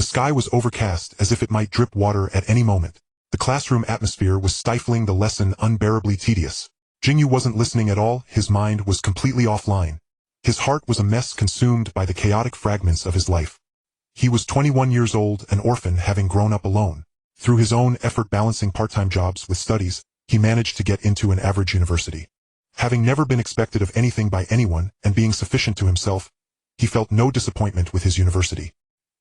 The sky was overcast as if it might drip water at any moment. The classroom atmosphere was stifling, the lesson unbearably tedious. Jing Yu wasn't listening at all, his mind was completely offline. His heart was a mess consumed by the chaotic fragments of his life. He was 21 years old, an orphan having grown up alone. Through his own effort balancing part-time jobs with studies, he managed to get into an average university. Having never been expected of anything by anyone, and being sufficient to himself, he felt no disappointment with his university.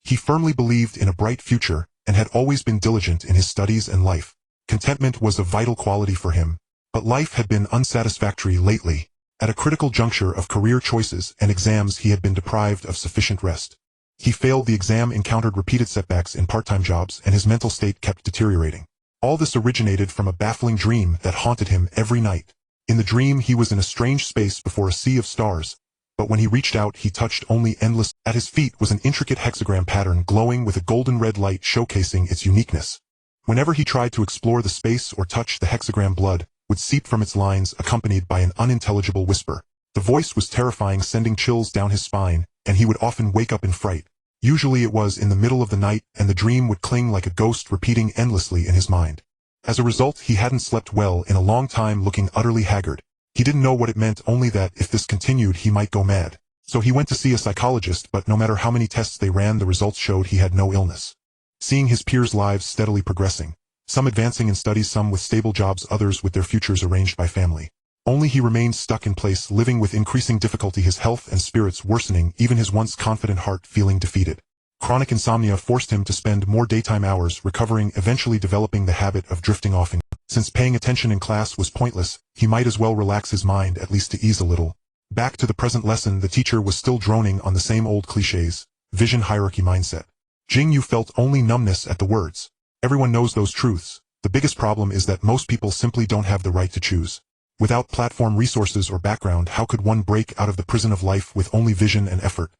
He firmly believed in a bright future, and had always been diligent in his studies and life. Contentment was a vital quality for him, but life had been unsatisfactory lately. At a critical juncture of career choices and exams, he had been deprived of sufficient rest. He failed the exam, encountered repeated setbacks in part-time jobs, and his mental state kept deteriorating. All this originated from a baffling dream that haunted him every night. In the dream, he was in a strange space before a sea of stars, but when he reached out, he touched only endless. At his feet was an intricate hexagram pattern glowing with a golden red light showcasing its uniqueness. Whenever he tried to explore the space or touch the hexagram, blood would seep from its lines, accompanied by an unintelligible whisper. The voice was terrifying, sending chills down his spine, and he would often wake up in fright. Usually it was in the middle of the night, and the dream would cling like a ghost, repeating endlessly in his mind. As a result, he hadn't slept well in a long time, looking utterly haggard. He didn't know what it meant, only that if this continued he might go mad. So he went to see a psychologist, but no matter how many tests they ran, the results showed he had no illness. Seeing his peers' lives steadily progressing, some advancing in studies, some with stable jobs, others with their futures arranged by family. Only he remained stuck in place, living with increasing difficulty, his health and spirits worsening, even his once confident heart feeling defeated. Chronic insomnia forced him to spend more daytime hours recovering, eventually developing the habit of drifting off. Since paying attention in class was pointless, he might as well relax his mind, at least to ease a little. Back to the present lesson, the teacher was still droning on the same old cliches, vision hierarchy mindset. Jing Yu felt only numbness at the words. Everyone knows those truths. The biggest problem is that most people simply don't have the right to choose. Without platform resources or background, how could one break out of the prison of life with only vision and effort?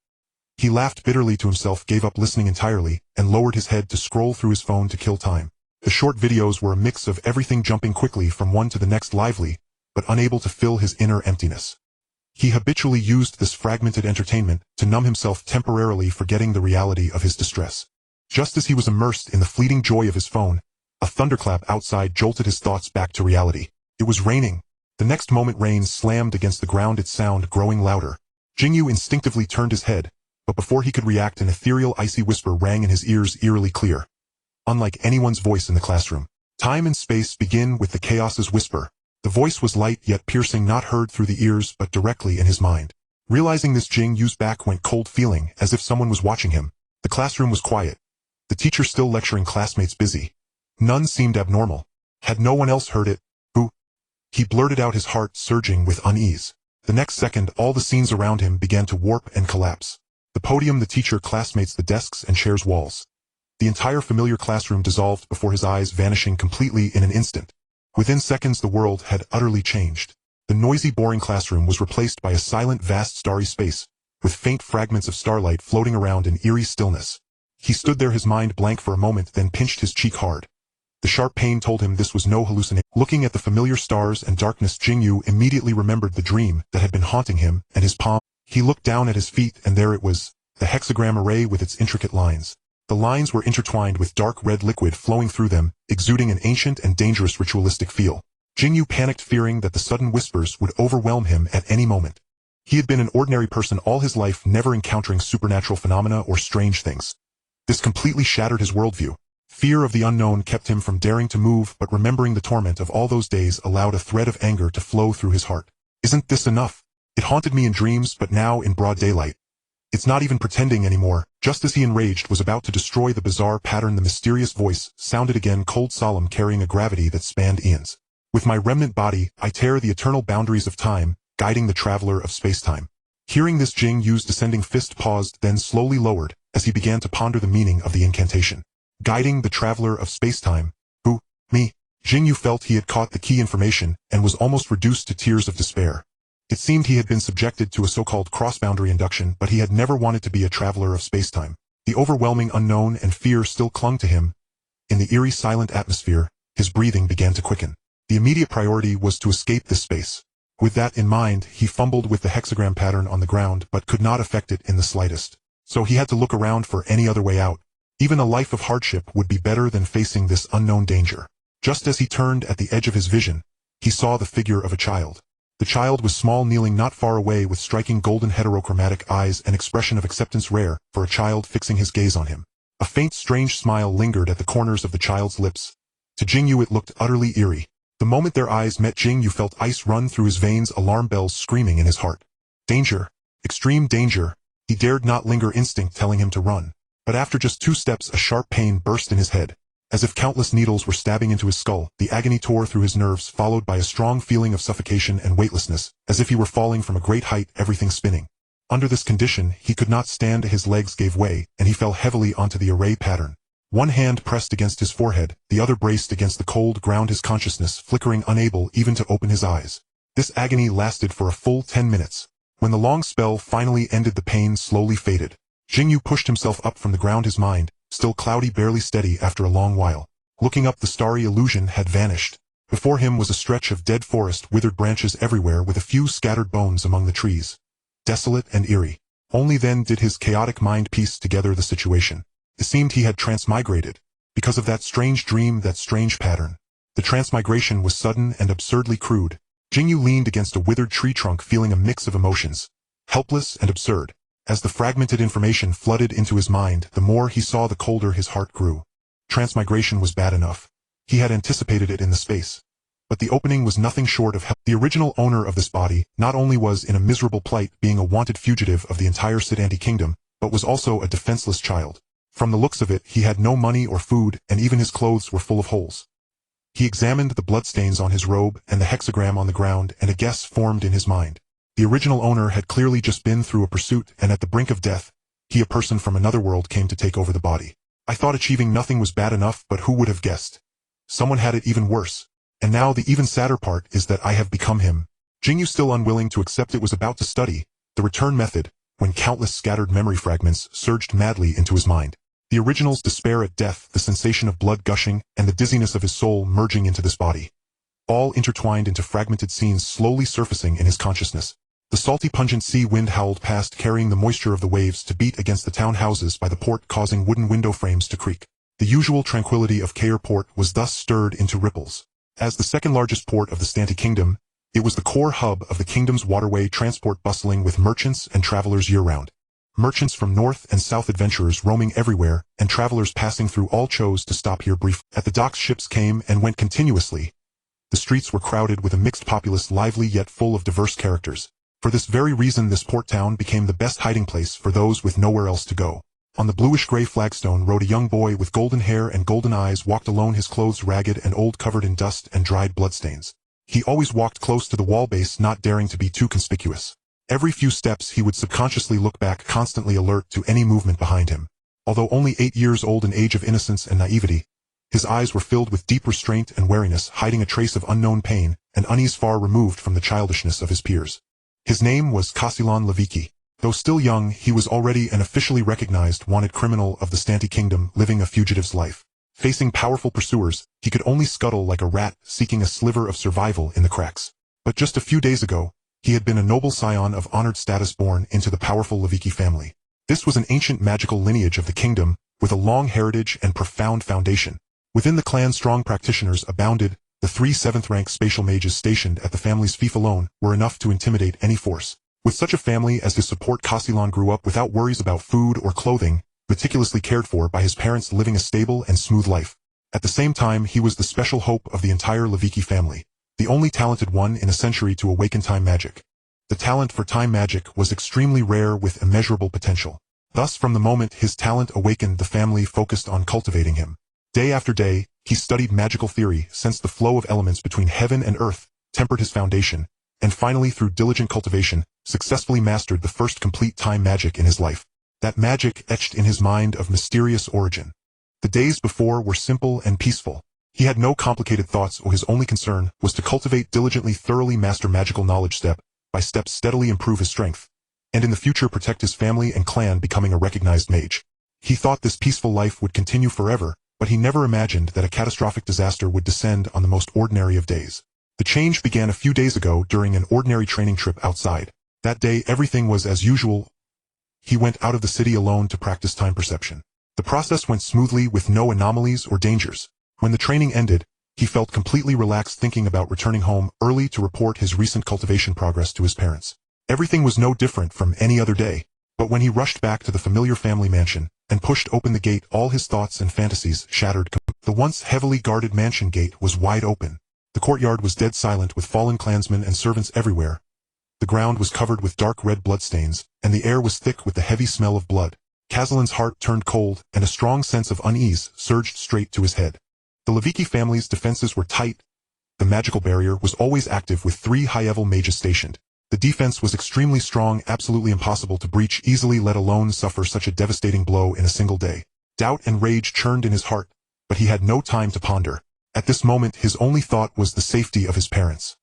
He laughed bitterly to himself, gave up listening entirely, and lowered his head to scroll through his phone to kill time. The short videos were a mix of everything, jumping quickly from one to the next, lively, but unable to fill his inner emptiness. He habitually used this fragmented entertainment to numb himself, temporarily forgetting the reality of his distress. Just as he was immersed in the fleeting joy of his phone, a thunderclap outside jolted his thoughts back to reality. It was raining. The next moment, rain slammed against the ground, its sound growing louder. Jing Yu instinctively turned his head, but before he could react, an ethereal, icy whisper rang in his ears, eerily clear. Unlike anyone's voice in the classroom. Time and space begin with the chaos's whisper. The voice was light yet piercing, not heard through the ears but directly in his mind. Realizing this, Jing Yu's back went cold, feeling as if someone was watching him. The classroom was quiet. The teacher still lecturing, classmates busy. None seemed abnormal. Had no one else heard it? Who? He blurted out, his heart surging with unease. The next second, all the scenes around him began to warp and collapse. The podium, the teacher, classmates, the desks and chairs, walls. The entire familiar classroom dissolved before his eyes, vanishing completely in an instant. Within seconds, the world had utterly changed. The noisy, boring classroom was replaced by a silent, vast, starry space, with faint fragments of starlight floating around in eerie stillness. He stood there, his mind blank for a moment, then pinched his cheek hard. The sharp pain told him this was no hallucination. Looking at the familiar stars and darkness, Jing Yu immediately remembered the dream that had been haunting him, and his palm. He looked down at his feet, and there it was, the hexagram array with its intricate lines. The lines were intertwined with dark red liquid flowing through them, exuding an ancient and dangerous ritualistic feel. Jing Yu panicked, fearing that the sudden whispers would overwhelm him at any moment. He had been an ordinary person all his life, never encountering supernatural phenomena or strange things. This completely shattered his worldview. Fear of the unknown kept him from daring to move, but remembering the torment of all those days allowed a thread of anger to flow through his heart. Isn't this enough? It haunted me in dreams, but now in broad daylight. It's not even pretending anymore. Just as he, enraged, was about to destroy the bizarre pattern, the mysterious voice sounded again, cold, solemn, carrying a gravity that spanned eons. With my remnant body, I tear the eternal boundaries of time, guiding the traveler of space-time. Hearing this, Jing Yu's descending fist paused, then slowly lowered, as he began to ponder the meaning of the incantation. Guiding the traveler of space-time. Who? Me? Jing Yu felt he had caught the key information, and was almost reduced to tears of despair. It seemed he had been subjected to a so-called cross-boundary induction, but he had never wanted to be a traveler of spacetime. The overwhelming unknown and fear still clung to him. In the eerie, silent atmosphere, his breathing began to quicken. The immediate priority was to escape this space. With that in mind, he fumbled with the hexagram pattern on the ground, but could not affect it in the slightest. So he had to look around for any other way out. Even a life of hardship would be better than facing this unknown danger. Just as he turned at the edge of his vision, he saw the figure of a child. The child was small, kneeling not far away with striking golden heterochromatic eyes, an expression of acceptance rare for a child fixing his gaze on him. A faint, strange smile lingered at the corners of the child's lips. To Jing Yu it looked utterly eerie. The moment their eyes met, Jing Yu felt ice run through his veins, alarm bells screaming in his heart. Danger. Extreme danger. He dared not linger, instinct telling him to run. But after just 2 steps, a sharp pain burst in his head. As if countless needles were stabbing into his skull, the agony tore through his nerves, followed by a strong feeling of suffocation and weightlessness, as if he were falling from a great height, everything spinning. Under this condition, he could not stand, his legs gave way, and he fell heavily onto the array pattern. One hand pressed against his forehead, the other braced against the cold ground, his consciousness flickering, unable even to open his eyes. This agony lasted for a full 10 minutes. When the long spell finally ended, the pain slowly faded. Jing Yu pushed himself up from the ground, his mind, still cloudy, barely steady after a long while. Looking up, the starry illusion had vanished. Before him was a stretch of dead forest, withered branches everywhere with a few scattered bones among the trees. Desolate and eerie. Only then did his chaotic mind piece together the situation. It seemed he had transmigrated. Because of that strange dream, that strange pattern. The transmigration was sudden and absurdly crude. Jing Yu leaned against a withered tree trunk, feeling a mix of emotions. Helpless and absurd. As the fragmented information flooded into his mind, the more he saw, the colder his heart grew. Transmigration was bad enough. He had anticipated it in the space. But the opening was nothing short of hell. The original owner of this body not only was in a miserable plight, being a wanted fugitive of the entire Siddhanti kingdom, but was also a defenseless child. From the looks of it, he had no money or food, and even his clothes were full of holes. He examined the bloodstains on his robe and the hexagram on the ground, and a guess formed in his mind. The original owner had clearly just been through a pursuit, and at the brink of death, he, a person from another world, came to take over the body. I thought achieving nothing was bad enough, but who would have guessed? Someone had it even worse. And now the even sadder part is that I have become him. Jing Yu, still unwilling to accept it, was about to study the return method, when countless scattered memory fragments surged madly into his mind. The original's despair at death, the sensation of blood gushing, and the dizziness of his soul merging into this body. All intertwined into fragmented scenes slowly surfacing in his consciousness. The salty, pungent sea wind howled past, carrying the moisture of the waves to beat against the town houses by the port, causing wooden window frames to creak. The usual tranquility of Kair Port was thus stirred into ripples. As the second largest port of the Siddhanti kingdom, it was the core hub of the kingdom's waterway transport, bustling with merchants and travelers year-round. Merchants from north and south, adventurers roaming everywhere, and travelers passing through, all chose to stop here briefly. At the docks, ships came and went continuously. The streets were crowded with a mixed populace, lively yet full of diverse characters. For this very reason, this port town became the best hiding place for those with nowhere else to go. On the bluish-gray flagstone rode a young boy with golden hair and golden eyes, walked alone, his clothes ragged and old, covered in dust and dried bloodstains. He always walked close to the wall base, not daring to be too conspicuous. Every few steps he would subconsciously look back, constantly alert to any movement behind him. Although only 8 years old, an age of innocence and naivety, his eyes were filled with deep restraint and wariness, hiding a trace of unknown pain and unease far removed from the childishness of his peers. His name was Kasilan Leviki. Though still young, he was already an officially recognized wanted criminal of the Siddhanti kingdom, living a fugitive's life. Facing powerful pursuers, he could only scuttle like a rat, seeking a sliver of survival in the cracks. But just a few days ago, he had been a noble scion of honored status, born into the powerful Leviki family. This was an ancient magical lineage of the kingdom, with a long heritage and profound foundation. Within the clan, strong practitioners abounded. The 3 7th-rank spatial mages stationed at the family's fief alone were enough to intimidate any force. With such a family as his support, Kasilan grew up without worries about food or clothing, meticulously cared for by his parents, living a stable and smooth life. At the same time, he was the special hope of the entire Leviki family, the only talented one in a century to awaken time magic. The talent for time magic was extremely rare, with immeasurable potential. Thus, from the moment his talent awakened, the family focused on cultivating him. Day after day, he studied magical theory, sensed the flow of elements between heaven and earth, tempered his foundation, and finally, through diligent cultivation, successfully mastered the first complete time magic in his life. That magic etched in his mind of mysterious origin. The days before were simple and peaceful. He had no complicated thoughts, or his only concern was to cultivate diligently, thoroughly master magical knowledge, step by step, steadily improve his strength, and in the future protect his family and clan, becoming a recognized mage. He thought this peaceful life would continue forever, but he never imagined that a catastrophic disaster would descend on the most ordinary of days. The change began a few days ago during an ordinary training trip outside. That day everything was as usual. He went out of the city alone to practice time perception. The process went smoothly with no anomalies or dangers. When the training ended, he felt completely relaxed thinking about returning home early to report his recent cultivation progress to his parents. Everything was no different from any other day, but when he rushed back to the familiar family mansion and pushed open the gate, all his thoughts and fantasies shattered. The once heavily guarded mansion gate was wide open. The courtyard was dead silent with fallen clansmen and servants everywhere. The ground was covered with dark red bloodstains, and the air was thick with the heavy smell of blood. Castellan's heart turned cold, and a strong sense of unease surged straight to his head. The Levicki family's defenses were tight. The magical barrier was always active with 3 high-level mages stationed. The defense was extremely strong, absolutely impossible to breach easily, let alone suffer such a devastating blow in a single day. Doubt and rage churned in his heart, but he had no time to ponder. At this moment, his only thought was the safety of his parents.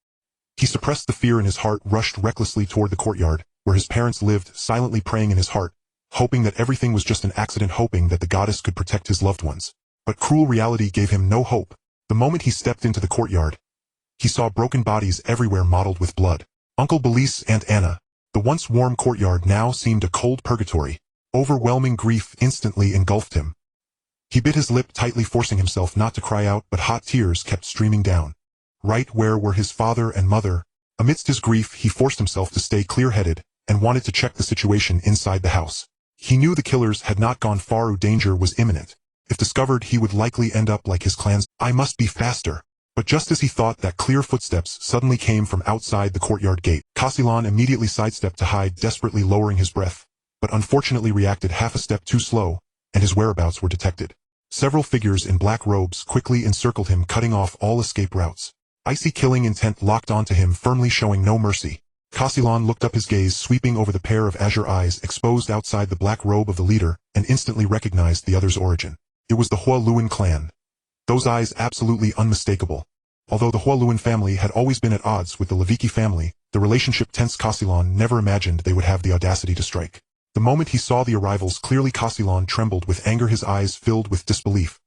He suppressed the fear in his heart, rushed recklessly toward the courtyard, where his parents lived, silently praying in his heart, hoping that everything was just an accident, hoping that the goddess could protect his loved ones. But cruel reality gave him no hope. The moment he stepped into the courtyard, he saw broken bodies everywhere mottled with blood. Uncle Belize, Aunt Anna. The once warm courtyard now seemed a cold purgatory. Overwhelming grief instantly engulfed him. He bit his lip tightly, forcing himself not to cry out, but hot tears kept streaming down. Right where were his father and mother? Amidst his grief, he forced himself to stay clear-headed and wanted to check the situation inside the house. He knew the killers had not gone far. Danger was imminent. If discovered, he would likely end up like his clans. I must be faster. But just as he thought that, clear footsteps suddenly came from outside the courtyard gate. Castellan immediately sidestepped to hide, desperately lowering his breath, but unfortunately reacted half a step too slow, and his whereabouts were detected. Several figures in black robes quickly encircled him, cutting off all escape routes. Icy killing intent locked onto him firmly, showing no mercy. Castellan looked up, his gaze sweeping over the pair of azure eyes exposed outside the black robe of the leader, and instantly recognized the other's origin. It was the Hualuan clan. Those eyes absolutely unmistakable. Although the Hualuan family had always been at odds with the Levicki family, the relationship tense. Castellan never imagined they would have the audacity to strike. The moment he saw the arrivals clearly, Castellan trembled with anger, his eyes filled with disbelief.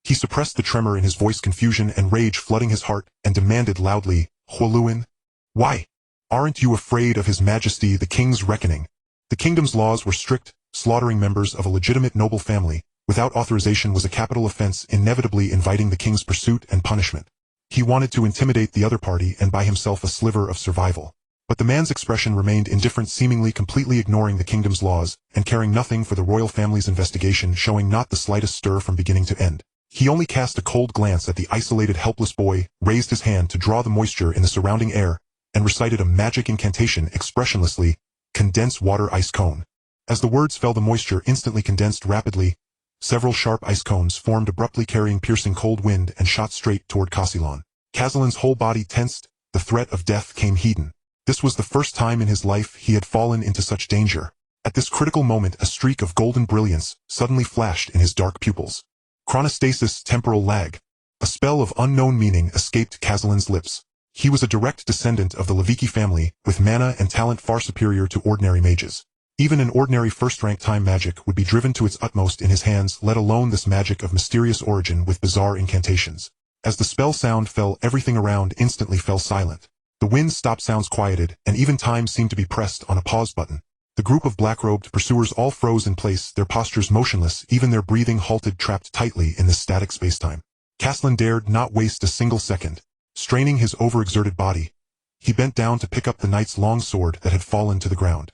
He suppressed the tremor in his voice, confusion and rage flooding his heart, and demanded loudly, Hualuan? Why? Aren't you afraid of His Majesty the King's reckoning? The kingdom's laws were strict. Slaughtering members of a legitimate noble family without authorization was a capital offense, inevitably inviting the king's pursuit and punishment. He wanted to intimidate the other party and buy himself a sliver of survival. But the man's expression remained indifferent, seemingly completely ignoring the kingdom's laws and caring nothing for the royal family's investigation, showing not the slightest stir from beginning to end. He only cast a cold glance at the isolated, helpless boy, raised his hand to draw the moisture in the surrounding air, and recited a magic incantation expressionlessly, condense water ice cone. As the words fell, the moisture instantly condensed rapidly. Several sharp ice cones formed abruptly, carrying piercing cold wind, and shot straight toward Castellan. Castellan's whole body tensed. The threat of death came heeding. This was the first time in his life he had fallen into such danger. At this critical moment, a streak of golden brilliance suddenly flashed in his dark pupils. Chronostasis, temporal lag. A spell of unknown meaning escaped Castellan's lips. He was a direct descendant of the Levicki family, with mana and talent far superior to ordinary mages. Even an ordinary first-rank time magic would be driven to its utmost in his hands, let alone this magic of mysterious origin with bizarre incantations. As the spell sound fell, everything around instantly fell silent. The wind stopped, sounds quieted, and even time seemed to be pressed on a pause button. The group of black-robed pursuers all froze in place, their postures motionless, even their breathing halted, trapped tightly in this static spacetime. Castellan dared not waste a single second. Straining his overexerted body, he bent down to pick up the knight's long sword that had fallen to the ground.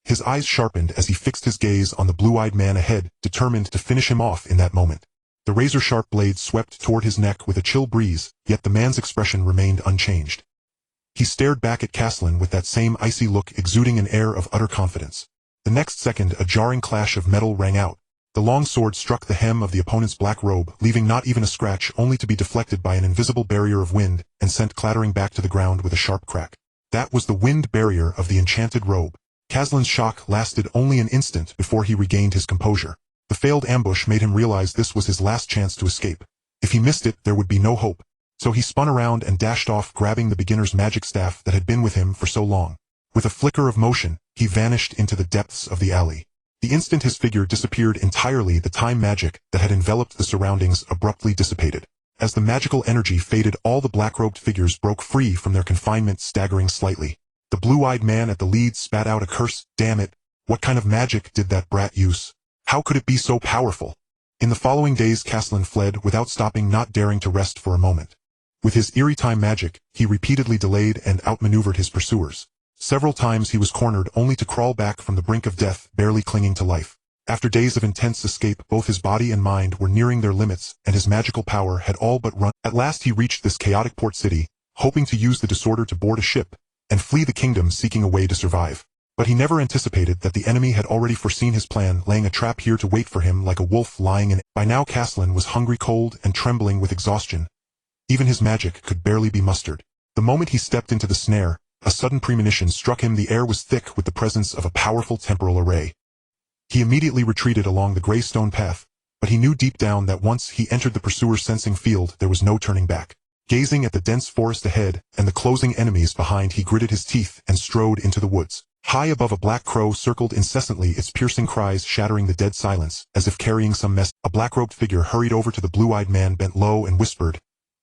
His eyes sharpened as he fixed his gaze on the blue-eyed man ahead, determined to finish him off in that moment. The razor-sharp blade swept toward his neck with a chill breeze, yet the man's expression remained unchanged. He stared back at Castellan with that same icy look, exuding an air of utter confidence. The next second, a jarring clash of metal rang out. The long sword struck the hem of the opponent's black robe, leaving not even a scratch, only to be deflected by an invisible barrier of wind and sent clattering back to the ground with a sharp crack. That was the wind barrier of the enchanted robe. Castellan's shock lasted only an instant before he regained his composure. The failed ambush made him realize this was his last chance to escape. If he missed it, there would be no hope. So he spun around and dashed off, grabbing the beginner's magic staff that had been with him for so long. With a flicker of motion, he vanished into the depths of the alley. The instant his figure disappeared entirely, the time magic that had enveloped the surroundings abruptly dissipated. As the magical energy faded, all the black-robed figures broke free from their confinement, staggering slightly. The blue-eyed man at the lead spat out a curse. Damn it! What kind of magic did that brat use? How could it be so powerful? In the following days Caslin fled without stopping, not daring to rest for a moment. With his eerie time magic, he repeatedly delayed and outmaneuvered his pursuers. Several times he was cornered only to crawl back from the brink of death, barely clinging to life. After days of intense escape, both his body and mind were nearing their limits, and his magical power had all but run. At last he reached this chaotic port city, hoping to use the disorder to board a ship and flee the kingdom, seeking a way to survive. But he never anticipated that the enemy had already foreseen his plan, laying a trap here to wait for him like a wolf lying in it. By now Caslin was hungry, cold, and trembling with exhaustion. Even his magic could barely be mustered. The moment he stepped into the snare, a sudden premonition struck him. The air was thick with the presence of a powerful temporal array. He immediately retreated along the gray stone path, but he knew deep down that once he entered the pursuer's sensing field, there was no turning back. Gazing at the dense forest ahead and the closing enemies behind, he gritted his teeth and strode into the woods. High above, a black crow circled incessantly, its piercing cries shattering the dead silence, as if carrying some message. A black-robed figure hurried over to the blue-eyed man, bent low, and whispered,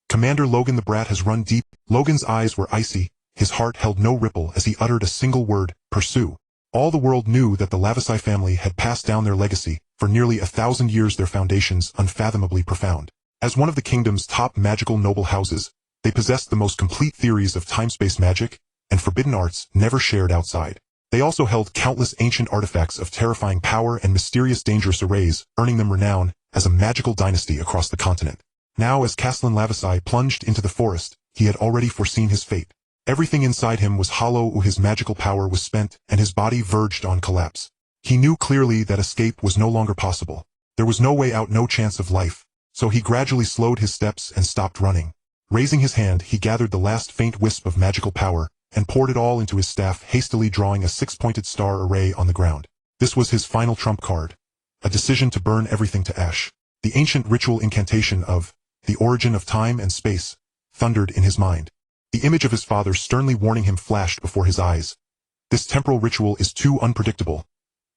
"Commander Logan, the brat has run deep." Logan's eyes were icy, his heart held no ripple as he uttered a single word: pursue. All the world knew that the Lavasai family had passed down their legacy, for nearly 1,000 years, their foundations unfathomably profound. As one of the kingdom's top magical noble houses, they possessed the most complete theories of time-space magic and forbidden arts never shared outside. They also held countless ancient artifacts of terrifying power and mysterious dangerous arrays, earning them renown as a magical dynasty across the continent. Now, as Caslin Lavasai plunged into the forest, he had already foreseen his fate. Everything inside him was hollow, his magical power was spent, and his body verged on collapse. He knew clearly that escape was no longer possible. There was no way out, no chance of life, so he gradually slowed his steps and stopped running. Raising his hand, he gathered the last faint wisp of magical power and poured it all into his staff, hastily drawing a six-pointed star array on the ground. This was his final trump card, a decision to burn everything to ash. The ancient ritual incantation of the origin of time and space thundered in his mind. The image of his father sternly warning him flashed before his eyes. This temporal ritual is too unpredictable.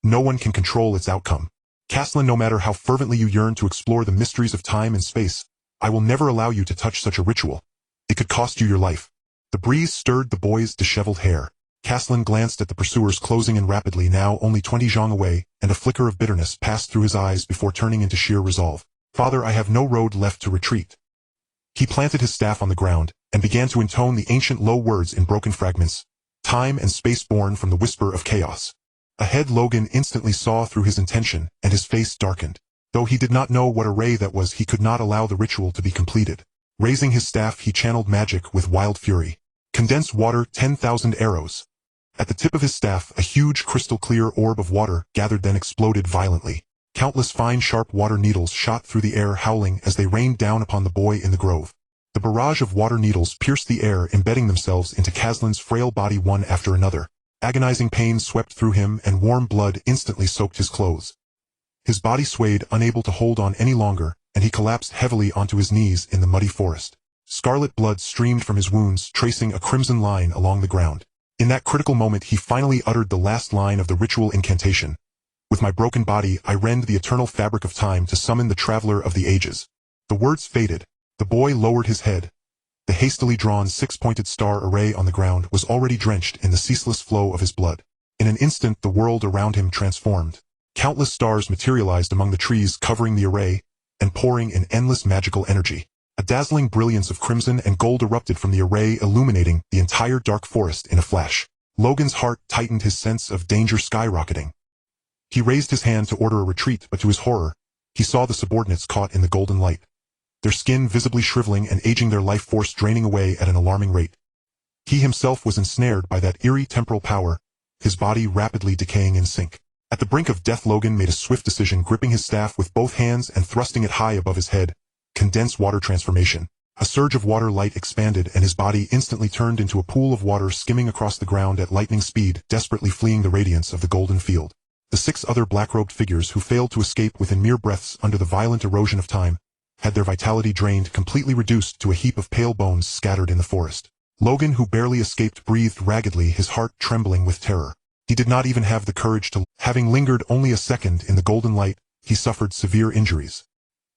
No one can control its outcome. Caslin, no matter how fervently you yearn to explore the mysteries of time and space, I will never allow you to touch such a ritual. It could cost you your life. The breeze stirred the boy's disheveled hair. Caslin glanced at the pursuers closing in rapidly, now only 20 zhang away, and a flicker of bitterness passed through his eyes before turning into sheer resolve. "Father, I have no road left to retreat." He planted his staff on the ground and began to intone the ancient low words in broken fragments, time and space born from the whisper of chaos. Ahead, Logan instantly saw through his intention, and his face darkened. Though he did not know what array that was, he could not allow the ritual to be completed. Raising his staff, he channeled magic with wild fury. Condense water, 10,000 arrows. At the tip of his staff, a huge crystal-clear orb of water gathered, then exploded violently. Countless fine, sharp water needles shot through the air, howling as they rained down upon the boy in the grove. The barrage of water needles pierced the air, embedding themselves into Caslin's frail body one after another. Agonizing pain swept through him, and warm blood instantly soaked his clothes. His body swayed, unable to hold on any longer, and he collapsed heavily onto his knees in the muddy forest. Scarlet blood streamed from his wounds, tracing a crimson line along the ground. In that critical moment, he finally uttered the last line of the ritual incantation. "With my broken body, I rend the eternal fabric of time to summon the traveler of the ages." The words faded. The boy lowered his head. The hastily drawn six-pointed star array on the ground was already drenched in the ceaseless flow of his blood. In an instant, the world around him transformed. Countless stars materialized among the trees covering the array and pouring in endless magical energy. A dazzling brilliance of crimson and gold erupted from the array, illuminating the entire dark forest in a flash. Logan's heart tightened, his sense of danger skyrocketing. He raised his hand to order a retreat, but to his horror, he saw the subordinates caught in the golden light, their skin visibly shriveling and aging, their life force draining away at an alarming rate. He himself was ensnared by that eerie temporal power, his body rapidly decaying in sync. At the brink of death, Logan made a swift decision, gripping his staff with both hands and thrusting it high above his head. Condensed water transformation. A surge of water light expanded, and his body instantly turned into a pool of water skimming across the ground at lightning speed, desperately fleeing the radiance of the golden field. The 6 other black-robed figures who failed to escape within mere breaths under the violent erosion of time had their vitality drained, completely reduced to a heap of pale bones scattered in the forest. Logan, who barely escaped, breathed raggedly, his heart trembling with terror. He did not even have the courage to. Having lingered only a second in the golden light, he suffered severe injuries.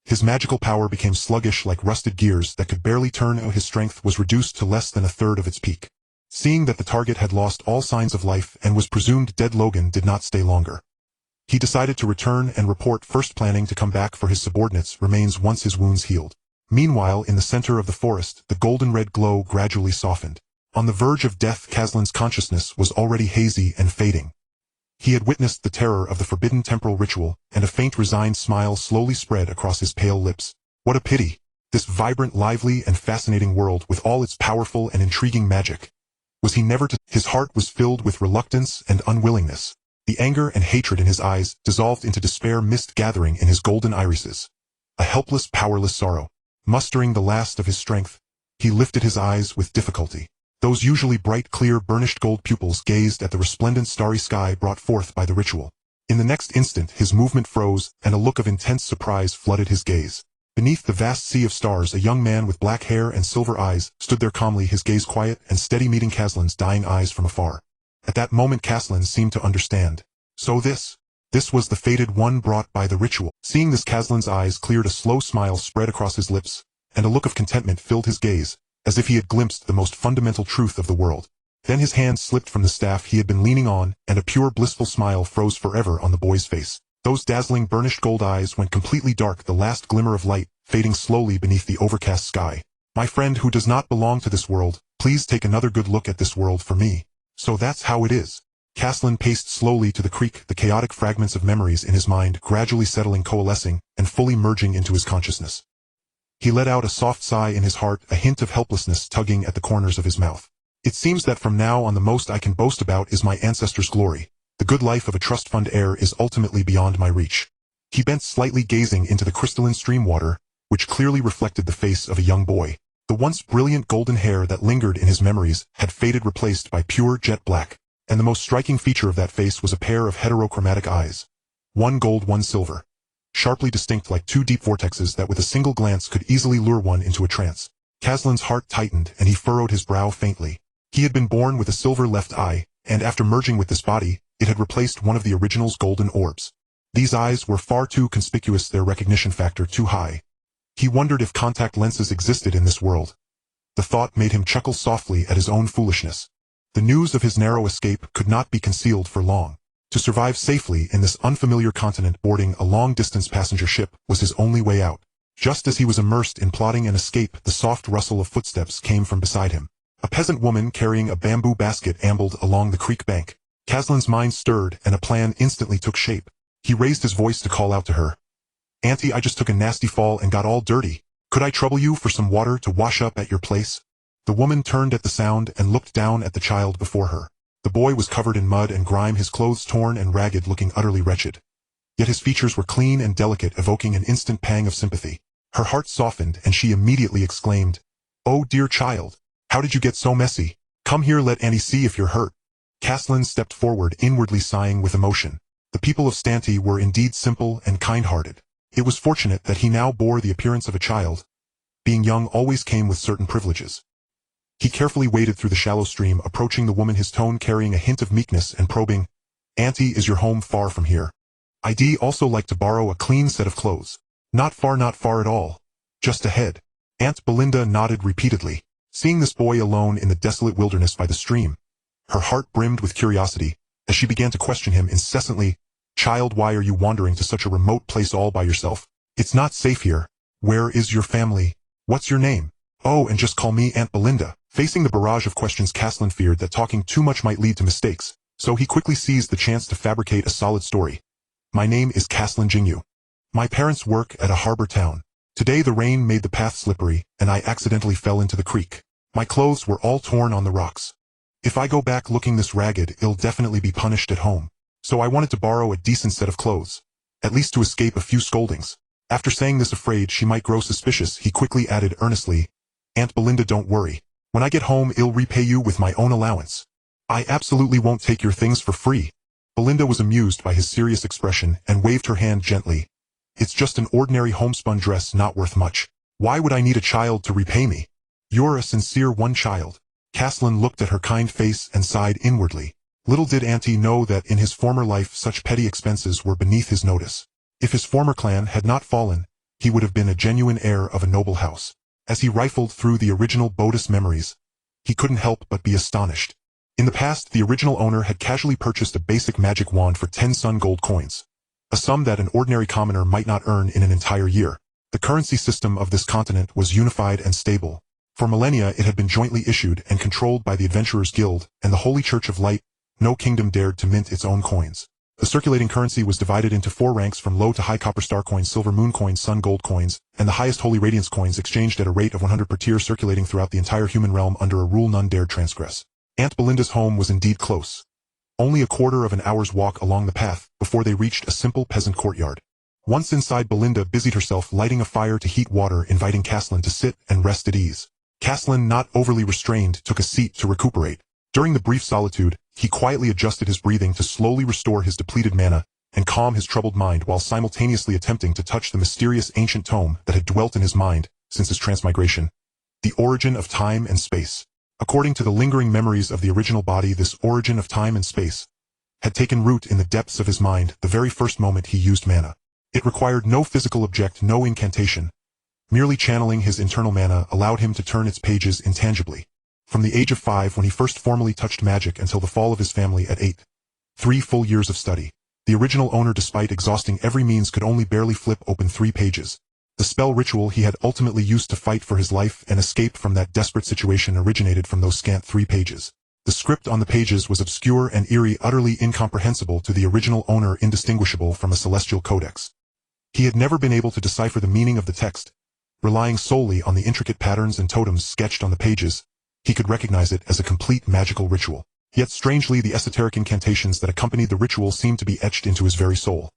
His magical power became sluggish like rusted gears that could barely turn. His strength was reduced to less than a third of its peak. Seeing that the target had lost all signs of life and was presumed dead, Logan did not stay longer. He decided to return and report, first planning to come back for his subordinates' remains once his wounds healed. Meanwhile, in the center of the forest, the golden-red glow gradually softened. On the verge of death, Kaslan's consciousness was already hazy and fading. He had witnessed the terror of the forbidden temporal ritual, and a faint resigned smile slowly spread across his pale lips. What a pity! This vibrant, lively, and fascinating world, with all its powerful and intriguing magic. Was he never to— His heart was filled with reluctance and unwillingness. The anger and hatred in his eyes dissolved into despair, mist gathering in his golden irises. A helpless, powerless sorrow. Mustering the last of his strength, he lifted his eyes with difficulty. Those usually bright, clear, burnished gold pupils gazed at the resplendent starry sky brought forth by the ritual. In the next instant, his movement froze, and a look of intense surprise flooded his gaze. Beneath the vast sea of stars, a young man with black hair and silver eyes stood there calmly, his gaze quiet and steady, meeting Kaslan's dying eyes from afar. At that moment, Kaslan seemed to understand. So this was the fated one brought by the ritual. Seeing this, Kaslan's eyes cleared, a slow smile spread across his lips, and a look of contentment filled his gaze, as if he had glimpsed the most fundamental truth of the world. Then his hand slipped from the staff he had been leaning on, and a pure, blissful smile froze forever on the boy's face. Those dazzling, burnished gold eyes went completely dark, the last glimmer of light fading slowly beneath the overcast sky. My friend who does not belong to this world, please take another good look at this world for me. So that's how it is. Kaslan paced slowly to the creek, the chaotic fragments of memories in his mind gradually settling, coalescing, and fully merging into his consciousness. He let out a soft sigh in his heart, a hint of helplessness tugging at the corners of his mouth. It seems that from now on the most I can boast about is my ancestors' glory. The good life of a trust fund heir is ultimately beyond my reach. He bent slightly, gazing into the crystalline stream water, which clearly reflected the face of a young boy. The once brilliant golden hair that lingered in his memories had faded, replaced by pure jet black, and the most striking feature of that face was a pair of heterochromatic eyes. One gold, one silver. Sharply distinct, like two deep vortexes that with a single glance could easily lure one into a trance. Kaslan's heart tightened, and he furrowed his brow faintly. He had been born with a silver left eye, and after merging with this body, it had replaced one of the original's golden orbs. These eyes were far too conspicuous, their recognition factor too high. He wondered if contact lenses existed in this world. The thought made him chuckle softly at his own foolishness. The news of his narrow escape could not be concealed for long. To survive safely in this unfamiliar continent, boarding a long-distance passenger ship was his only way out. Just as he was immersed in plotting an escape, the soft rustle of footsteps came from beside him. A peasant woman carrying a bamboo basket ambled along the creek bank. Kaslan's mind stirred, and a plan instantly took shape. He raised his voice to call out to her. "Auntie, I just took a nasty fall and got all dirty. Could I trouble you for some water to wash up at your place?" The woman turned at the sound and looked down at the child before her. The boy was covered in mud and grime, his clothes torn and ragged, looking utterly wretched. Yet his features were clean and delicate, evoking an instant pang of sympathy. Her heart softened, and she immediately exclaimed, "Oh, dear child, how did you get so messy? Come here, let Auntie see if you're hurt." Kaslan stepped forward, inwardly sighing with emotion. The people of Stanti were indeed simple and kind-hearted. It was fortunate that he now bore the appearance of a child. Being young always came with certain privileges. He carefully waded through the shallow stream, approaching the woman, his tone carrying a hint of meekness and probing. "Auntie, is your home far from here? I'd also like to borrow a clean set of clothes." Not far at all. Just ahead." Aunt Belinda nodded repeatedly. Seeing this boy alone in the desolate wilderness by the stream, her heart brimmed with curiosity, as she began to question him incessantly. "Child, why are you wandering to such a remote place all by yourself? It's not safe here. Where is your family? What's your name? Oh, and just call me Aunt Belinda." Facing the barrage of questions, Kaslan feared that talking too much might lead to mistakes, so he quickly seized the chance to fabricate a solid story. "My name is Kaslan Jing Yu. My parents work at a harbor town. Today the rain made the path slippery, and I accidentally fell into the creek. My clothes were all torn on the rocks. If I go back looking this ragged, I'll definitely be punished at home. So I wanted to borrow a decent set of clothes, at least to escape a few scoldings." After saying this, afraid she might grow suspicious, he quickly added earnestly, "Aunt Belinda, don't worry. When I get home, I'll repay you with my own allowance. I absolutely won't take your things for free." Belinda was amused by his serious expression and waved her hand gently. "It's just an ordinary homespun dress, not worth much. Why would I need a child to repay me? You're a sincere one, child." Kaslan looked at her kind face and sighed inwardly. Little did Auntie know that in his former life such petty expenses were beneath his notice. If his former clan had not fallen, he would have been a genuine heir of a noble house. As he rifled through the original Bodis memories, he couldn't help but be astonished. In the past, the original owner had casually purchased a basic magic wand for 10 sun gold coins. a sum that an ordinary commoner might not earn in an entire year. The currency system of this continent was unified and stable. For millennia it had been jointly issued and controlled by the Adventurers Guild and the Holy Church of Light. No kingdom dared to mint its own coins. The circulating currency was divided into 4 ranks from low to high: copper star coins, silver moon coins, sun gold coins, and the highest holy radiance coins, exchanged at a rate of 100 per tier, circulating throughout the entire human realm under a rule none dared transgress. Aunt Belinda's home was indeed close. Only a quarter of an hour's walk along the path before they reached a simple peasant courtyard. Once inside, Belinda busied herself lighting a fire to heat water, inviting Caslin to sit and rest at ease. Caslin, not overly restrained, took a seat to recuperate. During the brief solitude, he quietly adjusted his breathing to slowly restore his depleted mana and calm his troubled mind, while simultaneously attempting to touch the mysterious ancient tome that had dwelt in his mind since his transmigration. The origin of time and space. According to the lingering memories of the original body, this origin of time and space had taken root in the depths of his mind the very first moment he used mana. It required no physical object, no incantation. Merely channeling his internal mana allowed him to turn its pages intangibly. From the age of 5, when he first formally touched magic, until the fall of his family at 8. 3 full years of study. The original owner, despite exhausting every means, could only barely flip open 3 pages. The spell ritual he had ultimately used to fight for his life and escape from that desperate situation originated from those scant 3 pages. The script on the pages was obscure and eerie, utterly incomprehensible to the original owner, indistinguishable from a celestial codex. He had never been able to decipher the meaning of the text. Relying solely on the intricate patterns and totems sketched on the pages, he could recognize it as a complete magical ritual. Yet strangely, the esoteric incantations that accompanied the ritual seemed to be etched into his very soul.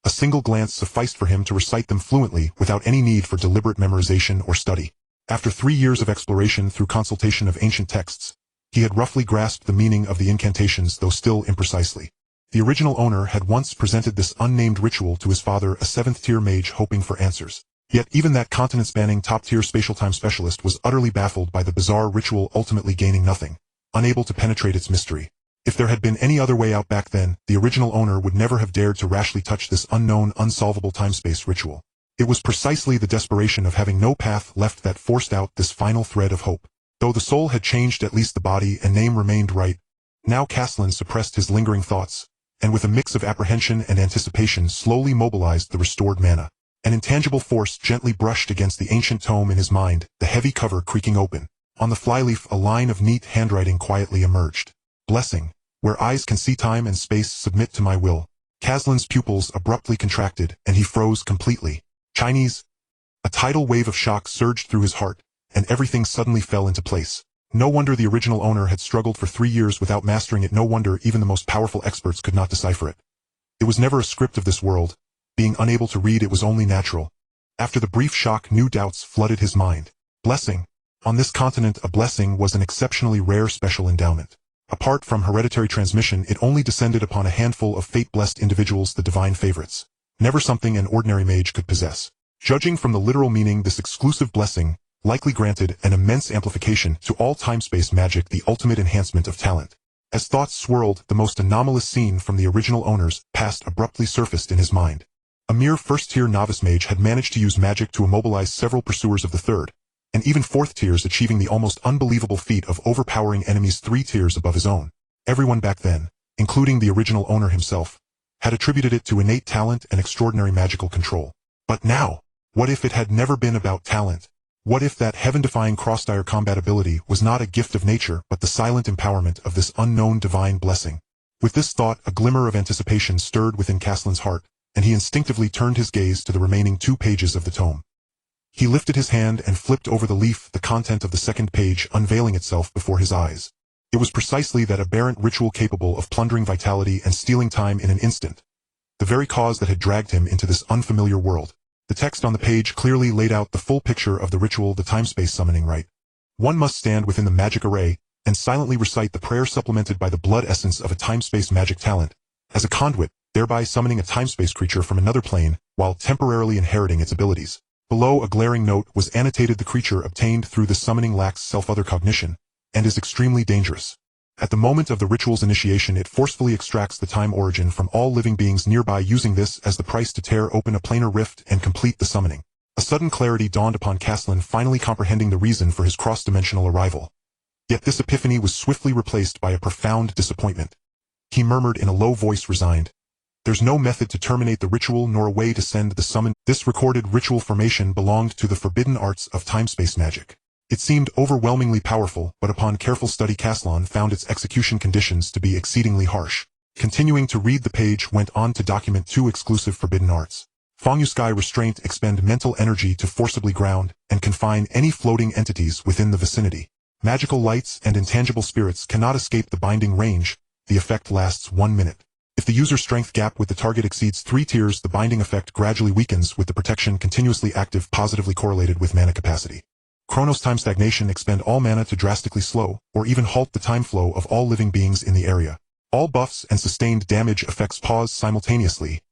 A single glance sufficed for him to recite them fluently without any need for deliberate memorization or study. After 3 years of exploration through consultation of ancient texts, he had roughly grasped the meaning of the incantations, though still imprecisely. The original owner had once presented this unnamed ritual to his father, a 7th-tier mage, hoping for answers. Yet even that continent-spanning top-tier spatial-time specialist was utterly baffled by the bizarre ritual, ultimately gaining nothing, unable to penetrate its mystery. If there had been any other way out back then, the original owner would never have dared to rashly touch this unknown, unsolvable time-space ritual. It was precisely the desperation of having no path left that forced out this final thread of hope. Though the soul had changed, at least the body and name remained right. Now Caslin suppressed his lingering thoughts, and with a mix of apprehension and anticipation slowly mobilized the restored mana. An intangible force gently brushed against the ancient tome in his mind, the heavy cover creaking open. On the flyleaf a line of neat handwriting quietly emerged. Blessing. Where eyes can see, time and space submit to my will. Caslin's pupils abruptly contracted, and he froze completely. Chinese. A tidal wave of shock surged through his heart, and everything suddenly fell into place. No wonder the original owner had struggled for 3 years without mastering it. No wonder even the most powerful experts could not decipher it. It was never a script of this world. Being unable to read it was only natural. After the brief shock, new doubts flooded his mind. Blessing. On this continent, a blessing was an exceptionally rare special endowment. Apart from hereditary transmission, it only descended upon a handful of fate-blessed individuals, the divine favorites. Never something an ordinary mage could possess. Judging from the literal meaning, this exclusive blessing likely granted an immense amplification to all time-space magic, the ultimate enhancement of talent. As thoughts swirled, the most anomalous scene from the original owner's past abruptly surfaced in his mind. A mere first-tier novice mage had managed to use magic to immobilize several pursuers of the 3rd, and even 4th tiers, achieving the almost unbelievable feat of overpowering enemies 3 tiers above his own. Everyone back then, including the original owner himself, had attributed it to innate talent and extraordinary magical control. But now, what if it had never been about talent? What if that heaven-defying cross-dire combat ability was not a gift of nature but the silent empowerment of this unknown divine blessing? With this thought, a glimmer of anticipation stirred within Caslin's heart, and he instinctively turned his gaze to the remaining 2 pages of the tome. He lifted his hand and flipped over the leaf, the content of the 2nd page unveiling itself before his eyes. It was precisely that aberrant ritual capable of plundering vitality and stealing time in an instant, the very cause that had dragged him into this unfamiliar world. The text on the page clearly laid out the full picture of the ritual, the time-space summoning rite. One must stand within the magic array and silently recite the prayer supplemented by the blood essence of a time-space magic talent, as a conduit, thereby summoning a time-space creature from another plane while temporarily inheriting its abilities. Below, a glaring note was annotated: the creature obtained through the summoning lacks self-other cognition and is extremely dangerous. At the moment of the ritual's initiation, it forcefully extracts the time origin from all living beings nearby, using this as the price to tear open a planar rift and complete the summoning. A sudden clarity dawned upon Caslin, finally comprehending the reason for his cross-dimensional arrival. Yet this epiphany was swiftly replaced by a profound disappointment. He murmured in a low voice, resigned, There's no method to terminate the ritual nor a way to send the summon. This recorded ritual formation belonged to the forbidden arts of time-space magic. It seemed overwhelmingly powerful, but upon careful study Caslon found its execution conditions to be exceedingly harsh. Continuing to read the page went on to document 2 exclusive forbidden arts. Sky restraint expend mental energy to forcibly ground and confine any floating entities within the vicinity. Magical lights and intangible spirits cannot escape the binding range. The effect lasts 1 minute. If the user's strength gap with the target exceeds 3 tiers, the binding effect gradually weakens with the protection continuously active, positively correlated with mana capacity. Chronos time stagnation expend all mana to drastically slow or even halt the time flow of all living beings in the area. All buffs and sustained damage effects pause simultaneously.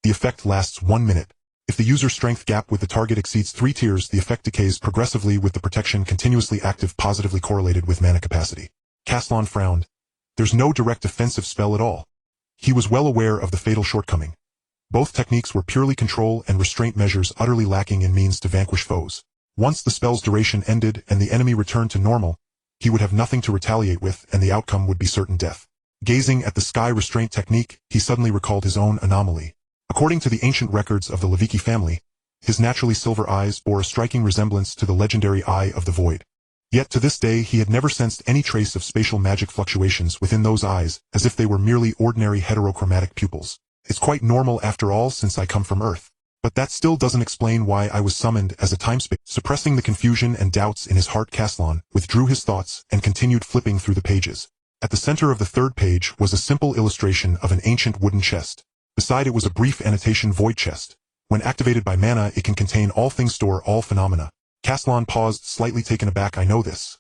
The effect lasts 1 minute. If the user's strength gap with the target exceeds 3 tiers, the effect decays progressively with the protection continuously active, positively correlated with mana capacity. Caslon frowned. There's no direct offensive spell at all. He was well aware of the fatal shortcoming. Both techniques were purely control and restraint measures, utterly lacking in means to vanquish foes. Once the spell's duration ended and the enemy returned to normal, he would have nothing to retaliate with and the outcome would be certain death. Gazing at the sky restraint technique, he suddenly recalled his own anomaly. According to the ancient records of the Levicki family, his naturally silver eyes bore a striking resemblance to the legendary Eye of the Void. Yet to this day he had never sensed any trace of spatial magic fluctuations within those eyes, as if they were merely ordinary heterochromatic pupils. It's quite normal after all, since I come from Earth. But that still doesn't explain why I was summoned as a time-space. Suppressing the confusion and doubts in his heart, Caslon withdrew his thoughts and continued flipping through the pages. At the center of the 3rd page was a simple illustration of an ancient wooden chest. Beside it was a brief annotation: void chest. When activated by mana, it can contain all things, store all phenomena. Caslon paused, slightly taken aback. I know this.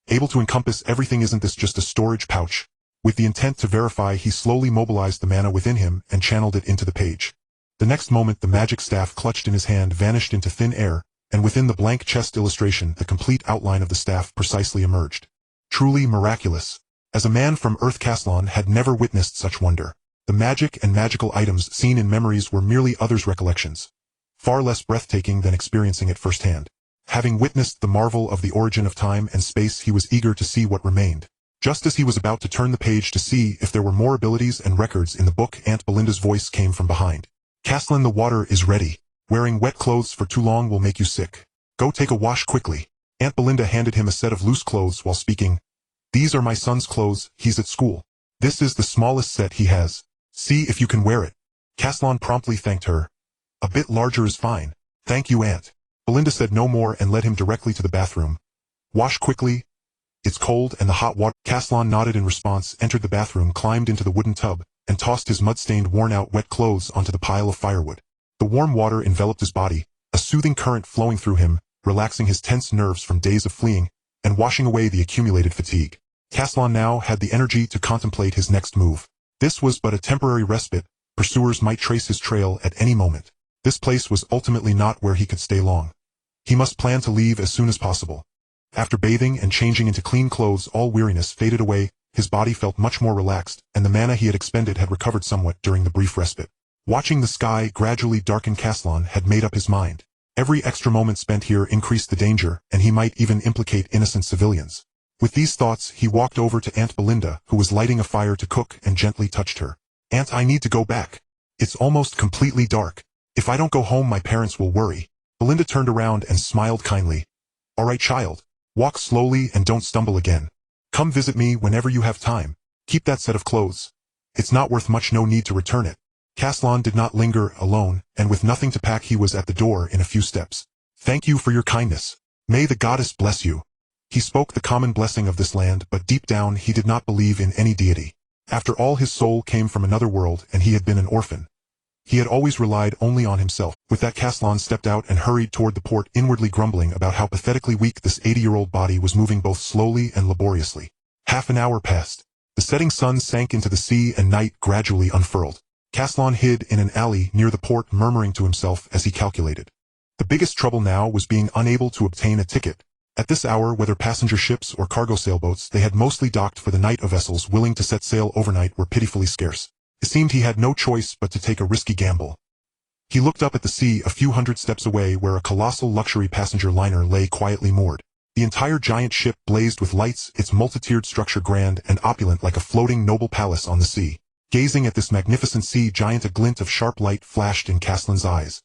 Able to encompass everything, isn't this just a storage pouch? With the intent to verify, he slowly mobilized the mana within him and channeled it into the page. The next moment the magic staff clutched in his hand vanished into thin air, and within the blank chest illustration the complete outline of the staff precisely emerged. Truly miraculous. As a man from Earth, Caslon had never witnessed such wonder. The magic and magical items seen in memories were merely others' recollections, far less breathtaking than experiencing it firsthand. Having witnessed the marvel of the origin of time and space, he was eager to see what remained. Just as he was about to turn the page to see if there were more abilities and records in the book, Aunt Belinda's voice came from behind. Caslon, the water is ready. Wearing wet clothes for too long will make you sick. Go take a wash quickly. Aunt Belinda handed him a set of loose clothes while speaking. These are my son's clothes, he's at school. This is the smallest set he has. See if you can wear it. Caslon promptly thanked her. A bit larger is fine. Thank you, Aunt. Belinda said no more and led him directly to the bathroom. Wash quickly. It's cold and the hot water. Caslon nodded in response, entered the bathroom, climbed into the wooden tub, and tossed his mud-stained, worn-out, wet clothes onto the pile of firewood. The warm water enveloped his body, a soothing current flowing through him, relaxing his tense nerves from days of fleeing, and washing away the accumulated fatigue. Caslon now had the energy to contemplate his next move. This was but a temporary respite. Pursuers might trace his trail at any moment. This place was ultimately not where he could stay long. He must plan to leave as soon as possible. After bathing and changing into clean clothes, all weariness faded away, his body felt much more relaxed, and the mana he had expended had recovered somewhat during the brief respite. Watching the sky gradually darken, Caslon had made up his mind. Every extra moment spent here increased the danger, and he might even implicate innocent civilians. With these thoughts, he walked over to Aunt Belinda, who was lighting a fire to cook, and gently touched her. Aunt, I need to go back. It's almost completely dark. If I don't go home, my parents will worry. Belinda turned around and smiled kindly. All right, child. Walk slowly and don't stumble again. Come visit me whenever you have time. Keep that set of clothes. It's not worth much, no need to return it. Caslon did not linger alone, and with nothing to pack he was at the door in a few steps. Thank you for your kindness. May the goddess bless you. He spoke the common blessing of this land, but deep down he did not believe in any deity. After all, his soul came from another world, and he had been an orphan. He had always relied only on himself. With that, Caslon stepped out and hurried toward the port, inwardly grumbling about how pathetically weak this 80-year-old body was, moving both slowly and laboriously. Half an hour passed. The setting sun sank into the sea and night gradually unfurled. Caslon hid in an alley near the port, murmuring to himself as he calculated. The biggest trouble now was being unable to obtain a ticket. At this hour, whether passenger ships or cargo sailboats, they had mostly docked for the night, of vessels willing to set sail overnight were pitifully scarce. It seemed he had no choice but to take a risky gamble. He looked up at the sea a few hundred steps away, where a colossal luxury passenger liner lay quietly moored. The entire giant ship blazed with lights, its multi-tiered structure grand and opulent like a floating noble palace on the sea. Gazing at this magnificent sea giant, a glint of sharp light flashed in Caslin's eyes.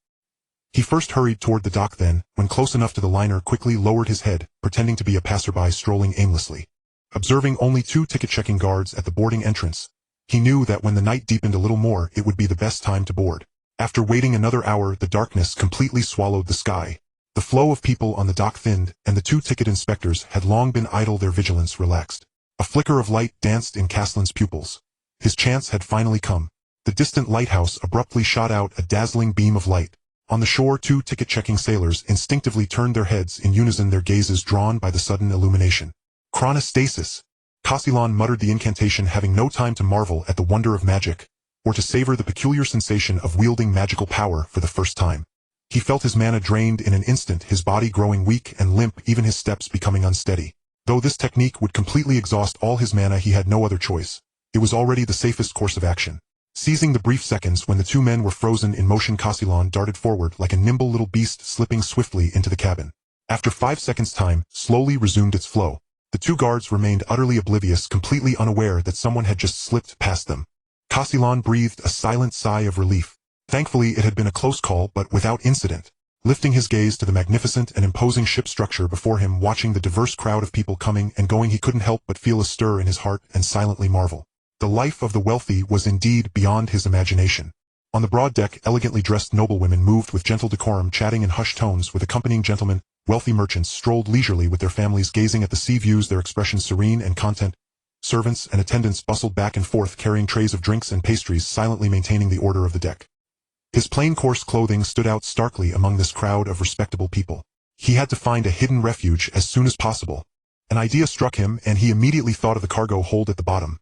He first hurried toward the dock, then, when close enough to the liner, quickly lowered his head, pretending to be a passerby strolling aimlessly. Observing only 2 ticket-checking guards at the boarding entrance, he knew that when the night deepened a little more, it would be the best time to board. After waiting another hour, the darkness completely swallowed the sky. The flow of people on the dock thinned, and the 2 ticket inspectors had long been idle, their vigilance relaxed. A flicker of light danced in Caslin's pupils. His chance had finally come. The distant lighthouse abruptly shot out a dazzling beam of light. On the shore, 2 ticket-checking sailors instinctively turned their heads in unison, their gazes drawn by the sudden illumination. Chronostasis. Caslan muttered the incantation, having no time to marvel at the wonder of magic, or to savor the peculiar sensation of wielding magical power for the first time. He felt his mana drained in an instant, his body growing weak and limp, even his steps becoming unsteady. Though this technique would completely exhaust all his mana, he had no other choice. It was already the safest course of action. Seizing the brief seconds when the 2 men were frozen in motion, Caslan darted forward like a nimble little beast, slipping swiftly into the cabin. After 5 seconds, time slowly resumed its flow. The 2 guards remained utterly oblivious, completely unaware that someone had just slipped past them. Caslan breathed a silent sigh of relief. Thankfully, it had been a close call, but without incident. Lifting his gaze to the magnificent and imposing ship structure before him, watching the diverse crowd of people coming and going, he couldn't help but feel a stir in his heart and silently marvel. The life of the wealthy was indeed beyond his imagination. On the broad deck, elegantly dressed noblewomen moved with gentle decorum, chatting in hushed tones with accompanying gentlemen. Wealthy merchants strolled leisurely with their families, gazing at the sea views, their expressions serene and content. Servants and attendants bustled back and forth, carrying trays of drinks and pastries, silently maintaining the order of the deck. His plain coarse clothing stood out starkly among this crowd of respectable people. He had to find a hidden refuge as soon as possible. An idea struck him, and he immediately thought of the cargo hold at the bottom.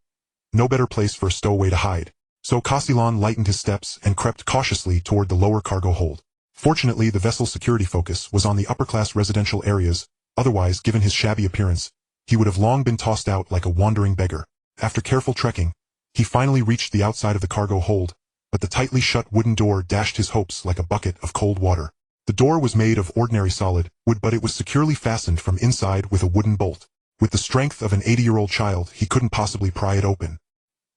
No better place for a stowaway to hide. So Caslan lightened his steps and crept cautiously toward the lower cargo hold. Fortunately, the vessel's security focus was on the upper-class residential areas. Otherwise, given his shabby appearance, he would have long been tossed out like a wandering beggar. After careful trekking, he finally reached the outside of the cargo hold, but the tightly shut wooden door dashed his hopes like a bucket of cold water. The door was made of ordinary solid wood, but it was securely fastened from inside with a wooden bolt. With the strength of an 80-year-old child, he couldn't possibly pry it open.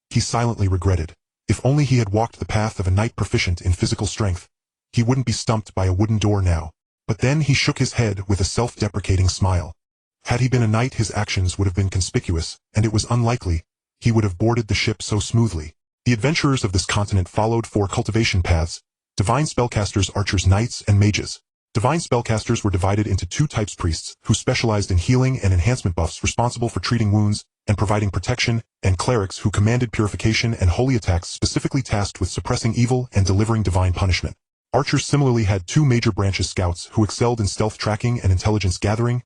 He silently regretted. If only he had walked the path of a knight proficient in physical strength, he wouldn't be stumped by a wooden door now. But then he shook his head with a self-deprecating smile. Had he been a knight, his actions would have been conspicuous, and it was unlikely he would have boarded the ship so smoothly. The adventurers of this continent followed 4 cultivation paths: divine spellcasters, archers, knights, and mages. Divine spellcasters were divided into 2 types: priests, who specialized in healing and enhancement buffs, responsible for treating wounds and providing protection, and clerics, who commanded purification and holy attacks, specifically tasked with suppressing evil and delivering divine punishment. Archers similarly had 2 major branches: scouts, who excelled in stealth tracking and intelligence gathering,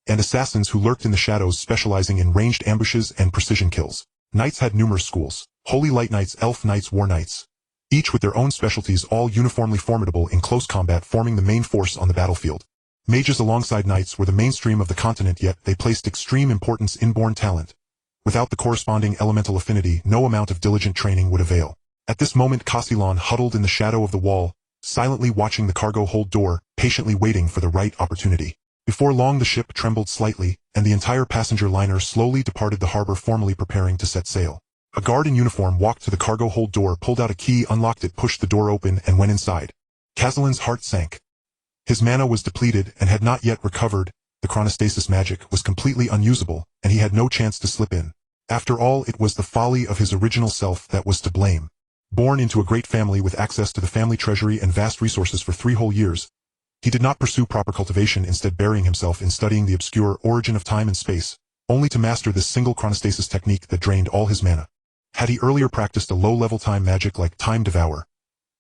and assassins, who lurked in the shadows, specializing in ranged ambushes and precision kills. Knights had numerous schools: holy light knights, elf knights, war knights, each with their own specialties, all uniformly formidable in close combat, forming the main force on the battlefield. Mages alongside knights were the mainstream of the continent, yet they placed extreme importance in inborn talent. Without the corresponding elemental affinity, no amount of diligent training would avail. At this moment, Caslan huddled in the shadow of the wall, silently watching the cargo hold door, patiently waiting for the right opportunity. Before long, the ship trembled slightly, and the entire passenger liner slowly departed the harbor, formally preparing to set sail. A guard in uniform walked to the cargo hold door, pulled out a key, unlocked it, pushed the door open, and went inside. Caslan's heart sank. His mana was depleted and had not yet recovered. The chronostasis magic was completely unusable, and he had no chance to slip in. After all, it was the folly of his original self that was to blame. Born into a great family with access to the family treasury and vast resources for 3 whole years, he did not pursue proper cultivation, instead burying himself in studying the obscure origin of time and space, only to master this single chronostasis technique that drained all his mana. Had he earlier practiced a low-level time magic like Time Devour,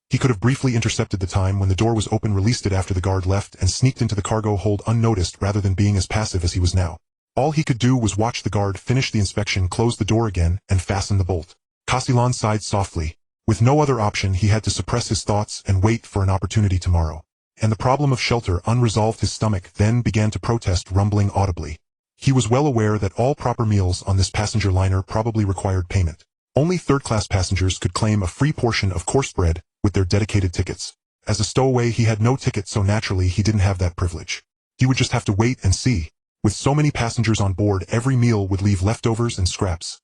he could have briefly intercepted the time when the door was open, released it after the guard left, and sneaked into the cargo hold unnoticed, rather than being as passive as he was now. All he could do was watch the guard finish the inspection, close the door again, and fasten the bolt. Caslan sighed softly. With no other option, he had to suppress his thoughts and wait for an opportunity tomorrow. And the problem of shelter unresolved. His stomach then began to protest, rumbling audibly. He was well aware that all proper meals on this passenger liner probably required payment. Only third-class passengers could claim a free portion of coarse bread with their dedicated tickets. As a stowaway, he had no ticket, so naturally he didn't have that privilege. He would just have to wait and see. With so many passengers on board, every meal would leave leftovers and scraps.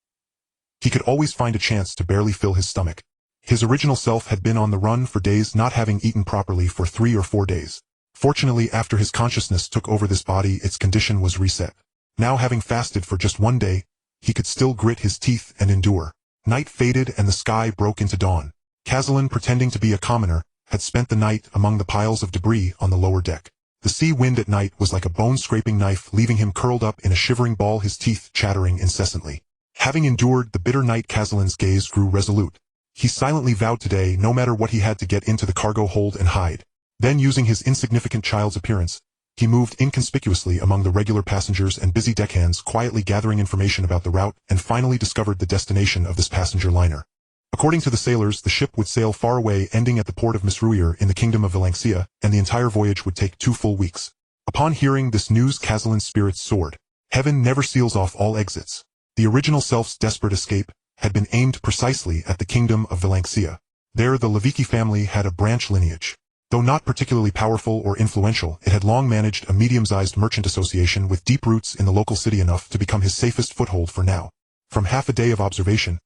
He could always find a chance to barely fill his stomach. His original self had been on the run for days, not having eaten properly for 3 or 4 days. Fortunately, after his consciousness took over this body, its condition was reset. Now, having fasted for just 1 day, he could still grit his teeth and endure. Night faded and the sky broke into dawn. Castellan, pretending to be a commoner, had spent the night among the piles of debris on the lower deck. The sea wind at night was like a bone-scraping knife, leaving him curled up in a shivering ball, his teeth chattering incessantly. Having endured the bitter night, Castellan's gaze grew resolute. He silently vowed today, no matter what, he had to get into the cargo hold and hide. Then, using his insignificant child's appearance, he moved inconspicuously among the regular passengers and busy deckhands, quietly gathering information about the route, and finally discovered the destination of this passenger liner. According to the sailors, the ship would sail far away, ending at the port of Misruir in the kingdom of Valencia, and the entire voyage would take 2 full weeks. Upon hearing this news, Castellan's spirits soared. Heaven never seals off all exits. The original self's desperate escape had been aimed precisely at the kingdom of Valencia. There, the Levicki family had a branch lineage. Though not particularly powerful or influential, it had long managed a medium-sized merchant association with deep roots in the local city, enough to become his safest foothold for now. From half a day of observation,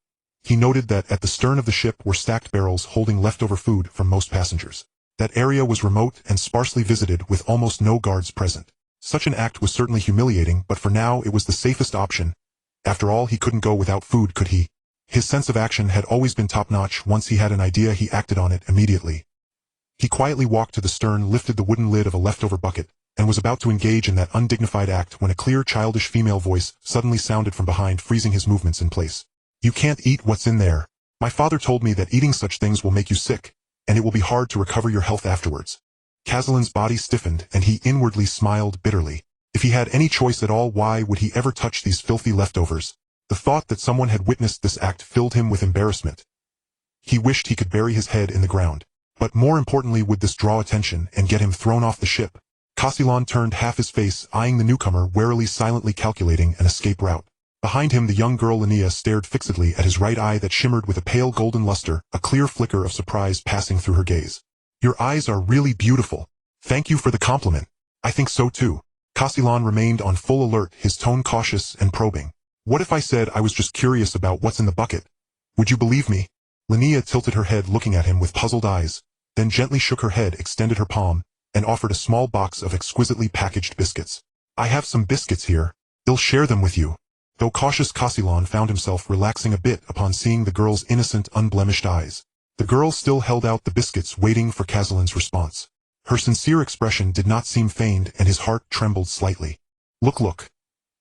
he noted that at the stern of the ship were stacked barrels holding leftover food from most passengers. That area was remote and sparsely visited, with almost no guards present. Such an act was certainly humiliating, but for now it was the safest option. After all, he couldn't go without food, could he? His sense of action had always been top-notch. Once he had an idea, he acted on it immediately. He quietly walked to the stern, lifted the wooden lid of a leftover bucket, and was about to engage in that undignified act when a clear, childish female voice suddenly sounded from behind, freezing his movements in place. "You can't eat what's in there. My father told me that eating such things will make you sick, and it will be hard to recover your health afterwards." Castellan's body stiffened, and he inwardly smiled bitterly. If he had any choice at all, why would he ever touch these filthy leftovers? The thought that someone had witnessed this act filled him with embarrassment. He wished he could bury his head in the ground. But more importantly, would this draw attention and get him thrown off the ship? Castellan turned half his face, eyeing the newcomer warily, silently calculating an escape route. Behind him, the young girl Linnea stared fixedly at his right eye that shimmered with a pale golden luster, a clear flicker of surprise passing through her gaze. "Your eyes are really beautiful. Thank you for the compliment." "I think so too." Castellan remained on full alert, his tone cautious and probing. "What if I said I was just curious about what's in the bucket? Would you believe me?" Linnea tilted her head, looking at him with puzzled eyes, then gently shook her head, extended her palm, and offered a small box of exquisitely packaged biscuits. "I have some biscuits here. I'll share them with you." Though cautious, Castellan found himself relaxing a bit upon seeing the girl's innocent, unblemished eyes. The girl still held out the biscuits, waiting for Castellan's response. Her sincere expression did not seem feigned, and his heart trembled slightly. Look.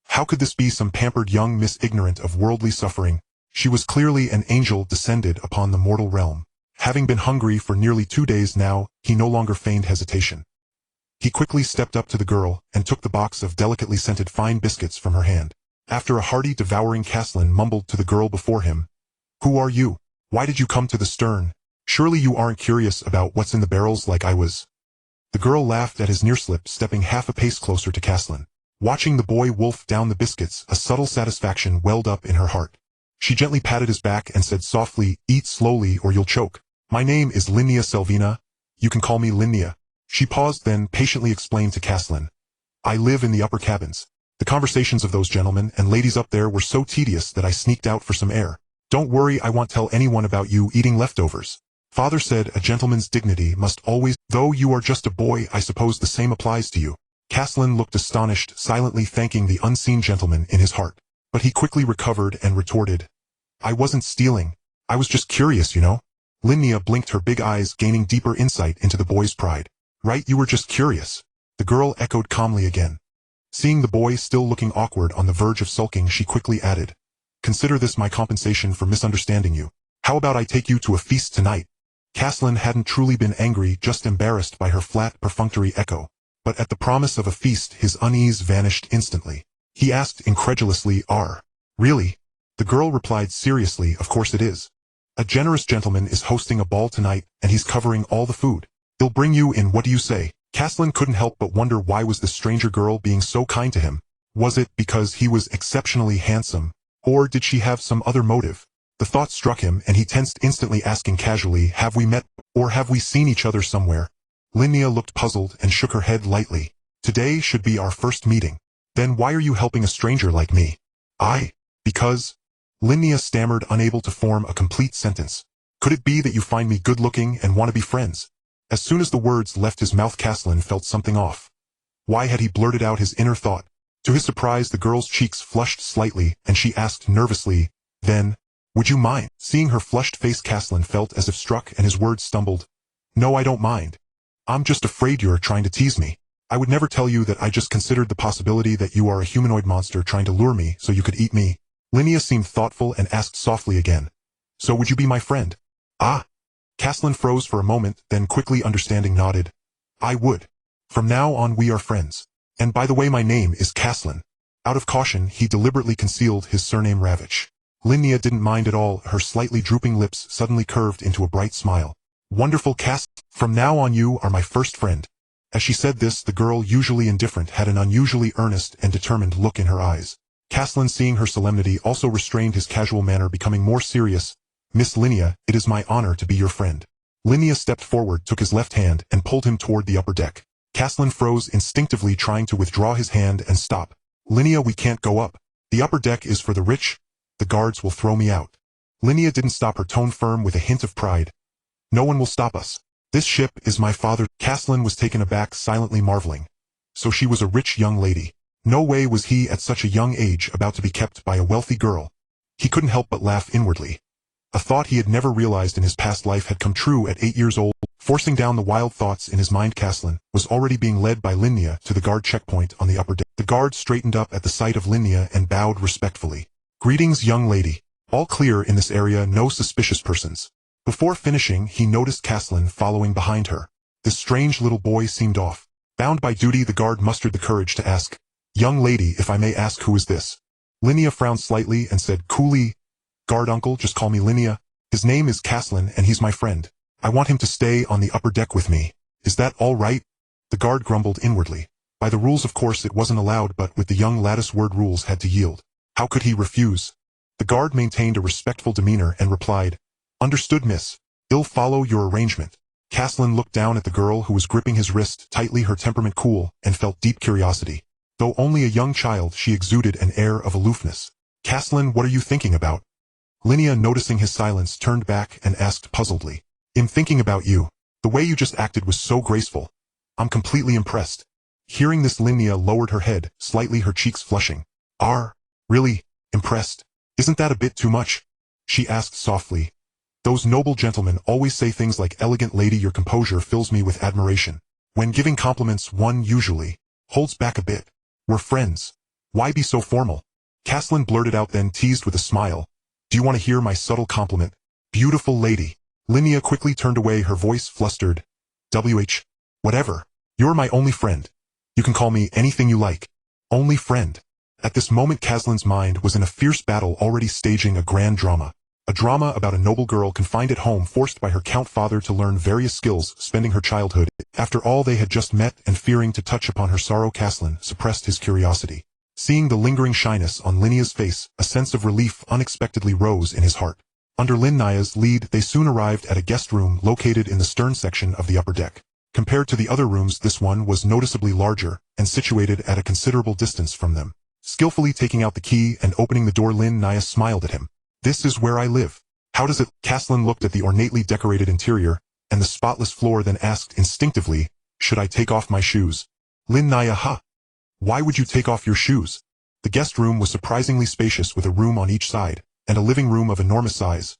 How could this be some pampered young miss ignorant of worldly suffering? She was clearly an angel descended upon the mortal realm. Having been hungry for nearly 2 days now, he no longer feigned hesitation. He quickly stepped up to the girl and took the box of delicately scented fine biscuits from her hand. After a hearty devouring, Castellan mumbled to the girl before him, "Who are you? Why did you come to the stern? Surely you aren't curious about what's in the barrels like I was." The girl laughed at his nearslip, stepping half a pace closer to Castellan. Watching the boy wolf down the biscuits, a subtle satisfaction welled up in her heart. She gently patted his back and said softly, "Eat slowly or you'll choke. My name is Linnea Selvina. You can call me Linnea." She paused, then patiently explained to Castellan, "I live in the upper cabins. The conversations of those gentlemen and ladies up there were so tedious that I sneaked out for some air. Don't worry, I won't tell anyone about you eating leftovers. Father said a gentleman's dignity must always, though you are just a boy, I suppose the same applies to you." Castellan looked astonished, silently thanking the unseen gentleman in his heart. But he quickly recovered and retorted, "I wasn't stealing. I was just curious, you know." Linnea blinked, her big eyes gaining deeper insight into the boy's pride. "Right, you were just curious," the girl echoed calmly again. Seeing the boy still looking awkward on the verge of sulking, she quickly added, "Consider this my compensation for misunderstanding you. How about I take you to a feast tonight?" Castellan hadn't truly been angry, just embarrassed by her flat, perfunctory echo. But at the promise of a feast, his unease vanished instantly. He asked incredulously, "Really?" The girl replied seriously, "Of course it is. A generous gentleman is hosting a ball tonight, and he's covering all the food. He'll bring you in, what do you say?" Castellan couldn't help but wonder, why was this stranger girl being so kind to him? Was it because he was exceptionally handsome, or did she have some other motive? The thought struck him, and he tensed instantly, asking casually, "Have we met, or have we seen each other somewhere?" Linnea looked puzzled and shook her head lightly. "Today should be our first meeting." "Then why are you helping a stranger like me?" Because Linnea stammered, unable to form a complete sentence. Could it be that you find me good-looking and want to be friends? As soon as the words left his mouth, Caslin felt something off. Why had he blurted out his inner thought? To his surprise, the girl's cheeks flushed slightly, and she asked nervously, "Then, would you mind?" Seeing her flushed face, Caslin felt as if struck, and his words stumbled. "No, I don't mind. I'm just afraid you're trying to tease me. I would never tell you that. I just considered the possibility that you are a humanoid monster trying to lure me so you could eat me." Linnea seemed thoughtful and asked softly again, "So would you be my friend?" "Ah." Caslin froze for a moment, then quickly understanding nodded. "I would. From now on we are friends. And by the way, my name is Caslin." Out of caution, he deliberately concealed his surname Ravitch. Linnea didn't mind at all, her slightly drooping lips suddenly curved into a bright smile. "Wonderful, Caslin. From now on you are my first friend." As she said this, the girl, usually indifferent, had an unusually earnest and determined look in her eyes. Caslin, seeing her solemnity, also restrained his casual manner, becoming more serious. "Miss Linnea, it is my honor to be your friend." Linnea stepped forward, took his left hand, and pulled him toward the upper deck. Caslin froze, instinctively trying to withdraw his hand and stop. "Linnea, we can't go up. The upper deck is for the rich. The guards will throw me out." Linnea didn't stop, her tone firm with a hint of pride. "No one will stop us. This ship is my father." Caslin was taken aback, silently marveling. So she was a rich young lady. No way was he, at such a young age, about to be kept by a wealthy girl. He couldn't help but laugh inwardly. A thought he had never realized in his past life had come true at 8 years old. Forcing down the wild thoughts in his mind, Caslin was already being led by Linnea to the guard checkpoint on the upper deck. The guard straightened up at the sight of Linnea and bowed respectfully. "Greetings, young lady. All clear in this area, no suspicious persons." Before finishing, he noticed Caslin following behind her. This strange little boy seemed off. Bound by duty, the guard mustered the courage to ask, "Young lady, if I may ask, who is this?" Linnea frowned slightly and said coolly, "Guard uncle, just call me Linnea. His name is Caslin and he's my friend. I want him to stay on the upper deck with me. Is that all right?" The guard grumbled inwardly. By the rules, of course, it wasn't allowed, but with the young lattice word, rules had to yield. How could he refuse? The guard maintained a respectful demeanor and replied, "Understood, miss. I'll follow your arrangement." Caslin looked down at the girl who was gripping his wrist tightly, her temperament cool, and felt deep curiosity. Though only a young child, she exuded an air of aloofness. "Caslin, what are you thinking about?" Linnea, noticing his silence, turned back and asked puzzledly, "I'm thinking about you. The way you just acted was so graceful. I'm completely impressed." Hearing this, Linnea lowered her head, slightly, her cheeks flushing. "Are really impressed? Isn't that a bit too much?" she asked softly. "Those noble gentlemen always say things like, 'Elegant lady,' your composure fills me with admiration. When giving compliments, one usually holds back a bit. We're friends. Why be so formal?" Caslin blurted out, then teased with a smile, "Do you want to hear my subtle compliment? Beautiful lady." Linnea quickly turned away, her voice flustered. Whatever. You're my only friend. You can call me anything you like. Only friend." At this moment, Caslin's mind was in a fierce battle, already staging a grand drama. A drama about a noble girl confined at home, forced by her count father to learn various skills, spending her childhood. After all, they had just met, and fearing to touch upon her sorrow, Caslin suppressed his curiosity. Seeing the lingering shyness on Linnea's face, a sense of relief unexpectedly rose in his heart. Under Linnea's lead, they soon arrived at a guest room located in the stern section of the upper deck. Compared to the other rooms, this one was noticeably larger, and situated at a considerable distance from them. Skillfully taking out the key and opening the door, Linnea smiled at him. "This is where I live. How does it?" Caslin looked at the ornately decorated interior and the spotless floor, then asked instinctively, "Should I take off my shoes?" Linnea, "Huh? Why would you take off your shoes?" The guest room was surprisingly spacious, with a room on each side, and a living room of enormous size.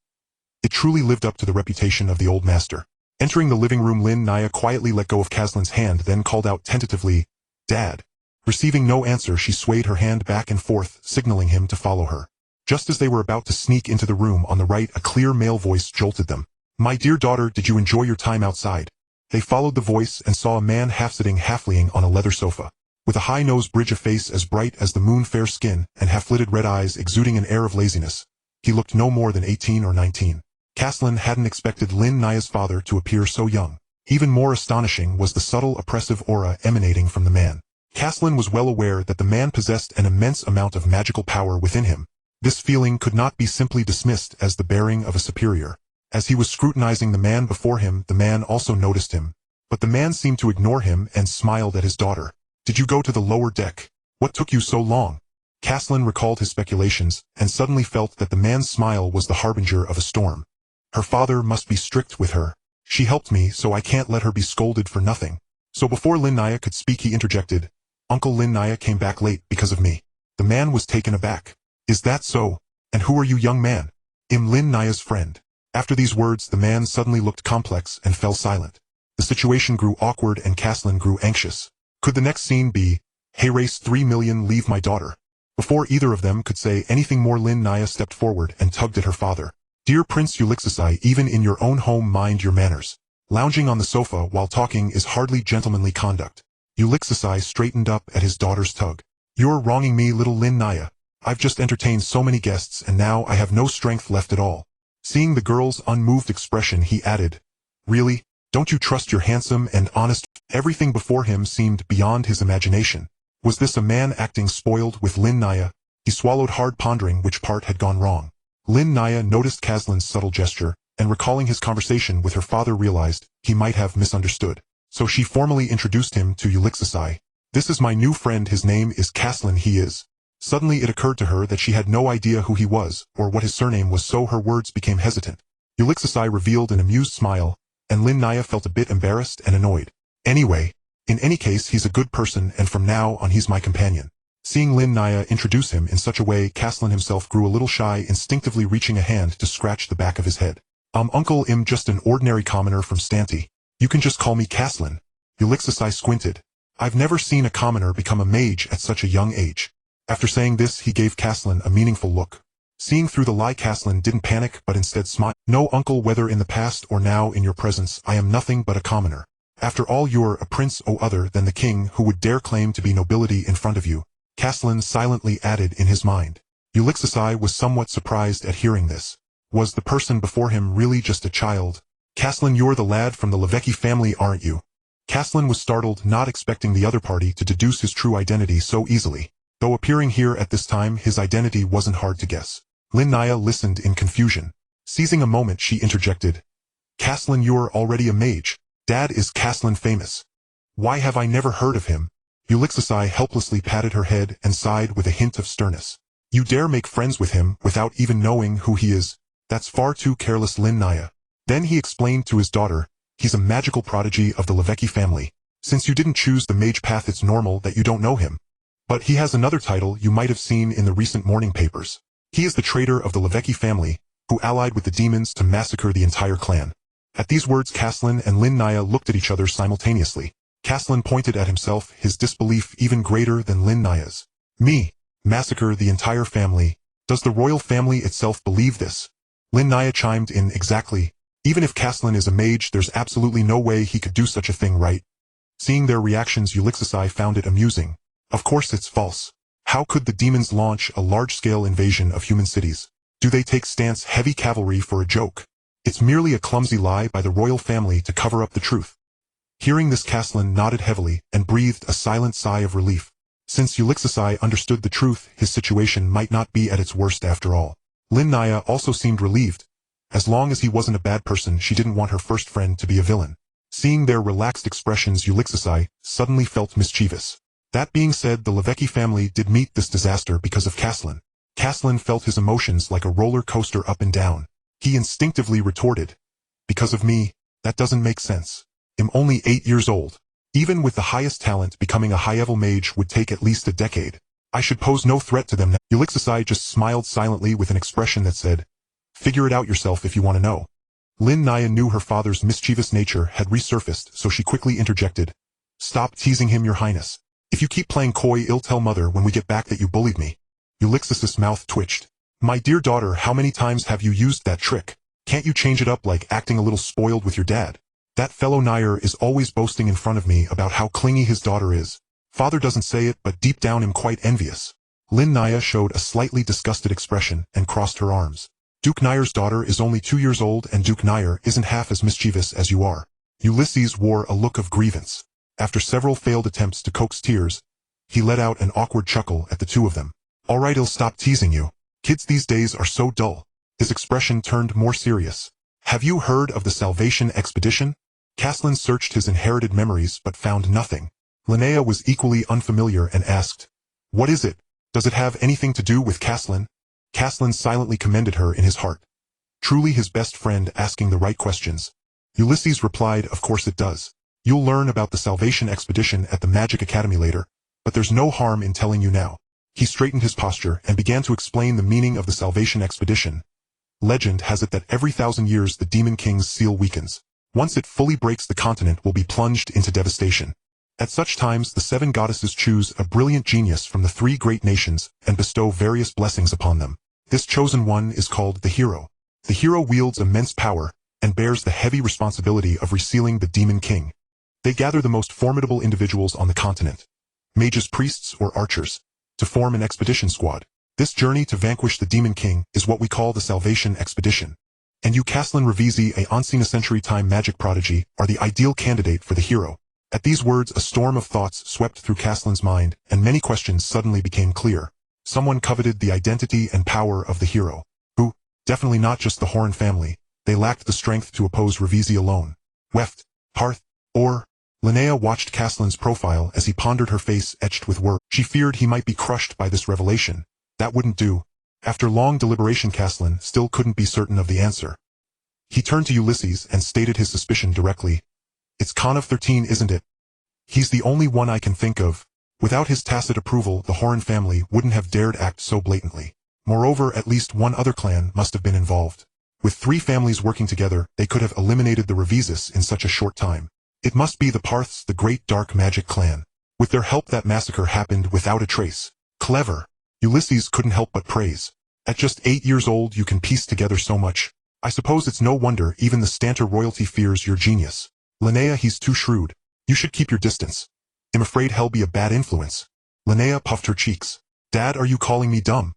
It truly lived up to the reputation of the old master. Entering the living room, Linnea quietly let go of Caslin's hand, then called out tentatively, "Dad." Receiving no answer, she swayed her hand back and forth, signaling him to follow her. Just as they were about to sneak into the room on the right, a clear male voice jolted them. "My dear daughter, did you enjoy your time outside?" They followed the voice and saw a man half-sitting, half-laying on a leather sofa. With a high-nosed bridge, a face as bright as the moon, fair skin, and half-lidded red eyes exuding an air of laziness. He looked no more than 18 or 19. Caslin hadn't expected Linnea's father to appear so young. Even more astonishing was the subtle, oppressive aura emanating from the man. Caslin was well aware that the man possessed an immense amount of magical power within him. This feeling could not be simply dismissed as the bearing of a superior. As he was scrutinizing the man before him, the man also noticed him. But the man seemed to ignore him and smiled at his daughter. "Did you go to the lower deck? What took you so long?" Caslin recalled his speculations, and suddenly felt that the man's smile was the harbinger of a storm. Her father must be strict with her. She helped me, so I can't let her be scolded for nothing. So before Lin Naya could speak, he interjected, Uncle Lin Naya came back late because of me. The man was taken aback. Is that so? And who are you, young man? I'm Lin Naya's friend. After these words, the man suddenly looked complex and fell silent. The situation grew awkward and Caslin grew anxious. Could the next scene be, hey race 3 million, leave my daughter? Before either of them could say anything more, Lin Naya stepped forward and tugged at her father. Dear Prince Ulixisai, even in your own home mind your manners. Lounging on the sofa while talking is hardly gentlemanly conduct. Ulixisai straightened up at his daughter's tug. You're wronging me, little Lin Naya. I've just entertained so many guests and now I have no strength left at all. Seeing the girl's unmoved expression, he added, really? Don't you trust your handsome and honest? Everything before him seemed beyond his imagination. Was this a man acting spoiled with Lin Naya? He swallowed hard, pondering which part had gone wrong. Lin Naya noticed Caslin's subtle gesture, and recalling his conversation with her father realized he might have misunderstood. So she formally introduced him to Ulixisai. This is my new friend, his name is Caslin, he is. Suddenly it occurred to her that she had no idea who he was, or what his surname was, so her words became hesitant. Ulixisai revealed an amused smile, and Lin Naya felt a bit embarrassed and annoyed. Anyway, in any case he's a good person and from now on he's my companion. Seeing Lin Naya introduce him in such a way, Caslin himself grew a little shy, instinctively reaching a hand to scratch the back of his head. Uncle, I'm just an ordinary commoner from Stanty. You can just call me Caslin. Ulixisai squinted. I've never seen a commoner become a mage at such a young age. After saying this, he gave Caslin a meaningful look. Seeing through the lie, Caslin didn't panic but instead smiled. No, uncle, whether in the past or now in your presence, I am nothing but a commoner. After all, you're a prince, other than the king, who would dare claim to be nobility in front of you. Caslin silently added in his mind. Ulixisai was somewhat surprised at hearing this. Was the person before him really just a child? Caslin, you're the lad from the Levecki family, aren't you? Caslin was startled, not expecting the other party to deduce his true identity so easily. Though appearing here at this time, his identity wasn't hard to guess. Lin Naya listened in confusion. Seizing a moment, she interjected. Caslin, you're already a mage. Dad is Caslin famous. Why have I never heard of him? Ulixisai helplessly patted her head and sighed with a hint of sternness. You dare make friends with him without even knowing who he is? That's far too careless, Lin Naya. Then he explained to his daughter, he's a magical prodigy of the Levecki family. Since you didn't choose the mage path, it's normal that you don't know him. But he has another title you might have seen in the recent morning papers. He is the traitor of the Levecki family, who allied with the demons to massacre the entire clan. At these words, Caslin and Lin Naya looked at each other simultaneously. Caslin pointed at himself, his disbelief even greater than Lin Naya's. Me? Massacre the entire family? Does the royal family itself believe this? Lin Naya chimed in, exactly. Even if Caslin is a mage, there's absolutely no way he could do such a thing, right? Seeing their reactions, Ulixisai found it amusing. Of course it's false. How could the demons launch a large-scale invasion of human cities? Do they take stance heavy cavalry for a joke? It's merely a clumsy lie by the royal family to cover up the truth. Hearing this, Caslin nodded heavily and breathed a silent sigh of relief. Since Ulixisai understood the truth, his situation might not be at its worst after all. Lin Naya also seemed relieved. As long as he wasn't a bad person, she didn't want her first friend to be a villain. Seeing their relaxed expressions, Ulixisai suddenly felt mischievous. That being said, the Levecki family did meet this disaster because of Caslin. Caslin felt his emotions like a roller coaster up and down. He instinctively retorted, because of me? That doesn't make sense. I'm only 8 years old. Even with the highest talent, becoming a high-level mage would take at least a decade. I should pose no threat to them now. Ulixisai just smiled silently with an expression that said, figure it out yourself if you want to know. Lin Naya knew her father's mischievous nature had resurfaced, so she quickly interjected. Stop teasing him, your highness. If you keep playing coy, I'll tell mother when we get back that you bullied me. Ulixis's mouth twitched. My dear daughter, how many times have you used that trick? Can't you change it up, like acting a little spoiled with your dad? That fellow Nair is always boasting in front of me about how clingy his daughter is. Father doesn't say it, but deep down I'm quite envious. Lin Naya showed a slightly disgusted expression and crossed her arms. Duke Nair's daughter is only 2 years old and Duke Nair isn't half as mischievous as you are. Ulysses wore a look of grievance. After several failed attempts to coax tears, he let out an awkward chuckle at the two of them. All right, I'll stop teasing you. Kids these days are so dull. His expression turned more serious. Have you heard of the Salvation Expedition? Caslin searched his inherited memories but found nothing. Linnea was equally unfamiliar and asked, what is it? Does it have anything to do with Caslin? Caslin silently commended her in his heart. Truly his best friend asking the right questions. Ulysses replied, of course it does. You'll learn about the Salvation Expedition at the Magic Academy later, but there's no harm in telling you now. He straightened his posture and began to explain the meaning of the Salvation Expedition. Legend has it that every 1,000 years the Demon King's seal weakens. Once it fully breaks, the continent will be plunged into devastation. At such times the 7 goddesses choose a brilliant genius from the 3 great nations and bestow various blessings upon them. This chosen one is called the hero. The hero wields immense power and bears the heavy responsibility of resealing the Demon King. They gather the most formidable individuals on the continent, mages, priests, or archers, to form an expedition squad. This journey to vanquish the Demon King is what we call the Salvation Expedition. And you, Caslin Revisi, a unseen-a-century-time magic prodigy, are the ideal candidate for the hero. At these words a storm of thoughts swept through Caslin's mind, and many questions suddenly became clear. Someone coveted the identity and power of the hero. Who? Definitely not just the Horn family. They lacked the strength to oppose Revisi alone. Weft, Hearth, or... Linnea watched Caslin's profile as he pondered, her face etched with worry. She feared he might be crushed by this revelation. That wouldn't do. After long deliberation, Caslin still couldn't be certain of the answer. He turned to Ulysses and stated his suspicion directly. It's Khan of 13, isn't it? He's the only one I can think of. Without his tacit approval, the Horn family wouldn't have dared act so blatantly. Moreover, at least one other clan must have been involved. With 3 families working together, they could have eliminated the Revises in such a short time. It must be the Parths, the great dark magic clan. With their help that massacre happened without a trace. Clever. Ulysses couldn't help but praise. At just 8 years old you can piece together so much. I suppose it's no wonder even the Stantor royalty fears your genius. Linnea, he's too shrewd. You should keep your distance. I'm afraid he'll be a bad influence. Linnea puffed her cheeks. Dad, are you calling me dumb?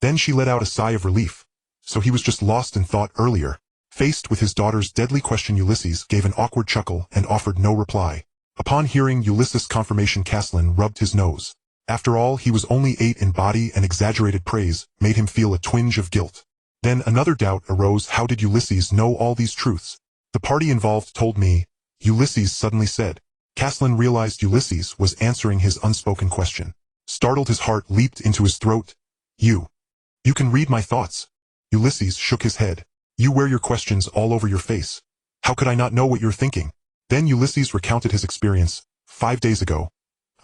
Then she let out a sigh of relief. So he was just lost in thought earlier. Faced with his daughter's deadly question, Ulysses gave an awkward chuckle and offered no reply. Upon hearing Ulysses' confirmation, Caslin rubbed his nose. After all, he was only 8 in body, and exaggerated praise made him feel a twinge of guilt. Then another doubt arose. How did Ulysses know all these truths? The party involved told me, Ulysses suddenly said. Caslin realized Ulysses was answering his unspoken question. Startled, his heart leaped into his throat. You can read my thoughts. Ulysses shook his head. You wear your questions all over your face. How could I not know what you're thinking? Then Ulysses recounted his experience. 5 days ago,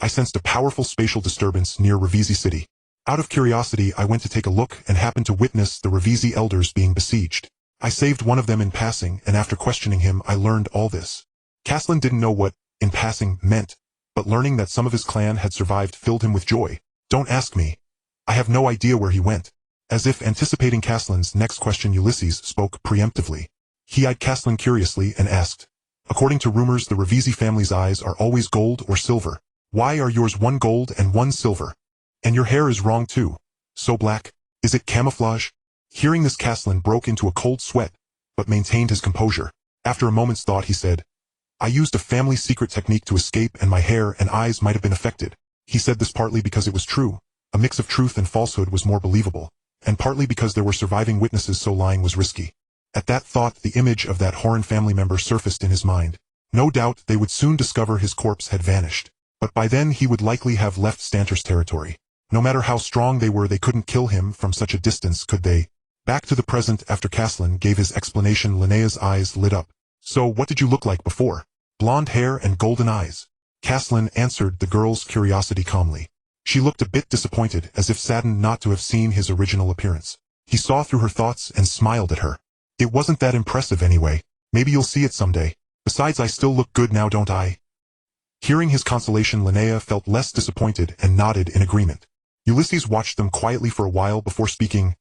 I sensed a powerful spatial disturbance near Revisi City. Out of curiosity, I went to take a look and happened to witness the Revisi elders being besieged. I saved one of them in passing, and after questioning him, I learned all this. Caslin didn't know what in passing meant, but learning that some of his clan had survived filled him with joy. Don't ask me. I have no idea where he went. As if anticipating Caslin's next question, Ulysses spoke preemptively. He eyed Caslin curiously and asked, according to rumors, the Revisi family's eyes are always gold or silver. Why are yours one gold and one silver? And your hair is wrong too. So black. Is it camouflage? Hearing this, Caslin broke into a cold sweat, but maintained his composure. After a moment's thought, he said, I used a family secret technique to escape, and my hair and eyes might have been affected. He said this partly because it was true. A mix of truth and falsehood was more believable, and partly because there were surviving witnesses, so lying was risky. At that thought, the image of that Horn family member surfaced in his mind. No doubt they would soon discover his corpse had vanished, but by then he would likely have left Stantor's territory. No matter how strong they were, they couldn't kill him from such a distance, could they? Back to the present, after Caslin gave his explanation, Linnea's eyes lit up. So what did you look like before? Blonde hair and golden eyes. Caslin answered the girl's curiosity calmly. She looked a bit disappointed, as if saddened not to have seen his original appearance. He saw through her thoughts and smiled at her. It wasn't that impressive anyway. Maybe you'll see it someday. Besides, I still look good now, don't I? Hearing his consolation, Linnea felt less disappointed and nodded in agreement. Ulysses watched them quietly for a while before speaking.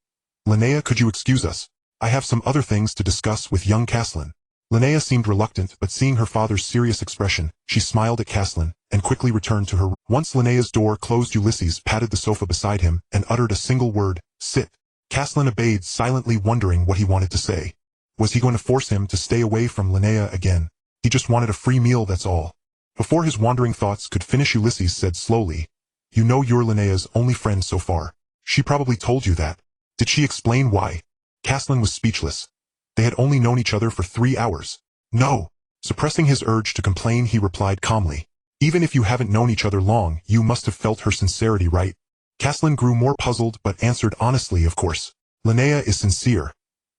Linnea, could you excuse us? I have some other things to discuss with young Caslin. Linnea seemed reluctant, but seeing her father's serious expression, she smiled at Caslin and quickly returned to her room. Once Linnea's door closed, Ulysses patted the sofa beside him and uttered a single word, sit. Caslin obeyed, silently wondering what he wanted to say. Was he going to force him to stay away from Linnea again? He just wanted a free meal, that's all. Before his wandering thoughts could finish, Ulysses said slowly, You know you're Linnea's only friend so far. She probably told you that. Did she explain why? Caslin was speechless. They had only known each other for 3 hours. No. Suppressing his urge to complain, he replied calmly. Even if you haven't known each other long, you must have felt her sincerity, right? Caslin grew more puzzled but answered honestly, of course. Linnea is sincere.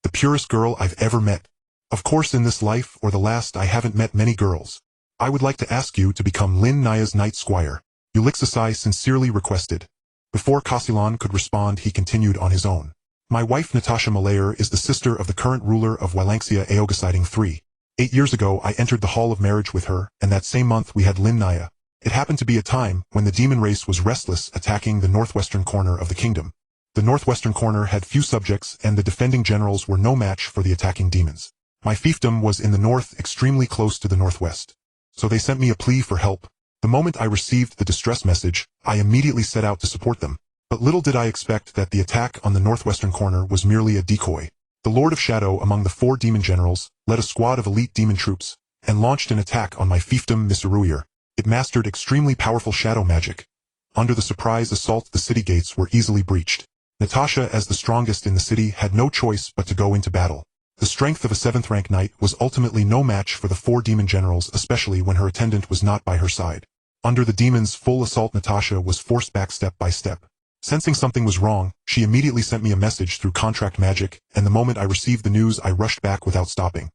The purest girl I've ever met. Of course in this life or the last I haven't met many girls. I would like to ask you to become Linnea's Knight Squire. Ulixasai sincerely requested. Before Castellan could respond he continued on his own. My wife Natasha Malayer is the sister of the current ruler of Walanxia Aogasiding III. 8 years ago I entered the hall of marriage with her, and that same month we had Linnea. It happened to be a time when the demon race was restless, attacking the northwestern corner of the kingdom. The northwestern corner had few subjects and the defending generals were no match for the attacking demons. My fiefdom was in the north, extremely close to the northwest. So they sent me a plea for help. The moment I received the distress message, I immediately set out to support them. But little did I expect that the attack on the northwestern corner was merely a decoy. The Lord of Shadow among the 4 demon generals led a squad of elite demon troops and launched an attack on my fiefdom Misruir. It mastered extremely powerful shadow magic. Under the surprise assault the city gates were easily breached. Natasha, as the strongest in the city, had no choice but to go into battle. The strength of a 7th rank knight was ultimately no match for the 4 demon generals, especially when her attendant was not by her side. Under the demon's full assault Natasha was forced back step by step. Sensing something was wrong, she immediately sent me a message through contract magic, and the moment I received the news I rushed back without stopping.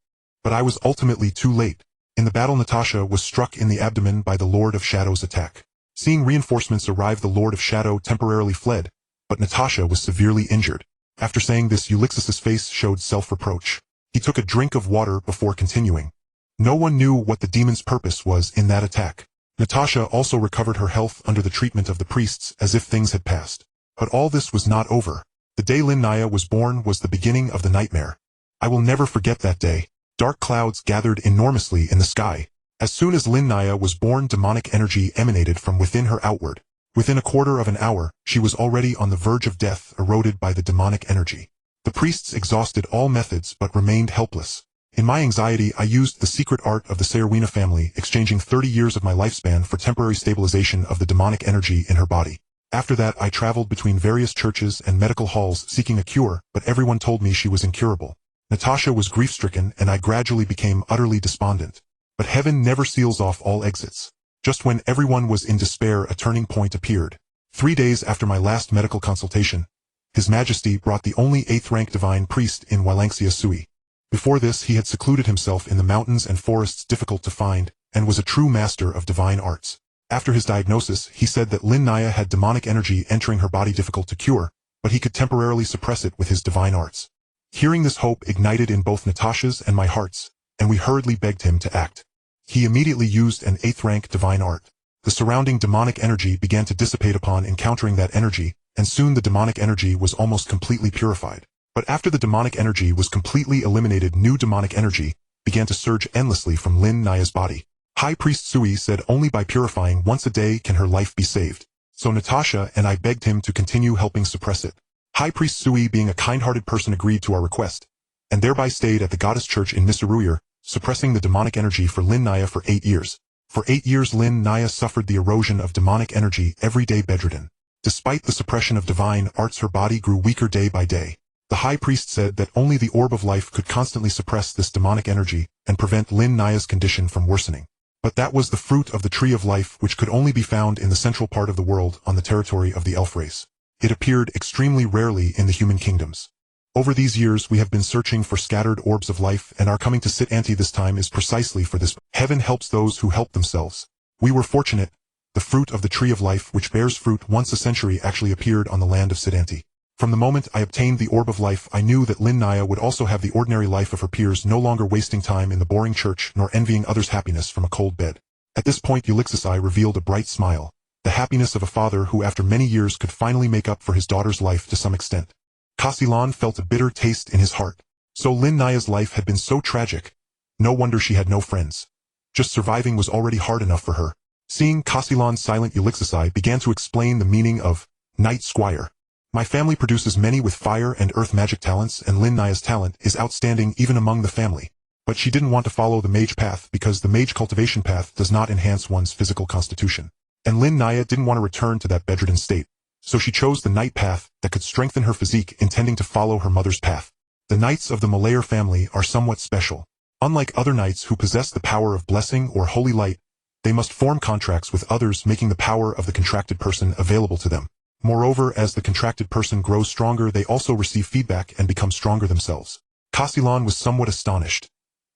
But I was ultimately too late. In the battle Natasha was struck in the abdomen by the Lord of Shadow's attack. Seeing reinforcements arrive the Lord of Shadow temporarily fled, but Natasha was severely injured. After saying this Ulixas's face showed self-reproach. He took a drink of water before continuing. No one knew what the demon's purpose was in that attack. Natasha also recovered her health under the treatment of the priests as if things had passed. But all this was not over. The day Linnea was born was the beginning of the nightmare. I will never forget that day. Dark clouds gathered enormously in the sky. As soon as Linnea was born, demonic energy emanated from within her outward. Within a quarter of an hour, she was already on the verge of death, eroded by the demonic energy. The priests exhausted all methods but remained helpless. In my anxiety, I used the secret art of the Sayerwina family, exchanging 30 years of my lifespan for temporary stabilization of the demonic energy in her body. After that, I traveled between various churches and medical halls seeking a cure, but everyone told me she was incurable. Natasha was grief-stricken, and I gradually became utterly despondent. But heaven never seals off all exits. Just when everyone was in despair, a turning point appeared. 3 days after my last medical consultation, His Majesty brought the only 8th-rank divine priest in Walanxia Sui. Before this, he had secluded himself in the mountains and forests difficult to find, and was a true master of divine arts. After his diagnosis, he said that Linnea had demonic energy entering her body difficult to cure, but he could temporarily suppress it with his divine arts. Hearing this, hope ignited in both Natasha's and my hearts, and we hurriedly begged him to act. He immediately used an 8th-rank divine art. The surrounding demonic energy began to dissipate upon encountering that energy, and soon the demonic energy was almost completely purified. But after the demonic energy was completely eliminated, new demonic energy began to surge endlessly from Linnea's body. High Priest Sui said only by purifying once a day can her life be saved. So Natasha and I begged him to continue helping suppress it. High Priest Sui, being a kind-hearted person, agreed to our request, and thereby stayed at the goddess church in Misruir, suppressing the demonic energy for Linnea for 8 years. For 8 years Linnea suffered the erosion of demonic energy, every day bedridden. Despite the suppression of divine arts, her body grew weaker day by day. The high priest said that only the orb of life could constantly suppress this demonic energy and prevent Linnea's condition from worsening. But that was the fruit of the tree of life, which could only be found in the central part of the world on the territory of the elf race. It appeared extremely rarely in the human kingdoms. Over these years we have been searching for scattered orbs of life, and our coming to Sit-Anti this time is precisely for this. Heaven helps those who help themselves. We were fortunate. The fruit of the tree of life, which bears fruit once a century, actually appeared on the land of Sit-Anti. From the moment I obtained the orb of life, I knew that Linnea would also have the ordinary life of her peers, no longer wasting time in the boring church nor envying others' happiness from a cold bed. At this point Ulixasai revealed a bright smile, the happiness of a father who after many years could finally make up for his daughter's life to some extent. Castellan felt a bitter taste in his heart. So Linnea's life had been so tragic. No wonder she had no friends. Just surviving was already hard enough for her. Seeing Castellan silent, Ulixasai began to explain the meaning of Knight Squire. My family produces many with fire and earth magic talents, and Linnea's talent is outstanding even among the family. But she didn't want to follow the mage path because the mage cultivation path does not enhance one's physical constitution. And Linnea didn't want to return to that bedridden state. So she chose the knight path that could strengthen her physique, intending to follow her mother's path. The knights of the Malayer family are somewhat special. Unlike other knights who possess the power of blessing or holy light, they must form contracts with others, making the power of the contracted person available to them. Moreover, as the contracted person grows stronger, they also receive feedback and become stronger themselves. Castellan was somewhat astonished.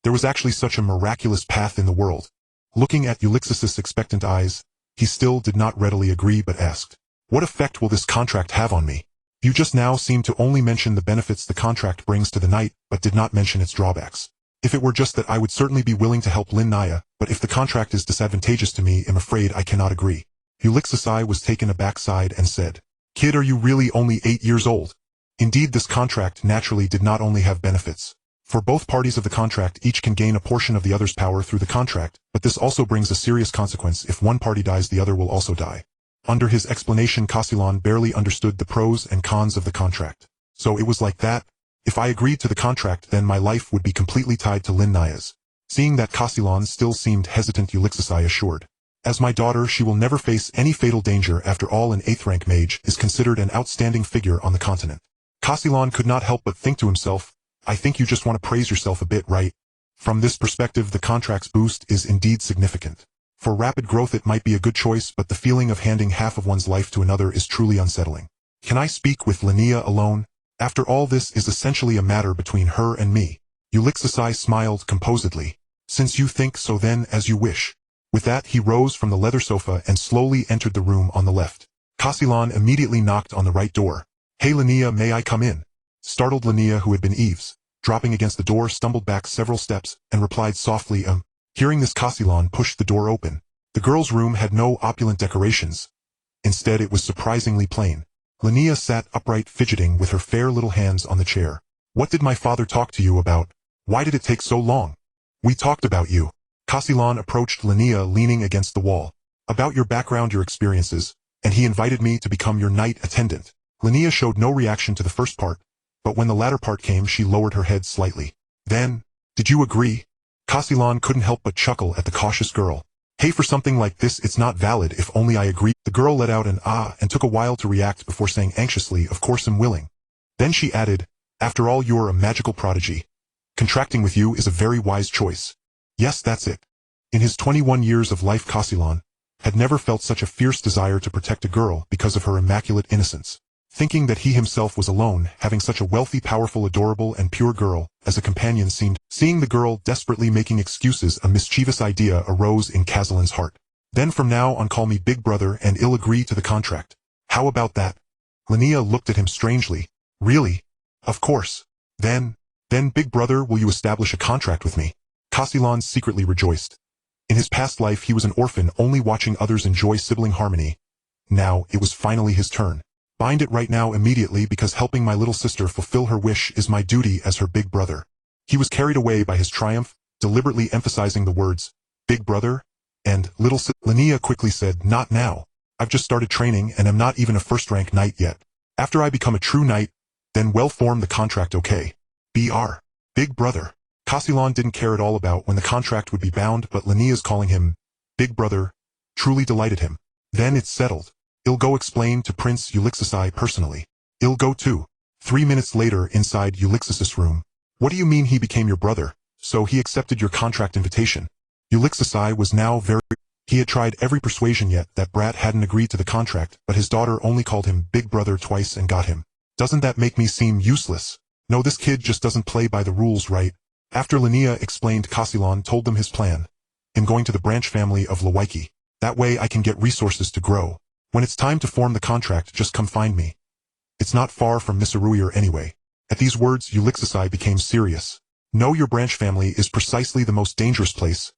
There was actually such a miraculous path in the world. Looking at Ulixis's expectant eyes, he still did not readily agree but asked, "What effect will this contract have on me? You just now seem to only mention the benefits the contract brings to the knight, but did not mention its drawbacks. If it were just that, I would certainly be willing to help Lin Naya, but if the contract is disadvantageous to me, I'm afraid I cannot agree." Ulixis was taken aback and said, "Kid, are you really only 8 years old?" Indeed, this contract naturally did not only have benefits. For both parties of the contract, each can gain a portion of the other's power through the contract, but this also brings a serious consequence. If one party dies, the other will also die. Under his explanation, Castellan barely understood the pros and cons of the contract. So it was like that. If I agreed to the contract, then my life would be completely tied to Lin Naya's. Seeing that Castellan still seemed hesitant, Ulixis assured, "As my daughter, she will never face any fatal danger. After all, an 8th rank mage is considered an outstanding figure on the continent." Castellan could not help but think to himself, "I think you just want to praise yourself a bit, right?" From this perspective, the contract's boost is indeed significant. For rapid growth it might be a good choice, but the feeling of handing half of one's life to another is truly unsettling. "Can I speak with Linnea alone? After all, this is essentially a matter between her and me." Ulixis smiled composedly. "Since you think so, then as you wish." With that, he rose from the leather sofa and slowly entered the room on the left. Castellan immediately knocked on the right door. "Hey Linnea, may I come in?" Startled Linnea, who had been dropping against the door, stumbled back several steps and replied softly, Hearing this, Castellan pushed the door open. The girl's room had no opulent decorations. Instead, it was surprisingly plain. Linnea sat upright, fidgeting with her fair little hands on the chair. "What did my father talk to you about? Why did it take so long?" "We talked about you." Castellan approached Linnea, leaning against the wall. "About your background, your experiences, and he invited me to become your knight attendant." Linnea showed no reaction to the first part, but when the latter part came, she lowered her head slightly. "Then, did you agree?" Castellan couldn't help but chuckle at the cautious girl. "Hey, for something like this, it's not valid if only I agree." The girl let out an "ah" and took a while to react before saying anxiously, "Of course I'm willing." Then she added, "After all, you're a magical prodigy. Contracting with you is a very wise choice." Yes, that's it. In his 21 years of life, Castellan had never felt such a fierce desire to protect a girl because of her immaculate innocence. Thinking that he himself was alone, having such a wealthy, powerful, adorable, and pure girl as a companion seemed. Seeing the girl desperately making excuses, a mischievous idea arose in Castellan's heart. "Then from now on, call me Big Brother, and I'll agree to the contract. How about that?" Linnea looked at him strangely. "Really? Of course. Then Big Brother, will you establish a contract with me?" Castellan secretly rejoiced. In his past life, he was an orphan, only watching others enjoy sibling harmony. Now, it was finally his turn. "Bind it right now, immediately, because helping my little sister fulfill her wish is my duty as her big brother." He was carried away by his triumph, deliberately emphasizing the words, "Big Brother," and "Little Sister." Linnea quickly said, "Not now. I've just started training and am not even a first-rank knight yet. After I become a true knight, then we'll form the contract, okay? Br. Big Brother." Castellan didn't care at all about when the contract would be bound, but Linnea's calling him Big Brother truly delighted him. "Then it's settled. I'll go explain to Prince Ulixis personally." "I'll go too." 3 minutes later, inside Ulixis' room. "What do you mean he became your brother? So he accepted your contract invitation?" Ulixis was now very... He had tried every persuasion, yet that brat hadn't agreed to the contract, but his daughter only called him Big Brother twice and got him. "Doesn't that make me seem useless? No, this kid just doesn't play by the rules, right?" After Linnea explained, Castellan told them his plan. "I'm going to the branch family of Lewaiki. That way I can get resources to grow. When it's time to form the contract, just come find me. It's not far from Missaruir anyway." At these words, Ulixis became serious. "No, your branch family is precisely the most dangerous place.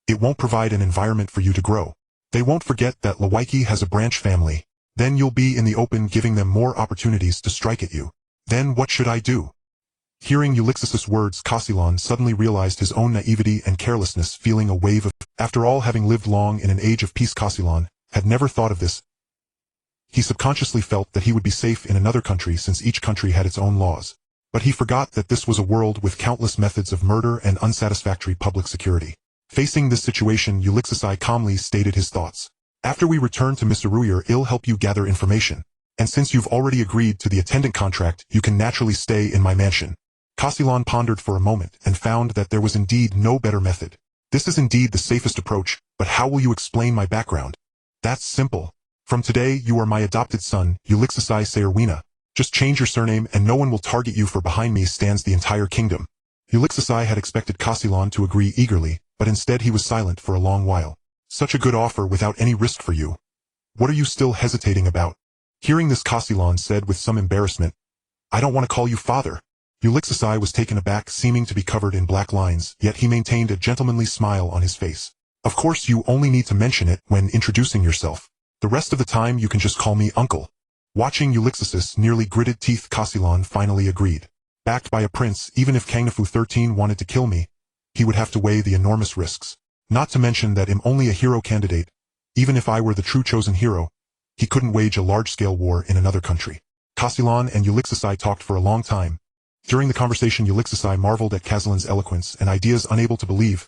It won't provide an environment for you to grow. They won't forget that Lewaiki has a branch family. Then you'll be in the open, giving them more opportunities to strike at you. Then what should I do?" Hearing Ulixis' words, Castellan suddenly realized his own naivety and carelessness, feeling a wave of... After all, having lived long in an age of peace, Castellan had never thought of this. He subconsciously felt that he would be safe in another country since each country had its own laws. But he forgot that this was a world with countless methods of murder and unsatisfactory public security. Facing this situation, Ulixis calmly stated his thoughts. "After we return to Missaruir, I'll help you gather information. And since you've already agreed to the attendant contract, you can naturally stay in my mansion." Castellan pondered for a moment and found that there was indeed no better method. "This is indeed the safest approach, but how will you explain my background?" "That's simple. From today, you are my adopted son, Ulixisai Saorwina. Just change your surname and no one will target you, for behind me stands the entire kingdom. Ulixisai had expected Casilon to agree eagerly, but instead he was silent for a long while. Such a good offer without any risk for you. What are you still hesitating about? Hearing this, Casilon said with some embarrassment, I don't want to call you father. Ulixisai was taken aback, seeming to be covered in black lines, yet he maintained a gentlemanly smile on his face. Of course, you only need to mention it when introducing yourself. The rest of the time you can just call me uncle. Watching Ulixis's nearly gritted teeth, Casilon finally agreed. Backed by a prince, even if Kangnafu 13 wanted to kill me, he would have to weigh the enormous risks. Not to mention that I'm only a hero candidate. Even if I were the true chosen hero, he couldn't wage a large-scale war in another country. Casilon and Ulixisai talked for a long time. During the conversation, Ulixisai marveled at Casilon's eloquence and ideas, unable to believe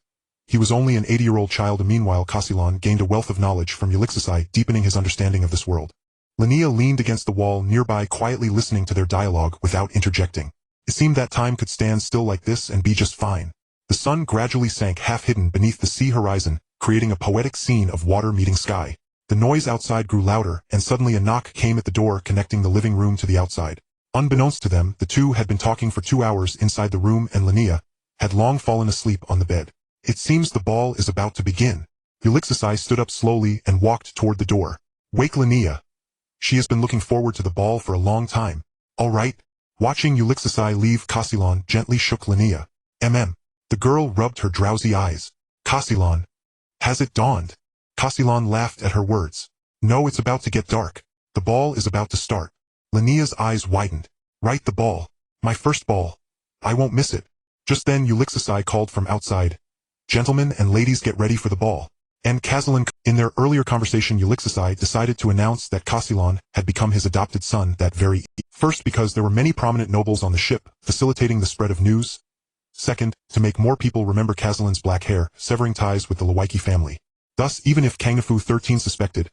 he was only an 80-year-old child. Meanwhile, Casilon gained a wealth of knowledge from Ulixisai, deepening his understanding of this world. Linnea leaned against the wall nearby, quietly listening to their dialogue without interjecting. It seemed that time could stand still like this and be just fine. The sun gradually sank, half hidden beneath the sea horizon, creating a poetic scene of water meeting sky. The noise outside grew louder, and suddenly a knock came at the door connecting the living room to the outside. Unbeknownst to them, the two had been talking for 2 hours inside the room, and Linnea had long fallen asleep on the bed. It seems the ball is about to begin. Ulixisai stood up slowly and walked toward the door. Wake Linnea. She has been looking forward to the ball for a long time. All right. Watching Ulixisai leave, Casilon gently shook Linnea. The girl rubbed her drowsy eyes. Casilon. Has it dawned? Casilon laughed at her words. No, it's about to get dark. The ball is about to start. Linnea's eyes widened. Right, the ball. My first ball. I won't miss it. Just then Ulixisai called from outside. Gentlemen and ladies, get ready for the ball. And Casilon. In their earlier conversation, Ulixisai decided to announce that Casilon had become his adopted son that very first, because there were many prominent nobles on the ship, facilitating the spread of news. Second, to make more people remember Casilon's black hair, severing ties with the Lewaiki family. Thus, even if Kangnafu 13 suspected,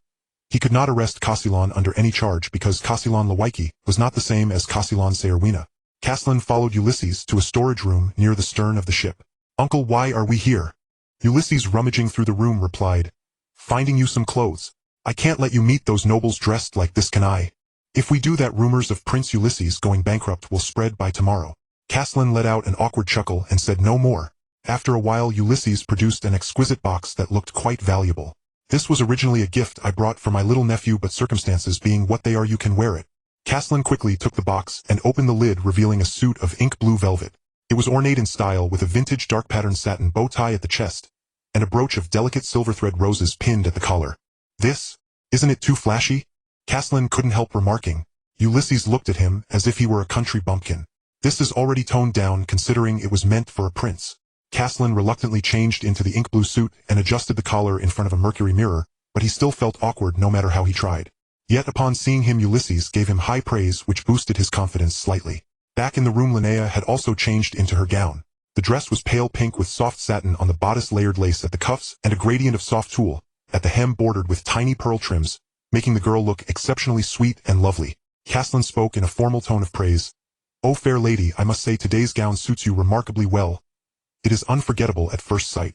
he could not arrest Casilon under any charge, because Casilon Lewaiki was not the same as Casilon Saorwina. Casilon followed Ulysses to a storage room near the stern of the ship. Uncle, why are we here? Ulysses, rummaging through the room, replied, finding you some clothes. I can't let you meet those nobles dressed like this, can I? If we do that, rumors of Prince Ulysses going bankrupt will spread by tomorrow. Casilon let out an awkward chuckle and said no more. After a while, Ulysses produced an exquisite box that looked quite valuable. This was originally a gift I brought for my little nephew, but circumstances being what they are, you can wear it. Casilon quickly took the box and opened the lid, revealing a suit of ink blue velvet. It was ornate in style with a vintage dark pattern satin bow tie at the chest, and a brooch of delicate silver thread roses pinned at the collar. This, isn't it too flashy? Casilon couldn't help remarking. Ulysses looked at him as if he were a country bumpkin. This is already toned down, considering it was meant for a prince. Casilon reluctantly changed into the ink blue suit and adjusted the collar in front of a mercury mirror, but he still felt awkward no matter how he tried. Yet upon seeing him, Ulysses gave him high praise, which boosted his confidence slightly. Back in the room, Linnea had also changed into her gown. The dress was pale pink with soft satin on the bodice, layered lace at the cuffs, and a gradient of soft tulle at the hem bordered with tiny pearl trims, making the girl look exceptionally sweet and lovely. Casilon spoke in a formal tone of praise. Oh, fair lady, I must say today's gown suits you remarkably well. It is unforgettable at first sight.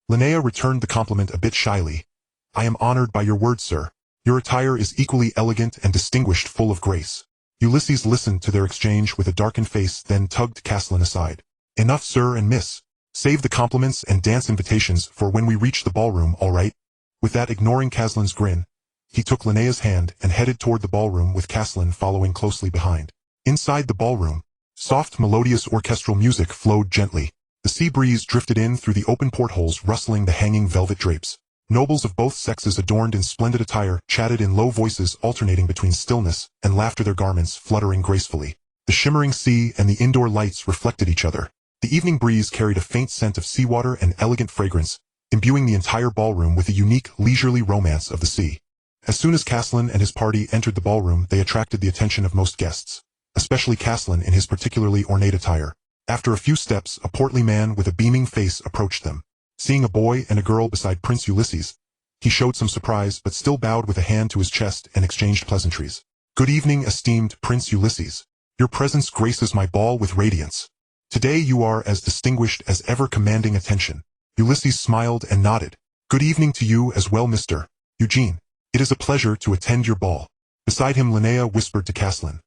Linnea returned the compliment a bit shyly. I am honored by your words, sir. Your attire is equally elegant and distinguished, full of grace. Ulysses listened to their exchange with a darkened face, then tugged Casilon aside. Enough, sir and miss. Save the compliments and dance invitations for when we reach the ballroom, all right? With that, ignoring Casilon's grin, he took Linnea's hand and headed toward the ballroom, with Casilon following closely behind. Inside the ballroom, soft melodious orchestral music flowed gently. The sea breeze drifted in through the open portholes, rustling the hanging velvet drapes. Nobles of both sexes, adorned in splendid attire, chatted in low voices, alternating between stillness and laughter, their garments fluttering gracefully. The shimmering sea and the indoor lights reflected each other. The evening breeze carried a faint scent of seawater and elegant fragrance, imbuing the entire ballroom with a unique, leisurely romance of the sea. As soon as Casilon and his party entered the ballroom, they attracted the attention of most guests, especially Casilon in his particularly ornate attire. After a few steps, a portly man with a beaming face approached them. Seeing a boy and a girl beside Prince Ulysses, he showed some surprise but still bowed with a hand to his chest and exchanged pleasantries. Good evening, esteemed Prince Ulysses. Your presence graces my ball with radiance. Today you are as distinguished as ever, commanding attention. Ulysses smiled and nodded. Good evening to you as well, Mr. Eugene. It is a pleasure to attend your ball. Beside him Linnea whispered to Caslin.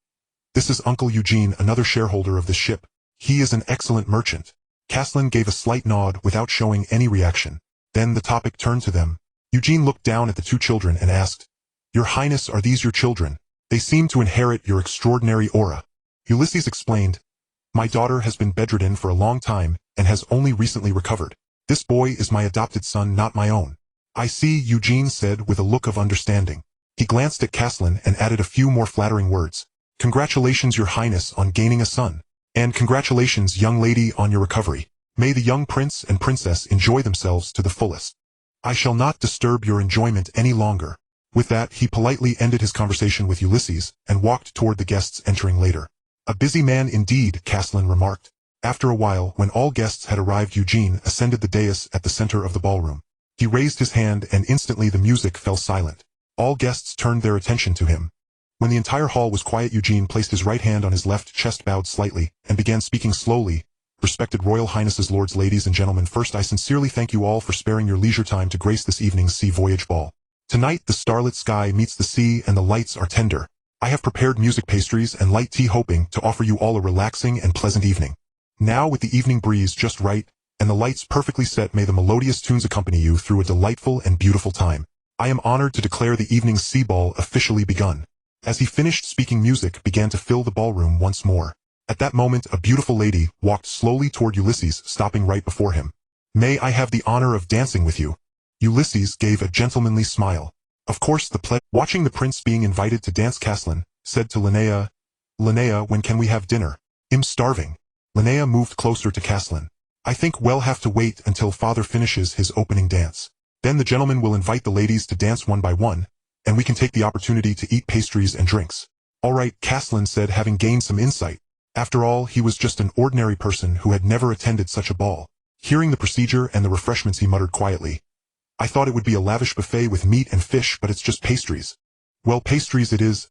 This is Uncle Eugene, another shareholder of this ship. He is an excellent merchant. Caslin gave a slight nod without showing any reaction. Then the topic turned to them. Eugene looked down at the two children and asked, Your Highness, are these your children? They seem to inherit your extraordinary aura. Ulysses explained, My daughter has been bedridden for a long time and has only recently recovered. This boy is my adopted son, not my own. I see, Eugene said with a look of understanding. He glanced at Caslin and added a few more flattering words. Congratulations, Your Highness, on gaining a son. And congratulations, young lady, on your recovery. May the young prince and princess enjoy themselves to the fullest. I shall not disturb your enjoyment any longer. With that, he politely ended his conversation with Ulysses and walked toward the guests entering later. A busy man indeed, Caslin remarked. After a while, when all guests had arrived, Eugene ascended the dais at the center of the ballroom. He raised his hand and instantly the music fell silent. All guests turned their attention to him. When the entire hall was quiet, Eugene placed his right hand on his left chest, bowed slightly, and began speaking slowly. Respected Royal Highnesses, lords, ladies and gentlemen, first I sincerely thank you all for sparing your leisure time to grace this evening's sea voyage ball. Tonight the starlit sky meets the sea and the lights are tender. I have prepared music, pastries, and light tea, hoping to offer you all a relaxing and pleasant evening. Now, with the evening breeze just right, and the lights perfectly set, may the melodious tunes accompany you through a delightful and beautiful time. I am honored to declare the evening's sea ball officially begun. As he finished speaking, music began to fill the ballroom once more. At that moment, a beautiful lady walked slowly toward Ulysses, stopping right before him. May I have the honor of dancing with you? Ulysses gave a gentlemanly smile. Of course, watching the prince being invited to dance, Caslin said to Linnea, Linnea, when can we have dinner? I'm starving. Linnea moved closer to Caslin. I think we'll have to wait until father finishes his opening dance. Then the gentleman will invite the ladies to dance one by one, and we can take the opportunity to eat pastries and drinks. All right, Caslin said, having gained some insight. After all, he was just an ordinary person who had never attended such a ball. Hearing the procedure and the refreshments, he muttered quietly, I thought it would be a lavish buffet with meat and fish, but it's just pastries. Well, pastries it is,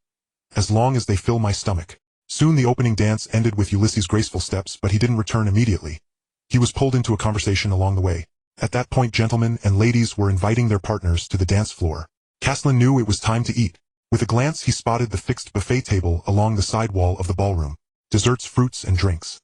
as long as they fill my stomach. Soon the opening dance ended with Ulysses' graceful steps, but he didn't return immediately. He was pulled into a conversation along the way. At that point, gentlemen and ladies were inviting their partners to the dance floor. Caslin knew it was time to eat. With a glance, he spotted the fixed buffet table along the side wall of the ballroom. Desserts, fruits, and drinks.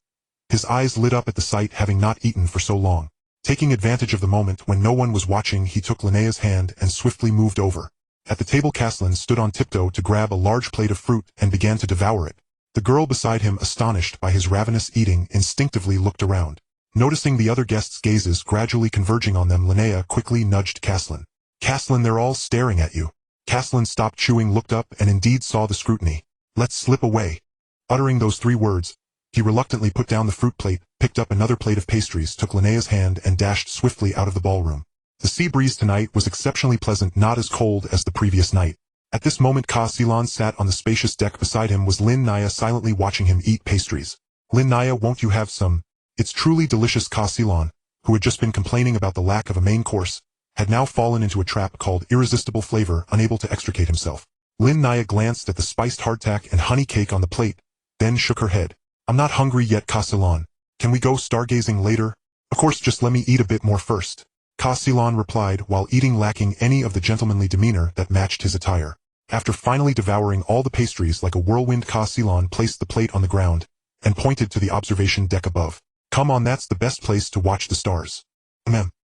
His eyes lit up at the sight, having not eaten for so long. Taking advantage of the moment when no one was watching, he took Linnea's hand and swiftly moved over. At the table, Caslin stood on tiptoe to grab a large plate of fruit and began to devour it. The girl beside him, astonished by his ravenous eating, instinctively looked around. Noticing the other guests' gazes gradually converging on them, Linnea quickly nudged Caslin. Caslin, they're all staring at you. Caslin stopped chewing, looked up, and indeed saw the scrutiny. Let's slip away. Uttering those 3 words, he reluctantly put down the fruit plate, picked up another plate of pastries, took Linnea's hand, and dashed swiftly out of the ballroom. The sea breeze tonight was exceptionally pleasant, not as cold as the previous night. At this moment, Caslin sat on the spacious deck. Beside him was Linnea, silently watching him eat pastries. Linnea, won't you have some? It's truly delicious. Caslin, who had just been complaining about the lack of a main course, had now fallen into a trap called irresistible flavor, unable to extricate himself. Linnea glanced at the spiced hardtack and honey cake on the plate, then shook her head. I'm not hungry yet, Caslin. Can we go stargazing later? Of course, just let me eat a bit more first. Caslin replied, while eating, lacking any of the gentlemanly demeanor that matched his attire. After finally devouring all the pastries like a whirlwind, Caslin placed the plate on the ground and pointed to the observation deck above. Come on, that's the best place to watch the stars.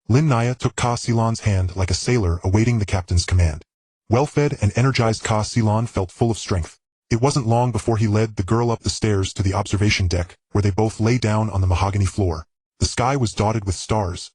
Linnea took Caslin's hand like a sailor awaiting the captain's command. Well-fed and energized, Caslin felt full of strength. It wasn't long before he led the girl up the stairs to the observation deck, where they both lay down on the mahogany floor. The sky was dotted with stars.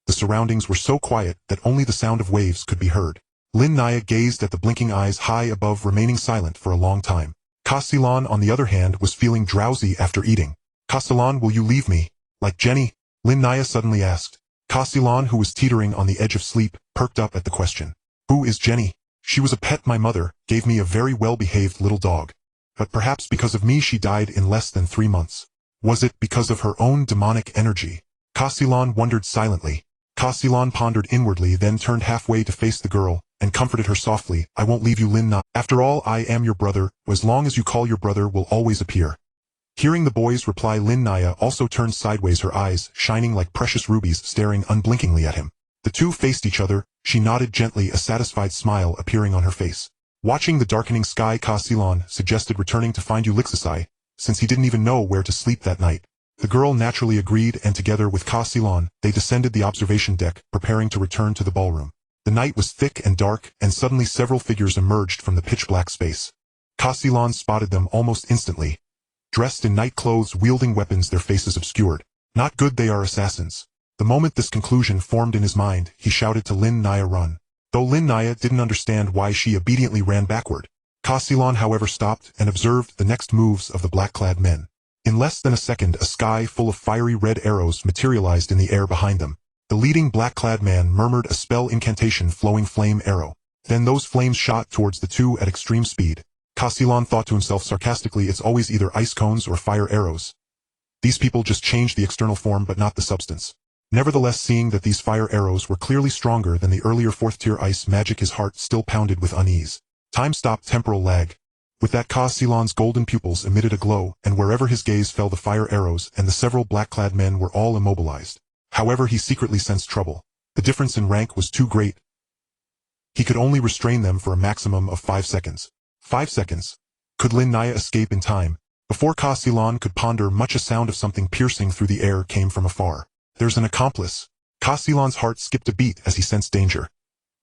The surroundings were so quiet that only the sound of waves could be heard. Linnea gazed at the blinking eyes high above, remaining silent for a long time. Caslin, on the other hand, was feeling drowsy after eating. Caslin, will you leave me? Like Jenny? Linnea suddenly asked. Caslin, who was teetering on the edge of sleep, perked up at the question. Who is Jenny? She was a pet my mother gave me, a very well-behaved little dog. But perhaps because of me she died in less than 3 months. Was it because of her own demonic energy? Caslin wondered silently. Caslin pondered inwardly, then turned halfway to face the girl, and comforted her softly. I won't leave you, Linnea. After all, I am your brother. As long as you call, your brother will always appear. Hearing the boy's reply, Linnea also turned sideways, her eyes shining like precious rubies, staring unblinkingly at him. The two faced each other, she nodded gently, a satisfied smile appearing on her face. Watching the darkening sky, Ka Silon suggested returning to find Ulixisai, since he didn't even know where to sleep that night. The girl naturally agreed, and together with Ka Silon, they descended the observation deck, preparing to return to the ballroom. The night was thick and dark, and suddenly several figures emerged from the pitch-black space. Ka Silon spotted them almost instantly. Dressed in night clothes, wielding weapons, their faces obscured. Not good, they are assassins. The moment this conclusion formed in his mind, he shouted to Lin Naya, run. Though Lin Naya didn't understand why, she obediently ran backward. Ka Silon, however, stopped and observed the next moves of the black-clad men. In less than a second, a sky full of fiery red arrows materialized in the air behind them. The leading black-clad man murmured a spell incantation, flowing flame arrow. Then those flames shot towards the two at extreme speed. Ka Silon thought to himself sarcastically, it's always either ice cones or fire arrows. These people just changed the external form but not the substance. Nevertheless, seeing that these fire arrows were clearly stronger than the earlier fourth-tier ice magic, his heart still pounded with unease. Time stopped, temporal lag. With that, Ka Silon's golden pupils emitted a glow, and wherever his gaze fell, the fire arrows and the several black-clad men were all immobilized. However, he secretly sensed trouble. The difference in rank was too great. He could only restrain them for a maximum of 5 seconds. 5 seconds. Could Lin Naya escape in time? Before Ka Silon could ponder much, a sound of something piercing through the air came from afar. There's an accomplice. Ka Silon's heart skipped a beat as he sensed danger.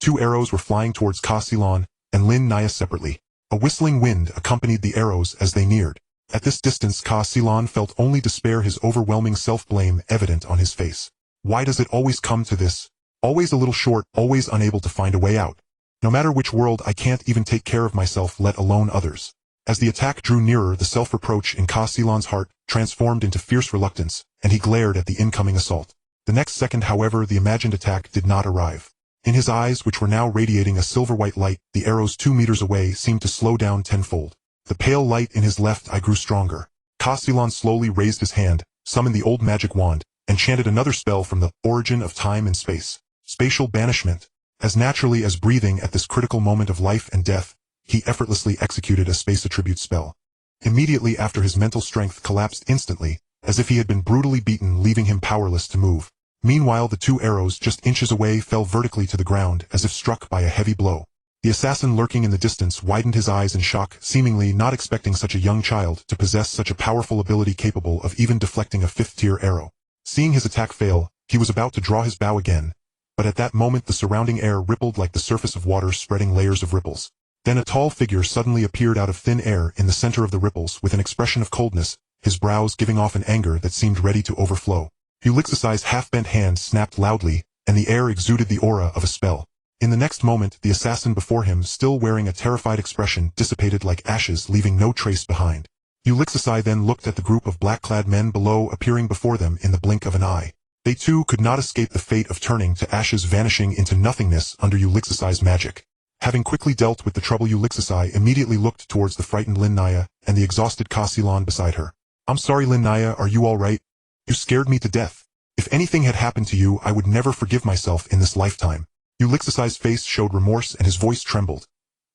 2 arrows were flying towards Ka Silon and Lin Naya separately. A whistling wind accompanied the arrows as they neared. At this distance, Ka Silon felt only despair, his overwhelming self-blame evident on his face. Why does it always come to this? Always a little short, always unable to find a way out. No matter which world, I can't even take care of myself, let alone others. As the attack drew nearer, the self-reproach in Ka Silon's heart transformed into fierce reluctance, and he glared at the incoming assault. The next second, however, the imagined attack did not arrive. In his eyes, which were now radiating a silver-white light, the arrows 2 meters away seemed to slow down tenfold. The pale light in his left eye grew stronger. Ka Silon slowly raised his hand, summoned the old magic wand, and chanted another spell from the origin of time and space. Spatial banishment. As naturally as breathing at this critical moment of life and death, he effortlessly executed a space attribute spell. Immediately after, his mental strength collapsed instantly, as if he had been brutally beaten, leaving him powerless to move. Meanwhile, the 2 arrows just inches away fell vertically to the ground as if struck by a heavy blow. The assassin lurking in the distance widened his eyes in shock, seemingly not expecting such a young child to possess such a powerful ability capable of even deflecting a 5th-tier arrow. Seeing his attack fail, he was about to draw his bow again, but at that moment the surrounding air rippled like the surface of water, spreading layers of ripples. Then a tall figure suddenly appeared out of thin air in the center of the ripples with an expression of coldness, his brows giving off an anger that seemed ready to overflow. Ulixisai's half-bent hand snapped loudly, and the air exuded the aura of a spell. In the next moment, the assassin before him, still wearing a terrified expression, dissipated like ashes, leaving no trace behind. Ulixisai then looked at the group of black-clad men below, appearing before them in the blink of an eye. They too could not escape the fate of turning to ashes, vanishing into nothingness under Ulixisai's magic. Having quickly dealt with the trouble, Ulixisai immediately looked towards the frightened Lin Naya and the exhausted Ka Silon beside her. I'm sorry, Lin Naya, are you all right? You scared me to death. If anything had happened to you, I would never forgive myself in this lifetime. Ulixisai's face showed remorse and his voice trembled,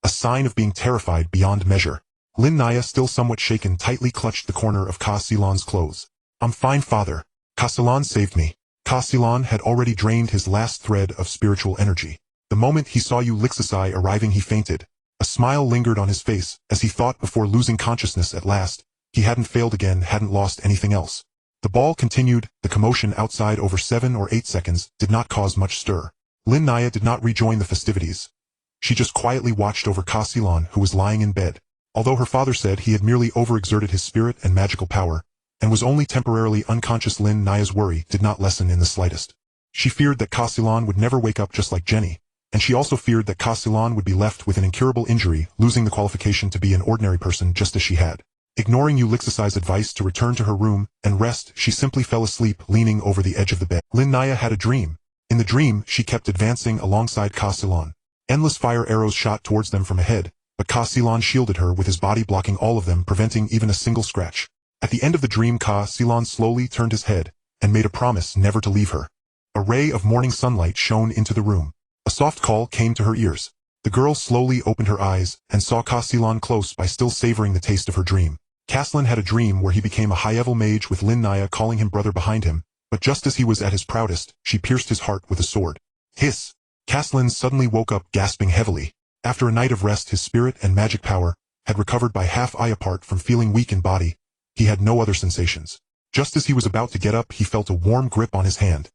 a sign of being terrified beyond measure. Lin Naya, still somewhat shaken, tightly clutched the corner of Ka Silon's clothes. I'm fine, father. Ka Silon saved me. Ka Silon had already drained his last thread of spiritual energy. The moment he saw Ulixisai arriving, he fainted. A smile lingered on his face as he thought, before losing consciousness at last, he hadn't failed again, hadn't lost anything else. The ball continued. The commotion outside over 7 or 8 seconds did not cause much stir. Lin Naya did not rejoin the festivities. She just quietly watched over Ka Silon, who was lying in bed. Although her father said he had merely overexerted his spirit and magical power, and was only temporarily unconscious, Lin Naya's worry did not lessen in the slightest. She feared that Ka Silon would never wake up, just like Jenny, and she also feared that Ka Silon would be left with an incurable injury, losing the qualification to be an ordinary person just as she had. Ignoring Ulixisai's advice to return to her room and rest, she simply fell asleep, leaning over the edge of the bed. Lin Naya had a dream. In the dream, she kept advancing alongside Ka Silon. Endless fire arrows shot towards them from ahead, but Ka Silon shielded her with his body, blocking all of them, preventing even a single scratch. At the end of the dream, Ka Silon slowly turned his head and made a promise never to leave her. A ray of morning sunlight shone into the room. A soft call came to her ears. The girl slowly opened her eyes and saw Ka Silon close by, still savoring the taste of her dream. Caslin had a dream where he became a high-level mage with Lin Naya calling him brother behind him, but just as he was at his proudest, she pierced his heart with a sword. Hiss. Caslin suddenly woke up gasping heavily. After a night of rest, his spirit and magic power had recovered by half eye apart from feeling weak in body. He had no other sensations. Just as he was about to get up, he felt a warm grip on his hand.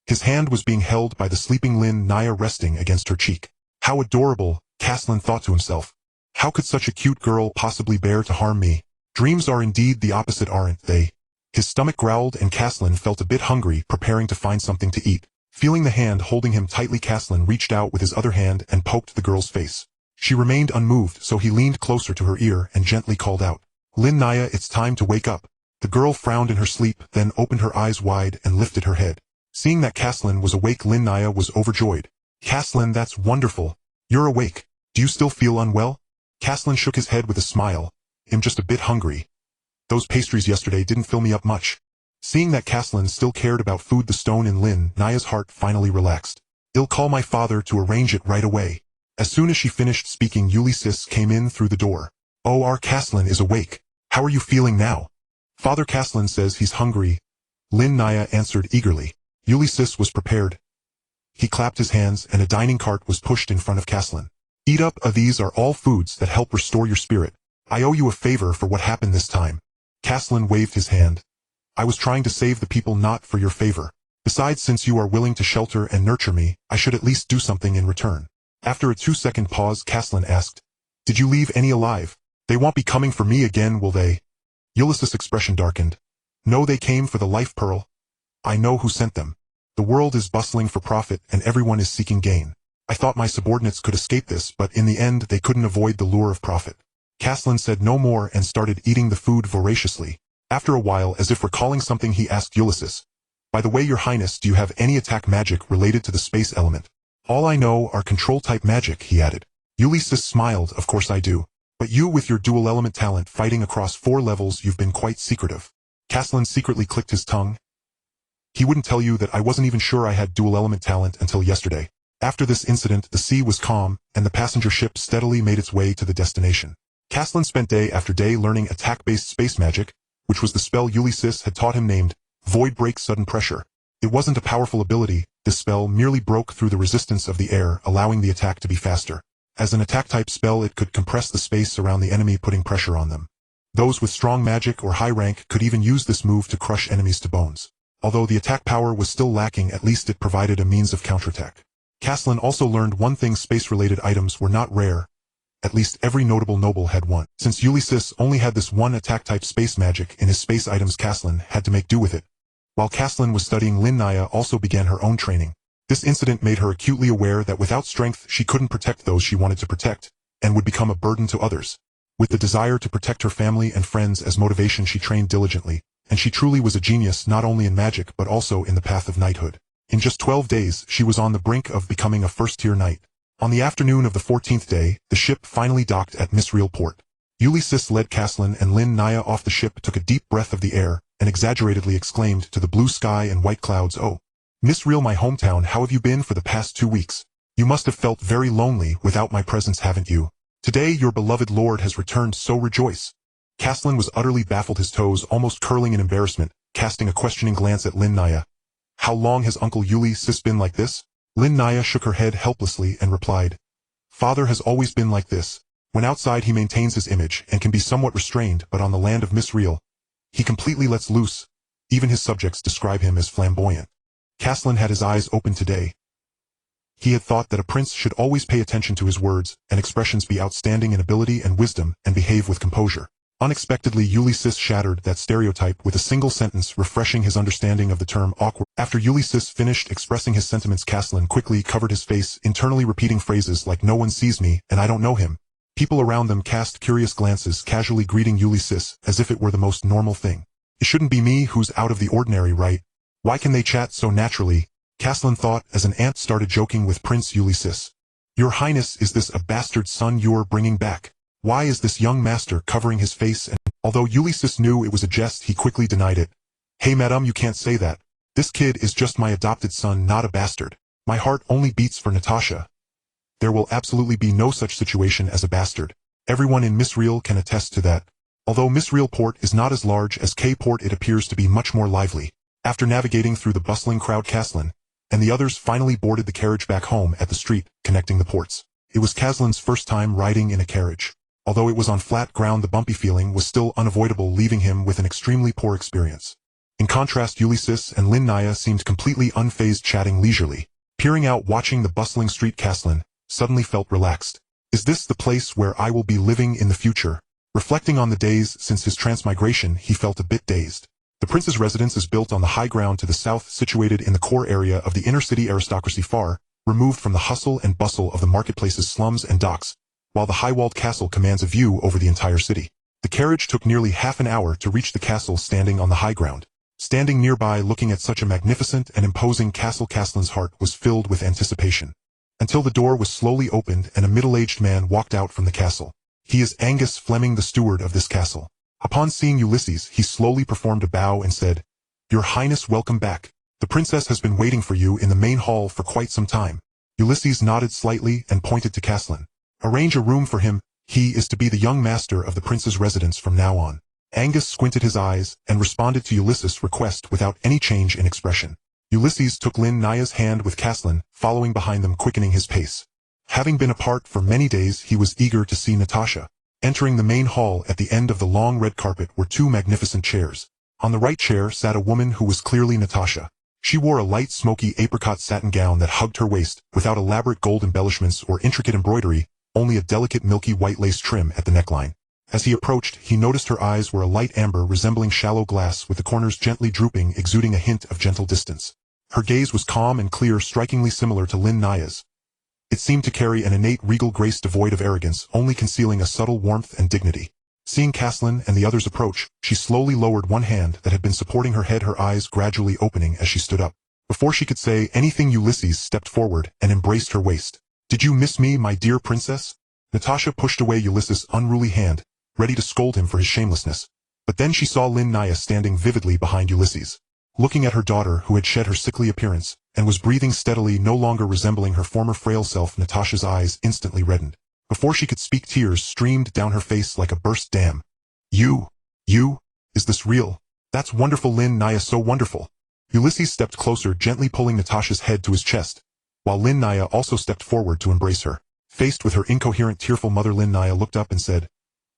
His hand was being held by the sleeping Lin Naya resting against her cheek. How adorable, Caslin thought to himself. How could such a cute girl possibly bear to harm me? Dreams are indeed the opposite, aren't they? His stomach growled and Caslin felt a bit hungry, preparing to find something to eat. Feeling the hand holding him tightly, Caslin reached out with his other hand and poked the girl's face. She remained unmoved, so he leaned closer to her ear and gently called out, "Lin Naya, it's time to wake up." The girl frowned in her sleep, then opened her eyes wide and lifted her head. Seeing that Caslin was awake, Lin Naya was overjoyed. "Caslin, that's wonderful. You're awake. Do you still feel unwell?" Caslin shook his head with a smile. "I'm just a bit hungry. Those pastries yesterday didn't fill me up much." Seeing that Caslin still cared about food, the stone in Lin Naya's heart finally relaxed. "I'll call my father to arrange it right away." As soon as she finished speaking, Ulysses came in through the door. "Oh, our Caslin is awake. How are you feeling now?" "Father Caslin says he's hungry," Lin Naya answered eagerly. Ulysses was prepared. He clapped his hands and a dining cart was pushed in front of Caslin. "Eat up, these are all foods that help restore your spirit. I owe you a favor for what happened this time." Caslin waved his hand. "I was trying to save the people, not for your favor. Besides, since you are willing to shelter and nurture me, I should at least do something in return." After a 2-second pause, Caslin asked, "Did you leave any alive? They won't be coming for me again, will they?" Ulysses' expression darkened. "No, they came for the life pearl. I know who sent them. The world is bustling for profit and everyone is seeking gain. I thought my subordinates could escape this, but in the end they couldn't avoid the lure of profit." Caslin said no more and started eating the food voraciously. After a while, as if recalling something, he asked Ulysses, "By the way, Your Highness, do you have any attack magic related to the space element?" "All I know are control-type magic," he added. Ulysses smiled. "Of course I do. But you, with your dual-element talent fighting across 4 levels, you've been quite secretive." Caslin secretly clicked his tongue. He wouldn't tell you that I wasn't even sure I had dual-element talent until yesterday. After this incident, the sea was calm, and the passenger ship steadily made its way to the destination. Caslin spent day after day learning attack-based space magic, which was the spell Ulysses had taught him, named Void Break Sudden Pressure. It wasn't a powerful ability. This spell merely broke through the resistance of the air, allowing the attack to be faster. As an attack-type spell, it could compress the space around the enemy, putting pressure on them. Those with strong magic or high rank could even use this move to crush enemies to bones. Although the attack power was still lacking, at least it provided a means of counterattack. Caslin also learned one thing: space-related items were not rare. At least every notable noble had one. Since Ulysses only had this one attack-type space magic in his space items, Caslin had to make do with it. While Caslin was studying, Lin Naya also began her own training. This incident made her acutely aware that without strength she couldn't protect those she wanted to protect, and would become a burden to others. With the desire to protect her family and friends as motivation, she trained diligently, and she truly was a genius not only in magic but also in the path of knighthood. In just 12 days, she was on the brink of becoming a first-tier knight. On the afternoon of the 14th day, the ship finally docked at Real port. Ulysses led Caslin and Lin Naya off the ship, took a deep breath of the air, and exaggeratedly exclaimed to the blue sky and white clouds, "Oh, Real, my hometown, how have you been for the past 2 weeks? You must have felt very lonely without my presence, haven't you? Today your beloved lord has returned, so rejoice." Caslin was utterly baffled, his toes almost curling in embarrassment, casting a questioning glance at Lin Naya. "How long has Uncle Ulysses been like this?" Lin Naya shook her head helplessly and replied, "Father has always been like this. When outside he maintains his image and can be somewhat restrained, but on the land of Real, he completely lets loose. Even his subjects describe him as flamboyant." Caslin had his eyes open today. He had thought that a prince should always pay attention to his words and expressions, be outstanding in ability and wisdom, and behave with composure. Unexpectedly, Ulysses shattered that stereotype with a single sentence, refreshing his understanding of the term awkward. After Ulysses finished expressing his sentiments, Caslin quickly covered his face, internally repeating phrases like "no one sees me" and "I don't know him." People around them cast curious glances, casually greeting Ulysses as if it were the most normal thing. "It shouldn't be me who's out of the ordinary, right? Why can they chat so naturally?" Caslin thought as an ant started joking with Prince Ulysses. "Your Highness, is this a bastard son you're bringing back? Why is this young master covering his face?" And although Ulysses knew it was a jest, he quickly denied it. "Hey madam, you can't say that. This kid is just my adopted son, not a bastard. My heart only beats for Natasha. There will absolutely be no such situation as a bastard. Everyone in Real can attest to that. Although Real port is not as large as K port, it appears to be much more lively." After navigating through the bustling crowd, Caslin and the others finally boarded the carriage back home at the street connecting the ports. It was Kaslin's first time riding in a carriage. Although it was on flat ground, the bumpy feeling was still unavoidable, leaving him with an extremely poor experience. In contrast, Ulysses and Lin Naya seemed completely unfazed, chatting leisurely. Peering out, watching the bustling street, Kaslin suddenly felt relaxed. Is this the place where I will be living in the future? Reflecting on the days since his transmigration, he felt a bit dazed. The prince's residence is built on the high ground to the south, situated in the core area of the inner-city aristocracy, far removed from the hustle and bustle of the marketplace's slums and docks, while the high-walled castle commands a view over the entire city. The carriage took nearly half an hour to reach the castle, standing on the high ground. Standing nearby, looking at such a magnificent and imposing castle, Kaslin's heart was filled with anticipation. Until the door was slowly opened and a middle-aged man walked out from the castle. He is Angus Fleming, the steward of this castle. Upon seeing Ulysses, he slowly performed a bow and said, "Your Highness, welcome back. The princess has been waiting for you in the main hall for quite some time." Ulysses nodded slightly and pointed to Kaslin. "Arrange a room for him. He is to be the young master of the prince's residence from now on." Angus squinted his eyes and responded to Ulysses' request without any change in expression. Ulysses took Lin Naya's hand with Kaslin, following behind them, quickening his pace. Having been apart for many days, he was eager to see Natasha. Entering the main hall, at the end of the long red carpet were two magnificent chairs. On the right chair sat a woman who was clearly Natasha. She wore a light smoky apricot satin gown that hugged her waist, without elaborate gold embellishments or intricate embroidery, only a delicate milky white lace trim at the neckline. As he approached, he noticed her eyes were a light amber resembling shallow glass, with the corners gently drooping, exuding a hint of gentle distance. Her gaze was calm and clear, strikingly similar to Lin Naya's. It seemed to carry an innate regal grace devoid of arrogance, only concealing a subtle warmth and dignity. Seeing Kaslin and the others approach, she slowly lowered one hand that had been supporting her head, her eyes gradually opening as she stood up. Before she could say anything, Ulysses stepped forward and embraced her waist. "Did you miss me, my dear princess?" Natasha pushed away Ulysses' unruly hand, ready to scold him for his shamelessness. But then she saw Lin Naya standing vividly behind Ulysses. Looking at her daughter, who had shed her sickly appearance, and was breathing steadily, no longer resembling her former frail self, Natasha's eyes instantly reddened. Before she could speak, tears streamed down her face like a burst dam. You, is this real? That's wonderful, Lin Naya, so wonderful." Ulysses stepped closer, gently pulling Natasha's head to his chest, while Lin Naya also stepped forward to embrace her. Faced with her incoherent, tearful mother, Lin Naya looked up and said,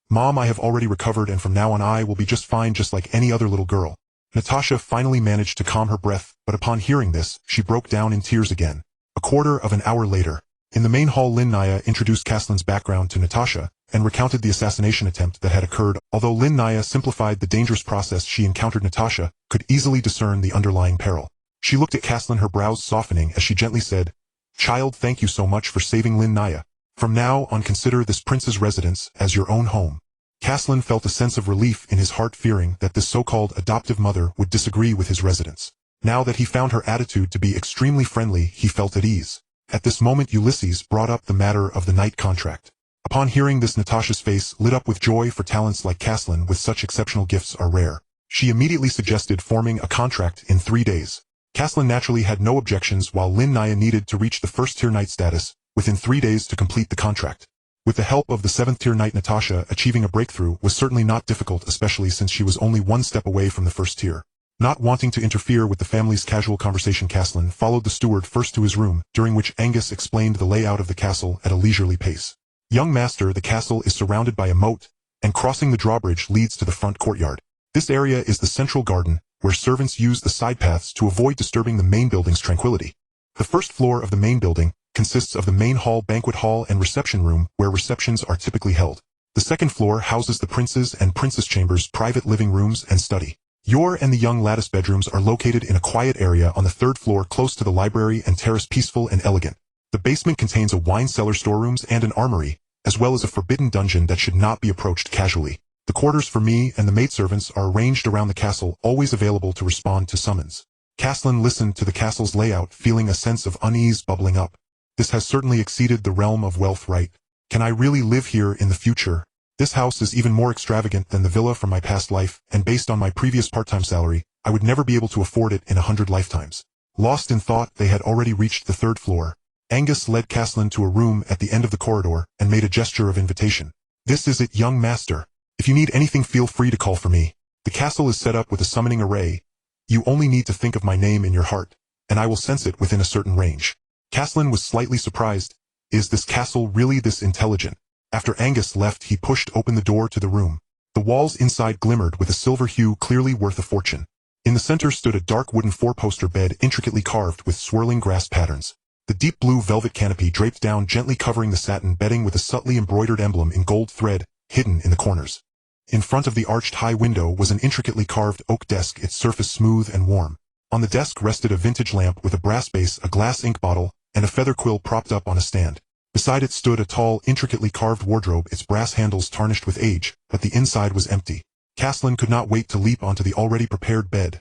"Mom, I have already recovered, and from now on I will be just fine, just like any other little girl." Natasha finally managed to calm her breath, but upon hearing this, she broke down in tears again. A quarter of an hour later, in the main hall, Lin Naya introduced Kaslin's background to Natasha and recounted the assassination attempt that had occurred. Although Lin Naya simplified the dangerous process she encountered, Natasha could easily discern the underlying peril. She looked at Kaslin, her brows softening as she gently said, "Child, thank you so much for saving Lin Naya. From now on, consider this prince's residence as your own home." Kaslin felt a sense of relief in his heart, fearing that this so-called adoptive mother would disagree with his residence. Now that he found her attitude to be extremely friendly, he felt at ease. At this moment, Ulysses brought up the matter of the night contract. Upon hearing this, Natasha's face lit up with joy, for talents like Kaslin with such exceptional gifts are rare. She immediately suggested forming a contract in 3 days. Kaslin naturally had no objections, while Lin Naya needed to reach the first-tier knight status within 3 days to complete the contract. With the help of the 7th-tier knight, Natasha achieving a breakthrough was certainly not difficult, especially since she was only one step away from the first tier. Not wanting to interfere with the family's casual conversation, Kaslin followed the steward first to his room, during which Angus explained the layout of the castle at a leisurely pace. "Young master, the castle is surrounded by a moat, and crossing the drawbridge leads to the front courtyard. This area is the central garden, where servants use the side paths to avoid disturbing the main building's tranquility. The first floor of the main building consists of the main hall, banquet hall, and reception room, where receptions are typically held. The second floor houses the prince's and princess chambers, private living rooms, and study. Your and the young lattice bedrooms are located in a quiet area on the 3rd floor, close to the library and terrace, peaceful and elegant. The basement contains a wine cellar, storerooms, and an armory, as well as a forbidden dungeon that should not be approached casually. The quarters for me and the maidservants are arranged around the castle, always available to respond to summons." Kaslin listened to the castle's layout, feeling a sense of unease bubbling up. This has certainly exceeded the realm of wealth, right? Can I really live here in the future? This house is even more extravagant than the villa from my past life, and based on my previous part-time salary, I would never be able to afford it in 100 lifetimes. Lost in thought, they had already reached the 3rd floor. Angus led Kaslin to a room at the end of the corridor and made a gesture of invitation. "This is it, young master. If you need anything, feel free to call for me. The castle is set up with a summoning array. You only need to think of my name in your heart." and I will sense it within a certain range. Caslin was slightly surprised. Is this castle really this intelligent? After Angus left, he pushed open the door to the room. The walls inside glimmered with a silver hue clearly worth a fortune. In the center stood a dark wooden four-poster bed intricately carved with swirling grass patterns. The deep blue velvet canopy draped down gently covering the satin bedding with a subtly embroidered emblem in gold thread, hidden in the corners. In front of the arched high window was an intricately carved oak desk, its surface smooth and warm. On the desk rested a vintage lamp with a brass base, a glass ink bottle, and a feather quill propped up on a stand. Beside it stood a tall, intricately carved wardrobe, its brass handles tarnished with age, but the inside was empty. Caslin could not wait to leap onto the already prepared bed.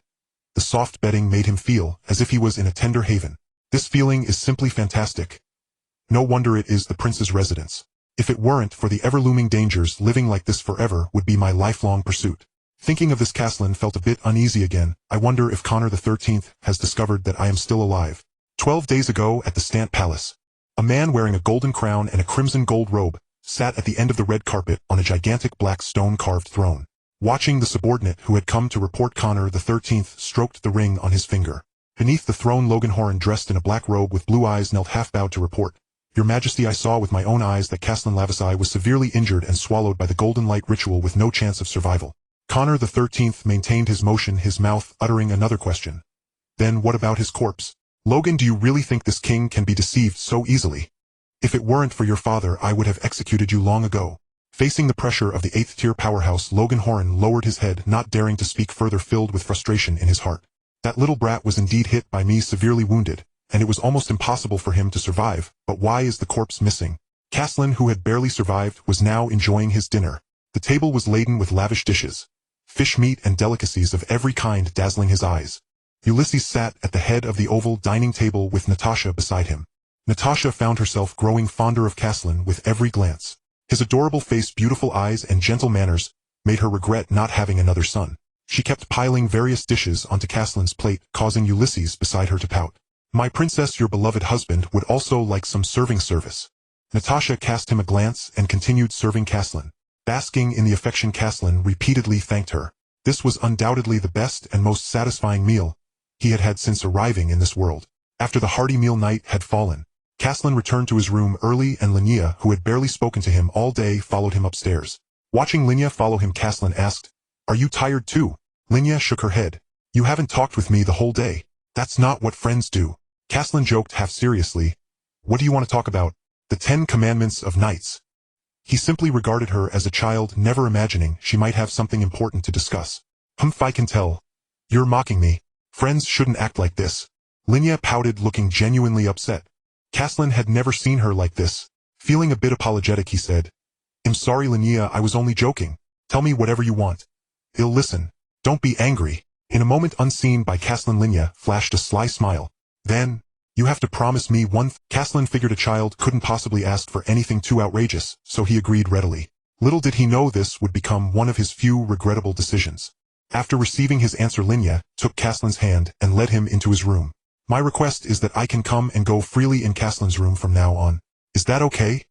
The soft bedding made him feel as if he was in a tender haven. This feeling is simply fantastic. No wonder it is the prince's residence. If it weren't for the ever-looming dangers, living like this forever would be my lifelong pursuit. Thinking of this, Caslin felt a bit uneasy again. I wonder if Connor the 13th has discovered that I am still alive. 12 days ago at the Stant Palace, a man wearing a golden crown and a crimson gold robe sat at the end of the red carpet on a gigantic black stone-carved throne. Watching, the subordinate who had come to report Connor the 13th stroked the ring on his finger. Beneath the throne, Logan Horan, dressed in a black robe with blue eyes, knelt half-bowed to report. Your Majesty, I saw with my own eyes that Caslin Lavasai was severely injured and swallowed by the golden light ritual with no chance of survival. Connor the 13th maintained his motion, his mouth uttering another question. Then what about his corpse? Logan, do you really think this king can be deceived so easily? If it weren't for your father, I would have executed you long ago. Facing the pressure of the 8th-tier powerhouse, Logan Horan lowered his head, not daring to speak further, filled with frustration in his heart. That little brat was indeed hit by me, severely wounded, and it was almost impossible for him to survive, but why is the corpse missing? Caslin, who had barely survived, was now enjoying his dinner. The table was laden with lavish dishes, fish, meat, and delicacies of every kind dazzling his eyes. Ulysses sat at the head of the oval dining table with Natasha beside him. Natasha found herself growing fonder of Caslin with every glance. His adorable face, beautiful eyes, and gentle manners made her regret not having another son. She kept piling various dishes onto Caslin's plate, causing Ulysses beside her to pout. My princess, your beloved husband would also like some serving service. Natasha cast him a glance and continued serving Caslin. Basking in the affection, Caslin repeatedly thanked her. This was undoubtedly the best and most satisfying meal he had had since arriving in this world. After the hearty meal, night had fallen. Caslin returned to his room early, and Linnea, who had barely spoken to him all day, followed him upstairs. Watching Linnea follow him, Caslin asked, Are you tired too? Linnea shook her head. You haven't talked with me the whole day. That's not what friends do. Caslin joked half seriously. What do you want to talk about? The 10 Commandments of Knights. He simply regarded her as a child, never imagining she might have something important to discuss. Humph, I can tell. You're mocking me. Friends shouldn't act like this. Linnea pouted, looking genuinely upset. Caslin had never seen her like this. Feeling a bit apologetic, he said, I'm sorry, Linnea, I was only joking. Tell me whatever you want. I'll listen. Don't be angry. In a moment, unseen by Caslin, Linnea flashed a sly smile. Then, you have to promise me one thing. Caslin figured a child couldn't possibly ask for anything too outrageous, so he agreed readily. Little did he know this would become one of his few regrettable decisions. After receiving his answer, Linnea took Caslin's hand and led him into his room. My request is that I can come and go freely in Caslin's room from now on. Is that okay?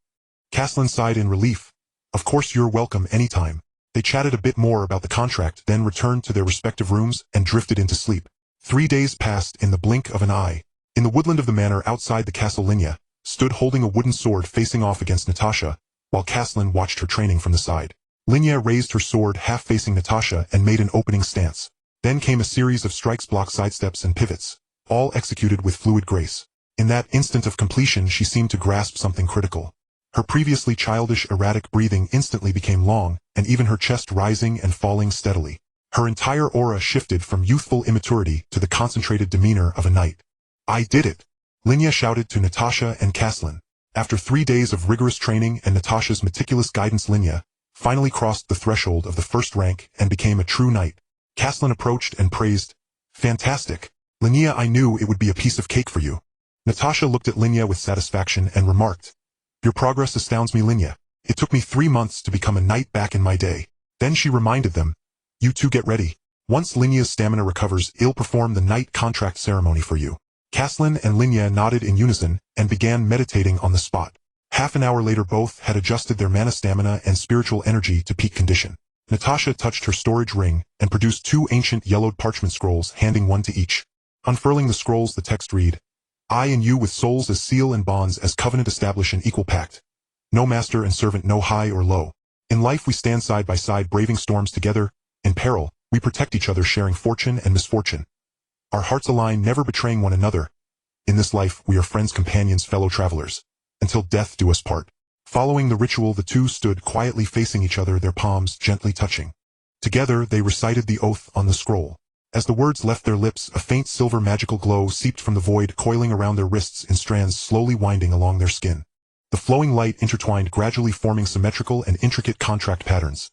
Caslin sighed in relief. Of course, you're welcome anytime. They chatted a bit more about the contract, then returned to their respective rooms and drifted into sleep. 3 days passed in the blink of an eye. In the woodland of the manor outside the castle, Linnea stood holding a wooden sword facing off against Natasha, while Caslin watched her training from the side. Linnea raised her sword half facing Natasha and made an opening stance. Then came a series of strikes, blocks, sidesteps, and pivots, all executed with fluid grace. In that instant of completion, she seemed to grasp something critical. Her previously childish, erratic breathing instantly became long, and even her chest rising and falling steadily. Her entire aura shifted from youthful immaturity to the concentrated demeanor of a knight. I did it! Linnea shouted to Natasha and Caslin. After 3 days of rigorous training and Natasha's meticulous guidance, Linnea finally crossed the threshold of the first rank and became a true knight. Caslin approached and praised. Fantastic! Linnea, I knew it would be a piece of cake for you. Natasha looked at Linnea with satisfaction and remarked, Your progress astounds me, Linnea. It took me 3 months to become a knight back in my day. Then she reminded them, You two get ready. Once Linnea's stamina recovers, I'll perform the knight contract ceremony for you. Caslin and Linnea nodded in unison and began meditating on the spot. Half an hour later, both had adjusted their mana, stamina, and spiritual energy to peak condition. Natasha touched her storage ring and produced 2 ancient yellowed parchment scrolls, handing one to each. Unfurling the scrolls, the text read, I and you with souls as seal and bonds as covenant establish an equal pact. No master and servant, no high or low. In life we stand side by side, braving storms together. In peril, we protect each other, sharing fortune and misfortune. Our hearts align, never betraying one another. In this life we are friends, companions, fellow travelers. Until death do us part. Following the ritual, the two stood quietly facing each other, their palms gently touching. Together they recited the oath on the scroll. As the words left their lips, a faint silver magical glow seeped from the void, coiling around their wrists in strands slowly winding along their skin. The flowing light intertwined, gradually forming symmetrical and intricate contract patterns.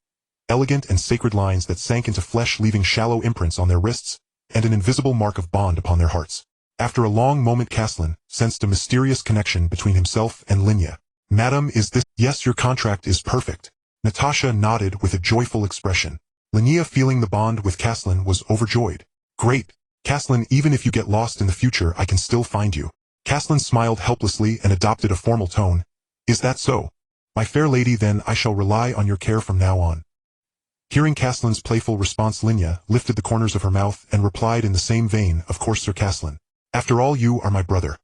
Elegant and sacred lines that sank into flesh, leaving shallow imprints on their wrists, and an invisible mark of bond upon their hearts. After a long moment, Caslin sensed a mysterious connection between himself and Linya. Madam, is this? Yes, your contract is perfect. Natasha nodded with a joyful expression. Linya, feeling the bond with Caslin, was overjoyed. Great. Caslin, even if you get lost in the future, I can still find you. Caslin smiled helplessly and adopted a formal tone. Is that so? My fair lady, then I shall rely on your care from now on. Hearing Caslin's playful response, Linya lifted the corners of her mouth and replied in the same vein, Of course, Sir Caslin. After all, you are my brother.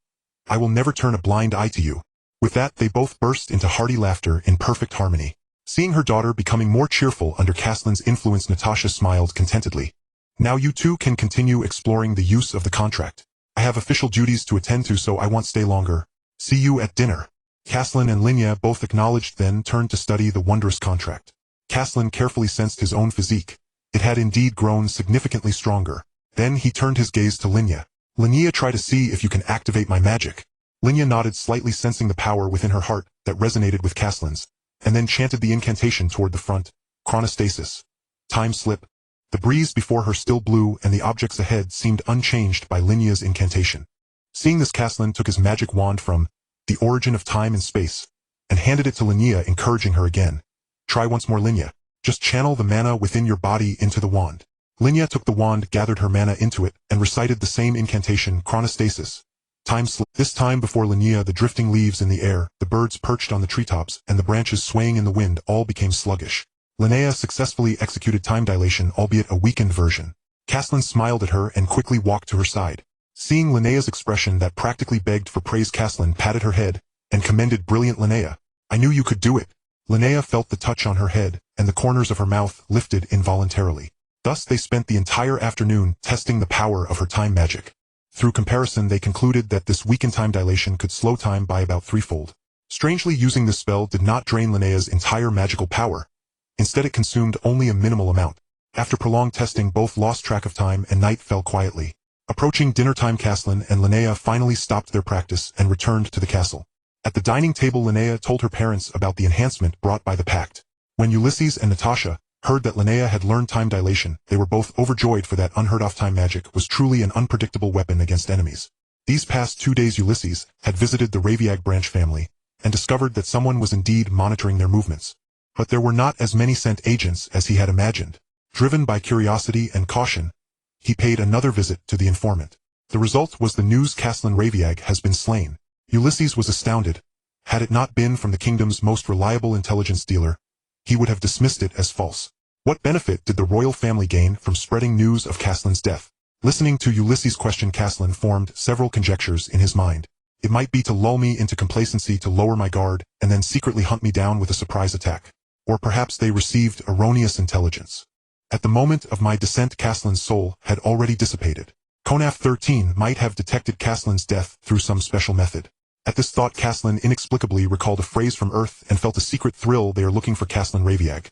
I will never turn a blind eye to you. With that, they both burst into hearty laughter in perfect harmony. Seeing her daughter becoming more cheerful under Caslin's influence, Natasha smiled contentedly. Now you two can continue exploring the use of the contract. I have official duties to attend to, so I won't stay longer. See you at dinner. Caslin and Linya both acknowledged, then turned to study the wondrous contract. Caslin carefully sensed his own physique. It had indeed grown significantly stronger. Then he turned his gaze to Linya. Linya, try to see if you can activate my magic. Linya nodded, slightly sensing the power within her heart that resonated with Caslin's, and then chanted the incantation toward the front. Chronostasis. Time slip. The breeze before her still blew, and the objects ahead seemed unchanged by Linya's incantation. Seeing this, Caslin took his magic wand from the origin of time and space, and handed it to Linya, encouraging her again. Try once more, Linya. Just channel the mana within your body into the wand. Linya took the wand, gathered her mana into it, and recited the same incantation, chronostasis. Time slip. This time, before Linya, the drifting leaves in the air, the birds perched on the treetops, and the branches swaying in the wind all became sluggish. Linnea successfully executed time dilation, albeit a weakened version. Caslin smiled at her and quickly walked to her side. Seeing Linnea's expression that practically begged for praise, Caslin patted her head and commended, Brilliant, Linnea. I knew you could do it. Linnea felt the touch on her head, and the corners of her mouth lifted involuntarily. Thus they spent the entire afternoon testing the power of her time magic. Through comparison, they concluded that this weakened time dilation could slow time by about threefold. Strangely, using this spell did not drain Linnea's entire magical power. Instead, it consumed only a minimal amount. After prolonged testing, both lost track of time, and night fell quietly. Approaching dinner time, Caslin and Linnea finally stopped their practice and returned to the castle. At the dining table, Linnea told her parents about the enhancement brought by the pact. When Ulysses and Natasha heard that Linnea had learned time dilation, they were both overjoyed, for that unheard-of time magic was truly an unpredictable weapon against enemies. These past 2 days, Ulysses had visited the Raviag branch family and discovered that someone was indeed monitoring their movements. But there were not as many scent agents as he had imagined. Driven by curiosity and caution, he paid another visit to the informant. The result was the news: Caslin Raviag has been slain. Ulysses was astounded. Had it not been from the kingdom's most reliable intelligence dealer, he would have dismissed it as false. What benefit did the royal family gain from spreading news of Caslin's death? Listening to Ulysses' question, Caslin formed several conjectures in his mind. It might be to lull me into complacency, to lower my guard, and then secretly hunt me down with a surprise attack. Or perhaps they received erroneous intelligence. At the moment of my descent, Caslin's soul had already dissipated. Conaf 13 might have detected Caslin's death through some special method. At this thought, Caslin inexplicably recalled a phrase from Earth and felt a secret thrill. They are looking for Caslin Raviag.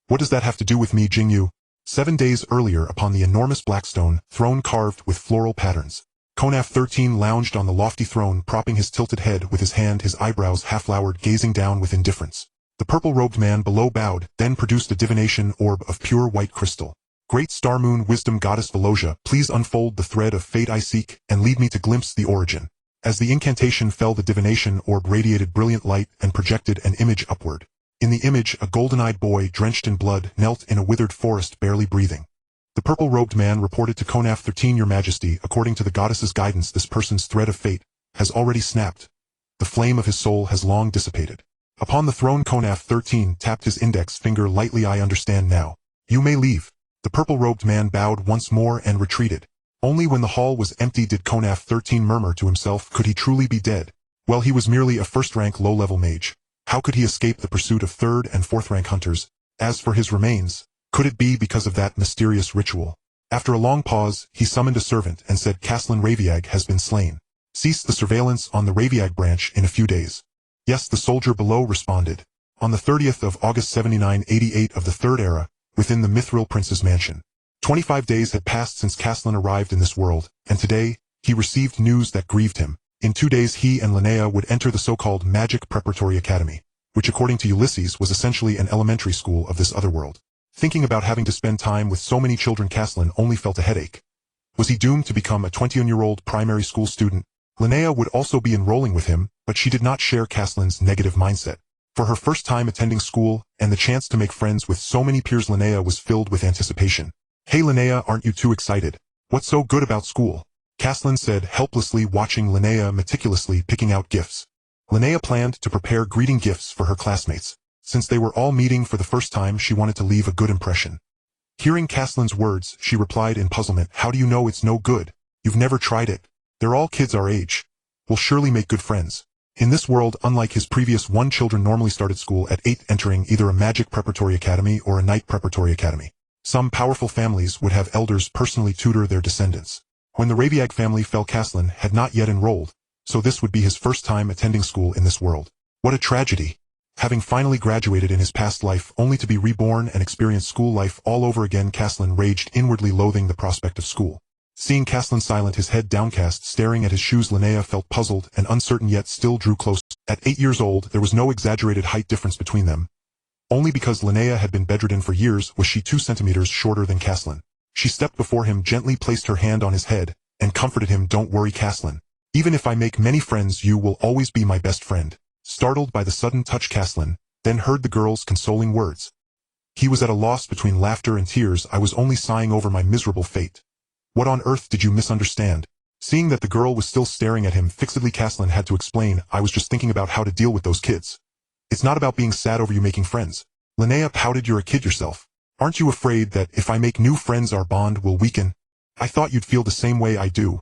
What does that have to do with me, Jing Yu? 7 days earlier, upon the enormous blackstone throne carved with floral patterns, Conaf 13 lounged on the lofty throne, propping his tilted head with his hand, his eyebrows half-lowered, gazing down with indifference. The purple-robed man below bowed, then produced a divination orb of pure white crystal. Great Star Moon Wisdom Goddess Velosia, please unfold the thread of fate I seek, and lead me to glimpse the origin. As the incantation fell, the divination orb radiated brilliant light and projected an image upward. In the image, a golden-eyed boy, drenched in blood, knelt in a withered forest, barely breathing. The purple-robed man reported to Conaf 13, Your Majesty, according to the goddess's guidance, this person's thread of fate has already snapped. The flame of his soul has long dissipated. Upon the throne, Conaf 13 tapped his index finger lightly. I understand now. You may leave. The purple-robed man bowed once more and retreated. Only when the hall was empty did Konaf 13 murmur to himself, could he truly be dead? Well, he was merely a first-rank low-level mage. How could he escape the pursuit of third- and fourth-rank hunters? As for his remains, could it be because of that mysterious ritual? After a long pause, he summoned a servant and said Caslin Raviag has been slain. Cease the surveillance on the Raviag branch in a few days. Yes, the soldier below responded. On the 30th of August 7988 of the Third Era, within the Mithril Prince's mansion. 25 days had passed since Caslin arrived in this world, and today, he received news that grieved him. In 2 days he and Linnea would enter the so-called Magic Preparatory Academy, which according to Ulysses was essentially an elementary school of this other world. Thinking about having to spend time with so many children, Caslin only felt a headache. Was he doomed to become a 21-year-old primary school student? Linnea would also be enrolling with him, but she did not share Caslin's negative mindset. For her first time attending school, and the chance to make friends with so many peers, Linnea was filled with anticipation. Hey Linnea, aren't you too excited? What's so good about school? Caslin said, helplessly watching Linnea meticulously picking out gifts. Linnea planned to prepare greeting gifts for her classmates. Since they were all meeting for the first time, she wanted to leave a good impression. Hearing Caslin's words, she replied in puzzlement, how do you know it's no good? You've never tried it. They're all kids our age. We'll surely make good friends. In this world, unlike his previous one, children normally started school at 8, entering either a magic preparatory academy or a knight preparatory academy. Some powerful families would have elders personally tutor their descendants. When the Raviag family fell, Caslin had not yet enrolled, so this would be his first time attending school in this world. What a tragedy! Having finally graduated in his past life only to be reborn and experience school life all over again, Caslin raged, inwardly loathing the prospect of school. Seeing Caslin silent, his head downcast, staring at his shoes, Linnea felt puzzled and uncertain, yet still drew close. At 8 years old, there was no exaggerated height difference between them. Only because Linnea had been bedridden for years was she 2 centimeters shorter than Caslin. She stepped before him, gently placed her hand on his head, and comforted him. Don't worry, Caslin. Even if I make many friends, you will always be my best friend. Startled by the sudden touch, Caslin then heard the girl's consoling words. He was at a loss between laughter and tears. I was only sighing over my miserable fate. What on earth did you misunderstand? Seeing that the girl was still staring at him fixedly, Caslin had to explain, I was just thinking about how to deal with those kids. It's not about being sad over you making friends. Linnea pouted, you're a kid yourself. Aren't you afraid that if I make new friends our bond will weaken? I thought you'd feel the same way I do.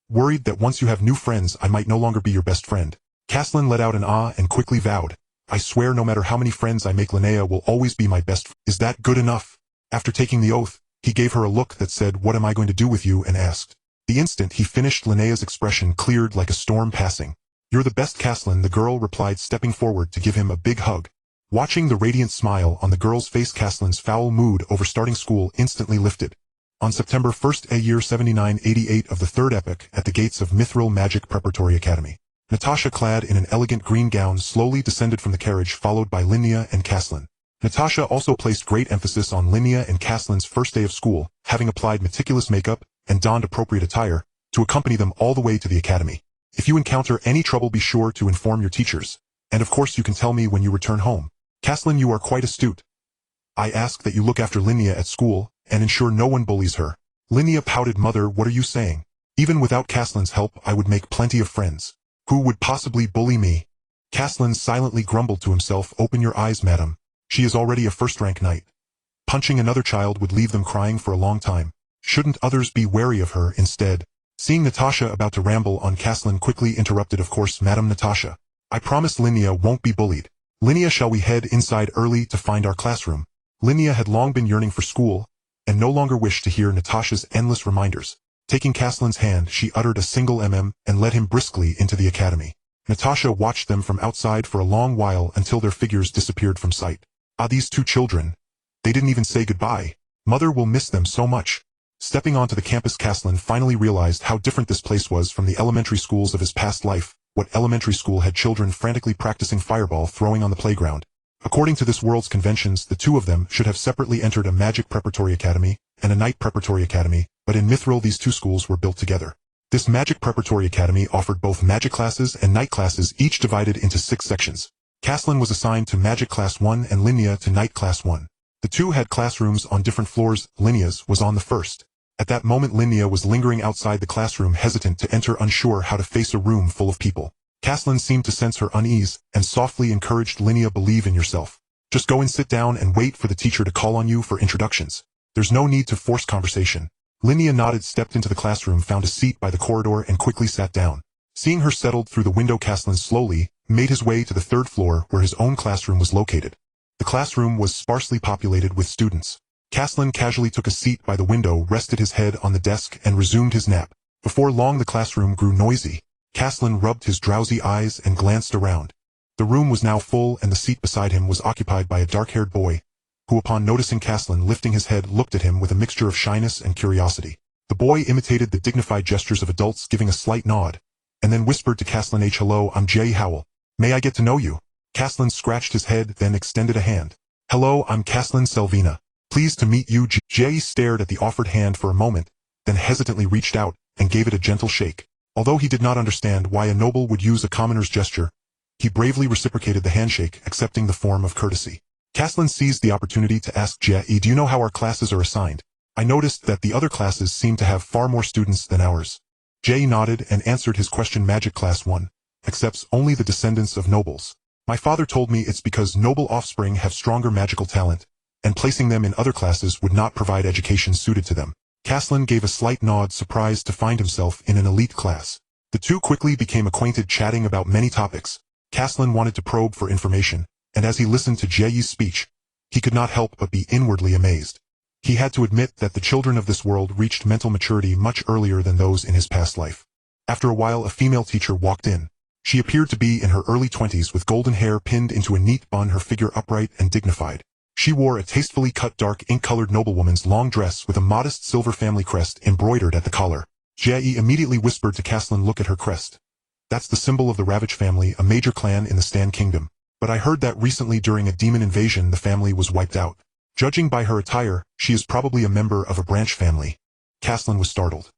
Worried that once you have new friends I might no longer be your best friend. Caslin let out an ah and quickly vowed, I swear no matter how many friends I make, Linnea will always be my best friend. Is that good enough? After taking the oath, he gave her a look that said, what am I going to do with you, and asked. The instant he finished, Linnea's expression cleared like a storm passing. You're the best, Caslin, the girl replied, stepping forward to give him a big hug. Watching the radiant smile on the girl's face, Caslin's foul mood over starting school instantly lifted. On September 1st, a year 7988 of the Third Epoch, at the gates of Mithril Magic Preparatory Academy, Natasha, clad in an elegant green gown, slowly descended from the carriage, followed by Linnea and Caslin. Natasha also placed great emphasis on Linnea and Caslin's first day of school, having applied meticulous makeup and donned appropriate attire to accompany them all the way to the academy. If you encounter any trouble, be sure to inform your teachers, and of course you can tell me when you return home. Caslin, you are quite astute. I ask that you look after Linnea at school and ensure no one bullies her. Linnea pouted, mother, what are you saying? Even without Caslin's help I would make plenty of friends. Who would possibly bully me? Caslin silently grumbled to himself, open your eyes, madam. She is already a first-rank knight. Punching another child would leave them crying for a long time. Shouldn't others be wary of her instead? Seeing Natasha about to ramble on, Caslin quickly interrupted, of course, Madam Natasha. I promise Linnea won't be bullied. Linnea, shall we head inside early to find our classroom? Linnea had long been yearning for school, and no longer wished to hear Natasha's endless reminders. Taking Caslin's hand, she uttered a single and led him briskly into the academy. Natasha watched them from outside for a long while until their figures disappeared from sight. Ah, these 2 children. They didn't even say goodbye. Mother will miss them so much. Stepping onto the campus, Caslin finally realized how different this place was from the elementary schools of his past life. What elementary school had children frantically practicing fireball throwing on the playground? According to this world's conventions, the 2 of them should have separately entered a magic preparatory academy and a knight preparatory academy, but in Mithril these 2 schools were built together. This magic preparatory academy offered both magic classes and knight classes, each divided into 6 sections. Caslin was assigned to magic class 1 and Linnea to knight class 1. The 2 had classrooms on different floors. Linnea's was on the first. At that moment Linnea was lingering outside the classroom, hesitant to enter, unsure how to face a room full of people. Caslin seemed to sense her unease, and softly encouraged Linnea, believe in yourself. Just go and sit down and wait for the teacher to call on you for introductions. There's no need to force conversation. Linnea nodded, stepped into the classroom, found a seat by the corridor, and quickly sat down. Seeing her settled through the window, Caslin slowly made his way to the third floor where his own classroom was located. The classroom was sparsely populated with students. Caslin casually took a seat by the window, rested his head on the desk, and resumed his nap. Before long the classroom grew noisy. Caslin rubbed his drowsy eyes and glanced around. The room was now full, and the seat beside him was occupied by a dark-haired boy, who upon noticing Caslin lifting his head looked at him with a mixture of shyness and curiosity. The boy imitated the dignified gestures of adults, giving a slight nod, and then whispered to Caslin, "Hello, I'm Jay Howell. May I get to know you?" Caslin scratched his head, then extended a hand. "Hello, I'm Caslin Selvina. Pleased to meet you." Jay stared at the offered hand for a moment, then hesitantly reached out and gave it a gentle shake. Although he did not understand why a noble would use a commoner's gesture, he bravely reciprocated the handshake, accepting the form of courtesy. Caslin seized the opportunity to ask Jay, "Do you know how our classes are assigned? I noticed that the other classes seem to have far more students than ours." Jay nodded and answered his question. "Magic Class 1 accepts only the descendants of nobles. My father told me it's because noble offspring have stronger magical talent, and placing them in other classes would not provide education suited to them." Caslin gave a slight nod, surprised to find himself in an elite class. The two quickly became acquainted, chatting about many topics. Caslin wanted to probe for information, and as he listened to Jay's speech, he could not help but be inwardly amazed. He had to admit that the children of this world reached mental maturity much earlier than those in his past life. After a while, a female teacher walked in. She appeared to be in her early 20s with golden hair pinned into a neat bun, her figure upright and dignified. She wore a tastefully cut dark ink-colored noblewoman's long dress with a modest silver family crest embroidered at the collar. Jay immediately whispered to Caslin, "Look at her crest. That's the symbol of the Ravage family, a major clan in the Stan Kingdom. But I heard that recently during a demon invasion the family was wiped out. Judging by her attire, she is probably a member of a branch family." Caslin was startled.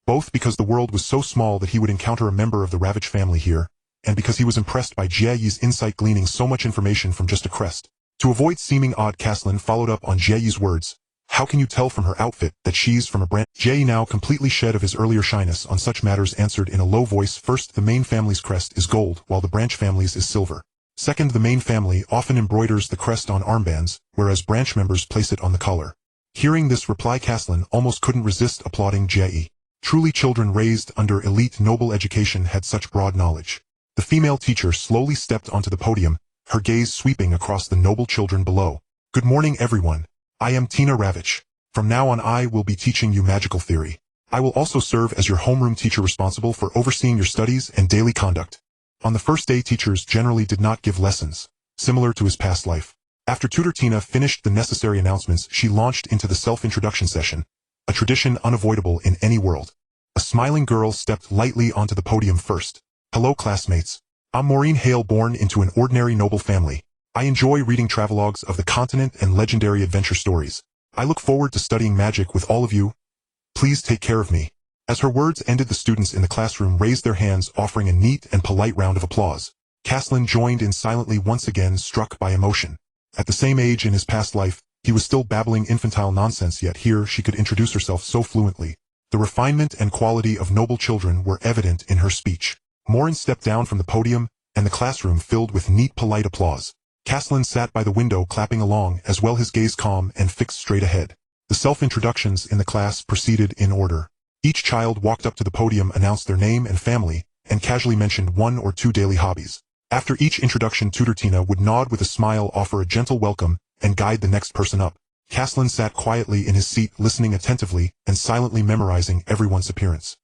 Both because the world was so small that he would encounter a member of the Ravage family here, and because he was impressed by Jay's insight, gleaning so much information from just a crest. To avoid seeming odd, Caslin followed up on Jay's words. "How can you tell from her outfit that she's from a branch?" Jay, now completely shed of his earlier shyness on such matters, answered in a low voice. "First, the main family's crest is gold, while the branch family's is silver. Second, the main family often embroiders the crest on armbands, whereas branch members place it on the collar." Hearing this reply, Caslin almost couldn't resist applauding Jay. Truly, children raised under elite noble education had such broad knowledge. The female teacher slowly stepped onto the podium, her gaze sweeping across the noble children below. "Good morning, everyone. I am Tina Ravitch. From now on I will be teaching you magical theory. I will also serve as your homeroom teacher, responsible for overseeing your studies and daily conduct." On the first day, teachers generally did not give lessons, similar to his past life. After Tutor Tina finished the necessary announcements, she launched into the self-introduction session, a tradition unavoidable in any world. A smiling girl stepped lightly onto the podium first. "Hello, classmates. I'm Maureen Hale, born into an ordinary noble family. I enjoy reading travelogues of the continent and legendary adventure stories. I look forward to studying magic with all of you. Please take care of me." As her words ended, the students in the classroom raised their hands, offering a neat and polite round of applause. Caslin joined in silently, once again struck by emotion. At the same age in his past life, he was still babbling infantile nonsense, yet here she could introduce herself so fluently. The refinement and quality of noble children were evident in her speech. Maureen stepped down from the podium, and the classroom filled with neat, polite applause. Caslin sat by the window, clapping along, as well, his gaze calm and fixed straight ahead. The self-introductions in the class proceeded in order. Each child walked up to the podium, announced their name and family, and casually mentioned one or two daily hobbies. After each introduction, Tutor Tina would nod with a smile, offer a gentle welcome, and guide the next person up. Caslin sat quietly in his seat, listening attentively and silently memorizing everyone's appearance.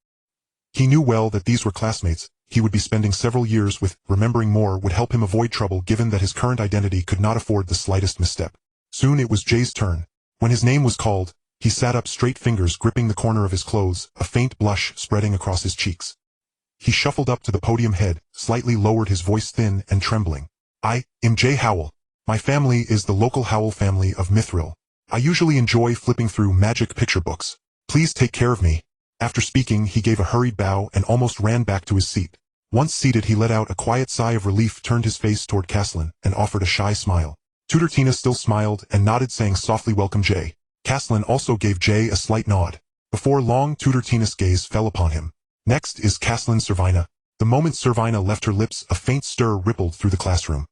He knew well that these were classmates he would be spending several years with. Remembering more would help him avoid trouble, given that his current identity could not afford the slightest misstep. Soon it was Jay's turn. When his name was called, he sat up straight, fingers gripping the corner of his clothes, a faint blush spreading across his cheeks. He shuffled up to the podium head, slightly lowered his voice, thin and trembling. "I am Jay Howell. My family is the local Howell family of Mithril. I usually enjoy flipping through magic picture books. Please take care of me." After speaking, he gave a hurried bow and almost ran back to his seat. Once seated, he let out a quiet sigh of relief, turned his face toward Caslin, and offered a shy smile. Tutor Tina still smiled and nodded, saying softly, "Welcome, Jay." Caslin also gave Jay a slight nod. Before long, Tutor Tina's gaze fell upon him. "Next is Caslin Servina." The moment Servina left her lips, a faint stir rippled through the classroom.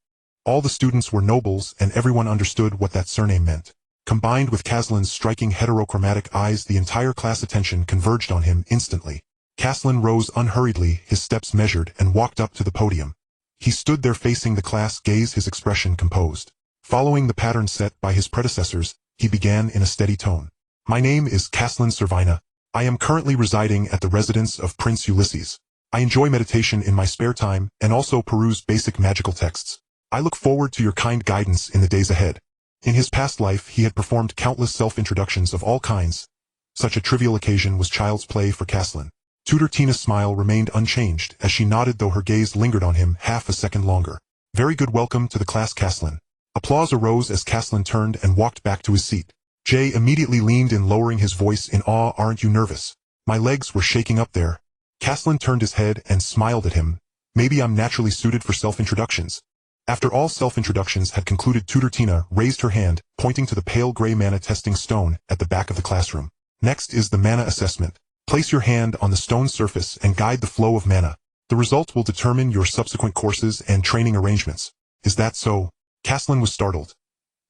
All the students were nobles, and everyone understood what that surname meant. Combined with Caslin's striking heterochromatic eyes, the entire class attention converged on him instantly. Caslin rose unhurriedly, his steps measured, and walked up to the podium. He stood there facing the class, gaze his expression composed. Following the pattern set by his predecessors, he began in a steady tone. My name is Caslin Servina. I am currently residing at the residence of Prince Ulysses. I enjoy meditation in my spare time, and also peruse basic magical texts. I look forward to your kind guidance in the days ahead. In his past life he had performed countless self-introductions of all kinds. Such a trivial occasion was child's play for Caslin. Tutor Tina's smile remained unchanged as she nodded, though her gaze lingered on him half a second longer. Very good, welcome to the class, Caslin. Applause arose as Caslin turned and walked back to his seat. Jay immediately leaned in, lowering his voice in awe. Aren't you nervous? My legs were shaking up there. Caslin turned his head and smiled at him. Maybe I'm naturally suited for self-introductions. After all self-introductions had concluded, Tutor Tina raised her hand, pointing to the pale gray mana testing stone at the back of the classroom. Next is the mana assessment. Place your hand on the stone's surface and guide the flow of mana. The result will determine your subsequent courses and training arrangements. Is that so? Caslin was startled.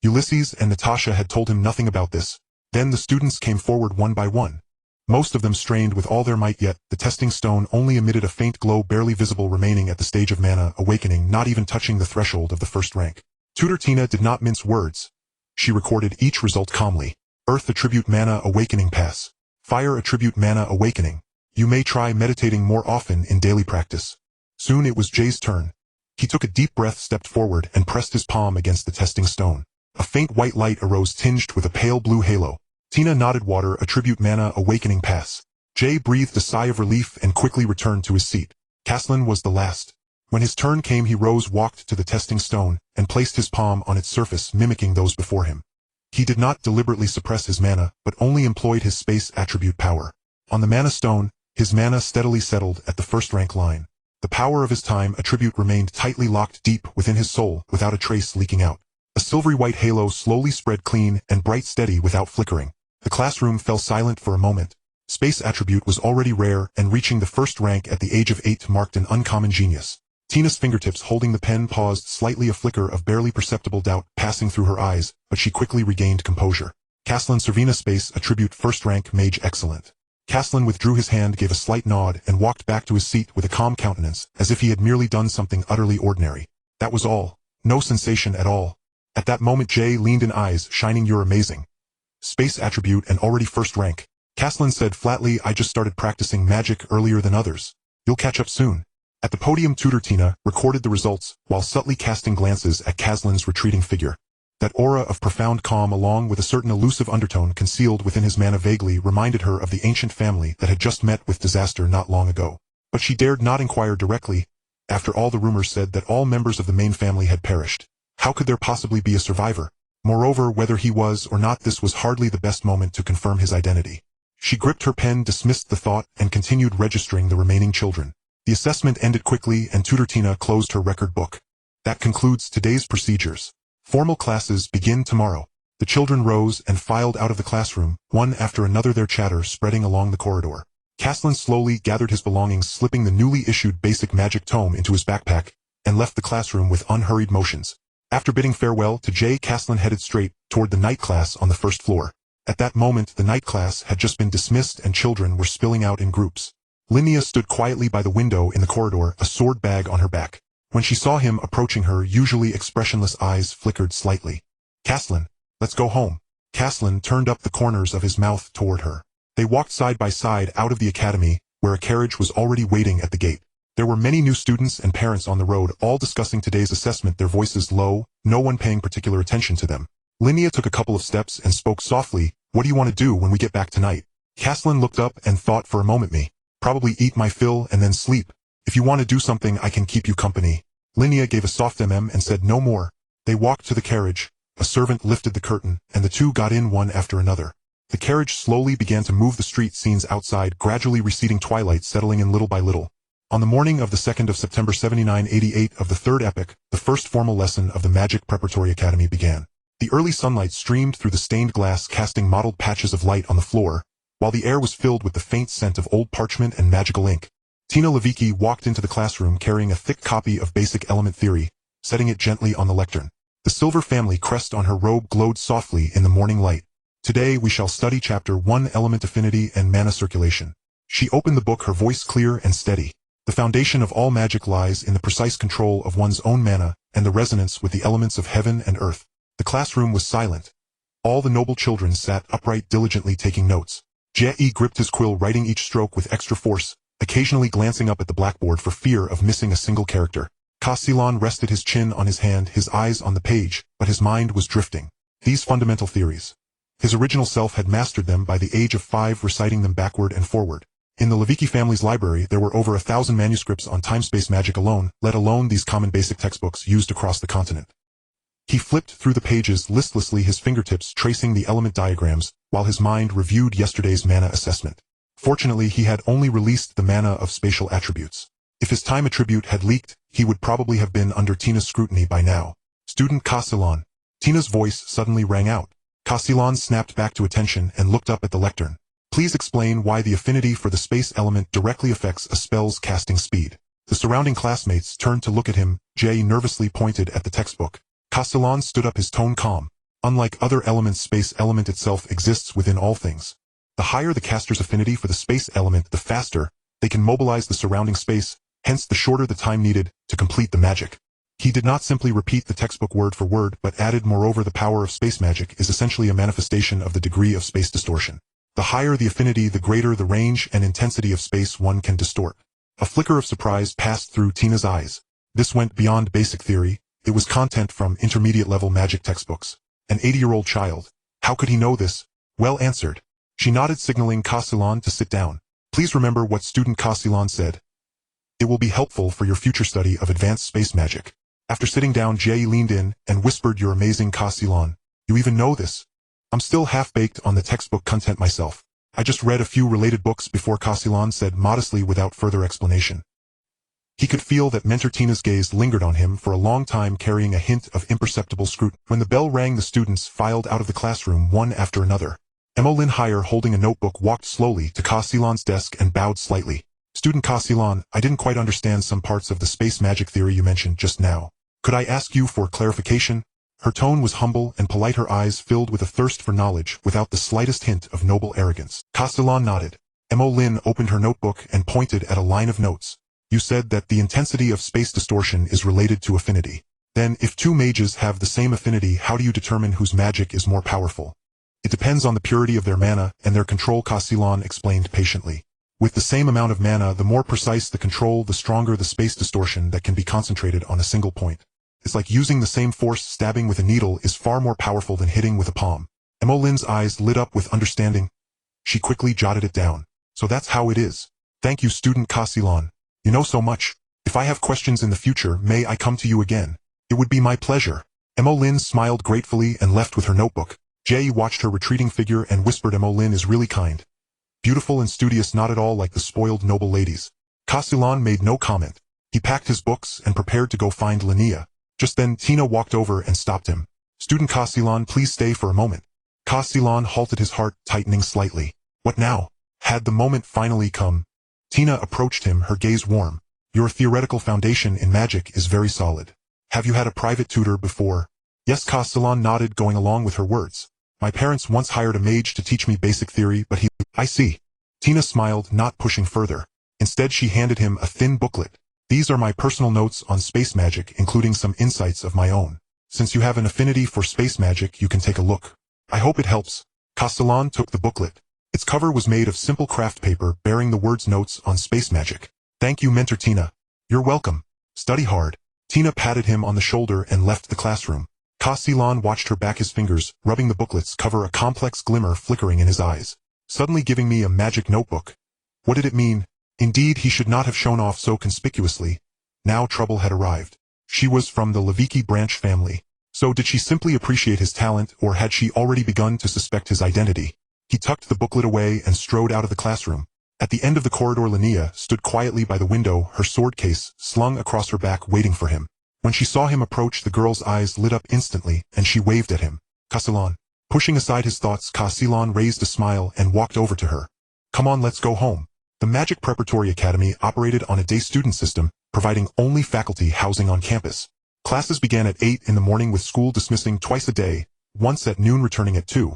Ulysses and Natasha had told him nothing about this. Then the students came forward one by one. Most of them strained with all their might, yet the testing stone only emitted a faint glow, barely visible, remaining at the stage of mana awakening, not even touching the threshold of the first rank. Tutor Tina did not mince words. She recorded each result calmly. Earth attribute mana awakening pass. Fire attribute mana awakening. You may try meditating more often in daily practice. Soon it was Jay's turn. He took a deep breath, stepped forward, and pressed his palm against the testing stone. A faint white light arose, tinged with a pale blue halo. Tina nodded. Water attribute mana awakening pass. Jay breathed a sigh of relief and quickly returned to his seat. Caslin was the last. When his turn came, he rose, walked to the testing stone, and placed his palm on its surface, mimicking those before him. He did not deliberately suppress his mana, but only employed his space attribute power. On the mana stone, his mana steadily settled at the first rank line. The power of his time attribute remained tightly locked deep within his soul, without a trace leaking out. A silvery white halo slowly spread, clean and bright, steady without flickering. The classroom fell silent for a moment. Space attribute was already rare, and reaching the first rank at the age of 8 marked an uncommon genius. Tina's fingertips holding the pen paused, slightly, a flicker of barely perceptible doubt passing through her eyes, but she quickly regained composure. Caslin Servina, space attribute first rank, mage, excellent. Caslin withdrew his hand, gave a slight nod, and walked back to his seat with a calm countenance, as if he had merely done something utterly ordinary. That was all. No sensation at all. At that moment Jay leaned in, eyes shining. You're amazing. Space attribute and already first rank. Caslin said flatly, I just started practicing magic earlier than others. You'll catch up soon. At the podium, Tutor Tina recorded the results, while subtly casting glances at Caslin's retreating figure. That aura of profound calm, along with a certain elusive undertone concealed within his mana, vaguely reminded her of the ancient family that had just met with disaster not long ago. But she dared not inquire directly. After all, the rumors said that all members of the main family had perished. How could there possibly be a survivor? Moreover, whether he was or not, this was hardly the best moment to confirm his identity. She gripped her pen, dismissed the thought, and continued registering the remaining children. The assessment ended quickly, and Tutor Tina closed her record book. That concludes today's procedures. Formal classes begin tomorrow. The children rose and filed out of the classroom, one after another, their chatter spreading along the corridor. Caslin slowly gathered his belongings, slipping the newly issued basic magic tome into his backpack, and left the classroom with unhurried motions. After bidding farewell to Jay, Caslin headed straight toward the night class on the first floor. At that moment, the night class had just been dismissed and children were spilling out in groups. Linnea stood quietly by the window in the corridor, a sword bag on her back. When she saw him approaching, her usually expressionless eyes flickered slightly. Caslin, let's go home. Caslin turned up the corners of his mouth toward her. They walked side by side out of the academy, where a carriage was already waiting at the gate. There were many new students and parents on the road, all discussing today's assessment, their voices low, no one paying particular attention to them. Linnea took a couple of steps and spoke softly. What do you want to do when we get back tonight? Caslin looked up and thought for a moment. Me. Probably eat my fill and then sleep. If you want to do something, I can keep you company. Linnea gave a soft and said no more. They walked to the carriage. A servant lifted the curtain, and the two got in one after another. The carriage slowly began to move, the street scenes outside gradually receding, twilight settling in little by little. On the morning of the 2nd of September 7988 of the third epoch, the first formal lesson of the Magic Preparatory Academy began. The early sunlight streamed through the stained glass, casting mottled patches of light on the floor, while the air was filled with the faint scent of old parchment and magical ink. Tina Levicki walked into the classroom carrying a thick copy of Basic Element Theory, setting it gently on the lectern. The silver family crest on her robe glowed softly in the morning light. Today we shall study Chapter 1, Element Affinity and Mana Circulation. She opened the book, her voice clear and steady. The foundation of all magic lies in the precise control of one's own mana and the resonance with the elements of heaven and earth. The classroom was silent. All the noble children sat upright, diligently taking notes. Jie gripped his quill, writing each stroke with extra force, occasionally glancing up at the blackboard for fear of missing a single character. Castellan rested his chin on his hand, his eyes on the page, but his mind was drifting. These fundamental theories. His original self had mastered them by the age of 5, reciting them backward and forward. In the Levicki family's library there were over 1,000 manuscripts on time-space magic alone, let alone these common basic textbooks used across the continent. He flipped through the pages listlessly, his fingertips tracing the element diagrams, while his mind reviewed yesterday's mana assessment. Fortunately, he had only released the mana of spatial attributes. If his time attribute had leaked, he would probably have been under Tina's scrutiny by now. Student Castellan. Tina's voice suddenly rang out. Castellan snapped back to attention and looked up at the lectern. Please explain why the affinity for the space element directly affects a spell's casting speed. The surrounding classmates turned to look at him. Jay nervously pointed at the textbook. Castellan stood up, his tone calm. Unlike other elements, space element itself exists within all things. The higher the caster's affinity for the space element, the faster they can mobilize the surrounding space, hence the shorter the time needed to complete the magic. He did not simply repeat the textbook word for word, but added, moreover, the power of space magic is essentially a manifestation of the degree of space distortion. The higher the affinity, the greater the range and intensity of space one can distort. A flicker of surprise passed through Tina's eyes. This went beyond basic theory. It was content from intermediate-level magic textbooks. An 80-year-old child. How could he know this? Well answered. She nodded, signaling Castellan to sit down. Please remember what student Castellan said. It will be helpful for your future study of advanced space magic. After sitting down, Jay leaned in and whispered, "You're amazing, Castellan. You even know this. I'm still half-baked on the textbook content myself. I just read a few related books before," Castellan said modestly without further explanation. He could feel that Mentor Tina's gaze lingered on him for a long time, carrying a hint of imperceptible scrutiny. When the bell rang, the students filed out of the classroom one after another. Emmeline Heyer, holding a notebook, walked slowly to Castellan's desk and bowed slightly. "Student Castellan, I didn't quite understand some parts of the space magic theory you mentioned just now. Could I ask you for clarification?" Her tone was humble and polite, her eyes filled with a thirst for knowledge without the slightest hint of noble arrogance. Castellan nodded. Emmeline opened her notebook and pointed at a line of notes. "You said that the intensity of space distortion is related to affinity. Then, if two mages have the same affinity, how do you determine whose magic is more powerful?" "It depends on the purity of their mana and their control," Castellan explained patiently. "With the same amount of mana, the more precise the control, the stronger the space distortion that can be concentrated on a single point. It's like using the same force. Stabbing with a needle is far more powerful than hitting with a palm." Emmeline's eyes lit up with understanding. She quickly jotted it down. "So that's how it is. Thank you, student Castellan. You know so much. If I have questions in the future, may I come to you again?" "It would be my pleasure." Emmeline smiled gratefully and left with her notebook. Jay watched her retreating figure and whispered, "Emmeline is really kind. Beautiful and studious, not at all like the spoiled noble ladies." Castellan made no comment. He packed his books and prepared to go find Linnea. Just then, Tina walked over and stopped him. "Student Castellan, please stay for a moment." Castellan halted, his heart tightening slightly. What now? Had the moment finally come? Tina approached him, her gaze warm. "Your theoretical foundation in magic is very solid. Have you had a private tutor before?" "Yes," Castellan nodded, going along with her words. "My parents once hired a mage to teach me basic theory, but he—" "I see." Tina smiled, not pushing further. Instead, she handed him a thin booklet. "These are my personal notes on space magic, including some insights of my own. Since you have an affinity for space magic, you can take a look. I hope it helps." Castellan took the booklet. Its cover was made of simple craft paper bearing the words "Notes on Space Magic." "Thank you, Mentor Tina." "You're welcome. Study hard." Tina patted him on the shoulder and left the classroom. Castellan watched her back, his fingers, rubbing the booklet's cover, a complex glimmer flickering in his eyes. "Suddenly giving me a magic notebook. What did it mean?" Indeed, he should not have shown off so conspicuously. Now trouble had arrived. She was from the Levicki branch family. So did she simply appreciate his talent, or had she already begun to suspect his identity? He tucked the booklet away and strode out of the classroom. At the end of the corridor, Linnea stood quietly by the window, her sword case slung across her back, waiting for him. When she saw him approach, the girl's eyes lit up instantly, and she waved at him. "Castellan." Pushing aside his thoughts, Castellan raised a smile and walked over to her. "Come on, let's go home." The Magic Preparatory Academy operated on a day student system, providing only faculty housing on campus. Classes began at 8 in the morning with school dismissing twice a day, once at noon returning at 2,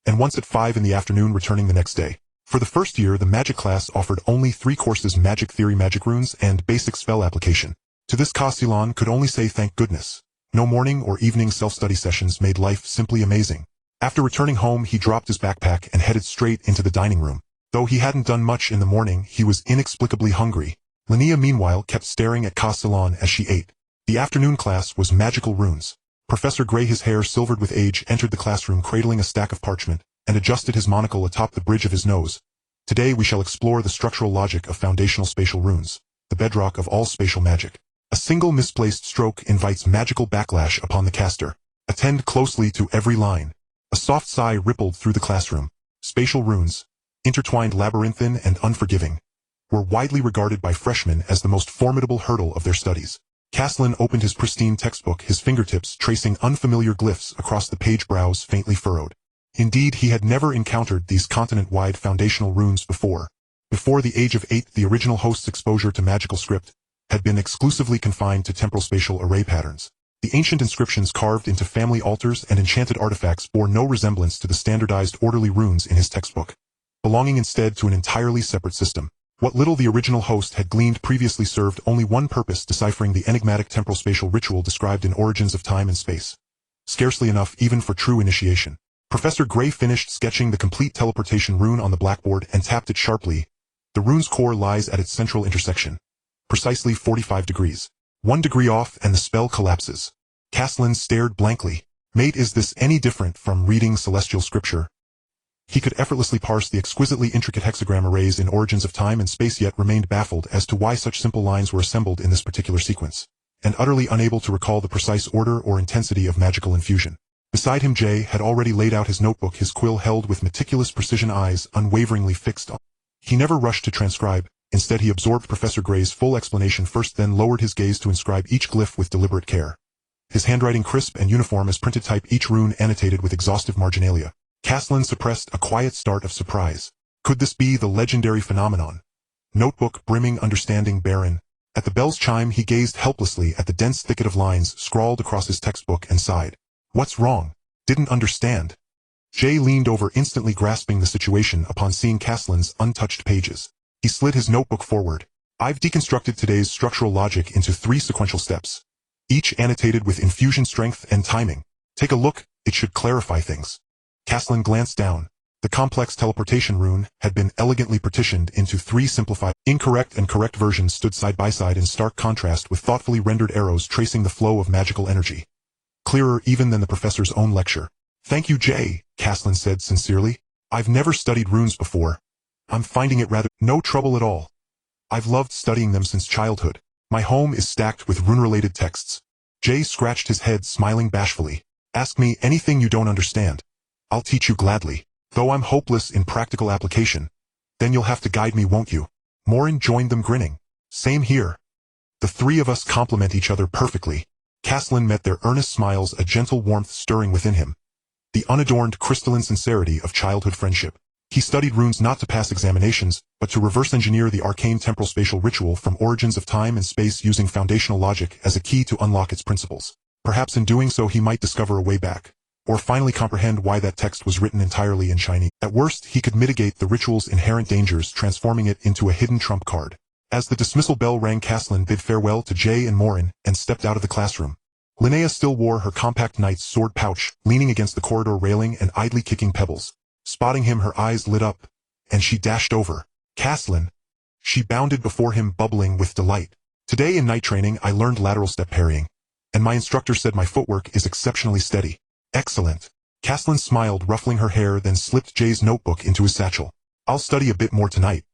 and once at 5 in the afternoon returning the next day. For the first year, the magic class offered only 3 courses: magic theory, magic runes, and basic spell application. To this Castellan could only say thank goodness. No morning or evening self-study sessions made life simply amazing. After returning home, he dropped his backpack and headed straight into the dining room. Though he hadn't done much in the morning, he was inexplicably hungry. Linnea, meanwhile, kept staring at Castellan as she ate. The afternoon class was magical runes. Professor Gray, his hair silvered with age, entered the classroom cradling a stack of parchment, and adjusted his monocle atop the bridge of his nose. Today we shall explore the structural logic of foundational spatial runes, the bedrock of all spatial magic. A single misplaced stroke invites magical backlash upon the caster. Attend closely to every line. A soft sigh rippled through the classroom. Spatial runes, intertwined, labyrinthine, and unforgiving, were widely regarded by freshmen as the most formidable hurdle of their studies. Castellan opened his pristine textbook, his fingertips tracing unfamiliar glyphs across the page, brows faintly furrowed. Indeed, he had never encountered these continent-wide foundational runes before. Before the age of 8, the original host's exposure to magical script had been exclusively confined to temporal spatial array patterns. The ancient inscriptions carved into family altars and enchanted artifacts bore no resemblance to the standardized orderly runes in his textbook, belonging instead to an entirely separate system. What little the original host had gleaned previously served only one purpose: deciphering the enigmatic temporal spatial ritual described in Origins of Time and Space. Scarcely enough even for true initiation. Professor Gray finished sketching the complete teleportation rune on the blackboard and tapped it sharply. The rune's core lies at its central intersection, precisely 45 degrees. 1 degree off and the spell collapses. Castellan stared blankly. Mate, is this any different from reading celestial scripture? He could effortlessly parse the exquisitely intricate hexagram arrays in Origins of Time and Space, yet remained baffled as to why such simple lines were assembled in this particular sequence, and utterly unable to recall the precise order or intensity of magical infusion. Beside him, Jay had already laid out his notebook, his quill held with meticulous precision, eyes unwaveringly fixed on. He never rushed to transcribe. Instead, he absorbed Professor Gray's full explanation first, then lowered his gaze to inscribe each glyph with deliberate care. His handwriting crisp and uniform as printed type, each rune annotated with exhaustive marginalia. Castellan suppressed a quiet start of surprise. Could this be the legendary phenomenon? Notebook brimming, understanding barren. At the bell's chime, he gazed helplessly at the dense thicket of lines scrawled across his textbook and sighed. What's wrong? Didn't understand. Jay leaned over, instantly grasping the situation upon seeing Castellan's untouched pages. He slid his notebook forward. I've deconstructed today's structural logic into 3 sequential steps, each annotated with infusion strength and timing. Take a look, it should clarify things. Castellan glanced down. The complex teleportation rune had been elegantly partitioned into 3 simplified, incorrect and correct versions stood side by side in stark contrast, with thoughtfully rendered arrows tracing the flow of magical energy. Clearer even than the professor's own lecture. Thank you, Jay, Castellan said sincerely. I've never studied runes before. I'm finding it rather no trouble at all. I've loved studying them since childhood. My home is stacked with rune-related texts. Jay scratched his head, smiling bashfully. Ask me anything you don't understand. I'll teach you gladly, though I'm hopeless in practical application. Then you'll have to guide me, won't you? Morin joined them, grinning. Same here. The 3 of us complement each other perfectly. Castellan met their earnest smiles, a gentle warmth stirring within him. The unadorned crystalline sincerity of childhood friendship. He studied runes not to pass examinations, but to reverse engineer the arcane temporal spatial ritual from Origins of Time and Space, using foundational logic as a key to unlock its principles. Perhaps in doing so he might discover a way back, or finally comprehend why that text was written entirely in Chinese. At worst, he could mitigate the ritual's inherent dangers, transforming it into a hidden trump card. As the dismissal bell rang, Castellan bid farewell to Jay and Morin and stepped out of the classroom. Linnea still wore her compact knight's sword pouch, leaning against the corridor railing and idly kicking pebbles. Spotting him, her eyes lit up, and she dashed over. Castellan. She bounded before him, bubbling with delight. Today in night training I learned lateral step parrying, and my instructor said my footwork is exceptionally steady. Excellent. Castellan smiled, ruffling her hair, then slipped Jay's notebook into his satchel. I'll study a bit more tonight.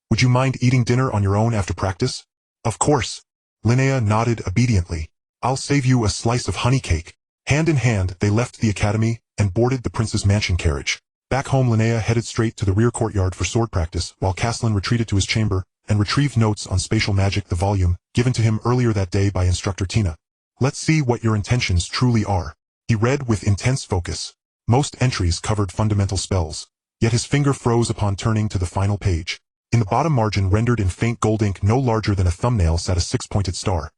Would you mind eating dinner on your own after practice? Of course. Linnea nodded obediently. I'll save you a slice of honey cake. Hand in hand, they left the academy and boarded the prince's mansion carriage. Back home, Linnea headed straight to the rear courtyard for sword practice, while Castellan retreated to his chamber and retrieved notes on spatial magic, the volume given to him earlier that day by instructor Tina. Let's see what your intentions truly are. He read with intense focus. Most entries covered fundamental spells, yet his finger froze upon turning to the final page. In the bottom margin, rendered in faint gold ink no larger than a thumbnail, sat a 6-pointed star.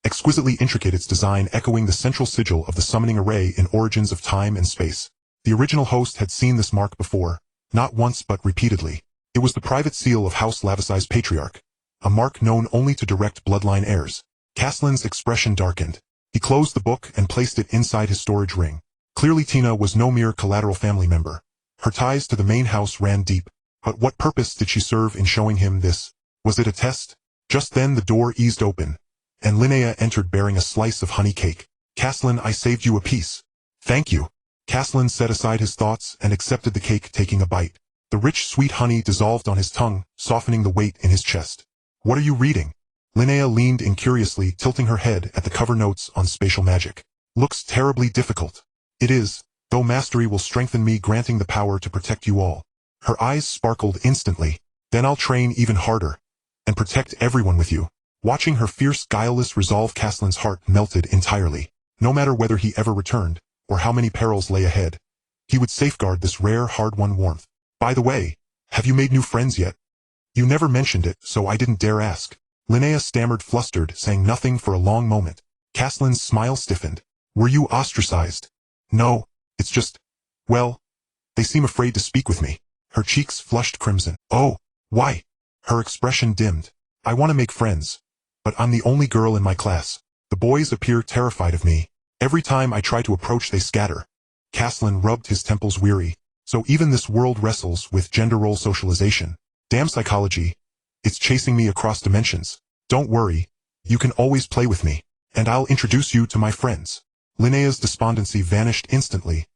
exquisitely intricate, its design echoing the central sigil of the summoning array in Origins of Time and Space. The original host had seen this mark before, not once but repeatedly. It was the private seal of House Lavasai's patriarch, a mark known only to direct bloodline heirs. Caslin's expression darkened. He closed the book and placed it inside his storage ring. Clearly Tina was no mere collateral family member. Her ties to the main house ran deep. But what purpose did she serve in showing him this? Was it a test? Just then the door eased open, and Linnea entered bearing a slice of honey cake. "Caslin, I saved you a piece." "Thank you." Caslin set aside his thoughts and accepted the cake, taking a bite. The rich, sweet honey dissolved on his tongue, softening the weight in his chest. "What are you reading?" Linnea leaned in curiously, tilting her head at the cover notes on spatial magic. "Looks terribly difficult." "It is, though mastery will strengthen me, granting the power to protect you all." Her eyes sparkled instantly. "Then I'll train even harder, and protect everyone with you." Watching her fierce, guileless resolve, Caslin's heart melted entirely. No matter whether he ever returned, or how many perils lay ahead, he would safeguard this rare, hard-won warmth. "By the way, have you made new friends yet?" "You never mentioned it, so I didn't dare ask." Linnea stammered, flustered, saying nothing for a long moment. Caslin's smile stiffened. "Were you ostracized?" "No, it's just, well, they seem afraid to speak with me." Her cheeks flushed crimson. "Oh, why?" Her expression dimmed. "I want to make friends, but I'm the only girl in my class. The boys appear terrified of me. Every time I try to approach, they scatter." Caslin rubbed his temples, weary. So even this world wrestles with gender role socialization. Damn psychology. It's chasing me across dimensions. "Don't worry. You can always play with me, and I'll introduce you to my friends." Linnea's despondency vanished instantly.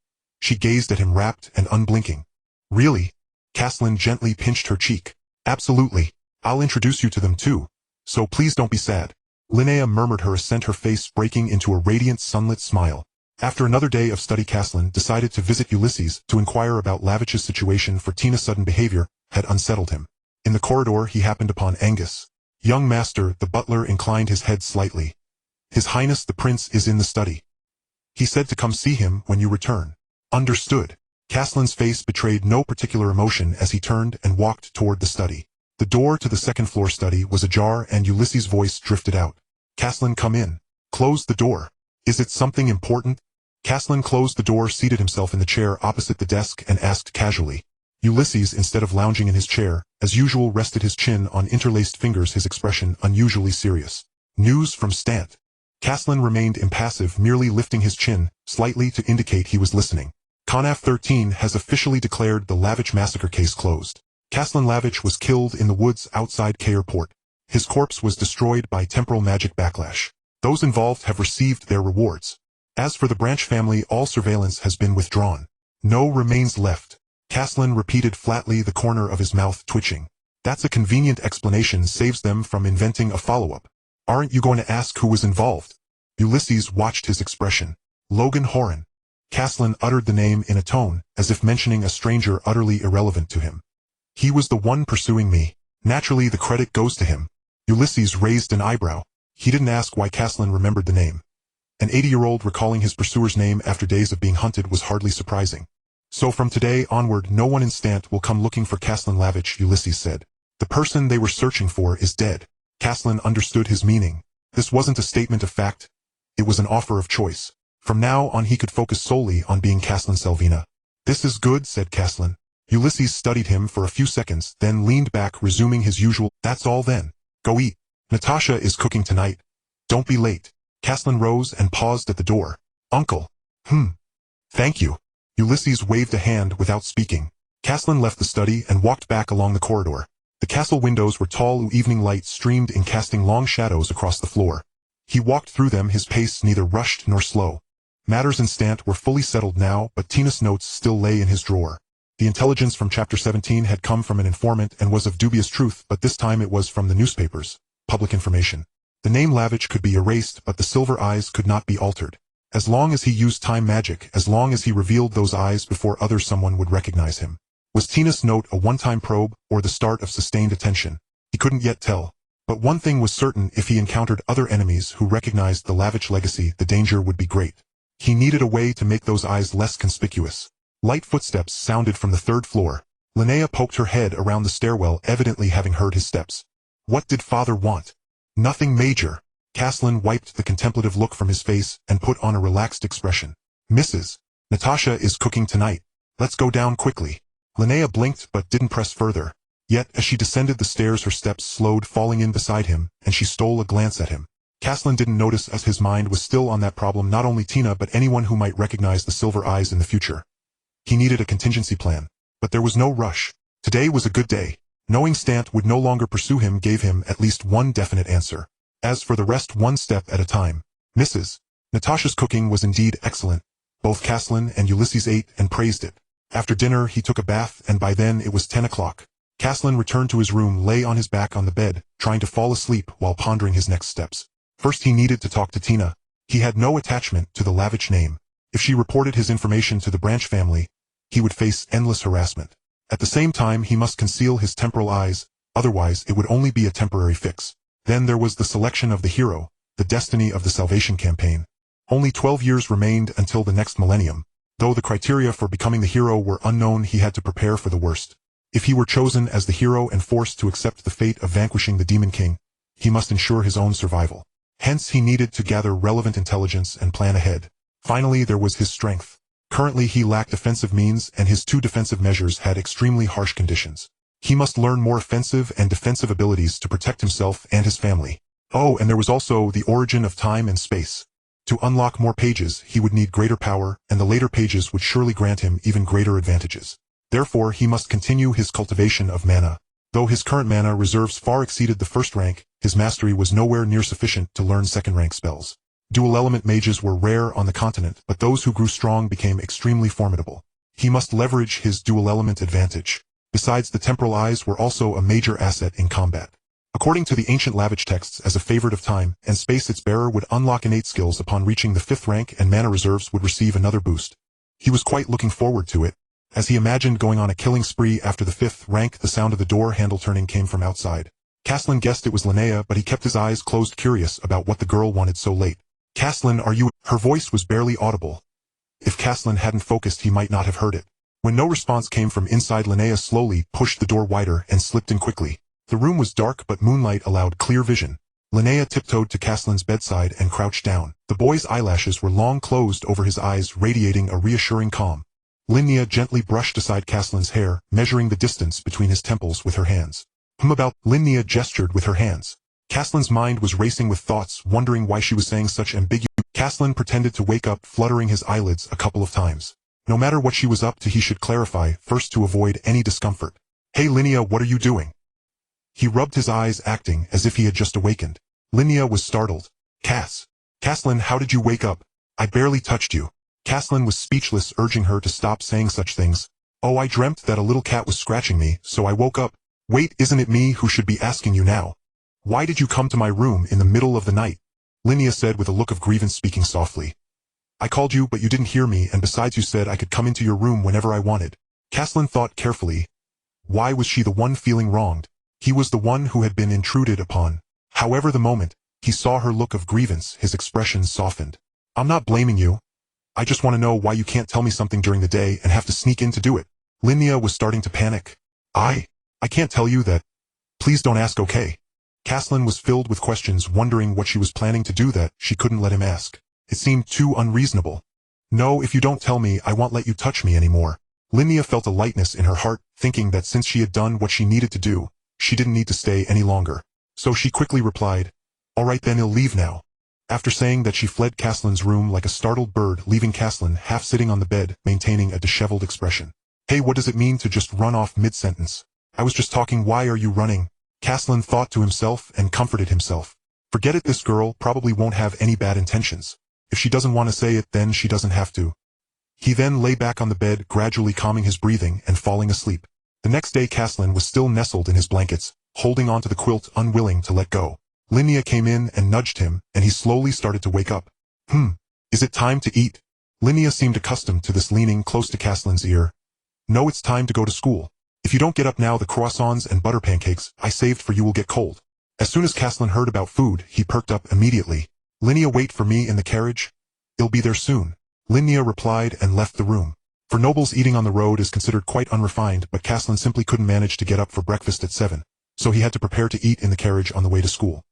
She gazed at him, rapt and unblinking. "Really?" Caslin gently pinched her cheek. "Absolutely. I'll introduce you to them too. So please don't be sad." Linnea murmured her assent, her face breaking into a radiant, sunlit smile. After another day of study, Caslin decided to visit Ulysses to inquire about Lavish's situation, for Tina's sudden behavior had unsettled him. In the corridor he happened upon Angus. "Young master," the butler inclined his head slightly. "His Highness the Prince is in the study. He said to come see him when you return." "Understood." Caslin's face betrayed no particular emotion as he turned and walked toward the study. The door to the second-floor study was ajar, and Ulysses' voice drifted out. "Caslin, come in." "Close the door." "Is it something important?" Caslin closed the door, seated himself in the chair opposite the desk, and asked casually. Ulysses, instead of lounging in his chair, as usual, rested his chin on interlaced fingers, his expression unusually serious. "News from Stant." Caslin remained impassive, merely lifting his chin slightly to indicate he was listening. "Conaf 13 has officially declared the Lavish massacre case closed. Caslin Lavish was killed in the woods outside Kair Port. His corpse was destroyed by temporal magic backlash. Those involved have received their rewards. As for the Branch family, all surveillance has been withdrawn. No remains left." Caslin repeated flatly, the corner of his mouth twitching. "That's a convenient explanation, saves them from inventing a follow-up. Aren't you going to ask who was involved?" Ulysses watched his expression. "Logan Horan." Caslin uttered the name in a tone as if mentioning a stranger utterly irrelevant to him. "He was the one pursuing me. Naturally the credit goes to him." Ulysses raised an eyebrow. He didn't ask why Caslin remembered the name. An 80-year-old recalling his pursuer's name after days of being hunted was hardly surprising. "So from today onward no one in Stant will come looking for Caslin Lavish," Ulysses said. "The person they were searching for is dead." Caslin understood his meaning. This wasn't a statement of fact. It was an offer of choice. From now on he could focus solely on being Caslin Selvina. "This is good," said Caslin. Ulysses studied him for a few seconds, then leaned back, resuming his usual, "That's all then. Go eat. Natasha is cooking tonight. Don't be late." Caslin rose and paused at the door. "Uncle." Thank you." Ulysses waved a hand without speaking. Caslin left the study and walked back along the corridor. The castle windows were tall, evening light streamed in, casting long shadows across the floor. He walked through them, his pace neither rushed nor slow. Matters in Stant were fully settled now, but Tina's notes still lay in his drawer. The intelligence from Chapter 17 had come from an informant and was of dubious truth, but this time it was from the newspapers, public information. The name Lavish could be erased, but the silver eyes could not be altered. As long as he used time magic, as long as he revealed those eyes before others, someone would recognize him. Was Tina's note a one-time probe, or the start of sustained attention? He couldn't yet tell. But one thing was certain: if he encountered other enemies who recognized the Lavish legacy, the danger would be great. He needed a way to make those eyes less conspicuous. Light footsteps sounded from the third floor. Linnea poked her head around the stairwell, evidently having heard his steps. What did father want? Nothing major. Caslin wiped the contemplative look from his face and put on a relaxed expression. Mrs. Natasha is cooking tonight. Let's go down quickly. Linnea blinked but didn't press further. Yet, as she descended the stairs her steps slowed, falling in beside him, and she stole a glance at him. Caslin didn't notice as his mind was still on that problem, not only Tina but anyone who might recognize the silver eyes in the future. He needed a contingency plan. But there was no rush. Today was a good day. Knowing Stant would no longer pursue him gave him at least one definite answer. As for the rest, one step at a time. Mrs. Natasha's cooking was indeed excellent. Both Caslin and Ulysses ate and praised it. After dinner he took a bath, and by then it was 10 o'clock. Caslin returned to his room, lay on his back on the bed, trying to fall asleep while pondering his next steps. First he needed to talk to Tina. He had no attachment to the lavish name. If she reported his information to the Branch family, he would face endless harassment. At the same time he must conceal his temporal eyes, otherwise it would only be a temporary fix. Then there was the selection of the hero, the destiny of the Salvation Campaign. Only 12 years remained until the next millennium. Though the criteria for becoming the hero were unknown, he had to prepare for the worst. If he were chosen as the hero and forced to accept the fate of vanquishing the Demon King, he must ensure his own survival. Hence he needed to gather relevant intelligence and plan ahead. Finally there was his strength. Currently he lacked offensive means, and his 2 defensive measures had extremely harsh conditions. He must learn more offensive and defensive abilities to protect himself and his family. Oh, and there was also the origin of time and space. To unlock more pages, he would need greater power, and the later pages would surely grant him even greater advantages. Therefore, he must continue his cultivation of mana. Though his current mana reserves far exceeded the first rank, his mastery was nowhere near sufficient to learn second-rank spells. Dual-element mages were rare on the continent, but those who grew strong became extremely formidable. He must leverage his dual-element advantage. Besides, the temporal eyes were also a major asset in combat. According to the ancient Lavish texts, as a favorite of time and space, its bearer would unlock innate skills upon reaching the 5th rank, and mana reserves would receive another boost. He was quite looking forward to it. As he imagined going on a killing spree after the 5th rank, the sound of the door handle turning came from outside. Caslin guessed it was Linnea, but he kept his eyes closed, curious about what the girl wanted so late. "Caslin, are you—" Her voice was barely audible. If Caslin hadn't focused he might not have heard it. When no response came from inside, Linnea slowly pushed the door wider and slipped in quickly. The room was dark, but moonlight allowed clear vision. Linnea tiptoed to Caslin's bedside and crouched down. The boy's eyelashes were long closed over his eyes, radiating a reassuring calm. Linnea gently brushed aside Caslin's hair, measuring the distance between his temples with her hands. Linnea gestured with her hands. Caslin's mind was racing with thoughts, wondering why she was saying such ambiguous. Caslin pretended to wake up, fluttering his eyelids a couple of times. No matter what she was up to, he should clarify first to avoid any discomfort. "Hey Linnea, what are you doing?" He rubbed his eyes, acting as if he had just awakened. Linnea was startled. Caslin, how did you wake up? I barely touched you." Caslin was speechless, urging her to stop saying such things. "Oh, I dreamt that a little cat was scratching me, so I woke up." "Wait, isn't it me who should be asking you now? Why did you come to my room in the middle of the night?" Linnea said with a look of grievance, speaking softly. "I called you, but you didn't hear me, and besides you said I could come into your room whenever I wanted." Caslin thought carefully. Why was she the one feeling wronged? He was the one who had been intruded upon. However, the moment he saw her look of grievance, his expression softened. "I'm not blaming you. I just want to know why you can't tell me something during the day and have to sneak in to do it." Linnea was starting to panic. I can't tell you that. Please don't ask, okay?" Caslin was filled with questions, wondering what she was planning to do that she couldn't let him ask. It seemed too unreasonable. "No, if you don't tell me, I won't let you touch me anymore." Linnea felt a lightness in her heart, thinking that since she had done what she needed to do, she didn't need to stay any longer. So she quickly replied, "All right then, I'll leave now." After saying that, she fled Caslin's room like a startled bird, leaving Caslin half sitting on the bed, maintaining a disheveled expression. "Hey, what does it mean to just run off mid-sentence? I was just talking, why are you running?" Caslin thought to himself and comforted himself. Forget it, this girl probably won't have any bad intentions. If she doesn't want to say it, then she doesn't have to. He then lay back on the bed, gradually calming his breathing and falling asleep. The next day Caslin was still nestled in his blankets, holding onto the quilt, unwilling to let go. Linnea came in and nudged him, and he slowly started to wake up. Is it time to eat?" Linnea seemed accustomed to this, leaning close to Caslin's ear. "No, it's time to go to school. If you don't get up now, the croissants and butter pancakes I saved for you will get cold." As soon as Caslin heard about food, he perked up immediately. "Linnea, wait for me in the carriage? It'll be there soon." Linnea replied and left the room. For nobles, eating on the road is considered quite unrefined, but Caslin simply couldn't manage to get up for breakfast at 7, so he had to prepare to eat in the carriage on the way to school.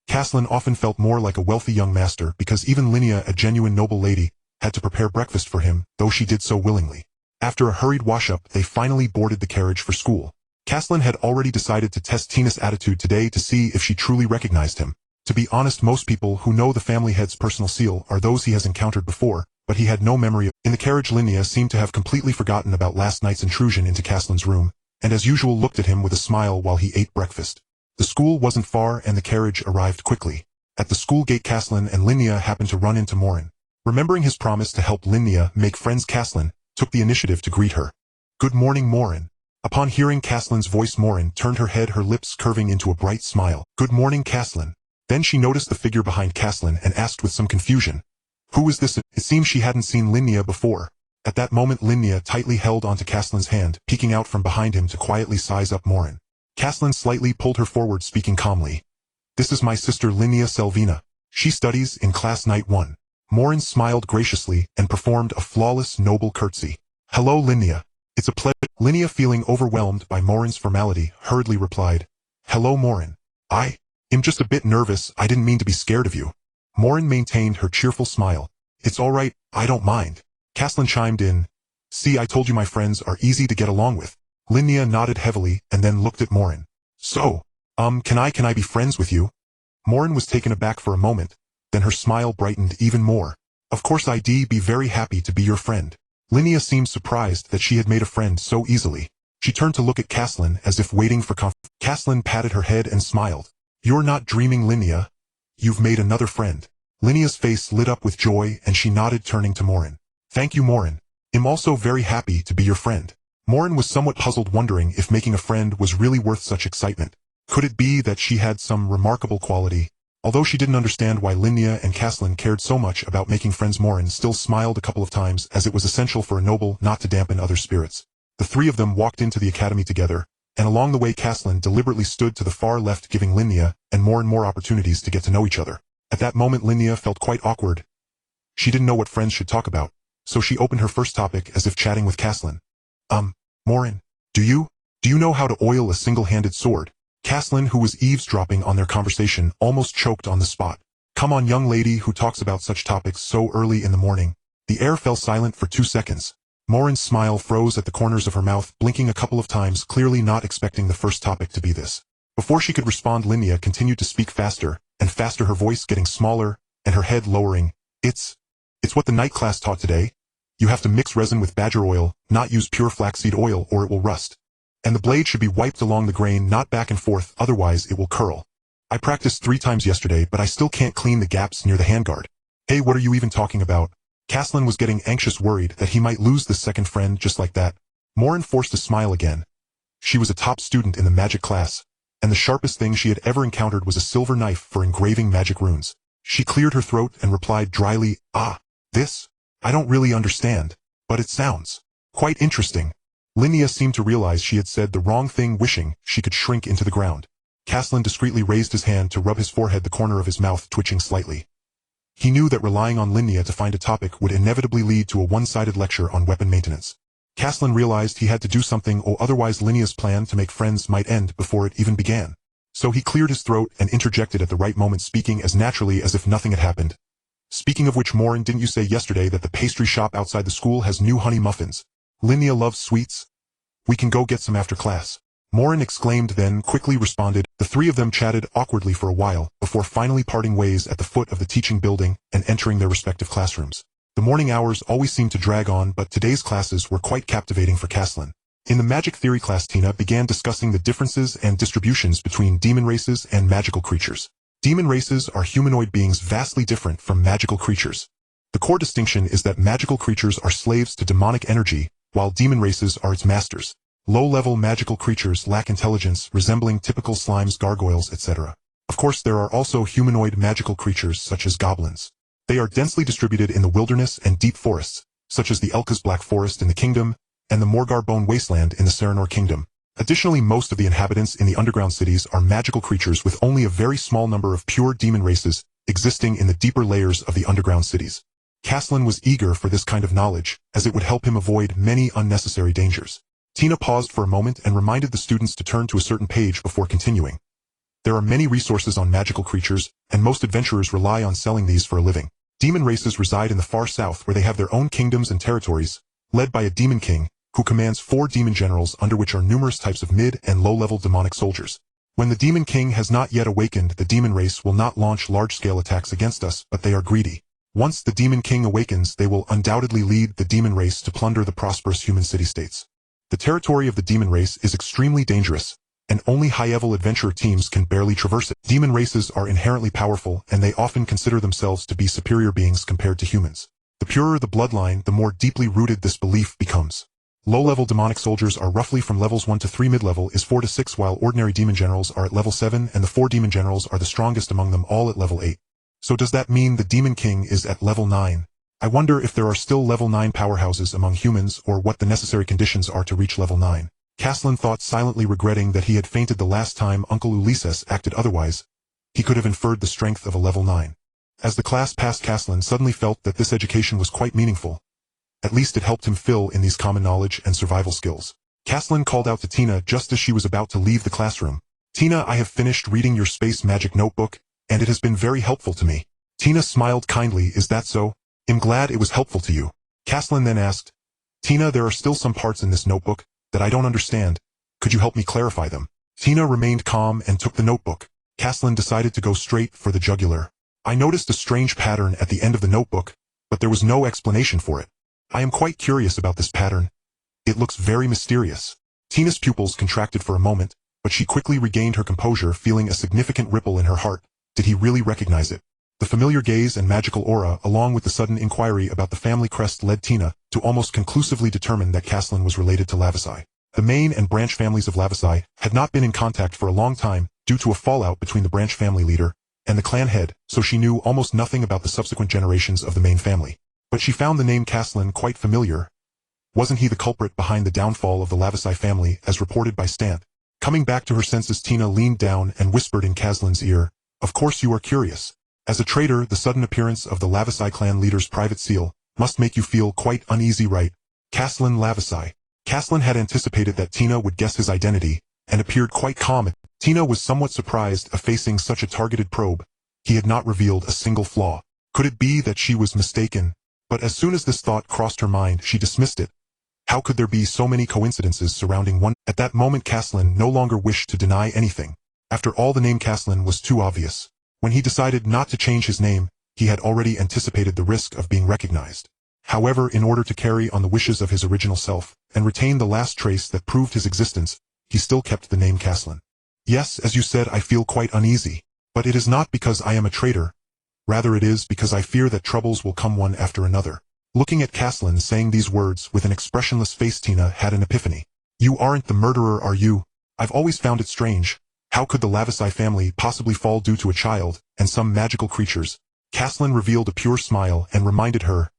Caslin often felt more like a wealthy young master because even Linnea, a genuine noble lady, had to prepare breakfast for him, though she did so willingly. After a hurried wash-up, they finally boarded the carriage for school. Caslin had already decided to test Tina's attitude today to see if she truly recognized him. To be honest, most people who know the family head's personal seal are those he has encountered before, but he had no memory of. In the carriage, Linnea seemed to have completely forgotten about last night's intrusion into Caslin's room, and as usual looked at him with a smile while he ate breakfast. The school wasn't far and the carriage arrived quickly. At the school gate, Caslin and Linnea happened to run into Morin. Remembering his promise to help Linnea make friends, Caslin took the initiative to greet her. "Good morning, Morin." Upon hearing Caslin's voice, Morin turned her head, her lips curving into a bright smile. "Good morning, Caslin." Then she noticed the figure behind Caslin and asked with some confusion, "Who is this?" It seemed she hadn't seen Linnea before. At that moment, Linnea tightly held onto Caslin's hand, peeking out from behind him to quietly size up Morin. Caslin slightly pulled her forward, speaking calmly. "This is my sister Linnea Selvina. She studies in class night 1. Morin smiled graciously and performed a flawless, noble curtsy. "Hello, Linnea. It's a pleasure." Linnea, feeling overwhelmed by Morin's formality, hurriedly replied, "Hello, Morin. I'm just a bit nervous. I didn't mean to be scared of you." Morin maintained her cheerful smile. "It's all right, I don't mind." Caslin chimed in, "See, I told you my friends are easy to get along with." Linnea nodded heavily and then looked at Morin. "So, can I be friends with you?" Morin was taken aback for a moment, then her smile brightened even more. "Of course, I'd be very happy to be your friend." Linnea seemed surprised that she had made a friend so easily. She turned to look at Caslin as if waiting for Caslin patted her head and smiled. "You're not dreaming, Linnea. You've made another friend." Linnea's face lit up with joy and she nodded, turning to Morin. "Thank you, Morin. I'm also very happy to be your friend." Morin was somewhat puzzled, wondering if making a friend was really worth such excitement. Could it be that she had some remarkable quality? Although she didn't understand why Linnea and Caslin cared so much about making friends, Morin still smiled a couple of times, as it was essential for a noble not to dampen other spirits. The three of them walked into the academy together, and along the way Caslin deliberately stood to the far left, giving Linnea and Morin more opportunities to get to know each other. At that moment, Linnea felt quite awkward. She didn't know what friends should talk about, so she opened her first topic as if chatting with Caslin. Morin, do you know how to oil a single-handed sword?" Caslin, who was eavesdropping on their conversation, almost choked on the spot. "Come on, young lady who talks about such topics so early in the morning." The air fell silent for 2 seconds. Morin's smile froze at the corners of her mouth, blinking a couple of times, clearly not expecting the first topic to be this. Before she could respond, Linnea continued to speak faster and faster, her voice getting smaller and her head lowering. It's what the night class taught today. You have to mix resin with badger oil, not use pure flaxseed oil or it will rust. And the blade should be wiped along the grain, not back and forth, otherwise it will curl. I practiced 3 times yesterday, but I still can't clean the gaps near the handguard. Hey, what are you even talking about? Caslin was getting anxious, worried that he might lose this second friend just like that. Morin forced a smile again. She was a top student in the magic class, and the sharpest thing she had ever encountered was a silver knife for engraving magic runes. She cleared her throat and replied dryly, this? I don't really understand, but it sounds quite interesting." Linnea seemed to realize she had said the wrong thing, wishing she could shrink into the ground. Caslin discreetly raised his hand to rub his forehead, the corner of his mouth twitching slightly. He knew that relying on Linnea to find a topic would inevitably lead to a one-sided lecture on weapon maintenance. Caslin realized he had to do something, or otherwise Linnea's plan to make friends might end before it even began. So he cleared his throat and interjected at the right moment, speaking as naturally as if nothing had happened. "Speaking of which, Morin, didn't you say yesterday that the pastry shop outside the school has new honey muffins? Linnea loves sweets. We can go get some after class." Morin exclaimed, then quickly responded. The three of them chatted awkwardly for a while, before finally parting ways at the foot of the teaching building and entering their respective classrooms. The morning hours always seemed to drag on, but today's classes were quite captivating for Caslin. In the magic theory class, Tina began discussing the differences and distributions between demon races and magical creatures. Demon races are humanoid beings vastly different from magical creatures. The core distinction is that magical creatures are slaves to demonic energy, while demon races are its masters. Low-level magical creatures lack intelligence, resembling typical slimes, gargoyles, etc. Of course, there are also humanoid magical creatures such as goblins. They are densely distributed in the wilderness and deep forests, such as the Elka's Black Forest in the Kingdom, and the Morgar Bone Wasteland in the Serenor Kingdom. Additionally, most of the inhabitants in the underground cities are magical creatures, with only a very small number of pure demon races existing in the deeper layers of the underground cities. Caslin was eager for this kind of knowledge, as it would help him avoid many unnecessary dangers. Tina paused for a moment and reminded the students to turn to a certain page before continuing. There are many resources on magical creatures, and most adventurers rely on selling these for a living. Demon races reside in the far south where they have their own kingdoms and territories, led by a demon king, who commands 4 demon generals under which are numerous types of mid- and low-level demonic soldiers. When the demon king has not yet awakened, the demon race will not launch large-scale attacks against us, but they are greedy. Once the demon king awakens, they will undoubtedly lead the demon race to plunder the prosperous human city-states. The territory of the demon race is extremely dangerous, and only high-level adventurer teams can barely traverse it. Demon races are inherently powerful, and they often consider themselves to be superior beings compared to humans. The purer the bloodline, the more deeply rooted this belief becomes. Low-level demonic soldiers are roughly from levels 1 to 3, mid-level is 4 to 6, while ordinary demon generals are at level 7, and the 4 demon generals are the strongest among them all at level 8. So does that mean the demon king is at level 9? I wonder if there are still level 9 powerhouses among humans, or what the necessary conditions are to reach level 9. Caslin thought, silently regretting that he had fainted the last time Uncle Ulysses acted otherwise. He could have inferred the strength of a level 9. As the class passed, Caslin suddenly felt that this education was quite meaningful. At least it helped him fill in these common knowledge and survival skills. Caslin called out to Tina just as she was about to leave the classroom. "Tina, I have finished reading your space magic notebook, and it has been very helpful to me." Tina smiled kindly. "Is that so? I'm glad it was helpful to you." Caslin then asked, "Tina, there are still some parts in this notebook that I don't understand. Could you help me clarify them?" Tina remained calm and took the notebook. Caslin decided to go straight for the jugular. "I noticed a strange pattern at the end of the notebook, but there was no explanation for it. I am quite curious about this pattern. It looks very mysterious." Tina's pupils contracted for a moment, but she quickly regained her composure, feeling a significant ripple in her heart. Did he really recognize it? The familiar gaze and magical aura, along with the sudden inquiry about the family crest, led Tina to almost conclusively determine that Caslin was related to Lavasai. The main and branch families of Lavasai had not been in contact for a long time due to a fallout between the branch family leader and the clan head, so she knew almost nothing about the subsequent generations of the main family. But she found the name Caslin quite familiar. Wasn't he the culprit behind the downfall of the Lavasai family, as reported by Stant? Coming back to her senses, Tina leaned down and whispered in Caslin's ear, "Of course you are curious. As a traitor, the sudden appearance of the Lavasai clan leader's private seal must make you feel quite uneasy, right? Caslin Lavasai." Caslin had anticipated that Tina would guess his identity, and appeared quite calm. Tina was somewhat surprised at facing such a targeted probe. He had not revealed a single flaw. Could it be that she was mistaken? But as soon as this thought crossed her mind, she dismissed it. How could there be so many coincidences surrounding one? At that moment, Caslin no longer wished to deny anything. After all, the name Caslin was too obvious. When he decided not to change his name, he had already anticipated the risk of being recognized. However, in order to carry on the wishes of his original self, and retain the last trace that proved his existence, he still kept the name Caslin. "Yes, as you said, I feel quite uneasy. But it is not because I am a traitor. Rather it is because I fear that troubles will come one after another." Looking at Caslin saying these words with an expressionless face, Tina had an epiphany. "You aren't the murderer, are you? I've always found it strange. How could the Lavasai family possibly fall due to a child and some magical creatures?" Caslin revealed a pure smile and reminded her,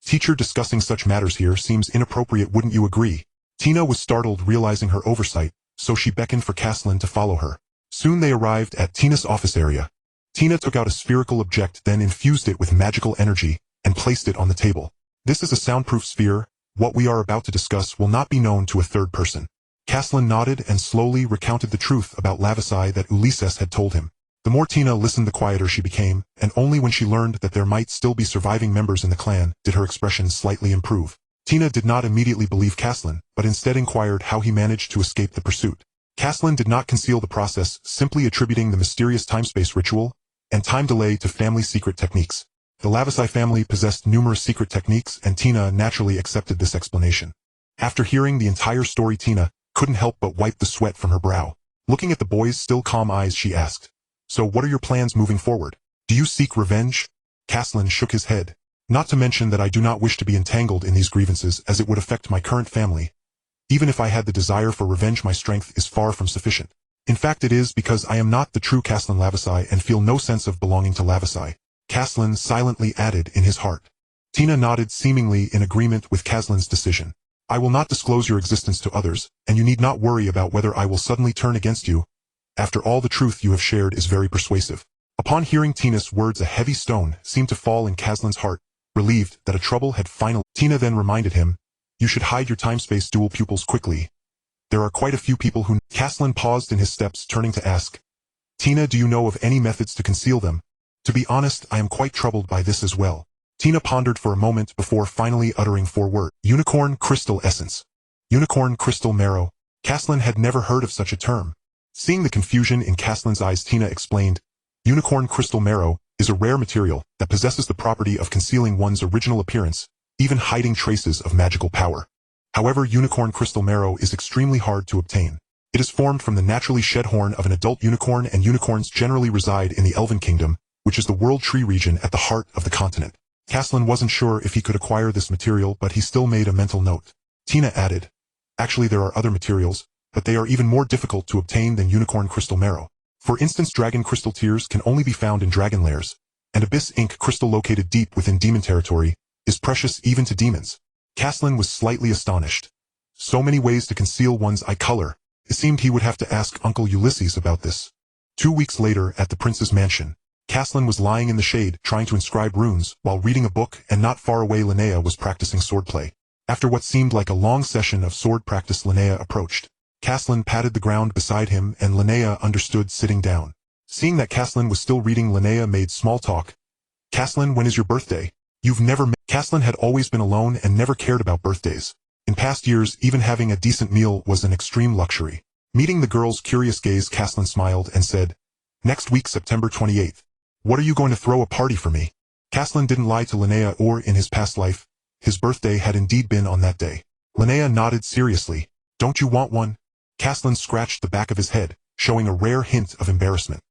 "Teacher, discussing such matters here seems inappropriate, wouldn't you agree?" Tina was startled, realizing her oversight, so she beckoned for Caslin to follow her. Soon they arrived at Tina's office area. Tina took out a spherical object, then infused it with magical energy, and placed it on the table. "This is a soundproof sphere. What we are about to discuss will not be known to a third person." Caslin nodded and slowly recounted the truth about Lavasai that Ulysses had told him. The more Tina listened, the quieter she became, and only when she learned that there might still be surviving members in the clan did her expression slightly improve. Tina did not immediately believe Caslin, but instead inquired how he managed to escape the pursuit. Caslin did not conceal the process, simply attributing the mysterious time-space ritual and time delay to family secret techniques. The Lavasai family possessed numerous secret techniques, and Tina naturally accepted this explanation. After hearing the entire story, Tina couldn't help but wipe the sweat from her brow. Looking at the boy's still calm eyes, she asked, "So what are your plans moving forward? Do you seek revenge?" Caslin shook his head. "Not to mention that I do not wish to be entangled in these grievances, as it would affect my current family. Even if I had the desire for revenge, my strength is far from sufficient. In fact, it is because I am not the true Caslin Lavasai and feel no sense of belonging to Lavasai," Caslin silently added in his heart. Tina nodded, seemingly in agreement with Caslin's decision. "I will not disclose your existence to others, and you need not worry about whether I will suddenly turn against you. After all, the truth you have shared is very persuasive." Upon hearing Tina's words, a heavy stone seemed to fall in Caslin's heart, relieved that a trouble had finally. Tina then reminded him, "You should hide your time-space dual pupils quickly. There are quite a few people who..." Caslin paused in his steps, turning to ask, Tina, do you know of any methods to conceal them? To be honest, I am quite troubled by this as well. Tina pondered for a moment before finally uttering 4 words. Unicorn crystal essence. Unicorn crystal marrow. Caslin had never heard of such a term. Seeing the confusion in Caslin's eyes, Tina explained, Unicorn crystal marrow is a rare material that possesses the property of concealing one's original appearance, even hiding traces of magical power. However, unicorn crystal marrow is extremely hard to obtain. It is formed from the naturally shed horn of an adult unicorn, and unicorns generally reside in the Elven Kingdom, which is the World Tree region at the heart of the continent. Caslin wasn't sure if he could acquire this material, but he still made a mental note. Tina added, Actually, there are other materials, but they are even more difficult to obtain than unicorn crystal marrow. For instance, dragon crystal tears can only be found in dragon lairs, and abyss ink crystal located deep within demon territory is precious even to demons. Caslin was slightly astonished. So many ways to conceal one's eye color. It seemed he would have to ask Uncle Ulysses about this. 2 weeks later, at the prince's mansion, Caslin was lying in the shade trying to inscribe runes while reading a book, and not far away Linnea was practicing swordplay. After what seemed like a long session of sword practice, Linnea approached. Caslin patted the ground beside him, and Linnea understood, sitting down. Seeing that Caslin was still reading, Linnea made small talk. Caslin, when is your birthday? You've never met. Caslin had always been alone and never cared about birthdays. In past years, even having a decent meal was an extreme luxury. Meeting the girl's curious gaze, Caslin smiled and said, Next week, September 28th. What are you going to throw a party for me? Caslin didn't lie to Linnea, or in his past life, his birthday had indeed been on that day. Linnea nodded seriously. Don't you want one? Caslin scratched the back of his head, showing a rare hint of embarrassment.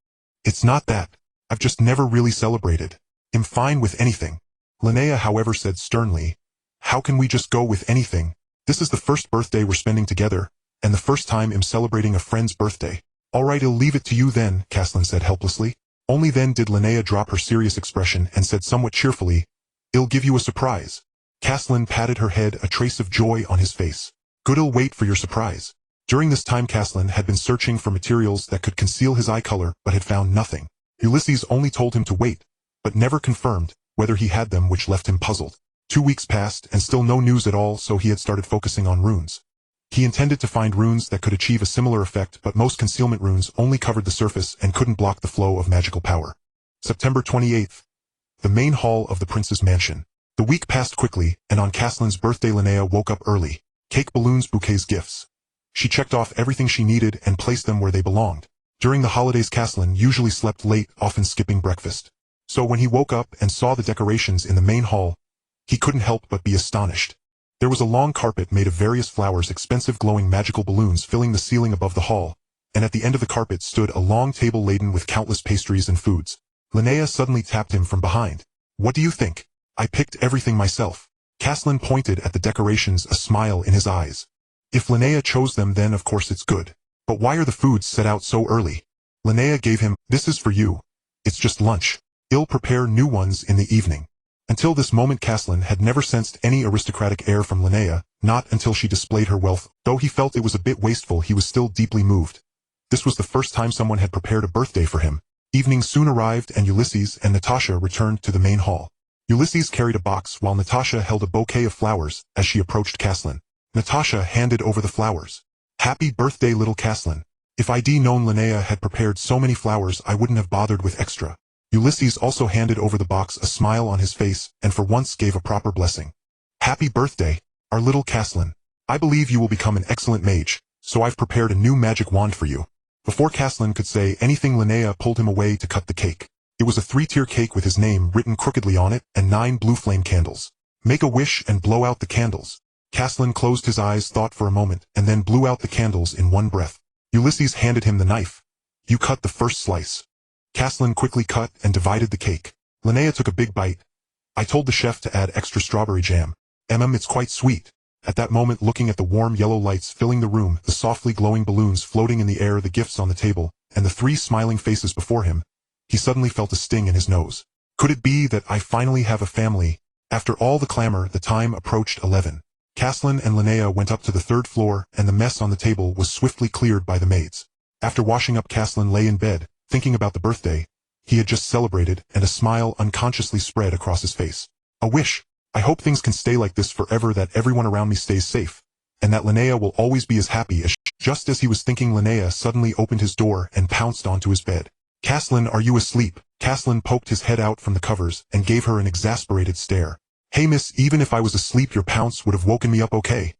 It's not that. I've just never really celebrated. I'm fine with anything. Linnea, however, said sternly, How can we just go with anything? This is the first birthday we're spending together, and the first time I'm celebrating a friend's birthday. All right, I'll leave it to you then, Caslin said helplessly. Only then did Linnea drop her serious expression and said somewhat cheerfully, I'll give you a surprise. Caslin patted her head, a trace of joy on his face. Good, I'll wait for your surprise. During this time, Caslin had been searching for materials that could conceal his eye color, but had found nothing. Ulysses only told him to wait, but never confirmed whether he had them, which left him puzzled. 2 weeks passed, and still no news at all, so he had started focusing on runes. He intended to find runes that could achieve a similar effect, but most concealment runes only covered the surface and couldn't block the flow of magical power. September 28th. The main hall of the prince's mansion. The week passed quickly, and on Caslin's birthday Linnea woke up early. Cake, balloons, bouquets, gifts. She checked off everything she needed and placed them where they belonged. During the holidays, Caslin usually slept late, often skipping breakfast. So when he woke up and saw the decorations in the main hall, he couldn't help but be astonished. There was a long carpet made of various flowers, expensive glowing magical balloons filling the ceiling above the hall, and at the end of the carpet stood a long table laden with countless pastries and foods. Linnea suddenly tapped him from behind. What do you think? I picked everything myself. Caslin pointed at the decorations, a smile in his eyes. If Linnea chose them, then of course it's good. But why are the foods set out so early? Linnea gave him, This is for you. It's just lunch. I'll prepare new ones in the evening. Until this moment, Caslin had never sensed any aristocratic air from Linnea, not until she displayed her wealth. Though he felt it was a bit wasteful, he was still deeply moved. This was the first time someone had prepared a birthday for him. Evening soon arrived, and Ulysses and Natasha returned to the main hall. Ulysses carried a box while Natasha held a bouquet of flowers as she approached Caslin. Natasha handed over the flowers. Happy birthday, little Caslin. If I'd known Linnea had prepared so many flowers, I wouldn't have bothered with extra. Ulysses also handed over the box, a smile on his face, and for once gave a proper blessing. Happy birthday, our little Caslin. I believe you will become an excellent mage, so I've prepared a new magic wand for you. Before Caslin could say anything, Linnea pulled him away to cut the cake. It was a 3-tier cake with his name written crookedly on it, and 9 blue flame candles. Make a wish and blow out the candles. Caslin closed his eyes, thought for a moment, and then blew out the candles in one breath. Ulysses handed him the knife. You cut the first slice. Caslin quickly cut and divided the cake. Linnea took a big bite. I told the chef to add extra strawberry jam. It's quite sweet. At that moment, looking at the warm yellow lights filling the room, the softly glowing balloons floating in the air, the gifts on the table, and the 3 smiling faces before him, he suddenly felt a sting in his nose. Could it be that I finally have a family? After all the clamor, the time approached 11. Caslin and Linnea went up to the 3rd floor, and the mess on the table was swiftly cleared by the maids. After washing up, Caslin lay in bed, thinking about the birthday he had just celebrated, and a smile unconsciously spread across his face. A wish. I hope things can stay like this forever, that everyone around me stays safe, and that Linnea will always be as happy as Just as he was thinking, Linnea suddenly opened his door and pounced onto his bed. Caslin, are you asleep? Caslin poked his head out from the covers and gave her an exasperated stare. Hey miss, even if I was asleep your pounce would have woken me up okay.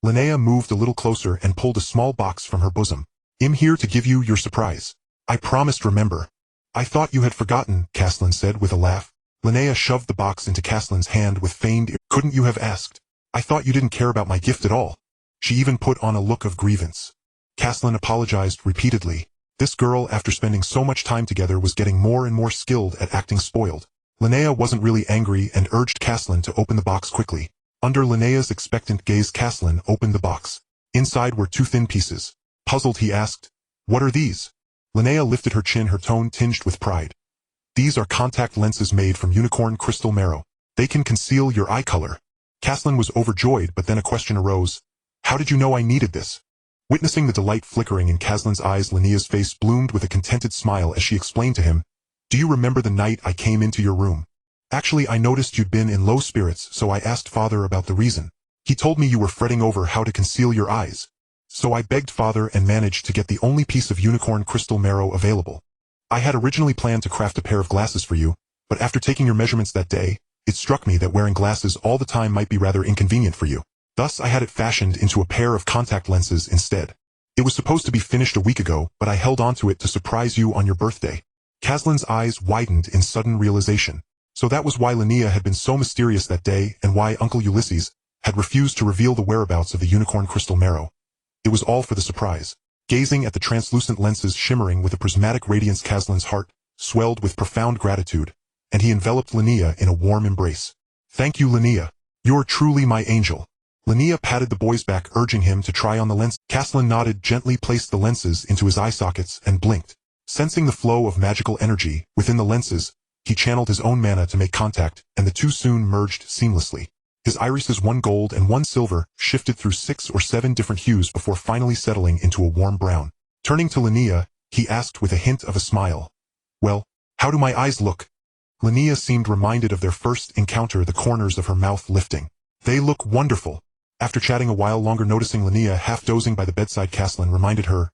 Linnea moved a little closer and pulled a small box from her bosom. I'm here to give you your surprise. I promised, remember. I thought you had forgotten, Caslin said with a laugh. Linnea shoved the box into Caslin's hand with feigned. Couldn't you have asked? I thought you didn't care about my gift at all. She even put on a look of grievance. Caslin apologized repeatedly. This girl, after spending so much time together, was getting more and more skilled at acting spoiled. Linnea wasn't really angry and urged Caslin to open the box quickly. Under Linnea's expectant gaze, Caslin opened the box. Inside were two thin pieces. Puzzled, he asked, "What are these?" Linnea lifted her chin, her tone tinged with pride. "These are contact lenses made from unicorn crystal marrow. They can conceal your eye color." Caslin was overjoyed, but then a question arose. "How did you know I needed this?" Witnessing the delight flickering in Caslin's eyes, Linnea's face bloomed with a contented smile as she explained to him, "Do you remember the night I came into your room? Actually, I noticed you'd been in low spirits, so I asked Father about the reason. He told me you were fretting over how to conceal your eyes. So I begged Father and managed to get the only piece of unicorn crystal marrow available. I had originally planned to craft a pair of glasses for you, but after taking your measurements that day, it struck me that wearing glasses all the time might be rather inconvenient for you. Thus I had it fashioned into a pair of contact lenses instead. It was supposed to be finished a week ago, but I held onto it to surprise you on your birthday." Caslin's eyes widened in sudden realization. So that was why Linnea had been so mysterious that day, and why Uncle Ulysses had refused to reveal the whereabouts of the unicorn crystal marrow. It was all for the surprise. Gazing at the translucent lenses shimmering with a prismatic radiance, Caslin's heart swelled with profound gratitude, and he enveloped Linnea in a warm embrace. "Thank you, Linnea. You're truly my angel." Linnea patted the boy's back, urging him to try on the lens. Caslin nodded, gently placed the lenses into his eye sockets, and blinked. Sensing the flow of magical energy within the lenses, he channeled his own mana to make contact, and the two soon merged seamlessly. His irises, one gold and one silver, shifted through 6 or 7 different hues before finally settling into a warm brown. Turning to Linnea, he asked with a hint of a smile, "Well, how do my eyes look?" Linnea seemed reminded of their first encounter, the corners of her mouth lifting. "They look wonderful." After chatting a while longer, noticing Linnea half dozing by the bedside, Caslin reminded her,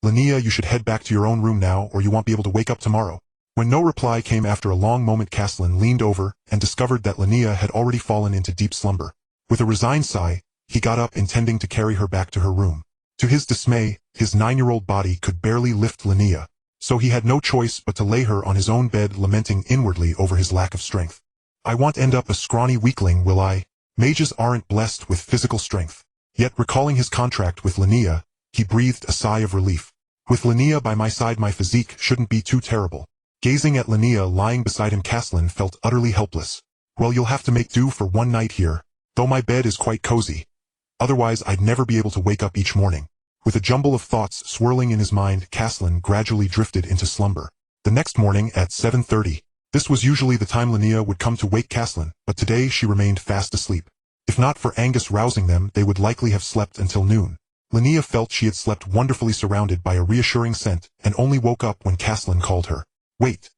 "Linnea, you should head back to your own room now, or you won't be able to wake up tomorrow." When no reply came after a long moment, Caslin leaned over and discovered that Linnea had already fallen into deep slumber. With a resigned sigh, he got up, intending to carry her back to her room. To his dismay, his 9-year-old body could barely lift Linnea, so he had no choice but to lay her on his own bed, lamenting inwardly over his lack of strength. "I won't end up a scrawny weakling, will I? Mages aren't blessed with physical strength." Yet recalling his contract with Linnea, he breathed a sigh of relief. "With Linnea by my side, my physique shouldn't be too terrible." Gazing at Linnea lying beside him, Caslin felt utterly helpless. "Well, you'll have to make do for one night here, though my bed is quite cozy. Otherwise I'd never be able to wake up each morning." With a jumble of thoughts swirling in his mind, Caslin gradually drifted into slumber. The next morning at 7:30, this was usually the time Linnea would come to wake Caslin, but today she remained fast asleep. If not for Angus rousing them, they would likely have slept until noon. Linnea felt she had slept wonderfully, surrounded by a reassuring scent, and only woke up when Caslin called her. Wait.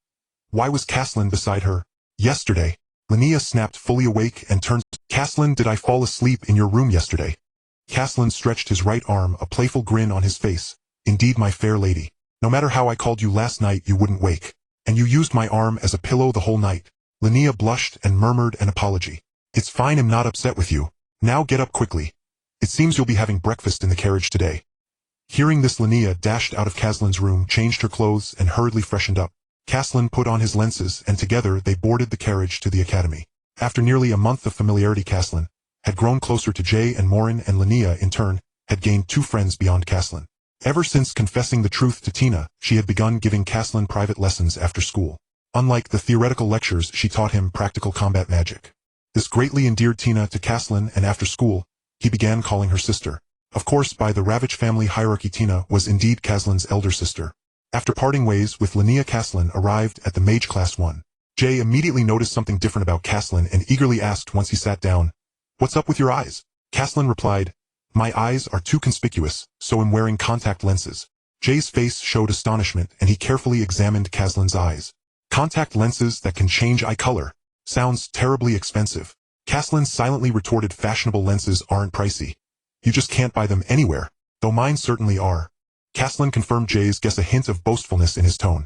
Why was Caslin beside her? Yesterday. Linnea snapped, fully awake, and turned. "Caslin, did I fall asleep in your room yesterday?" Caslin stretched his right arm, a playful grin on his face. "Indeed, my fair lady. No matter how I called you last night, you wouldn't wake. And you used my arm as a pillow the whole night." Linnea blushed and murmured an apology. "It's fine, I'm not upset with you. Now get up quickly. It seems you'll be having breakfast in the carriage today." Hearing this, Linnea dashed out of Caslin's room, changed her clothes, and hurriedly freshened up. Caslin put on his lenses, and together they boarded the carriage to the academy. After nearly a month of familiarity, Caslin had grown closer to Jay and Morin, and Linnea, in turn, had gained 2 friends beyond Caslin. Ever since confessing the truth to Tina, she had begun giving Caslin private lessons after school. Unlike the theoretical lectures, she taught him practical combat magic. This greatly endeared Tina to Caslin, and after school, he began calling her sister. Of course, by the Ravitch family hierarchy, Tina was indeed Caslin's elder sister. After parting ways with Linnea, Caslin arrived at the Mage Class 1. Jay immediately noticed something different about Caslin and eagerly asked once he sat down, "What's up with your eyes?" Caslin replied, "My eyes are too conspicuous, so I'm wearing contact lenses." Jay's face showed astonishment, and he carefully examined Caslin's eyes. "Contact lenses that can change eye color? Sounds terribly expensive." Caslin silently retorted, "Fashionable lenses aren't pricey. You just can't buy them anywhere, though mine certainly are." Caslin confirmed Jay's guess, a hint of boastfulness in his tone.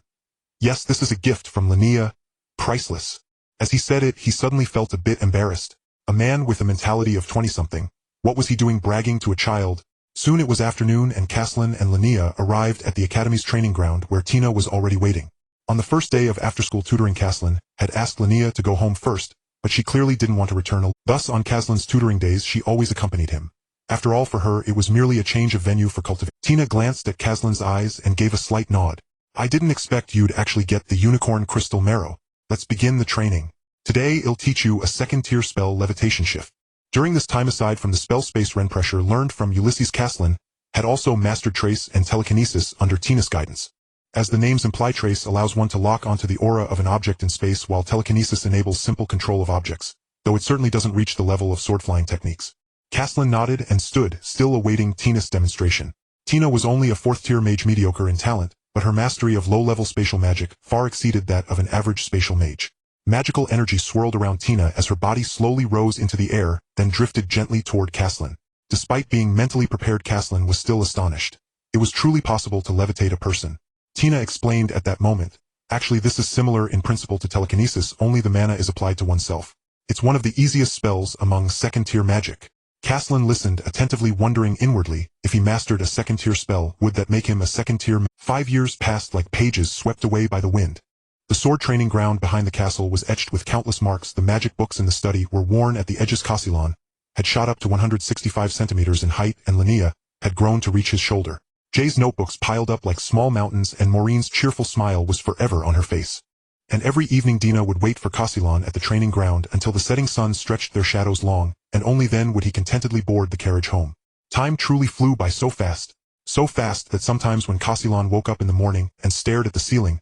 Yes, this is a gift from Linnea. Priceless. As he said it, he suddenly felt a bit embarrassed. A man with a mentality of 20-something. What was he doing bragging to a child? Soon it was afternoon and Caslin and Linnea arrived at the academy's training ground where Tina was already waiting. On the first day of after-school tutoring, Caslin had asked Linnea to go home first, but she clearly didn't want to return. Thus, on Caslin's tutoring days, she always accompanied him. After all, for her, it was merely a change of venue for cultivation. Tina glanced at Caslin's eyes and gave a slight nod. I didn't expect you'd actually get the unicorn crystal marrow. Let's begin the training. Today, I'll teach you a second-tier spell, levitation shift. During this time, aside from the spell space Ren pressure learned from Ulysses, Caslin had also mastered trace and telekinesis under Tina's guidance. As the names imply, trace allows one to lock onto the aura of an object in space, while telekinesis enables simple control of objects, though it certainly doesn't reach the level of sword-flying techniques. Caslin nodded and stood, still awaiting Tina's demonstration. Tina was only a fourth-tier mage, mediocre in talent, but her mastery of low-level spatial magic far exceeded that of an average spatial mage. Magical energy swirled around Tina as her body slowly rose into the air, then drifted gently toward Caslin. Despite being mentally prepared, Caslin was still astonished. It was truly possible to levitate a person. Tina explained at that moment, actually this is similar in principle to telekinesis, only the mana is applied to oneself. It's one of the easiest spells among second-tier magic. Caslin listened attentively, wondering inwardly, if he mastered a second-tier spell, would that make him a second-tier? 5 years passed like pages swept away by the wind. The sword training ground behind the castle was etched with countless marks. The magic books in the study were worn at the edges. Caslin had shot up to 165 centimeters in height, and Linnea had grown to reach his shoulder. Jay's notebooks piled up like small mountains, and Maureen's cheerful smile was forever on her face. And every evening Dina would wait for Caslin at the training ground until the setting sun stretched their shadows long, and only then would he contentedly board the carriage home. Time truly flew by so fast that sometimes when Caslin woke up in the morning and stared at the ceiling,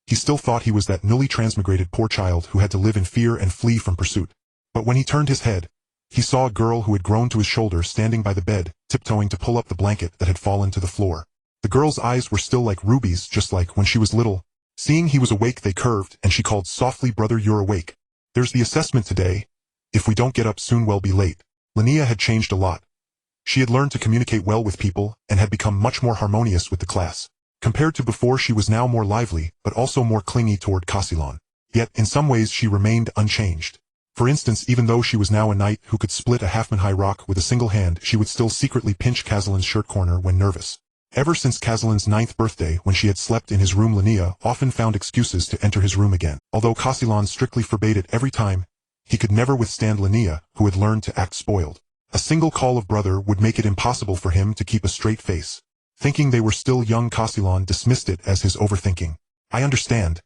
he still thought he was that newly transmigrated poor child who had to live in fear and flee from pursuit. But when he turned his head, he saw a girl who had grown to his shoulder standing by the bed, tiptoeing to pull up the blanket that had fallen to the floor. The girl's eyes were still like rubies, just like when she was little. Seeing he was awake, they curved, and she called softly, "Brother, you're awake. There's the assessment today. If we don't get up soon, we'll be late." Linnea had changed a lot. She had learned to communicate well with people, and had become much more harmonious with the class. Compared to before, she was now more lively, but also more clingy toward Caslin. Yet, in some ways, she remained unchanged. For instance, even though she was now a knight who could split a half-man-high rock with a single hand, she would still secretly pinch Caslin's shirt corner when nervous. Ever since Caslin's 9th birthday, when she had slept in his room, Linnea often found excuses to enter his room again. Although Caslin strictly forbade it every time, he could never withstand Linnea, who had learned to act spoiled. A single call of brother would make it impossible for him to keep a straight face. Thinking they were still young, Caslin dismissed it as his overthinking. "I understand."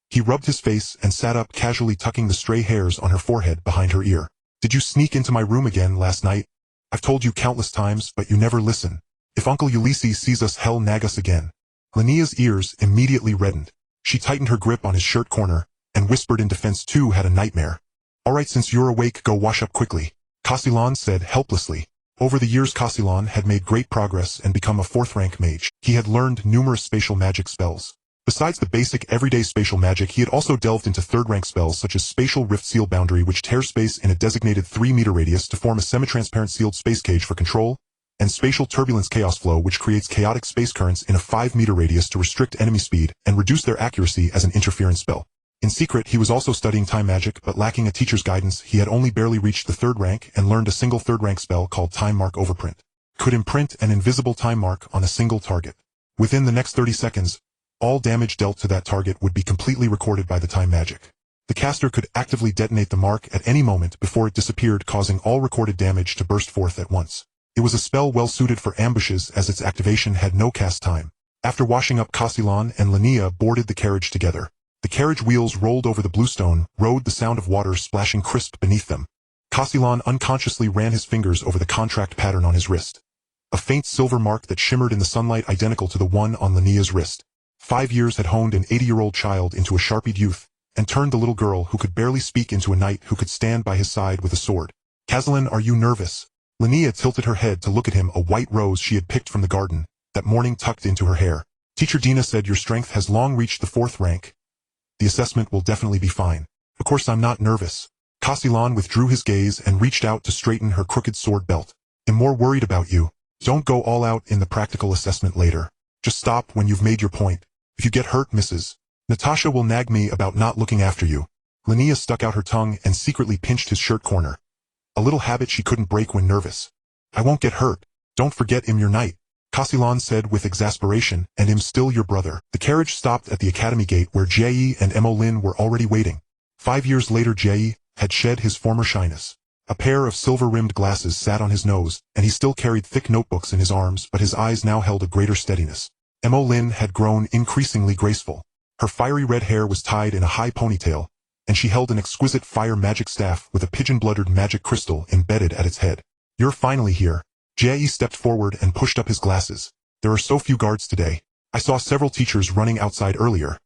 He rubbed his face and sat up, casually tucking the stray hairs on her forehead behind her ear. "Did you sneak into my room again last night? I've told you countless times, but you never listen. If Uncle Ulysses sees us, he'll nag us again." Linnea's ears immediately reddened. She tightened her grip on his shirt corner, and whispered in defense, "Too had a nightmare." "All right, since you're awake, go wash up quickly," Caslin said helplessly. Over the years, Caslin had made great progress and become a 4th-rank mage. He had learned numerous spatial magic spells. Besides the basic everyday spatial magic, he had also delved into 3rd-rank spells such as Spatial Rift Seal Boundary, which tears space in a designated 3-meter radius to form a semi-transparent sealed space cage for control, and Spatial Turbulence Chaos Flow, which creates chaotic space currents in a 5-meter radius to restrict enemy speed and reduce their accuracy as an interference spell. In secret, he was also studying time magic, but lacking a teacher's guidance, he had only barely reached the 3rd rank and learned a single 3rd-rank spell called Time Mark Overprint. Could imprint an invisible time mark on a single target. Within the next 30 seconds, all damage dealt to that target would be completely recorded by the time magic. The caster could actively detonate the mark at any moment before it disappeared, causing all recorded damage to burst forth at once. It was a spell well suited for ambushes, as its activation had no cast time. After washing up, Caslin and Linnea boarded the carriage together. The carriage wheels rolled over the bluestone road, the sound of water splashing crisp beneath them. Caslin unconsciously ran his fingers over the contract pattern on his wrist. A faint silver mark that shimmered in the sunlight, identical to the one on Linnea's wrist. 5 years had honed an 80-year-old child into a sharpied youth, and turned the little girl who could barely speak into a knight who could stand by his side with a sword. "Caslin, are you nervous?" Linnea tilted her head to look at him, a white rose she had picked from the garden that morning tucked into her hair. "Teacher Dina said your strength has long reached the 4th rank. The assessment will definitely be fine." "Of course I'm not nervous." Caslin withdrew his gaze and reached out to straighten her crooked sword belt. "I'm more worried about you. Don't go all out in the practical assessment later. Just stop when you've made your point. If you get hurt, Mrs. Natasha will nag me about not looking after you. Linnea stuck out her tongue and secretly pinched his shirt corner. A little habit she couldn't break when nervous. I won't get hurt. Don't forget I'm your knight, Castellan said with exasperation, and I'm still your brother. The carriage stopped at the academy gate where Jie and Emolyn were already waiting. 5 years later Jie had shed his former shyness. A pair of silver-rimmed glasses sat on his nose, and he still carried thick notebooks in his arms, but his eyes now held a greater steadiness. Emolyn had grown increasingly graceful. Her fiery red hair was tied in a high ponytail, and she held an exquisite fire magic staff with a pigeon-blooded magic crystal embedded at its head. You're finally here. Jie stepped forward and pushed up his glasses. There are so few guards today. I saw several teachers running outside earlier.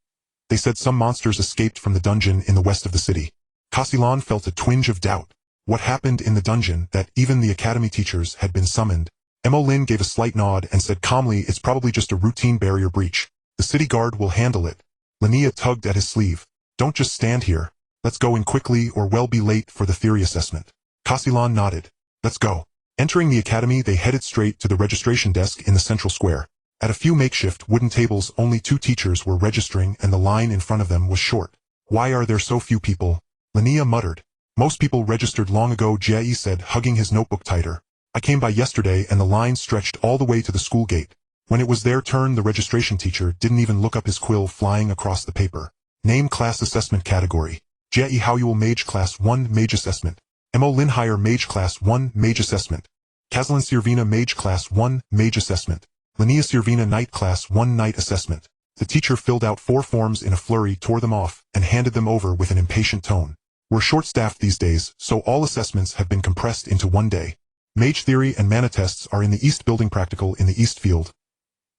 They said some monsters escaped from the dungeon in the west of the city. Castellan felt a twinge of doubt. What happened in the dungeon that even the academy teachers had been summoned? Emolyn gave a slight nod and said calmly, it's probably just a routine barrier breach. The city guard will handle it. Linnea tugged at his sleeve. Don't just stand here. Let's go in quickly or we'll be late for the theory assessment. Castellan nodded. Let's go. Entering the academy they headed straight to the registration desk in the central square. At a few makeshift wooden tables only 2 teachers were registering and the line in front of them was short. Why are there so few people? Linnea muttered. Most people registered long ago, Jie said, hugging his notebook tighter. I came by yesterday and the line stretched all the way to the school gate. When it was their turn the registration teacher didn't even look up, his quill flying across the paper. Name, class, assessment category. Jie Howell Mage Class 1 Mage Assessment. Emolyn Hire Mage Class 1 Mage Assessment. Castellan Sirvina Mage Class 1 Mage Assessment. Linnea Sirvina Knight Class 1 Knight Assessment. The teacher filled out 4 forms in a flurry, tore them off, and handed them over with an impatient tone. We're short-staffed these days, so all assessments have been compressed into one day. Mage theory and mana tests are in the East Building, practical in the East Field.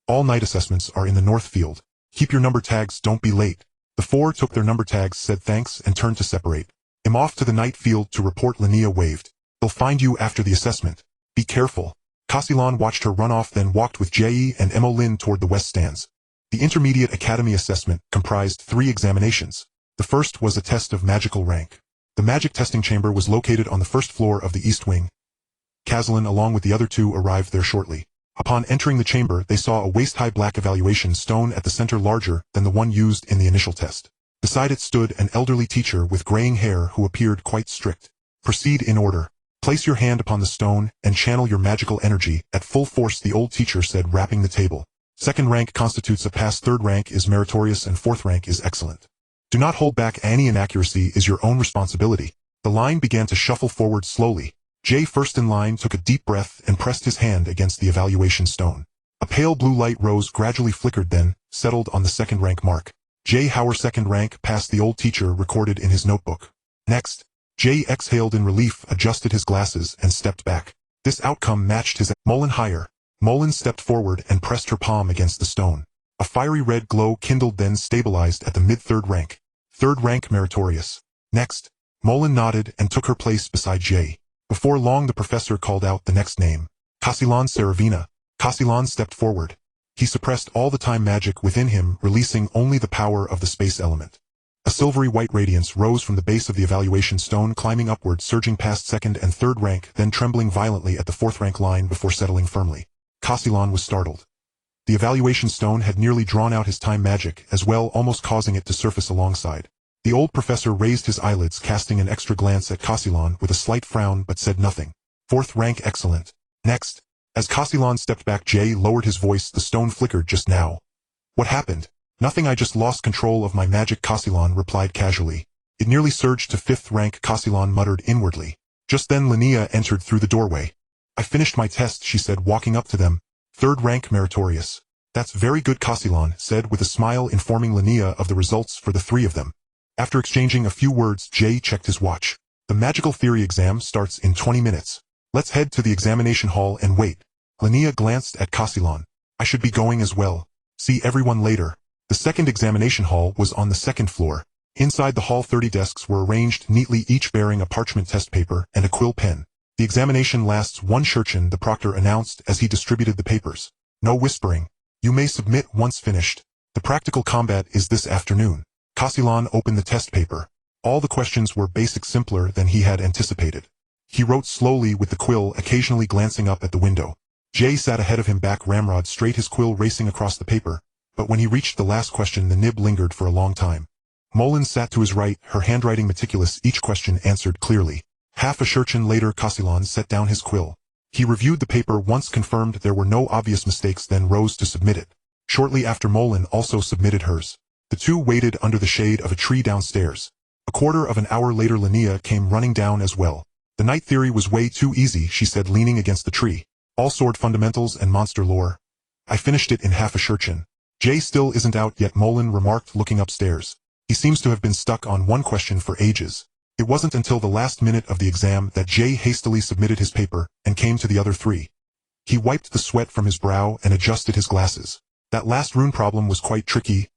All night assessments are in the North Field. Keep your number tags, don't be late. The 4 took their number tags, said thanks, and turned to separate. I'm off to the night field to report, Linnea waved. They'll find you after the assessment. Be careful. Castellan watched her run off, then walked with Jie and Emolyn toward the west stands. The Intermediate Academy assessment comprised 3 examinations. The first was a test of magical rank. The magic testing chamber was located on the first floor of the East Wing. Castellan along with the other 2 arrived there shortly. Upon entering the chamber they saw a waist-high black evaluation stone at the center, larger than the one used in the initial test. Beside it stood an elderly teacher with graying hair who appeared quite strict. Proceed in order. Place your hand upon the stone and channel your magical energy at full force, the old teacher said, rapping the table. 2nd rank constitutes a pass, 3rd rank is meritorious, and 4th rank is excellent. Do not hold back. Any inaccuracy is your own responsibility. The line began to shuffle forward slowly. Jay, first in line, took a deep breath and pressed his hand against the evaluation stone. A pale blue light rose, gradually flickered, then settled on the 2nd rank mark. Jay Hauer, 2nd rank, passed, the old teacher recorded in his notebook. Next. Jay exhaled in relief, adjusted his glasses, and stepped back. This outcome matched his. Molyn higher. Molyn stepped forward and pressed her palm against the stone. A fiery red glow kindled, then stabilized at the mid-3rd rank. 3rd rank meritorious. Next. Molyn nodded and took her place beside Jay. Before long the professor called out the next name. Castellan Saravina. Castellan stepped forward. He suppressed all the time magic within him, releasing only the power of the space element. A silvery white radiance rose from the base of the evaluation stone, climbing upward, surging past 2nd and 3rd rank, then trembling violently at the 4th rank line before settling firmly. Castellan was startled. The evaluation stone had nearly drawn out his time magic as well, almost causing it to surface alongside. The old professor raised his eyelids, casting an extra glance at Castellan with a slight frown, but said nothing. 4th rank excellent. Next. As Castellan stepped back, Jay lowered his voice. The stone flickered just now. What happened? Nothing, I just lost control of my magic, Castellan replied casually. It nearly surged to 5th rank, Castellan muttered inwardly. Just then Linnea entered through the doorway. I finished my test, she said, walking up to them. 3rd rank meritorious. That's very good, Castellan said with a smile, informing Linnea of the results for the 3 of them. After exchanging a few words, Jay checked his watch. The magical theory exam starts in 20 minutes. Let's head to the examination hall and wait. Linnea glanced at Castellan. I should be going as well. See everyone later. The 2nd examination hall was on the 2nd floor. Inside the hall 30 desks were arranged neatly, each bearing a parchment test paper and a quill pen. The examination lasts 1 Shurchen, the proctor announced as he distributed the papers. No whispering. You may submit once finished. The practical combat is this afternoon. Castellan opened the test paper. All the questions were basic, simpler than he had anticipated. He wrote slowly with the quill, occasionally glancing up at the window. Jay sat ahead of him, back ramrod straight, his quill racing across the paper, but when he reached the last question the nib lingered for a long time. Molin sat to his right, her handwriting meticulous, each question answered clearly. Half a shurchen later Castellan set down his quill. He reviewed the paper, once confirmed there were no obvious mistakes, then rose to submit it. Shortly after Molin also submitted hers. The two waited under the shade of a tree downstairs. A quarter of an hour later Linnea came running down as well. The night theory was way too easy, she said, leaning against the tree. All sword fundamentals and monster lore. I finished it in half a shurchen. Jay still isn't out yet, Molin remarked, looking upstairs. He seems to have been stuck on one question for ages. It wasn't until the last minute of the exam that Jay hastily submitted his paper and came to the other three. He wiped the sweat from his brow and adjusted his glasses. That last rune problem was quite tricky.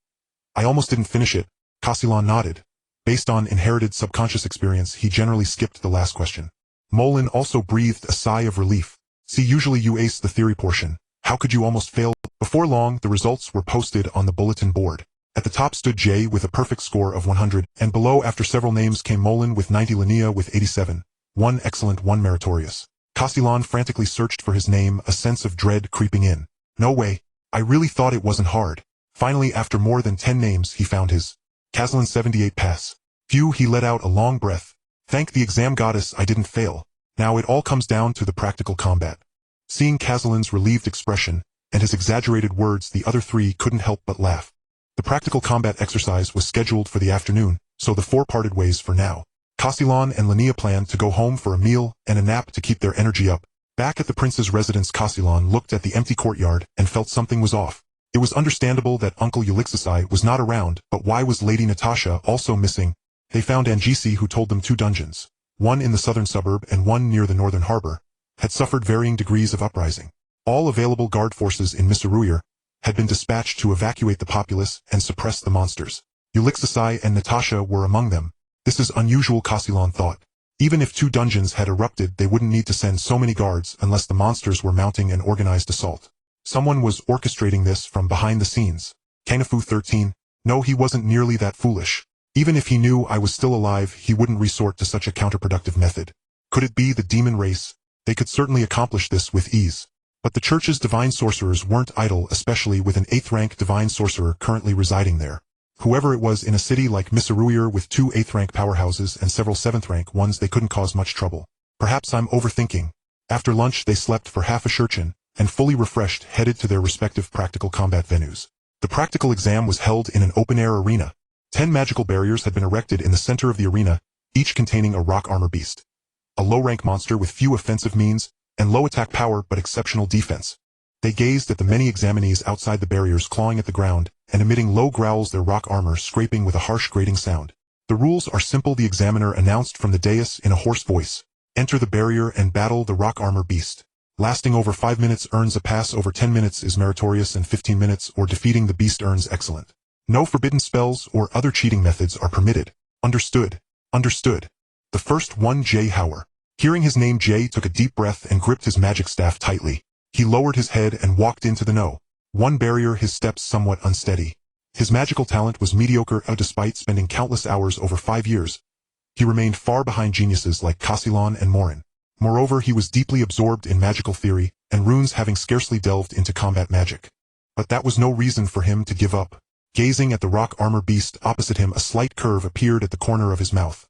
I almost didn't finish it. Castellan nodded. Based on inherited subconscious experience, he generally skipped the last question. Molin also breathed a sigh of relief. See, usually you ace the theory portion. How could you almost fail? Before long, the results were posted on the bulletin board. At the top stood Jay with a perfect score of 100, and below, after several names, came Molin with 90, Linnea with 87. One excellent, one meritorious. Castellan frantically searched for his name, a sense of dread creeping in. No way. I really thought it wasn't hard. Finally, after more than 10 names, he found his. Castellan 78 pass. Phew, he let out a long breath. Thank the exam goddess I didn't fail. Now it all comes down to the practical combat. Seeing Castellan's relieved expression, and his exaggerated words, the other three couldn't help but laugh. The practical combat exercise was scheduled for the afternoon, so the four parted ways for now. Castellan and Linnea planned to go home for a meal and a nap to keep their energy up. Back at the prince's residence, Castellan looked at the empty courtyard and felt something was off. It was understandable that Uncle Ulixisai was not around, but why was Lady Natasha also missing? They found Angici, who told them two dungeons, one in the southern suburb and one near the northern harbor, had suffered varying degrees of uprising. All available guard forces in Missourier had been dispatched to evacuate the populace and suppress the monsters. Ulixisai and Natasha were among them. This is unusual, Castellan thought. Even if two dungeons had erupted, they wouldn't need to send so many guards unless the monsters were mounting an organized assault. Someone was orchestrating this from behind the scenes. Kanafu 13. No, he wasn't nearly that foolish. Even if he knew I was still alive, he wouldn't resort to such a counterproductive method. Could it be the demon race? They could certainly accomplish this with ease. But the church's divine sorcerers weren't idle, especially with an 8th-rank divine sorcerer currently residing there. Whoever it was, in a city like Missourier with two 8th-rank powerhouses and several 7th-rank ones, they couldn't cause much trouble. Perhaps I'm overthinking. After lunch they slept for half a shurchen, and fully refreshed headed to their respective practical combat venues. The practical exam was held in an open-air arena. 10 magical barriers had been erected in the center of the arena, each containing a rock armor beast. A low-rank monster with few offensive means, and low attack power but exceptional defense. They gazed at the many examinees outside the barriers, clawing at the ground, and emitting low growls, their rock armor scraping with a harsh grating sound. The rules are simple, the examiner announced from the dais in a hoarse voice. Enter the barrier and battle the rock armor beast. Lasting over 5 minutes earns a pass, over 10 minutes is meritorious, and 15 minutes or defeating the beast earns excellent. No forbidden spells or other cheating methods are permitted. Understood. Understood. The first one, Jay Hauer. Hearing his name, Jay took a deep breath and gripped his magic staff tightly. He lowered his head and walked into the no. One barrier, his steps somewhat unsteady. His magical talent was mediocre, despite spending countless hours over 5 years. He remained far behind geniuses like Castellan and Morin. Moreover, he was deeply absorbed in magical theory and runes, having scarcely delved into combat magic. But that was no reason for him to give up. Gazing at the rock armor beast opposite him, a slight curve appeared at the corner of his mouth.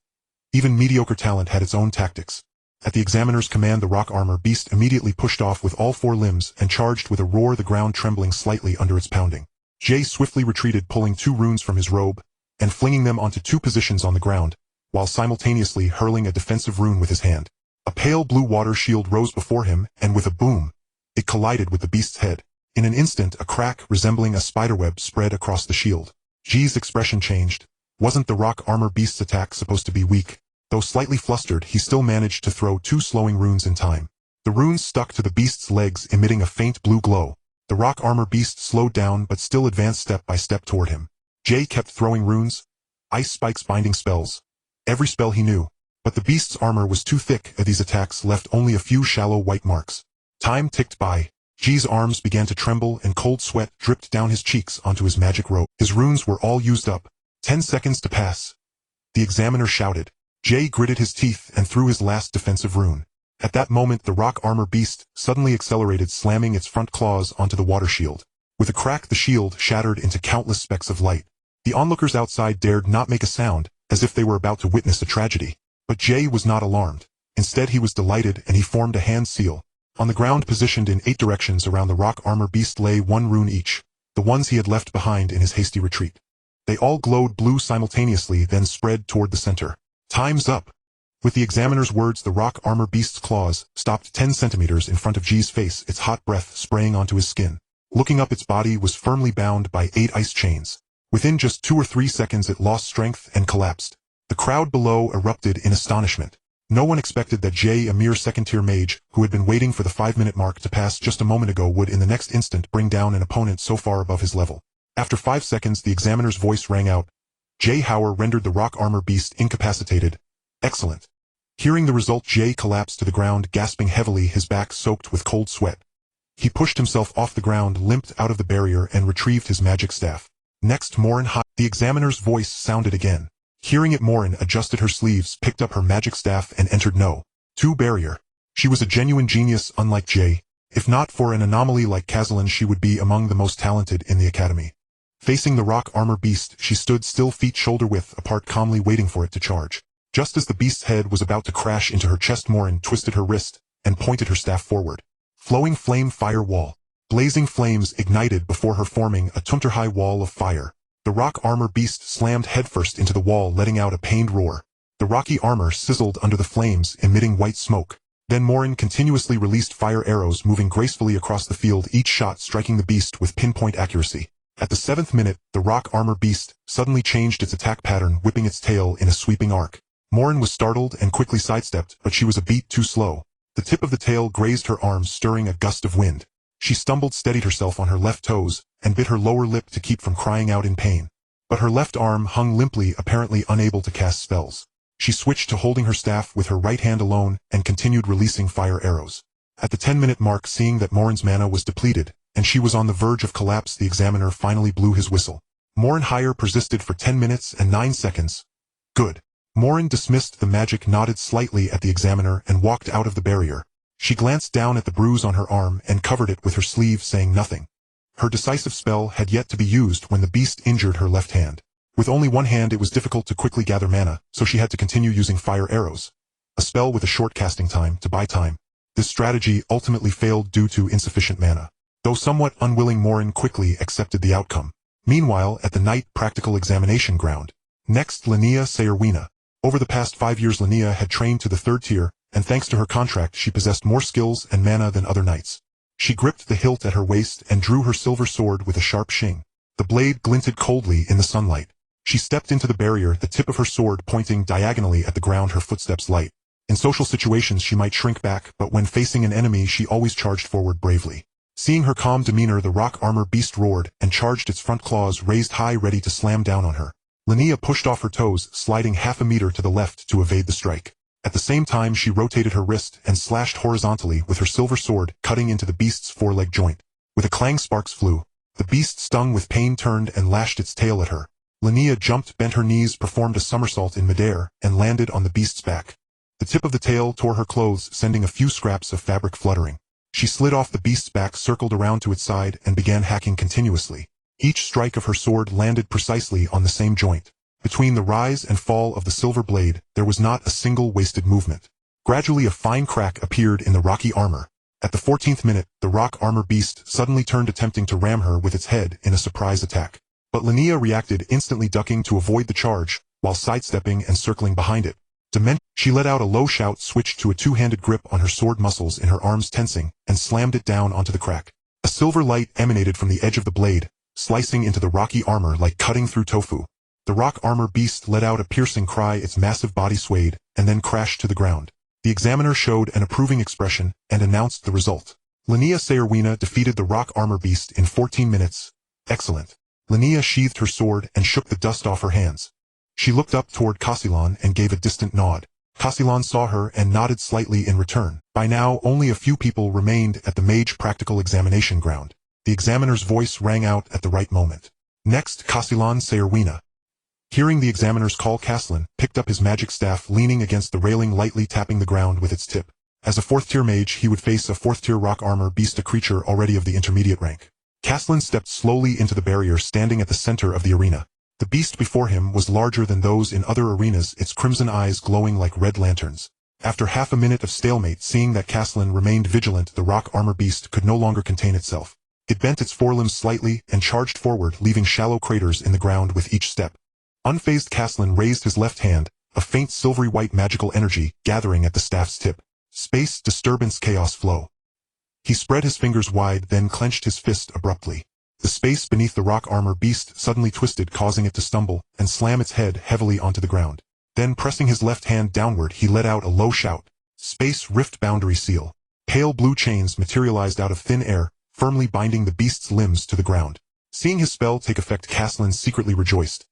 Even mediocre talent had its own tactics. At the examiner's command, the rock armor beast immediately pushed off with all 4 limbs and charged with a roar, the ground trembling slightly under its pounding. Jay swiftly retreated, pulling 2 runes from his robe and flinging them onto 2 positions on the ground, while simultaneously hurling a defensive rune with his hand. A pale blue water shield rose before him, and with a boom, it collided with the beast's head. In an instant, a crack resembling a spiderweb spread across the shield. Jay's expression changed. Wasn't the rock armor beast's attack supposed to be weak? Though slightly flustered, he still managed to throw 2 slowing runes in time. The runes stuck to the beast's legs, emitting a faint blue glow. The rock armor beast slowed down but still advanced step by step toward him. Jay kept throwing runes, ice spikes, binding spells. Every spell he knew. But the beast's armor was too thick, and these attacks left only a few shallow white marks. Time ticked by. Jay's arms began to tremble and cold sweat dripped down his cheeks onto his magic robe. His runes were all used up. 10 seconds to pass. The examiner shouted. Jay gritted his teeth and threw his last defensive rune. At that moment, the rock armor beast suddenly accelerated, slamming its front claws onto the water shield. With a crack, the shield shattered into countless specks of light. The onlookers outside dared not make a sound, as if they were about to witness a tragedy. But Jay was not alarmed. Instead, he was delighted, and he formed a hand seal. On the ground, positioned in 8 directions around the rock armor beast, lay 1 rune each, the ones he had left behind in his hasty retreat. They all glowed blue simultaneously, then spread toward the center. Time's up. With the examiner's words, the rock armor beast's claws stopped 10 centimeters in front of G's face, its hot breath spraying onto his skin. Looking up, its body was firmly bound by 8 ice chains. Within just 2 or 3 seconds, it lost strength and collapsed. The crowd below erupted in astonishment. No one expected that Jay, a mere second-tier mage, who had been waiting for the 5-minute mark to pass just a moment ago, would in the next instant bring down an opponent so far above his level. After 5 seconds, the examiner's voice rang out. Jay Hauer rendered the rock armor beast incapacitated. Excellent. Hearing the result, Jay collapsed to the ground, gasping heavily, his back soaked with cold sweat. He pushed himself off the ground, limped out of the barrier, and retrieved his magic staff. Next, Morin. The examiner's voice sounded again. Hearing it, Morin adjusted her sleeves, picked up her magic staff, and entered No. 2 barrier. She was a genuine genius, unlike Jay. If not for an anomaly like Kazalin, she would be among the most talented in the academy. Facing the rock armor beast, she stood still, feet shoulder-width apart, calmly waiting for it to charge. Just as the beast's head was about to crash into her chest, Morin twisted her wrist and pointed her staff forward. Flowing flame fire wall. Blazing flames ignited before her, forming a 2-meter-high wall of fire. The rock armor beast slammed headfirst into the wall, letting out a pained roar. The rocky armor sizzled under the flames, emitting white smoke. Then Morin continuously released fire arrows, moving gracefully across the field, each shot striking the beast with pinpoint accuracy. At the 7th minute, the rock armor beast suddenly changed its attack pattern, whipping its tail in a sweeping arc. Morin was startled and quickly sidestepped, but she was a beat too slow. The tip of the tail grazed her arm, stirring a gust of wind. She stumbled, steadied herself on her left toes, and bit her lower lip to keep from crying out in pain. But her left arm hung limply, apparently unable to cast spells. She switched to holding her staff with her right hand alone, and continued releasing fire arrows. At the 10-minute mark, seeing that Morin's mana was depleted, and she was on the verge of collapse, the examiner finally blew his whistle. Morin Hire persisted for 10 minutes and 9 seconds. Good. Morin dismissed the magic, nodded slightly at the examiner, and walked out of the barrier. She glanced down at the bruise on her arm and covered it with her sleeve, saying nothing. Her decisive spell had yet to be used when the beast injured her left hand. With only one hand, it was difficult to quickly gather mana, so she had to continue using fire arrows, a spell with a short casting time, to buy time. This strategy ultimately failed due to insufficient mana. Though somewhat unwilling, Morin quickly accepted the outcome. Meanwhile, at the night practical examination ground. Next, Linnea Sayerwina. Over the past 5 years, Linnea had trained to the 3rd tier, and thanks to her contract, she possessed more skills and mana than other knights. She gripped the hilt at her waist and drew her silver sword with a sharp shing. The blade glinted coldly in the sunlight. She stepped into the barrier, the tip of her sword pointing diagonally at the ground, her footsteps light. In social situations, she might shrink back, but when facing an enemy, she always charged forward bravely. Seeing her calm demeanor, the rock armor beast roared and charged, its front claws raised high, ready to slam down on her. Linnea pushed off her toes, sliding half a meter to the left to evade the strike. At the same time, she rotated her wrist and slashed horizontally with her silver sword, cutting into the beast's foreleg joint. With a clang, sparks flew. The beast, stung with pain, turned and lashed its tail at her. Linnea jumped, bent her knees, performed a somersault in midair, and landed on the beast's back. The tip of the tail tore her clothes, sending a few scraps of fabric fluttering. She slid off the beast's back, circled around to its side, and began hacking continuously. Each strike of her sword landed precisely on the same joint. Between the rise and fall of the silver blade, there was not a single wasted movement. Gradually, a fine crack appeared in the rocky armor. At the 14th minute, the rock armor beast suddenly turned, attempting to ram her with its head in a surprise attack. But Linnea reacted, instantly ducking to avoid the charge, while sidestepping and circling behind it. She let out a low shout, switched to a 2-handed grip on her sword, muscles in her arms tensing, and slammed it down onto the crack. A silver light emanated from the edge of the blade, slicing into the rocky armor like cutting through tofu. The rock armor beast let out a piercing cry, its massive body swayed, and then crashed to the ground. The examiner showed an approving expression and announced the result. Linnea Sayerwina defeated the rock armor beast in 14 minutes. Excellent. Linnea sheathed her sword and shook the dust off her hands. She looked up toward Kasilan and gave a distant nod. Kasilan saw her and nodded slightly in return. By now, only a few people remained at the mage practical examination ground. The examiner's voice rang out at the right moment. Next, Kasilan Sayerwina. Hearing the examiner's call, Kasilan picked up his magic staff, leaning against the railing, lightly tapping the ground with its tip. As a 4th-tier mage, he would face a 4th-tier rock armor beast, a creature already of the intermediate rank. Caslin stepped slowly into the barrier standing at the center of the arena. The beast before him was larger than those in other arenas, its crimson eyes glowing like red lanterns. After half a minute of stalemate, seeing that Caslin remained vigilant, the rock armor beast could no longer contain itself. It bent its forelimbs slightly and charged forward, leaving shallow craters in the ground with each step. Unfazed, Caslin raised his left hand, a faint silvery white magical energy gathering at the staff's tip. Space, disturbance, chaos, flow. He spread his fingers wide, then clenched his fist abruptly. The space beneath the rock armor beast suddenly twisted, causing it to stumble and slam its head heavily onto the ground. Then, pressing his left hand downward, he let out a low shout. Space rift boundary seal. Pale blue chains materialized out of thin air, firmly binding the beast's limbs to the ground. Seeing his spell take effect, Caslin secretly rejoiced.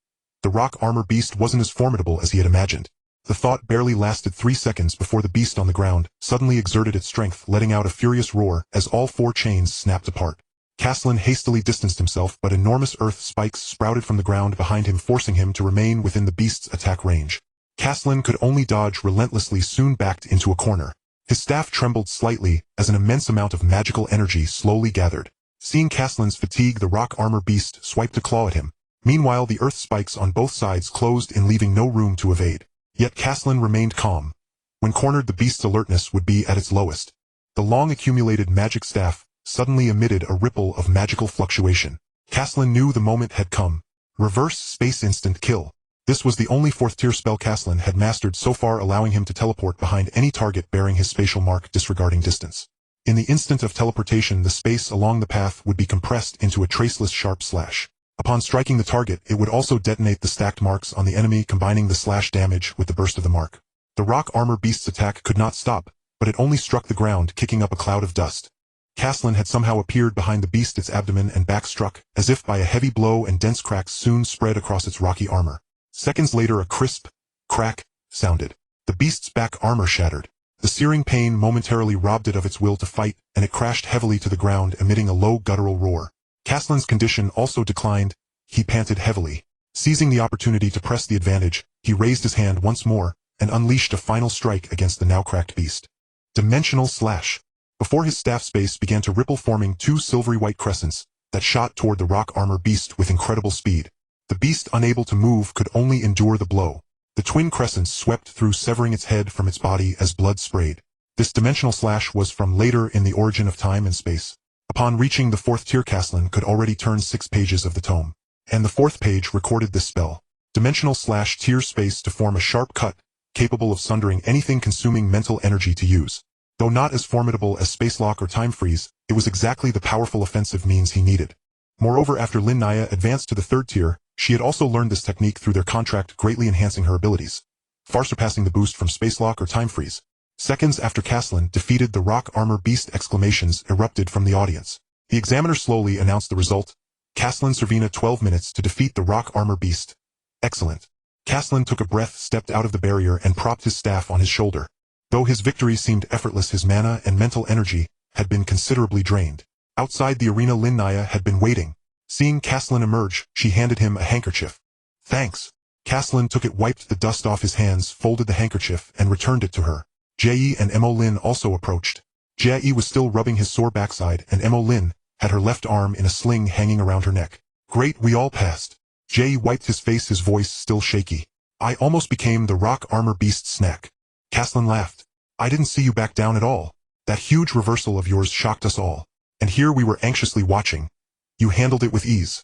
The rock armor beast wasn't as formidable as he had imagined. The thought barely lasted 3 seconds before the beast on the ground suddenly exerted its strength, letting out a furious roar as all 4 chains snapped apart. Caslin hastily distanced himself, but enormous earth spikes sprouted from the ground behind him, forcing him to remain within the beast's attack range. Caslin could only dodge relentlessly, soon backed into a corner. His staff trembled slightly as an immense amount of magical energy slowly gathered. Seeing Caslin's fatigue, the rock armor beast swiped a claw at him. Meanwhile, the earth spikes on both sides closed in, leaving no room to evade. Yet Caslin remained calm. When cornered, the beast's alertness would be at its lowest. The long-accumulated magic staff suddenly emitted a ripple of magical fluctuation. Caslin knew the moment had come. Reverse space instant kill. This was the only 4th-tier spell Caslin had mastered so far, allowing him to teleport behind any target bearing his spatial mark, disregarding distance. In the instant of teleportation, the space along the path would be compressed into a traceless sharp slash. Upon striking the target, it would also detonate the stacked marks on the enemy, combining the slash damage with the burst of the mark. The rock armor beast's attack could not stop, but it only struck the ground, kicking up a cloud of dust. Caslin had somehow appeared behind the beast, its abdomen and back struck, as if by a heavy blow, and dense cracks soon spread across its rocky armor. Seconds later, a crisp crack sounded. The beast's back armor shattered. The searing pain momentarily robbed it of its will to fight, and it crashed heavily to the ground, emitting a low guttural roar. Caslin's condition also declined. He panted heavily. Seizing the opportunity to press the advantage, he raised his hand once more and unleashed a final strike against the now cracked beast. Dimensional slash. Before his staff, space began to ripple, forming 2 silvery white crescents that shot toward the rock armor beast with incredible speed. The beast, unable to move, could only endure the blow. The twin crescents swept through, severing its head from its body as blood sprayed. This dimensional slash was from later in the Origin of Time and Space. Upon reaching the 4th-tier, Caslin could already turn 6 pages of the tome, and the 4th page recorded this spell. Dimensional slash tears space to form a sharp cut, capable of sundering anything, consuming mental energy to use. Though not as formidable as Spacelock or Time Freeze, it was exactly the powerful offensive means he needed. Moreover, after Lin Naya advanced to the 3rd tier, she had also learned this technique through their contract, greatly enhancing her abilities, far surpassing the boost from Spacelock or Time Freeze. Seconds after Caslin defeated the rock armor beast, exclamations erupted from the audience. The examiner slowly announced the result. Caslin Servina, 12 minutes to defeat the rock armor beast. Excellent. Caslin took a breath, stepped out of the barrier, and propped his staff on his shoulder. Though his victory seemed effortless, his mana and mental energy had been considerably drained. Outside the arena, Lin Naya had been waiting. Seeing Caslin emerge, she handed him a handkerchief. Thanks. Caslin took it, wiped the dust off his hands, folded the handkerchief, and returned it to her. Jie and Mo Lin also approached. Jie was still rubbing his sore backside, and Mo Lin had her left arm in a sling hanging around her neck. Great, we all passed. Jie wiped his face, his voice still shaky. I almost became the rock armor beast snack. Caslin laughed. I didn't see you back down at all. That huge reversal of yours shocked us all. And here we were anxiously watching. You handled it with ease.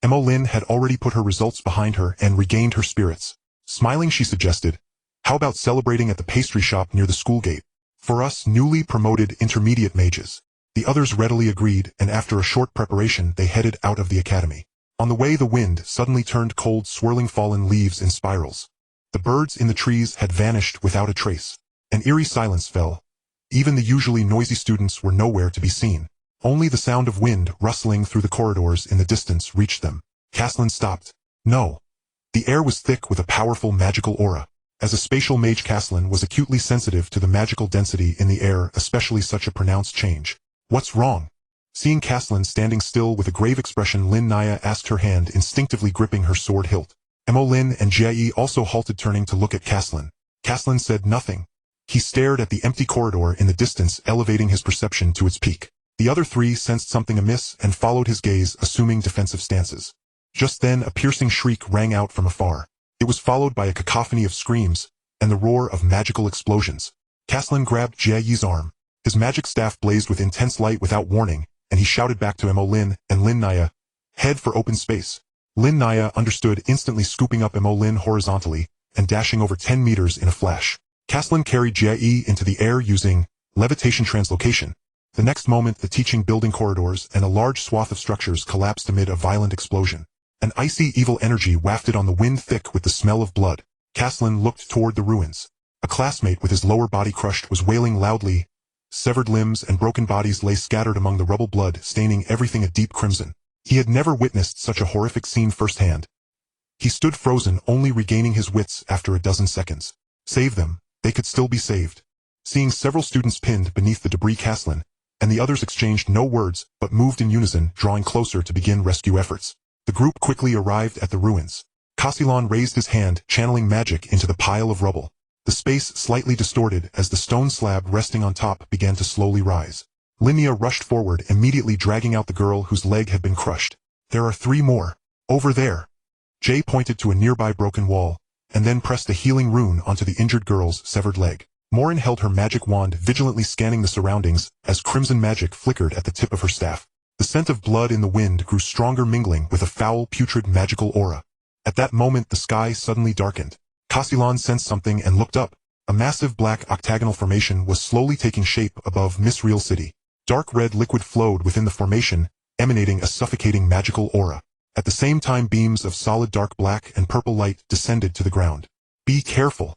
Mo Lin had already put her results behind her and regained her spirits. Smiling, she suggested, how about celebrating at the pastry shop near the school gate? For us newly promoted intermediate mages. The others readily agreed, and after a short preparation they headed out of the academy. On the way, the wind suddenly turned cold, swirling fallen leaves in spirals. The birds in the trees had vanished without a trace. An eerie silence fell. Even the usually noisy students were nowhere to be seen. Only the sound of wind rustling through the corridors in the distance reached them. Caslin stopped. No. The air was thick with a powerful magical aura. As a spatial mage, Caslin was acutely sensitive to the magical density in the air, especially such a pronounced change. What's wrong? Seeing Caslin standing still with a grave expression, Lin Naya asked, her hand instinctively gripping her sword hilt. Mo Lin and Jie also halted, turning to look at Caslin. Caslin said nothing. He stared at the empty corridor in the distance, elevating his perception to its peak. The other three sensed something amiss and followed his gaze, assuming defensive stances. Just then a piercing shriek rang out from afar. It was followed by a cacophony of screams and the roar of magical explosions. Caslin grabbed Jie Yi's arm. His magic staff blazed with intense light without warning, and he shouted back to Mo Lin and Lin Naya, "Head for open space." Lin Naya understood, instantly scooping up Mo Lin horizontally and dashing over 10 meters in a flash. Caslin carried Jie Yi into the air using levitation translocation. The next moment the teaching building corridors and a large swath of structures collapsed amid a violent explosion. An icy evil energy wafted on the wind, thick with the smell of blood. Caslin looked toward the ruins. A classmate with his lower body crushed was wailing loudly. Severed limbs and broken bodies lay scattered among the rubble, blood staining everything a deep crimson. He had never witnessed such a horrific scene firsthand. He stood frozen, only regaining his wits after a dozen seconds. Save them. They could still be saved. Seeing several students pinned beneath the debris, Caslin and the others exchanged no words but moved in unison, drawing closer to begin rescue efforts. The group quickly arrived at the ruins. Casilon raised his hand, channeling magic into the pile of rubble. The space slightly distorted as the stone slab resting on top began to slowly rise. Linnea rushed forward, immediately dragging out the girl whose leg had been crushed. "There are 3 more. Over there." Jay pointed to a nearby broken wall, and then pressed a healing rune onto the injured girl's severed leg. Morin held her magic wand, vigilantly scanning the surroundings as crimson magic flickered at the tip of her staff. The scent of blood in the wind grew stronger, mingling with a foul, putrid magical aura. At that moment the sky suddenly darkened. Casilon sensed something and looked up. A massive black octagonal formation was slowly taking shape above Miss Real City. Dark red liquid flowed within the formation, emanating a suffocating magical aura. At the same time, beams of solid dark black and purple light descended to the ground. "Be careful!"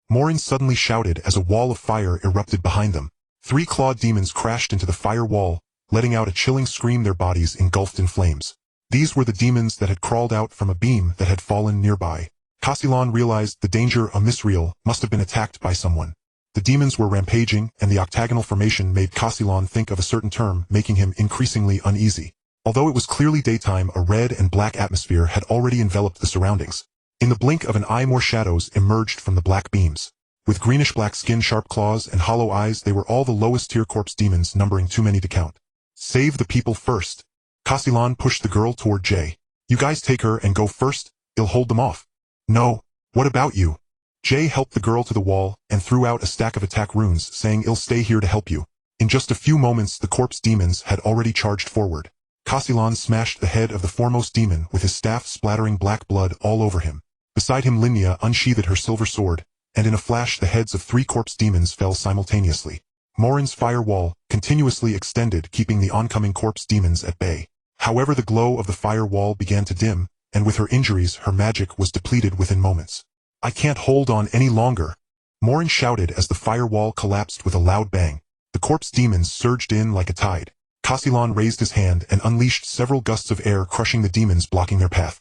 Morin suddenly shouted as a wall of fire erupted behind them. 3 clawed demons crashed into the fire wall, letting out a chilling scream, their bodies engulfed in flames. These were the demons that had crawled out from a beam that had fallen nearby. Casilon realized the danger. A Misreal must have been attacked by someone. The demons were rampaging, and the octagonal formation made Casilon think of a certain term, making him increasingly uneasy. Although it was clearly daytime, a red and black atmosphere had already enveloped the surroundings. In the blink of an eye, more shadows emerged from the black beams. With greenish-black skin, sharp claws, and hollow eyes, they were all the lowest-tier corpse demons, numbering too many to count. "Save the people first." Casilon pushed the girl toward Jay. "You guys take her and go first. He'll hold them off." "No. What about you?" Jay helped the girl to the wall and threw out a stack of attack runes, saying, "I'll stay here to help you." In just a few moments the corpse demons had already charged forward. Casilon smashed the head of the foremost demon with his staff, splattering black blood all over him. Beside him Linnea unsheathed her silver sword, and in a flash the heads of 3 corpse demons fell simultaneously. Morin's fire wall continuously extended, keeping the oncoming corpse demons at bay. However, the glow of the fire wall began to dim, and with her injuries her magic was depleted within moments. "I can't hold on any longer," Morin shouted as the fire wall collapsed with a loud bang. The corpse demons surged in like a tide. Casilon raised his hand and unleashed several gusts of air, crushing the demons blocking their path.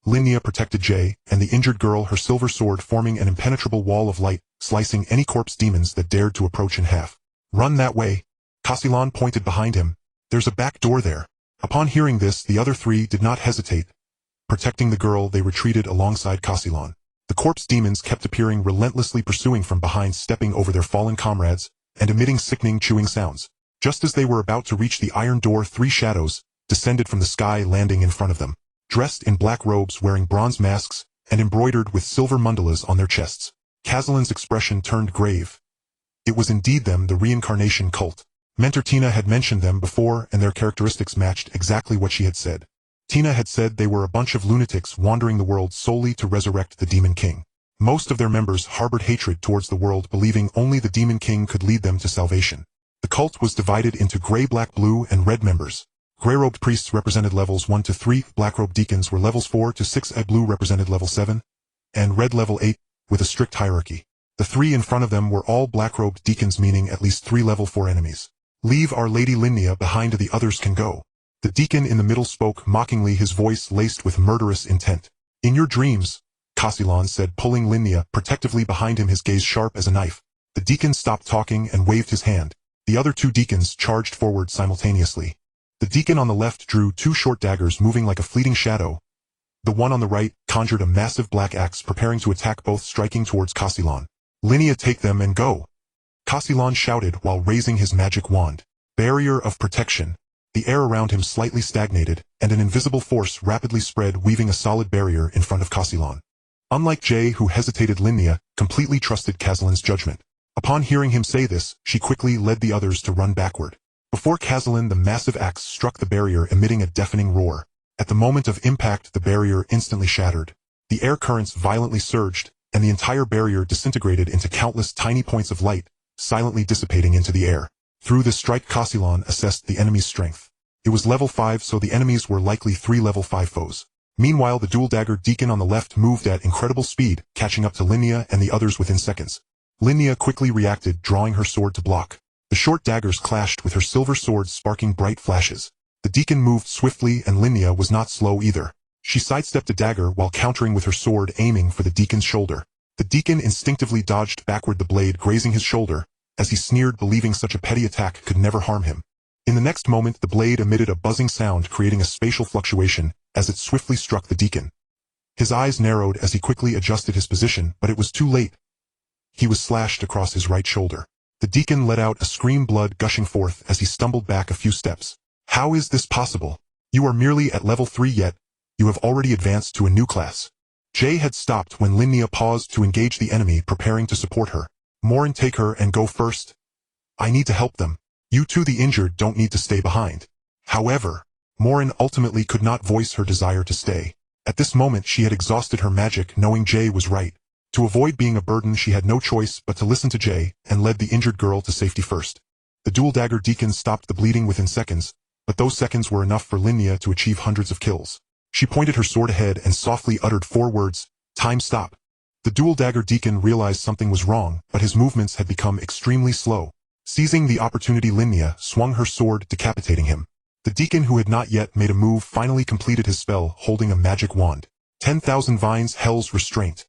Linnea protected Jay and the injured girl, her silver sword forming an impenetrable wall of light, slicing any corpse demons that dared to approach in half. "Run that way." Casilon pointed behind him. "There's a back door there." Upon hearing this, the other 3 did not hesitate. Protecting the girl, they retreated alongside Casilon. The corpse demons kept appearing, relentlessly pursuing from behind, stepping over their fallen comrades, and emitting sickening chewing sounds. Just as they were about to reach the iron door, 3 shadows descended from the sky, landing in front of them. Dressed in black robes, wearing bronze masks, and embroidered with silver mandalas on their chests. Casilon's expression turned grave. It was indeed them, the reincarnation cult. Mentor Tina had mentioned them before, and their characteristics matched exactly what she had said. Tina had said they were a bunch of lunatics wandering the world solely to resurrect the Demon King. Most of their members harbored hatred towards the world, believing only the Demon King could lead them to salvation. The cult was divided into gray, black, blue, and red members. Gray-robed priests represented levels 1 to 3, black-robed deacons were levels 4 to 6, and blue represented level 7, and red level 8, with a strict hierarchy. The 3 in front of them were all black-robed deacons, meaning at least 3 level 4 enemies. "Leave Our Lady Linnea behind, the others can go." The deacon in the middle spoke mockingly, his voice laced with murderous intent. "In your dreams," Casilon said, pulling Linnea protectively behind him, his gaze sharp as a knife. The deacon stopped talking and waved his hand. The other 2 deacons charged forward simultaneously. The deacon on the left drew 2 short daggers, moving like a fleeting shadow. The one on the right conjured a massive black axe, preparing to attack, both striking towards Casilon. "Linnea, take them and go," Casilon shouted while raising his magic wand. Barrier of protection. The air around him slightly stagnated, and an invisible force rapidly spread, weaving a solid barrier in front of Castellan. Unlike Jay, who hesitated, Linnea completely trusted Castellan's judgment. Upon hearing him say this, she quickly led the others to run backward. Before Castellan, the massive axe struck the barrier, emitting a deafening roar. At the moment of impact, the barrier instantly shattered. The air currents violently surged, and the entire barrier disintegrated into countless tiny points of light, silently dissipating into the air. Through the strike, Castellan assessed the enemy's strength. It was level 5, so the enemies were likely 3 level 5 foes. Meanwhile, the dual dagger deacon on the left moved at incredible speed, catching up to Linnea and the others within seconds. Linnea quickly reacted, drawing her sword to block. The short daggers clashed with her silver sword, sparking bright flashes. The deacon moved swiftly, and Linnea was not slow either. She sidestepped a dagger while countering with her sword, aiming for the deacon's shoulder. The deacon instinctively dodged backward, the blade grazing his shoulder, as he sneered, believing such a petty attack could never harm him. In the next moment, the blade emitted a buzzing sound, creating a spatial fluctuation as it swiftly struck the deacon. His eyes narrowed as he quickly adjusted his position, but it was too late. He was slashed across his right shoulder. The deacon let out a scream, blood gushing forth as he stumbled back a few steps. How is this possible? You are merely at level 3 yet. You have already advanced to a new class. Jay had stopped when Linnea paused to engage the enemy, preparing to support her. Morin, take her and go first. I need to help them. You two, the injured, don't need to stay behind. However, Morin ultimately could not voice her desire to stay. At this moment she had exhausted her magic, knowing Jay was right. To avoid being a burden, she had no choice but to listen to Jay, and led the injured girl to safety first. The dual dagger deacon stopped the bleeding within seconds, but those seconds were enough for Linnea to achieve hundreds of kills. She pointed her sword ahead and softly uttered 4 words, "Time, stop." The dual dagger deacon realized something was wrong, but his movements had become extremely slow. Seizing the opportunity, Linnea swung her sword, decapitating him. The deacon, who had not yet made a move, finally completed his spell, holding a magic wand. 10,000 vines, hell's restraint.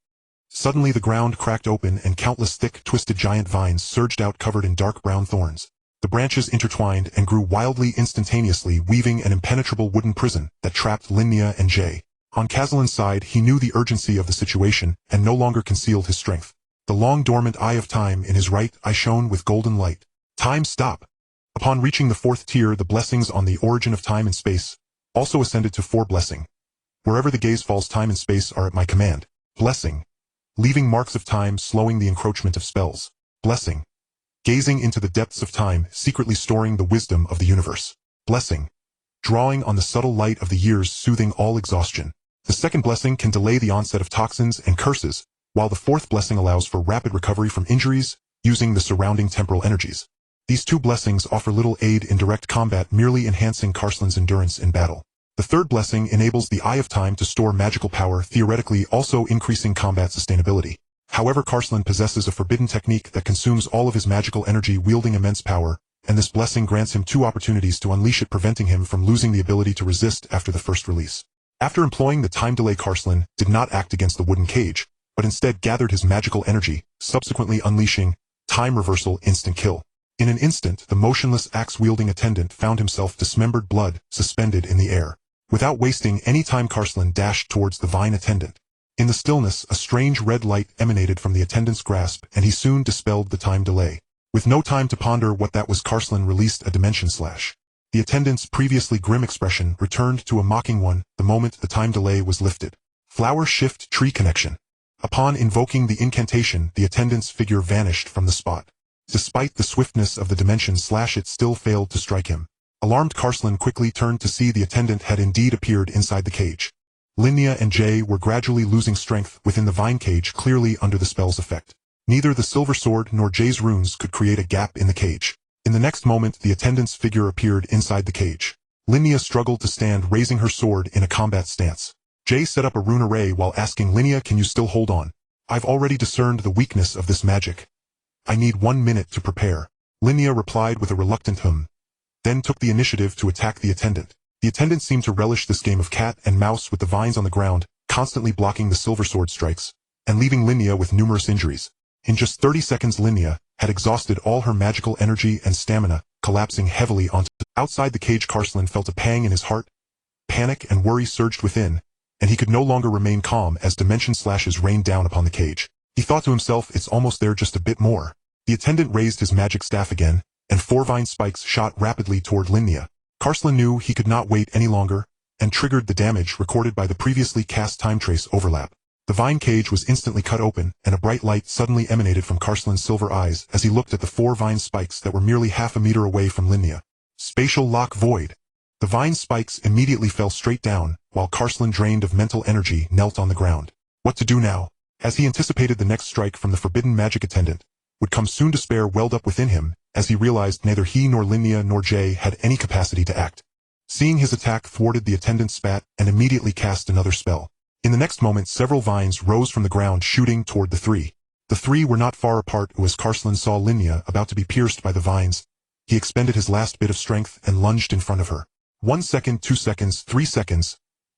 Suddenly the ground cracked open and countless thick, twisted giant vines surged out, covered in dark brown thorns. The branches intertwined and grew wildly, instantaneously, weaving an impenetrable wooden prison that trapped Linnea and Jay. On Castellan's side, he knew the urgency of the situation and no longer concealed his strength. The long dormant eye of time in his right eye shone with golden light. Time, stop. Upon reaching the 4th tier, the blessings on the origin of time and space also ascended to 4 blessing. Wherever the gaze falls, time and space are at my command. Blessing. Leaving marks of time, slowing the encroachment of spells. Blessing. Gazing into the depths of time, secretly storing the wisdom of the universe. Blessing. Drawing on the subtle light of the years, soothing all exhaustion. The 2nd blessing can delay the onset of toxins and curses, while the 4th blessing allows for rapid recovery from injuries, using the surrounding temporal energies. These 2 blessings offer little aid in direct combat, merely enhancing Castellan's endurance in battle. The 3rd blessing enables the Eye of Time to store magical power, theoretically also increasing combat sustainability. However, Castellan possesses a forbidden technique that consumes all of his magical energy, wielding immense power, and this blessing grants him 2 opportunities to unleash it, preventing him from losing the ability to resist after the first release. After employing the time delay, Castellan did not act against the wooden cage, but instead gathered his magical energy, subsequently unleashing time reversal, instant kill. In an instant, the motionless axe-wielding attendant found himself dismembered, blood suspended in the air. Without wasting any time, Castellan dashed towards the vine attendant. In the stillness, a strange red light emanated from the attendant's grasp, and he soon dispelled the time delay. With no time to ponder what that was, Castellan released a dimension slash. The attendant's previously grim expression returned to a mocking one the moment the time delay was lifted. Flower shift tree connection. Upon invoking the incantation, the attendant's figure vanished from the spot. Despite the swiftness of the dimension slash, it still failed to strike him. Alarmed, Castellan quickly turned to see the attendant had indeed appeared inside the cage. Linnea and Jay were gradually losing strength within the vine cage, clearly under the spell's effect. Neither the silver sword nor Jay's runes could create a gap in the cage. In the next moment, the attendant's figure appeared inside the cage. Linnea struggled to stand, raising her sword in a combat stance. Jay set up a rune array while asking Linnea, "Can you still hold on? I've already discerned the weakness of this magic. I need 1 minute to prepare." Linnea replied with a reluctant then took the initiative to attack the attendant. The attendant seemed to relish this game of cat and mouse with the vines on the ground, constantly blocking the silver sword strikes, and leaving Linnea with numerous injuries. In just 30 seconds, Linnea had exhausted all her magical energy and stamina, collapsing heavily onto. Outside the cage, Castellan felt a pang in his heart. Panic and worry surged within, and he could no longer remain calm as dimension slashes rained down upon the cage. He thought to himself, "It's almost there, just a bit more." The attendant raised his magic staff again, and 4 vine spikes shot rapidly toward Linnea. Karslan knew he could not wait any longer, and triggered the damage recorded by the previously cast time trace overlap. The vine cage was instantly cut open, and a bright light suddenly emanated from Karslan's silver eyes as he looked at the 4 vine spikes that were merely half a meter away from Linnea. Spatial lock void. The vine spikes immediately fell straight down, while Karslan, drained of mental energy, knelt on the ground. What to do now? As he anticipated the next strike from the forbidden magic attendant, would come soon, despair welled up within him, as he realized neither he nor Linnea nor Jay had any capacity to act. Seeing his attack thwarted, the attendant spat and immediately cast another spell. In the next moment, several vines rose from the ground, shooting toward the 3. The 3 were not far apart as Karslan saw Linnea about to be pierced by the vines. He expended his last bit of strength and lunged in front of her. 1 second, 2 seconds, 3 seconds.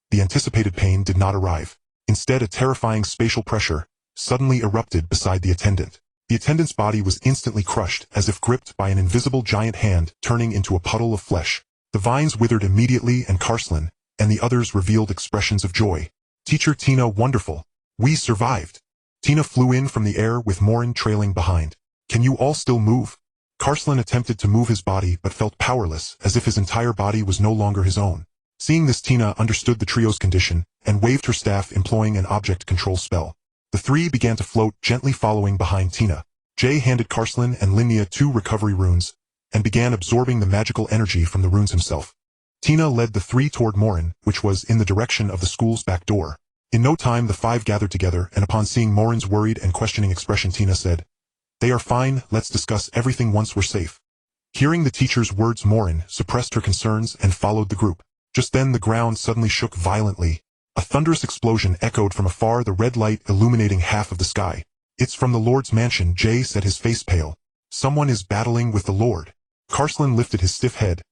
The anticipated pain did not arrive. Instead, a terrifying spatial pressure suddenly erupted beside the attendant. The attendant's body was instantly crushed, as if gripped by an invisible giant hand, turning into a puddle of flesh. The vines withered immediately, and Karslan and the others revealed expressions of joy. "Teacher Tina, wonderful. We survived." Tina flew in from the air with Morin trailing behind. "Can you all still move?" Karslan attempted to move his body but felt powerless, as if his entire body was no longer his own. Seeing this, Tina understood the trio's condition and waved her staff, employing an object control spell. The 3 began to float, gently following behind Tina. Jay handed Karslan and Linnea 2 recovery runes and began absorbing the magical energy from the runes himself. Tina led the 3 toward Morin, which was in the direction of the school's back door. In no time, the 5 gathered together, and upon seeing Morin's worried and questioning expression, Tina said, "They are fine, let's discuss everything once we're safe." Hearing the teacher's words, Morin suppressed her concerns and followed the group. Just then, the ground suddenly shook violently. A thunderous explosion echoed from afar, the red light illuminating half of the sky. "It's from the Lord's mansion," Jay said, his face pale. "Someone is battling with the Lord." Karslan lifted his stiff head.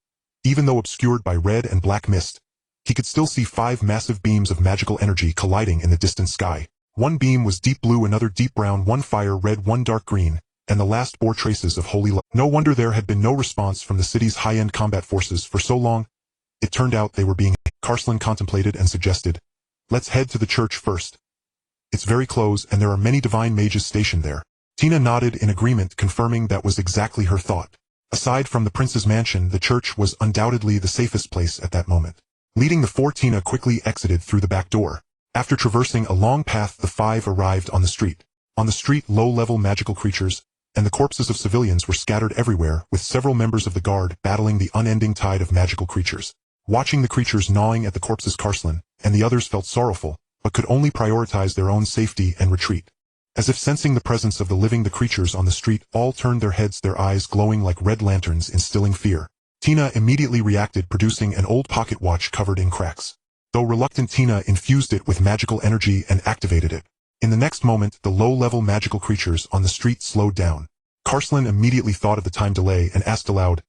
Even though obscured by red and black mist, he could still see 5 massive beams of magical energy colliding in the distant sky. One beam was deep blue, another deep brown, one fire red, one dark green, and the last bore traces of holy light. No wonder there had been no response from the city's high-end combat forces for so long. It turned out they were being... Karslan contemplated and suggested, "Let's head to the church first. It's very close, and there are many divine mages stationed there." Tina nodded in agreement, confirming that was exactly her thought. Aside from the prince's mansion, the church was undoubtedly the safest place at that moment. Leading the 4, Tina quickly exited through the back door. After traversing a long path, the 5 arrived on the street. On the street, low-level magical creatures and the corpses of civilians were scattered everywhere, with several members of the guard battling the unending tide of magical creatures. Watching the creatures gnawing at the corpses, Karslan and the others felt sorrowful, but could only prioritize their own safety and retreat. As if sensing the presence of the living, the creatures on the street all turned their heads, their eyes glowing like red lanterns, instilling fear. Tina immediately reacted, producing an old pocket watch covered in cracks. Though reluctant, Tina infused it with magical energy and activated it. In the next moment, the low-level magical creatures on the street slowed down. Karslan immediately thought of the time delay and asked aloud,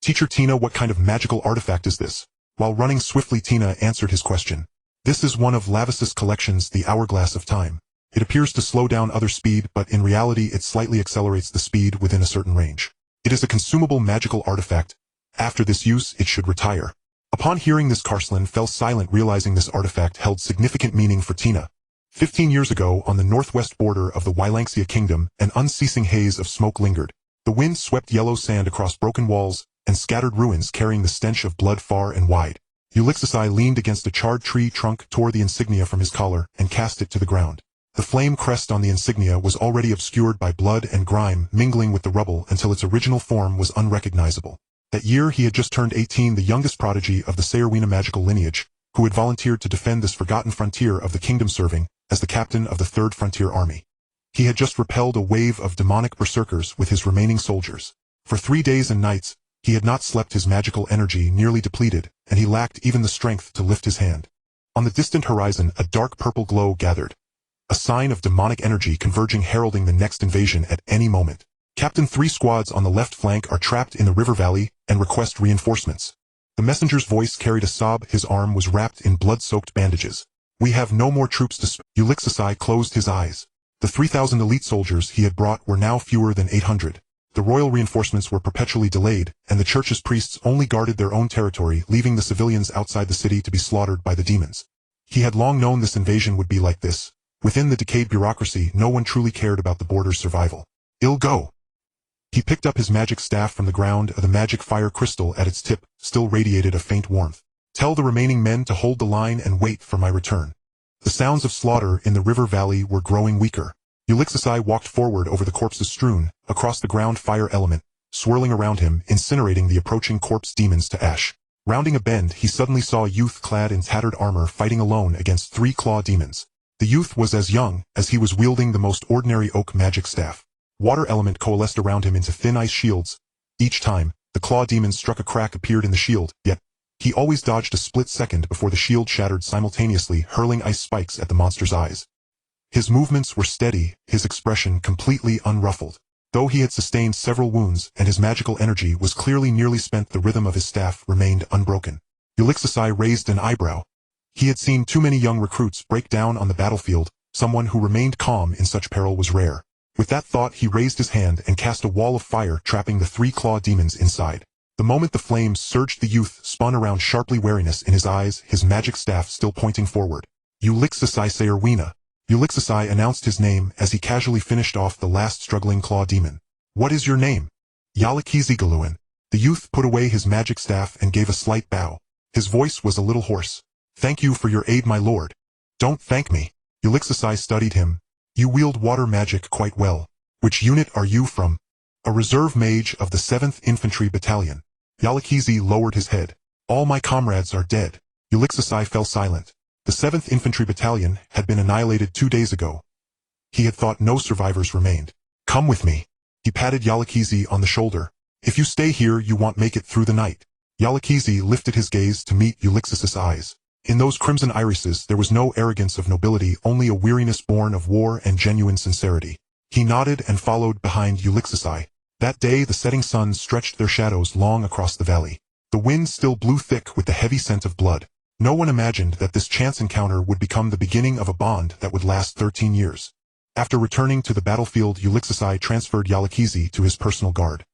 "Teacher Tina, what kind of magical artifact is this?" While running swiftly, Tina answered his question. "This is one of Lavis's collections, the Hourglass of Time. It appears to slow down other speed, but in reality it slightly accelerates the speed within a certain range. It is a consumable magical artifact. After this use, it should retire." Upon hearing this, Karslan fell silent, realizing this artifact held significant meaning for Tina. 15 years ago, on the northwest border of the Wylanxia kingdom, an unceasing haze of smoke lingered. The wind swept yellow sand across broken walls and scattered ruins, carrying the stench of blood far and wide. Ulixisai leaned against a charred tree trunk, tore the insignia from his collar, and cast it to the ground. The flame crest on the insignia was already obscured by blood and grime, mingling with the rubble until its original form was unrecognizable. That year he had just turned 18, the youngest prodigy of the Sayerwina magical lineage, who had volunteered to defend this forgotten frontier of the kingdom, serving as the captain of the 3rd Frontier Army. He had just repelled a wave of demonic berserkers with his remaining soldiers. For 3 days and nights, he had not slept, his magical energy nearly depleted, and he lacked even the strength to lift his hand. On the distant horizon, a dark purple glow gathered, a sign of demonic energy converging, heralding the next invasion at any moment. "Captain, 3 squads on the left flank are trapped in the river valley and request reinforcements." The messenger's voice carried a sob. His arm was wrapped in blood-soaked bandages. "We have no more troops to Ulixisai closed his eyes. The 3,000 elite soldiers he had brought were now fewer than 800. The royal reinforcements were perpetually delayed, and the church's priests only guarded their own territory, leaving the civilians outside the city to be slaughtered by the demons. He had long known this invasion would be like this. Within the decayed bureaucracy, no one truly cared about the border's survival. "I'll go." He picked up his magic staff from the ground. The magic fire crystal at its tip still radiated a faint warmth. Tell the remaining men to hold the line and wait for my return. The sounds of slaughter in the river valley were growing weaker. Ulixusai walked forward over the corpses strewn, across the ground fire element, swirling around him, incinerating the approaching corpse demons to ash. Rounding a bend, he suddenly saw a youth clad in tattered armor fighting alone against 3 claw demons. The youth was as young as he was wielding the most ordinary oak magic staff. Water element coalesced around him into thin ice shields. Each time, the claw demons struck a crack appeared in the shield, yet he always dodged a split second before the shield shattered simultaneously, hurling ice spikes at the monster's eyes. His movements were steady, his expression completely unruffled. Though he had sustained several wounds and his magical energy was clearly nearly spent, the rhythm of his staff remained unbroken. Ulixusai raised an eyebrow. He had seen too many young recruits break down on the battlefield. Someone who remained calm in such peril was rare. With that thought, he raised his hand and cast a wall of fire, trapping the 3 claw demons inside. The moment the flames surged, the youth spun around, sharply, wariness in his eyes, his magic staff still pointing forward. Ulixusai Sayerwina. Ulixusai announced his name as he casually finished off the last struggling claw demon. What is your name? Yalakizi Galuin. The youth put away his magic staff and gave a slight bow. His voice was a little hoarse. Thank you for your aid, my lord. Don't thank me. Ulixusai studied him. You wield water magic quite well. Which unit are you from? A reserve mage of the 7th Infantry Battalion. Yalakizi lowered his head. All my comrades are dead. Ulixusai fell silent. The 7th Infantry Battalion had been annihilated 2 days ago. He had thought no survivors remained. Come with me. He patted Yalakizi on the shoulder. If you stay here, you won't make it through the night. Yalakizi lifted his gaze to meet Ulixus's eyes. In those crimson irises there was no arrogance of nobility, only a weariness born of war and genuine sincerity. He nodded and followed behind Ulixusai. That day the setting sun stretched their shadows long across the valley. The wind still blew thick with the heavy scent of blood. No one imagined that this chance encounter would become the beginning of a bond that would last 13 years. After returning to the battlefield, Ulixusai transferred Yalakizi to his personal guard.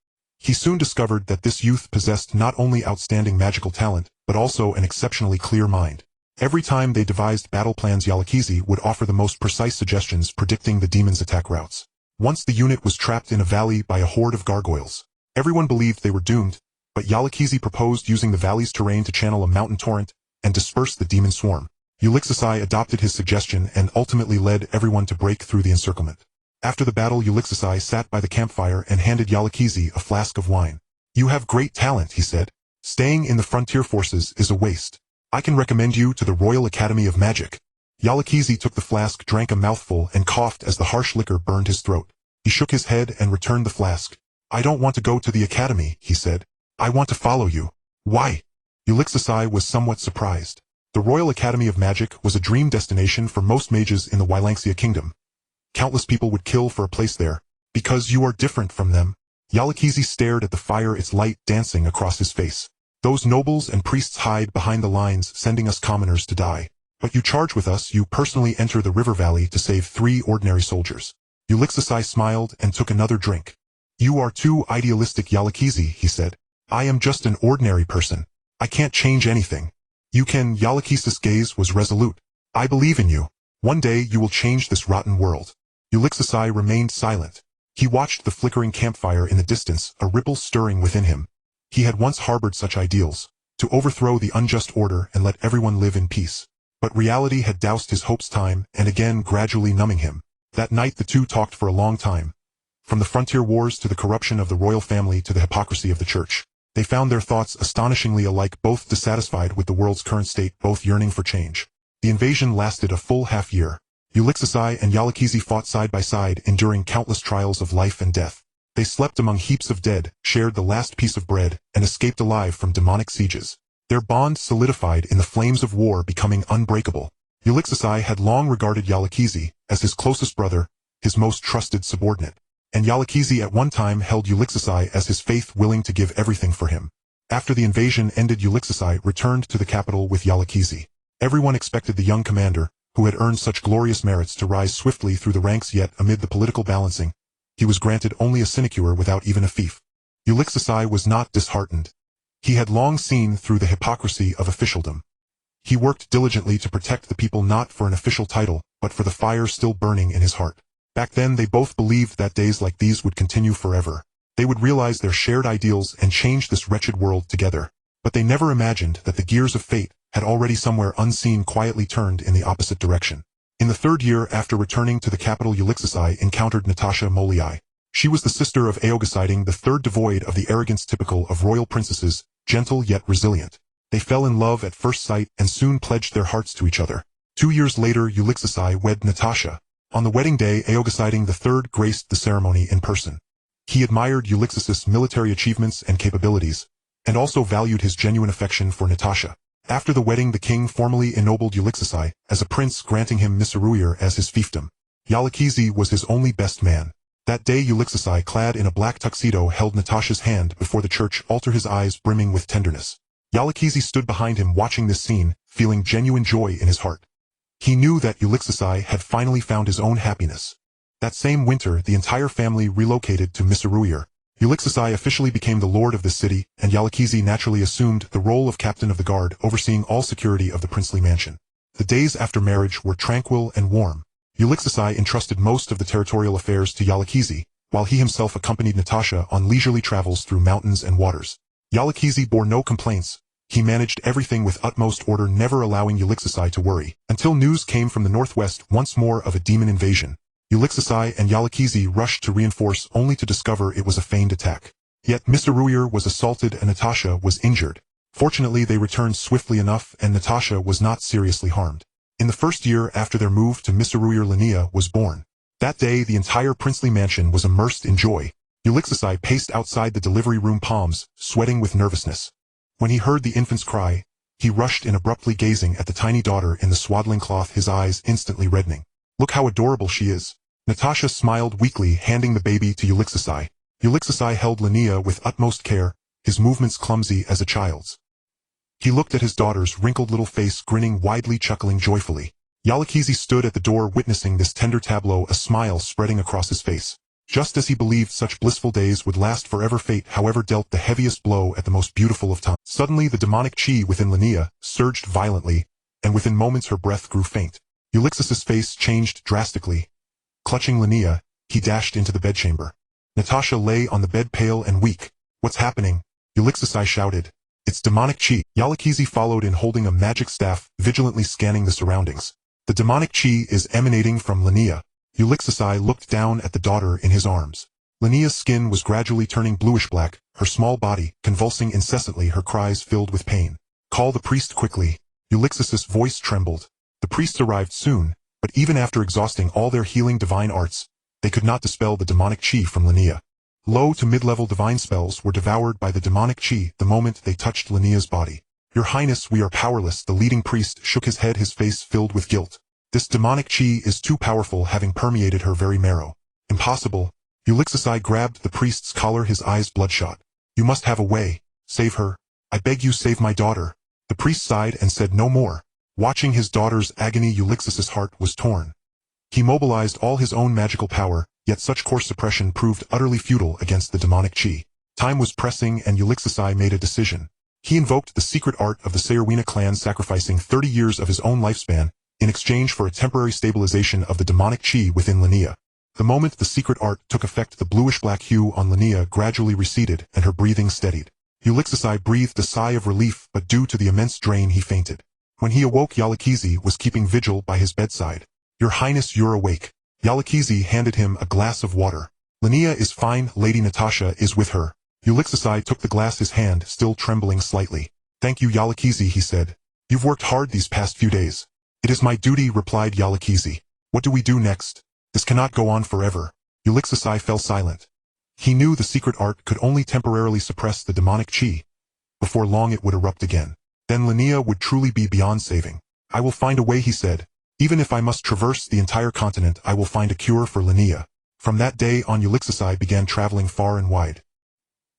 He soon discovered that this youth possessed not only outstanding magical talent, but also an exceptionally clear mind. Every time they devised battle plans, Yalakizi would offer the most precise suggestions, predicting the demons' attack routes. Once the unit was trapped in a valley by a horde of gargoyles. Everyone believed they were doomed, but Yalakizi proposed using the valley's terrain to channel a mountain torrent and disperse the demon swarm. Ulixusai adopted his suggestion and ultimately led everyone to break through the encirclement. After the battle, Ulixusai sat by the campfire and handed Yalakizi a flask of wine. You have great talent, he said. Staying in the frontier forces is a waste. I can recommend you to the Royal Academy of Magic. Yalakizi took the flask, drank a mouthful, and coughed as the harsh liquor burned his throat. He shook his head and returned the flask. I don't want to go to the academy, he said. I want to follow you. Why? Ulixusai was somewhat surprised. The Royal Academy of Magic was a dream destination for most mages in the Wylanxia Kingdom. Countless people would kill for a place there. Because you are different from them. Yalakizi stared at the fire, its light dancing across his face. Those nobles and priests hide behind the lines, sending us commoners to die. But you charge with us, you personally enter the river valley to save 3 ordinary soldiers. Ulixusai smiled and took another drink. You are too idealistic, Yalakizi, he said. I am just an ordinary person. I can't change anything. You can. Yalakiz's gaze was resolute. I believe in you. One day you will change this rotten world. Ulixusai remained silent. He watched the flickering campfire in the distance, a ripple stirring within him. He had once harbored such ideals, to overthrow the unjust order and let everyone live in peace. But reality had doused his hopes time and again, gradually numbing him. That night the two talked for a long time. From the frontier wars to the corruption of the royal family to the hypocrisy of the church. They found their thoughts astonishingly alike, both dissatisfied with the world's current state, both yearning for change. The invasion lasted a full half-year. Ulixusai and Yalakizi fought side by side, enduring countless trials of life and death. They slept among heaps of dead, shared the last piece of bread, and escaped alive from demonic sieges. Their bond solidified in the flames of war, becoming unbreakable. Ulixusai had long regarded Yalakizi as his closest brother, his most trusted subordinate. And Yalakizi at one time held Ulixusai as his faith, willing to give everything for him. After the invasion ended, Ulixusai returned to the capital with Yalakizi. Everyone expected the young commander, who had earned such glorious merits, to rise swiftly through the ranks, yet amid the political balancing, he was granted only a sinecure without even a fief. Ulixusai was not disheartened. He had long seen through the hypocrisy of officialdom. He worked diligently to protect the people, not for an official title, but for the fire still burning in his heart. Back then they both believed that days like these would continue forever. They would realize their shared ideals and change this wretched world together. But they never imagined that the gears of fate had already somewhere unseen quietly turned in the opposite direction. In the third year after returning to the capital, Ulixisai encountered Natasha Moliai. She was the sister of Aogasiding the third, devoid of the arrogance typical of royal princesses, gentle yet resilient. They fell in love at first sight and soon pledged their hearts to each other. 2 years later, Ulixisai wed Natasha. On the wedding day, Aogasiding III graced the ceremony in person. He admired Ulixis's military achievements and capabilities, and also valued his genuine affection for Natasha. After the wedding, the king formally ennobled Ulixisai as a prince, granting him Misaruyur as his fiefdom. Yalakizi was his only best man. That day, Ulixisai, clad in a black tuxedo, held Natasha's hand before the church altar, his eyes brimming with tenderness. Yalakizi stood behind him, watching this scene, feeling genuine joy in his heart. He knew that Ulixisai had finally found his own happiness. That same winter, the entire family relocated to Misaruyur. Ulixisai officially became the lord of the city, and Yalakizi naturally assumed the role of captain of the guard, overseeing all security of the princely mansion. The days after marriage were tranquil and warm. Ulixisai entrusted most of the territorial affairs to Yalakizi, while he himself accompanied Natasha on leisurely travels through mountains and waters. Yalakizi bore no complaints. He managed everything with utmost order, never allowing Ulixisai to worry, until news came from the northwest once more of a demon invasion. Ulixisai and Yalakizi rushed to reinforce, only to discover it was a feigned attack. Yet Misaruyur was assaulted and Natasha was injured. Fortunately, they returned swiftly enough, and Natasha was not seriously harmed. In the first year after their move to Misaruyur, Linnea was born. That day, the entire princely mansion was immersed in joy. Ulixisai paced outside the delivery room, palms sweating with nervousness. When he heard the infant's cry, he rushed in, abruptly gazing at the tiny daughter in the swaddling cloth, his eyes instantly reddening. "Look how adorable she is." Natasha smiled weakly, handing the baby to Ulixisai. Ulixisai held Linnea with utmost care, his movements clumsy as a child's. He looked at his daughter's wrinkled little face, grinning widely, chuckling joyfully. Yalakizi stood at the door, witnessing this tender tableau, a smile spreading across his face. Just as he believed such blissful days would last forever, fate, however, dealt the heaviest blow at the most beautiful of times. Suddenly, the demonic chi within Linnea surged violently, and within moments her breath grew faint. Ulixis's face changed drastically. Clutching Linnea, he dashed into the bedchamber. Natasha lay on the bed, pale and weak. "What's happening?" Ulixisai shouted. "It's demonic chi." Yalakizi followed in, holding a magic staff, vigilantly scanning the surroundings. "The demonic chi is emanating from Linnea." Ulixisai looked down at the daughter in his arms. Linnea's skin was gradually turning bluish-black, her small body convulsing incessantly, her cries filled with pain. "Call the priest quickly." Ulixis's voice trembled. The priests arrived soon, but even after exhausting all their healing divine arts, they could not dispel the demonic chi from Linnea. Low to mid-level divine spells were devoured by the demonic chi the moment they touched Linnea's body. "Your Highness, we are powerless." The leading priest shook his head, his face filled with guilt. "This demonic chi is too powerful, having permeated her very marrow." "Impossible." Ulixisai grabbed the priest's collar, his eyes bloodshot. "You must have a way. Save her. I beg you, save my daughter." The priest sighed and said no more. Watching his daughter's agony, Ulixis's heart was torn. He mobilized all his own magical power, yet such coarse suppression proved utterly futile against the demonic chi. Time was pressing, and Ulixisai made a decision. He invoked the secret art of the Sayarwina clan, sacrificing 30 years of his own lifespan in exchange for a temporary stabilization of the demonic chi within Linnea. The moment the secret art took effect, the bluish-black hue on Linnea gradually receded, and her breathing steadied. Ulixisai breathed a sigh of relief, but due to the immense drain he fainted. When he awoke, Yalakizi was keeping vigil by his bedside. "Your Highness, you're awake." Yalakizi handed him a glass of water. "Linnea is fine, Lady Natasha is with her." Ulixisai took the glass, his hand still trembling slightly. "Thank you, Yalakizi," he said. "You've worked hard these past few days." "It is my duty," replied Yalakizi. "What do we do next? This cannot go on forever." Ulixisai fell silent. He knew the secret art could only temporarily suppress the demonic chi. Before long it would erupt again. Then Linnea would truly be beyond saving. "I will find a way," he said. "Even if I must traverse the entire continent, I will find a cure for Linnea." From that day on, Ulixisai began traveling far and wide.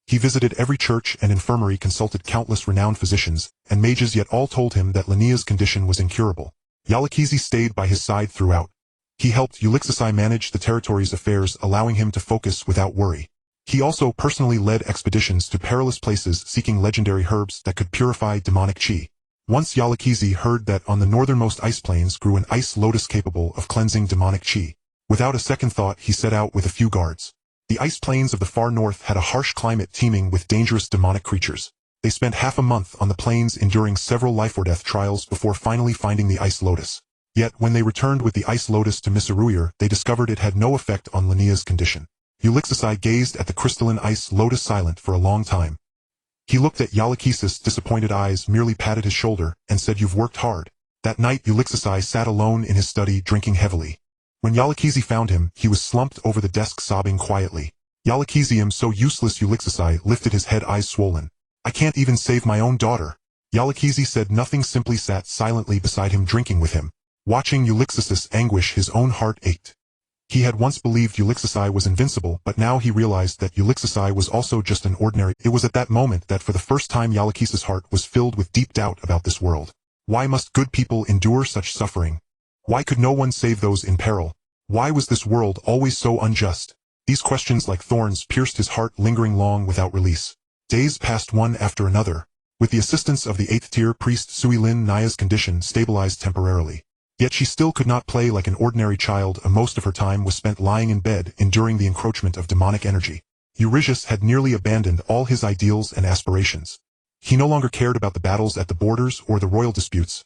He visited every church and infirmary, consulted countless renowned physicians and mages, yet all told him that Linnea's condition was incurable. Yalakizi stayed by his side throughout. He helped Ulixisai manage the territory's affairs, allowing him to focus without worry. He also personally led expeditions to perilous places, seeking legendary herbs that could purify demonic chi. Once Yalakizi heard that on the northernmost ice plains grew an ice lotus capable of cleansing demonic chi. Without a second thought, he set out with a few guards. The ice plains of the far north had a harsh climate teeming with dangerous demonic creatures. They spent half a month on the plains enduring several life-or-death trials before finally finding the ice lotus. Yet, when they returned with the ice lotus to Misiruyur, they discovered it had no effect on Linea's condition. Ulixusai gazed at the crystalline ice lotus silent for a long time. He looked at Yalakisis' disappointed eyes, merely patted his shoulder, and said, "You've worked hard." That night Ulixusai sat alone in his study, drinking heavily. When Yalakizi found him, he was slumped over the desk sobbing quietly. "Yalakizi, I'm so useless." Ulixusai lifted his head, eyes swollen. "I can't even save my own daughter." Yalakizi said nothing, simply sat silently beside him, drinking with him. Watching Ulixus's anguish, his own heart ached. He had once believed Ulixusai was invincible, but now he realized that Ulixusai was also just an ordinary. It was at that moment that for the first time Yalakis's heart was filled with deep doubt about this world. Why must good people endure such suffering? Why could no one save those in peril? Why was this world always so unjust? These questions like thorns pierced his heart, lingering long without release. Days passed one after another. With the assistance of the 8th-tier priest Sui Lin, Naya's condition stabilized temporarily. Yet she still could not play like an ordinary child, and most of her time was spent lying in bed, enduring the encroachment of demonic energy. Eurystheus had nearly abandoned all his ideals and aspirations. He no longer cared about the battles at the borders or the royal disputes.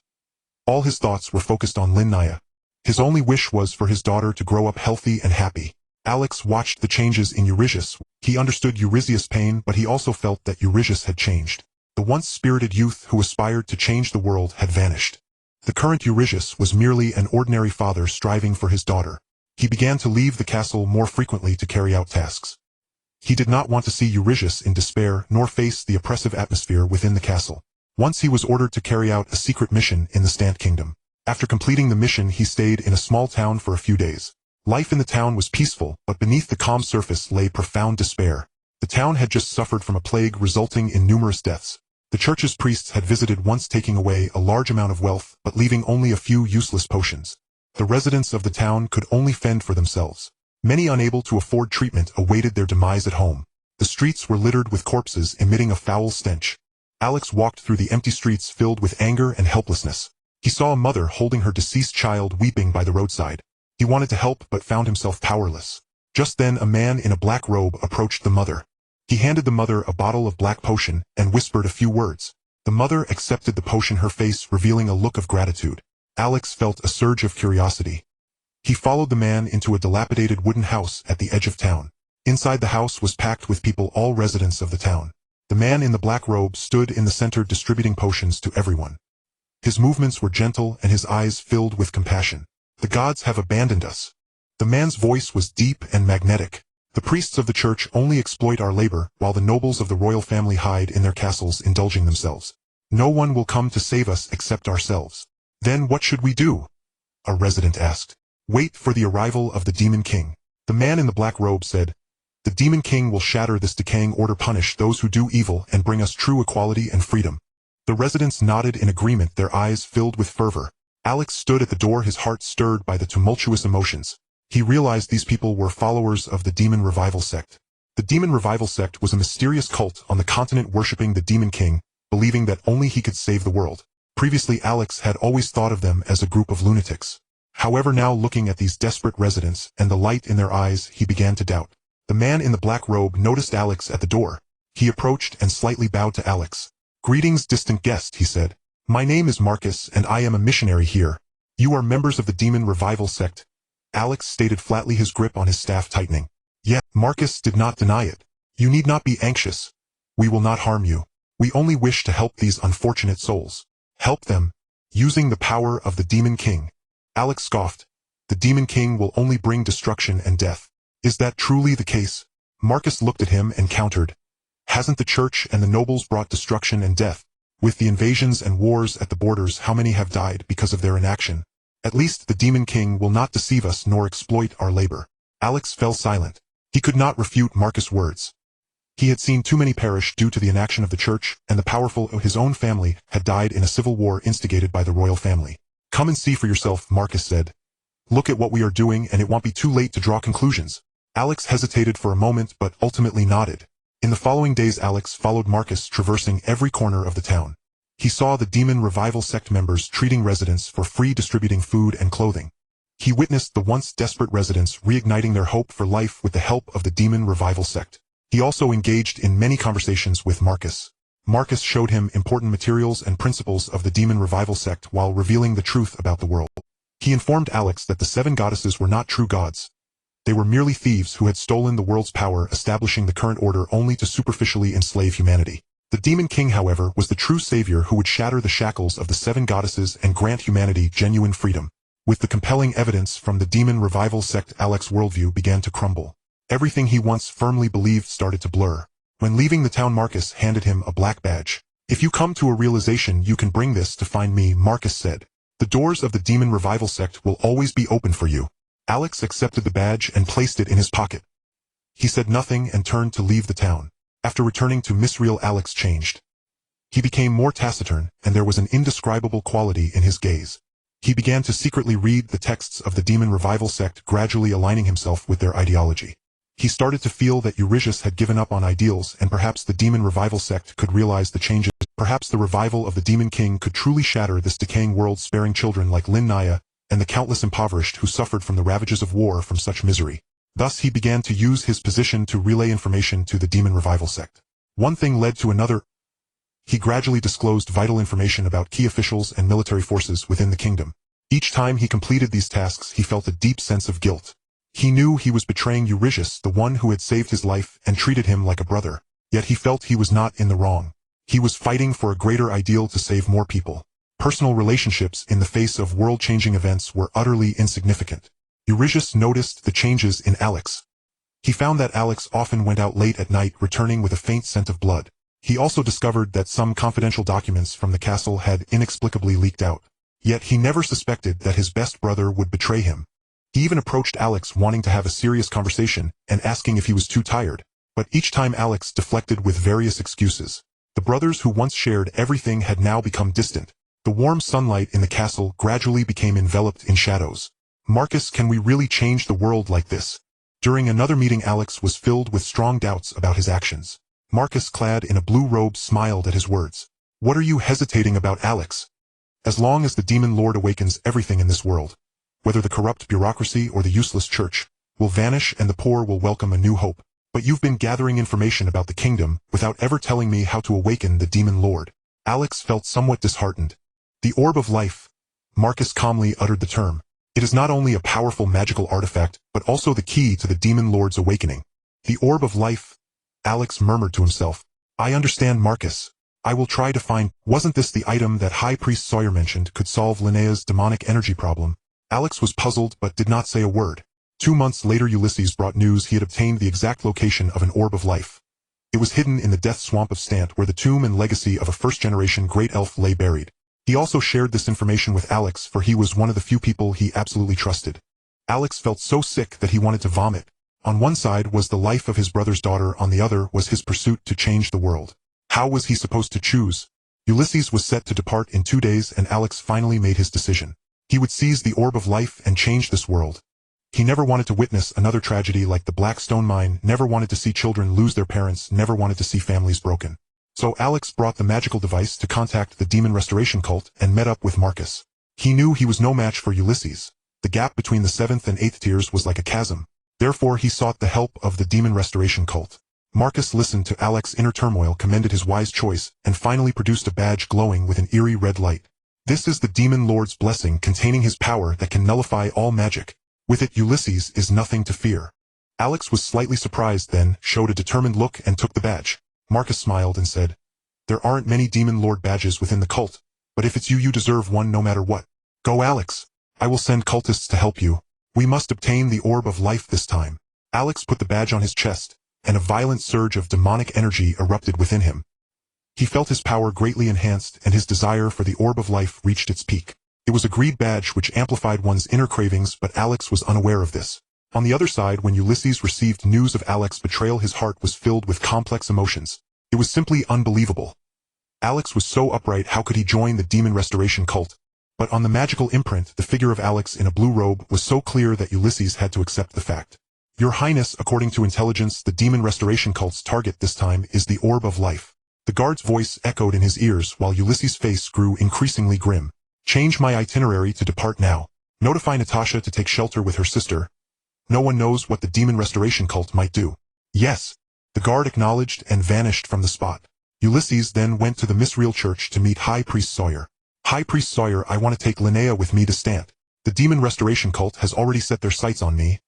All his thoughts were focused on Lin Naya. His only wish was for his daughter to grow up healthy and happy. Alex watched the changes in Eurystheus. He understood Eurystheus' pain, but he also felt that Eurystheus had changed. The once spirited youth who aspired to change the world had vanished. The current Eurystheus was merely an ordinary father striving for his daughter. He began to leave the castle more frequently to carry out tasks. He did not want to see Eurystheus in despair, nor face the oppressive atmosphere within the castle. Once he was ordered to carry out a secret mission in the Stant Kingdom. After completing the mission, he stayed in a small town for a few days. Life in the town was peaceful, but beneath the calm surface lay profound despair. The town had just suffered from a plague resulting in numerous deaths. The church's priests had visited once, taking away a large amount of wealth, but leaving only a few useless potions. The residents of the town could only fend for themselves. Many, unable to afford treatment, awaited their demise at home. The streets were littered with corpses, emitting a foul stench. Alex walked through the empty streets filled with anger and helplessness. He saw a mother holding her deceased child weeping by the roadside. He wanted to help but found himself powerless. Just then a man in a black robe approached the mother. He handed the mother a bottle of black potion and whispered a few words. The mother accepted the potion, her face revealing a look of gratitude. Alex felt a surge of curiosity. He followed the man into a dilapidated wooden house at the edge of town. Inside the house was packed with people, all residents of the town. The man in the black robe stood in the center distributing potions to everyone. His movements were gentle and his eyes filled with compassion. "The gods have abandoned us." The man's voice was deep and magnetic. "The priests of the church only exploit our labor, while the nobles of the royal family hide in their castles indulging themselves. No one will come to save us except ourselves." "Then what should we do?" a resident asked. "Wait for the arrival of the Demon King." The man in the black robe said, "The Demon King will shatter this decaying order, punish those who do evil, and bring us true equality and freedom." The residents nodded in agreement, their eyes filled with fervor. Alex stood at the door, his heart stirred by the tumultuous emotions. He realized these people were followers of the Demon Revival sect. The Demon Revival sect was a mysterious cult on the continent worshipping the Demon King, believing that only he could save the world. Previously, Alex had always thought of them as a group of lunatics. However, now looking at these desperate residents and the light in their eyes, he began to doubt. The man in the black robe noticed Alex at the door. He approached and slightly bowed to Alex. "Greetings, distant guest," he said. "My name is Marcus, and I am a missionary here. You are members of the Demon Revival sect?" Alex stated flatly, his grip on his staff tightening. "Yet," Marcus did not deny it. "You need not be anxious. We will not harm you. We only wish to help these unfortunate souls." "Help them? Using the power of the Demon King?" Alex scoffed. "The Demon King will only bring destruction and death." "Is that truly the case?" Marcus looked at him and countered. "Hasn't the church and the nobles brought destruction and death? With the invasions and wars at the borders, how many have died because of their inaction? At least the Demon King will not deceive us nor exploit our labor." Alex fell silent. He could not refute Marcus' words. He had seen too many perish due to the inaction of the church, and the powerful of his own family had died in a civil war instigated by the royal family. "Come and see for yourself," Marcus said. "Look at what we are doing, and it won't be too late to draw conclusions." Alex hesitated for a moment but ultimately nodded. In the following days, Alex followed Marcus, traversing every corner of the town. He saw the Demon Revival sect members treating residents for free, distributing food and clothing. He witnessed the once desperate residents reigniting their hope for life with the help of the demon revival sect. He also engaged in many conversations with Marcus. Marcus showed him important materials and principles of the demon revival sect while revealing the truth about the world. He informed Alex that the 7 goddesses were not true gods. They were merely thieves who had stolen the world's power, establishing the current order only to superficially enslave humanity. The Demon King, however, was the true savior who would shatter the shackles of the 7 goddesses and grant humanity genuine freedom. With the compelling evidence from the demon revival sect, Alex's worldview began to crumble. Everything he once firmly believed started to blur. When leaving the town, Marcus handed him a black badge. "If you come to a realization, you can bring this to find me," Marcus said. "The doors of the demon revival sect will always be open for you." Alex accepted the badge and placed it in his pocket. He said nothing and turned to leave the town. After returning to Miss Real, Alex changed. He became more taciturn, and there was an indescribable quality in his gaze. He began to secretly read the texts of the demon revival sect, gradually aligning himself with their ideology. He started to feel that Eurystheus had given up on ideals, and perhaps the demon revival sect could realize the changes. Perhaps the revival of the Demon King could truly shatter this decaying world, sparing children like Lin Naya and the countless impoverished who suffered from the ravages of war from such misery. Thus he began to use his position to relay information to the demon revival sect. One thing led to another. He gradually disclosed vital information about key officials and military forces within the kingdom. Each time he completed these tasks, he felt a deep sense of guilt. He knew he was betraying Eurystheus, the one who had saved his life and treated him like a brother. Yet he felt he was not in the wrong. He was fighting for a greater ideal to save more people. Personal relationships in the face of world-changing events were utterly insignificant. Eurystheus noticed the changes in Alex. He found that Alex often went out late at night, returning with a faint scent of blood. He also discovered that some confidential documents from the castle had inexplicably leaked out. Yet he never suspected that his best brother would betray him. He even approached Alex, wanting to have a serious conversation and asking if he was too tired. But each time Alex deflected with various excuses. The brothers who once shared everything had now become distant. The warm sunlight in the castle gradually became enveloped in shadows. "Marcus, can we really change the world like this?" During another meeting, Alex was filled with strong doubts about his actions. Marcus, clad in a blue robe, smiled at his words. "What are you hesitating about, Alex? As long as the Demon Lord awakens, everything in this world, whether the corrupt bureaucracy or the useless church, will vanish and the poor will welcome a new hope. But you've been gathering information about the kingdom without ever telling me how to awaken the Demon Lord." Alex felt somewhat disheartened. "The Orb of Life." Marcus calmly uttered the term. "It is not only a powerful magical artifact, but also the key to the Demon Lord's awakening." "The Orb of Life," Alex murmured to himself. "I understand, Marcus. I will try to find." Wasn't this the item that High Priest Sawyer mentioned could solve Linnea's demonic energy problem? Alex was puzzled but did not say a word. 2 months later, Ulysses brought news he had obtained the exact location of an Orb of Life. It was hidden in the death swamp of Stant, where the tomb and legacy of a first-generation great elf lay buried. He also shared this information with Alex, for he was one of the few people he absolutely trusted. Alex felt so sick that he wanted to vomit. On one side was the life of his brother's daughter, on the other was his pursuit to change the world. How was he supposed to choose? Ulysses was set to depart in 2 days, and Alex finally made his decision. He would seize the Orb of Life and change this world. He never wanted to witness another tragedy like the Black Stone Mine, never wanted to see children lose their parents, never wanted to see families broken. So Alex brought the magical device to contact the Demon Restoration Cult and met up with Marcus. He knew he was no match for Ulysses. The gap between the 7th and 8th tiers was like a chasm. Therefore he sought the help of the Demon Restoration Cult. Marcus listened to Alex's inner turmoil, commended his wise choice, and finally produced a badge glowing with an eerie red light. "This is the Demon Lord's blessing, containing his power that can nullify all magic. With it, Ulysses is nothing to fear." Alex was slightly surprised, then showed a determined look and took the badge. Marcus smiled and said, "There aren't many Demon Lord badges within the cult, but if it's you, you deserve one no matter what. Go, Alex. I will send cultists to help you. We must obtain the Orb of Life this time." Alex put the badge on his chest, and a violent surge of demonic energy erupted within him. He felt his power greatly enhanced, and his desire for the Orb of Life reached its peak. It was a greed badge which amplified one's inner cravings, but Alex was unaware of this. On the other side, when Ulysses received news of Alex's betrayal, his heart was filled with complex emotions. It was simply unbelievable. Alex was so upright, how could he join the Demon Restoration Cult? But on the magical imprint, the figure of Alex in a blue robe was so clear that Ulysses had to accept the fact. "Your Highness, according to intelligence, the Demon Restoration Cult's target this time is the Orb of Life." The guard's voice echoed in his ears while Ulysses' face grew increasingly grim. "Change my itinerary to depart now." Notify Natasha to take shelter with her sister. No one knows what the demon restoration cult might do. Yes. The guard acknowledged and vanished from the spot. Ulysses then went to the Misreal Church to meet High Priest Sawyer. High Priest Sawyer, I want to take Linnea with me to Stant. The demon restoration cult has already set their sights on me.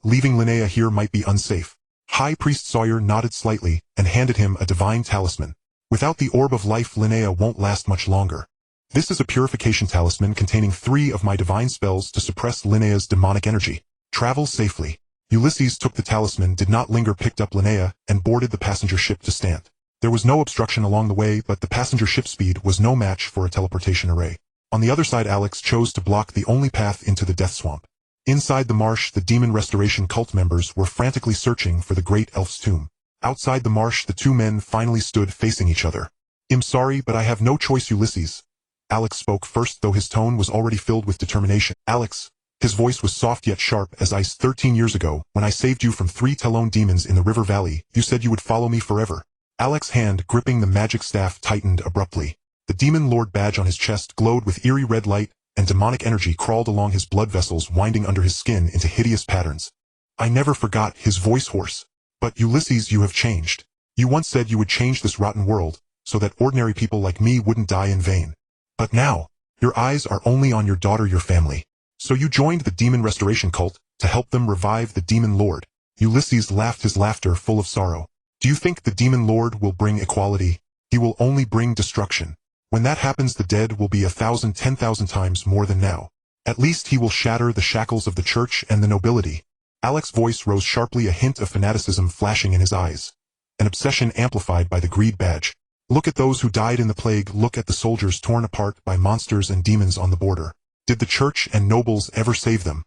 Leaving Linnea here might be unsafe. High Priest Sawyer nodded slightly and handed him a divine talisman. Without the orb of life, Linnea won't last much longer. This is a purification talisman containing 3 of my divine spells to suppress Linnea's demonic energy. Travel safely. Ulysses took the talisman, did not linger, picked up Linnea, and boarded the passenger ship to Stant. There was no obstruction along the way, but the passenger ship speed was no match for a teleportation array. On the other side, Alex chose to block the only path into the death swamp. Inside the marsh, the demon restoration cult members were frantically searching for the great elf's tomb. Outside the marsh, the 2 men finally stood facing each other. I'm sorry, but I have no choice, Ulysses. Alex spoke first, though his tone was already filled with determination. Alex. His voice was soft yet sharp as ice. 13 years ago, when I saved you from 3 Telone demons in the river valley, you said you would follow me forever. Alex's hand gripping the magic staff tightened abruptly. The demon lord badge on his chest glowed with eerie red light, and demonic energy crawled along his blood vessels, winding under his skin into hideous patterns. I never forgot, his voice hoarse. But Ulysses, you have changed. You once said you would change this rotten world, so that ordinary people like me wouldn't die in vain. But now, your eyes are only on your daughter, your family. So you joined the demon restoration cult to help them revive the demon lord. Ulysses laughed, his laughter full of sorrow. Do you think the demon lord will bring equality? He will only bring destruction. When that happens, the dead will be 1,000, 10,000 times more than now. At least he will shatter the shackles of the church and the nobility. Alex's voice rose sharply, a hint of fanaticism flashing in his eyes. An obsession amplified by the greed badge. Look at those who died in the plague, look at the soldiers torn apart by monsters and demons on the border. Did the church and nobles ever save them?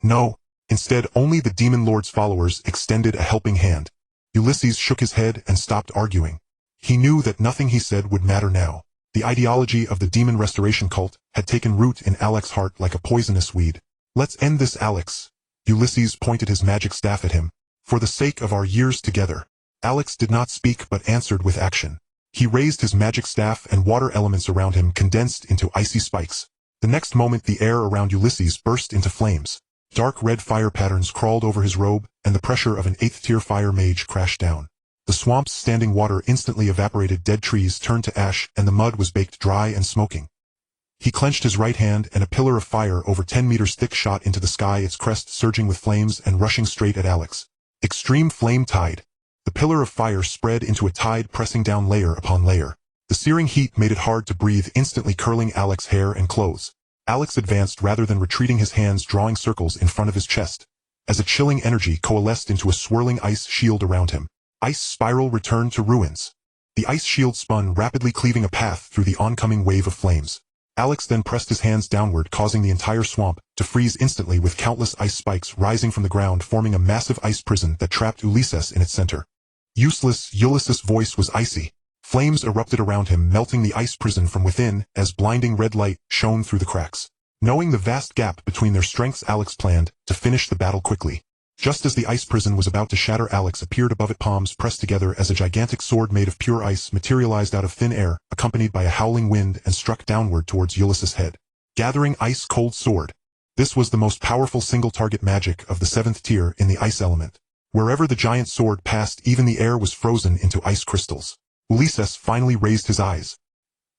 No. Instead, only the demon lord's followers extended a helping hand. Ulysses shook his head and stopped arguing. He knew that nothing he said would matter now. The ideology of the demon restoration cult had taken root in Alex's heart like a poisonous weed. Let's end this, Alex. Ulysses pointed his magic staff at him. For the sake of our years together. Alex did not speak but answered with action. He raised his magic staff and water elements around him condensed into icy spikes. The next moment the air around Ulysses burst into flames. Dark red fire patterns crawled over his robe, and the pressure of an 8th-tier fire mage crashed down. The swamp's standing water instantly evaporated, dead trees turned to ash, and the mud was baked dry and smoking. He clenched his right hand, and a pillar of fire over 10 meters thick shot into the sky, its crest surging with flames and rushing straight at Alex. Extreme flame tide. The pillar of fire spread into a tide, pressing down layer upon layer. The searing heat made it hard to breathe, instantly curling Alex's hair and clothes. Alex advanced rather than retreating, his hands drawing circles in front of his chest. As a chilling energy coalesced into a swirling ice shield around him. Ice spiral returned to ruins. The ice shield spun, rapidly cleaving a path through the oncoming wave of flames. Alex then pressed his hands downward, causing the entire swamp to freeze instantly, with countless ice spikes rising from the ground, forming a massive ice prison that trapped Ulysses in its center. Useless, Ulysses' voice was icy. Flames erupted around him, melting the ice prison from within as blinding red light shone through the cracks. Knowing the vast gap between their strengths, Alex planned to finish the battle quickly. Just as the ice prison was about to shatter, Alex appeared above it, palms pressed together as a gigantic sword made of pure ice materialized out of thin air, accompanied by a howling wind, and struck downward towards Ulysses' head. Gathering ice-cold sword. This was the most powerful single-target magic of the 7th tier in the ice element. Wherever the giant sword passed, even the air was frozen into ice crystals. Ulysses finally raised his eyes.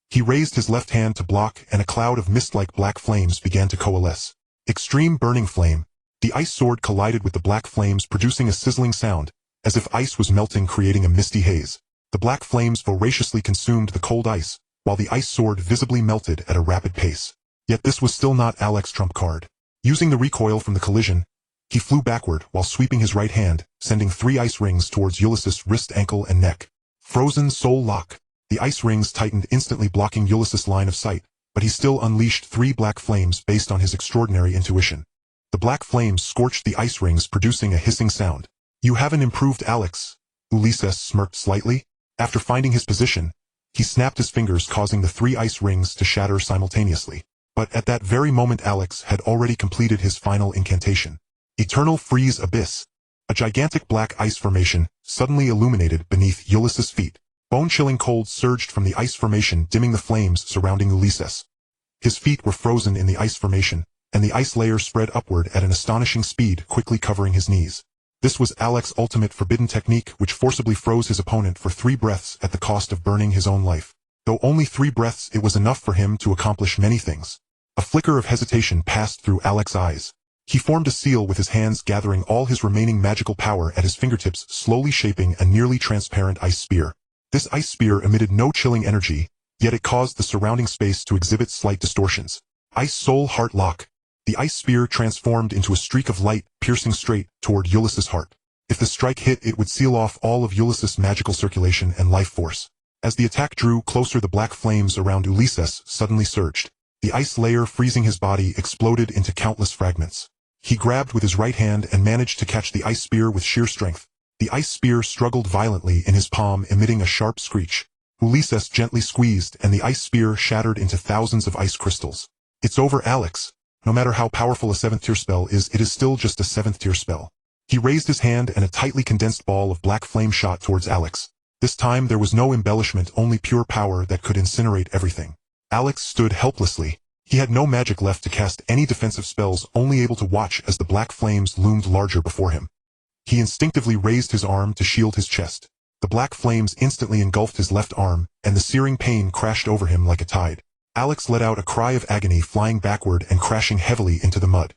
He raised his left hand to block, and a cloud of mist-like black flames began to coalesce. Extreme burning flame. The ice sword collided with the black flames, producing a sizzling sound, as if ice was melting, creating a misty haze. The black flames voraciously consumed the cold ice, while the ice sword visibly melted at a rapid pace. Yet this was still not Alex's trump card. Using the recoil from the collision, he flew backward while sweeping his right hand, sending 3 ice rings towards Ulysses' wrist, ankle, and neck. Frozen soul lock. The ice rings tightened, instantly blocking Ulysses' line of sight, but he still unleashed 3 black flames based on his extraordinary intuition. The black flames scorched the ice rings, producing a hissing sound. You haven't improved, Alex. Ulysses smirked slightly. After finding his position, he snapped his fingers, causing the 3 ice rings to shatter simultaneously. But at that very moment, Alex had already completed his final incantation. Eternal Freeze Abyss. A gigantic black ice formation suddenly illuminated beneath Ulysses' feet. Bone-chilling cold surged from the ice formation, dimming the flames surrounding Ulysses. His feet were frozen in the ice formation, and the ice layer spread upward at an astonishing speed, quickly covering his knees. This was Alex's ultimate forbidden technique, which forcibly froze his opponent for 3 breaths at the cost of burning his own life. Though only 3 breaths, it was enough for him to accomplish many things. A flicker of hesitation passed through Alex's eyes. He formed a seal with his hands, gathering all his remaining magical power at his fingertips, slowly shaping a nearly transparent ice spear. This ice spear emitted no chilling energy, yet it caused the surrounding space to exhibit slight distortions. Ice Soul Heart Lock. The ice spear transformed into a streak of light, piercing straight toward Ulysses' heart. If the strike hit, it would seal off all of Ulysses' magical circulation and life force. As the attack drew closer, the black flames around Ulysses suddenly surged. The ice layer freezing his body exploded into countless fragments. He grabbed with his right hand and managed to catch the ice spear with sheer strength. The ice spear struggled violently in his palm, emitting a sharp screech. Ulysses gently squeezed, and the ice spear shattered into thousands of ice crystals. It's over, Alex. No matter how powerful a 7th-tier spell is, it is still just a 7th-tier spell. He raised his hand, and a tightly condensed ball of black flame shot towards Alex. This time there was no embellishment, only pure power that could incinerate everything. Alex stood helplessly. He had no magic left to cast any defensive spells, only able to watch as the black flames loomed larger before him. He instinctively raised his arm to shield his chest. The black flames instantly engulfed his left arm, and the searing pain crashed over him like a tide. Alex let out a cry of agony, flying backward and crashing heavily into the mud.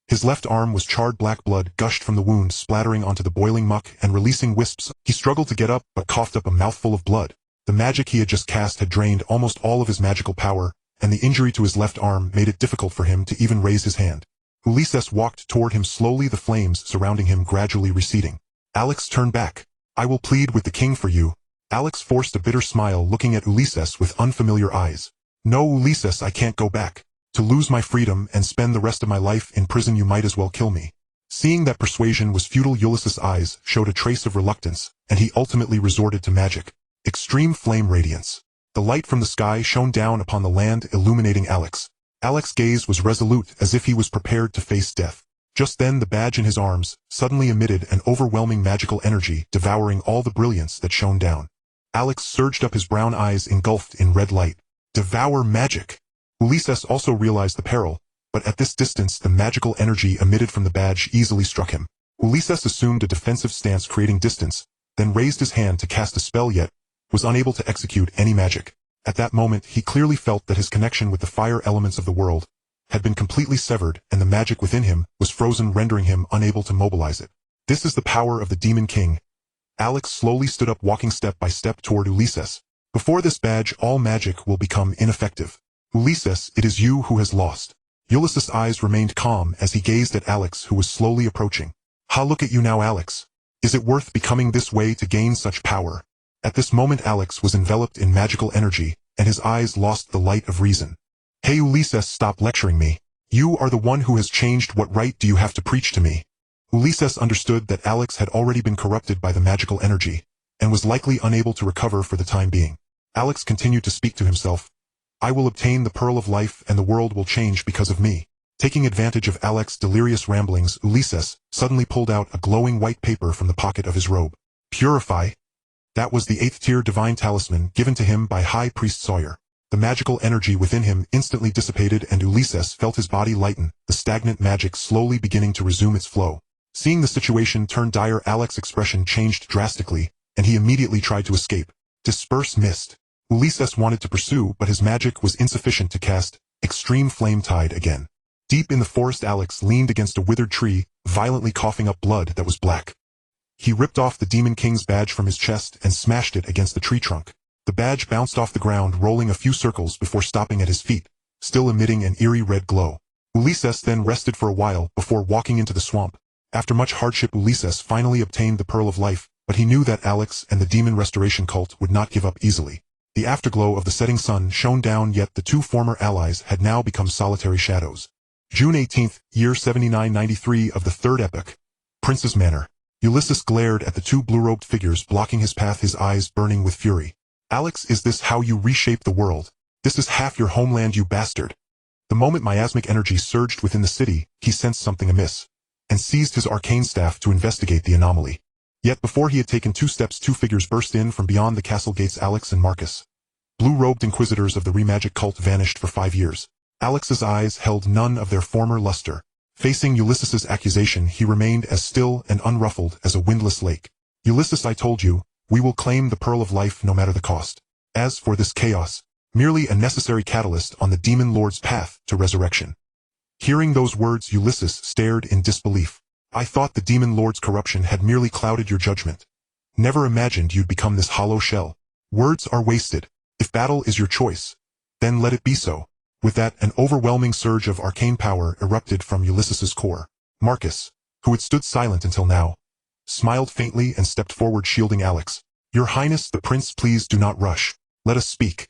His left arm was charred. Black blood gushed from the wound, splattering onto the boiling muck and releasing wisps. He struggled to get up, but coughed up a mouthful of blood. The magic he had just cast had drained almost all of his magical power, and the injury to his left arm made it difficult for him to even raise his hand. Ulysses walked toward him slowly, the flames surrounding him gradually receding. Alex turned back. I will plead with the king for you. Alex forced a bitter smile, looking at Ulysses with unfamiliar eyes. No, Ulysses, I can't go back. To lose my freedom and spend the rest of my life in prison, you might as well kill me. Seeing that persuasion was futile, Ulysses' eyes showed a trace of reluctance, and he ultimately resorted to magic. Extreme flame radiance. The light from the sky shone down upon the land, illuminating Alex. Alex's gaze was resolute, as if he was prepared to face death. Just then the badge in his arms suddenly emitted an overwhelming magical energy, devouring all the brilliance that shone down. Alex surged up, his brown eyes engulfed in red light. Devour magic! Ulysses also realized the peril, but at this distance the magical energy emitted from the badge easily struck him. Ulysses assumed a defensive stance, creating distance, then raised his hand to cast a spell, yet was unable to execute any magic. At that moment he clearly felt that his connection with the fire elements of the world had been completely severed, and the magic within him was frozen, rendering him unable to mobilize it. This is the power of the Demon King. Alex slowly stood up, walking step by step toward Ulysses. Before this badge, all magic will become ineffective. Ulysses, it is you who has lost. Ulysses' eyes remained calm as he gazed at Alex, who was slowly approaching. Ha, look at you now, Alex. Is it worth becoming this way to gain such power? At this moment Alex was enveloped in magical energy, and his eyes lost the light of reason. Hey Ulysses, stop lecturing me. You are the one who has changed. What right do you have to preach to me? Ulysses understood that Alex had already been corrupted by the magical energy, and was likely unable to recover for the time being. Alex continued to speak to himself. I will obtain the Pearl of Life, and the world will change because of me. Taking advantage of Alex's delirious ramblings, Ulysses suddenly pulled out a glowing white paper from the pocket of his robe. Purify. That was the 8th-tier divine talisman given to him by High Priest Sawyer. The magical energy within him instantly dissipated, and Ulysses felt his body lighten, the stagnant magic slowly beginning to resume its flow. Seeing the situation turn dire, Alex's expression changed drastically, and he immediately tried to escape. Disperse mist. Ulysses wanted to pursue, but his magic was insufficient to cast Extreme Flame Tide again. Deep in the forest, Alex leaned against a withered tree, violently coughing up blood that was black. He ripped off the Demon King's badge from his chest and smashed it against the tree trunk. The badge bounced off the ground, rolling a few circles before stopping at his feet, still emitting an eerie red glow. Ulysses then rested for a while before walking into the swamp. After much hardship, Ulysses finally obtained the Pearl of Life, but he knew that Alex and the Demon Restoration cult would not give up easily. The afterglow of the setting sun shone down, yet the 2 former allies had now become solitary shadows. June 18th, year 7993 of the Third Epoch. Prince's Manor. Ulysses glared at the 2 blue-robed figures blocking his path, his eyes burning with fury. Alex, is this how you reshape the world? This is half your homeland, you bastard. The moment miasmic energy surged within the city, he sensed something amiss, and seized his arcane staff to investigate the anomaly. Yet before he had taken 2 steps, 2 figures burst in from beyond the castle gates. Alex and Marcus, blue-robed inquisitors of the Remagic cult, vanished for 5 years. Alex's eyes held none of their former luster. Facing Ulysses's accusation, he remained as still and unruffled as a windless lake. Ulysses, I told you, we will claim the pearl of life no matter the cost. As for this chaos, merely a necessary catalyst on the demon lord's path to resurrection. Hearing those words, Ulysses stared in disbelief. I thought the demon lord's corruption had merely clouded your judgment. Never imagined you'd become this hollow shell. Words are wasted. If battle is your choice, then let it be so. With that, an overwhelming surge of arcane power erupted from Ulysses's core. Marcus, who had stood silent until now, smiled faintly and stepped forward, shielding Alex. Your Highness the Prince, please do not rush. Let us speak.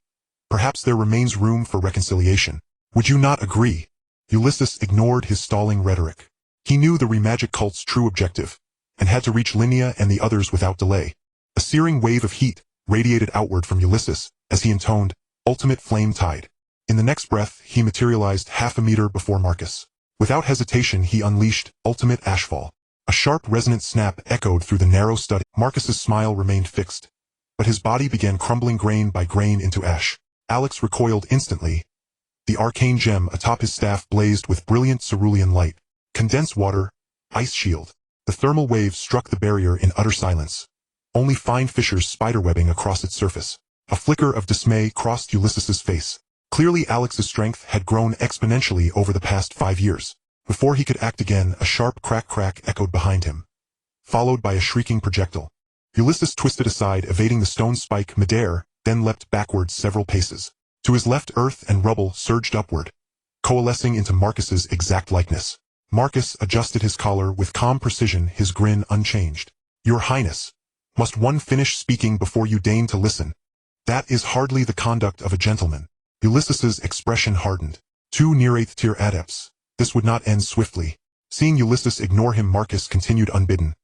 Perhaps there remains room for reconciliation. Would you not agree? Ulysses ignored his stalling rhetoric. He knew the Remagic cult's true objective, and had to reach Linnea and the others without delay. A searing wave of heat radiated outward from Ulysses as he intoned, Ultimate Flame Tide. In the next breath, he materialized half a meter before Marcus. Without hesitation, he unleashed Ultimate Ashfall. A sharp, resonant snap echoed through the narrow study. Marcus's smile remained fixed, but his body began crumbling grain by grain into ash. Alex recoiled instantly. The arcane gem atop his staff blazed with brilliant cerulean light. Condensed water, ice shield. The thermal waves struck the barrier in utter silence. Only fine fissures spiderwebbing across its surface. A flicker of dismay crossed Ulysses's face. Clearly Alex's strength had grown exponentially over the past 5 years. Before he could act again, a sharp crack echoed behind him, followed by a shrieking projectile. Ulysses twisted aside, evading the stone spike midair, then leapt backwards several paces. To his left, earth and rubble surged upward, coalescing into Marcus's exact likeness. Marcus adjusted his collar with calm precision, his grin unchanged. Your Highness, must one finish speaking before you deign to listen? That is hardly the conduct of a gentleman. Ulysses's expression hardened. 2 near 8th tier adepts. This would not end swiftly. Seeing Ulysses ignore him, Marcus continued unbidden.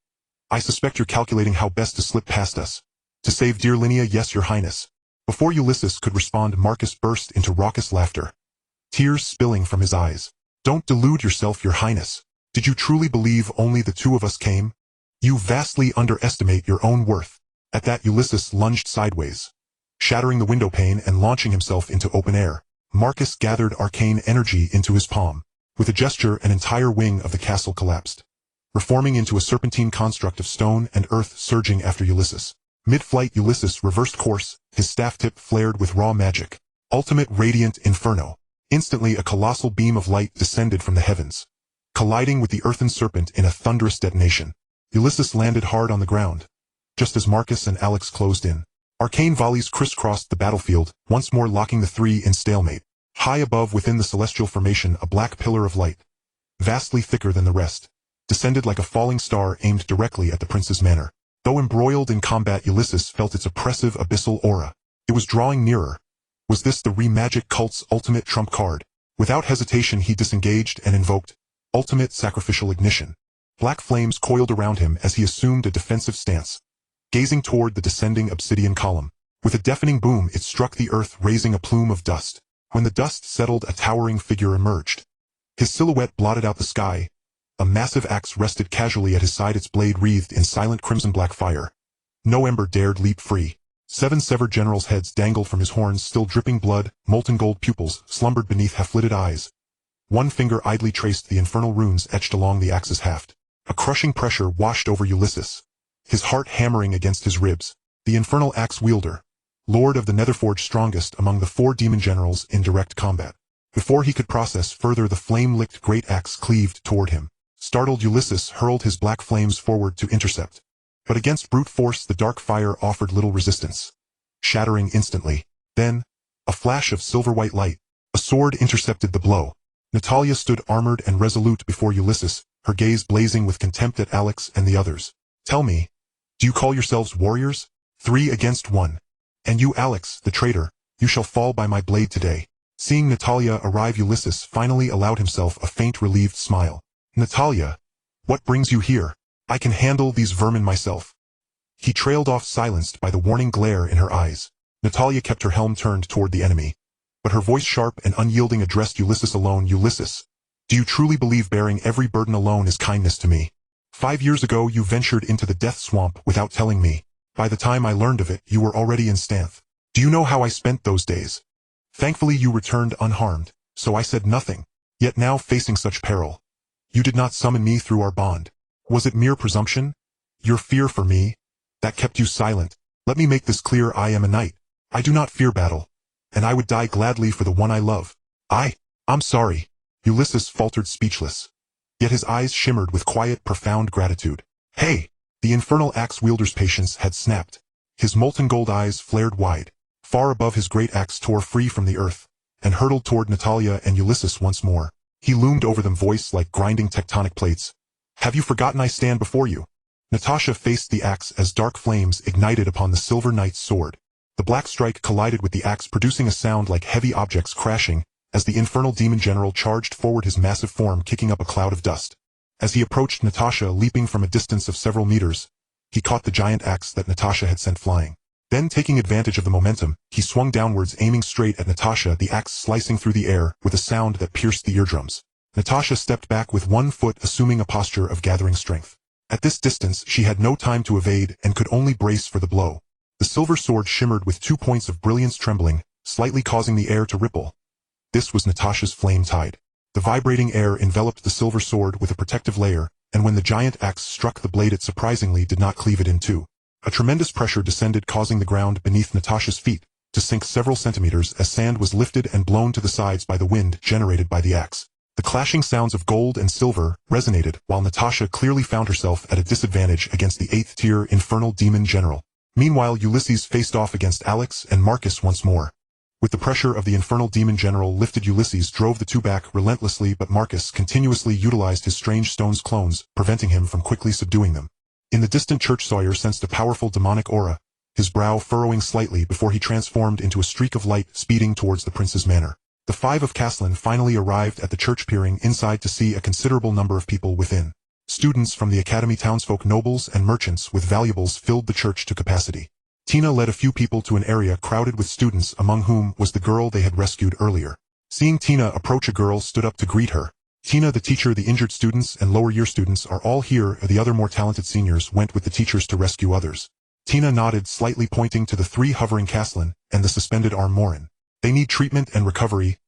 I suspect you're calculating how best to slip past us. To save dear Linnea, yes, Your Highness. Before Ulysses could respond, Marcus burst into raucous laughter, tears spilling from his eyes. Don't delude yourself, Your Highness. Did you truly believe only the 2 of us came? You vastly underestimate your own worth. At that, Ulysses lunged sideways, shattering the window pane and launching himself into open air. Marcus gathered arcane energy into his palm. With a gesture, an entire wing of the castle collapsed, reforming into a serpentine construct of stone and earth surging after Ulysses. Mid-flight, Ulysses reversed course, his staff tip flared with raw magic. Ultimate Radiant Inferno. Instantly, a colossal beam of light descended from the heavens, colliding with the earthen serpent in a thunderous detonation. Ulysses landed hard on the ground, just as Marcus and Alex closed in. Arcane volleys crisscrossed the battlefield, once more locking the 3 in stalemate. High above, within the celestial formation, a black pillar of light, vastly thicker than the rest, descended like a falling star aimed directly at the prince's manor. Though embroiled in combat, Ulysses felt its oppressive abyssal aura. It was drawing nearer. Was this the Remagic cult's ultimate trump card? Without hesitation, he disengaged and invoked Ultimate Sacrificial Ignition. Black flames coiled around him as he assumed a defensive stance, gazing toward the descending obsidian column. With a deafening boom, it struck the earth, raising a plume of dust. When the dust settled, a towering figure emerged. His silhouette blotted out the sky. A massive axe rested casually at his side, its blade wreathed in silent crimson-black fire. No ember dared leap free. 7 severed generals' heads dangled from his horns, still dripping blood. Molten gold pupils slumbered beneath half-lidded eyes. One finger idly traced the infernal runes etched along the axe's haft. A crushing pressure washed over Ulysses, his heart hammering against his ribs. The infernal axe wielder, Lord of the Netherforge, strongest among the 4 demon generals in direct combat. Before he could process further, the flame-licked great axe cleaved toward him. Startled, Ulysses hurled his black flames forward to intercept. But against brute force, the dark fire offered little resistance, shattering instantly. Then, a flash of silver-white light. A sword intercepted the blow. Natalia stood armored and resolute before Ulysses, her gaze blazing with contempt at Alex and the others. Tell me, do you call yourselves warriors? 3 against 1. And you, Alex, the traitor, you shall fall by my blade today. Seeing Natalia arrive, Ulysses finally allowed himself a faint, relieved smile. Natalia, what brings you here? I can handle these vermin myself. He trailed off, silenced by the warning glare in her eyes. Natalia kept her helm turned toward the enemy, but her voice, sharp and unyielding, addressed Ulysses alone. Ulysses, do you truly believe bearing every burden alone is kindness to me? 5 years ago you ventured into the death swamp without telling me. By the time I learned of it, you were already in Stanth. Do you know how I spent those days? Thankfully you returned unharmed. so I said nothing. Yet now facing such peril, you did not summon me through our bond. Was it mere presumption? Your fear for me? That kept you silent. Let me make this clear, I am a knight. I do not fear battle. And I would die gladly for the one I love. I'm sorry. Ulysses faltered speechless. Yet his eyes shimmered with quiet, profound gratitude. Hey! The infernal axe-wielder's patience had snapped. His molten gold eyes flared wide. Far above his great axe tore free from the earth, and hurtled toward Natalia and Ulysses once more. He loomed over them, voice like grinding tectonic plates. Have you forgotten I stand before you? Natasha faced the axe as dark flames ignited upon the silver knight's sword. The black strike collided with the axe, producing a sound like heavy objects crashing, as the infernal demon general charged forward, his massive form kicking up a cloud of dust. As he approached Natasha, leaping from a distance of several meters, he caught the giant axe that Natasha had sent flying. Then, taking advantage of the momentum, he swung downwards, aiming straight at Natasha, the axe slicing through the air with a sound that pierced the eardrums. Natasha stepped back with one foot, assuming a posture of gathering strength. At this distance, she had no time to evade and could only brace for the blow. The silver sword shimmered with 2 points of brilliance, trembling, slightly causing the air to ripple. This was Natasha's flame tide. The vibrating air enveloped the silver sword with a protective layer, and when the giant axe struck the blade, it surprisingly did not cleave it in two. A tremendous pressure descended, causing the ground beneath Natasha's feet to sink several centimeters as sand was lifted and blown to the sides by the wind generated by the axe. The clashing sounds of gold and silver resonated, while Natasha clearly found herself at a disadvantage against the 8th-tier infernal demon general. Meanwhile, Ulysses faced off against Alex and Marcus once more. With the pressure of the infernal demon general lifted, Ulysses drove the two back relentlessly, but Marcus continuously utilized his strange stone's clones, preventing him from quickly subduing them. In the distant church, Sawyer sensed a powerful demonic aura, his brow furrowing slightly before he transformed into a streak of light, speeding towards the prince's manor. The 5 of Caslin finally arrived at the church, peering inside to see a considerable number of people within. Students from the academy, townsfolk, nobles, and merchants with valuables filled the church to capacity. Tina led a few people to an area crowded with students, among whom was the girl they had rescued earlier. Seeing Tina approach, a girl stood up to greet her. Tina, the teacher, the injured students, and lower-year students are all here. The other more talented seniors went with the teachers to rescue others. Tina nodded, slightly pointing to the 3 hovering Caslin and the suspended arm Morin. They need treatment and recovery.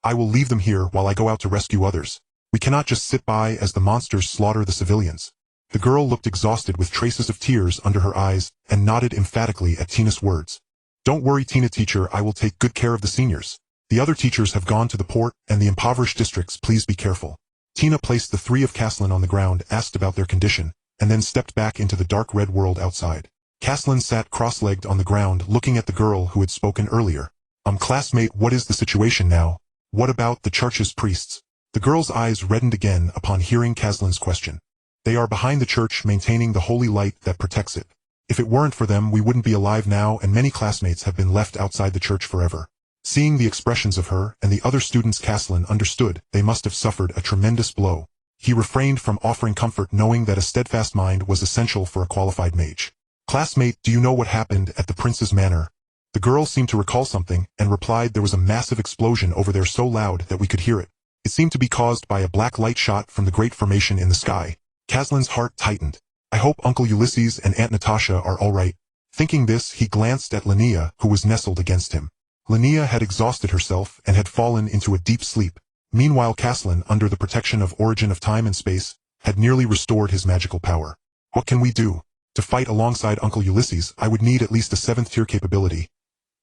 I will leave them here while I go out to rescue others. We cannot just sit by as the monsters slaughter the civilians. The girl looked exhausted with traces of tears under her eyes and nodded emphatically at Tina's words. Don't worry, Tina, teacher, I will take good care of the seniors. The other teachers have gone to the port and the impoverished districts, please be careful. Tina placed the 3 of Caslin on the ground, asked about their condition, and then stepped back into the dark red world outside. Caslin sat cross-legged on the ground, looking at the girl who had spoken earlier. Classmate, what is the situation now? What about the church's priests? The girl's eyes reddened again upon hearing Caslin's question. They are behind the church, maintaining the holy light that protects it. If it weren't for them, we wouldn't be alive now, and many classmates have been left outside the church forever. Seeing the expressions of her and the other students, Caslin understood they must have suffered a tremendous blow. He refrained from offering comfort, knowing that a steadfast mind was essential for a qualified mage. Classmate, do you know what happened at the prince's manor? The girl seemed to recall something, and replied, there was a massive explosion over there so loud that we could hear it. It seemed to be caused by a black light shot from the great formation in the sky. Caslin's heart tightened. I hope Uncle Ulysses and Aunt Natasha are all right. Thinking this, he glanced at Linnea, who was nestled against him. Linnea had exhausted herself and had fallen into a deep sleep. Meanwhile, Caslin, under the protection of Origin of Time and Space, had nearly restored his magical power. What can we do? To fight alongside Uncle Ulysses, I would need at least a 7th-tier capability.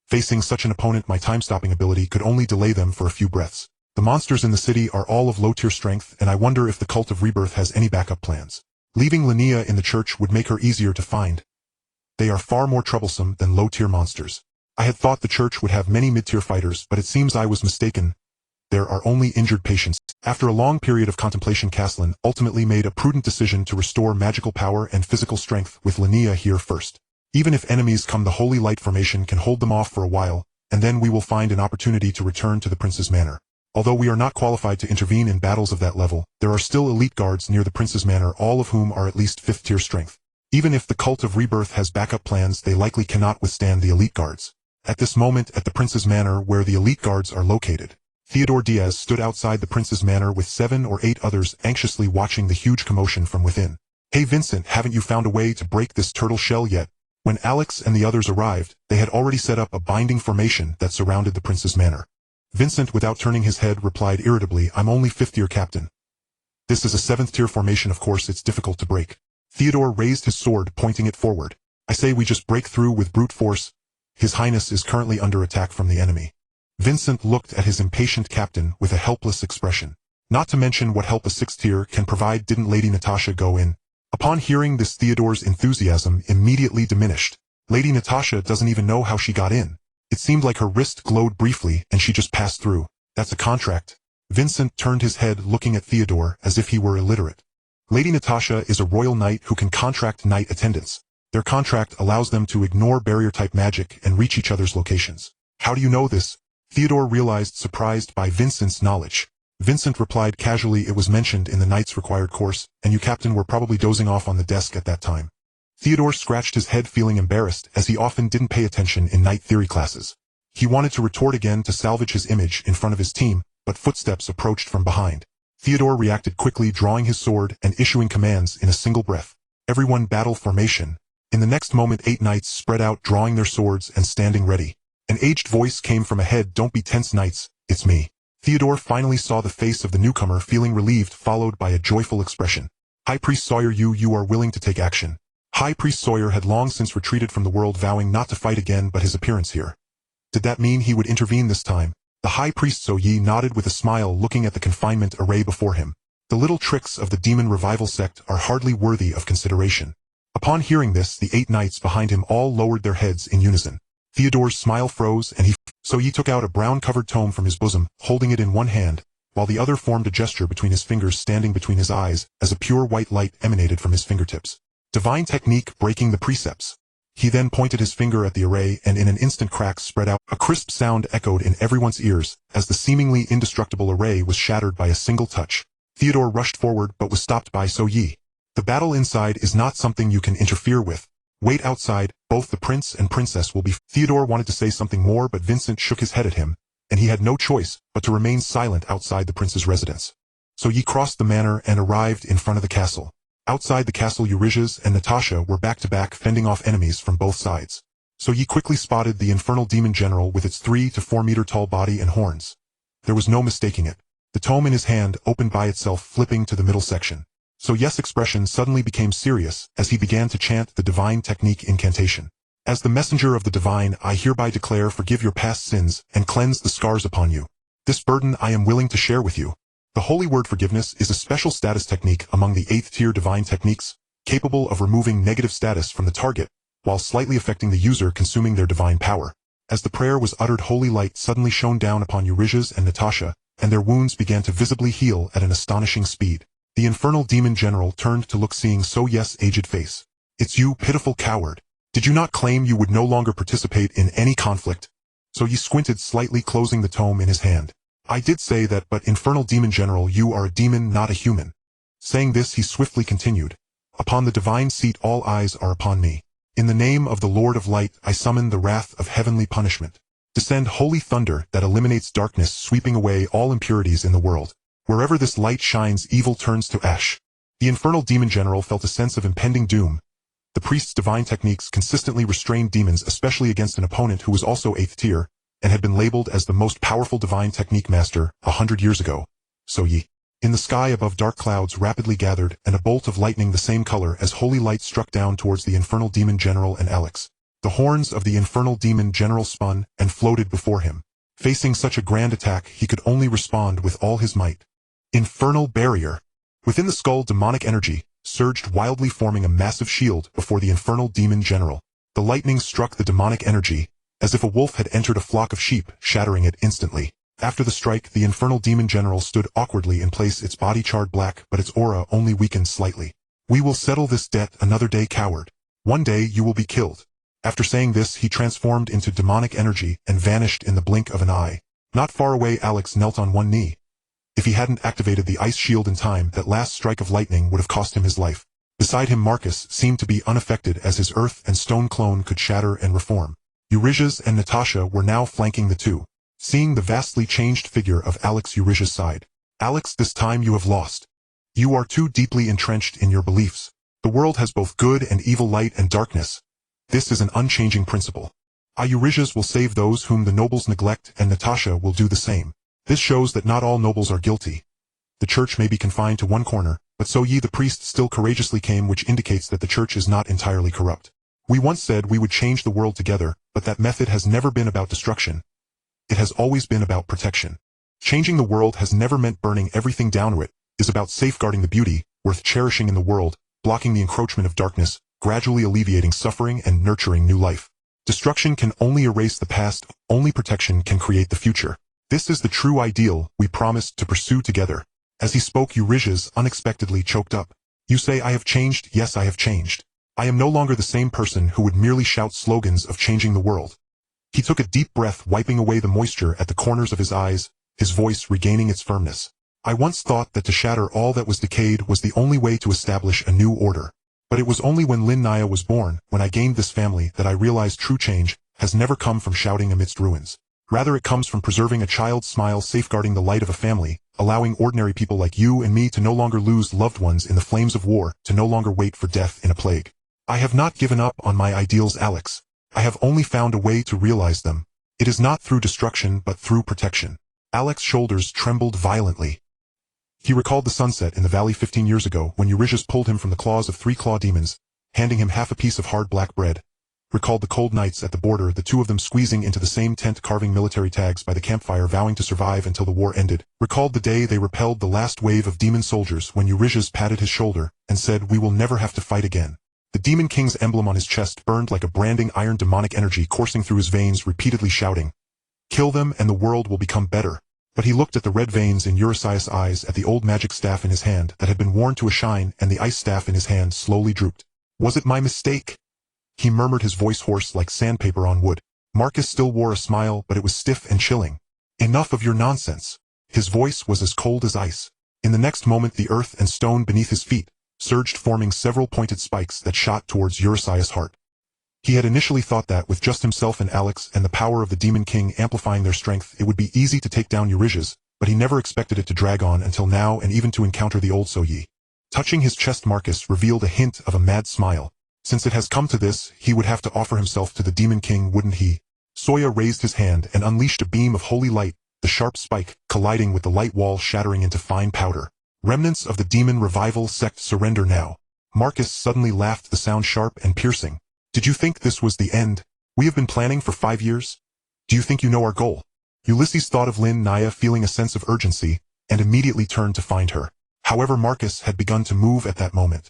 Facing such an opponent, my time-stopping ability could only delay them for a few breaths. The monsters in the city are all of low-tier strength, and I wonder if the Cult of Rebirth has any backup plans. Leaving Linnea in the church would make her easier to find. They are far more troublesome than low-tier monsters. I had thought the church would have many mid-tier fighters, but it seems I was mistaken. There are only injured patients. After a long period of contemplation, Caslin ultimately made a prudent decision to restore magical power and physical strength with Linnea here first. Even if enemies come, the Holy Light Formation can hold them off for a while, and then we will find an opportunity to return to the prince's manor. Although we are not qualified to intervene in battles of that level, there are still elite guards near the prince's manor, all of whom are at least 5th-tier strength. Even if the Cult of Rebirth has backup plans, they likely cannot withstand the elite guards. At this moment, at the prince's manor where the elite guards are located, Theodore Diaz stood outside the prince's manor with 7 or 8 others, anxiously watching the huge commotion from within. Hey Vincent, haven't you found a way to break this turtle shell yet? When Alex and the others arrived, they had already set up a binding formation that surrounded the prince's manor. Vincent, without turning his head, replied irritably, I'm only 5th year captain. This is a 7th tier formation, of course it's difficult to break. Theodore raised his sword, pointing it forward. I say we just break through with brute force. His Highness is currently under attack from the enemy. Vincent looked at his impatient captain with a helpless expression. Not to mention what help a 6th tier can provide. Didn't Lady Natasha go in? Upon hearing this, Theodore's enthusiasm immediately diminished. Lady Natasha doesn't even know how she got in. It seemed like her wrist glowed briefly and she just passed through. That's a contract. Vincent turned his head, looking at Theodore as if he were illiterate. Lady Natasha is a royal knight who can contract knight attendants. Their contract allows them to ignore barrier-type magic and reach each other's locations. How do you know this? Theodore realized, surprised by Vincent's knowledge. Vincent replied casually, it was mentioned in the knight's required course, and you, Captain, were probably dozing off on the desk at that time. Theodore scratched his head, feeling embarrassed, as he often didn't pay attention in knight theory classes. He wanted to retort again to salvage his image in front of his team, but footsteps approached from behind. Theodore reacted quickly, drawing his sword and issuing commands in a single breath. Everyone, battle formation. In the next moment 8 knights spread out, drawing their swords and standing ready. An aged voice came from ahead, don't be tense, knights, it's me. Theodore finally saw the face of the newcomer, feeling relieved, followed by a joyful expression. High Priest Sawyer, you are willing to take action. High Priest Sawyer had long since retreated from the world, vowing not to fight again, but his appearance here. Did that mean he would intervene this time? The High Priest So Yi nodded with a smile, looking at the confinement array before him. The little tricks of the demon revival sect are hardly worthy of consideration. Upon hearing this, the 8 knights behind him all lowered their heads in unison. Theodore's smile froze, and So Yi took out a brown-covered tome from his bosom, holding it in one hand, while the other formed a gesture between his fingers, standing between his eyes, as a pure white light emanated from his fingertips. Divine technique, breaking the precepts. He then pointed his finger at the array, and in an instant cracks spread out. A crisp sound echoed in everyone's ears, as the seemingly indestructible array was shattered by a single touch. Theodore rushed forward, but was stopped by So Yi. The battle inside is not something you can interfere with. Wait outside, both the prince and princess will be... Theodore wanted to say something more, but Vincent shook his head at him, and he had no choice but to remain silent outside the prince's residence. So Yi crossed the manor and arrived in front of the castle. Outside the castle, Eurysheus and Natasha were back-to-back, fending off enemies from both sides. So Yi quickly spotted the infernal demon general with its 3 to 4 meter tall body and horns. There was no mistaking it. The tome in his hand opened by itself, flipping to the middle section. So Yi's expression suddenly became serious as he began to chant the divine technique incantation. As the messenger of the divine, I hereby declare, forgive your past sins and cleanse the scars upon you. This burden I am willing to share with you. The holy word forgiveness is a special status technique among the 8th tier divine techniques, capable of removing negative status from the target, while slightly affecting the user, consuming their divine power. As the prayer was uttered, holy light suddenly shone down upon Eurysheus and Natasha, and their wounds began to visibly heal at an astonishing speed. The infernal demon general turned to look, seeing So Yi's aged face. It's you, pitiful coward. Did you not claim you would no longer participate in any conflict? So Yi squinted slightly, closing the tome in his hand. I did say that, but infernal demon general, you are a demon, not a human. Saying this, he swiftly continued. Upon the divine seat all eyes are upon me. In the name of the Lord of Light, I summon the wrath of heavenly punishment. Descend holy thunder that eliminates darkness, sweeping away all impurities in the world. Wherever this light shines, evil turns to ash. The infernal demon general felt a sense of impending doom. The priest's divine techniques consistently restrained demons, especially against an opponent who was also 8th tier, and had been labeled as the most powerful divine technique master 100 years ago. So Yi. In the sky above, dark clouds rapidly gathered, and a bolt of lightning the same color as holy light struck down towards the infernal demon general and Alex. The horns of the infernal demon general spun and floated before him. Facing such a grand attack, he could only respond with all his might. Infernal barrier. Within the skull, demonic energy surged wildly, forming a massive shield before the infernal demon general. The lightning struck the demonic energy, as if a wolf had entered a flock of sheep, shattering it instantly. After the strike, the infernal demon general stood awkwardly in place, its body charred black, but its aura only weakened slightly. We will settle this debt another day, coward. One day you will be killed. After saying this, he transformed into demonic energy and vanished in the blink of an eye. Not far away, Alex knelt on one knee. If he hadn't activated the ice shield in time, that last strike of lightning would have cost him his life. Beside him, Marcus seemed to be unaffected, as his earth and stone clone could shatter and reform. Eurysheus and Natasha were now flanking the two. Seeing the vastly changed figure of Alex, Eurysheus sighed. Alex, this time you have lost. You are too deeply entrenched in your beliefs. The world has both good and evil, light and darkness. This is an unchanging principle. Euryshes will save those whom the nobles neglect, and Natasha will do the same. This shows that not all nobles are guilty. The church may be confined to one corner, but so ye the priest still courageously came, which indicates that the church is not entirely corrupt. We once said we would change the world together, but that method has never been about destruction. It has always been about protection. Changing the world has never meant burning everything down to it. It is about safeguarding the beauty, worth cherishing in the world, blocking the encroachment of darkness, gradually alleviating suffering and nurturing new life. Destruction can only erase the past, only protection can create the future. This is the true ideal we promised to pursue together. As he spoke, Euryshes unexpectedly choked up. You say I have changed? Yes, I have changed. I am no longer the same person who would merely shout slogans of changing the world. He took a deep breath, wiping away the moisture at the corners of his eyes, his voice regaining its firmness. I once thought that to shatter all that was decayed was the only way to establish a new order. But it was only when Lin Naya was born, when I gained this family, that I realized true change has never come from shouting amidst ruins. Rather, it comes from preserving a child's smile, safeguarding the light of a family, allowing ordinary people like you and me to no longer lose loved ones in the flames of war, to no longer wait for death in a plague. I have not given up on my ideals, Alex. I have only found a way to realize them. It is not through destruction but through protection. Alex's shoulders trembled violently. He recalled the sunset in the valley 15 years ago when Euryshes pulled him from the claws of 3 claw demons, handing him half a piece of hard black bread. Recalled the cold nights at the border, the two of them squeezing into the same tent, carving military tags by the campfire, vowing to survive until the war ended. Recalled the day they repelled the last wave of demon soldiers when Euryshes patted his shoulder and said, "We will never have to fight again." The Demon King's emblem on his chest burned like a branding iron, demonic energy coursing through his veins, repeatedly shouting, "Kill them and the world will become better." But he looked at the red veins in Euryshes' eyes, at the old magic staff in his hand that had been worn to a shine, and the ice staff in his hand slowly drooped. "Was it my mistake?" he murmured, his voice hoarse like sandpaper on wood. Marcus still wore a smile, but it was stiff and chilling. "Enough of your nonsense." His voice was as cold as ice. In the next moment, the earth and stone beneath his feet surged, forming several pointed spikes that shot towards Euryshes' heart. He had initially thought that, with just himself and Alex and the power of the Demon King amplifying their strength, it would be easy to take down Euryshes, but he never expected it to drag on until now, and even to encounter the old Soyi. Touching his chest, Marcus revealed a hint of a mad smile. Since it has come to this, he would have to offer himself to the Demon King, wouldn't he? Soya raised his hand and unleashed a beam of holy light, the sharp spike colliding with the light wall, shattering into fine powder. Remnants of the demon revival sect surrender now. Marcus suddenly laughed, the sound sharp and piercing. "Did you think this was the end? We have been planning for 5 years. Do you think you know our goal?" Ulysses thought of Lin Naya, feeling a sense of urgency, and immediately turned to find her. However, Marcus had begun to move at that moment.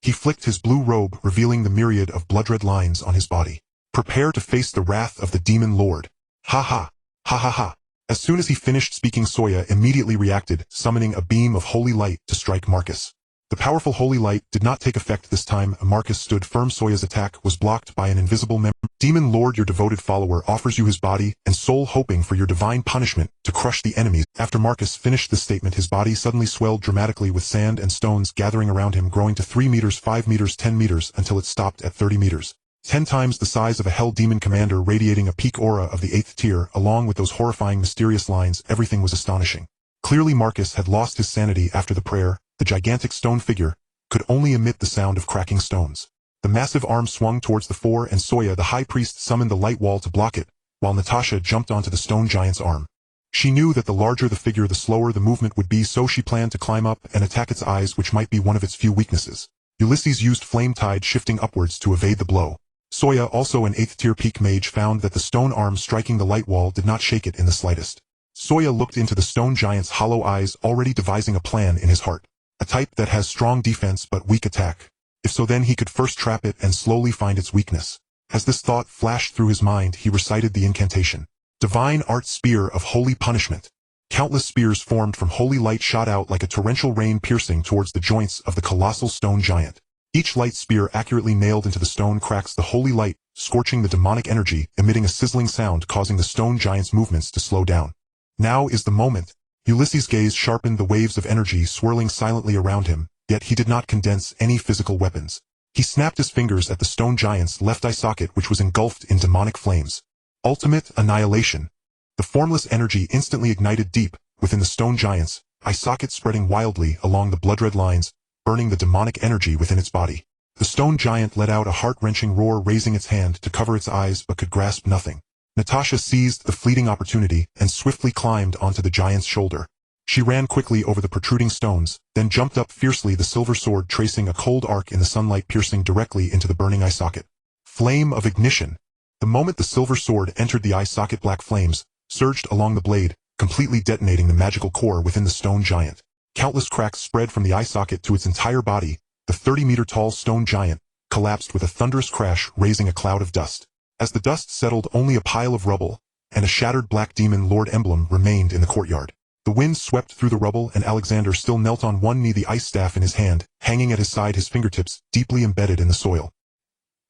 He flicked his blue robe, revealing the myriad of blood-red lines on his body. "Prepare to face the wrath of the demon lord." Ha ha, ha ha ha. As soon as he finished speaking, Soya immediately reacted, summoning a beam of holy light to strike Marcus. The powerful holy light did not take effect this time. Marcus stood firm. Soya's attack was blocked by an invisible member. "Demon Lord, your devoted follower offers you his body and soul, hoping for your divine punishment to crush the enemies." After Marcus finished this statement, his body suddenly swelled dramatically, with sand and stones gathering around him, growing to 3 meters, 5 meters, 10 meters, until it stopped at 30 meters. 10 times the size of a hell demon commander, radiating a peak aura of the 8th tier, along with those horrifying mysterious lines. Everything was astonishing. Clearly Marcus had lost his sanity after the prayer. The gigantic stone figure could only emit the sound of cracking stones. The massive arm swung towards the 4, and Soya, the high priest, summoned the light wall to block it, while Natasha jumped onto the stone giant's arm. She knew that the larger the figure, the slower the movement would be, so she planned to climb up and attack its eyes, which might be one of its few weaknesses. Ulysses used flame tide, shifting upwards to evade the blow. Soya, also an 8th tier peak mage, found that the stone arm striking the light wall did not shake it in the slightest. Soya looked into the stone giant's hollow eyes, already devising a plan in his heart. A type that has strong defense but weak attack. If so, then he could first trap it and slowly find its weakness. As this thought flashed through his mind, he recited the incantation. Divine Art Spear of Holy Punishment. Countless spears formed from holy light shot out like a torrential rain, piercing towards the joints of the colossal stone giant. Each light spear accurately nailed into the stone cracks the holy light, scorching the demonic energy, emitting a sizzling sound, causing the stone giant's movements to slow down. Now is the moment. Ulysses' gaze sharpened, the waves of energy swirling silently around him, yet he did not condense any physical weapons. He snapped his fingers at the stone giant's left eye socket, which was engulfed in demonic flames. Ultimate annihilation. The formless energy instantly ignited deep within the stone giant's eye socket, spreading wildly along the blood-red lines, burning the demonic energy within its body. The stone giant let out a heart-wrenching roar, raising its hand to cover its eyes but could grasp nothing. Natasha seized the fleeting opportunity and swiftly climbed onto the giant's shoulder. She ran quickly over the protruding stones, then jumped up fiercely, the silver sword tracing a cold arc in the sunlight, piercing directly into the burning eye socket. Flame of ignition. The moment the silver sword entered the eye socket, black flames surged along the blade, completely detonating the magical core within the stone giant. Countless cracks spread from the eye socket to its entire body. The 30-meter-tall stone giant collapsed with a thunderous crash, raising a cloud of dust. As the dust settled, only a pile of rubble and a shattered black demon lord emblem remained in the courtyard. The wind swept through the rubble, and Alexander still knelt on one knee, the ice staff in his hand, hanging at his side, his fingertips deeply embedded in the soil.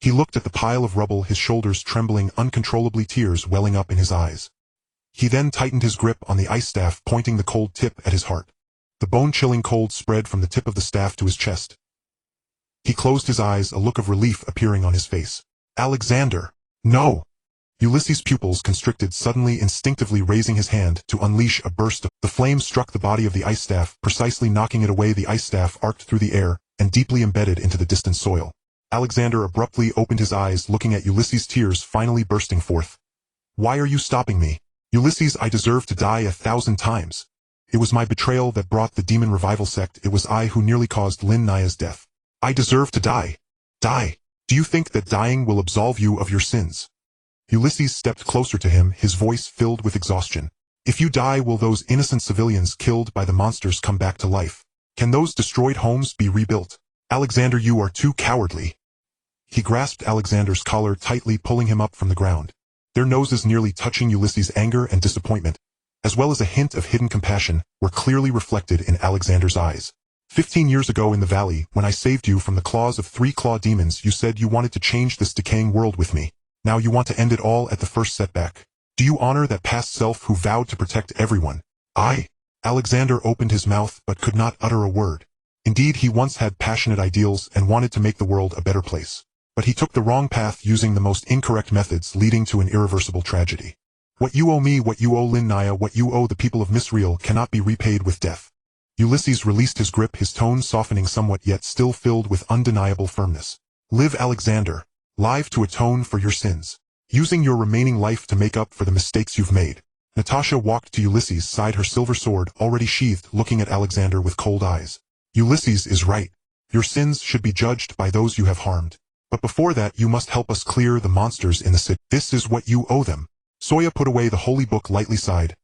He looked at the pile of rubble, his shoulders trembling uncontrollably, tears welling up in his eyes. He then tightened his grip on the ice staff, pointing the cold tip at his heart. The bone-chilling cold spread from the tip of the staff to his chest. He closed his eyes, a look of relief appearing on his face. Alexander! No! Ulysses' pupils constricted, suddenly, instinctively raising his hand to unleash a burst. The flame struck the body of the ice staff, precisely knocking it away. The ice staff arced through the air and deeply embedded into the distant soil. Alexander abruptly opened his eyes, looking at Ulysses, tears finally bursting forth. Why are you stopping me? Ulysses, I deserve to die 1,000 times. It was my betrayal that brought the demon revival sect. It was I who nearly caused Lin Naya's death. I deserve to die. Die. Do you think that dying will absolve you of your sins? Ulysses stepped closer to him, his voice filled with exhaustion. If you die, will those innocent civilians killed by the monsters come back to life? Can those destroyed homes be rebuilt? Alexander, you are too cowardly. He grasped Alexander's collar tightly, pulling him up from the ground. Their noses nearly touching. Ulysses' anger and disappointment, as well as a hint of hidden compassion, were clearly reflected in Alexander's eyes. 15 years ago in the valley, when I saved you from the claws of 3 claw demons, you said you wanted to change this decaying world with me. Now you want to end it all at the first setback. Do you honor that past self who vowed to protect everyone? Alexander opened his mouth but could not utter a word. Indeed, he once had passionate ideals and wanted to make the world a better place. But he took the wrong path, using the most incorrect methods, leading to an irreversible tragedy. What you owe me, what you owe Lin Naya, what you owe the people of Misrael cannot be repaid with death. Ulysses released his grip, his tone softening somewhat, yet still filled with undeniable firmness. Live, Alexander. Live to atone for your sins. Using your remaining life to make up for the mistakes you've made. Natasha walked to Ulysses' side, her silver sword already sheathed, looking at Alexander with cold eyes. Ulysses is right. Your sins should be judged by those you have harmed. But before that, you must help us clear the monsters in the city. This is what you owe them. Soya put away the holy book, lightly sighed.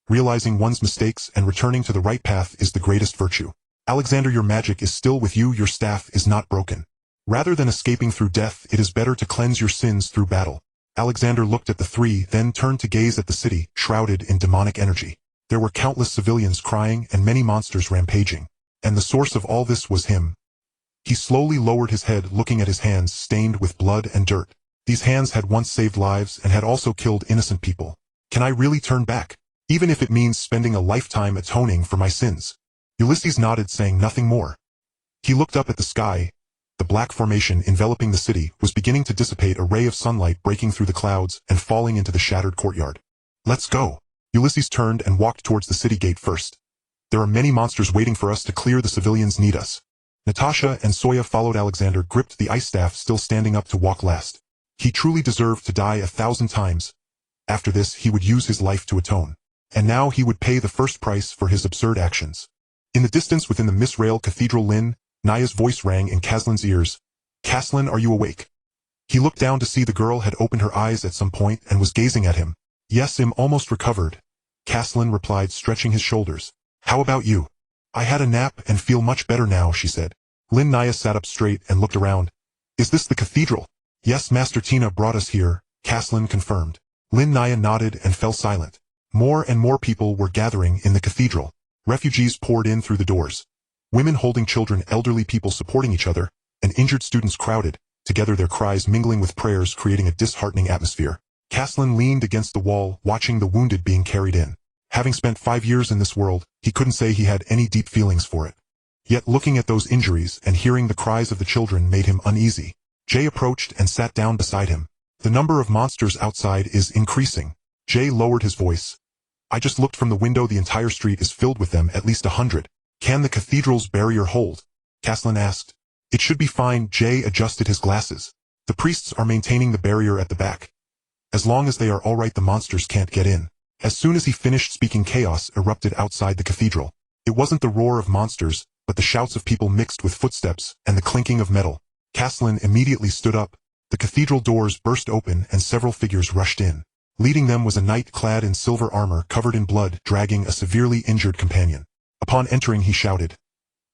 Realizing one's mistakes and returning to the right path is the greatest virtue. Alexander, your magic is still with you, your staff is not broken. Rather than escaping through death, it is better to cleanse your sins through battle. Alexander looked at the 3, then turned to gaze at the city, shrouded in demonic energy. There were countless civilians crying and many monsters rampaging. And the source of all this was him. He slowly lowered his head, looking at his hands stained with blood and dirt. These hands had once saved lives and had also killed innocent people. Can I really turn back? Even if it means spending a lifetime atoning for my sins? Ulysses nodded, saying nothing more. He looked up at the sky. The black formation enveloping the city was beginning to dissipate, a ray of sunlight breaking through the clouds and falling into the shattered courtyard. Let's go. Ulysses turned and walked towards the city gate first. There are many monsters waiting for us to clear. The civilians need us. Natasha and Soya followed. Alexander gripped the ice staff, still standing up to walk last. He truly deserved to die 1,000 times. After this, he would use his life to atone. And now he would pay the first price for his absurd actions. In the distance within the Misrael Cathedral, Lin Naya's voice rang in Kaslin's ears. Kaslin, are you awake? He looked down to see the girl had opened her eyes at some point and was gazing at him. Yes, I'm almost recovered. Kaslin replied, stretching his shoulders. How about you? I had a nap and feel much better now, she said. Lin Naya sat up straight and looked around. Is this the cathedral? Yes, Master Tina brought us here, Kaslin confirmed. Lin Naya nodded and fell silent. More and more people were gathering in the cathedral. Refugees poured in through the doors. Women holding children, elderly people supporting each other, and injured students crowded, together, their cries mingling with prayers, creating a disheartening atmosphere. Kaslin leaned against the wall, watching the wounded being carried in. Having spent 5 years in this world, he couldn't say he had any deep feelings for it. Yet looking at those injuries and hearing the cries of the children made him uneasy. Jay approached and sat down beside him. The number of monsters outside is increasing. Jay lowered his voice. I just looked from the window. The entire street is filled with them, at least 100. Can the cathedral's barrier hold? Kaslin asked. It should be fine. Jay adjusted his glasses. The priests are maintaining the barrier at the back. As long as they are alright, the monsters can't get in. As soon as he finished speaking, chaos erupted outside the cathedral. It wasn't the roar of monsters, but the shouts of people mixed with footsteps and the clinking of metal. Caslin immediately stood up. The cathedral doors burst open and several figures rushed in. Leading them was a knight clad in silver armor covered in blood, dragging a severely injured companion. Upon entering, he shouted,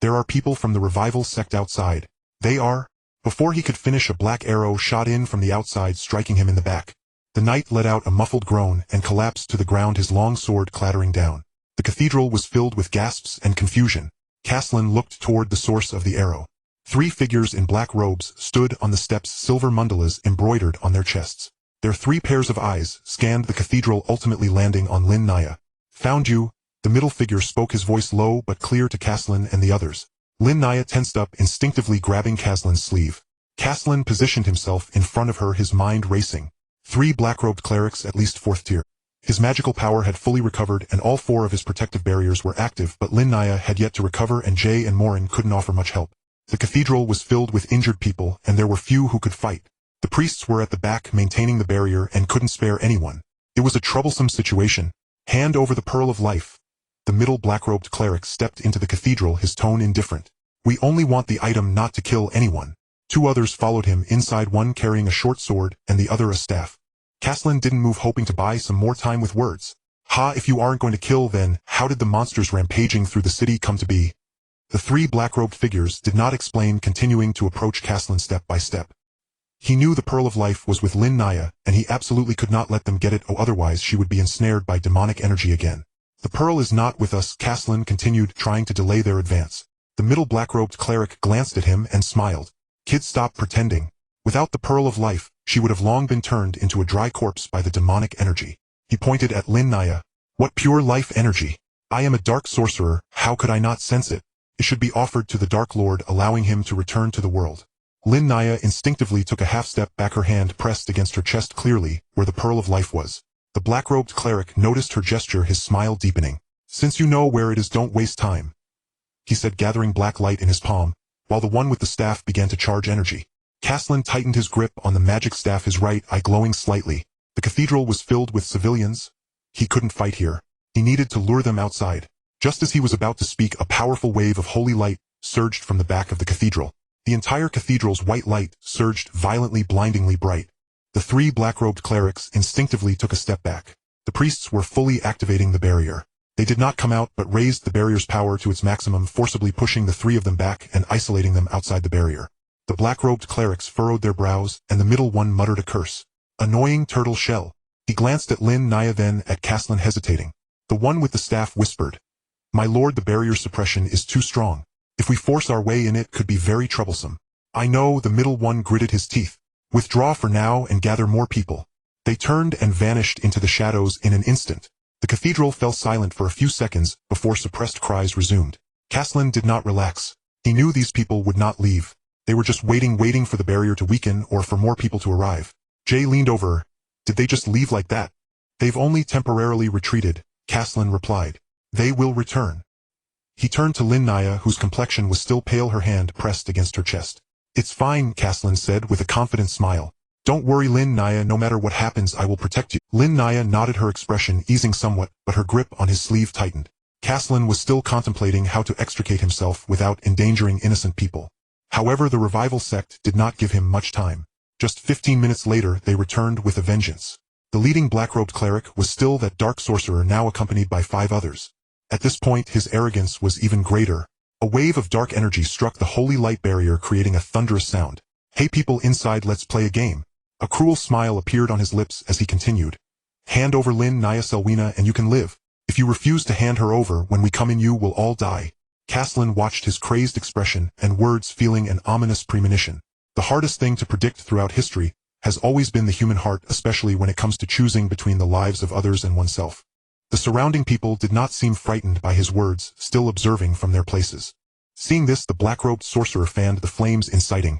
"There are people from the revival sect outside." "They are?" Before he could finish, a black arrow shot in from the outside, striking him in the back. The knight let out a muffled groan and collapsed to the ground, his long sword clattering down. The cathedral was filled with gasps and confusion. Caslin looked toward the source of the arrow. 3 figures in black robes stood on the steps, silver mandalas embroidered on their chests. Their 3 pairs of eyes scanned the cathedral, ultimately landing on Lin Naya. "Found you." The middle figure spoke, his voice low but clear to Caslin and the others. Lin Naya tensed up, instinctively grabbing Caslin's sleeve. Caslin positioned himself in front of her, his mind racing. 3 black-robed clerics, at least 4th tier. His magical power had fully recovered and all 4 of his protective barriers were active, but Lin Naya had yet to recover and Jay and Morin couldn't offer much help. The cathedral was filled with injured people and there were few who could fight. The priests were at the back maintaining the barrier and couldn't spare anyone. It was a troublesome situation. "Hand over the pearl of life." The middle black-robed cleric stepped into the cathedral, his tone indifferent. "We only want the item, not to kill anyone." 2 others followed him inside, one carrying a short sword and the other a staff. Caslin didn't move, hoping to buy some more time with words. "Ha, if you aren't going to kill, then how did the monsters rampaging through the city come to be?" The 3 black-robed figures did not explain, continuing to approach Caslin step by step. He knew the Pearl of Life was with Lin Naya, and he absolutely could not let them get it, otherwise she would be ensnared by demonic energy again. "The pearl is not with us," Caslin continued, trying to delay their advance. The middle black-robed cleric glanced at him and smiled. "Kid, stop pretending. Without the Pearl of Life, she would have long been turned into a dry corpse by the demonic energy." He pointed at Lin Naya. "What pure life energy? I am a dark sorcerer, how could I not sense it? It should be offered to the Dark Lord, allowing him to return to the world." Lin Naya instinctively took a half-step back, her hand pressed against her chest, clearly where the Pearl of Life was. The black-robed cleric noticed her gesture, his smile deepening. "Since you know where it is, don't waste time," he said, gathering black light in his palm, while the one with the staff began to charge energy. Caslin tightened his grip on the magic staff, his right eye glowing slightly. The cathedral was filled with civilians. He couldn't fight here. He needed to lure them outside. Just as he was about to speak, a powerful wave of holy light surged from the back of the cathedral. The entire cathedral's white light surged violently, blindingly bright. The 3 black-robed clerics instinctively took a step back. The priests were fully activating the barrier. They did not come out, but raised the barrier's power to its maximum, forcibly pushing the 3 of them back and isolating them outside the barrier. The black-robed clerics furrowed their brows, and the middle one muttered a curse. "Annoying turtle shell." He glanced at Lin Naya, then at Caslin, hesitating. The one with the staff whispered, "My lord, the barrier's suppression is too strong. If we force our way in, it could be very troublesome." "I know," the middle one gritted his teeth. "Withdraw for now and gather more people." They turned and vanished into the shadows in an instant. The cathedral fell silent for a few seconds before suppressed cries resumed. Caslin did not relax. He knew these people would not leave. They were just waiting for the barrier to weaken or for more people to arrive. Jay leaned over. "Did they just leave like that?" "They've only temporarily retreated," Caslin replied. "They will return." He turned to Lin Naya, whose complexion was still pale, her hand pressed against her chest. "It's fine," Caslin said with a confident smile. "Don't worry, Lin Naya, no matter what happens, I will protect you." Lin Naya nodded, her expression easing somewhat, but her grip on his sleeve tightened. Caslin was still contemplating how to extricate himself without endangering innocent people. However, the revival sect did not give him much time. Just 15 minutes later, they returned with a vengeance. The leading black-robed cleric was still that dark sorcerer, now accompanied by 5 others. At this point, his arrogance was even greater. A wave of dark energy struck the holy light barrier, creating a thunderous sound. "Hey people inside, let's play a game." A cruel smile appeared on his lips as he continued. "Hand over Lin Naya Selwina and you can live. If you refuse to hand her over, when we come in, you will all die." Caslin watched his crazed expression and words, feeling an ominous premonition. The hardest thing to predict throughout history has always been the human heart, especially when it comes to choosing between the lives of others and oneself. The surrounding people did not seem frightened by his words, still observing from their places. Seeing this, the black-robed sorcerer fanned the flames, inciting,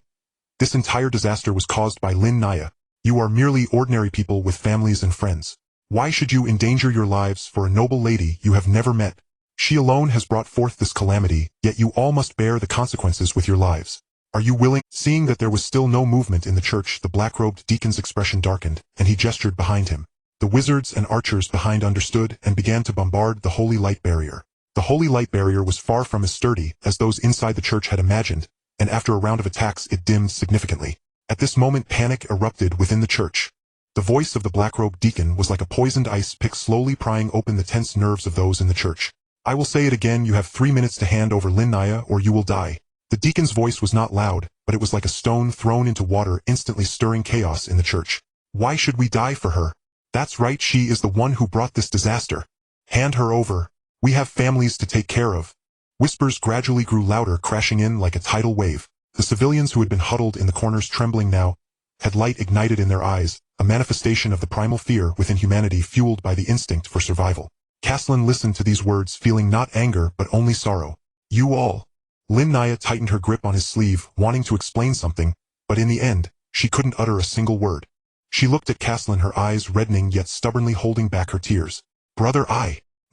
"This entire disaster was caused by Lin Naya. You are merely ordinary people with families and friends. Why should you endanger your lives for a noble lady you have never met? She alone has brought forth this calamity, yet you all must bear the consequences with your lives. Are you willing? Seeing that there was still no movement in the church, the black-robed deacon's expression darkened, and he gestured behind him. The wizards and archers behind understood and began to bombard the holy light barrier. The holy light barrier was far from as sturdy as those inside the church had imagined, and after a round of attacks it dimmed significantly. At this moment panic erupted within the church. The voice of the black-robed deacon was like a poisoned ice pick slowly prying open the tense nerves of those in the church. I will say it again, you have 3 minutes to hand over Lin Naya or you will die. The deacon's voice was not loud, but it was like a stone thrown into water, instantly stirring chaos in the church. Why should we die for her? That's right, she is the one who brought this disaster. Hand her over. We have families to take care of. Whispers gradually grew louder, crashing in like a tidal wave. The civilians who had been huddled in the corners trembling now had light ignited in their eyes, a manifestation of the primal fear within humanity fueled by the instinct for survival. Caslin listened to these words, feeling not anger but only sorrow. You all. Lin Naya tightened her grip on his sleeve, wanting to explain something, but in the end, she couldn't utter a single word. She looked at Caslin, her eyes reddening yet stubbornly holding back her tears. Brother,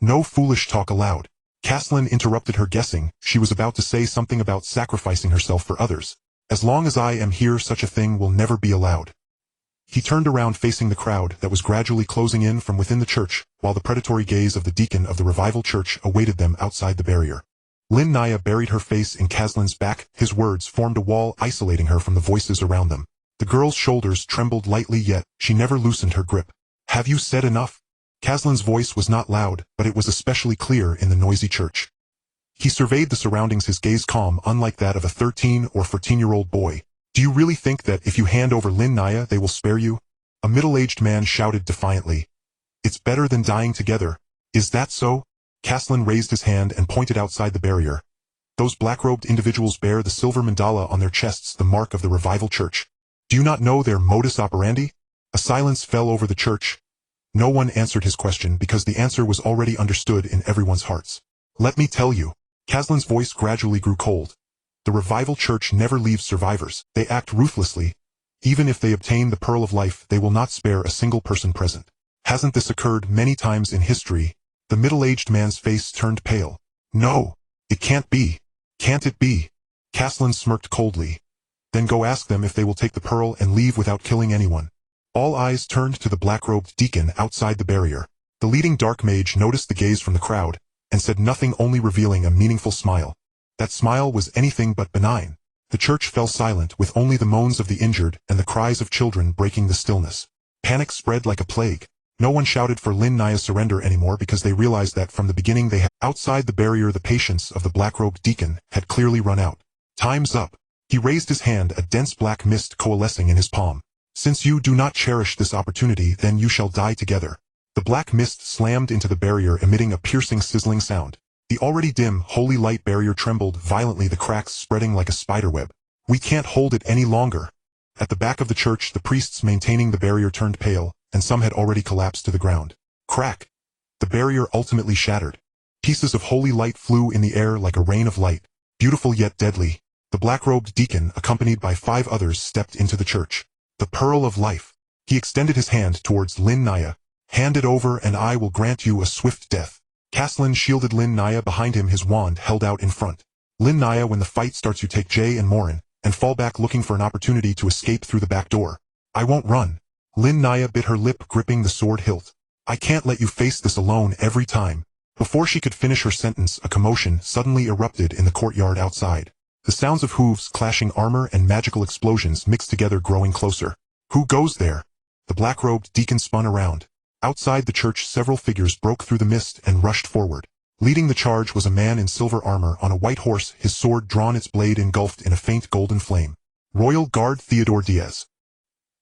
no foolish talk aloud. Caslin interrupted her, guessing she was about to say something about sacrificing herself for others. As long as I am here, such a thing will never be allowed. He turned around facing the crowd that was gradually closing in from within the church, while the predatory gaze of the deacon of the revival church awaited them outside the barrier. Lin Naya buried her face in Caslin's back, his words formed a wall isolating her from the voices around them. The girl's shoulders trembled lightly, yet she never loosened her grip. Have you said enough? Caslin's voice was not loud, but it was especially clear in the noisy church. He surveyed the surroundings, his gaze calm, unlike that of a 13 or 14-year-old boy. Do you really think that if you hand over Lin Naya they will spare you? A middle-aged man shouted defiantly. It's better than dying together. Is that so? Caslin raised his hand and pointed outside the barrier. Those black-robed individuals bear the silver mandala on their chests, the mark of the revival church. Do you not know their modus operandi? A silence fell over the church. No one answered his question because the answer was already understood in everyone's hearts. Let me tell you. Caslin's voice gradually grew cold. The revival church never leaves survivors. They act ruthlessly. Even if they obtain the pearl of life, they will not spare a single person present. Hasn't this occurred many times in history? The middle-aged man's face turned pale. No, it can't be. Can't it be? Caslin smirked coldly. Then go ask them if they will take the pearl and leave without killing anyone. All eyes turned to the black-robed deacon outside the barrier. The leading dark mage noticed the gaze from the crowd, and said nothing, only revealing a meaningful smile. That smile was anything but benign. The church fell silent, with only the moans of the injured and the cries of children breaking the stillness. Panic spread like a plague. No one shouted for Lin Naya's surrender anymore because they realized that from the beginning they had. Outside the barrier, the patience of the black-robed deacon had clearly run out. Time's up. He raised his hand, a dense black mist coalescing in his palm. Since you do not cherish this opportunity, then you shall die together. The black mist slammed into the barrier, emitting a piercing, sizzling sound. The already dim, holy light barrier trembled violently, the cracks spreading like a spiderweb. We can't hold it any longer. At the back of the church, the priests maintaining the barrier turned pale, and some had already collapsed to the ground. Crack! The barrier ultimately shattered. Pieces of holy light flew in the air like a rain of light, beautiful yet deadly. The black-robed deacon, accompanied by 5 others, stepped into the church. The pearl of life. He extended his hand towards Lin Naya. Hand it over and I will grant you a swift death. Caslin shielded Lin Naya behind him, his wand held out in front. Lin Naya, when the fight starts you take Jay and Morin, and fall back looking for an opportunity to escape through the back door. I won't run. Lin Naya bit her lip, gripping the sword hilt. I can't let you face this alone every time. Before she could finish her sentence, a commotion suddenly erupted in the courtyard outside. The sounds of hooves, clashing armor, and magical explosions mixed together, growing closer. Who goes there? The black-robed deacon spun around. Outside the church, several figures broke through the mist and rushed forward. Leading the charge was a man in silver armor on a white horse, his sword drawn, its blade engulfed in a faint golden flame. Royal Guard Theodore Diaz.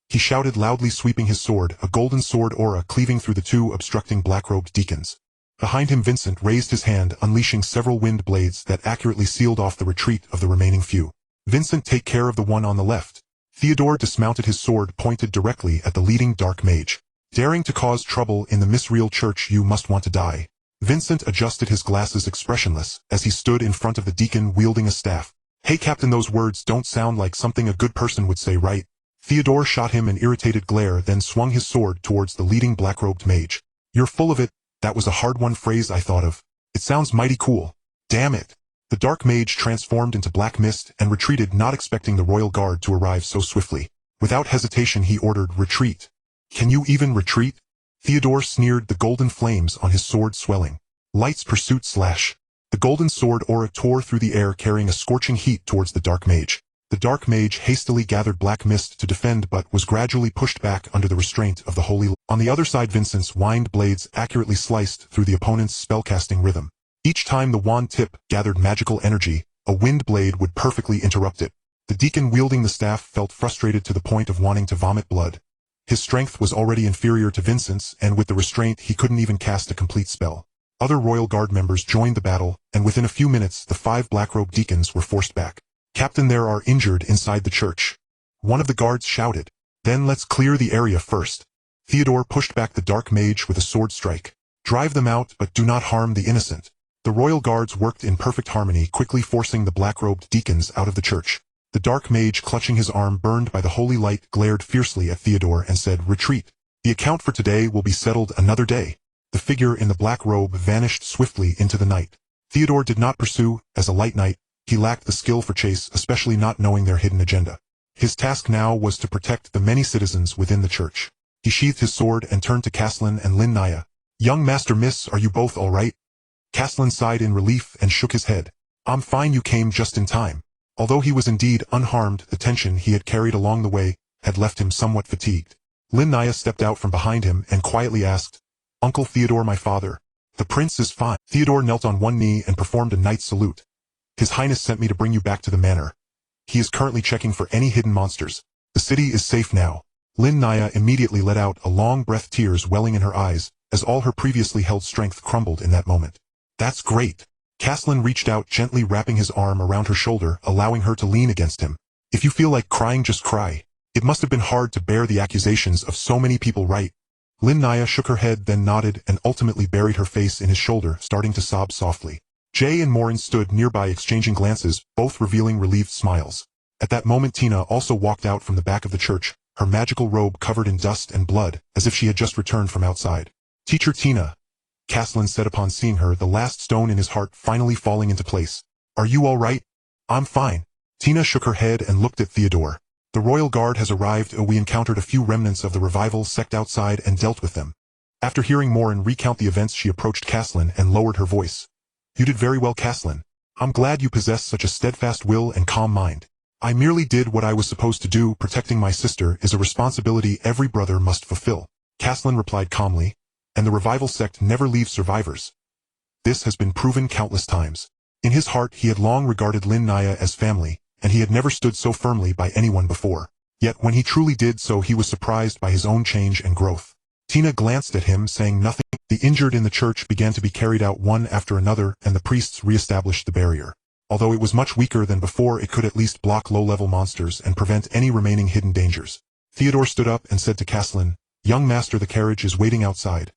He shouted loudly, sweeping his sword, a golden sword aura cleaving through the 2 obstructing black-robed deacons. Behind him, Vincent raised his hand, unleashing several wind blades that accurately sealed off the retreat of the remaining few. Vincent, take care of the one on the left. Theodore dismounted, his sword pointed directly at the leading dark mage. Daring to cause trouble in the misreal church, you must want to die. Vincent adjusted his glasses, expressionless, as he stood in front of the deacon wielding a staff. Hey Captain, those words don't sound like something a good person would say, right? Theodore shot him an irritated glare, then swung his sword towards the leading black-robed mage. You're full of it. That was a hard-won phrase I thought of. It sounds mighty cool. Damn it. The dark mage transformed into black mist and retreated, not expecting the royal guard to arrive so swiftly. Without hesitation he ordered, "Retreat." "Can you even retreat?" Theodore sneered, the golden flames on his sword swelling. "Light's pursuit slash." The golden sword aura tore through the air, carrying a scorching heat towards the dark mage. The dark mage hastily gathered black mist to defend, but was gradually pushed back under the restraint of the holy light. On the other side, Vincent's winged blades accurately sliced through the opponent's spellcasting rhythm. Each time the wand tip gathered magical energy, a wind blade would perfectly interrupt it. The deacon wielding the staff felt frustrated to the point of wanting to vomit blood. His strength was already inferior to Vincent's, and with the restraint he couldn't even cast a complete spell. Other Royal Guard members joined the battle, and within a few minutes the 5 black-robed deacons were forced back. "Captain, there are injured inside the church," one of the guards shouted. "Then let's clear the area first." Theodore pushed back the dark mage with a sword strike. "Drive them out, but do not harm the innocent." The royal guards worked in perfect harmony, quickly forcing the black-robed deacons out of the church. The dark mage, clutching his arm burned by the holy light, glared fiercely at Theodore and said, "Retreat. The account for today will be settled another day." The figure in the black robe vanished swiftly into the night. Theodore did not pursue. As a light knight, he lacked the skill for chase, especially not knowing their hidden agenda. His task now was to protect the many citizens within the church. He sheathed his sword and turned to Caslin and Lin Naya. "Young Master Miss, are you both all right?" Caslin sighed in relief and shook his head. "I'm fine, you came just in time." Although he was indeed unharmed, the tension he had carried along the way had left him somewhat fatigued. Lin Naya stepped out from behind him and quietly asked, "Uncle Theodore, my father, the prince is fine." Theodore knelt on one knee and performed a knight's salute. "His Highness sent me to bring you back to the manor. He is currently checking for any hidden monsters. The city is safe now." Lin Naya immediately let out a long breath, tears welling in her eyes, as all her previously held strength crumbled in that moment. "That's great." Caslin reached out, gently wrapping his arm around her shoulder, allowing her to lean against him. "If you feel like crying, just cry. It must have been hard to bear the accusations of so many people, right?" Lin Naya shook her head, then nodded, and ultimately buried her face in his shoulder, starting to sob softly. Jay and Morin stood nearby, exchanging glances, both revealing relieved smiles. At that moment Tina also walked out from the back of the church, her magical robe covered in dust and blood, as if she had just returned from outside. "Teacher Tina," Caslin said upon seeing her, the last stone in his heart finally falling into place. "Are you all right?" "I'm fine." Tina shook her head and looked at Theodore. "The royal guard has arrived. We encountered a few remnants of the revival sect outside and dealt with them." After hearing Morin recount the events, she approached Caslin and lowered her voice. "You did very well, Caslin. I'm glad you possess such a steadfast will and calm mind. I merely did what I was supposed to do. Protecting my sister is a responsibility every brother must fulfill." Caslin replied calmly, "And the revival sect never leaves survivors. This has been proven countless times." In his heart he had long regarded Lin Naya as family, and he had never stood so firmly by anyone before. Yet when he truly did so, he was surprised by his own change and growth. Tina glanced at him, saying nothing. The injured in the church began to be carried out one after another, and the priests re-established the barrier. Although it was much weaker than before, it could at least block low-level monsters and prevent any remaining hidden dangers. Theodore stood up and said to Caslin, "Young master, the carriage is waiting outside.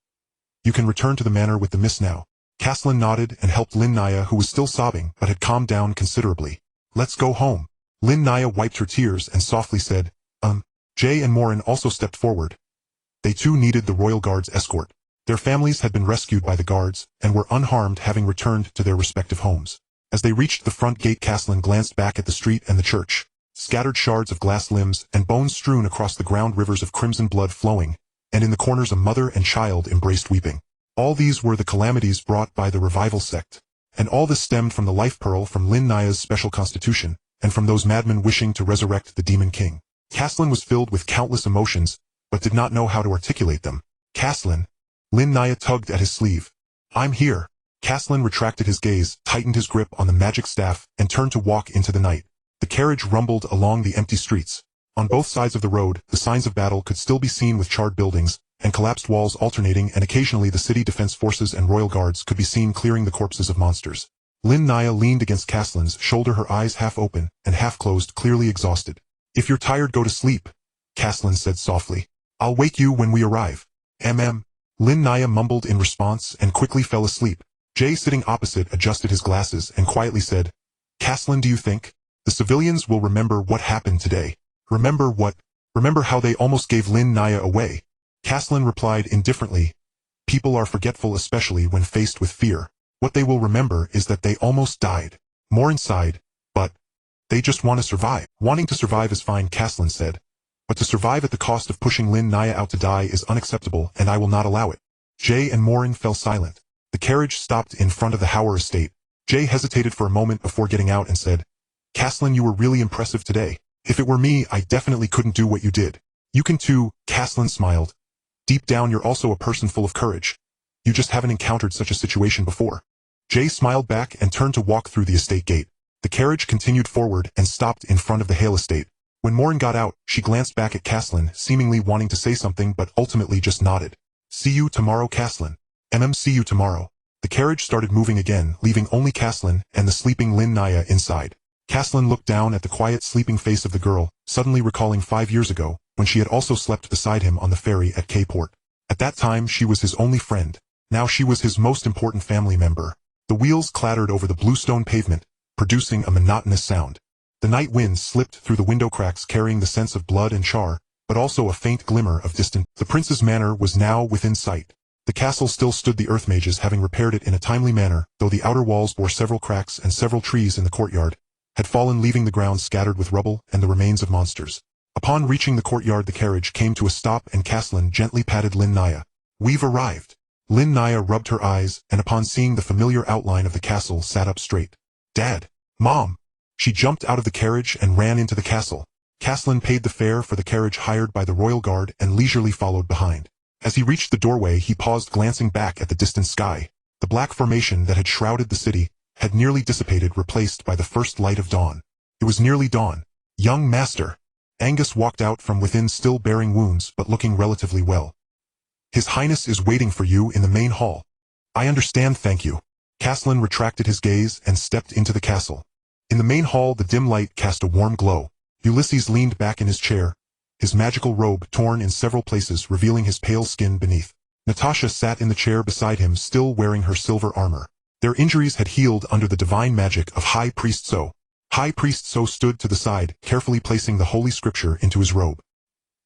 You can return to the manor with the miss now." Caslin nodded and helped Lin Naya, who was still sobbing but had calmed down considerably. "Let's go home." Lin Naya wiped her tears and softly said, Jay and Morin also stepped forward. They too needed the royal guard's escort. Their families had been rescued by the guards, and were unharmed, having returned to their respective homes. As they reached the front gate, Caslin glanced back at the street and the church. Scattered shards of glass limbs and bones strewn across the ground, rivers of crimson blood flowing, and in the corners a mother and child embraced weeping. All these were the calamities brought by the revival sect. And all this stemmed from the life pearl from Lin Naya's special constitution, and from those madmen wishing to resurrect the demon king. Caslin was filled with countless emotions, but did not know how to articulate them. "Caslin." Lin Naya tugged at his sleeve. "I'm here." Caslin retracted his gaze, tightened his grip on the magic staff, and turned to walk into the night. The carriage rumbled along the empty streets. On both sides of the road, the signs of battle could still be seen, with charred buildings and collapsed walls alternating, and occasionally the city defense forces and royal guards could be seen clearing the corpses of monsters. Lin Naya leaned against Caslin's shoulder, her eyes half open and half closed, clearly exhausted. "If you're tired, go to sleep," Caslin said softly. "I'll wake you when we arrive." Lin Naya mumbled in response and quickly fell asleep. Jay, sitting opposite, adjusted his glasses and quietly said, "Caslin, do you think the civilians will remember what happened today?" "Remember what?" "Remember how they almost gave Lin Naya away?" Caslin replied indifferently. "People are forgetful, especially when faced with fear. What they will remember is that they almost died." More inside, but they just want to survive. Wanting to survive is fine, Caslin said. But to survive at the cost of pushing Lin Naya out to die is unacceptable, and I will not allow it. Jay and Morin fell silent. The carriage stopped in front of the Hauer estate. Jay hesitated for a moment before getting out and said, Caslin, you were really impressive today. If it were me, I definitely couldn't do what you did. You can too, Caslin smiled. Deep down you're also a person full of courage. You just haven't encountered such a situation before. Jay smiled back and turned to walk through the estate gate. The carriage continued forward and stopped in front of the Hale estate. When Morin got out, she glanced back at Caslin, seemingly wanting to say something but ultimately just nodded. See you tomorrow, Caslin. See you tomorrow. The carriage started moving again, leaving only Caslin and the sleeping Lin Naya inside. Caslin looked down at the quiet sleeping face of the girl, suddenly recalling 5 years ago, when she had also slept beside him on the ferry at K-Port. At that time she was his only friend. Now she was his most important family member. The wheels clattered over the bluestone pavement, producing a monotonous sound. The night wind slipped through the window cracks carrying the sense of blood and char, but also a faint glimmer of distant. The prince's manor was now within sight. The castle still stood, the earth mages having repaired it in a timely manner, though the outer walls bore several cracks and several trees in the courtyard had fallen, leaving the ground scattered with rubble and the remains of monsters. Upon reaching the courtyard the carriage came to a stop and Caslin gently patted Lin Naya. We've arrived. Lin Naya rubbed her eyes and upon seeing the familiar outline of the castle sat up straight. Dad! Mom! She jumped out of the carriage and ran into the castle. Caslin paid the fare for the carriage hired by the royal guard and leisurely followed behind. As he reached the doorway he paused, glancing back at the distant sky. The black formation that had shrouded the city had nearly dissipated, replaced by the first light of dawn. It was nearly dawn. Young master! Angus walked out from within, still bearing wounds but looking relatively well. His Highness is waiting for you in the main hall. I understand, thank you. Caslin retracted his gaze and stepped into the castle. In the main hall the dim light cast a warm glow. Ulysses leaned back in his chair, his magical robe torn in several places revealing his pale skin beneath. Natasha sat in the chair beside him, still wearing her silver armor. Their injuries had healed under the divine magic of High Priest So. High Priest So stood to the side, carefully placing the holy scripture into his robe.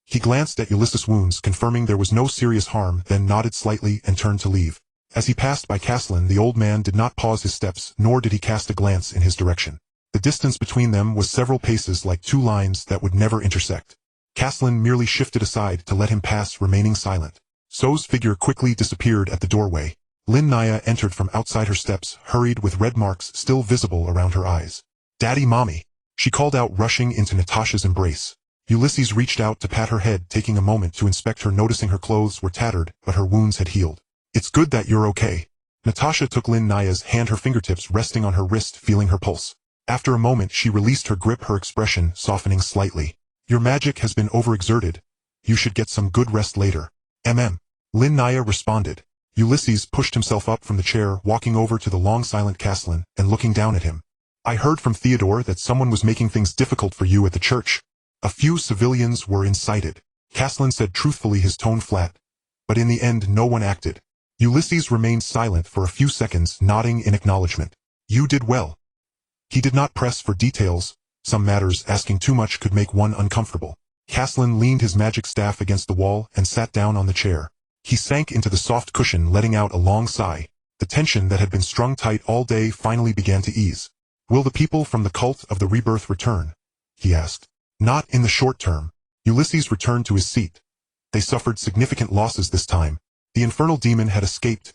He glanced at Ulysses' wounds, confirming there was no serious harm, then nodded slightly and turned to leave. As he passed by Caslin, the old man did not pause his steps, nor did he cast a glance in his direction. The distance between them was several paces, like two lines that would never intersect. Caslin merely shifted aside to let him pass, remaining silent. So's figure quickly disappeared at the doorway. Lin Naya entered from outside her steps, hurried with red marks still visible around her eyes. Daddy, Mommy! She called out, rushing into Natasha's embrace. Ulysses reached out to pat her head, taking a moment to inspect her, noticing her clothes were tattered, but her wounds had healed. It's good that you're okay. Natasha took Lin Naya's hand, her fingertips resting on her wrist, feeling her pulse. After a moment she released her grip, her expression softening slightly. Your magic has been overexerted. You should get some good rest later. Lin Naya responded. Ulysses pushed himself up from the chair, walking over to the long silent Caslin and looking down at him. I heard from Theodore that someone was making things difficult for you at the church. A few civilians were incited. Caslin said truthfully, his tone flat. But in the end no one acted. Ulysses remained silent for a few seconds, nodding in acknowledgement. You did well. He did not press for details. Some matters asking too much could make one uncomfortable. Caslin leaned his magic staff against the wall and sat down on the chair. He sank into the soft cushion, letting out a long sigh. The tension that had been strung tight all day finally began to ease. Will the people from the cult of the rebirth return? He asked. Not in the short term. Ulysses returned to his seat. They suffered significant losses this time. The infernal demon had escaped.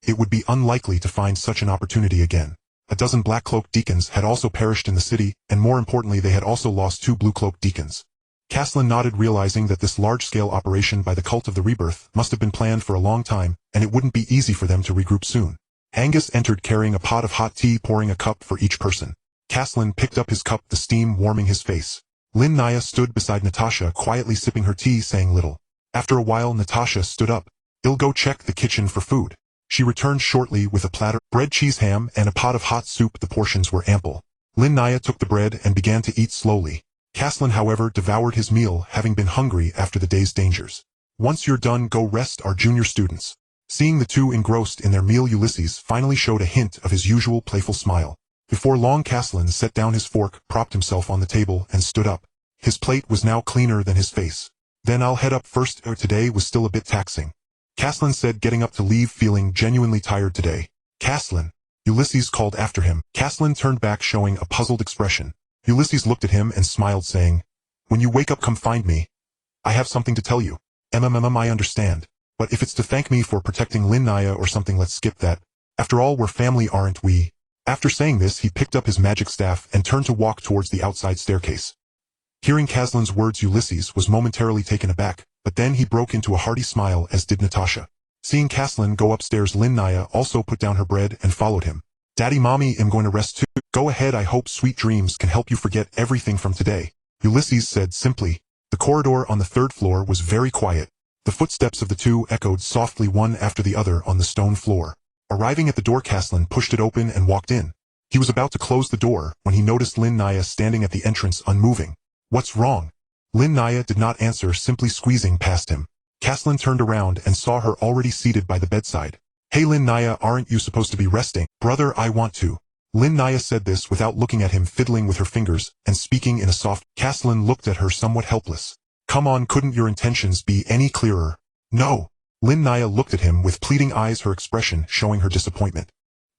It would be unlikely to find such an opportunity again. A dozen black-cloaked deacons had also perished in the city, and more importantly they had also lost 2 blue-cloaked deacons. Caslin nodded, realizing that this large-scale operation by the cult of the rebirth must have been planned for a long time, and it wouldn't be easy for them to regroup soon. Angus entered carrying a pot of hot tea, pouring a cup for each person. Caslin picked up his cup, the steam warming his face. Lin Naya stood beside Natasha, quietly sipping her tea, saying little. After a while Natasha stood up. I'll go check the kitchen for food. She returned shortly with a platter, bread, cheese, ham, and a pot of hot soup. The portions were ample. Lin Naya took the bread and began to eat slowly. Caslin, however, devoured his meal, having been hungry after the day's dangers. Once you're done, go rest our junior students. Seeing the two engrossed in their meal, Ulysses finally showed a hint of his usual playful smile. Before long Caslin set down his fork, propped himself on the table, and stood up. His plate was now cleaner than his face. Then I'll head up first. Today was still a bit taxing. Caslin said, getting up to leave, feeling genuinely tired today. Caslin. Ulysses called after him. Caslin turned back showing a puzzled expression. Ulysses looked at him and smiled saying, "When you wake up come find me. I have something to tell you." I understand. But if it's to thank me for protecting Lin Naya or something, let's skip that. After all, we're family, aren't we? After saying this, he picked up his magic staff and turned to walk towards the outside staircase. Hearing Caslin's words, Ulysses was momentarily taken aback, but then he broke into a hearty smile, as did Natasha. Seeing Caslin go upstairs, Lin Naya also put down her bread and followed him. "Daddy, Mommy, am going to rest too. Go ahead, I hope sweet dreams can help you forget everything from today," Ulysses said simply. The corridor on the third floor was very quiet. The footsteps of the two echoed softly one after the other on the stone floor. Arriving at the door, Caslin pushed it open and walked in. He was about to close the door when he noticed Lin Naya standing at the entrance unmoving. "What's wrong?" Lin Naya did not answer, simply squeezing past him. Caslin turned around and saw her already seated by the bedside. "Hey Lin Naya, aren't you supposed to be resting?" "Brother, I want to." Lin Naya said this without looking at him, fiddling with her fingers and speaking in a soft. Caslin looked at her somewhat helpless. "Come on, couldn't your intentions be any clearer?" "No." Lin Naya looked at him with pleading eyes, her expression showing her disappointment.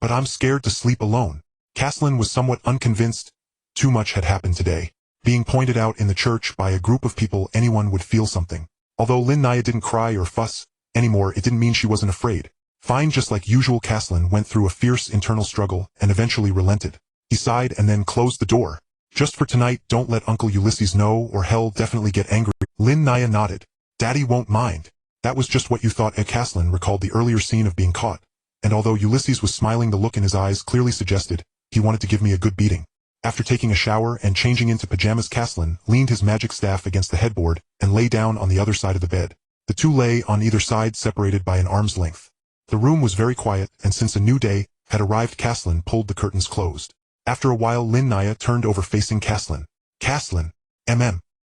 "But I'm scared to sleep alone." Caslin was somewhat unconvinced. Too much had happened today. Being pointed out in the church by a group of people, anyone would feel something. Although Lin Naya didn't cry or fuss anymore, it didn't mean she wasn't afraid. Fine, just like usual, Caslin went through a fierce internal struggle and eventually relented. He sighed and then closed the door. "Just for tonight, don't let Uncle Ulysses know or he'll definitely get angry." Lin Naya nodded. "Daddy won't mind." "That was just what you thought." Caslin recalled the earlier scene of being caught. And although Ulysses was smiling, the look in his eyes clearly suggested he wanted to give me a good beating. After taking a shower and changing into pajamas, Caslin leaned his magic staff against the headboard and lay down on the other side of the bed. The two lay on either side, separated by an arm's length. The room was very quiet, and since a new day had arrived, Caslin pulled the curtains closed. After a while, Lin Naya turned over facing Caslin. "Caslin,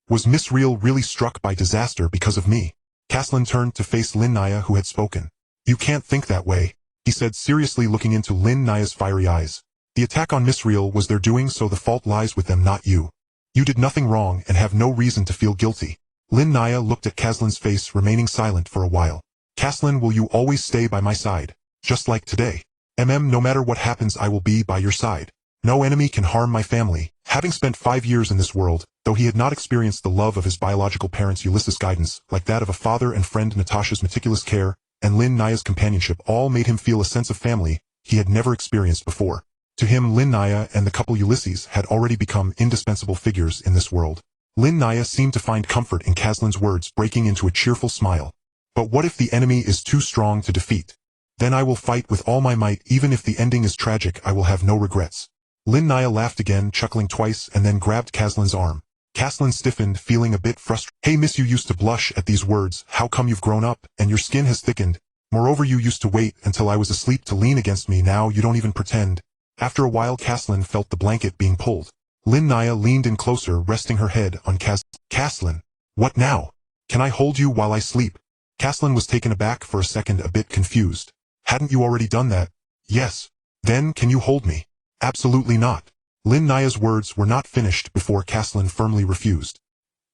was Miss Real really struck by disaster because of me?" Caslin turned to face Lin Naya, who had spoken. "You can't think that way," he said seriously, looking into Lin Naya's fiery eyes. "The attack on Miss Real was their doing, so the fault lies with them, not you. You did nothing wrong and have no reason to feel guilty." Lin Naya looked at Caslin's face, remaining silent for a while. "Caslin, will you always stay by my side? Just like today?" No matter what happens, I will be by your side. No enemy can harm my family." Having spent 5 years in this world, though he had not experienced the love of his biological parents, Ulysses' guidance, like that of a father and friend, Natasha's meticulous care, and Lin Naya's companionship, all made him feel a sense of family he had never experienced before. To him, Lin Naya and the couple Ulysses had already become indispensable figures in this world. Lin Naya seemed to find comfort in Caslin's words, breaking into a cheerful smile. "But what if the enemy is too strong to defeat? Then I will fight with all my might. Even if the ending is tragic, I will have no regrets." Lin Naya laughed again, chuckling twice, and then grabbed Caslin's arm. Caslin stiffened, feeling a bit frustrated. "Hey miss, you used to blush at these words. How come you've grown up, and your skin has thickened? Moreover, you used to wait until I was asleep to lean against me. Now you don't even pretend." After a while, Caslin felt the blanket being pulled. Lin Naya leaned in closer, resting her head on Caslin. "What now? Can I hold you while I sleep?" Caslin was taken aback for a second, a bit confused. "Hadn't you already done that?" "Yes." "Then can you hold me?" "Absolutely not." Lin Naya's words were not finished before Caslin firmly refused.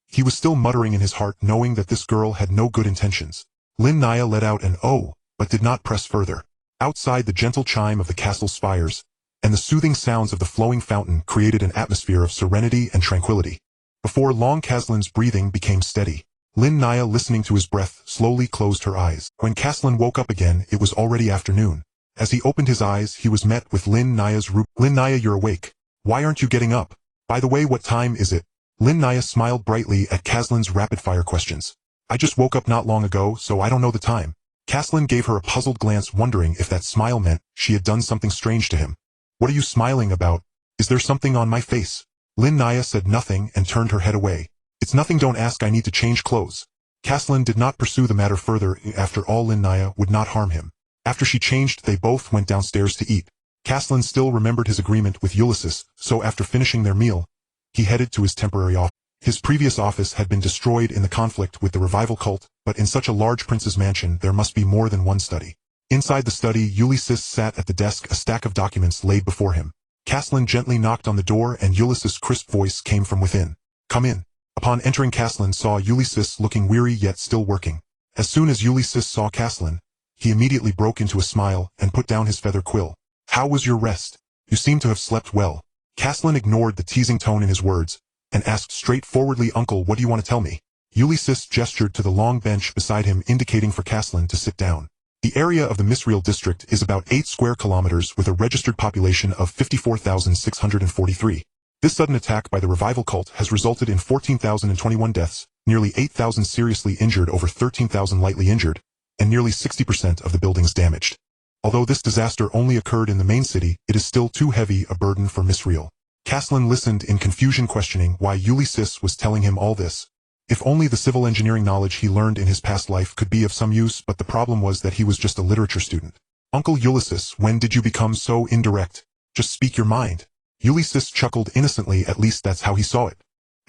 He was still muttering in his heart, knowing that this girl had no good intentions. Lin Naya let out an "oh," but did not press further. Outside, the gentle chime of the castle spires and the soothing sounds of the flowing fountain created an atmosphere of serenity and tranquility. Before long, Caslin's breathing became steady. Lin Naya, listening to his breath, slowly closed her eyes. When Caslin woke up again, it was already afternoon. As he opened his eyes, he was met with Lin Naya's "Lin Naya, you're awake. Why aren't you getting up? By the way, what time is it?" Lin Naya smiled brightly at Caslin's rapid-fire questions. "I just woke up not long ago, so I don't know the time." Caslin gave her a puzzled glance, wondering if that smile meant she had done something strange to him. "What are you smiling about? Is there something on my face?" Lin Naya said nothing and turned her head away. "It's nothing, don't ask, I need to change clothes." Caslin did not pursue the matter further. After all, Lin Naya would not harm him. After she changed, they both went downstairs to eat. Caslin still remembered his agreement with Ulysses, so after finishing their meal, he headed to his temporary office. His previous office had been destroyed in the conflict with the revival cult, but in such a large prince's mansion there must be more than one study. Inside the study, Ulysses sat at the desk, a stack of documents laid before him. Caslin gently knocked on the door and Ulysses' crisp voice came from within. "Come in." Upon entering, Caslin saw Ulysses looking weary yet still working. As soon as Ulysses saw Caslin, he immediately broke into a smile and put down his feather quill. How was your rest? You seem to have slept well. Caslin ignored the teasing tone in his words, and asked straightforwardly, Uncle, what do you want to tell me? Ulysses gestured to the long bench beside him, indicating for Caslin to sit down. The area of the Misreal district is about 8 square kilometers with a registered population of 54,643. This sudden attack by the revival cult has resulted in 14,021 deaths, nearly 8,000 seriously injured, over 13,000 lightly injured, and nearly 60% of the buildings damaged. Although this disaster only occurred in the main city, it is still too heavy a burden for Misreal. Caslin listened in confusion, questioning why Ulysses was telling him all this. If only the civil engineering knowledge he learned in his past life could be of some use, but the problem was that he was just a literature student. Uncle Ulysses, when did you become so indirect? Just speak your mind. Ulysses chuckled innocently, at least that's how he saw it.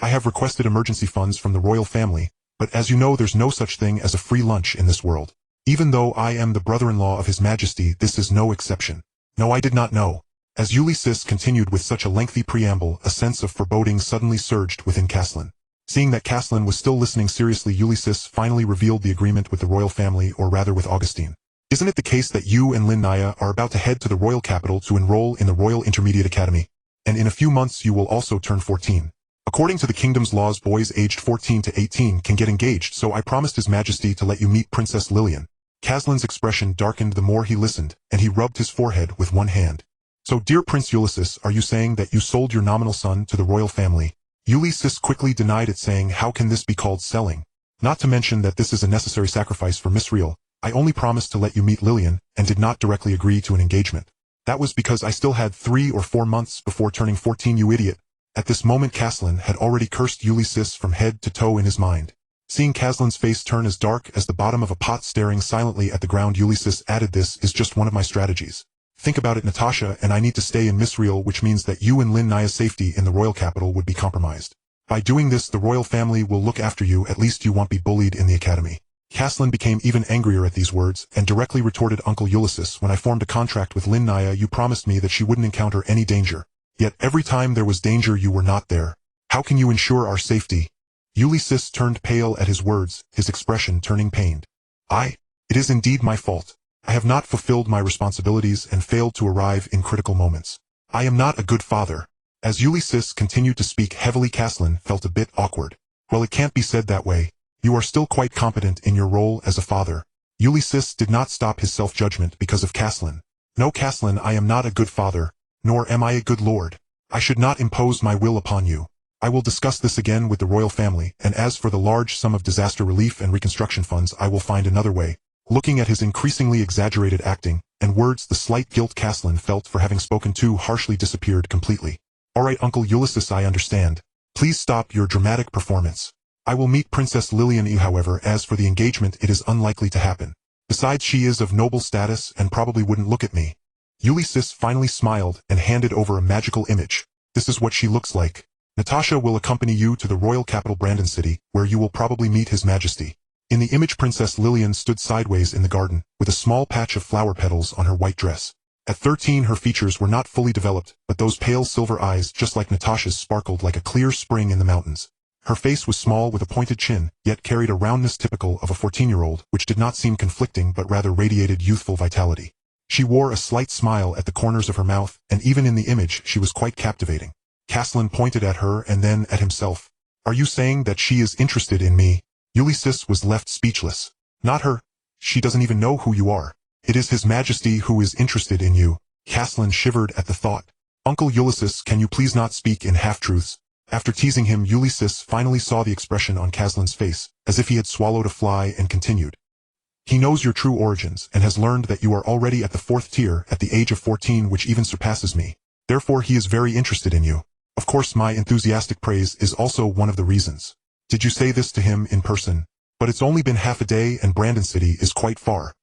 I have requested emergency funds from the royal family, but as you know, there's no such thing as a free lunch in this world. Even though I am the brother-in-law of His Majesty, this is no exception. No, I did not know. As Ulysses continued with such a lengthy preamble, a sense of foreboding suddenly surged within Caslin. Seeing that Caslin was still listening seriously, Ulysses finally revealed the agreement with the royal family, or rather with Augustine. Isn't it the case that you and Lin Naya are about to head to the royal capital to enroll in the Royal Intermediate Academy? And in a few months you will also turn 14. According to the kingdom's laws, boys aged 14 to 18 can get engaged, so I promised His Majesty to let you meet Princess Lillian. Caslin's expression darkened the more he listened, and he rubbed his forehead with one hand. So, dear Prince Ulysses, are you saying that you sold your nominal son to the royal family? Ulysses quickly denied it, saying, how can this be called selling? Not to mention that this is a necessary sacrifice for Misreal. I only promised to let you meet Lillian, and did not directly agree to an engagement. That was because I still had 3 or 4 months before turning 14, you idiot. At this moment Caslin had already cursed Ulysses from head to toe in his mind. Seeing Caslin's face turn as dark as the bottom of a pot, staring silently at the ground, Ulysses added, this is just one of my strategies. Think about it, Natasha and I need to stay in Misreal, which means that you and Lin Naya's safety in the royal capital would be compromised. By doing this, the royal family will look after you, at least you won't be bullied in the academy. Caslin became even angrier at these words, and directly retorted, Uncle Ulysses, when I formed a contract with Lin Naya, you promised me that she wouldn't encounter any danger. Yet every time there was danger, you were not there. How can you ensure our safety? Ulysses turned pale at his words, his expression turning pained. It is indeed my fault. I have not fulfilled my responsibilities and failed to arrive in critical moments. I am not a good father. As Ulysses continued to speak heavily, Caslin felt a bit awkward. Well, it can't be said that way. You are still quite competent in your role as a father. Ulysses did not stop his self-judgment because of Caslin. No, Caslin, I am not a good father, nor am I a good lord. I should not impose my will upon you. I will discuss this again with the royal family, and as for the large sum of disaster relief and reconstruction funds, I will find another way. Looking at his increasingly exaggerated acting and words, the slight guilt Caslin felt for having spoken too harshly disappeared completely. All right, Uncle Ulysses, I understand. Please stop your dramatic performance. I will meet Princess Lillian. However, as for the engagement, it is unlikely to happen. Besides, she is of noble status and probably wouldn't look at me. Ulysses finally smiled and handed over a magical image. This is what she looks like. Natasha will accompany you to the royal capital, Brandon City, where you will probably meet His Majesty. In the image, Princess Lillian stood sideways in the garden, with a small patch of flower petals on her white dress. At 13, her features were not fully developed, but those pale silver eyes, just like Natasha's, sparkled like a clear spring in the mountains. Her face was small with a pointed chin, yet carried a roundness typical of a 14-year-old, which did not seem conflicting but rather radiated youthful vitality. She wore a slight smile at the corners of her mouth, and even in the image she was quite captivating. Caslin pointed at her and then at himself. Are you saying that she is interested in me? Ulysses was left speechless. Not her. She doesn't even know who you are. It is His Majesty who is interested in you. Caslin shivered at the thought. Uncle Ulysses, can you please not speak in half-truths? After teasing him, Ulysses finally saw the expression on Caslin's face, as if he had swallowed a fly, and continued. He knows your true origins, and has learned that you are already at the 4th tier at the age of 14, which even surpasses me. Therefore he is very interested in you. Of course, my enthusiastic praise is also one of the reasons. Did you say this to him in person? But it's only been half a day and Brandon City is quite far.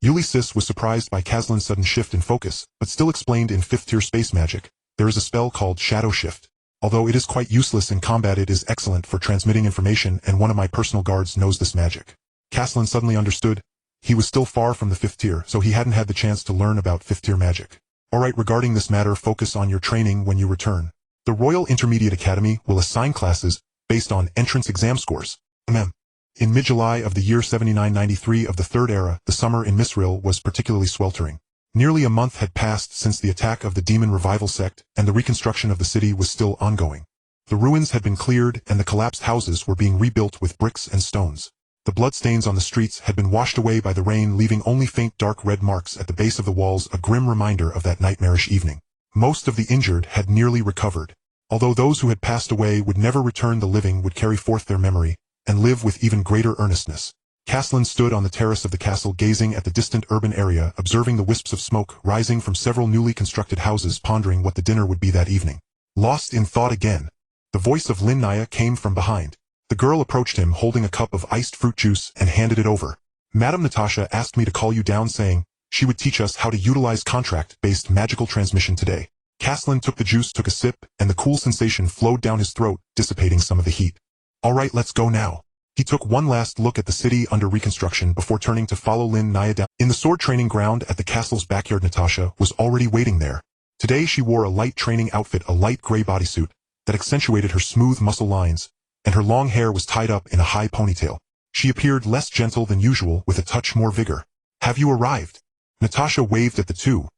Ulysses was surprised by Caslin's sudden shift in focus, but still explained, in 5th tier space magic, there is a spell called Shadow Shift. Although it is quite useless in combat, it is excellent for transmitting information, and one of my personal guards knows this magic. Caslin suddenly understood. He was still far from the 5th tier, so he hadn't had the chance to learn about 5th tier magic. Alright, regarding this matter, focus on your training when you return. The Royal Intermediate Academy will assign classes based on entrance exam scores. In mid-July of the year 7993 of the Third Era, the summer in Misreal was particularly sweltering. Nearly a month had passed since the attack of the demon revival sect, and the reconstruction of the city was still ongoing. The ruins had been cleared, and the collapsed houses were being rebuilt with bricks and stones. The bloodstains on the streets had been washed away by the rain, leaving only faint dark red marks at the base of the walls, a grim reminder of that nightmarish evening. Most of the injured had nearly recovered. Although those who had passed away would never return, the living would carry forth their memory, and live with even greater earnestness. Caslin stood on the terrace of the castle, gazing at the distant urban area, observing the wisps of smoke rising from several newly constructed houses, pondering what the dinner would be that evening. Lost in thought again, the voice of Lin Naya came from behind. The girl approached him, holding a cup of iced fruit juice, and handed it over. Madame Natasha asked me to call you down, saying she would teach us how to utilize contract-based magical transmission today. Caslin took the juice, took a sip, and the cool sensation flowed down his throat, dissipating some of the heat. All right, let's go now. He took one last look at the city under reconstruction before turning to follow Lin Naya down. In the sword training ground at the castle's backyard, Natasha was already waiting there. Today she wore a light training outfit, a light gray bodysuit that accentuated her smooth muscle lines, and her long hair was tied up in a high ponytail. She appeared less gentle than usual, with a touch more vigor. Have you arrived? Natasha waved at the two.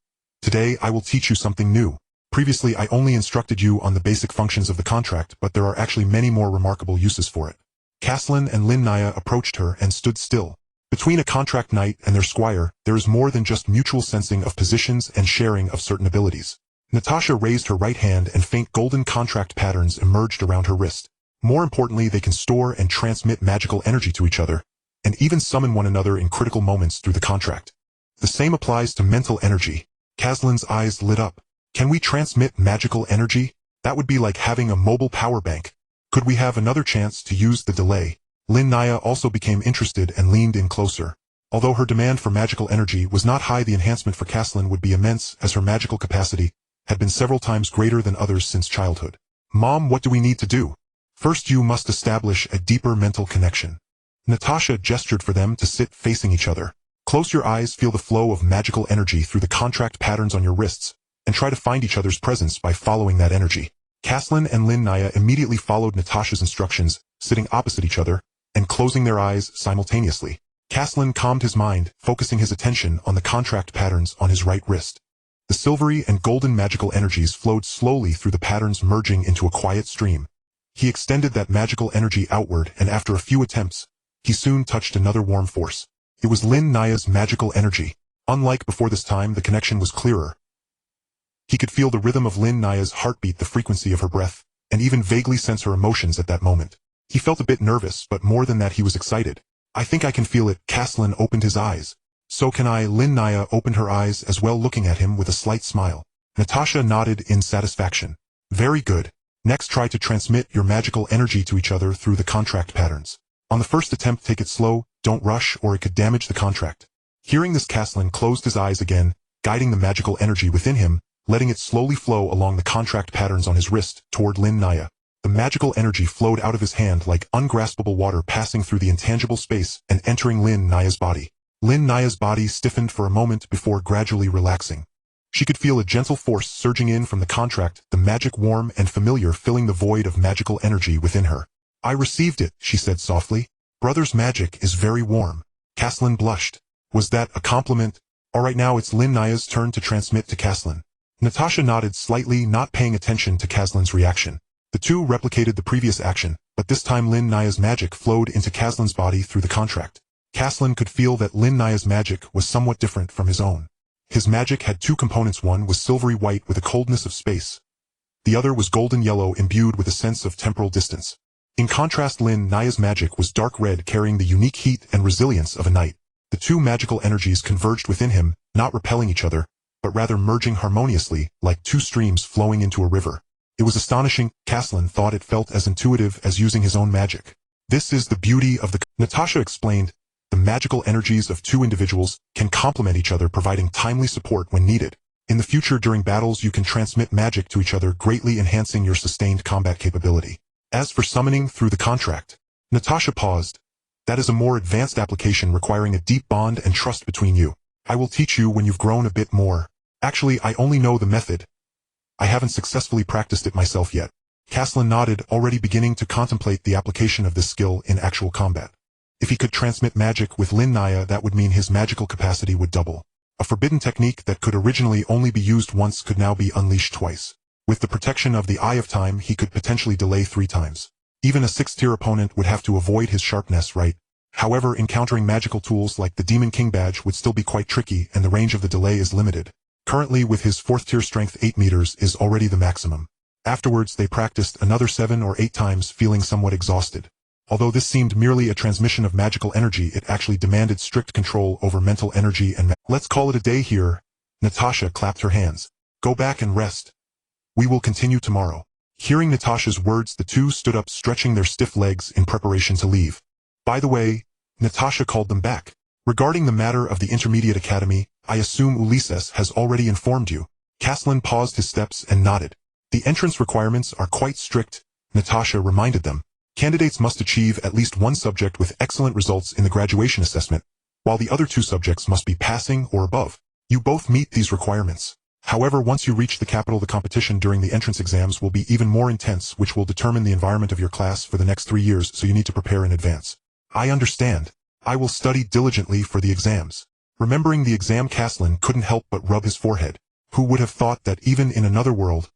Today I will teach you something new. Previously I only instructed you on the basic functions of the contract, but there are actually many more remarkable uses for it. Caslin and Lin Naya approached her and stood still. Between a contract knight and their squire, there is more than just mutual sensing of positions and sharing of certain abilities. Natasha raised her right hand, and faint golden contract patterns emerged around her wrist. More importantly, they can store and transmit magical energy to each other, and even summon one another in critical moments through the contract. The same applies to mental energy. Caslin's eyes lit up. Can we transmit magical energy? That would be like having a mobile power bank. Could we have another chance to use the delay? Lin Naya also became interested and leaned in closer. Although her demand for magical energy was not high, the enhancement for Caslin would be immense, as her magical capacity had been several times greater than others since childhood. Mom, what do we need to do? First, you must establish a deeper mental connection. Natasha gestured for them to sit facing each other. Close your eyes, feel the flow of magical energy through the contract patterns on your wrists, and try to find each other's presence by following that energy. Caslin and Lin Naya immediately followed Natasha's instructions, sitting opposite each other and closing their eyes simultaneously. Caslin calmed his mind, focusing his attention on the contract patterns on his right wrist. The silvery and golden magical energies flowed slowly through the patterns, merging into a quiet stream. He extended that magical energy outward, and after a few attempts, he soon touched another warm force. It was Lin Naya's magical energy. Unlike before, this time the connection was clearer. He could feel the rhythm of Lin Naya's heartbeat, the frequency of her breath, and even vaguely sense her emotions at that moment. He felt a bit nervous, but more than that, he was excited. I think I can feel it. Caslin opened his eyes. So can I. Lin Naya opened her eyes as well, looking at him with a slight smile. Natasha nodded in satisfaction. Very good. Next, try to transmit your magical energy to each other through the contract patterns. On the first attempt, take it slow, don't rush, or it could damage the contract. Hearing this, Caslin closed his eyes again, guiding the magical energy within him, letting it slowly flow along the contract patterns on his wrist toward Lin Naya. The magical energy flowed out of his hand like ungraspable water, passing through the intangible space and entering Lin Naya's body. Lin Naya's body stiffened for a moment before gradually relaxing. She could feel a gentle force surging in from the contract, the magic warm and familiar, filling the void of magical energy within her. I received it, she said softly. Brother's magic is very warm. Caslin blushed. Was that a compliment? Alright, now it's Lin Naya's turn to transmit to Caslin. Natasha nodded slightly, not paying attention to Caslin's reaction. The two replicated the previous action, but this time Lin Naya's magic flowed into Caslin's body through the contract. Caslin could feel that Lin Naya's magic was somewhat different from his own. His magic had two components. One was silvery white with a coldness of space. The other was golden yellow, imbued with a sense of temporal distance. In contrast, Lin Naya's magic was dark red, carrying the unique heat and resilience of a knight. The two magical energies converged within him, not repelling each other, but rather merging harmoniously, like two streams flowing into a river. It was astonishing. Caslin thought it felt as intuitive as using his own magic. This is the beauty of the... Natasha explained. The magical energies of two individuals can complement each other, providing timely support when needed. In the future, during battles, you can transmit magic to each other, greatly enhancing your sustained combat capability. As for summoning through the contract, Natasha paused. That is a more advanced application requiring a deep bond and trust between you. I will teach you when you've grown a bit more. Actually, I only know the method. I haven't successfully practiced it myself yet. Caslin nodded, already beginning to contemplate the application of this skill in actual combat. If he could transmit magic with Lin Naya, that would mean his magical capacity would double. A forbidden technique that could originally only be used once could now be unleashed twice. With the protection of the Eye of Time, he could potentially delay 3 times. Even a 6th-tier opponent would have to avoid his sharpness, right? However, encountering magical tools like the Demon King badge would still be quite tricky, and the range of the delay is limited. Currently, with his 4th-tier strength, 8 meters is already the maximum. Afterwards, they practiced another 7 or 8 times, feeling somewhat exhausted. Although this seemed merely a transmission of magical energy, it actually demanded strict control over mental energy and Let's call it a day here. Natasha clapped her hands. Go back and rest. We will continue tomorrow. Hearing Natasha's words, the two stood up, stretching their stiff legs in preparation to leave. By the way, Natasha called them back. Regarding the matter of the Intermediate Academy, I assume Ulysses has already informed you. Caslin paused his steps and nodded. The entrance requirements are quite strict, Natasha reminded them. Candidates must achieve at least one subject with excellent results in the graduation assessment, while the other 2 subjects must be passing or above. You both meet these requirements. However, once you reach the capital, the competition during the entrance exams will be even more intense, which will determine the environment of your class for the next 3 years, so you need to prepare in advance. I understand. I will study diligently for the exams. Remembering the exam, Caslin couldn't help but rub his forehead. Who would have thought that even in another world,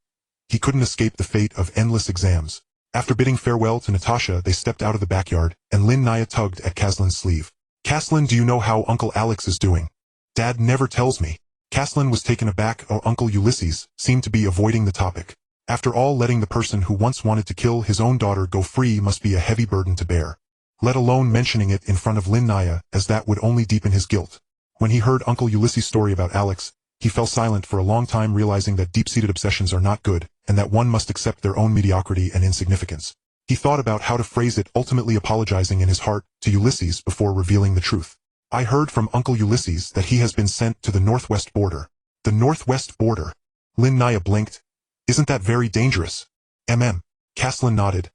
he couldn't escape the fate of endless exams? After bidding farewell to Natasha, they stepped out of the backyard, and Lin Naya tugged at Caslin's sleeve. Caslin, do you know how Uncle Alex is doing? Dad never tells me. Caslin was taken aback. Uncle Ulysses seemed to be avoiding the topic. After all, letting the person who once wanted to kill his own daughter go free must be a heavy burden to bear. Let alone mentioning it in front of Lin Naya, as that would only deepen his guilt. When he heard Uncle Ulysses' story about Alex, he fell silent for a long time, realizing that deep-seated obsessions are not good, and that one must accept their own mediocrity and insignificance. He thought about how to phrase it, ultimately apologizing in his heart to Ulysses before revealing the truth. I heard from Uncle Ulysses that he has been sent to the northwest border. The northwest border? Lin Naya blinked. Isn't that very dangerous? Caslin nodded.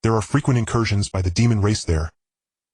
There are frequent incursions by the demon race there.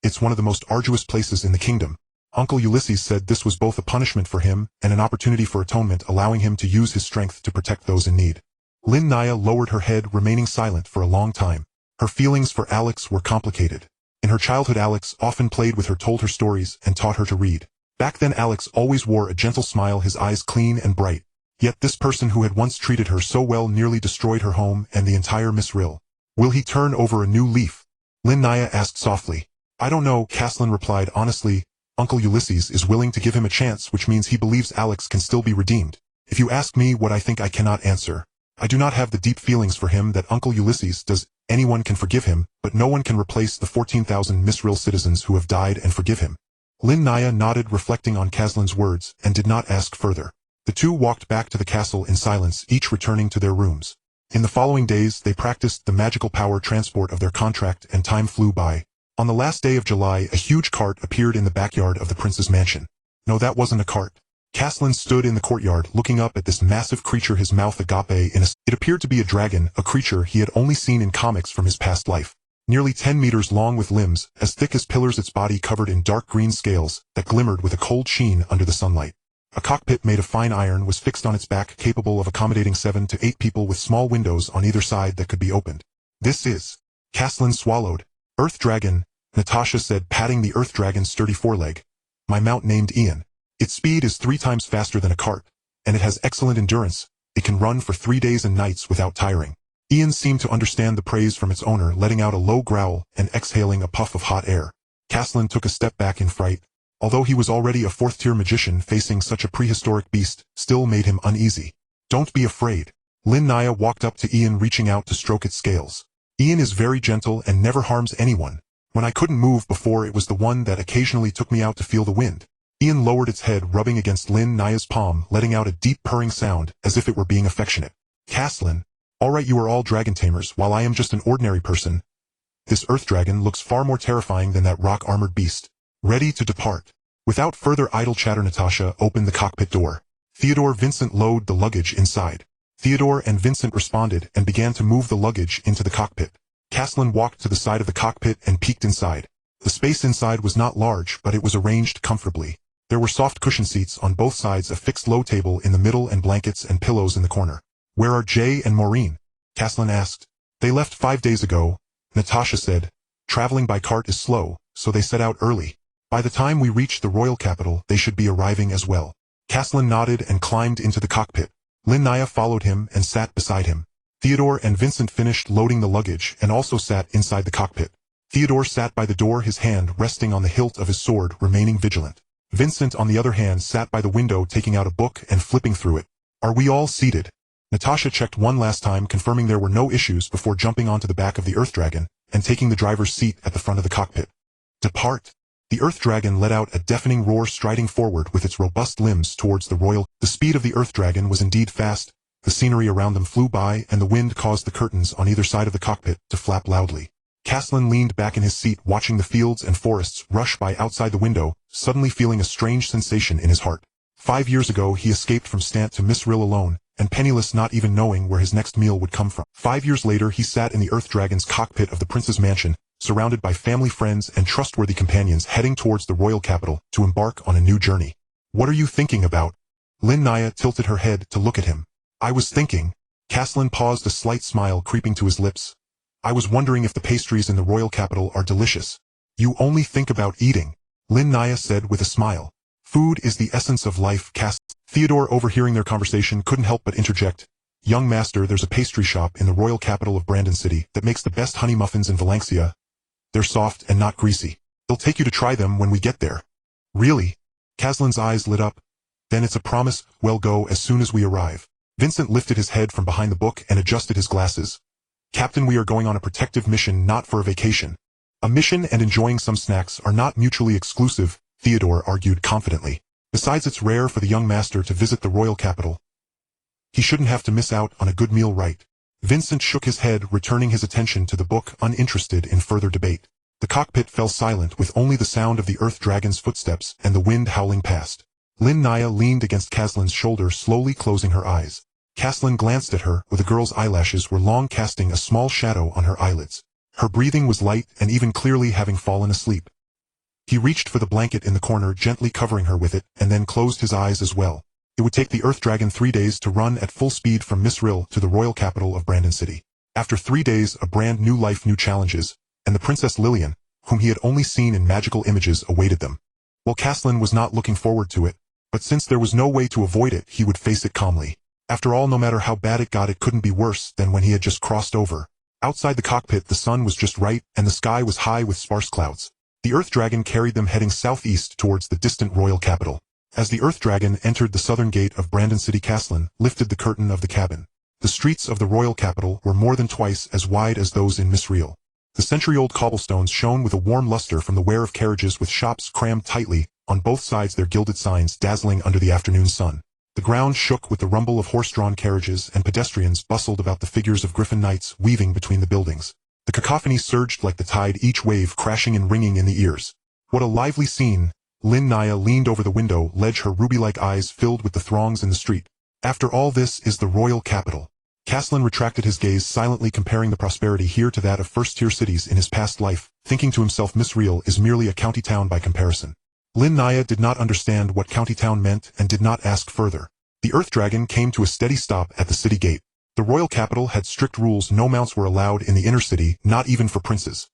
It's one of the most arduous places in the kingdom. Uncle Ulysses said this was both a punishment for him and an opportunity for atonement, allowing him to use his strength to protect those in need. Lin Naya lowered her head, remaining silent for a long time. Her feelings for Alex were complicated. In her childhood, Alex often played with her, told her stories, and taught her to read. Back then, Alex always wore a gentle smile, his eyes clean and bright. Yet this person who had once treated her so well nearly destroyed her home and the entire Miss Rill. Will he turn over a new leaf? Lin Naya asked softly. I don't know, Caslin replied honestly. Uncle Ulysses is willing to give him a chance, which means he believes Alex can still be redeemed. If you ask me what I think, I cannot answer. I do not have the deep feelings for him that Uncle Ulysses does. Anyone can forgive him, but no one can replace the 14,000 Miss Rill citizens who have died and forgive him. Lin Naya nodded, reflecting on Caslin's words, and did not ask further. The two walked back to the castle in silence, each returning to their rooms. In the following days, they practiced the magical power transport of their contract, and time flew by. On the last day of July, a huge cart appeared in the backyard of the prince's mansion. No, that wasn't a cart. Caslin stood in the courtyard, looking up at this massive creature, his mouth agape in a... It appeared to be a dragon, a creature he had only seen in comics from his past life. Nearly 10 meters long, with limbs as thick as pillars, its body covered in dark green scales that glimmered with a cold sheen under the sunlight. A cockpit made of fine iron was fixed on its back, capable of accommodating 7 to 8 people, with small windows on either side that could be opened. This is... Caslin swallowed. Earth Dragon, Natasha said, patting the Earth Dragon's sturdy foreleg. My mount named Ian. Its speed is 3 times faster than a cart, and it has excellent endurance. It can run for 3 days and nights without tiring. Ian seemed to understand the praise from its owner, letting out a low growl and exhaling a puff of hot air. Caslin took a step back in fright. Although he was already a 4th-tier magician, facing such a prehistoric beast still made him uneasy. Don't be afraid. Lin Naya walked up to Ian, reaching out to stroke its scales. Ian is very gentle and never harms anyone. When I couldn't move before, it was the one that occasionally took me out to feel the wind. Ian lowered its head, rubbing against Lin Naya's palm, letting out a deep purring sound, as if it were being affectionate. Caslin, alright, you are all dragon tamers, while I am just an ordinary person. This earth dragon looks far more terrifying than that rock-armored beast. Ready to depart. Without further idle chatter, Natasha opened the cockpit door. Theodore, Vincent, load the luggage inside. Theodore and Vincent responded and began to move the luggage into the cockpit. Caslin walked to the side of the cockpit and peeked inside. The space inside was not large, but it was arranged comfortably. There were soft cushion seats on both sides, a fixed low table in the middle, and blankets and pillows in the corner. Where are Jay and Maureen? Caslin asked. They left 5 days ago, Natasha said. Traveling by cart is slow, so they set out early. By the time we reach the royal capital, they should be arriving as well. Caslin nodded and climbed into the cockpit. Lin Naya followed him and sat beside him. Theodore and Vincent finished loading the luggage and also sat inside the cockpit. Theodore sat by the door, his hand resting on the hilt of his sword, remaining vigilant. Vincent, on the other hand, sat by the window taking out a book and flipping through it. "Are we all seated?" Natasha checked one last time, confirming there were no issues before jumping onto the back of the Earth Dragon and taking the driver's seat at the front of the cockpit. "Depart!" The Earth Dragon let out a deafening roar, striding forward with its robust limbs towards the royal. The speed of the Earth Dragon was indeed fast. The scenery around them flew by, and the wind caused the curtains on either side of the cockpit to flap loudly. Caslin leaned back in his seat, watching the fields and forests rush by outside the window, suddenly feeling a strange sensation in his heart. 5 years ago he escaped from Stant to Miss Rill alone, and penniless, not even knowing where his next meal would come from. 5 years later he sat in the Earth Dragon's cockpit of the prince's mansion, surrounded by family, friends, and trustworthy companions, heading towards the royal capital to embark on a new journey. "What are you thinking about?" Lin Naya tilted her head to look at him. "I was thinking." Caslin paused, a slight smile creeping to his lips. "I was wondering if the pastries in the royal capital are delicious." "You only think about eating," Lin Naya said with a smile. "Food is the essence of life." Theodore, overhearing their conversation, couldn't help but interject. "Young master, there's a pastry shop in the royal capital of Brandon City that makes the best honey muffins in Valencia. They're soft and not greasy. They'll take you to try them when we get there." "Really?" Caslin's eyes lit up. "Then it's a promise. We'll go as soon as we arrive." Vincent lifted his head from behind the book and adjusted his glasses. "Captain, we are going on a protective mission, not for a vacation." "A mission and enjoying some snacks are not mutually exclusive," Theodore argued confidently. "Besides, it's rare for the young master to visit the royal capital. He shouldn't have to miss out on a good meal, right?" Vincent shook his head, returning his attention to the book, uninterested in further debate. The cockpit fell silent, with only the sound of the Earth Dragon's footsteps and the wind howling past. Lin Naya leaned against Caslin's shoulder, slowly closing her eyes. Caslin glanced at her, where the girl's eyelashes were long, casting a small shadow on her eyelids. Her breathing was light and even clearly having fallen asleep. He reached for the blanket in the corner, gently covering her with it, and then closed his eyes as well. It would take the Earth Dragon 3 days to run at full speed from Miss Rill to the royal capital of Brandon City. After 3 days, a brand new life, new challenges, and the Princess Lillian, whom he had only seen in magical images, awaited them. Well, Caslin was not looking forward to it, but since there was no way to avoid it, he would face it calmly. After all, no matter how bad it got, it couldn't be worse than when he had just crossed over. Outside the cockpit, the sun was just right, and the sky was high with sparse clouds. The Earth Dragon carried them, heading southeast towards the distant royal capital. As the Earth Dragon entered the southern gate of Brandon City, Caslin lifted the curtain of the cabin. The streets of the royal capital were more than twice as wide as those in Miss Rill. The century-old cobblestones shone with a warm luster from the wear of carriages, with shops crammed tightly on both sides, their gilded signs dazzling under the afternoon sun. The ground shook with the rumble of horse-drawn carriages, and pedestrians bustled about the figures of griffin knights weaving between the buildings. The cacophony surged like the tide, each wave crashing and ringing in the ears. What a lively scene! Lin Naya leaned over the window ledge, her ruby-like eyes filled with the throngs in the street. After all, this is the royal capital. Caslin retracted his gaze, silently comparing the prosperity here to that of first-tier cities in his past life, thinking to himself, Miss Rill is merely a county town by comparison. Lin Naya did not understand what county town meant and did not ask further. The Earth Dragon came to a steady stop at the city gate. The royal capital had strict rules. No mounts were allowed in the inner city, not even for princes.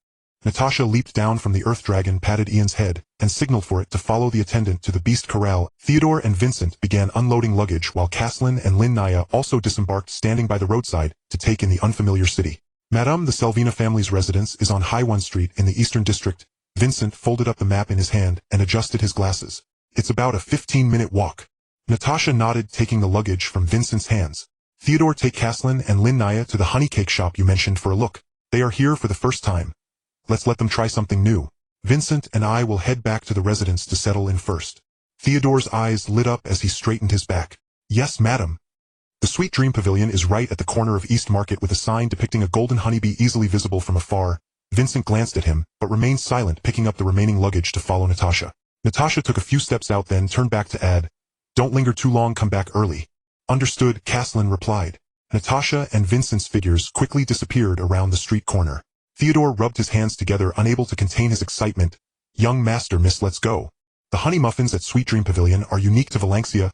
Natasha leaped down from the Earth Dragon, patted Ian's head, and signaled for it to follow the attendant to the beast corral. Theodore and Vincent began unloading luggage, while Caslin and Lin Naya also disembarked, standing by the roadside to take in the unfamiliar city. "Madame, the Salvina family's residence is on High 1 Street in the Eastern District." Vincent folded up the map in his hand and adjusted his glasses. "It's about a 15-minute walk." Natasha nodded, taking the luggage from Vincent's hands. "Theodore, take Caslin and Lin Naya to the honey cake shop you mentioned for a look. They are here for the first time. Let's let them try something new. Vincent and I will head back to the residence to settle in first." Theodore's eyes lit up as he straightened his back. "Yes, madam." The Sweet Dream Pavilion is right at the corner of East Market, with a sign depicting a golden honeybee easily visible from afar. Vincent glanced at him, but remained silent, picking up the remaining luggage to follow Natasha. Natasha took a few steps out, then turned back to add, "Don't linger too long, come back early." "Understood," Caslin replied. Natasha and Vincent's figures quickly disappeared around the street corner. Theodore rubbed his hands together, unable to contain his excitement. "Young master, miss, let's go. The honey muffins at Sweet Dream Pavilion are unique to Valencia.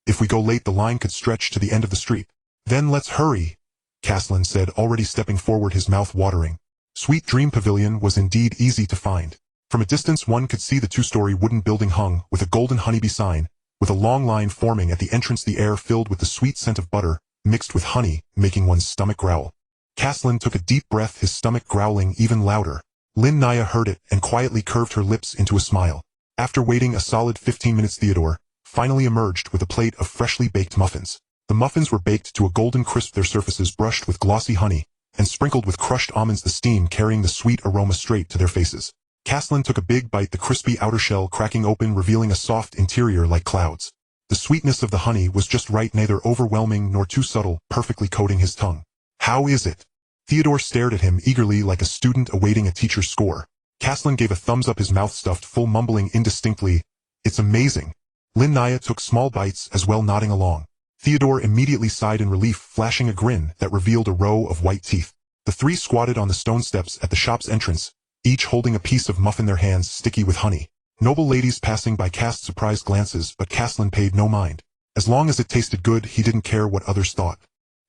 If we go late, the line could stretch to the end of the street." "Then let's hurry," Caslin said, already stepping forward, his mouth watering. Sweet Dream Pavilion was indeed easy to find. From a distance one could see the 2-story wooden building hung with a golden honeybee sign, with a long line forming at the entrance, the air filled with the sweet scent of butter, mixed with honey, making one's stomach growl. Caslin took a deep breath, his stomach growling even louder. Lin Naya heard it and quietly curved her lips into a smile. After waiting a solid 15 minutes, Theodore finally emerged with a plate of freshly baked muffins. The muffins were baked to a golden crisp, their surfaces brushed with glossy honey, and sprinkled with crushed almonds, the steam carrying the sweet aroma straight to their faces. Caslin took a big bite, the crispy outer shell cracking open, revealing a soft interior like clouds. The sweetness of the honey was just right, neither overwhelming nor too subtle, perfectly coating his tongue. How is it? Theodore stared at him eagerly like a student awaiting a teacher's score. Caslin gave a thumbs up, his mouth stuffed full, mumbling indistinctly, "It's amazing." Lin Naya took small bites as well, nodding along. Theodore immediately sighed in relief, flashing a grin that revealed a row of white teeth. The three squatted on the stone steps at the shop's entrance, each holding a piece of muffin, their hands sticky with honey. Noble ladies passing by cast surprised glances, but Caslin paid no mind. As long as it tasted good, he didn't care what others thought.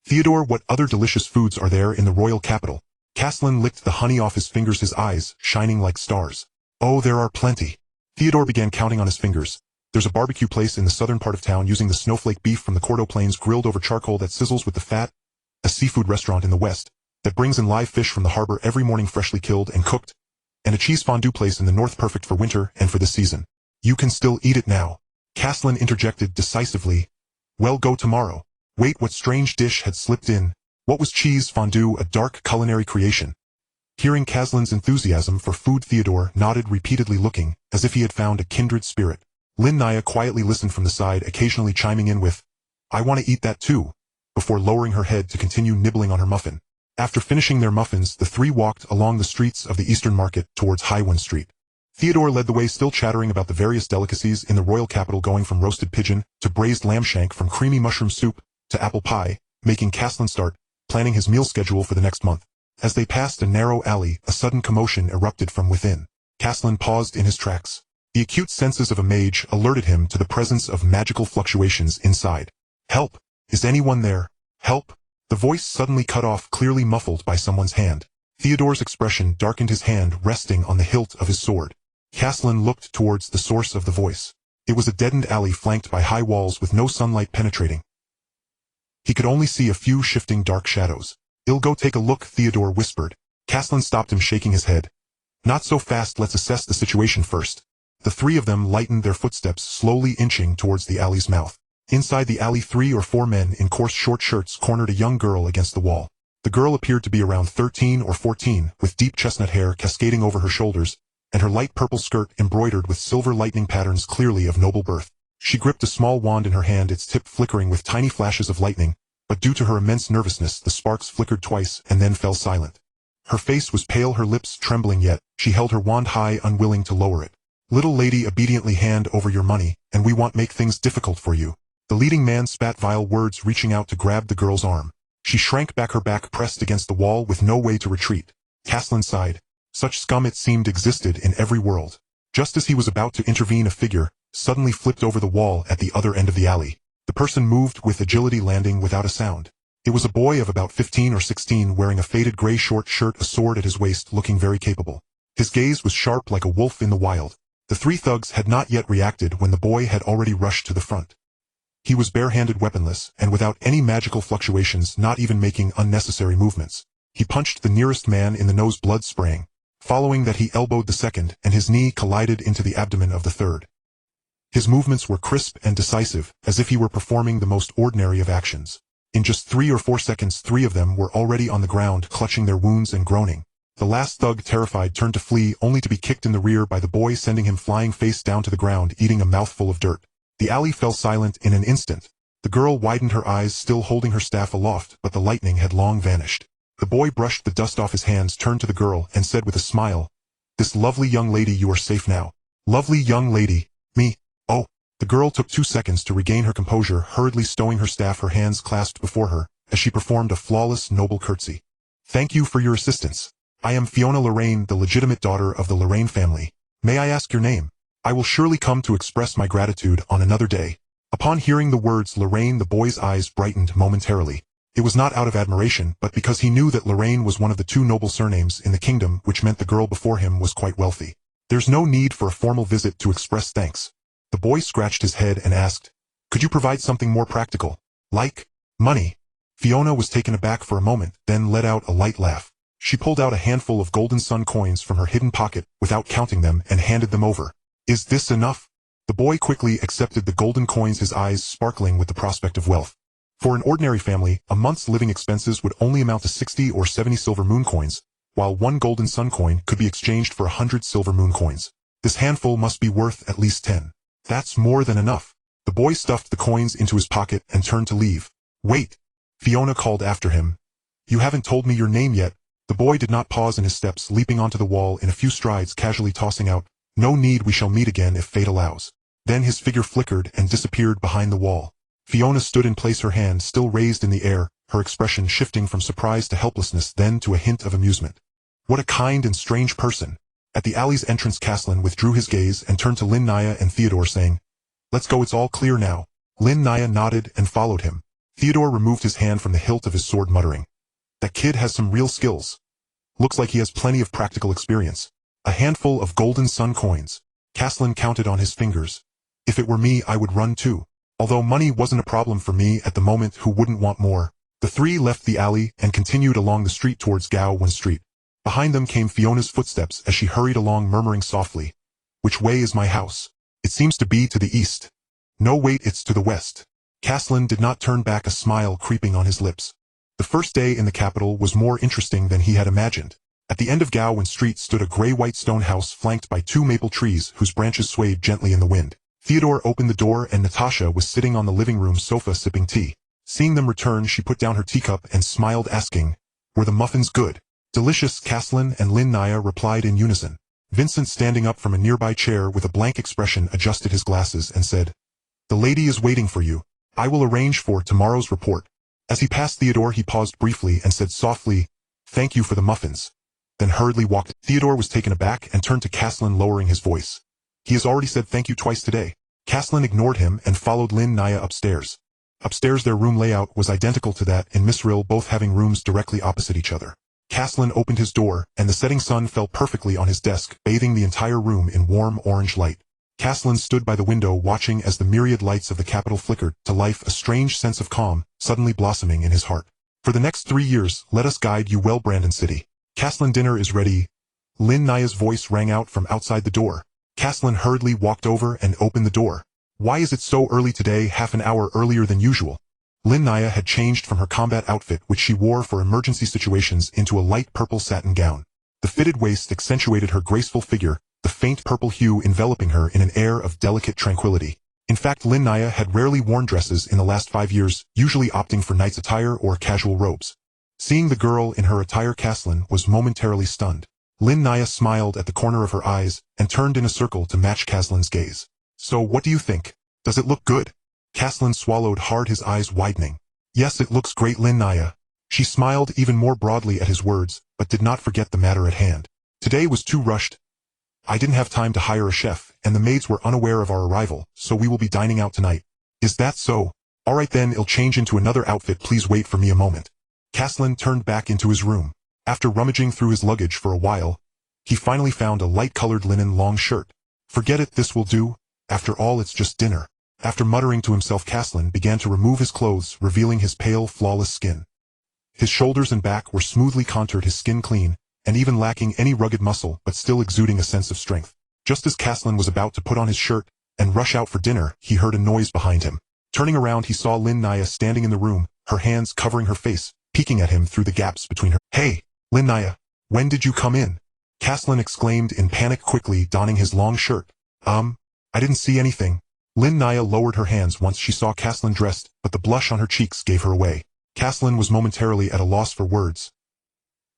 "Theodore, what other delicious foods are there in the royal capital?" Caslin licked the honey off his fingers, his eyes shining like stars. "Oh, there are plenty." Theodore began counting on his fingers. "There's a barbecue place in the southern part of town using the snowflake beef from the Cordo Plains grilled over charcoal that sizzles with the fat. A seafood restaurant in the west that brings in live fish from the harbor every morning, freshly killed and cooked. And a cheese fondue place in the north, perfect for winter and for the season. You can still eat it now." Caslin interjected decisively. "Well, go tomorrow." Wait, what strange dish had slipped in? What was cheese fondue, a dark culinary creation? Hearing Caslin's enthusiasm for food, Theodore nodded repeatedly, looking as if he had found a kindred spirit. Lin Naya quietly listened from the side, occasionally chiming in with, "I want to eat that too," before lowering her head to continue nibbling on her muffin. After finishing their muffins, the three walked along the streets of the Eastern Market towards Highwind Street. Theodore led the way, still chattering about the various delicacies in the royal capital, going from roasted pigeon to braised lamb shank, from creamy mushroom soup to apple pie, making Caslin start planning his meal schedule for the next month. As they passed a narrow alley, a sudden commotion erupted from within. Caslin paused in his tracks. The acute senses of a mage alerted him to the presence of magical fluctuations inside. "Help! Is anyone there? Help!" The voice suddenly cut off, clearly muffled by someone's hand. Theodore's expression darkened, his hand resting on the hilt of his sword. Caslin looked towards the source of the voice. It was a deadened alley flanked by high walls with no sunlight penetrating. He could only see a few shifting dark shadows. "I'll go take a look," Theodore whispered. Caslin stopped him, shaking his head. "Not so fast, let's assess the situation first." The three of them lightened their footsteps, slowly inching towards the alley's mouth. Inside the alley, 3 or 4 men in coarse short shirts cornered a young girl against the wall. The girl appeared to be around 13 or 14, with deep chestnut hair cascading over her shoulders, and her light purple skirt embroidered with silver lightning patterns, clearly of noble birth. She gripped a small wand in her hand, its tip flickering with tiny flashes of lightning, but due to her immense nervousness the sparks flickered twice and then fell silent. Her face was pale, her lips trembling, yet she held her wand high, unwilling to lower it. "Little lady, obediently hand over your money, and we won't make things difficult for you." The leading man spat vile words, reaching out to grab the girl's arm. She shrank back, her back pressed against the wall with no way to retreat. Caslin sighed. Such scum, it seemed, existed in every world. Just as he was about to intervene, a figure suddenly flipped over the wall at the other end of the alley. The person moved with agility, landing without a sound. It was a boy of about 15 or 16, wearing a faded gray short shirt, a sword at his waist, looking very capable. His gaze was sharp like a wolf in the wild. The three thugs had not yet reacted when the boy had already rushed to the front. He was barehanded, weaponless, and without any magical fluctuations, not even making unnecessary movements. He punched the nearest man in the nose, blood spraying. Following that, he elbowed the second, and his knee collided into the abdomen of the third. His movements were crisp and decisive, as if he were performing the most ordinary of actions. In just 3 or 4 seconds, 3 of them were already on the ground, clutching their wounds and groaning. The last thug, terrified, turned to flee, only to be kicked in the rear by the boy, sending him flying face down to the ground, eating a mouthful of dirt. The alley fell silent in an instant. The girl widened her eyes, still holding her staff aloft, but the lightning had long vanished. The boy brushed the dust off his hands, turned to the girl, and said with a smile, "This lovely young lady, you are safe now." "Lovely young lady? Me? Oh." The girl took 2 seconds to regain her composure, hurriedly stowing her staff, her hands clasped before her, as she performed a flawless, noble curtsy. "Thank you for your assistance. I am Fiona Lorraine, the legitimate daughter of the Lorraine family. May I ask your name? I will surely come to express my gratitude on another day." Upon hearing the words Lorraine, the boy's eyes brightened momentarily. It was not out of admiration, but because he knew that Lorraine was one of the 2 noble surnames in the kingdom, which meant the girl before him was quite wealthy. "There's no need for a formal visit to express thanks. The boy scratched his head and asked, "Could you provide something more practical? Like money?" Fiona was taken aback for a moment, then let out a light laugh. She pulled out a handful of golden sun coins from her hidden pocket without counting them and handed them over. "Is this enough?" The boy quickly accepted the golden coins, his eyes sparkling with the prospect of wealth. For an ordinary family, a month's living expenses would only amount to 60 or 70 silver moon coins, while one golden sun coin could be exchanged for 100 silver moon coins. This handful must be worth at least 10. That's more than enough. The boy stuffed the coins into his pocket and turned to leave. "Wait," Fiona called after him. "You haven't told me your name yet." The boy did not pause in his steps, leaping onto the wall in a few strides, casually tossing out, "No need, we shall meet again if fate allows." Then his figure flickered and disappeared behind the wall. Fiona stood in place, her hand still raised in the air, her expression shifting from surprise to helplessness, then to a hint of amusement. What a kind and strange person. At the alley's entrance, Caslin withdrew his gaze and turned to Lin Naya and Theodore, saying, "Let's go, it's all clear now." Lin Naya nodded and followed him. Theodore removed his hand from the hilt of his sword, muttering, "That kid has some real skills. Looks like he has plenty of practical experience." A handful of golden sun coins. Caslin counted on his fingers. "If it were me, I would run too. Although money wasn't a problem for me at the moment, who wouldn't want more?" The three left the alley and continued along the street towards Gowan Street. Behind them came Fiona's footsteps as she hurried along, murmuring softly, "Which way is my house? It seems to be to the east. No, wait, it's to the west." Caslin did not turn back, a smile creeping on his lips. The first day in the capital was more interesting than he had imagined. At the end of Gowan Street stood a gray-white stone house flanked by two maple trees whose branches swayed gently in the wind. Theodore opened the door and Natasha was sitting on the living room sofa sipping tea. Seeing them return, she put down her teacup and smiled, asking, "Were the muffins good?" "Delicious," Caslin and Lin Naya replied in unison. Vincent, standing up from a nearby chair with a blank expression, adjusted his glasses and said, "The lady is waiting for you. I will arrange for tomorrow's report." As he passed Theodore, he paused briefly and said softly, "Thank you for the muffins," then hurriedly walked. Theodore was taken aback and turned to Caslin, lowering his voice. "He has already said thank you twice today." Caslin ignored him and followed Lin Naya upstairs. Upstairs, their room layout was identical to that in Miss Rill, both having rooms directly opposite each other. Caslin opened his door, and the setting sun fell perfectly on his desk, bathing the entire room in warm orange light. Caslin stood by the window, watching as the myriad lights of the capital flickered to life, a strange sense of calm suddenly blossoming in his heart. "For the next 3 years, let us guide you well, Brandon City." "Caslin, dinner is ready." Lin Naya's voice rang out from outside the door. Caslin hurriedly walked over and opened the door. "Why is it so early today, half an hour earlier than usual?" Lin Naya had changed from her combat outfit, which she wore for emergency situations, into a light purple satin gown. The fitted waist accentuated her graceful figure, the faint purple hue enveloping her in an air of delicate tranquility. In fact, Lin Naya had rarely worn dresses in the last 5 years, usually opting for night's attire or casual robes. Seeing the girl in her attire, Caslin was momentarily stunned. Lin Naya smiled at the corner of her eyes and turned in a circle to match Caslin's gaze. "So what do you think? Does it look good?" Caslin swallowed hard, his eyes widening. "Yes, it looks great, Lin Naya." She smiled even more broadly at his words, but did not forget the matter at hand. "Today was too rushed. I didn't have time to hire a chef, and the maids were unaware of our arrival, so we will be dining out tonight." "Is that so? All right then, I'll change into another outfit. Please wait for me a moment." Caslin turned back into his room. After rummaging through his luggage for a while, he finally found a light-colored linen long shirt. "Forget it, this will do. After all, it's just dinner." After muttering to himself, Caslin began to remove his clothes, revealing his pale, flawless skin. His shoulders and back were smoothly contoured, his skin clean, and even lacking any rugged muscle, but still exuding a sense of strength. Just as Caslin was about to put on his shirt and rush out for dinner, he heard a noise behind him. Turning around, he saw Lin Naya standing in the room, her hands covering her face, peeking at him through the gaps between her. "Hey, Lin Naya, when did you come in?" Caslin exclaimed in panic, quickly donning his long shirt. I didn't see anything." Lin Naya lowered her hands once she saw Caslin dressed, but the blush on her cheeks gave her away. Caslin was momentarily at a loss for words.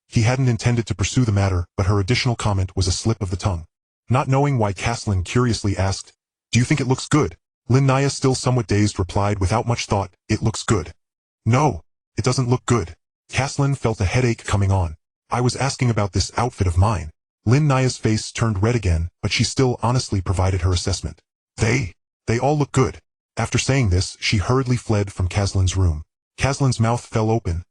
He hadn't intended to pursue the matter, but her additional comment was a slip of the tongue. Not knowing why, Caslin curiously asked, "Do you think it looks good?" Lin Naya, still somewhat dazed, replied without much thought, "It looks good." "No, it doesn't look good." Caslin felt a headache coming on. "I was asking about this outfit of mine." Lin Naya's face turned red again, but she still honestly provided her assessment. They all look good." After saying this, she hurriedly fled from Caslin's room. Caslin's mouth fell open.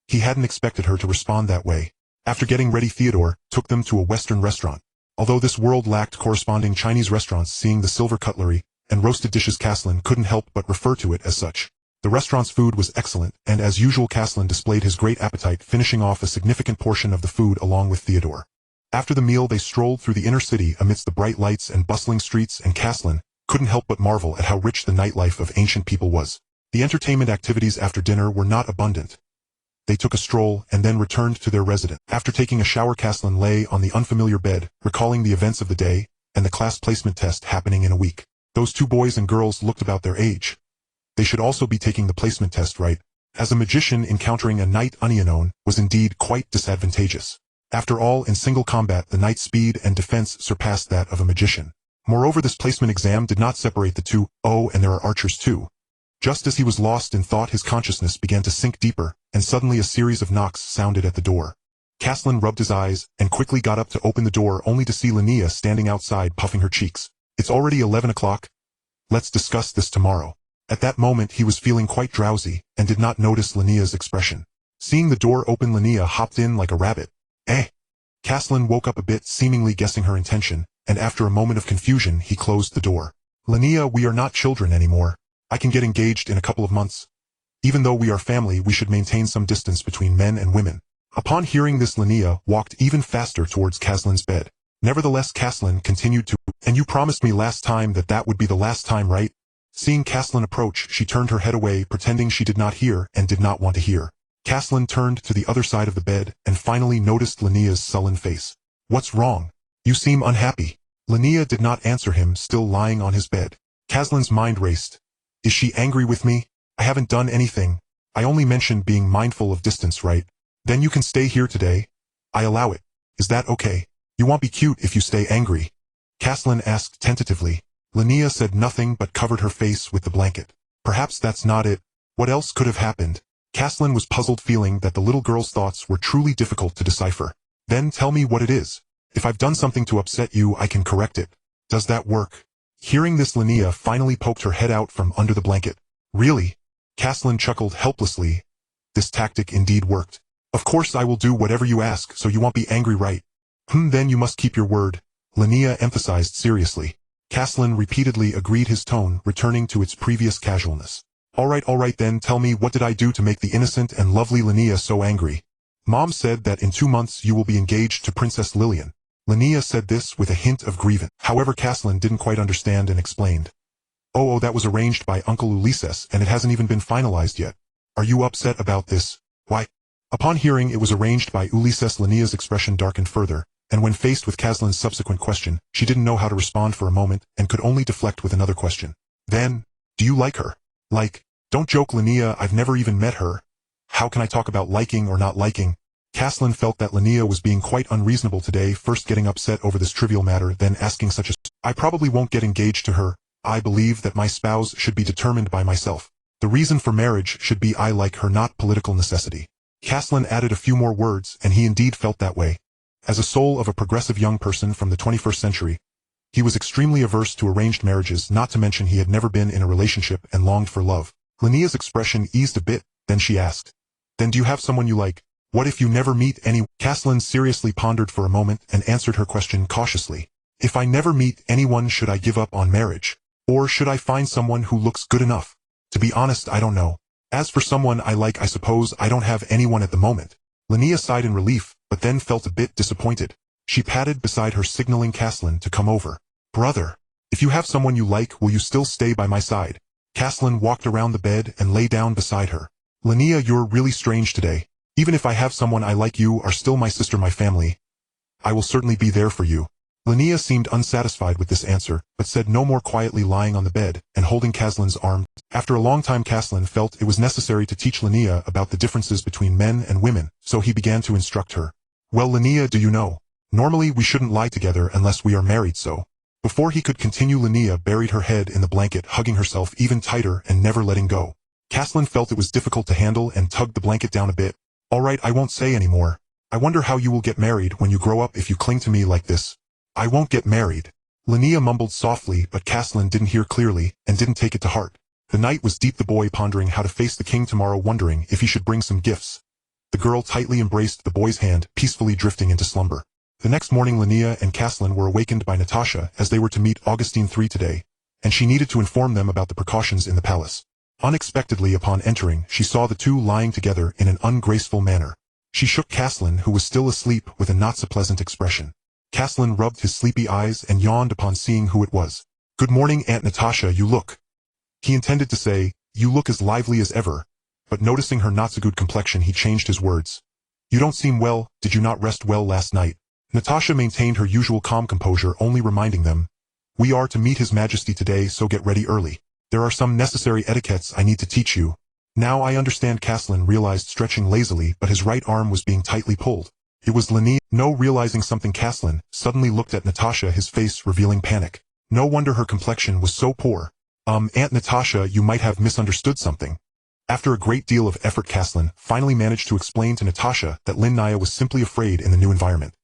He hadn't expected her to respond that way. After getting ready, Theodore took them to a Western restaurant. Although this world lacked corresponding Chinese restaurants, seeing the silver cutlery and roasted dishes, Caslin couldn't help but refer to it as such. The restaurant's food was excellent, and as usual Caslin displayed his great appetite, finishing off a significant portion of the food along with Theodore. After the meal they strolled through the inner city amidst the bright lights and bustling streets, and Caslin couldn't help but marvel at how rich the nightlife of ancient people was. The entertainment activities after dinner were not abundant. They took a stroll and then returned to their residence. After taking a shower, Caslin lay on the unfamiliar bed, recalling the events of the day and the class placement test happening in a week. Those two boys and girls looked about their age. They should also be taking the placement test, right? As a magician, encountering a knight unknown was indeed quite disadvantageous. After all, in single combat the knight's speed and defense surpassed that of a magician. Moreover, this placement exam did not separate the two. Oh, and there are archers too. Just as he was lost in thought, his consciousness began to sink deeper, and suddenly a series of knocks sounded at the door. Caslin rubbed his eyes and quickly got up to open the door, only to see Linnea standing outside puffing her cheeks. It's already 11 o'clock. Let's discuss this tomorrow. At that moment he was feeling quite drowsy and did not notice Linnea's expression. Seeing the door open, Linnea hopped in like a rabbit. Eh? Caslin woke up a bit, seemingly guessing her intention, and after a moment of confusion he closed the door. Linnea, we are not children anymore. I can get engaged in a couple of months. Even though we are family, we should maintain some distance between men and women. Upon hearing this, Linnea walked even faster towards Caslin's bed. Nevertheless, Caslin continued to, and you promised me last time that that would be the last time, right? Seeing Caslin approach, she turned her head away, pretending she did not hear and did not want to hear. Caslin turned to the other side of the bed and finally noticed Linnea's sullen face. What's wrong? You seem unhappy. Linnea did not answer him, still lying on his bed. Caslin's mind raced. Is she angry with me? I haven't done anything. I only mentioned being mindful of distance, right? Then you can stay here today. I allow it. Is that okay? You won't be cute if you stay angry. Caslin asked tentatively. Linnea said nothing but covered her face with the blanket. Perhaps that's not it. What else could have happened? Caslin was puzzled, feeling that the little girl's thoughts were truly difficult to decipher. Then tell me what it is. If I've done something to upset you, I can correct it. Does that work? Hearing this, Linnea finally poked her head out from under the blanket. Really? Caslin chuckled helplessly. This tactic indeed worked. Of course I will do whatever you ask, so you won't be angry, right? Then you must keep your word, Linnea emphasized seriously. Caslin repeatedly agreed, his tone returning to its previous casualness. All right then, tell me, what did I do to make the innocent and lovely Linnea so angry? Mom said that in 2 months you will be engaged to Princess Lillian. Linnea said this with a hint of grievance. However, Caslin didn't quite understand and explained. Oh, that was arranged by Uncle Ulysses, and it hasn't even been finalized yet. Are you upset about this? Why? Upon hearing it was arranged by Ulysses, Linnea's expression darkened further, and when faced with Caslin's subsequent question, she didn't know how to respond for a moment and could only deflect with another question. Then, do you like her? Like? Don't joke, Linnea, I've never even met her. How can I talk about liking or not liking? Caslin felt that Linnea was being quite unreasonable today, first getting upset over this trivial matter, then asking such a... I probably won't get engaged to her. I believe that my spouse should be determined by myself. The reason for marriage should be I like her, not political necessity. Caslin added a few more words, and he indeed felt that way. As a soul of a progressive young person from the 21st century, he was extremely averse to arranged marriages, not to mention he had never been in a relationship and longed for love. Linnea's expression eased a bit, then she asked, then do you have someone you like? What if you never meet any? Caslin seriously pondered for a moment and answered her question cautiously. If I never meet anyone, should I give up on marriage? Or should I find someone who looks good enough? To be honest, I don't know. As for someone I like, I suppose I don't have anyone at the moment. Linnea sighed in relief, but then felt a bit disappointed. She patted beside her, signaling Caslin to come over. Brother, if you have someone you like, will you still stay by my side? Caslin walked around the bed and lay down beside her. Linnea, you're really strange today. Even if I have someone I like, you are still my sister, my family. I will certainly be there for you. Linnea seemed unsatisfied with this answer, but said no more, quietly lying on the bed and holding Caslin's arm. After a long time, Caslin felt it was necessary to teach Linnea about the differences between men and women, so he began to instruct her. Well, Linnea, do you know? Normally we shouldn't lie together unless we are married, so... Before he could continue, Linnea buried her head in the blanket, hugging herself even tighter and never letting go. Caslin felt it was difficult to handle and tugged the blanket down a bit. All right, I won't say anymore. I wonder how you will get married when you grow up if you cling to me like this. I won't get married. Linnea mumbled softly, but Caslin didn't hear clearly and didn't take it to heart. The night was deep, the boy pondering how to face the king tomorrow, wondering if he should bring some gifts. The girl tightly embraced the boy's hand, peacefully drifting into slumber. The next morning Linnea and Caslin were awakened by Natasha as they were to meet Augustine III today, and she needed to inform them about the precautions in the palace. Unexpectedly upon entering, she saw the two lying together in an ungraceful manner. She shook Caslin, who was still asleep, with a not-so-pleasant expression. Caslin rubbed his sleepy eyes and yawned upon seeing who it was. "Good morning, Aunt Natasha, you look." He intended to say, "You look as lively as ever," but noticing her not-so-good complexion he changed his words. "You don't seem well, did you not rest well last night?" Natasha maintained her usual calm composure, only reminding them, "We are to meet His Majesty today, so get ready early. There are some necessary etiquettes I need to teach you." "Now I understand," Caslin realized, stretching lazily, but his right arm was being tightly pulled. It was Linnea. No, realizing something, Caslin suddenly looked at Natasha, his face revealing panic. No wonder her complexion was so poor. Aunt Natasha, you might have misunderstood something." After a great deal of effort, Caslin finally managed to explain to Natasha that Linnea was simply afraid in the new environment.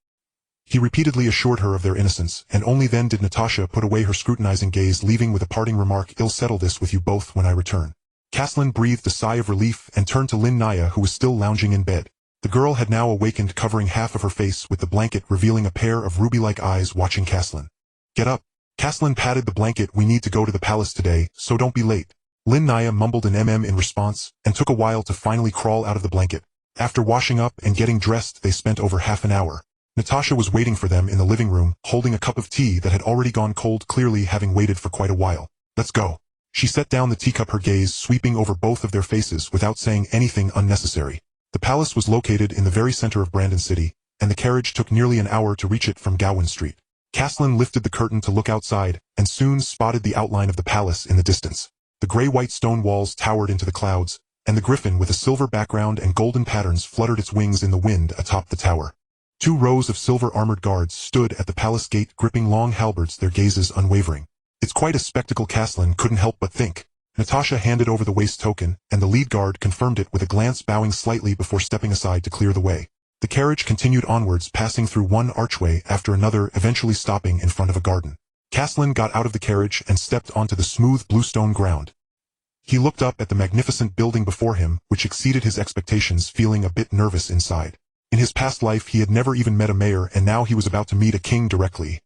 He repeatedly assured her of their innocence, and only then did Natasha put away her scrutinizing gaze, leaving with a parting remark, "I'll settle this with you both when I return." Caslin breathed a sigh of relief and turned to Linnea, who was still lounging in bed. The girl had now awakened, covering half of her face with the blanket, revealing a pair of ruby-like eyes watching Caslin. "Get up." Caslin patted the blanket. "We need to go to the palace today, so don't be late." Linnea mumbled an in response, and took a while to finally crawl out of the blanket. After washing up and getting dressed, they spent over half an hour. Natasha was waiting for them in the living room, holding a cup of tea that had already gone cold, clearly having waited for quite a while. "Let's go." She set down the teacup, her gaze sweeping over both of their faces without saying anything unnecessary. The palace was located in the very center of Brandon City, and the carriage took nearly an hour to reach it from Gowan Street. Caslin lifted the curtain to look outside, and soon spotted the outline of the palace in the distance. The gray-white stone walls towered into the clouds, and the griffin with a silver background and golden patterns fluttered its wings in the wind atop the tower. 2 rows of silver-armored guards stood at the palace gate, gripping long halberds, their gazes unwavering. "It's quite a spectacle," Caslin couldn't help but think. Natasha handed over the waist token, and the lead guard confirmed it with a glance, bowing slightly before stepping aside to clear the way. The carriage continued onwards, passing through one archway after another, eventually stopping in front of a garden. Caslin got out of the carriage and stepped onto the smooth bluestone ground. He looked up at the magnificent building before him, which exceeded his expectations, feeling a bit nervous inside. In his past life he had never even met a mayor, and now he was about to meet a king directly.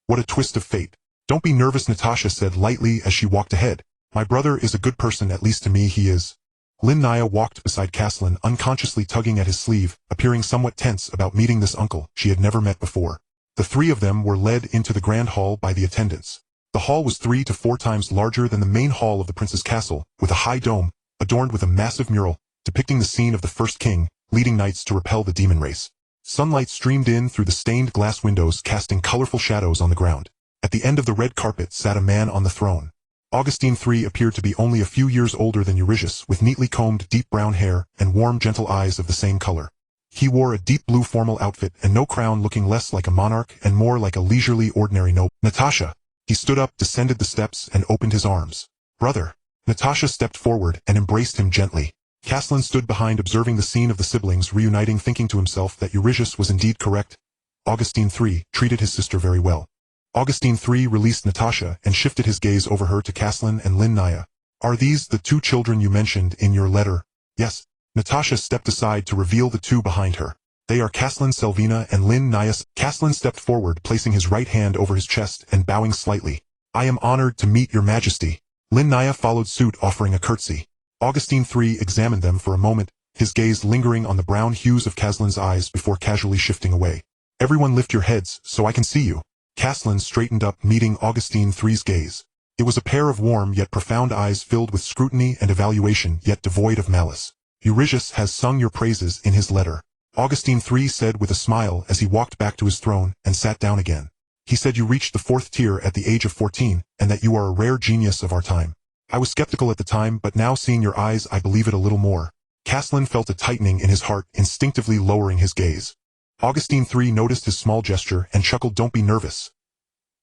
What a twist of fate. "Don't be nervous," Natasha said lightly as she walked ahead. "My brother is a good person, at least to me he is." Linnea walked beside Caslin, unconsciously tugging at his sleeve, appearing somewhat tense about meeting this uncle she had never met before. The 3 of them were led into the grand hall by the attendants. The hall was 3 to 4 times larger than the main hall of the prince's castle, with a high dome, adorned with a massive mural, depicting the scene of the first king, leading knights to repel the demon race. Sunlight streamed in through the stained glass windows, casting colorful shadows on the ground. At the end of the red carpet sat a man on the throne. Augustine III appeared to be only a few years older than Eurystheus, with neatly combed deep brown hair and warm, gentle eyes of the same color. He wore a deep blue formal outfit and no crown, looking less like a monarch and more like a leisurely, ordinary noble. "Natasha." He stood up, descended the steps, and opened his arms. "Brother." Natasha stepped forward and embraced him gently. Caslin stood behind, observing the scene of the siblings reuniting, thinking to himself that Eurystheus was indeed correct. Augustine III treated his sister very well. Augustine III released Natasha and shifted his gaze over her to Caslin and Linnea. "Are these the 2 children you mentioned in your letter?" "Yes." Natasha stepped aside to reveal the 2 behind her. "They are Caslin Selvina and Linnea." Caslin stepped forward, placing his right hand over his chest and bowing slightly. "I am honored to meet your majesty." Linnea followed suit, offering a curtsy. Augustine III examined them for a moment, his gaze lingering on the brown hues of Caslin's eyes before casually shifting away. "Everyone lift your heads, so I can see you." Caslin straightened up, meeting Augustine III's gaze. It was a pair of warm yet profound eyes filled with scrutiny and evaluation, yet devoid of malice. "Eurystheus has sung your praises in his letter," Augustine III said with a smile as he walked back to his throne and sat down again. "He said you reached the 4th tier at the age of 14, and that you are a rare genius of our time. I was skeptical at the time, but now seeing your eyes I believe it a little more." Caslin felt a tightening in his heart, instinctively lowering his gaze. Augustine III noticed his small gesture and chuckled. "Don't be nervous.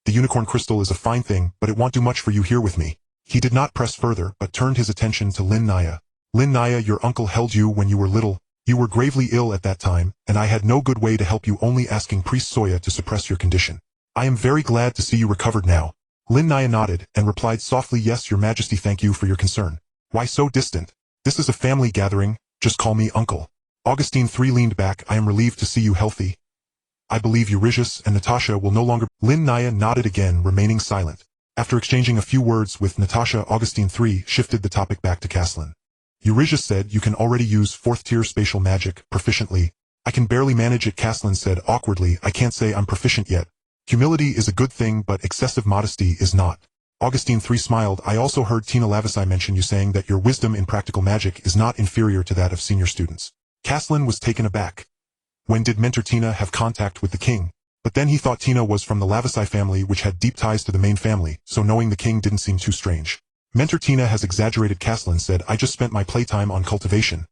The unicorn crystal is a fine thing, but it won't do much for you here with me." He did not press further, but turned his attention to Linnea. "Linnea, your uncle held you when you were little. You were gravely ill at that time, and I had no good way to help you, only asking Priest Soya to suppress your condition. I am very glad to see you recovered now." Linnea nodded and replied softly, "Yes, your majesty, thank you for your concern." "Why so distant? This is a family gathering, just call me uncle." Augustine III leaned back. "I am relieved to see you healthy." I believe Eurystheus and Natasha will no longer— Lin Naya nodded again, remaining silent. After exchanging a few words with Natasha, Augustine III shifted the topic back to Caslin. Eurystheus said you can already use 4th-tier spatial magic proficiently. I can barely manage it, Caslin said awkwardly. I can't say I'm proficient yet. Humility is a good thing, but excessive modesty is not. Augustine III smiled. I also heard Tina Lavisai mention you saying that your wisdom in practical magic is not inferior to that of senior students. Caslin was taken aback. When did Mentor Tina have contact with the king? But then he thought Tina was from the Lavisai family, which had deep ties to the main family, so knowing the king didn't seem too strange. Mentor Tina has exaggerated, Caslin said. I just spent my playtime on cultivation.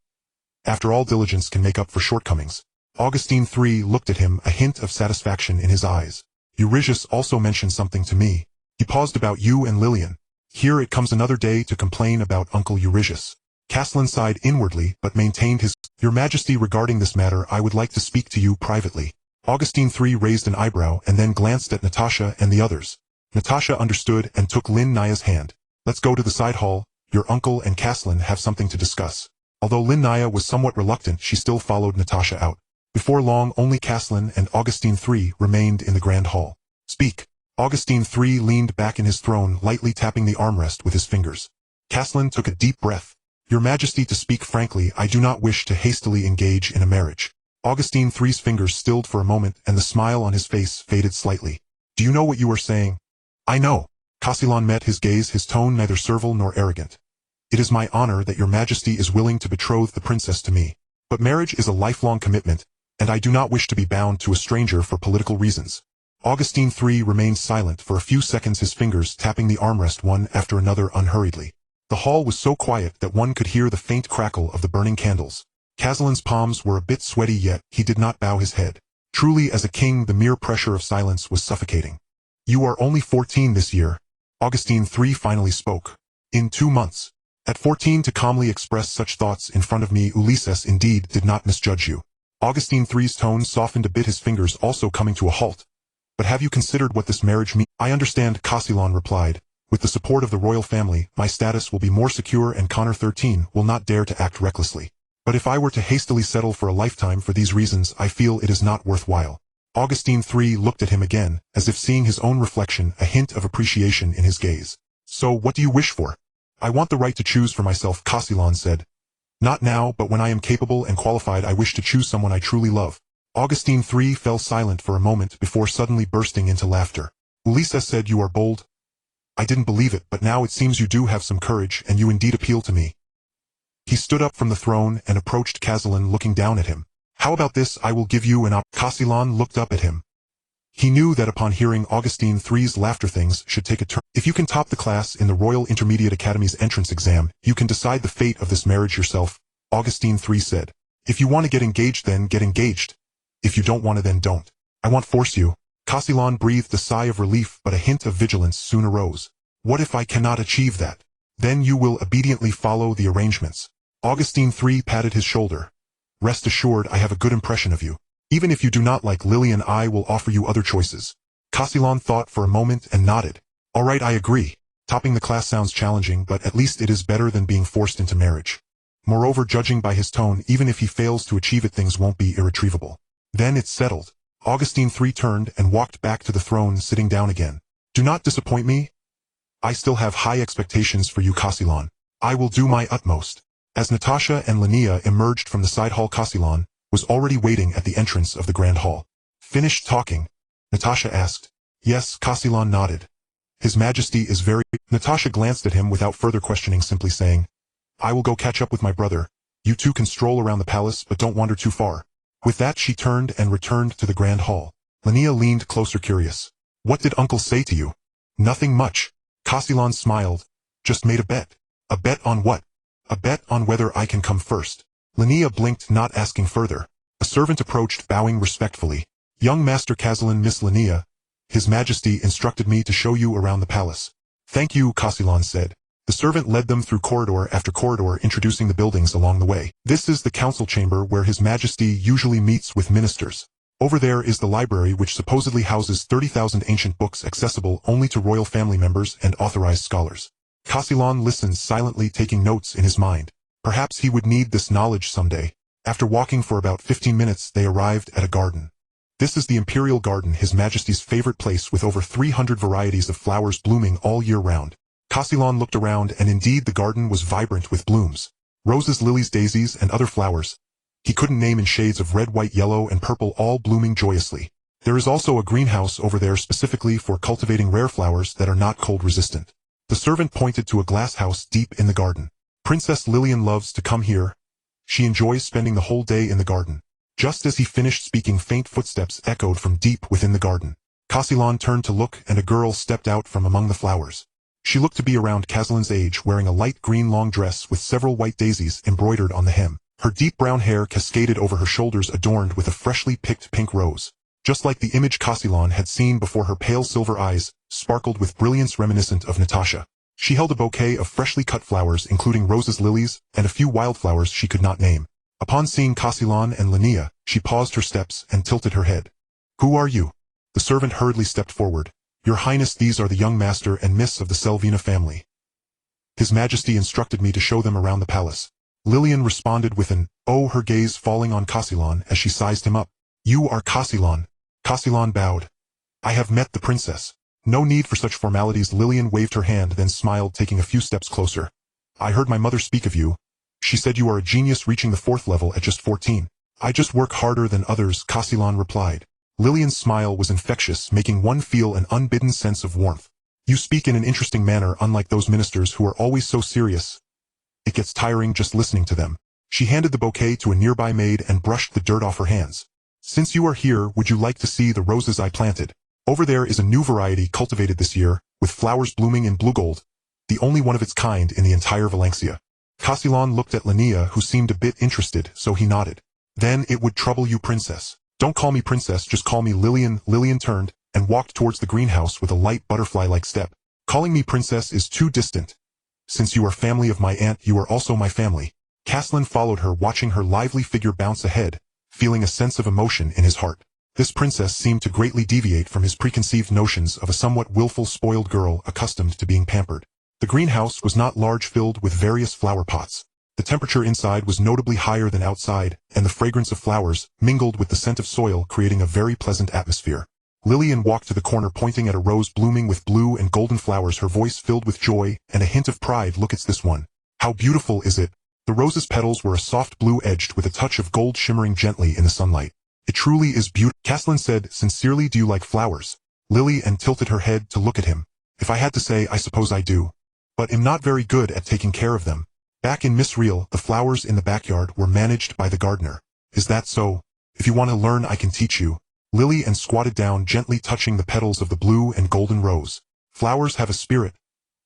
After all, diligence can make up for shortcomings. Augustine III looked at him, a hint of satisfaction in his eyes. Eurystheus also mentioned something to me. He paused about you and Lillian. Here it comes another day to complain about Uncle Eurystheus. Caslin sighed inwardly, but maintained his— Your Majesty, regarding this matter I would like to speak to you privately. Augustine III raised an eyebrow and then glanced at Natasha and the others. Natasha understood and took Lin Naya's hand. Let's go to the side hall. Your uncle and Caslin have something to discuss. Although Lin Naya was somewhat reluctant, she still followed Natasha out. Before long, only Caslin and Augustine III remained in the grand hall. Speak. Augustine III leaned back in his throne, lightly tapping the armrest with his fingers. Caslin took a deep breath. Your Majesty, to speak frankly, I do not wish to hastily engage in a marriage. Augustine III's fingers stilled for a moment, and the smile on his face faded slightly. Do you know what you are saying? I know. Caslin met his gaze, his tone neither servile nor arrogant. It is my honor that your Majesty is willing to betroth the princess to me. But marriage is a lifelong commitment, and I do not wish to be bound to a stranger for political reasons. Augustine III remained silent for a few seconds, his fingers tapping the armrest one after another unhurriedly. The hall was so quiet that one could hear the faint crackle of the burning candles. Caslin's palms were a bit sweaty, yet he did not bow his head. Truly, as a king, the mere pressure of silence was suffocating. You are only 14 this year. Augustine III finally spoke. In 2 months. At 14 to calmly express such thoughts in front of me, Ulysses indeed did not misjudge you. Augustine III's tone softened a bit, his fingers also coming to a halt. But have you considered what this marriage means? I understand, Caslin replied. With the support of the royal family, my status will be more secure and Connor 13 will not dare to act recklessly. But if I were to hastily settle for a lifetime for these reasons, I feel it is not worthwhile. Augustine III looked at him again, as if seeing his own reflection, a hint of appreciation in his gaze. So what do you wish for? I want the right to choose for myself, Caslin said. Not now, but when I am capable and qualified, I wish to choose someone I truly love. Augustine III fell silent for a moment before suddenly bursting into laughter. Ulysses said, you are bold. I didn't believe it, but now it seems you do have some courage, and you indeed appeal to me. He stood up from the throne and approached Caslin, looking down at him. How about this? I will give you an Caslin looked up at him. He knew that upon hearing Augustine III's laughter, things should take a turn. If you can top the class in the Royal Intermediate Academy's entrance exam, you can decide the fate of this marriage yourself, Augustine III said. If you want to get engaged, then get engaged. If you don't want to, then don't. I won't force you. Caslin breathed a sigh of relief, but a hint of vigilance soon arose. What if I cannot achieve that? Then you will obediently follow the arrangements. Augustine III patted his shoulder. Rest assured, I have a good impression of you. Even if you do not like Lillian, I will offer you other choices. Caslin thought for a moment and nodded. All right, I agree. Topping the class sounds challenging, but at least it is better than being forced into marriage. Moreover, judging by his tone, even if he fails to achieve it, things won't be irretrievable. Then it's settled. Augustine III turned and walked back to the throne, sitting down again. Do not disappoint me. I still have high expectations for you, Caslin. I will do my utmost. As Natasha and Linnea emerged from the side hall, Caslin was already waiting at the entrance of the grand hall. Finished talking? Natasha asked. Yes, Caslin nodded. His Majesty is very— Natasha glanced at him without further questioning, simply saying, I will go catch up with my brother. You two can stroll around the palace, but don't wander too far. With that, she turned and returned to the grand hall. Linnea leaned closer, curious. What did Uncle say to you? Nothing much. Caslin smiled. Just made a bet. A bet on what? A bet on whether I can come first. Linnea blinked, not asking further. A servant approached, bowing respectfully. Young Master Caslin, Miss Linnea, His Majesty instructed me to show you around the palace. Thank you, Caslin said. The servant led them through corridor after corridor, introducing the buildings along the way. This is the council chamber where His Majesty usually meets with ministers. Over there is the library, which supposedly houses 30,000 ancient books accessible only to royal family members and authorized scholars. Caslin listened silently, taking notes in his mind. Perhaps he would need this knowledge someday. After walking for about 15 minutes, they arrived at a garden. This is the Imperial Garden, His Majesty's favorite place with over 300 varieties of flowers blooming all year round. Castellan looked around and indeed the garden was vibrant with blooms. Roses, lilies, daisies, and other flowers he couldn't name in shades of red, white, yellow, and purple, all blooming joyously. There is also a greenhouse over there specifically for cultivating rare flowers that are not cold-resistant. The servant pointed to a glass house deep in the garden. Princess Lillian loves to come here. She enjoys spending the whole day in the garden. Just as he finished speaking, faint footsteps echoed from deep within the garden. Castellan turned to look, and a girl stepped out from among the flowers. She looked to be around Castellan's age, wearing a light green long dress with several white daisies embroidered on the hem. Her deep brown hair cascaded over her shoulders, adorned with a freshly picked pink rose. Just like the image Castellan had seen before, her pale silver eyes sparkled with brilliance reminiscent of Natasha. She held a bouquet of freshly cut flowers, including roses, lilies, and a few wildflowers she could not name. Upon seeing Castellan and Linnea, she paused her steps and tilted her head. "Who are you?" The servant hurriedly stepped forward. "Your Highness, these are the young master and miss of the Selvina family. His Majesty instructed me to show them around the palace." Lillian responded with an "oh," her gaze falling on Castellan as she sized him up. "You are Castellan." Castellan bowed. "I have met the princess." "No need for such formalities." Lillian waved her hand, then smiled, taking a few steps closer. "I heard my mother speak of you. She said you are a genius, reaching the 4th level at just 14. "I just work harder than others," Castellan replied. Lillian's smile was infectious, making one feel an unbidden sense of warmth. "You speak in an interesting manner, unlike those ministers who are always so serious. It gets tiring just listening to them." She handed the bouquet to a nearby maid and brushed the dirt off her hands. "Since you are here, would you like to see the roses I planted? Over there is a new variety cultivated this year, with flowers blooming in blue gold, the only one of its kind in the entire Valencia." Castellan looked at Linnea, who seemed a bit interested, so he nodded. "Then it would trouble you, princess." "Don't call me princess, just call me Lillian." Lillian turned and walked towards the greenhouse with a light butterfly-like step. "Calling me princess is too distant. Since you are family of my aunt, you are also my family." Castellan followed her, watching her lively figure bounce ahead, feeling a sense of emotion in his heart. This princess seemed to greatly deviate from his preconceived notions of a somewhat willful, spoiled girl accustomed to being pampered. The greenhouse was not large, filled with various flower pots. The temperature inside was notably higher than outside, and the fragrance of flowers mingled with the scent of soil, creating a very pleasant atmosphere. Lillian walked to the corner, pointing at a rose blooming with blue and golden flowers, her voice filled with joy and a hint of pride. "Look, it's this one. How beautiful is it?" The rose's petals were a soft blue edged with a touch of gold shimmering gently in the sunlight. "It truly is beautiful," Castellan said sincerely. "Do you like flowers?" Lillian tilted her head to look at him. "If I had to say, I suppose I do. But am not very good at taking care of them. Back in Miss Real, the flowers in the backyard were managed by the gardener." "Is that so? If you want to learn, I can teach you." Lillian squatted down, gently touching the petals of the blue and golden rose. "Flowers have a spirit.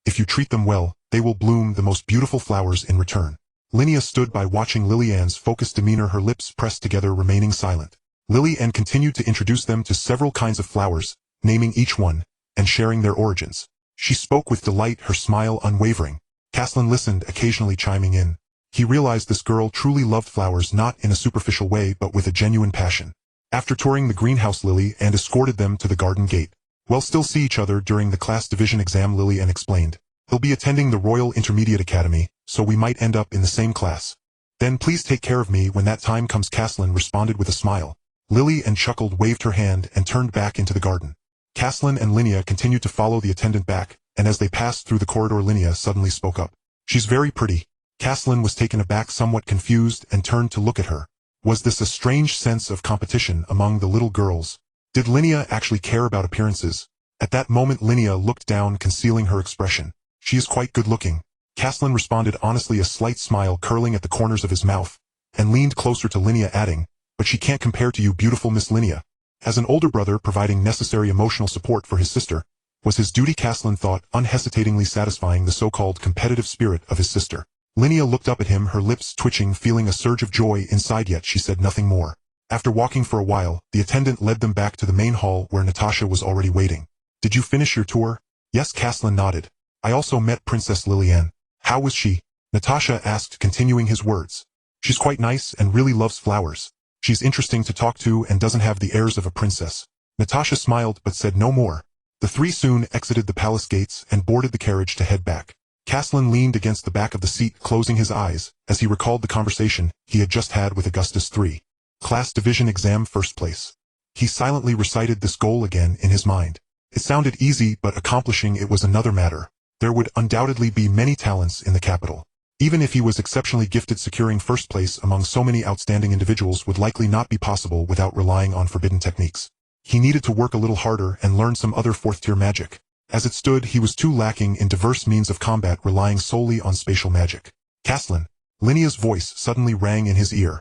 If you treat them well, they will bloom the most beautiful flowers in return." Linnea stood by, watching Lillian's focused demeanor, her lips pressed together, remaining silent. Lillian continued to introduce them to several kinds of flowers, naming each one, and sharing their origins. She spoke with delight, her smile unwavering. Castellan listened, occasionally chiming in. He realized this girl truly loved flowers, not in a superficial way but with a genuine passion. After touring the greenhouse, Lillian escorted them to the garden gate. "We'll still see each other during the class division exam," Lillian explained. "He'll be attending the Royal Intermediate Academy, so we might end up in the same class. Then please take care of me when that time comes." Castellan responded with a smile. Lillian chuckled, waved her hand, and turned back into the garden. Castellan and Linnea continued to follow the attendant back, and as they passed through the corridor, Linnea suddenly spoke up. "She's very pretty." Castellan was taken aback, somewhat confused, and turned to look at her. Was this a strange sense of competition among the little girls? Did Linnea actually care about appearances? At that moment, Linnea looked down, concealing her expression. "She is quite good-looking." Castellan responded honestly, a slight smile curling at the corners of his mouth, and leaned closer to Linnea, adding, "But she can't compare to you, beautiful Miss Linnea." As an older brother providing necessary emotional support for his sister, was his duty, Castellan thought, unhesitatingly satisfying the so-called competitive spirit of his sister. Linnea looked up at him, her lips twitching, feeling a surge of joy inside, yet she said nothing more. After walking for a while, the attendant led them back to the main hall where Natasha was already waiting. "Did you finish your tour?" "Yes," Castellan nodded. "I also met Princess Lillian." "How was she?" Natasha asked, continuing his words. "She's quite nice and really loves flowers. She's interesting to talk to and doesn't have the airs of a princess." Natasha smiled but said no more. The three soon exited the palace gates and boarded the carriage to head back. Castellan leaned against the back of the seat, closing his eyes, as he recalled the conversation he had just had with Augustus III. Class division exam, first place. He silently recited this goal again in his mind. It sounded easy, but accomplishing it was another matter. There would undoubtedly be many talents in the capital. Even if he was exceptionally gifted, securing first place among so many outstanding individuals would likely not be possible without relying on forbidden techniques. He needed to work a little harder and learn some other fourth-tier magic. As it stood, he was too lacking in diverse means of combat, relying solely on spatial magic. Caslin. Linea's voice suddenly rang in his ear.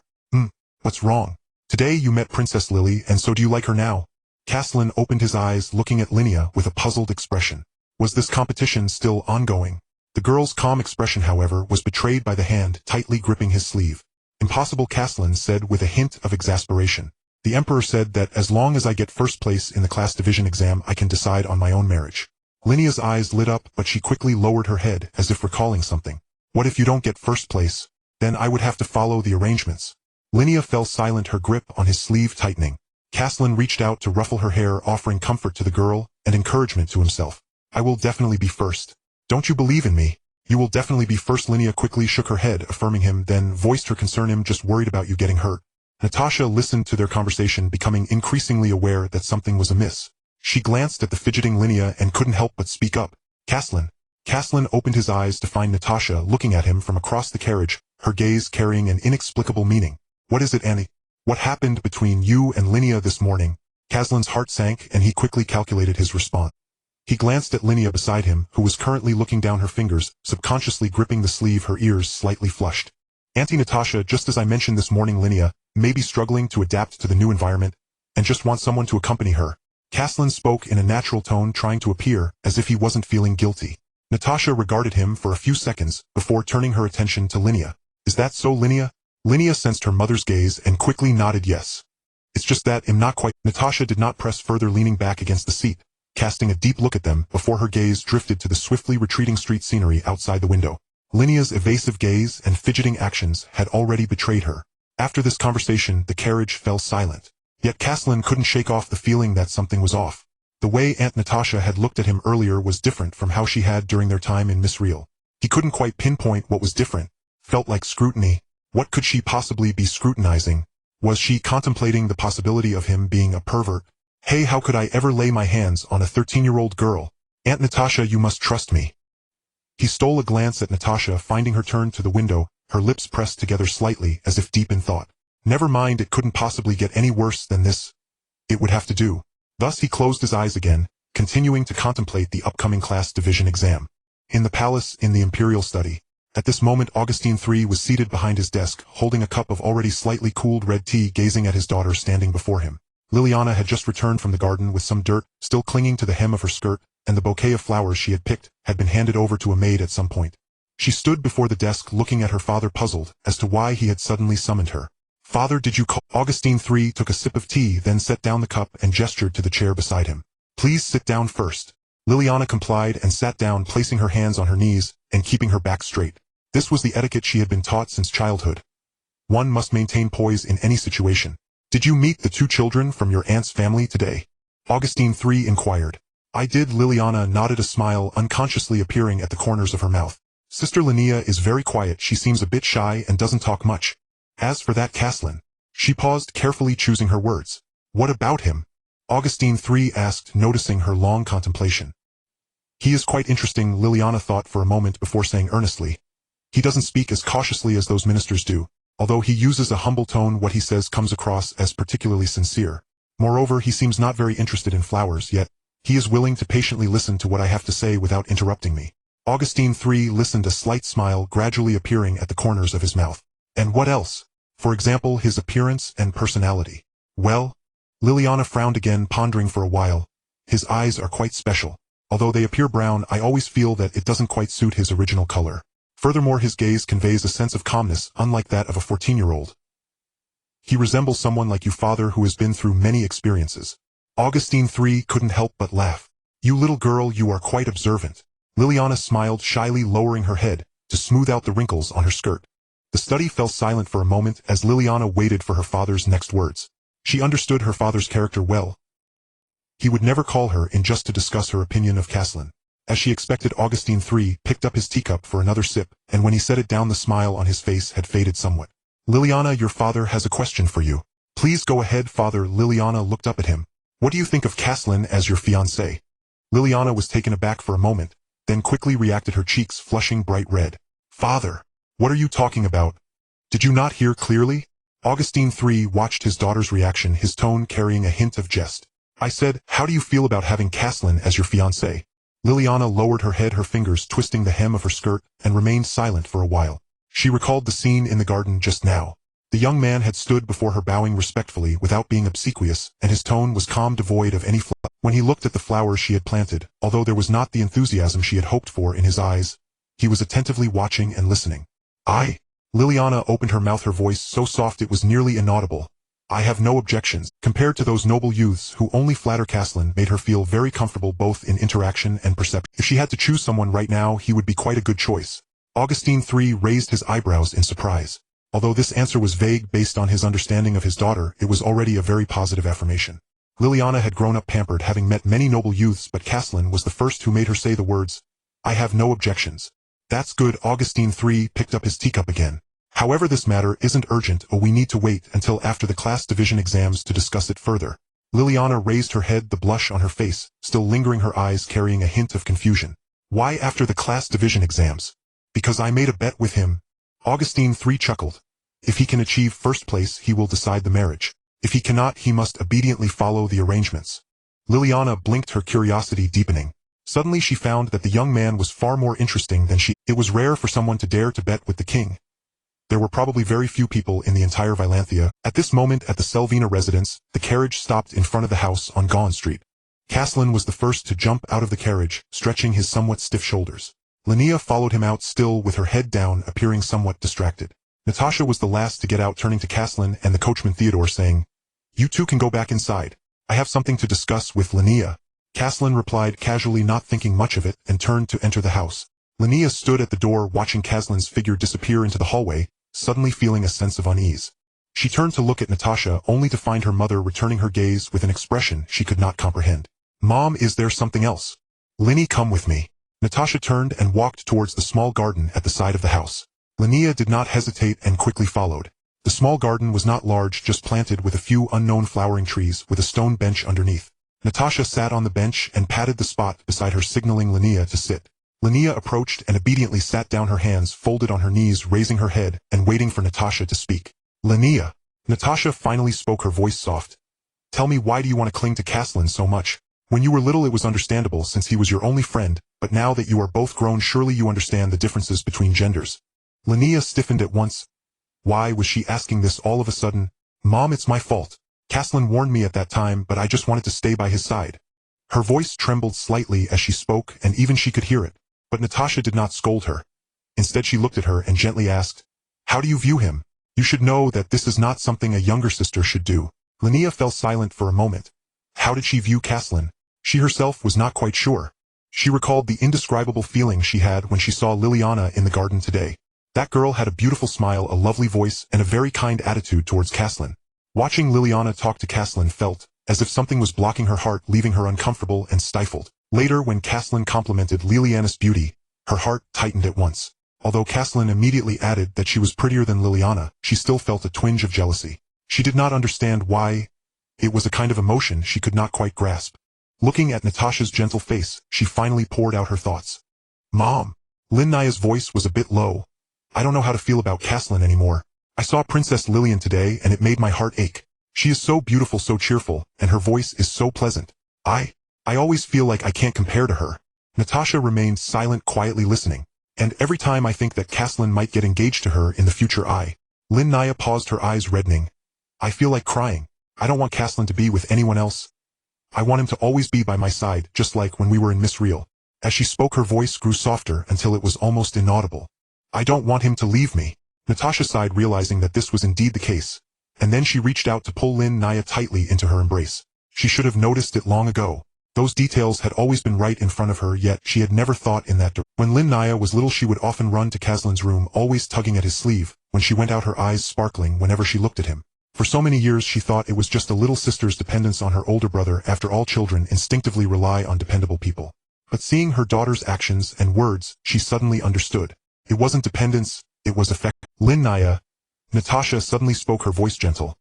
What's wrong? Today you met Princess Lily, and so do you like her now? Caslin opened his eyes, looking at Linnea with a puzzled expression. Was this competition still ongoing? The girl's calm expression, however, was betrayed by the hand tightly gripping his sleeve. Impossible, Caslin said with a hint of exasperation. The Emperor said that as long as I get first place in the class division exam, I can decide on my own marriage. Linnea's eyes lit up, but she quickly lowered her head as if recalling something. What if you don't get first place? Then I would have to follow the arrangements. Linnea fell silent, her grip on his sleeve tightening. Caslin reached out to ruffle her hair, offering comfort to the girl and encouragement to himself. I will definitely be first. Don't you believe in me? You will definitely be first. Linnea quickly shook her head, affirming him, then voiced her concern. I'm just worried about you getting hurt. Natasha listened to their conversation, becoming increasingly aware that something was amiss. She glanced at the fidgeting Linnea and couldn't help but speak up. Caslin. Caslin opened his eyes to find Natasha looking at him from across the carriage, her gaze carrying an inexplicable meaning. What is it, Annie? What happened between you and Linnea this morning? Caslin's heart sank, and he quickly calculated his response. He glanced at Linnea beside him, who was currently looking down, her fingers subconsciously gripping the sleeve, her ears slightly flushed. Auntie Natasha, just as I mentioned this morning, Linnea may be struggling to adapt to the new environment and just wants someone to accompany her. Caslin spoke in a natural tone, trying to appear as if he wasn't feeling guilty. Natasha regarded him for a few seconds before turning her attention to Linnea. Is that so, Linnea? Linnea sensed her mother's gaze and quickly nodded yes. It's just that I'm not quite. Natasha did not press further, leaning back against the seat, casting a deep look at them before her gaze drifted to the swiftly retreating street scenery outside the window. Linnea's evasive gaze and fidgeting actions had already betrayed her. After this conversation, the carriage fell silent. Yet Caslin couldn't shake off the feeling that something was off. The way Aunt Natasha had looked at him earlier was different from how she had during their time in Miss Real. He couldn't quite pinpoint what was different. Felt like scrutiny. What could she possibly be scrutinizing? Was she contemplating the possibility of him being a pervert? Hey, how could I ever lay my hands on a 13-year-old girl? Aunt Natasha, you must trust me. He stole a glance at Natasha, finding her turn to the window, her lips pressed together slightly as if deep in thought. Never mind, it couldn't possibly get any worse than this. It would have to do. Thus he closed his eyes again, continuing to contemplate the upcoming class division exam. In the palace, in the Imperial study. At this moment, Augustine III was seated behind his desk, holding a cup of already slightly cooled red tea, gazing at his daughter standing before him. Liliana had just returned from the garden with some dirt still clinging to the hem of her skirt, and the bouquet of flowers she had picked had been handed over to a maid at some point. She stood before the desk looking at her father, puzzled as to why he had suddenly summoned her. Father, did you call? Augustine III took a sip of tea, then set down the cup and gestured to the chair beside him. Please sit down first. Liliana complied and sat down, placing her hands on her knees and keeping her back straight. This was the etiquette she had been taught since childhood. One must maintain poise in any situation. Did you meet the two children from your aunt's family today? Augustine III inquired. I did. Liliana nodded, a smile unconsciously appearing at the corners of her mouth. Sister Linnea is very quiet. She seems a bit shy and doesn't talk much. As for that Caslin. She paused, carefully choosing her words. What about him? Augustine III asked, noticing her long contemplation. He is quite interesting. Liliana thought for a moment before saying earnestly. He doesn't speak as cautiously as those ministers do. Although he uses a humble tone, what he says comes across as particularly sincere. Moreover, he seems not very interested in flowers, yet he is willing to patiently listen to what I have to say without interrupting me. Augustine III listened, a slight smile gradually appearing at the corners of his mouth. And what else? For example, his appearance and personality. Well? Liliana frowned again, pondering for a while. His eyes are quite special. Although they appear brown, I always feel that it doesn't quite suit his original color. Furthermore, his gaze conveys a sense of calmness, unlike that of a 14-year-old. He resembles someone like you, father, who has been through many experiences. Augustine III couldn't help but laugh. You little girl, you are quite observant. Liliana smiled, shyly lowering her head to smooth out the wrinkles on her skirt. The study fell silent for a moment as Liliana waited for her father's next words. She understood her father's character well. He would never call her in just to discuss her opinion of Caslin. As she expected, Augustine III picked up his teacup for another sip, and when he set it down, the smile on his face had faded somewhat. Liliana, your father has a question for you. Please go ahead, Father. Liliana looked up at him. What do you think of Caslin as your fiancé? Liliana was taken aback for a moment, then quickly reacted, her cheeks flushing bright red. Father, what are you talking about? Did you not hear clearly? Augustine III watched his daughter's reaction, his tone carrying a hint of jest. I said, how do you feel about having Caslin as your fiancé? Liliana lowered her head, her fingers twisting the hem of her skirt, and remained silent for a while. She recalled the scene in the garden just now. The young man had stood before her, bowing respectfully without being obsequious, and his tone was calm, devoid of any flaw. When he looked at the flowers she had planted, although there was not the enthusiasm she had hoped for in his eyes, he was attentively watching and listening. Liliana opened her mouth, her voice so soft it was nearly inaudible. I have no objections. Compared to those noble youths who only flatter, Caslin made her feel very comfortable both in interaction and perception. If she had to choose someone right now, he would be quite a good choice. Augustine III raised his eyebrows in surprise. Although this answer was vague based on his understanding of his daughter, it was already a very positive affirmation. Liliana had grown up pampered, having met many noble youths, but Caslin was the first who made her say the words, I have no objections. That's good. Augustine III picked up his teacup again. However, this matter isn't urgent, or we need to wait until after the class division exams to discuss it further. Liliana raised her head, the blush on her face still lingering, her eyes carrying a hint of confusion. Why after the class division exams? Because I made a bet with him. Augustine III chuckled. If he can achieve first place, he will decide the marriage. If he cannot, he must obediently follow the arrangements. Liliana blinked, her curiosity deepening. Suddenly she found that the young man was far more interesting than she. It was rare for someone to dare to bet with the king. There were probably very few people in the entire Vylanthia. At this moment at the Selvina residence, the carriage stopped in front of the house on Gawn Street. Caslin was the first to jump out of the carriage, stretching his somewhat stiff shoulders. Linnea followed him out, still with her head down, appearing somewhat distracted. Natasha was the last to get out, turning to Caslin and the coachman Theodore, saying, You two can go back inside. I have something to discuss with Linnea. Caslin replied casually, not thinking much of it, and turned to enter the house. Linnea stood at the door, watching Caslin's figure disappear into the hallway, suddenly feeling a sense of unease. She turned to look at Natasha, only to find her mother returning her gaze with an expression she could not comprehend. Mom, is there something else? Linny, come with me. Natasha turned and walked towards the small garden at the side of the house. Linnea did not hesitate and quickly followed. The small garden was not large, just planted with a few unknown flowering trees with a stone bench underneath. Natasha sat on the bench and patted the spot beside her, signaling Linnea to sit. Linnea approached and obediently sat down, her hands folded on her knees, raising her head and waiting for Natasha to speak. Linnea. Natasha finally spoke, her voice soft. Tell me, why do you want to cling to Caslin so much? When you were little it was understandable since he was your only friend, but now that you are both grown, surely you understand the differences between genders. Linnea stiffened at once. Why was she asking this all of a sudden? Mom, it's my fault. Caslin warned me at that time, but I just wanted to stay by his side. Her voice trembled slightly as she spoke, and even she could hear it. But Natasha did not scold her. Instead she looked at her and gently asked, How do you view him? You should know that this is not something a younger sister should do. Linnea fell silent for a moment. How did she view Caslin? She herself was not quite sure. She recalled the indescribable feeling she had when she saw Liliana in the garden today. That girl had a beautiful smile, a lovely voice, and a very kind attitude towards Caslin. Watching Liliana talk to Caslin felt as if something was blocking her heart, leaving her uncomfortable and stifled. Later, when Caslin complimented Liliana's beauty, her heart tightened at once. Although Caslin immediately added that she was prettier than Liliana, she still felt a twinge of jealousy. She did not understand why. It was a kind of emotion she could not quite grasp. Looking at Natasha's gentle face, she finally poured out her thoughts. Mom. Linnaya's voice was a bit low. I don't know how to feel about Caslin anymore. I saw Princess Lilian today and it made my heart ache. She is so beautiful, so cheerful, and her voice is so pleasant. I always feel like I can't compare to her. Natasha remained silent, quietly listening. And every time I think that Caslin might get engaged to her in the future, Linnea paused, her eyes reddening. I feel like crying. I don't want Caslin to be with anyone else. I want him to always be by my side, just like when we were in Miss Real. As she spoke, her voice grew softer until it was almost inaudible. I don't want him to leave me. Natasha sighed, realizing that this was indeed the case. And then she reached out to pull Linnea tightly into her embrace. She should have noticed it long ago. Those details had always been right in front of her, yet she had never thought in that direction. When Linnea was little, she would often run to Caslin's room, always tugging at his sleeve. When she went out, her eyes sparkling whenever she looked at him. For so many years she thought it was just a little sister's dependence on her older brother. After all, children instinctively rely on dependable people. But seeing her daughter's actions and words, she suddenly understood. It wasn't dependence, it was affection. Linnea. Natasha suddenly spoke, her voice gentle.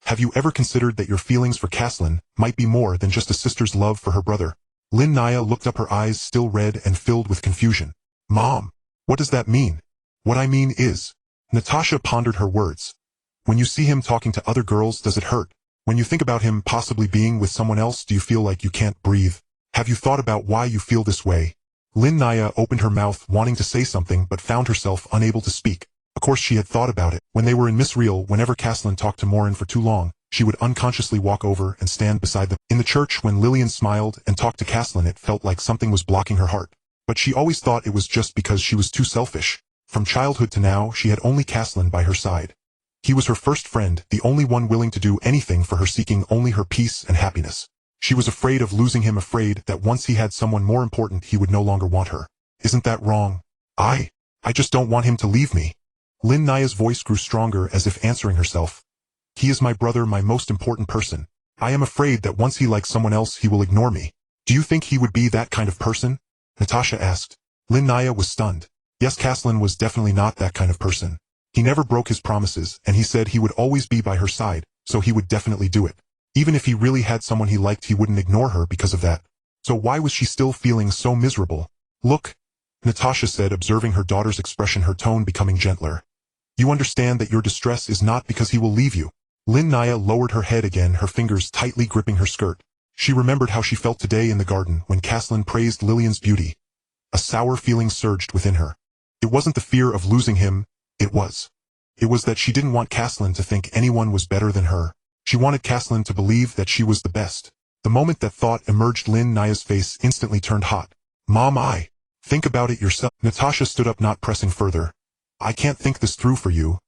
Have you ever considered that your feelings for Caslin might be more than just a sister's love for her brother? Lin Naya looked up, her eyes still red and filled with confusion. Mom, what does that mean? What I mean is... Natasha pondered her words. When you see him talking to other girls, does it hurt? When you think about him possibly being with someone else, do you feel like you can't breathe? Have you thought about why you feel this way? Lin Naya opened her mouth wanting to say something but found herself unable to speak. Of course she had thought about it. When they were in Miss Real, whenever Caslin talked to Morin for too long, she would unconsciously walk over and stand beside them. In the church, when Lillian smiled and talked to Caslin, it felt like something was blocking her heart. But she always thought it was just because she was too selfish. From childhood to now, she had only Caslin by her side. He was her first friend, the only one willing to do anything for her, seeking only her peace and happiness. She was afraid of losing him, afraid that once he had someone more important, he would no longer want her. Isn't that wrong? I just don't want him to leave me. Lin Naya's voice grew stronger, as if answering herself. He is my brother, my most important person. I am afraid that once he likes someone else, he will ignore me. Do you think he would be that kind of person? Natasha asked. Lin Naya was stunned. Yes, Caslin was definitely not that kind of person. He never broke his promises, and he said he would always be by her side, so he would definitely do it. Even if he really had someone he liked, he wouldn't ignore her because of that. So why was she still feeling so miserable? Look, Natasha said, observing her daughter's expression, her tone becoming gentler. You understand that your distress is not because he will leave you. Lin Naya lowered her head again, her fingers tightly gripping her skirt. She remembered how she felt today in the garden when Caslin praised Lillian's beauty. A sour feeling surged within her. It wasn't the fear of losing him, it was that she didn't want Caslin to think anyone was better than her. She wanted Caslin to believe that she was the best. The moment that thought emerged, Lin Naya's face instantly turned hot. Mom, think about it yourself. Natasha stood up, not pressing further. I can't think this through for you.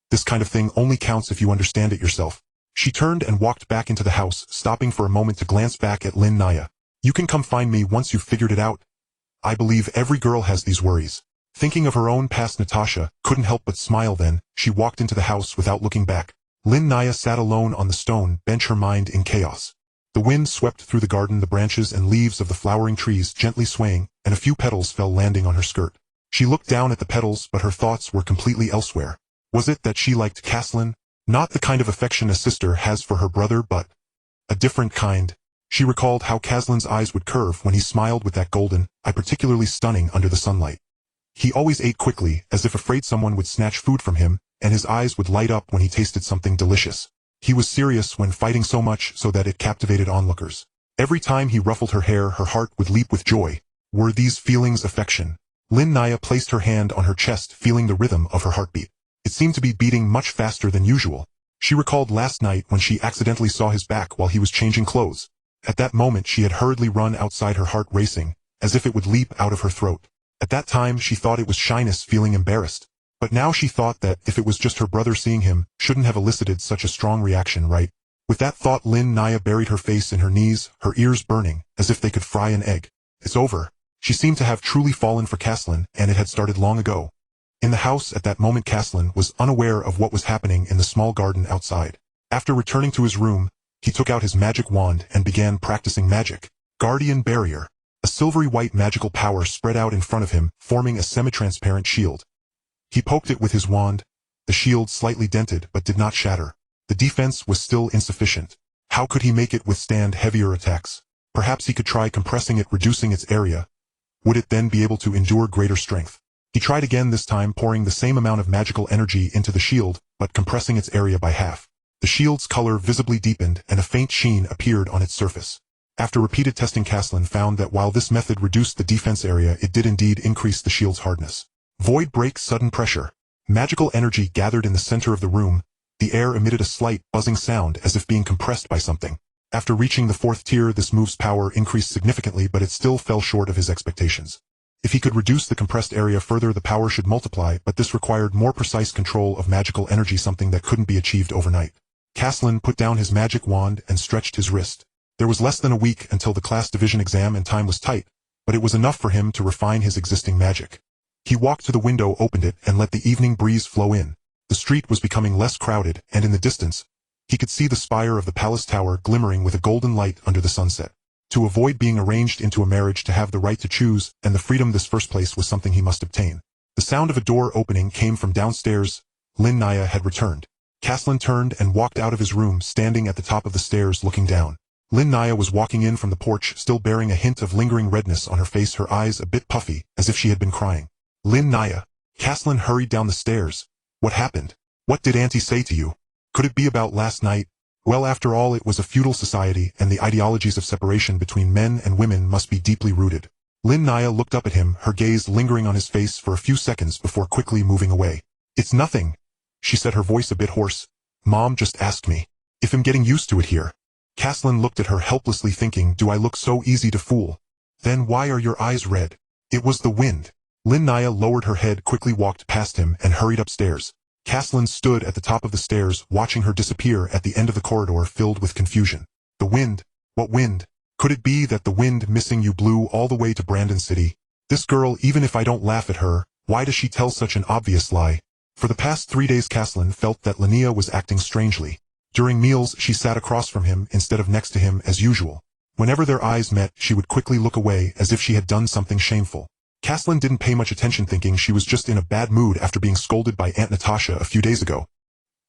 This kind of thing only counts if you understand it yourself. She turned and walked back into the house, stopping for a moment to glance back at Lin Naya. You can come find me once you've figured it out. I believe every girl has these worries. Thinking of her own past, Natasha couldn't help but smile. Then she walked into the house without looking back. Lin Naya sat alone on the stone bench, her mind in chaos. The wind swept through the garden, the branches and leaves of the flowering trees gently swaying, and a few petals fell, landing on her skirt. She looked down at the petals, but her thoughts were completely elsewhere. Was it that she liked Caslin? Not the kind of affection a sister has for her brother, but a different kind. She recalled how Caslin's eyes would curve when he smiled with that golden eye, particularly stunning under the sunlight. He always ate quickly, as if afraid someone would snatch food from him, and his eyes would light up when he tasted something delicious. He was serious when fighting, so much so that it captivated onlookers. Every time he ruffled her hair, her heart would leap with joy. Were these feelings affection? Lin Naya placed her hand on her chest, feeling the rhythm of her heartbeat. It seemed to be beating much faster than usual. She recalled last night when she accidentally saw his back while he was changing clothes. At that moment she had hurriedly run outside, her heart racing, as if it would leap out of her throat. At that time she thought it was shyness, feeling embarrassed. But now she thought that if it was just her brother seeing him, shouldn't have elicited such a strong reaction, right? With that thought, Lin Naya buried her face in her knees, her ears burning, as if they could fry an egg. It's over. She seemed to have truly fallen for Caslin, and it had started long ago. In the house at that moment, Caslin was unaware of what was happening in the small garden outside. After returning to his room, he took out his magic wand and began practicing magic. Guardian Barrier. A silvery white magical power spread out in front of him, forming a semi-transparent shield. He poked it with his wand. The shield slightly dented but did not shatter. The defense was still insufficient. How could he make it withstand heavier attacks? Perhaps he could try compressing it, reducing its area. Would it then be able to endure greater strength? He tried again, this time pouring the same amount of magical energy into the shield, but compressing its area by half. The shield's color visibly deepened, and a faint sheen appeared on its surface. After repeated testing, Caslin found that while this method reduced the defense area, it did indeed increase the shield's hardness. Void break, sudden pressure. Magical energy gathered in the center of the room. The air emitted a slight, buzzing sound as if being compressed by something. After reaching the 4th tier, this move's power increased significantly, but it still fell short of his expectations. If he could reduce the compressed area further, the power should multiply, but this required more precise control of magical energy, something that couldn't be achieved overnight. Caslin put down his magic wand and stretched his wrist. There was less than a week until the class division exam, and time was tight, but it was enough for him to refine his existing magic. He walked to the window, opened it, and let the evening breeze flow in. The street was becoming less crowded, and in the distance, he could see the spire of the palace tower glimmering with a golden light under the sunset. To avoid being arranged into a marriage, to have the right to choose, and the freedom this first place was something he must obtain. The sound of a door opening came from downstairs. Lin Naya had returned. Caslin turned and walked out of his room, standing at the top of the stairs looking down. Lin Naya was walking in from the porch, still bearing a hint of lingering redness on her face, her eyes a bit puffy, as if she had been crying. Lin Naya. Caslin hurried down the stairs. What happened? What did Auntie say to you? Could it be about last night? Well, after all, it was a feudal society, and the ideologies of separation between men and women must be deeply rooted. Lin Naya looked up at him, her gaze lingering on his face for a few seconds before quickly moving away. It's nothing, she said, her voice a bit hoarse. Mom just asked me if I'm getting used to it here. Caslin looked at her helplessly, thinking, do I look so easy to fool? Then why are your eyes red? It was the wind. Lin Naya lowered her head, quickly walked past him, and hurried upstairs. Caslin stood at the top of the stairs, watching her disappear at the end of the corridor, filled with confusion. The wind? What wind? Could it be that the wind missing you blew all the way to Brandon City? This girl, even if I don't laugh at her, why does she tell such an obvious lie? For the past 3 days Caslin felt that Linnea was acting strangely. During meals she sat across from him instead of next to him as usual. Whenever their eyes met, she would quickly look away as if she had done something shameful. Caslin didn't pay much attention, thinking she was just in a bad mood after being scolded by Aunt Natasha a few days ago.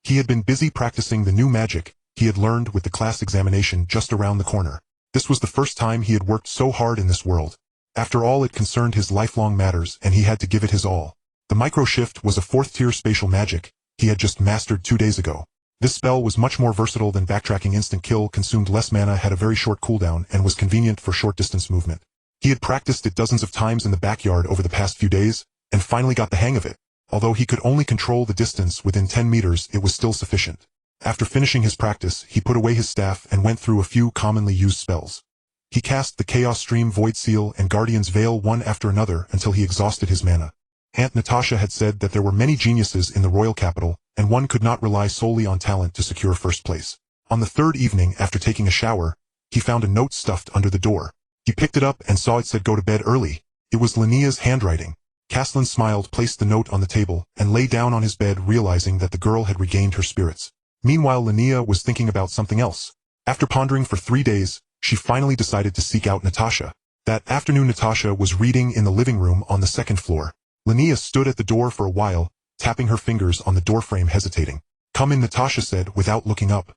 He had been busy practicing the new magic he had learned with the class examination just around the corner. This was the first time he had worked so hard in this world. After all, it concerned his lifelong matters, and he had to give it his all. The micro-shift was a 4th-tier spatial magic he had just mastered 2 days ago. This spell was much more versatile than backtracking. Instant kill, consumed less mana, had a very short cooldown, and was convenient for short-distance movement. He had practiced it dozens of times in the backyard over the past few days, and finally got the hang of it. Although he could only control the distance within 10 meters, it was still sufficient. After finishing his practice, he put away his staff and went through a few commonly used spells. He cast the Chaos Stream, Void Seal, and Guardian's Veil one after another until he exhausted his mana. Aunt Natasha had said that there were many geniuses in the royal capital, and one could not rely solely on talent to secure first place. On the 3rd evening, after taking a shower, he found a note stuffed under the door. He picked it up and saw it said, "Go to bed early." It was Linnea's handwriting. Caslin smiled, placed the note on the table, and lay down on his bed, realizing that the girl had regained her spirits. Meanwhile, Linnea was thinking about something else. After pondering for 3 days, she finally decided to seek out Natasha. That afternoon, Natasha was reading in the living room on the 2nd floor. Linnea stood at the door for a while, tapping her fingers on the doorframe, hesitating. "Come in," Natasha said without looking up.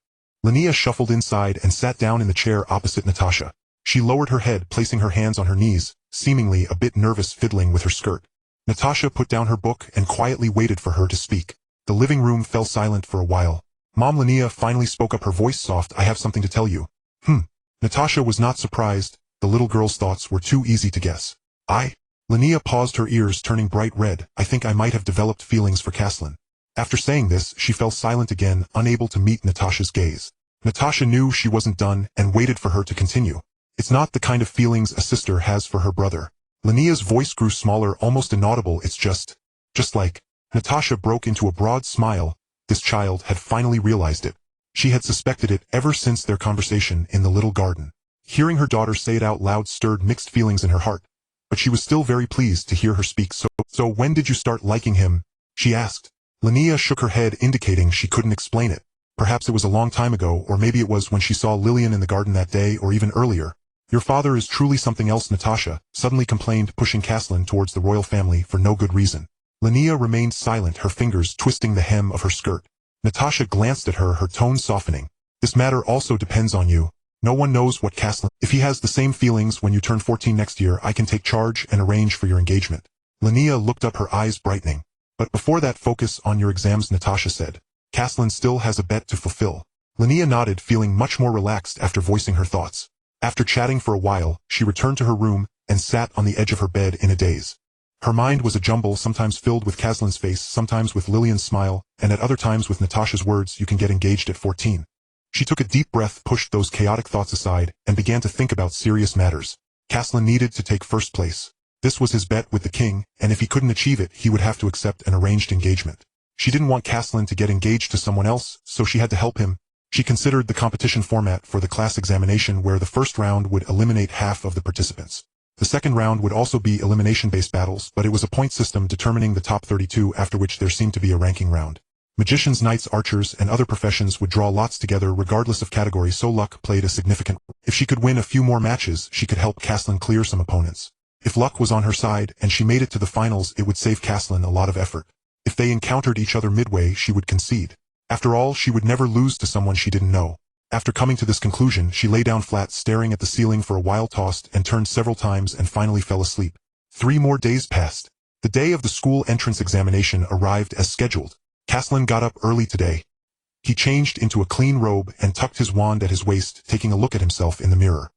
Linnea shuffled inside and sat down in the chair opposite Natasha. She lowered her head, placing her hands on her knees, seemingly a bit nervous, fiddling with her skirt. Natasha put down her book and quietly waited for her to speak. The living room fell silent for a while. Mom, Linnea finally spoke up, her voice soft. "I have something to tell you." Natasha was not surprised. The little girl's thoughts were too easy to guess. Linnea paused, her ears turning bright red. "I think I might have developed feelings for Caslin." After saying this, she fell silent again, unable to meet Natasha's gaze. Natasha knew she wasn't done and waited for her to continue. "It's not the kind of feelings a sister has for her brother." Linnea's voice grew smaller, almost inaudible. "It's just like..." Natasha broke into a broad smile. This child had finally realized it. She had suspected it ever since their conversation in the little garden. Hearing her daughter say it out loud stirred mixed feelings in her heart, but she was still very pleased to hear her speak. So when did you start liking him?" she asked. Linnea shook her head, indicating she couldn't explain it. Perhaps it was a long time ago, or maybe it was when she saw Lillian in the garden that day, or even earlier. "Your father is truly something else," Natasha suddenly complained, pushing Caslin towards the royal family for no good reason. Linnea remained silent, her fingers twisting the hem of her skirt. Natasha glanced at her, her tone softening. "This matter also depends on you. No one knows what Caslin... If he has the same feelings when you turn 14 next year, I can take charge and arrange for your engagement." Linnea looked up, her eyes brightening. "But before that, focus on your exams," Natasha said. "Caslin still has a bet to fulfill." Linnea nodded, feeling much more relaxed after voicing her thoughts. After chatting for a while, she returned to her room and sat on the edge of her bed in a daze. Her mind was a jumble, sometimes filled with Caslin's face, sometimes with Lillian's smile, and at other times with Natasha's words, "You can get engaged at 14. She took a deep breath, pushed those chaotic thoughts aside, and began to think about serious matters. Caslin needed to take first place. This was his bet with the king, and if he couldn't achieve it, he would have to accept an arranged engagement. She didn't want Caslin to get engaged to someone else, so she had to help him. She considered the competition format for the class examination, where the first round would eliminate half of the participants. The second round would also be elimination-based battles, but it was a point system determining the top 32, after which there seemed to be a ranking round. Magicians, knights, archers, and other professions would draw lots together regardless of category, so luck played a significant role. If she could win a few more matches, she could help Caslin clear some opponents. If luck was on her side and she made it to the finals, it would save Caslin a lot of effort. If they encountered each other midway, she would concede. After all, she would never lose to someone she didn't know. After coming to this conclusion, she lay down flat, staring at the ceiling for a while, tossed and turned several times, and finally fell asleep. 3 more days passed. The day of the school entrance examination arrived as scheduled. Caslin got up early today. He changed into a clean robe and tucked his wand at his waist, taking a look at himself in the mirror.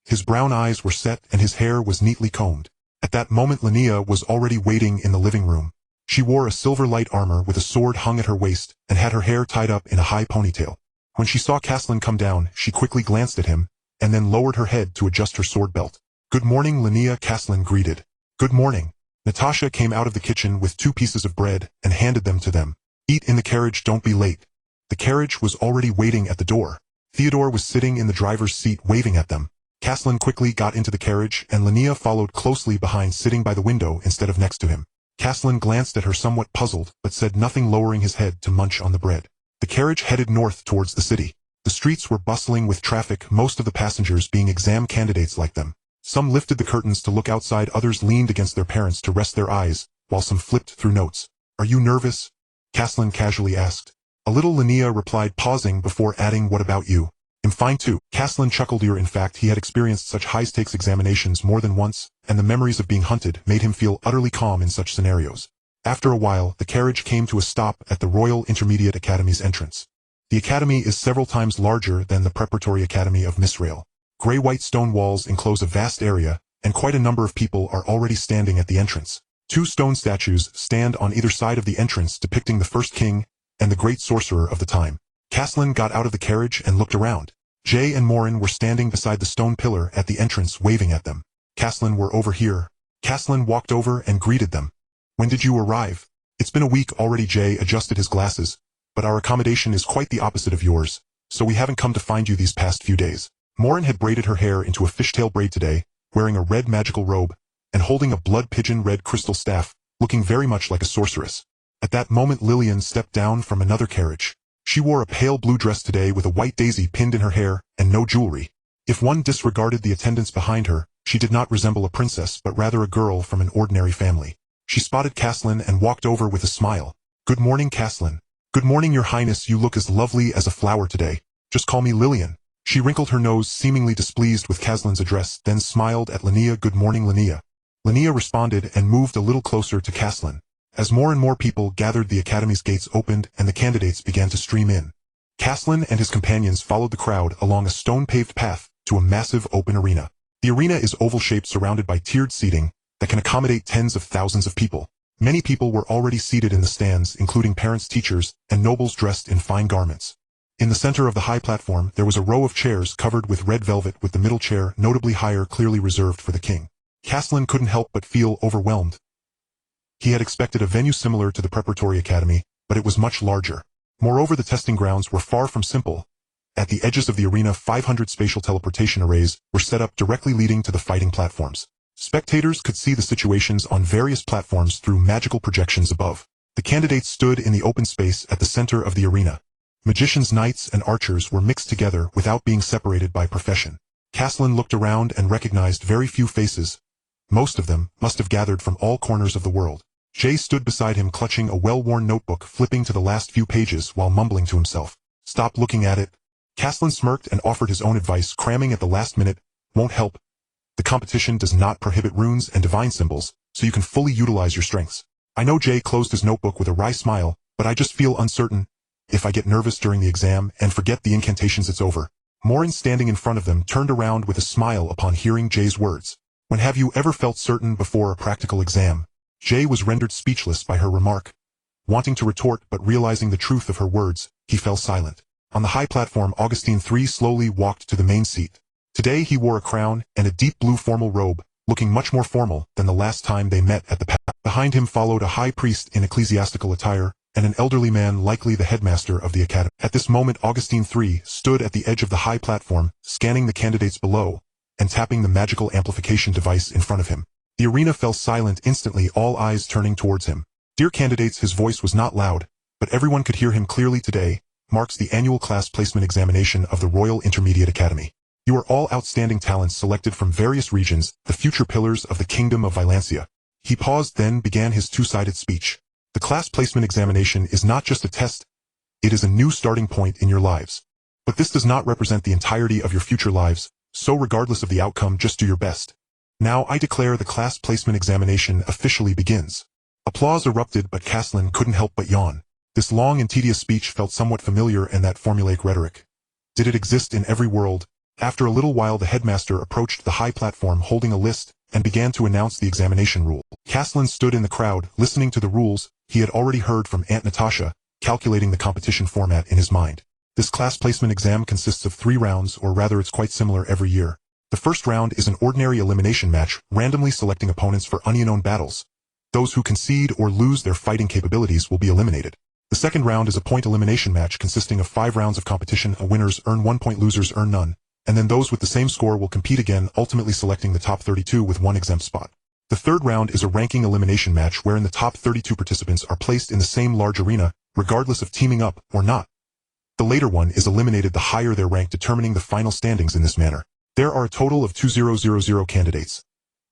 His brown eyes were set and his hair was neatly combed. At that moment, Linnea was already waiting in the living room. She wore a silver light armor with a sword hung at her waist and had her hair tied up in a high ponytail. When she saw Caslin come down, she quickly glanced at him and then lowered her head to adjust her sword belt. "Good morning, Linnea," Caslin greeted. "Good morning." Natasha came out of the kitchen with 2 pieces of bread and handed them to them. "Eat in the carriage, don't be late." The carriage was already waiting at the door. Theodore was sitting in the driver's seat waving at them. Caslin quickly got into the carriage and Linnea followed closely behind, sitting by the window instead of next to him. Caslin glanced at her, somewhat puzzled, but said nothing, lowering his head to munch on the bread. The carriage headed north towards the city. The streets were bustling with traffic, most of the passengers being exam candidates like them. Some lifted the curtains to look outside, others leaned against their parents to rest their eyes, while some flipped through notes. "Are you nervous?" Caslin casually asked. "A little," Linnea replied, pausing before adding, "What about you?" "I'm fine too." Caslin chuckled. In fact, he had experienced such high-stakes examinations more than once, and the memories of being hunted made him feel utterly calm in such scenarios. After a while, the carriage came to a stop at the Royal Intermediate Academy's entrance. The academy is several times larger than the Preparatory Academy of Misrael. Gray-white stone walls enclose a vast area, and quite a number of people are already standing at the entrance. 2 stone statues stand on either side of the entrance, depicting the first king and the great sorcerer of the time. Caslin got out of the carriage and looked around. Jay and Morin were standing beside the stone pillar at the entrance, waving at them. "Caslin, we're over here." Caslin walked over and greeted them. "When did you arrive?" "It's been a week already." Jay adjusted his glasses. "But our accommodation is quite the opposite of yours, so we haven't come to find you these past few days." Morin had braided her hair into a fishtail braid today, wearing a red magical robe, and holding a blood pigeon red crystal staff, looking very much like a sorceress. At that moment, Lillian stepped down from another carriage. She wore a pale blue dress today with a white daisy pinned in her hair, and no jewelry. If one disregarded the attendants behind her, she did not resemble a princess but rather a girl from an ordinary family. She spotted Caslin and walked over with a smile. "Good morning, Caslin." "Good morning, Your Highness. You look as lovely as a flower today. Just call me Lillian." She wrinkled her nose, seemingly displeased with Caslin's address, then smiled at Linnea. "Good morning, Linnea." Linnea responded and moved a little closer to Caslin. As more and more people gathered, the academy's gates opened and the candidates began to stream in. Caslin and his companions followed the crowd along a stone-paved path to a massive open arena. The arena is oval-shaped, surrounded by tiered seating that can accommodate tens of thousands of people. Many people were already seated in the stands, including parents, teachers, and nobles dressed in fine garments. In the center of the high platform, there was a row of chairs covered with red velvet, with the middle chair, notably higher, clearly reserved for the king. Caslin couldn't help but feel overwhelmed. He had expected a venue similar to the Preparatory Academy, but it was much larger. Moreover, the testing grounds were far from simple. At the edges of the arena, 500 spatial teleportation arrays were set up directly leading to the fighting platforms. Spectators could see the situations on various platforms through magical projections above. The candidates stood in the open space at the center of the arena. Magicians, knights, and archers were mixed together without being separated by profession. Caslin looked around and recognized very few faces. Most of them must have gathered from all corners of the world. Jay stood beside him, clutching a well-worn notebook, flipping to the last few pages while mumbling to himself. "Stop looking at it." Caslin smirked and offered his own advice. "Cramming at the last minute won't help. The competition does not prohibit runes and divine symbols, so you can fully utilize your strengths." "I know." Jay closed his notebook with a wry smile, "but I just feel uncertain. If I get nervous during the exam and forget the incantations, it's over." Morin, standing in front of them, turned around with a smile upon hearing Jay's words. "When have you ever felt certain before a practical exam?" Jay was rendered speechless by her remark. Wanting to retort but realizing the truth of her words, he fell silent. On the high platform, Augustine III slowly walked to the main seat. Today he wore a crown and a deep blue formal robe, looking much more formal than the last time they met at the path. Behind him followed a high priest in ecclesiastical attire, and an elderly man, likely the headmaster of the academy. At this moment, Augustine III stood at the edge of the high platform, scanning the candidates below, and tapping the magical amplification device in front of him. The arena fell silent instantly, all eyes turning towards him. "Dear candidates," his voice was not loud, but everyone could hear him clearly. "Today marks the annual class placement examination of the Royal Intermediate Academy. You are all outstanding talents selected from various regions, the future pillars of the Kingdom of Valencia." He paused, then began his two-sided speech. "The class placement examination is not just a test, It is a new starting point in your lives. But this does not represent the entirety of your future lives, so regardless of the outcome, just do your best. Now I declare the class placement examination officially begins. Applause erupted, but Caslin couldn't help but yawn. This long and tedious speech felt somewhat familiar, and that formulaic rhetoric. Did it exist in every world? After a little while the headmaster approached the high platform holding a list and began to announce the examination rule. Caslin stood in the crowd, listening to the rules he had already heard from Aunt Natasha, calculating the competition format in his mind. This class placement exam consists of 3 rounds, or rather it's quite similar every year. The first round is an ordinary elimination match, randomly selecting opponents for unknown battles. Those who concede or lose their fighting capabilities will be eliminated. The second round is a point elimination match consisting of 5 rounds of competition. Winners earn 1 point, losers earn none, and then those with the same score will compete again, ultimately selecting the top 32 with 1 exempt spot. The third round is a ranking elimination match wherein the top 32 participants are placed in the same large arena, regardless of teaming up or not. The later one is eliminated the higher their rank, determining the final standings in this manner. There are a total of 2000 candidates.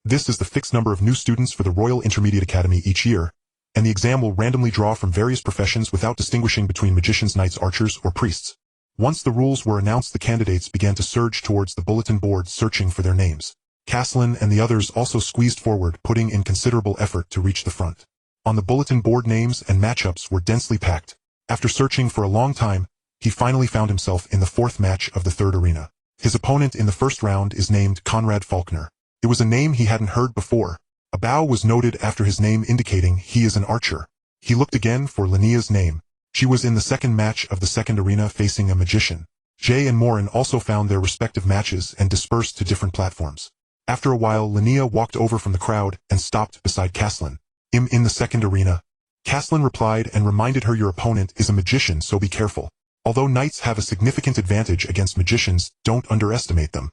This is the fixed number of new students for the Royal Intermediate Academy each year, and the exam will randomly draw from various professions without distinguishing between magicians, knights, archers, or priests. Once the rules were announced, the candidates began to surge towards the bulletin board, searching for their names. Caslin and the others also squeezed forward, putting in considerable effort to reach the front. On the bulletin board, names and matchups were densely packed. After searching for a long time, he finally found himself in the 4th match of the 3rd arena. His opponent in the first round is named Conrad Faulkner. It was a name he hadn't heard before. A bow was noted after his name, indicating he is an archer. He looked again for Linnea's name. She was in the 2nd match of the 2nd arena facing a magician. Jay and Morin also found their respective matches and dispersed to different platforms. After a while, Linnea walked over from the crowd and stopped beside Caslin. "I'm in the 2nd arena." Caslin replied and reminded her, "Your opponent is a magician, so be careful. Although knights have a significant advantage against magicians, don't underestimate them."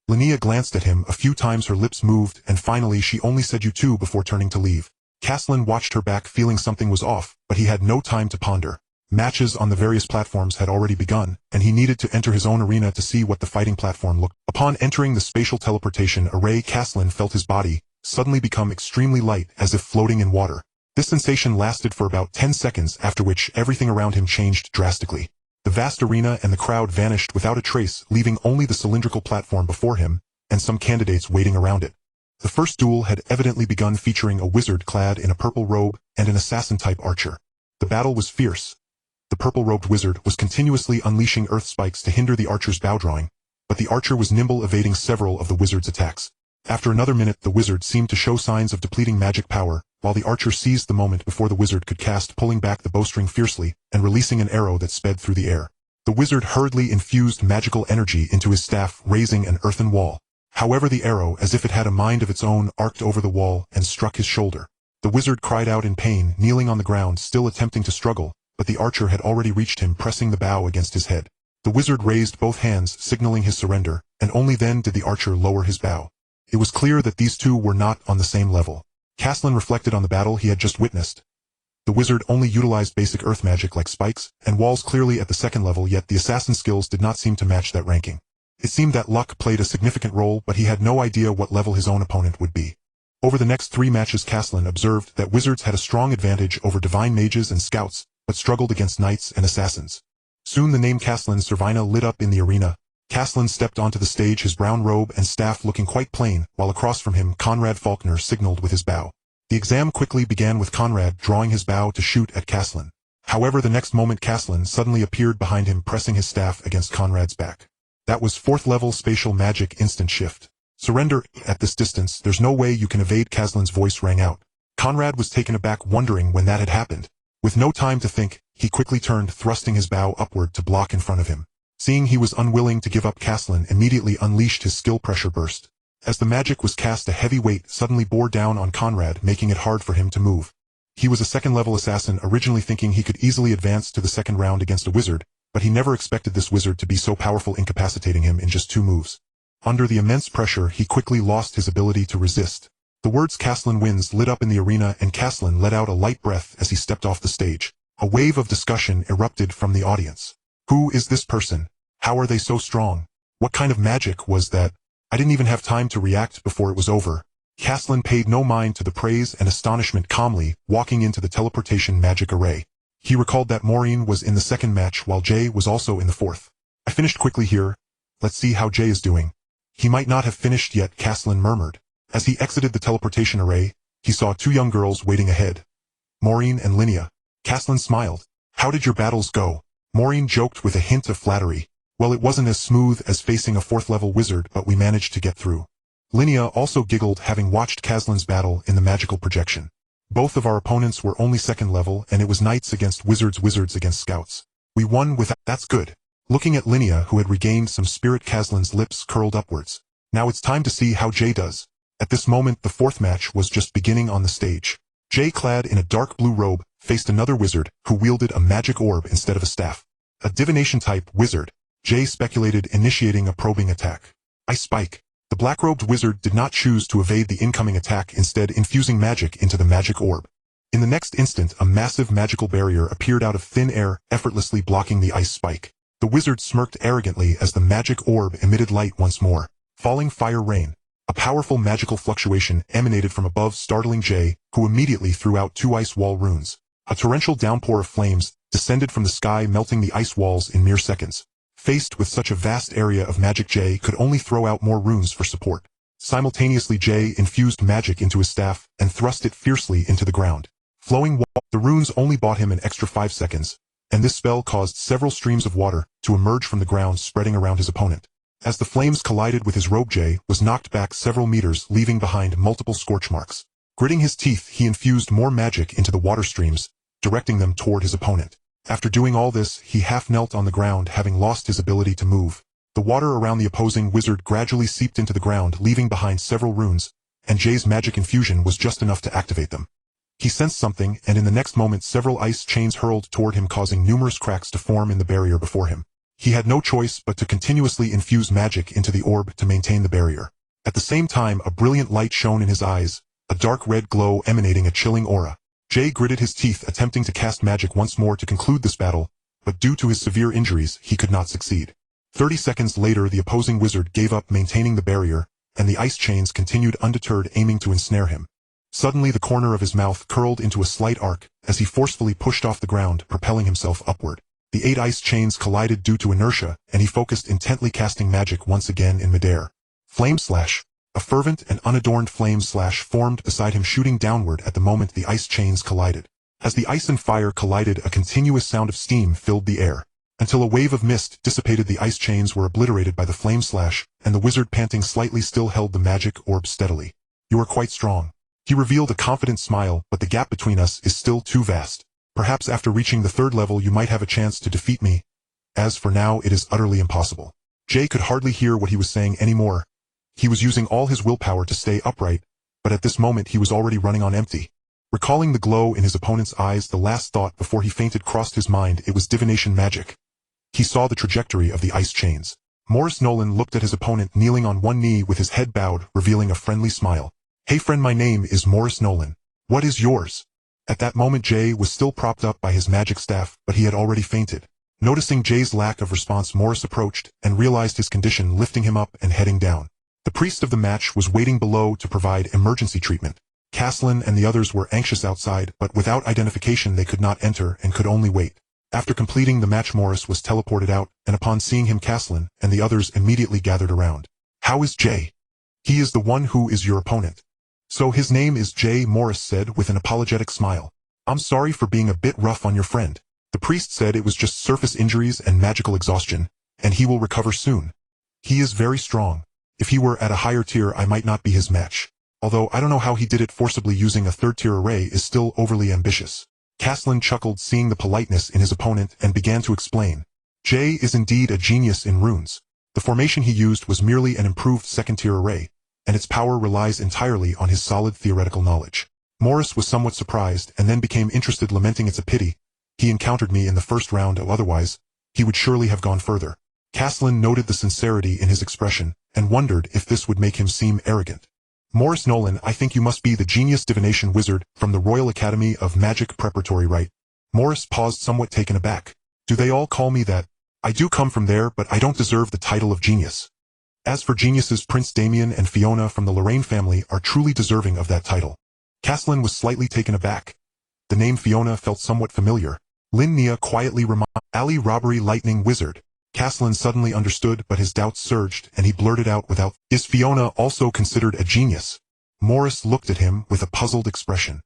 Linnea glanced at him a few times, her lips moved, and finally she only said, "You too," before turning to leave. Caslin watched her back, feeling something was off, but he had no time to ponder. Matches on the various platforms had already begun, and he needed to enter his own arena to see what the fighting platform looked. Upon entering the spatial teleportation array, Caslin felt his body suddenly become extremely light, as if floating in water. This sensation lasted for about 10 seconds, after which everything around him changed drastically. The vast arena and the crowd vanished without a trace, leaving only the cylindrical platform before him, and some candidates waiting around it. The first duel had evidently begun, featuring a wizard clad in a purple robe and an assassin-type archer. The battle was fierce. The purple-robed wizard was continuously unleashing earth spikes to hinder the archer's bow drawing, but the archer was nimble, evading several of the wizard's attacks. After another minute, the wizard seemed to show signs of depleting magic power, while the archer seized the moment before the wizard could cast, pulling back the bowstring fiercely and releasing an arrow that sped through the air. The wizard hurriedly infused magical energy into his staff, raising an earthen wall. However, the arrow, as if it had a mind of its own, arced over the wall and struck his shoulder. The wizard cried out in pain, kneeling on the ground, still attempting to struggle, but the archer had already reached him, pressing the bow against his head. The wizard raised both hands, signaling his surrender, and only then did the archer lower his bow. It was clear that these two were not on the same level. Caslin reflected on the battle he had just witnessed. The wizard only utilized basic earth magic like spikes and walls, clearly at the 2nd level, yet the assassin skills did not seem to match that ranking. It seemed that luck played a significant role, but he had no idea what level his own opponent would be. Over the next 3 matches, Caslin observed that wizards had a strong advantage over divine mages and scouts, but struggled against knights and assassins. Soon the name Caslin Servina lit up in the arena. Caslin stepped onto the stage, his brown robe and staff looking quite plain, while across from him Conrad Faulkner signaled with his bow. The exam quickly began, with Conrad drawing his bow to shoot at Caslin. However, the next moment Caslin suddenly appeared behind him, pressing his staff against Conrad's back. That was 4th level spatial magic instant shift. "Surrender. At this distance, there's no way you can evade." Caslin's voice rang out. Conrad was taken aback, wondering when that had happened. With no time to think, he quickly turned, thrusting his bow upward to block in front of him. Seeing he was unwilling to give up, Caslin immediately unleashed his skill pressure burst. As the magic was cast, a heavy weight suddenly bore down on Conrad, making it hard for him to move. He was a 2nd level assassin, originally thinking he could easily advance to the 2nd round against a wizard, but he never expected this wizard to be so powerful, incapacitating him in just 2 moves. Under the immense pressure, he quickly lost his ability to resist. The words "Caslin wins" lit up in the arena, and Caslin let out a light breath as he stepped off the stage. A wave of discussion erupted from the audience. "Who is this person? How are they so strong? What kind of magic was that?" I didn't even have time to react before it was over. Caslin paid no mind to the praise and astonishment, calmly walking into the teleportation magic array. He recalled that Maureen was in the second match while Jay was also in the fourth. I finished quickly here. Let's see how Jay is doing. He might not have finished yet, Caslin murmured. As he exited the teleportation array, he saw two young girls waiting ahead. Maureen and Linnea. Caslin smiled. How did your battles go? Maureen joked with a hint of flattery. Well, it wasn't as smooth as facing a fourth-level wizard, but we managed to get through. Linnea also giggled, having watched Caslin's battle in the magical projection. Both of our opponents were only second level, and it was knights against wizards, wizards against scouts. We won without— That's good. Looking at Linnea, who had regained some spirit, Caslin's lips curled upwards. Now it's time to see how Jay does. At this moment, the fourth match was just beginning on the stage. Jay, clad in a dark blue robe, faced another wizard who wielded a magic orb instead of a staff. A divination-type wizard. Jay speculated, initiating a probing attack. Ice Spike. The black-robed wizard did not choose to evade the incoming attack, instead infusing magic into the magic orb. In the next instant, a massive magical barrier appeared out of thin air, effortlessly blocking the ice spike. The wizard smirked arrogantly as the magic orb emitted light once more. Falling fire rain. A powerful magical fluctuation emanated from above, startling Jay, who immediately threw out two ice wall runes. A torrential downpour of flames descended from the sky, melting the ice walls in mere seconds. Faced with such a vast area of magic, Jay could only throw out more runes for support. Simultaneously, Jay infused magic into his staff and thrust it fiercely into the ground. Flowing water. The runes only bought him an extra 5 seconds, and this spell caused several streams of water to emerge from the ground, spreading around his opponent. As the flames collided with his robe, Jay was knocked back several meters, leaving behind multiple scorch marks. Gritting his teeth, he infused more magic into the water streams, directing them toward his opponent. After doing all this, he half knelt on the ground, having lost his ability to move. The water around the opposing wizard gradually seeped into the ground, leaving behind several runes, and Jay's magic infusion was just enough to activate them. He sensed something, and in the next moment several ice chains hurled toward him, causing numerous cracks to form in the barrier before him. He had no choice but to continuously infuse magic into the orb to maintain the barrier. At the same time, a brilliant light shone in his eyes, a dark red glow emanating a chilling aura. Jay gritted his teeth, attempting to cast magic once more to conclude this battle, but due to his severe injuries, he could not succeed. 30 seconds later, the opposing wizard gave up maintaining the barrier, and the ice chains continued undeterred, aiming to ensnare him. Suddenly, the corner of his mouth curled into a slight arc as he forcefully pushed off the ground, propelling himself upward. The 8 ice chains collided due to inertia, and he focused intently, casting magic once again in midair. Flame Slash. A fervent and unadorned flame slash formed beside him, shooting downward at the moment the ice chains collided. As the ice and fire collided, a continuous sound of steam filled the air. Until a wave of mist dissipated, the ice chains were obliterated by the flame slash, and the wizard, panting slightly, still held the magic orb steadily. You are quite strong. He revealed a confident smile, but the gap between us is still too vast. Perhaps after reaching the 3rd level you might have a chance to defeat me. As for now, it is utterly impossible. Jay could hardly hear what he was saying anymore. He was using all his willpower to stay upright, but at this moment he was already running on empty. Recalling the glow in his opponent's eyes, the last thought before he fainted crossed his mind. It was divination magic. He saw the trajectory of the ice chains. Morris Nolan looked at his opponent kneeling on one knee with his head bowed, revealing a friendly smile. Hey friend, my name is Morris Nolan. What is yours? At that moment Jay was still propped up by his magic staff, but he had already fainted. Noticing Jay's lack of response, Morris approached and realized his condition, lifting him up and heading down. The priest of the match was waiting below to provide emergency treatment. Caslin and the others were anxious outside, but without identification they could not enter and could only wait. After completing the match, Morris was teleported out, and upon seeing him, Caslin and the others immediately gathered around. How is Jay? He is the one who is your opponent. So his name is Jay, Morris said with an apologetic smile. I'm sorry for being a bit rough on your friend. The priest said it was just surface injuries and magical exhaustion, and he will recover soon. He is very strong. If he were at a higher tier I might not be his match. Although I don't know how he did it. Forcibly using a 3rd-tier array is still overly ambitious. Caslin chuckled, seeing the politeness in his opponent, and began to explain. Jay is indeed a genius in runes. The formation he used was merely an improved 2nd-tier array, and its power relies entirely on his solid theoretical knowledge. Morris was somewhat surprised and then became interested, lamenting it's a pity he encountered me in the first round, otherwise he would surely have gone further. Caslin noted the sincerity in his expression and wondered if this would make him seem arrogant. Morris Nolan, I think you must be the genius divination wizard from the Royal Academy of Magic Preparatory, right? Morris paused, somewhat taken aback. Do they all call me that? I do come from there, but I don't deserve the title of genius. As for geniuses, Prince Damien and Fiona from the Lorraine family are truly deserving of that title. Caslin was slightly taken aback. The name Fiona felt somewhat familiar. Lin Nia quietly reminded Ali robbery lightning wizard. Caslin suddenly understood, but his doubts surged, and he blurted out without, "Is Fiona also considered a genius?" Morris looked at him with a puzzled expression.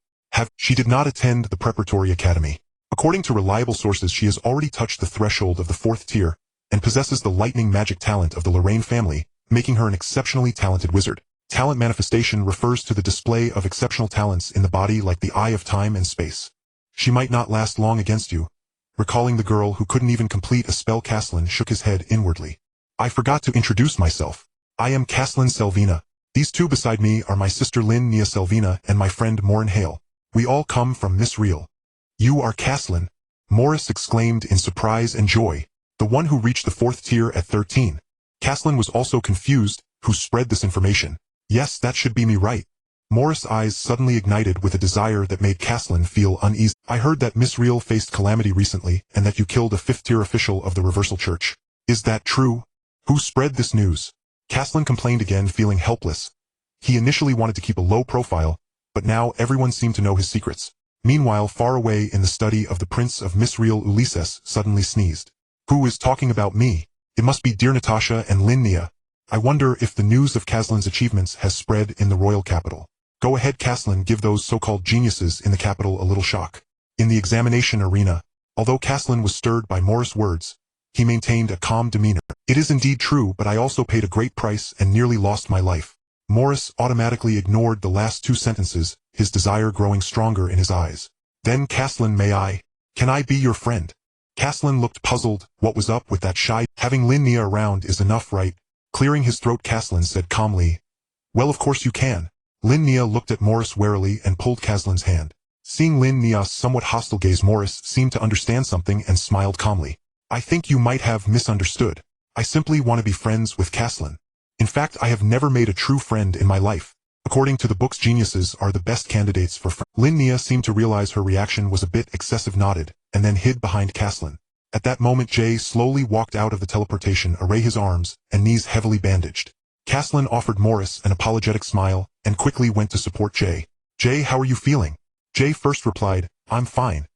She did not attend the preparatory academy. According to reliable sources, she has already touched the threshold of the 4th tier, and possesses the lightning magic talent of the Lorraine family, making her an exceptionally talented wizard. Talent manifestation refers to the display of exceptional talents in the body like the eye of time and space. She might not last long against you. Recalling the girl who couldn't even complete a spell, Caslin shook his head inwardly. "I forgot to introduce myself. I am Caslin Selvina. These two beside me are my sister Lin Nia Selvina and my friend Morin Hale. We all come from Miss Real." "You are Caslin?" Morris exclaimed in surprise and joy. "The one who reached the 4th tier at 13. Caslin was also confused. "Who spread this information?" "Yes, that should be me, right?" Morris' eyes suddenly ignited with a desire that made Caslin feel uneasy. "I heard that Miss Real faced calamity recently and that you killed a 5th-tier official of the Reversal Church. Is that true? Who spread this news?" Caslin complained again, feeling helpless. He initially wanted to keep a low profile, but now everyone seemed to know his secrets. Meanwhile, far away in the study of the Prince of Miss Real, Ulysses suddenly sneezed. "Who is talking about me? It must be dear Natasha and Lin Nia. I wonder if the news of Caslin's achievements has spread in the royal capital." "Go ahead, Caslin, give those so-called geniuses in the capital a little shock." In the examination arena, although Caslin was stirred by Morris' words, he maintained a calm demeanor. "It is indeed true, but I also paid a great price and nearly lost my life." Morris automatically ignored the last 2 sentences, his desire growing stronger in his eyes. "Then Caslin, can I be your friend?" Caslin looked puzzled. What was up with that shy? "Having Lin Nia around is enough, right?" Clearing his throat, Caslin said calmly, "Well, of course you can." Lin Nia looked at Morris warily and pulled Caslin's hand. Seeing Lin Nia's somewhat hostile gaze, Morris seemed to understand something and smiled calmly. "I think you might have misunderstood. I simply want to be friends with Caslin. In fact, I have never made a true friend in my life. According to the books, geniuses are the best candidates for friends." Lin Nia seemed to realize her reaction was a bit excessive, nodded, and then hid behind Caslin. At that moment, Jay slowly walked out of the teleportation array, his arms and knees heavily bandaged. Caslin offered Morris an apologetic smile, and quickly went to support Jay. "Jay, how are you feeling?" Jay first replied, "I'm fine."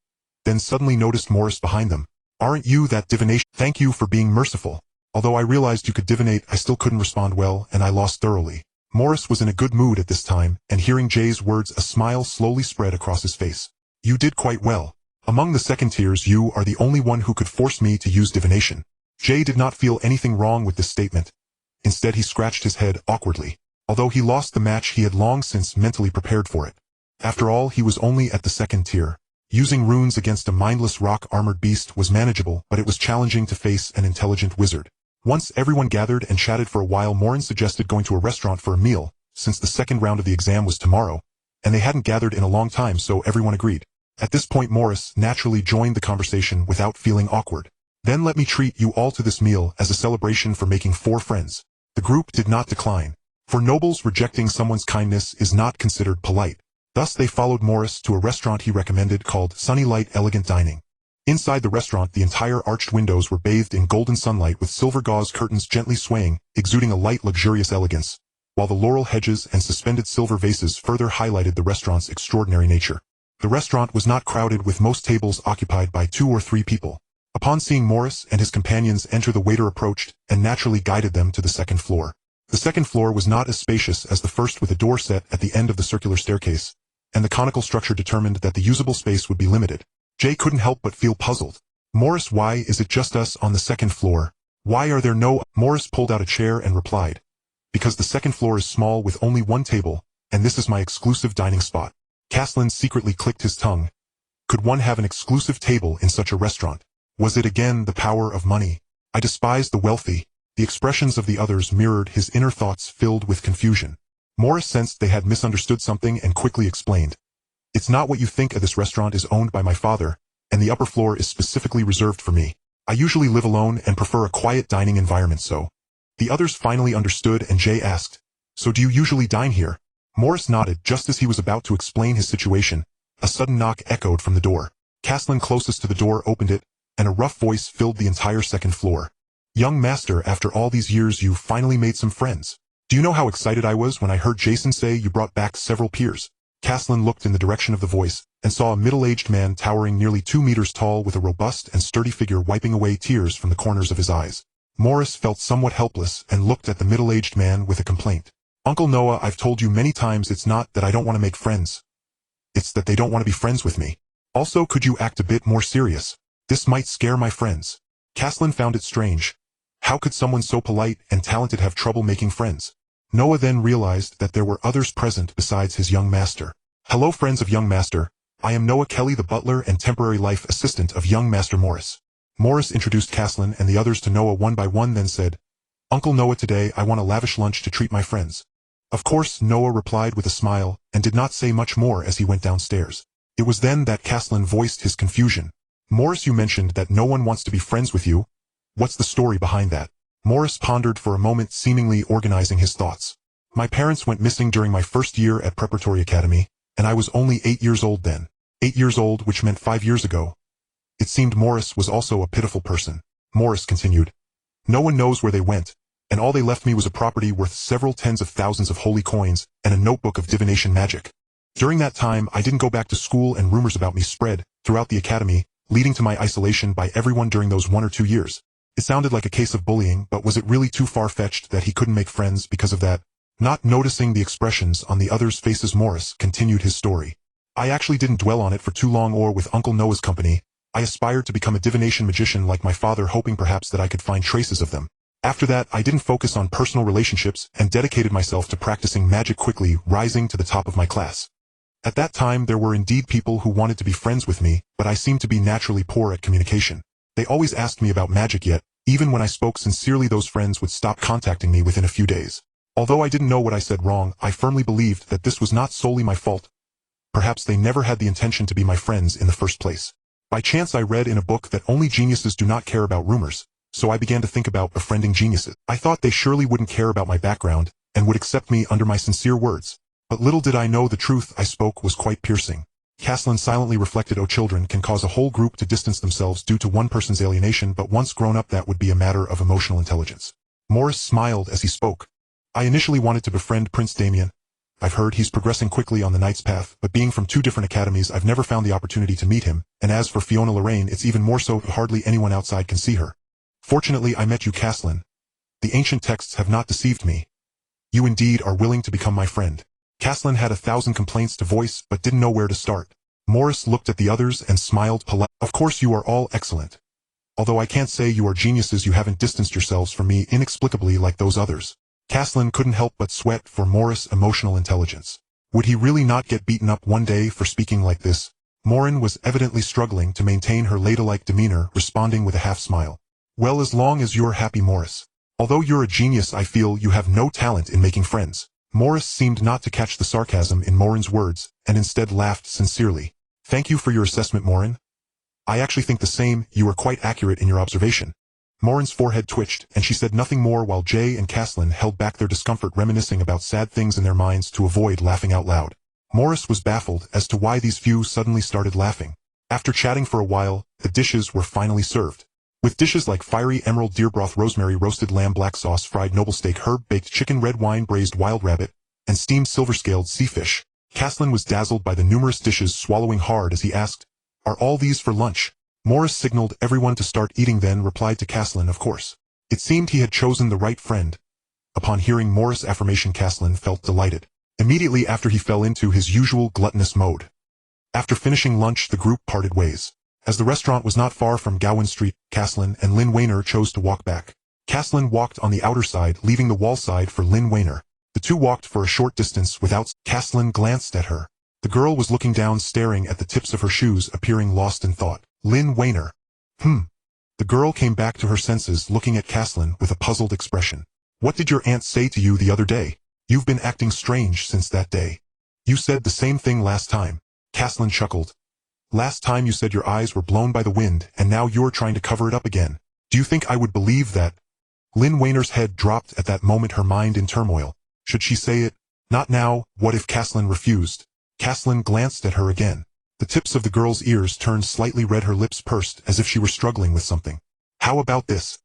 Then suddenly noticed Morris behind them. "Aren't you that divination?" "Thank you for being merciful. Although I realized you could divinate, I still couldn't respond well, and I lost thoroughly." Morris was in a good mood at this time, and hearing Jay's words, a smile slowly spread across his face. "You did quite well. Among the 2nd tiers, you are the only one who could force me to use divination." Jay did not feel anything wrong with this statement. Instead, he scratched his head awkwardly. Although he lost the match, he had long since mentally prepared for it. After all, he was only at the 2nd tier. Using runes against a mindless rock-armored beast was manageable, but it was challenging to face an intelligent wizard. Once everyone gathered and chatted for a while, Morin suggested going to a restaurant for a meal, since the 2nd round of the exam was tomorrow, and they hadn't gathered in a long time, so everyone agreed. At this point, Morris naturally joined the conversation without feeling awkward. "Then let me treat you all to this meal as a celebration for making 4 friends." The group did not decline. For nobles, rejecting someone's kindness is not considered polite. Thus they followed Morris to a restaurant he recommended called Sunny Light Elegant Dining. Inside the restaurant, the entire arched windows were bathed in golden sunlight, with silver gauze curtains gently swaying, exuding a light, luxurious elegance, while the laurel hedges and suspended silver vases further highlighted the restaurant's extraordinary nature. The restaurant was not crowded, with most tables occupied by 2 or 3 people. Upon seeing Morris and his companions enter, the waiter approached and naturally guided them to the 2nd floor. The 2nd floor was not as spacious as the first, with a door set at the end of the circular staircase, and the conical structure determined that the usable space would be limited. Jay couldn't help but feel puzzled. "Morris, why is it just us on the 2nd floor? Why are there no—" Morris pulled out a chair and replied, "Because the 2nd floor is small, with only 1 table, and this is my exclusive dining spot." Caslin secretly clicked his tongue. Could one have an exclusive table in such a restaurant? Was it again the power of money? "I despise the wealthy." The expressions of the others mirrored his inner thoughts, filled with confusion. Morris sensed they had misunderstood something and quickly explained. "It's not what you think. This restaurant is owned by my father, and the upper floor is specifically reserved for me. I usually live alone and prefer a quiet dining environment, so." The others finally understood, and Jay asked, "So do you usually dine here?" Morris nodded. Just as he was about to explain his situation, a sudden knock echoed from the door. Caslin, closest to the door, opened it, and a rough voice filled the entire 2nd floor. "Young master, after all these years you finally made some friends. Do you know how excited I was when I heard Jason say you brought back several peers?" Caslin looked in the direction of the voice, and saw a middle-aged man towering nearly 2 meters tall with a robust and sturdy figure wiping away tears from the corners of his eyes. Morris felt somewhat helpless and looked at the middle-aged man with a complaint. Uncle Noah, I've told you many times it's not that I don't want to make friends. It's that they don't want to be friends with me. Also, could you act a bit more serious? This might scare my friends. Caslin found it strange. How could someone so polite and talented have trouble making friends? Noah then realized that there were others present besides his young master. Hello friends of young master, I am Noah Kelly, the butler and temporary life assistant of young master Morris. Morris introduced Caslin and the others to Noah one by one, then said, Uncle Noah, today I want a lavish lunch to treat my friends. Of course, Noah replied with a smile and did not say much more as he went downstairs. It was then that Caslin voiced his confusion. Morris, you mentioned that no one wants to be friends with you. What's the story behind that? Morris pondered for a moment, seemingly organizing his thoughts. My parents went missing during my first year at Preparatory Academy, and I was only 8 years old then. 8 years old, which meant 5 years ago. It seemed Morris was also a pitiful person. Morris continued. No one knows where they went, and all they left me was a property worth several tens of thousands of holy coins and a notebook of divination magic. During that time, I didn't go back to school, and rumors about me spread throughout the academy, leading to my isolation by everyone during those 1 or 2 years. It sounded like a case of bullying, but was it really too far-fetched that he couldn't make friends because of that? Not noticing the expressions on the others' faces, Morris continued his story. I actually didn't dwell on it for too long, or with Uncle Noah's company. I aspired to become a divination magician like my father, hoping perhaps that I could find traces of them. After that, I didn't focus on personal relationships and dedicated myself to practicing magic, quickly rising to the top of my class. At that time, there were indeed people who wanted to be friends with me, but I seemed to be naturally poor at communication. They always asked me about magic, yet, even when I spoke sincerely, those friends would stop contacting me within a few days. Although I didn't know what I said wrong, I firmly believed that this was not solely my fault. Perhaps they never had the intention to be my friends in the first place. By chance, I read in a book that only geniuses do not care about rumors, so I began to think about befriending geniuses. I thought they surely wouldn't care about my background, and would accept me under my sincere words. But little did I know the truth I spoke was quite piercing. Caslin silently reflected, oh, children can cause a whole group to distance themselves due to one person's alienation, but once grown up that would be a matter of emotional intelligence. Morris smiled as he spoke. I initially wanted to befriend Prince Damien. I've heard he's progressing quickly on the knight's path, but being from 2 different academies, I've never found the opportunity to meet him, and as for Fiona Lorraine, it's even more so, hardly anyone outside can see her. Fortunately, I met you, Caslin. The ancient texts have not deceived me. You indeed are willing to become my friend. Caslin had 1,000 complaints to voice, but didn't know where to start. Morris looked at the others and smiled politely. Of course you are all excellent. Although I can't say you are geniuses, you haven't distanced yourselves from me inexplicably like those others. Caslin couldn't help but sweat for Morris' emotional intelligence. Would he really not get beaten up one day for speaking like this? Morin was evidently struggling to maintain her ladylike demeanor, responding with a half-smile. Well, as long as you're happy, Morris. Although you're a genius, I feel you have no talent in making friends. Morris seemed not to catch the sarcasm in Morin's words, and instead laughed sincerely. Thank you for your assessment, Morin. I actually think the same. You are quite accurate in your observation. Morin's forehead twitched, and she said nothing more while Jay and Caslin held back their discomfort, reminiscing about sad things in their minds to avoid laughing out loud. Morris was baffled as to why these few suddenly started laughing. After chatting for a while, the dishes were finally served. With dishes like fiery emerald deer broth, rosemary roasted lamb, black sauce, fried noble steak, herb baked chicken, red wine, braised wild rabbit, and steamed silver-scaled sea fish. Caslin was dazzled by the numerous dishes, swallowing hard as he asked, "Are all these for lunch?" Morris signaled everyone to start eating, then replied to Caslin, "Of course." It seemed he had chosen the right friend. Upon hearing Morris' affirmation, Caslin felt delighted. Immediately after, he fell into his usual gluttonous mode. After finishing lunch, the group parted ways. As the restaurant was not far from Gowan Street, Caslin and Lynn Wainer chose to walk back. Caslin walked on the outer side, leaving the wall side for Lynn Wainer. The two walked for a short distance without. Caslin glanced at her. The girl was looking down, staring at the tips of her shoes, appearing lost in thought. Lynn Wainer. The girl came back to her senses, looking at Caslin with a puzzled expression. What did your aunt say to you the other day? You've been acting strange since that day. You said the same thing last time. Caslin chuckled. Last time you said your eyes were blown by the wind, and now you're trying to cover it up again. Do you think I would believe that? Lynn Wainer's head dropped at that moment, her mind in turmoil. Should she say it? Not now. What if Caslin refused? Caslin glanced at her again. The tips of the girl's ears turned slightly red, her lips pursed as if she were struggling with something. How about this?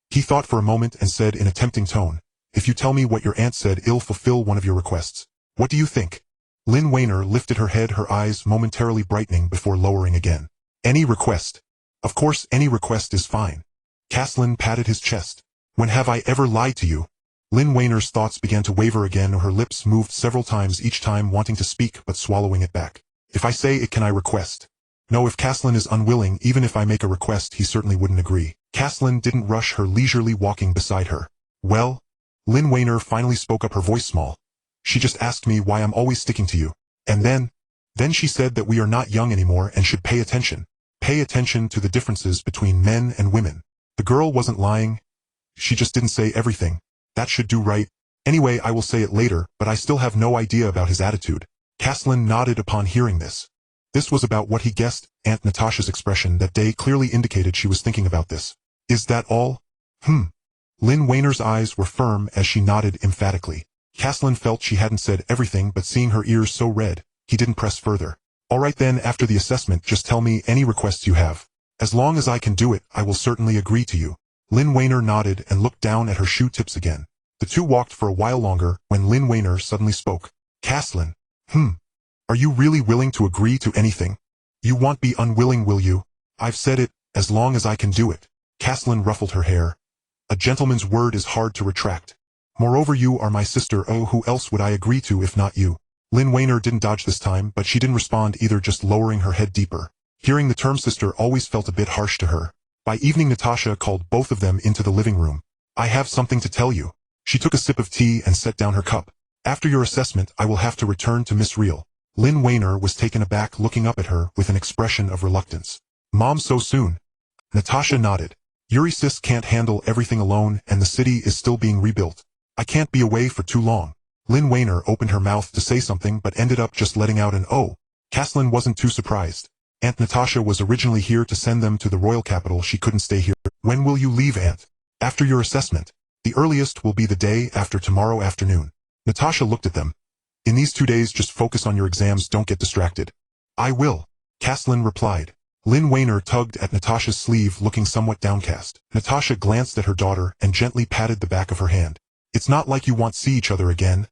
He thought for a moment and said in a tempting tone, if you tell me what your aunt said, I'll fulfill one of your requests. What do you think? Lynn Wainer lifted her head, her eyes momentarily brightening before lowering again. Any request. Of course, any request is fine. Caslin patted his chest. When have I ever lied to you? Lynn Wainer's thoughts began to waver again, her lips moved several times, each time wanting to speak but swallowing it back. If I say it, can I request? No, if Caslin is unwilling, even if I make a request, he certainly wouldn't agree. Caslin didn't rush her, leisurely walking beside her. Well? Lynn Wainer finally spoke up, her voice small. She just asked me why I'm always sticking to you. And then she said that we are not young anymore and should pay attention. Pay attention to the differences between men and women. The girl wasn't lying. She just didn't say everything. That should do, right? Anyway, I will say it later, but I still have no idea about his attitude. Caslin nodded upon hearing this. This was about what he guessed. Aunt Natasha's expression that day clearly indicated she was thinking about this. Is that all? Lynn Wainer's eyes were firm as she nodded emphatically. Caslin felt she hadn't said everything, but seeing her ears so red, he didn't press further. All right then, after the assessment, just tell me any requests you have. As long as I can do it, I will certainly agree to you. Lynn Wainer nodded and looked down at her shoe tips again. The two walked for a while longer when Lynn Wainer suddenly spoke. Caslin. Are you really willing to agree to anything? You won't be unwilling, will you? I've said it, as long as I can do it. Caslin ruffled her hair. A gentleman's word is hard to retract. Moreover, you are my sister. Oh, who else would I agree to if not you? Lynn Wainer didn't dodge this time, but she didn't respond either, just lowering her head deeper. Hearing the term sister always felt a bit harsh to her. By evening, Natasha called both of them into the living room. I have something to tell you. She took a sip of tea and set down her cup. After your assessment, I will have to return to Miss Real. Lynn Wainer was taken aback, looking up at her with an expression of reluctance. Mom, so soon? Natasha nodded. Yuri sis can't handle everything alone, and the city is still being rebuilt. I can't be away for too long. Lynn Wainer opened her mouth to say something but ended up just letting out an oh. Caslin wasn't too surprised. Aunt Natasha was originally here to send them to the royal capital. She couldn't stay here. When will you leave, Aunt? After your assessment. The earliest will be the day after tomorrow afternoon. Natasha looked at them. In these 2 days, just focus on your exams, don't get distracted. I will. Caslin replied. Lynn Wainer tugged at Natasha's sleeve, looking somewhat downcast. Natasha glanced at her daughter and gently patted the back of her hand. It's not like you want to see each other again.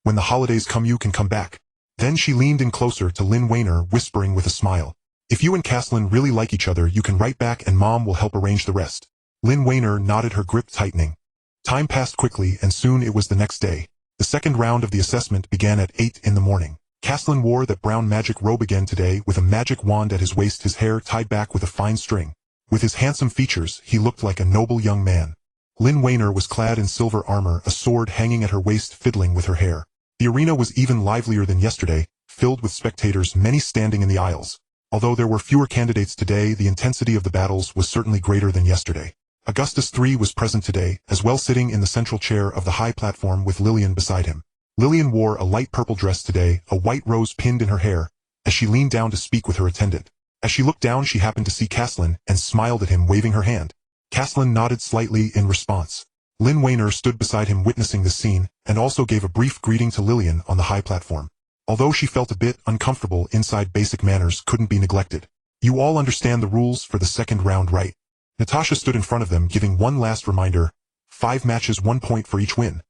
When the holidays come, you can come back. Then she leaned in closer to Lynn Wainer, whispering with a smile. If you and Caslin really like each other, you can write back and Mom will help arrange the rest. Lynn Wainer nodded, her grip tightening. Time passed quickly and soon it was the next day. The second round of the assessment began at 8 in the morning. Caslin wore that brown magic robe again today, with a magic wand at his waist, his hair tied back with a fine string. With his handsome features, he looked like a noble young man. Lynn Wainer was clad in silver armor, a sword hanging at her waist, fiddling with her hair. The arena was even livelier than yesterday, filled with spectators, many standing in the aisles. Although there were fewer candidates today, the intensity of the battles was certainly greater than yesterday. Augustus III was present today, as well, sitting in the central chair of the high platform with Lillian beside him. Lillian wore a light purple dress today, a white rose pinned in her hair, as she leaned down to speak with her attendant. As she looked down, she happened to see Caslin and smiled at him, waving her hand. Caslin nodded slightly in response. Lynn Wainer stood beside him, witnessing this scene, and also gave a brief greeting to Lillian on the high platform. Although she felt a bit uncomfortable inside, basic manners couldn't be neglected. You all understand the rules for the second round, right? Natasha stood in front of them, giving one last reminder. 5 matches, 1 point for each win.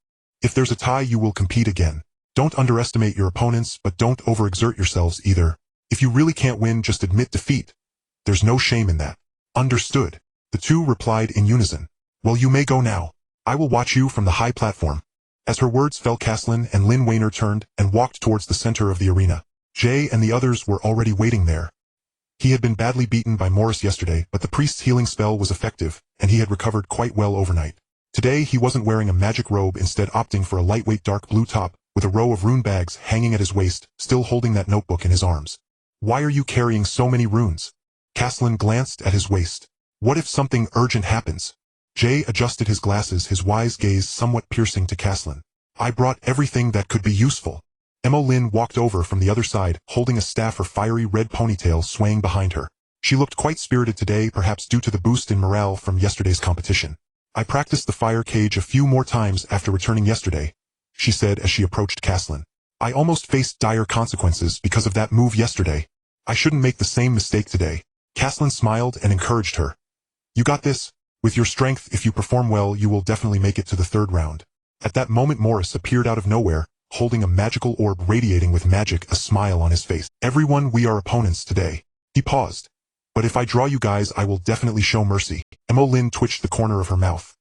If there's a tie, you will compete again. Don't underestimate your opponents, but don't overexert yourselves either. If you really can't win, just admit defeat. There's no shame in that. Understood. The two replied in unison. Well, you may go now. I will watch you from the high platform. As her words fell, Caslin and Lynn Wainer turned and walked towards the center of the arena. Jay and the others were already waiting there. He had been badly beaten by Morris yesterday, but the priest's healing spell was effective, and he had recovered quite well overnight. Today he wasn't wearing a magic robe, instead opting for a lightweight dark blue top, with a row of rune bags hanging at his waist, still holding that notebook in his arms. Why are you carrying so many runes? Caslin glanced at his waist. What if something urgent happens? Jay adjusted his glasses, his wise gaze somewhat piercing to Caslin. I brought everything that could be useful. Lynn walked over from the other side, holding a staff, her fiery red ponytail swaying behind her. She looked quite spirited today, perhaps due to the boost in morale from yesterday's competition. I practiced the fire cage a few more times after returning yesterday, she said as she approached Caslin. I almost faced dire consequences because of that move yesterday. I shouldn't make the same mistake today. Caslin smiled and encouraged her. You got this. With your strength, if you perform well, you will definitely make it to the third round. At that moment, Morris appeared out of nowhere, holding a magical orb radiating with magic, a smile on his face. "Everyone, we are opponents today." He paused. "But if I draw you guys, I will definitely show mercy." Mo Lin twitched the corner of her mouth.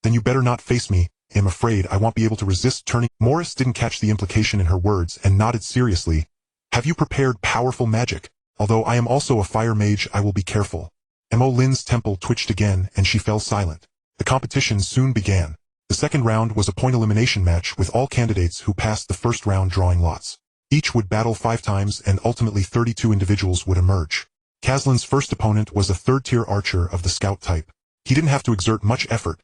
"Then you better not face me. I'm afraid I won't be able to resist turning." Morris didn't catch the implication in her words and nodded seriously. "Have you prepared powerful magic? Although I am also a fire mage, I will be careful." Mo Lin's temple twitched again and she fell silent. The competition soon began. The second round was a point elimination match with all candidates who passed the first round drawing lots. Each would battle 5 times and ultimately 32 individuals would emerge. Kaslin's first opponent was a third-tier archer of the scout type. He didn't have to exert much effort.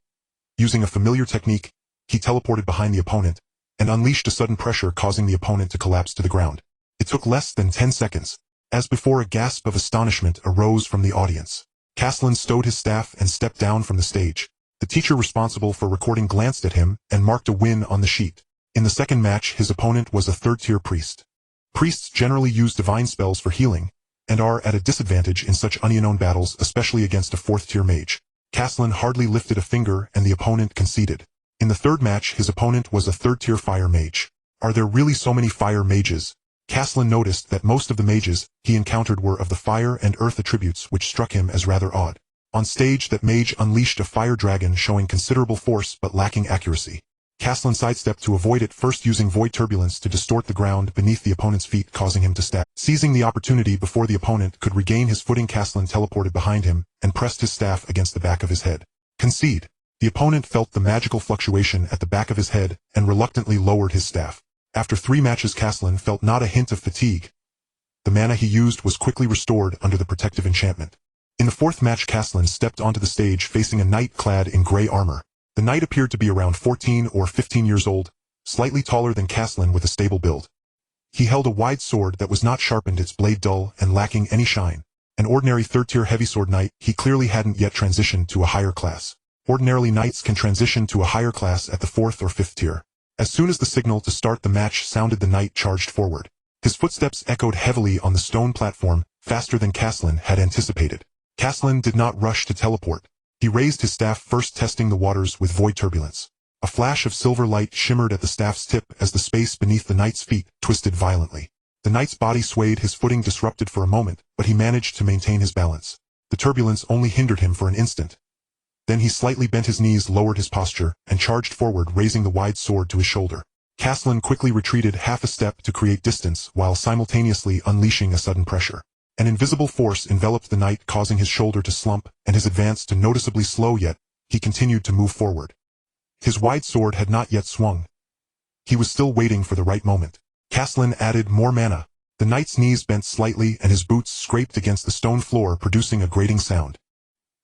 Using a familiar technique, he teleported behind the opponent and unleashed a sudden pressure, causing the opponent to collapse to the ground. It took less than 10 seconds. As before, a gasp of astonishment arose from the audience. Kaslin stowed his staff and stepped down from the stage. The teacher responsible for recording glanced at him and marked a win on the sheet. In the second match, his opponent was a third-tier priest. Priests generally use divine spells for healing, and are at a disadvantage in such unknown battles, especially against a fourth-tier mage. Kaslin hardly lifted a finger and the opponent conceded. In the third match, his opponent was a third-tier fire mage. Are there really so many fire mages? Kaslin noticed that most of the mages he encountered were of the fire and earth attributes, which struck him as rather odd. On stage, that mage unleashed a fire dragon showing considerable force but lacking accuracy. Kaslin sidestepped to avoid it, first using void turbulence to distort the ground beneath the opponent's feet, causing him to stagger. Seizing the opportunity before the opponent could regain his footing, Kaslin teleported behind him and pressed his staff against the back of his head. Concede. The opponent felt the magical fluctuation at the back of his head and reluctantly lowered his staff. After 3 matches, Kaslin felt not a hint of fatigue. The mana he used was quickly restored under the protective enchantment. In the fourth match, Kaslin stepped onto the stage facing a knight clad in gray armor. The knight appeared to be around 14 or 15 years old, slightly taller than Kaslin with a stable build. He held a wide sword that was not sharpened, its blade dull and lacking any shine. An ordinary third-tier heavy sword knight, he clearly hadn't yet transitioned to a higher class. Ordinarily, knights can transition to a higher class at the 4th or 5th tier. As soon as the signal to start the match sounded, the knight charged forward. His footsteps echoed heavily on the stone platform, faster than Kaslin had anticipated. Kaslin did not rush to teleport. He raised his staff, first testing the waters with void turbulence. A flash of silver light shimmered at the staff's tip as the space beneath the knight's feet twisted violently. The knight's body swayed, his footing disrupted for a moment, but he managed to maintain his balance. The turbulence only hindered him for an instant. Then he slightly bent his knees, lowered his posture, and charged forward, raising the wide sword to his shoulder. Kaslin quickly retreated half a step to create distance while simultaneously unleashing a sudden pressure. An invisible force enveloped the knight, causing his shoulder to slump and his advance to noticeably slow, yet he continued to move forward. His wide sword had not yet swung. He was still waiting for the right moment. Kaslin added more mana. The knight's knees bent slightly and his boots scraped against the stone floor, producing a grating sound.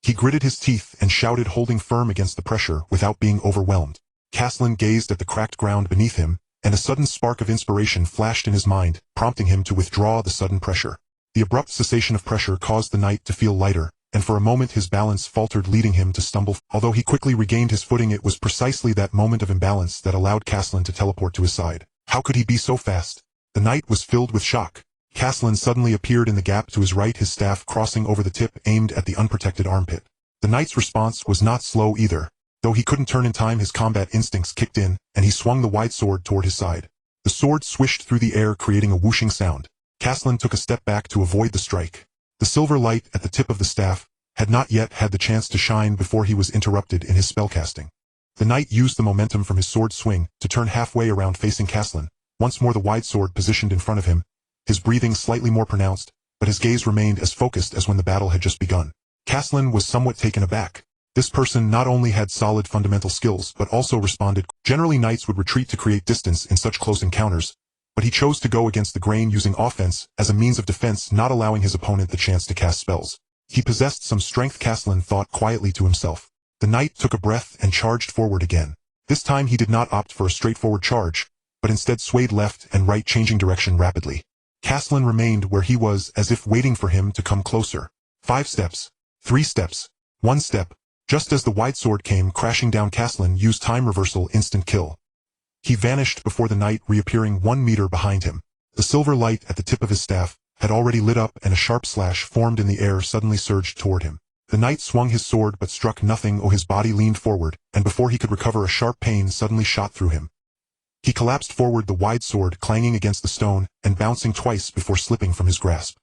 He gritted his teeth and shouted, holding firm against the pressure without being overwhelmed. Kaslin gazed at the cracked ground beneath him, and a sudden spark of inspiration flashed in his mind, prompting him to withdraw the sudden pressure. The abrupt cessation of pressure caused the knight to feel lighter, and for a moment his balance faltered, leading him to stumble. Although he quickly regained his footing, it was precisely that moment of imbalance that allowed Kaslin to teleport to his side. How could he be so fast? The knight was filled with shock. Kaslin suddenly appeared in the gap to his right, his staff crossing over the tip, aimed at the unprotected armpit. The knight's response was not slow either. Though he couldn't turn in time, his combat instincts kicked in, and he swung the wide sword toward his side. The sword swished through the air, creating a whooshing sound. Kaslin took a step back to avoid the strike. The silver light at the tip of the staff had not yet had the chance to shine before he was interrupted in his spellcasting. The knight used the momentum from his sword swing to turn halfway around, facing Kaslin, once more the wide sword positioned in front of him, his breathing slightly more pronounced, but his gaze remained as focused as when the battle had just begun. Kaslin was somewhat taken aback. This person not only had solid fundamental skills but also responded. Generally, knights would retreat to create distance in such close encounters, but he chose to go against the grain, using offense as a means of defense, not allowing his opponent the chance to cast spells. He possessed some strength, Kaslin thought quietly to himself. The knight took a breath and charged forward again. This time he did not opt for a straightforward charge, but instead swayed left and right, changing direction rapidly. Kaslin remained where he was, as if waiting for him to come closer. 5 steps. 3 steps. 1 step. Just as the wide sword came crashing down, Kaslin used time reversal, instant kill. He vanished before the knight, reappearing 1 meter behind him. The silver light at the tip of his staff had already lit up, and a sharp slash formed in the air suddenly surged toward him. The knight swung his sword but struck nothing. His body leaned forward, and before he could recover, a sharp pain suddenly shot through him. He collapsed forward, the wide sword clanging against the stone and bouncing twice before slipping from his grasp.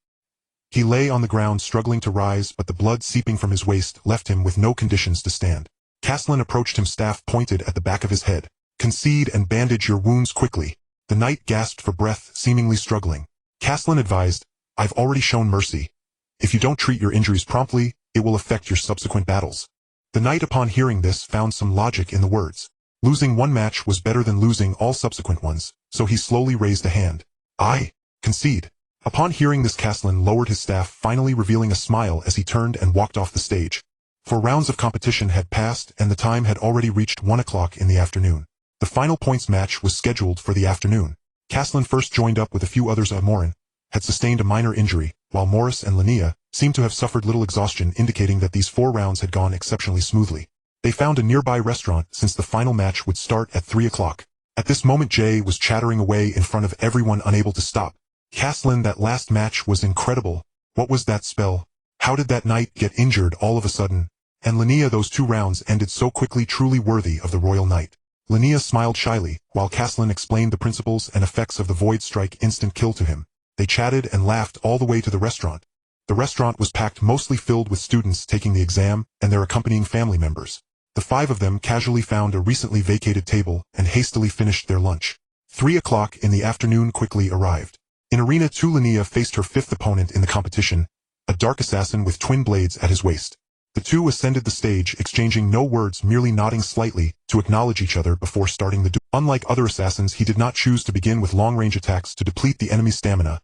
He lay on the ground struggling to rise, but the blood seeping from his waist left him with no conditions to stand. Castellan approached him, staff pointed at the back of his head. "Concede and bandage your wounds quickly." The knight gasped for breath, seemingly struggling. Castellan advised, "I've already shown mercy. If you don't treat your injuries promptly, it will affect your subsequent battles." The knight, upon hearing this, found some logic in the words. Losing one match was better than losing all subsequent ones, so he slowly raised a hand. "I concede." Upon hearing this, Castellan lowered his staff, finally revealing a smile as he turned and walked off the stage. 4 rounds of competition had passed and the time had already reached 1 o'clock in the afternoon. The final points match was scheduled for the afternoon. Castellan first joined up with a few others. Morin had sustained a minor injury, while Morris and Linnea seemed to have suffered little exhaustion, indicating that these 4 rounds had gone exceptionally smoothly. They found a nearby restaurant since the final match would start at 3 o'clock. At this moment Jay was chattering away in front of everyone, unable to stop. "Castellan, that last match was incredible. What was that spell? How did that knight get injured all of a sudden? And Linnea, those 2 rounds ended so quickly, truly worthy of the royal knight." Linnea smiled shyly, while Castellan explained the principles and effects of the void strike instant kill to him. They chatted and laughed all the way to the restaurant. The restaurant was packed, mostly filled with students taking the exam and their accompanying family members. The 5 of them casually found a recently vacated table and hastily finished their lunch. 3 o'clock in the afternoon quickly arrived. In Arena 2, Linnea faced her 5th opponent in the competition, a dark assassin with twin blades at his waist. The two ascended the stage, exchanging no words, merely nodding slightly to acknowledge each other before starting the duel. Unlike other assassins, he did not choose to begin with long-range attacks to deplete the enemy's stamina.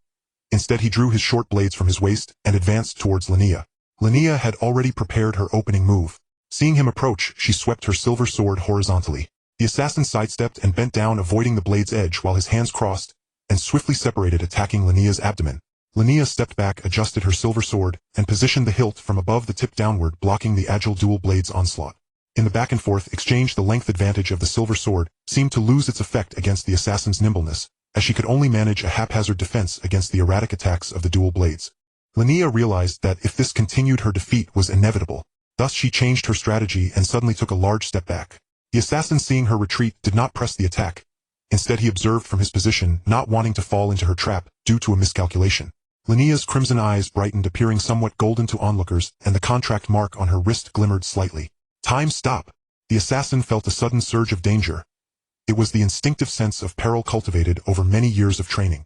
Instead, he drew his short blades from his waist and advanced towards Linnea. Linnea had already prepared her opening move. Seeing him approach, she swept her silver sword horizontally. The assassin sidestepped and bent down, avoiding the blade's edge, while his hands crossed and swiftly separated, attacking Linnea's abdomen. Linnea stepped back, adjusted her silver sword, and positioned the hilt from above the tip downward, blocking the agile dual blade's onslaught. In the back and forth exchange, the length advantage of the silver sword seemed to lose its effect against the assassin's nimbleness, as she could only manage a haphazard defense against the erratic attacks of the dual blades. Linnea realized that if this continued, her defeat was inevitable. Thus she changed her strategy and suddenly took a large step back. The assassin, seeing her retreat, did not press the attack. Instead, he observed from his position, not wanting to fall into her trap due to a miscalculation. Linnea's crimson eyes brightened, appearing somewhat golden to onlookers, and the contract mark on her wrist glimmered slightly. Time stop! The assassin felt a sudden surge of danger. It was the instinctive sense of peril cultivated over many years of training.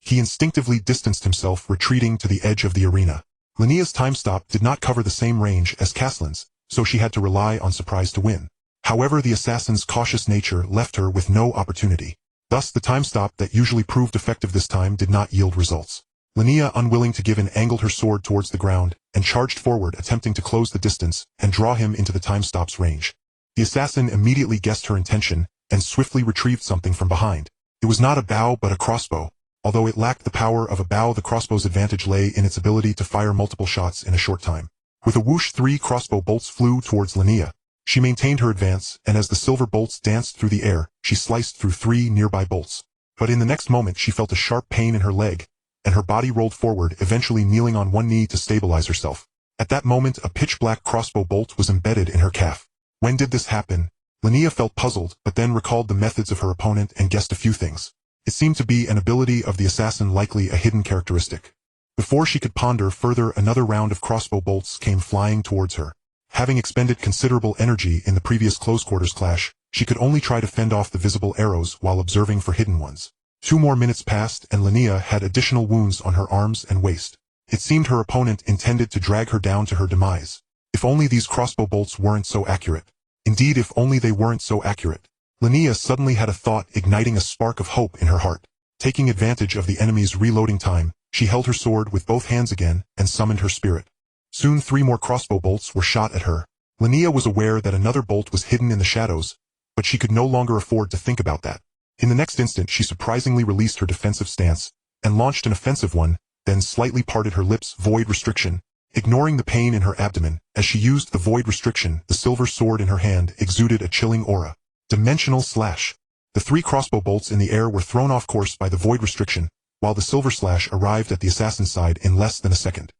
He instinctively distanced himself, retreating to the edge of the arena. Linnea's time stop did not cover the same range as Castellan's, so she had to rely on surprise to win. However, the assassin's cautious nature left her with no opportunity. Thus, the time stop that usually proved effective this time did not yield results. Linnea, unwilling to give in, angled her sword towards the ground and charged forward, attempting to close the distance and draw him into the time stop's range. The assassin immediately guessed her intention and swiftly retrieved something from behind. It was not a bow but a crossbow. Although it lacked the power of a bow, the crossbow's advantage lay in its ability to fire multiple shots in a short time. With a whoosh, 3 crossbow bolts flew towards Linnea. She maintained her advance, and as the silver bolts danced through the air, she sliced through 3 nearby bolts. But in the next moment she felt a sharp pain in her leg, and her body rolled forward, eventually kneeling on one knee to stabilize herself. At that moment, a pitch-black crossbow bolt was embedded in her calf. When did this happen? Linnea felt puzzled, but then recalled the methods of her opponent and guessed a few things. It seemed to be an ability of the assassin, likely a hidden characteristic. Before she could ponder further, another round of crossbow bolts came flying towards her. Having expended considerable energy in the previous close-quarters clash, she could only try to fend off the visible arrows while observing for hidden ones. 2 more minutes passed, and Linnea had additional wounds on her arms and waist. It seemed her opponent intended to drag her down to her demise. If only these crossbow bolts weren't so accurate. Indeed, if only they weren't so accurate. Linnea suddenly had a thought, igniting a spark of hope in her heart. Taking advantage of the enemy's reloading time, she held her sword with both hands again and summoned her spirit. Soon 3 more crossbow bolts were shot at her. Linnea was aware that another bolt was hidden in the shadows, but she could no longer afford to think about that. In the next instant, she surprisingly released her defensive stance and launched an offensive one, then slightly parted her lips, void restriction, ignoring the pain in her abdomen. As she used the void restriction, the silver sword in her hand exuded a chilling aura. Dimensional slash. The 3 crossbow bolts in the air were thrown off course by the void restriction, while the silver slash arrived at the assassin's side in less than a second.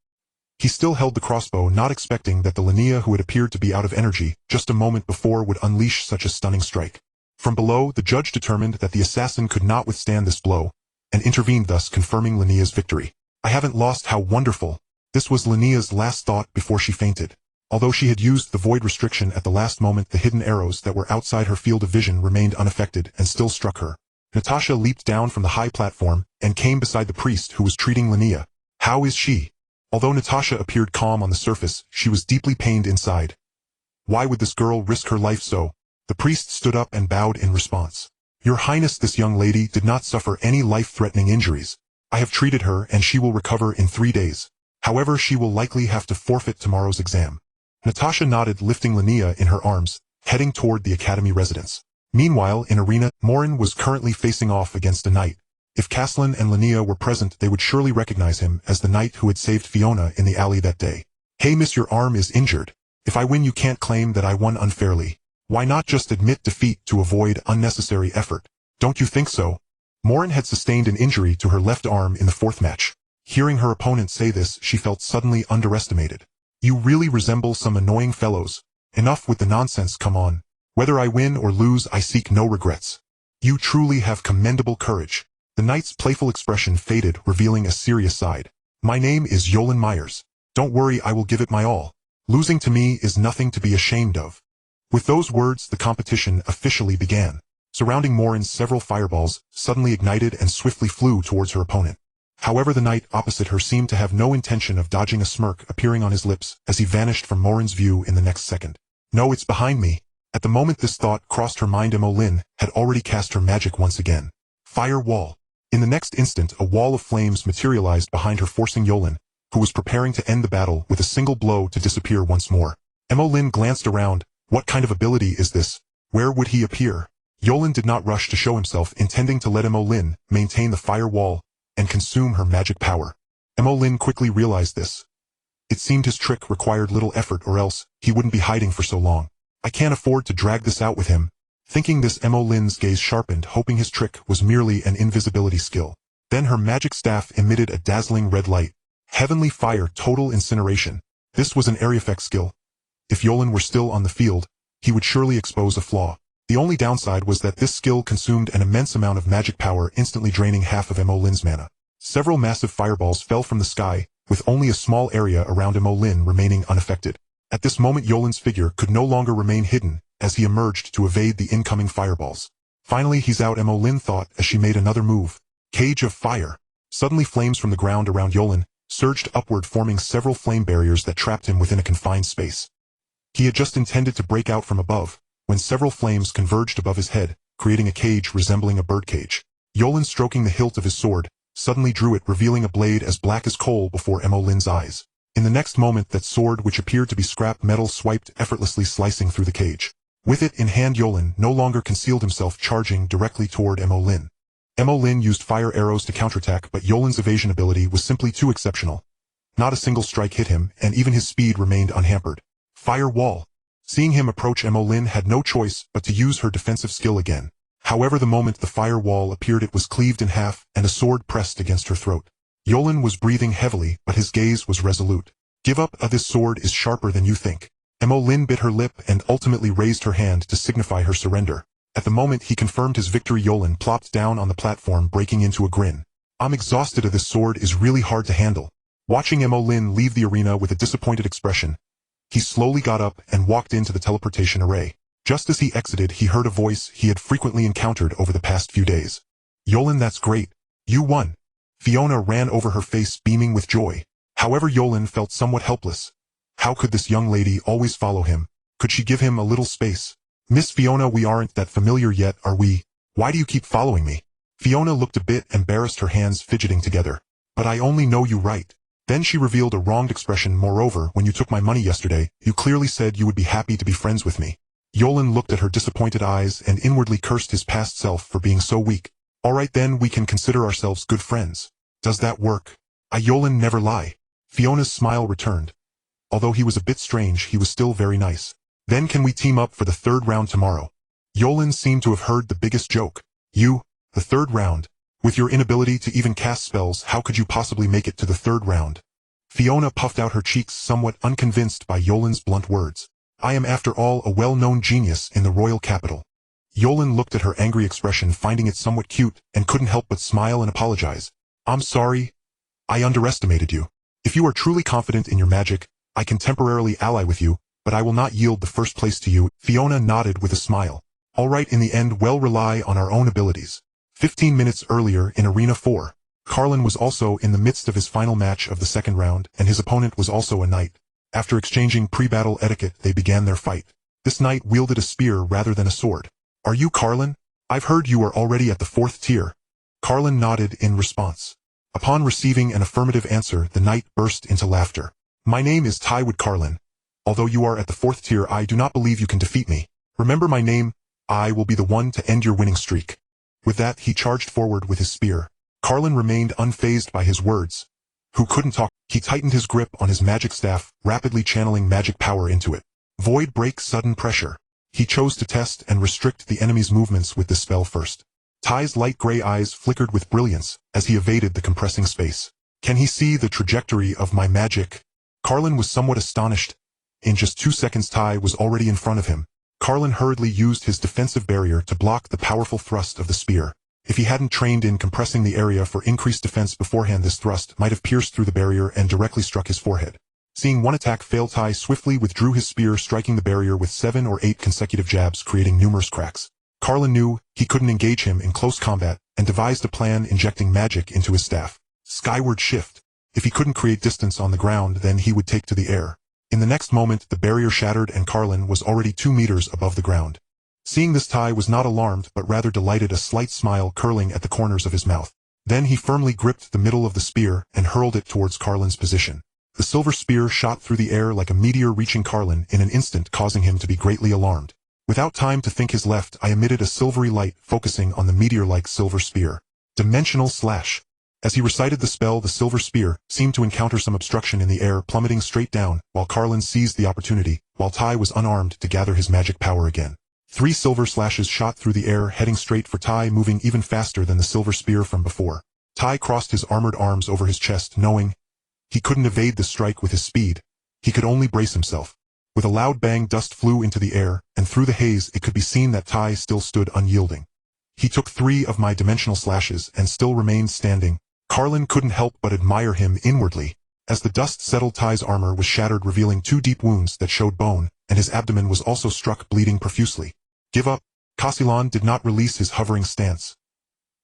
He still held the crossbow, not expecting that the Linnea who had appeared to be out of energy just a moment before would unleash such a stunning strike. From below, the judge determined that the assassin could not withstand this blow, and intervened, thus confirming Linnea's victory. "I haven't lost, how wonderful." This was Linnea's last thought before she fainted. Although she had used the void restriction at the last moment, the hidden arrows that were outside her field of vision remained unaffected and still struck her. Natasha leaped down from the high platform and came beside the priest who was treating Linnea. "How is she?" Although Natasha appeared calm on the surface, she was deeply pained inside. Why would this girl risk her life so? The priest stood up and bowed in response. "Your Highness, this young lady did not suffer any life-threatening injuries. I have treated her and she will recover in 3 days. However, she will likely have to forfeit tomorrow's exam." Natasha nodded, lifting Linnea in her arms, heading toward the academy residence. Meanwhile, in arena, Morin was currently facing off against a knight. If Caslin and Linnea were present, they would surely recognize him as the knight who had saved Fiona in the alley that day. "Hey miss, your arm is injured. If I win, you can't claim that I won unfairly. Why not just admit defeat to avoid unnecessary effort? Don't you think so?" Morin had sustained an injury to her left arm in the 4th match. Hearing her opponent say this, she felt suddenly underestimated. "You really resemble some annoying fellows. Enough with the nonsense, come on. Whether I win or lose, I seek no regrets. You truly have commendable courage." The knight's playful expression faded, revealing a serious side. "My name is Yolan Myers. Don't worry, I will give it my all. Losing to me is nothing to be ashamed of." With those words, the competition officially began. Surrounding Morin, several fireballs suddenly ignited and swiftly flew towards her opponent. However, the knight opposite her seemed to have no intention of dodging, a smirk appearing on his lips as he vanished from Morin's view in the next second. "No, it's behind me." At the moment this thought crossed her mind, Emolyn had already cast her magic once again. Fire wall. In the next instant, a wall of flames materialized behind her, forcing Yolan, who was preparing to end the battle with a single blow, to disappear once more. Emolyn glanced around. What kind of ability is this? Where would he appear? Yolan did not rush to show himself, intending to let Emolyn maintain the fire wall and consume her magic power. Emolyn quickly realized this. It seemed his trick required little effort, or else he wouldn't be hiding for so long. "I can't afford to drag this out with him." Thinking this, Emolyn's gaze sharpened, hoping his trick was merely an invisibility skill. Then her magic staff emitted a dazzling red light. Heavenly fire, total incineration. This was an area effect skill. If Yolan were still on the field, he would surely expose a flaw. The only downside was that this skill consumed an immense amount of magic power, instantly draining half of Emolyn's mana. Several massive fireballs fell from the sky, with only a small area around Emolyn remaining unaffected. At this moment, Yolan's figure could no longer remain hidden, as he emerged to evade the incoming fireballs. "Finally, he's out," Emolyn thought as she made another move. Cage of fire. Suddenly, flames from the ground around Yolan surged upward, forming several flame barriers that trapped him within a confined space. He had just intended to break out from above, when several flames converged above his head, creating a cage resembling a birdcage. Yolan, stroking the hilt of his sword, suddenly drew it, revealing a blade as black as coal before Emolyn's eyes. In the next moment, that sword, which appeared to be scrap metal, swiped effortlessly, slicing through the cage. With it in hand, Yolan no longer concealed himself, charging directly toward Emolyn. Emolyn used fire arrows to counterattack, but Yolan's evasion ability was simply too exceptional. Not a single strike hit him, and even his speed remained unhampered. Fire wall. Seeing him approach, Emolyn had no choice but to use her defensive skill again. However, the moment the fire wall appeared, it was cleaved in half, and a sword pressed against her throat. Yolan was breathing heavily, but his gaze was resolute. "Give up, this sword is sharper than you think." Emolyn bit her lip and ultimately raised her hand to signify her surrender. At the moment he confirmed his victory, Yolan plopped down on the platform, breaking into a grin. "I'm exhausted. This sword is really hard to handle." Watching Emolyn leave the arena with a disappointed expression, he slowly got up and walked into the teleportation array. Just as he exited, he heard a voice he had frequently encountered over the past few days. "Yolan, that's great. You won." Fiona ran over, her face beaming with joy. However, Yolan felt somewhat helpless. How could this young lady always follow him? Could she give him a little space? "Miss Fiona, we aren't that familiar yet, are we? Why do you keep following me?" Fiona looked a bit embarrassed, her hands fidgeting together. "But I only know you right." Then she revealed a wronged expression. "Moreover, when you took my money yesterday, you clearly said you would be happy to be friends with me." Yolan looked at her disappointed eyes and inwardly cursed his past self for being so weak. "All right then, we can consider ourselves good friends. Does that work?" Yolan never lie." Fiona's smile returned. Although he was a bit strange, he was still very nice. "Then can we team up for the 3rd round tomorrow?" Yolan seemed to have heard the biggest joke. "You? The 3rd round? With your inability to even cast spells, how could you possibly make it to the 3rd round?" Fiona puffed out her cheeks, somewhat unconvinced by Yolan's blunt words. "I am, after all, a well-known genius in the royal capital. Yolan looked at her angry expression, finding it somewhat cute, and couldn't help but smile and apologize. I'm sorry. I underestimated you. If you are truly confident in your magic, I can temporarily ally with you, but I will not yield the first place to you. Fiona nodded with a smile. All right, in the end, we'll rely on our own abilities. 15 minutes earlier in Arena 4, Carlin was also in the midst of his final match of the second round, and his opponent was also a knight. After exchanging pre-battle etiquette, they began their fight. This knight wielded a spear rather than a sword. Are you Carlin? I've heard you are already at the 4th tier. Carlin nodded in response. Upon receiving an affirmative answer, the knight burst into laughter. My name is Tywood Carlin. Although you are at the 4th tier, I do not believe you can defeat me. Remember my name. I will be the one to end your winning streak. With that, he charged forward with his spear. Carlin remained unfazed by his words. Who couldn't talk? He tightened his grip on his magic staff, rapidly channeling magic power into it. Void break sudden pressure. He chose to test and restrict the enemy's movements with this spell first. Ty's light gray eyes flickered with brilliance as he evaded the compressing space. Can he see the trajectory of my magic? Carlin was somewhat astonished. In just 2 seconds, Ty was already in front of him. Carlin hurriedly used his defensive barrier to block the powerful thrust of the spear. If he hadn't trained in compressing the area for increased defense beforehand, this thrust might have pierced through the barrier and directly struck his forehead. Seeing one attack fail, Ty swiftly withdrew his spear, striking the barrier with 7 or 8 consecutive jabs, creating numerous cracks. Carlin knew he couldn't engage him in close combat and devised a plan, injecting magic into his staff. Skyward shift. If he couldn't create distance on the ground, then he would take to the air. In the next moment, the barrier shattered and Carlin was already 2 meters above the ground. Seeing this, Ty was not alarmed but rather delighted, a slight smile curling at the corners of his mouth. Then he firmly gripped the middle of the spear and hurled it towards Carlin's position. The silver spear shot through the air like a meteor, reaching Carlin in an instant, causing him to be greatly alarmed. Without time to think, his left eye emitted a silvery light, focusing on the meteor-like silver spear. Dimensional slash. As he recited the spell, the silver spear seemed to encounter some obstruction in the air, plummeting straight down, while Carlin seized the opportunity, while Ty was unarmed, to gather his magic power again. 3 silver slashes shot through the air, heading straight for Ty, moving even faster than the silver spear from before. Ty crossed his armored arms over his chest, knowing he couldn't evade the strike with his speed. He could only brace himself. With a loud bang, dust flew into the air, and through the haze it could be seen that Ty still stood unyielding. He took 3 of my dimensional slashes and still remained standing. Carlin couldn't help but admire him inwardly. As the dust settled, Ty's armor was shattered, revealing 2 deep wounds that showed bone, and his abdomen was also struck, bleeding profusely. Give up. Castellan did not release his hovering stance.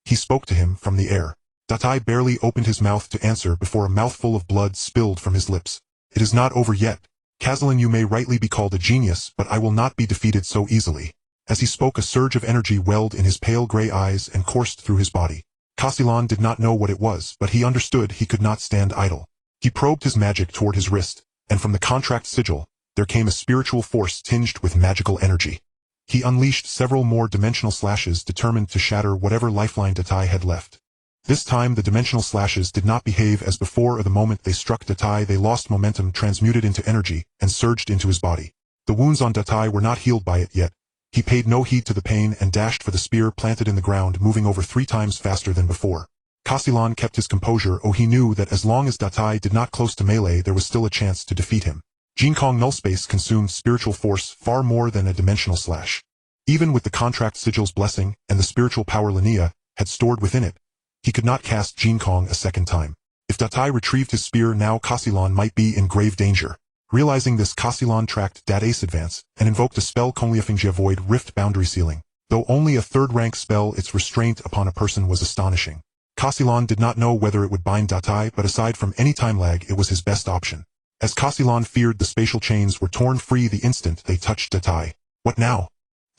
He spoke to him from the air. Ty barely opened his mouth to answer before a mouthful of blood spilled from his lips. It is not over yet. Castellan, you may rightly be called a genius, but I will not be defeated so easily. As he spoke, a surge of energy welled in his pale gray eyes and coursed through his body. Castellan did not know what it was, but he understood he could not stand idle. He probed his magic toward his wrist, and from the contract sigil, there came a spiritual force tinged with magical energy. He unleashed several more dimensional slashes, determined to shatter whatever lifeline Datai had left. This time the dimensional slashes did not behave as before. The moment they struck Datai, they lost momentum, transmuted into energy, and surged into his body. The wounds on Datai were not healed by it yet. He paid no heed to the pain and dashed for the spear planted in the ground, moving over 3 times faster than before. Castellan kept his composure. He knew that as long as Datai did not close to melee, there was still a chance to defeat him. Jinkong Nullspace consumed spiritual force far more than a dimensional slash. Even with the contract sigil's blessing and the spiritual power Linnea had stored within it, he could not cast Jinkong a second time. If Datai retrieved his spear now, Castellan might be in grave danger. Realizing this, Castellan tracked Data's advance and invoked a spell, Kongliafingia Void Rift Boundary Sealing. Though only a 3rd-rank spell, its restraint upon a person was astonishing. Castellan did not know whether it would bind Datai, but aside from any time lag, it was his best option. As Castellan feared, the spatial chains were torn free the instant they touched Datai. What now?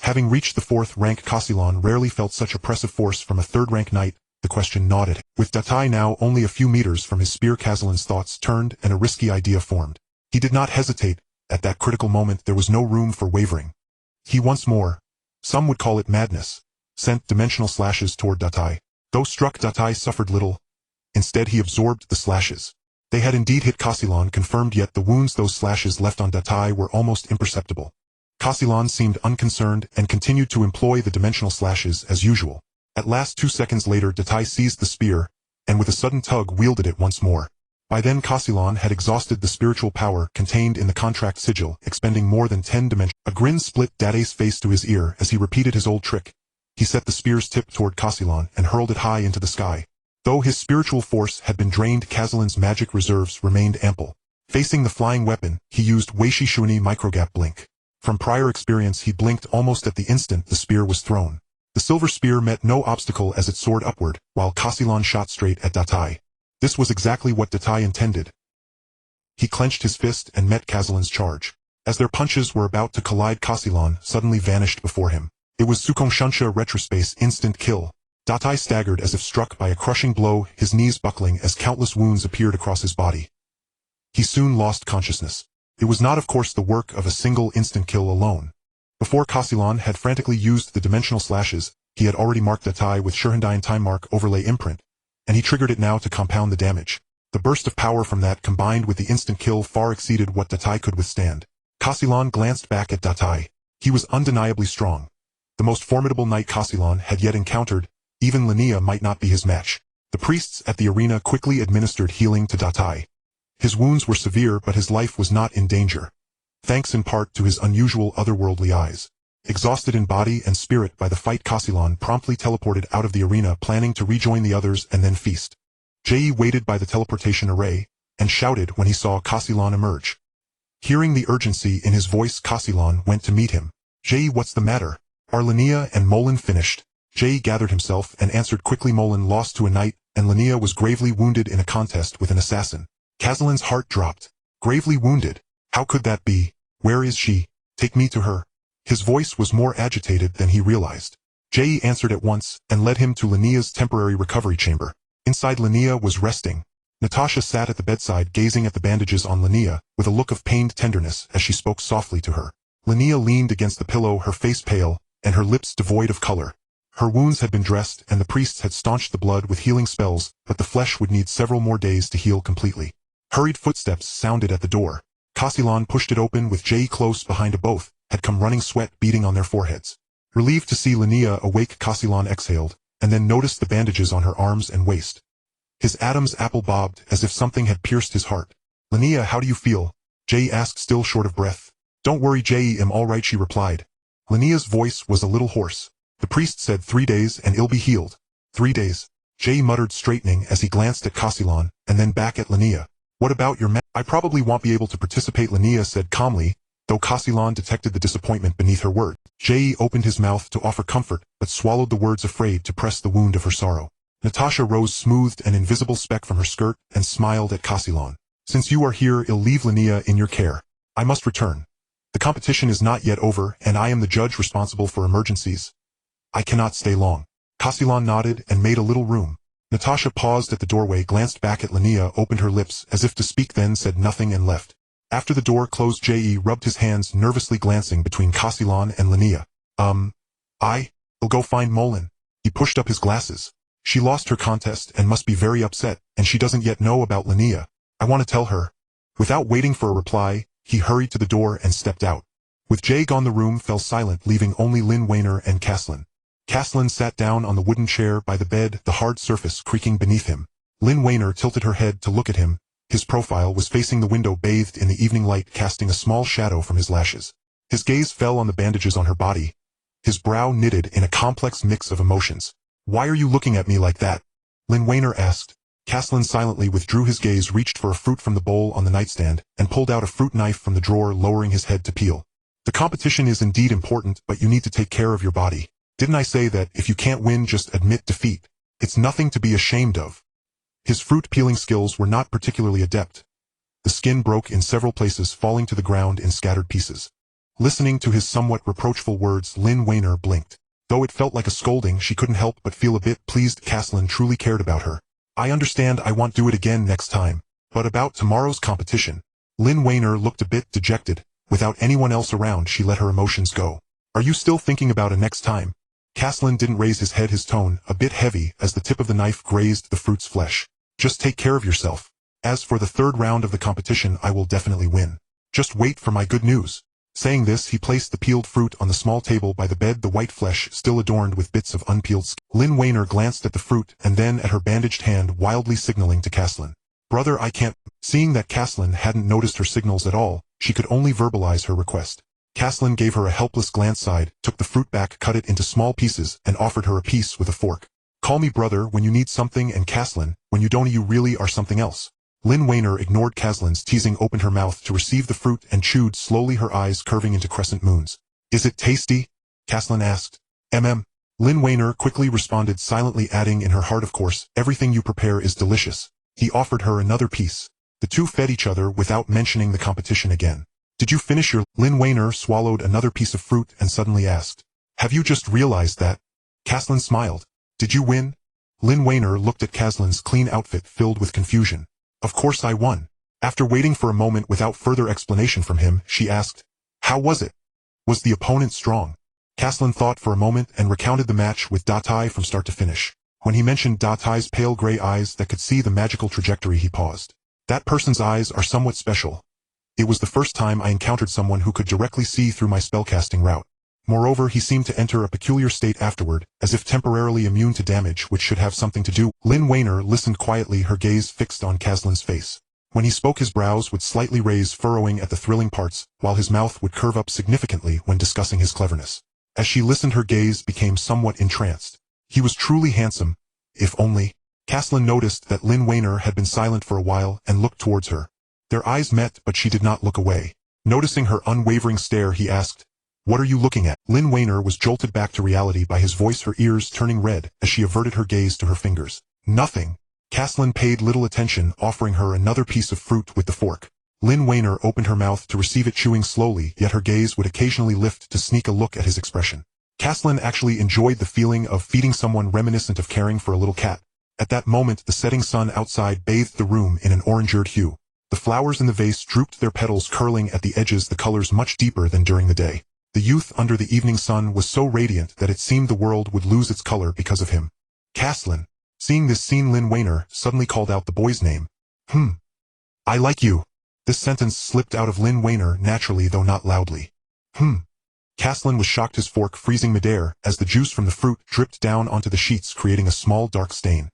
Having reached the 4th rank, Castellan rarely felt such oppressive force from a 3rd-rank knight. The question nodded. With Datai now only a few meters from his spear, Castellan's thoughts turned and a risky idea formed. He did not hesitate. At that critical moment there was no room for wavering. He once more, some would call it madness, sent dimensional slashes toward Datai. Though struck, Datai suffered little. Instead he absorbed the slashes. They had indeed hit Castellan, confirmed, yet the wounds those slashes left on Datai were almost imperceptible. Castellan seemed unconcerned and continued to employ the dimensional slashes as usual. At last, 2 seconds later, Datai seized the spear, and with a sudden tug wielded it once more. By then Castellan had exhausted the spiritual power contained in the contract sigil, expending more than 10 dimensions. A grin split Dade's face to his ear as he repeated his old trick. He set the spear's tip toward Castellan and hurled it high into the sky. Though his spiritual force had been drained, Castellan's magic reserves remained ample. Facing the flying weapon, he used Weishi Shuani microgap blink. From prior experience he blinked almost at the instant the spear was thrown. The silver spear met no obstacle as it soared upward, while Castellan shot straight at Datai. This was exactly what Datai intended. He clenched his fist and met Castellan's charge. As their punches were about to collide, Castellan suddenly vanished before him. It was Sukonshunsha retrospace instant kill. Datai staggered as if struck by a crushing blow, his knees buckling as countless wounds appeared across his body. He soon lost consciousness. It was not of course the work of a single instant kill alone. Before Castellan had frantically used the dimensional slashes, he had already marked Datai with Shurhandine time mark overlay imprint, and he triggered it now to compound the damage. The burst of power from that combined with the instant kill far exceeded what Datai could withstand. Castellan glanced back at Datai. He was undeniably strong. The most formidable knight Castellan had yet encountered. Even Linnea might not be his match. The priests at the arena quickly administered healing to Datai. His wounds were severe, but his life was not in danger, thanks in part to his unusual otherworldly eyes. Exhausted in body and spirit by the fight, Castellan promptly teleported out of the arena, planning to rejoin the others and then feast. Jei waited by the teleportation array, and shouted when he saw Castellan emerge. Hearing the urgency in his voice, Castellan went to meet him. "Jei, what's the matter? Are Linnea and Molin finished?" Jei gathered himself and answered quickly. Molin lost to a knight, and Linnea was gravely wounded in a contest with an assassin. Castellan's heart dropped. Gravely wounded? How could that be? Where is she? Take me to her. His voice was more agitated than he realized. Jei answered at once, and led him to Linnea's temporary recovery chamber. Inside, Linnea was resting. Natasha sat at the bedside gazing at the bandages on Linnea, with a look of pained tenderness as she spoke softly to her. Linnea leaned against the pillow, her face pale, and her lips devoid of color. Her wounds had been dressed, and the priests had staunched the blood with healing spells, but the flesh would need several more days to heal completely. Hurried footsteps sounded at the door. Castellan pushed it open with Jei close behind. Both had come running, sweat beading on their foreheads. Relieved to see Linnea awake, Castellan exhaled, and then noticed the bandages on her arms and waist. His Adam's apple bobbed as if something had pierced his heart. "Linnea, how do you feel?" Jei asked, still short of breath. "Don't worry, Jei, I'm all right," she replied. Linnea's voice was a little hoarse. "The priest said 3 days and it'll be healed." 3 days. Jei muttered, straightening as he glanced at Castellan, and then back at Linnea. "What about your "I probably won't be able to participate," Linnea said calmly, though Castellan detected the disappointment beneath her words. Jei opened his mouth to offer comfort, but swallowed the words, afraid to press the wound of her sorrow. Natasha rose, smoothed an invisible speck from her skirt, and smiled at Castellan. "Since you are here, I'll leave Linnea in your care. I must return. The competition is not yet over, and I am the judge responsible for emergencies. I cannot stay long." Castellan nodded and made a little room. Natasha paused at the doorway, glanced back at Linnea, opened her lips as if to speak, then said nothing and left. After the door closed, Jei rubbed his hands, nervously glancing between Castellan and Linnea. I'll go find Molin." He pushed up his glasses. "She lost her contest and must be very upset, and she doesn't yet know about Linnea. I want to tell her." Without waiting for a reply, he hurried to the door and stepped out. With Jei gone, the room fell silent, leaving only Lin Wainer and Castellan. Castellan sat down on the wooden chair by the bed, the hard surface creaking beneath him. Lin Wainer tilted her head to look at him. His profile was facing the window, bathed in the evening light, casting a small shadow from his lashes. His gaze fell on the bandages on her body. His brow knitted in a complex mix of emotions. "Why are you looking at me like that?" Lin Wainer asked. Castellan silently withdrew his gaze, reached for a fruit from the bowl on the nightstand, and pulled out a fruit knife from the drawer, lowering his head to peel. "The competition is indeed important, but you need to take care of your body. Didn't I say that if you can't win, just admit defeat? It's nothing to be ashamed of." His fruit-peeling skills were not particularly adept. The skin broke in several places, falling to the ground in scattered pieces. Listening to his somewhat reproachful words, Lin Wainer blinked. Though it felt like a scolding, she couldn't help but feel a bit pleased. Castellan truly cared about her. "I understand, I won't do it again next time. But about tomorrow's competition." Lin Wainer looked a bit dejected. Without anyone else around, she let her emotions go. "Are you still thinking about it next time?" Castellan didn't raise his head, his tone a bit heavy as the tip of the knife grazed the fruit's flesh. "Just take care of yourself. As for the 3rd round of the competition, I will definitely win. Just wait for my good news." Saying this, he placed the peeled fruit on the small table by the bed, the white flesh still adorned with bits of unpeeled skin. Lin Wainer glanced at the fruit and then at her bandaged hand, wildly signaling to Castellan. Brother, I can't. Seeing that Caslin hadn't noticed her signals at all, she could only verbalize her request. Caslin gave her a helpless glance side, took the fruit back, cut it into small pieces, and offered her a piece with a fork. Call me brother when you need something, and Caslin, when you don't, you really are something else. Lynn Weiner ignored Caslin's teasing, opened her mouth to receive the fruit, and chewed slowly, her eyes curving into crescent moons. Is it tasty? Caslin asked. Lynn Weiner quickly responded, silently adding in her heart, of course, everything you prepare is delicious. He offered her another piece. The two fed each other without mentioning the competition again. Did you finish your? Lynn Weiner swallowed another piece of fruit and suddenly asked. Have you just realized that? Caslin smiled. Did you win? Lynn Weiner looked at Caslin's clean outfit filled with confusion. Of course I won. After waiting for a moment without further explanation from him, she asked. How was it? Was the opponent strong? Caslin thought for a moment and recounted the match with Datai from start to finish. When he mentioned Datai's pale gray eyes that could see the magical trajectory, he paused. That person's eyes are somewhat special. It was the first time I encountered someone who could directly see through my spellcasting route. Moreover, he seemed to enter a peculiar state afterward, as if temporarily immune to damage, which should have something to do. Lynn Weiner listened quietly, her gaze fixed on Caslin's face. When he spoke, his brows would slightly raise, furrowing at the thrilling parts, while his mouth would curve up significantly when discussing his cleverness. As she listened, her gaze became somewhat entranced. He was truly handsome. If only. Caslin noticed that Lynn Weiner had been silent for a while and looked towards her. Their eyes met, but she did not look away. Noticing her unwavering stare, he asked, What are you looking at? Lynn Weiner was jolted back to reality by his voice, her ears turning red as she averted her gaze to her fingers. Nothing. Caslin paid little attention, offering her another piece of fruit with the fork. Lynn Weiner opened her mouth to receive it, chewing slowly, yet her gaze would occasionally lift to sneak a look at his expression. Caslin actually enjoyed the feeling of feeding someone, reminiscent of caring for a little cat. At that moment, the setting sun outside bathed the room in an orangered hue. The flowers in the vase drooped, their petals curling at the edges, the colors much deeper than during the day. The youth under the evening sun was so radiant that it seemed the world would lose its color because of him. Caslin. Seeing this scene, Lynn Weiner suddenly called out the boy's name. I like you. This sentence slipped out of Lynn Weiner naturally, though not loudly. Caslin was shocked, his fork freezing midair as the juice from the fruit dripped down onto the sheets, creating a small dark stain.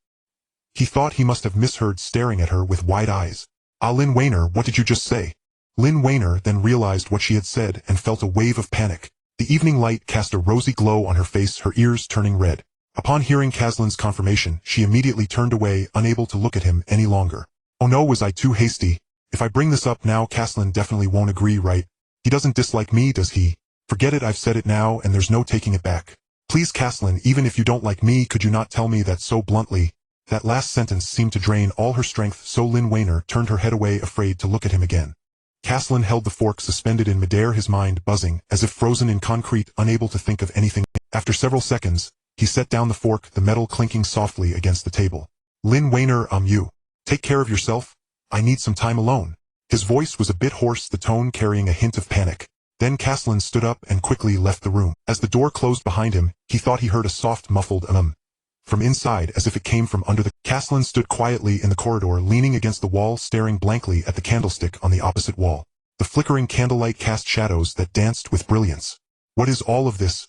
He thought he must have misheard, staring at her with wide eyes. Lynn Weiner, what did you just say? Lynn Weiner then realized what she had said and felt a wave of panic. The evening light cast a rosy glow on her face, her ears turning red. Upon hearing Caslin's confirmation, she immediately turned away, unable to look at him any longer. Oh no, was I too hasty? If I bring this up now, Caslin definitely won't agree, right? He doesn't dislike me, does he? Forget it, I've said it now and there's no taking it back. Please, Caslin, even if you don't like me, could you not tell me that so bluntly? That last sentence seemed to drain all her strength, so Lynn Weiner turned her head away, afraid to look at him again. Caslin held the fork suspended in midair, his mind buzzing, as if frozen in concrete, unable to think of anything. After several seconds, he set down the fork, the metal clinking softly against the table. Lynn Weiner, you. Take care of yourself. I need some time alone. His voice was a bit hoarse, the tone carrying a hint of panic. Then Caslin stood up and quickly left the room. As the door closed behind him, he thought he heard a soft, muffled from inside, as if it came from under the... Caslin stood quietly in the corridor, leaning against the wall, staring blankly at the candlestick on the opposite wall. The flickering candlelight cast shadows that danced with brilliance. What is all of this?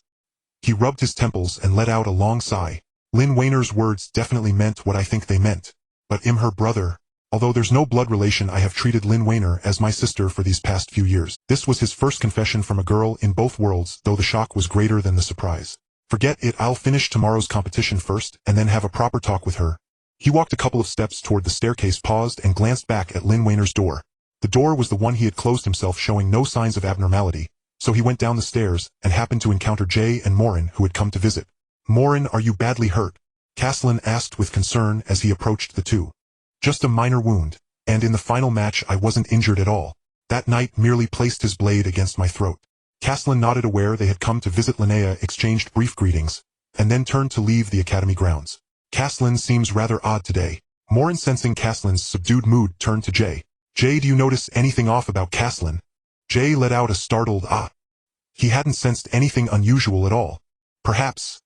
He rubbed his temples and let out a long sigh. Lynn Weiner's words definitely meant what I think they meant. But her brother. Although there's no blood relation, I have treated Lynn Weiner as my sister for these past few years. This was his first confession from a girl in both worlds, though the shock was greater than the surprise. Forget it, I'll finish tomorrow's competition first, and then have a proper talk with her. He walked a couple of steps toward the staircase, paused, and glanced back at Lynn Weiner's door. The door was the one he had closed himself, showing no signs of abnormality, so he went down the stairs, and happened to encounter Jay and Morin, who had come to visit. Morin, are you badly hurt? Caslin asked with concern as he approached the two. Just a minor wound, and in the final match I wasn't injured at all. That knight merely placed his blade against my throat. Caslin nodded, aware they had come to visit Linnea, exchanged brief greetings, and then turned to leave the academy grounds. Caslin seems rather odd today. Morin, sensing Caslin's subdued mood, turned to Jay. Jay, do you notice anything off about Caslin? Jay let out a startled ah. He hadn't sensed anything unusual at all. Perhaps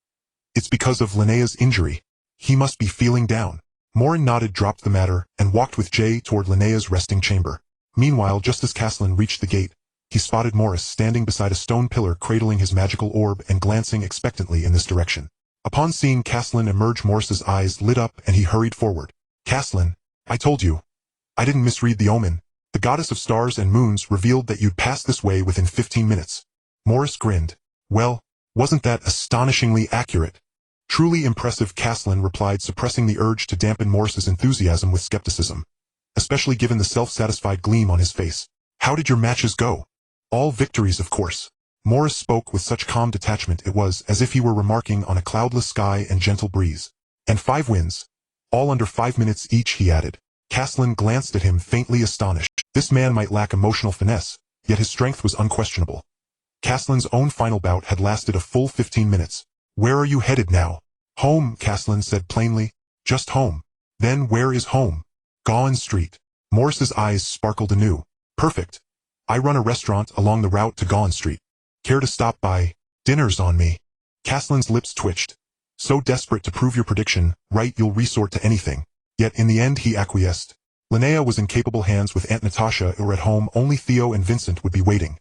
it's because of Linnea's injury. He must be feeling down. Morin nodded, dropped the matter, and walked with Jay toward Linnea's resting chamber. Meanwhile, just as Caslin reached the gate, he spotted Morris standing beside a stone pillar, cradling his magical orb and glancing expectantly in this direction. Upon seeing Caslin emerge, Morris's eyes lit up and he hurried forward. Caslin, I told you. I didn't misread the omen. The goddess of stars and moons revealed that you'd pass this way within 15 minutes. Morris grinned. Well, wasn't that astonishingly accurate? Truly impressive, Caslin replied, suppressing the urge to dampen Morris's enthusiasm with skepticism, especially given the self-satisfied gleam on his face. How did your matches go? All victories, of course. Morris spoke with such calm detachment it was as if he were remarking on a cloudless sky and gentle breeze. And 5 wins. All under 5 minutes each, he added. Caslin glanced at him, faintly astonished. This man might lack emotional finesse, yet his strength was unquestionable. Caslin's own final bout had lasted a full 15 minutes. Where are you headed now? Home, Caslin said plainly. Just home. Then where is home? Gaughan Street. Morris's eyes sparkled anew. Perfect. I run a restaurant along the route to Gaughan Street. Care to stop by? Dinner's on me. Caslin's lips twitched. So desperate to prove your prediction, right, you'll resort to anything. Yet in the end he acquiesced. Linnea was in capable hands with Aunt Natasha, or at home only Theo and Vincent would be waiting.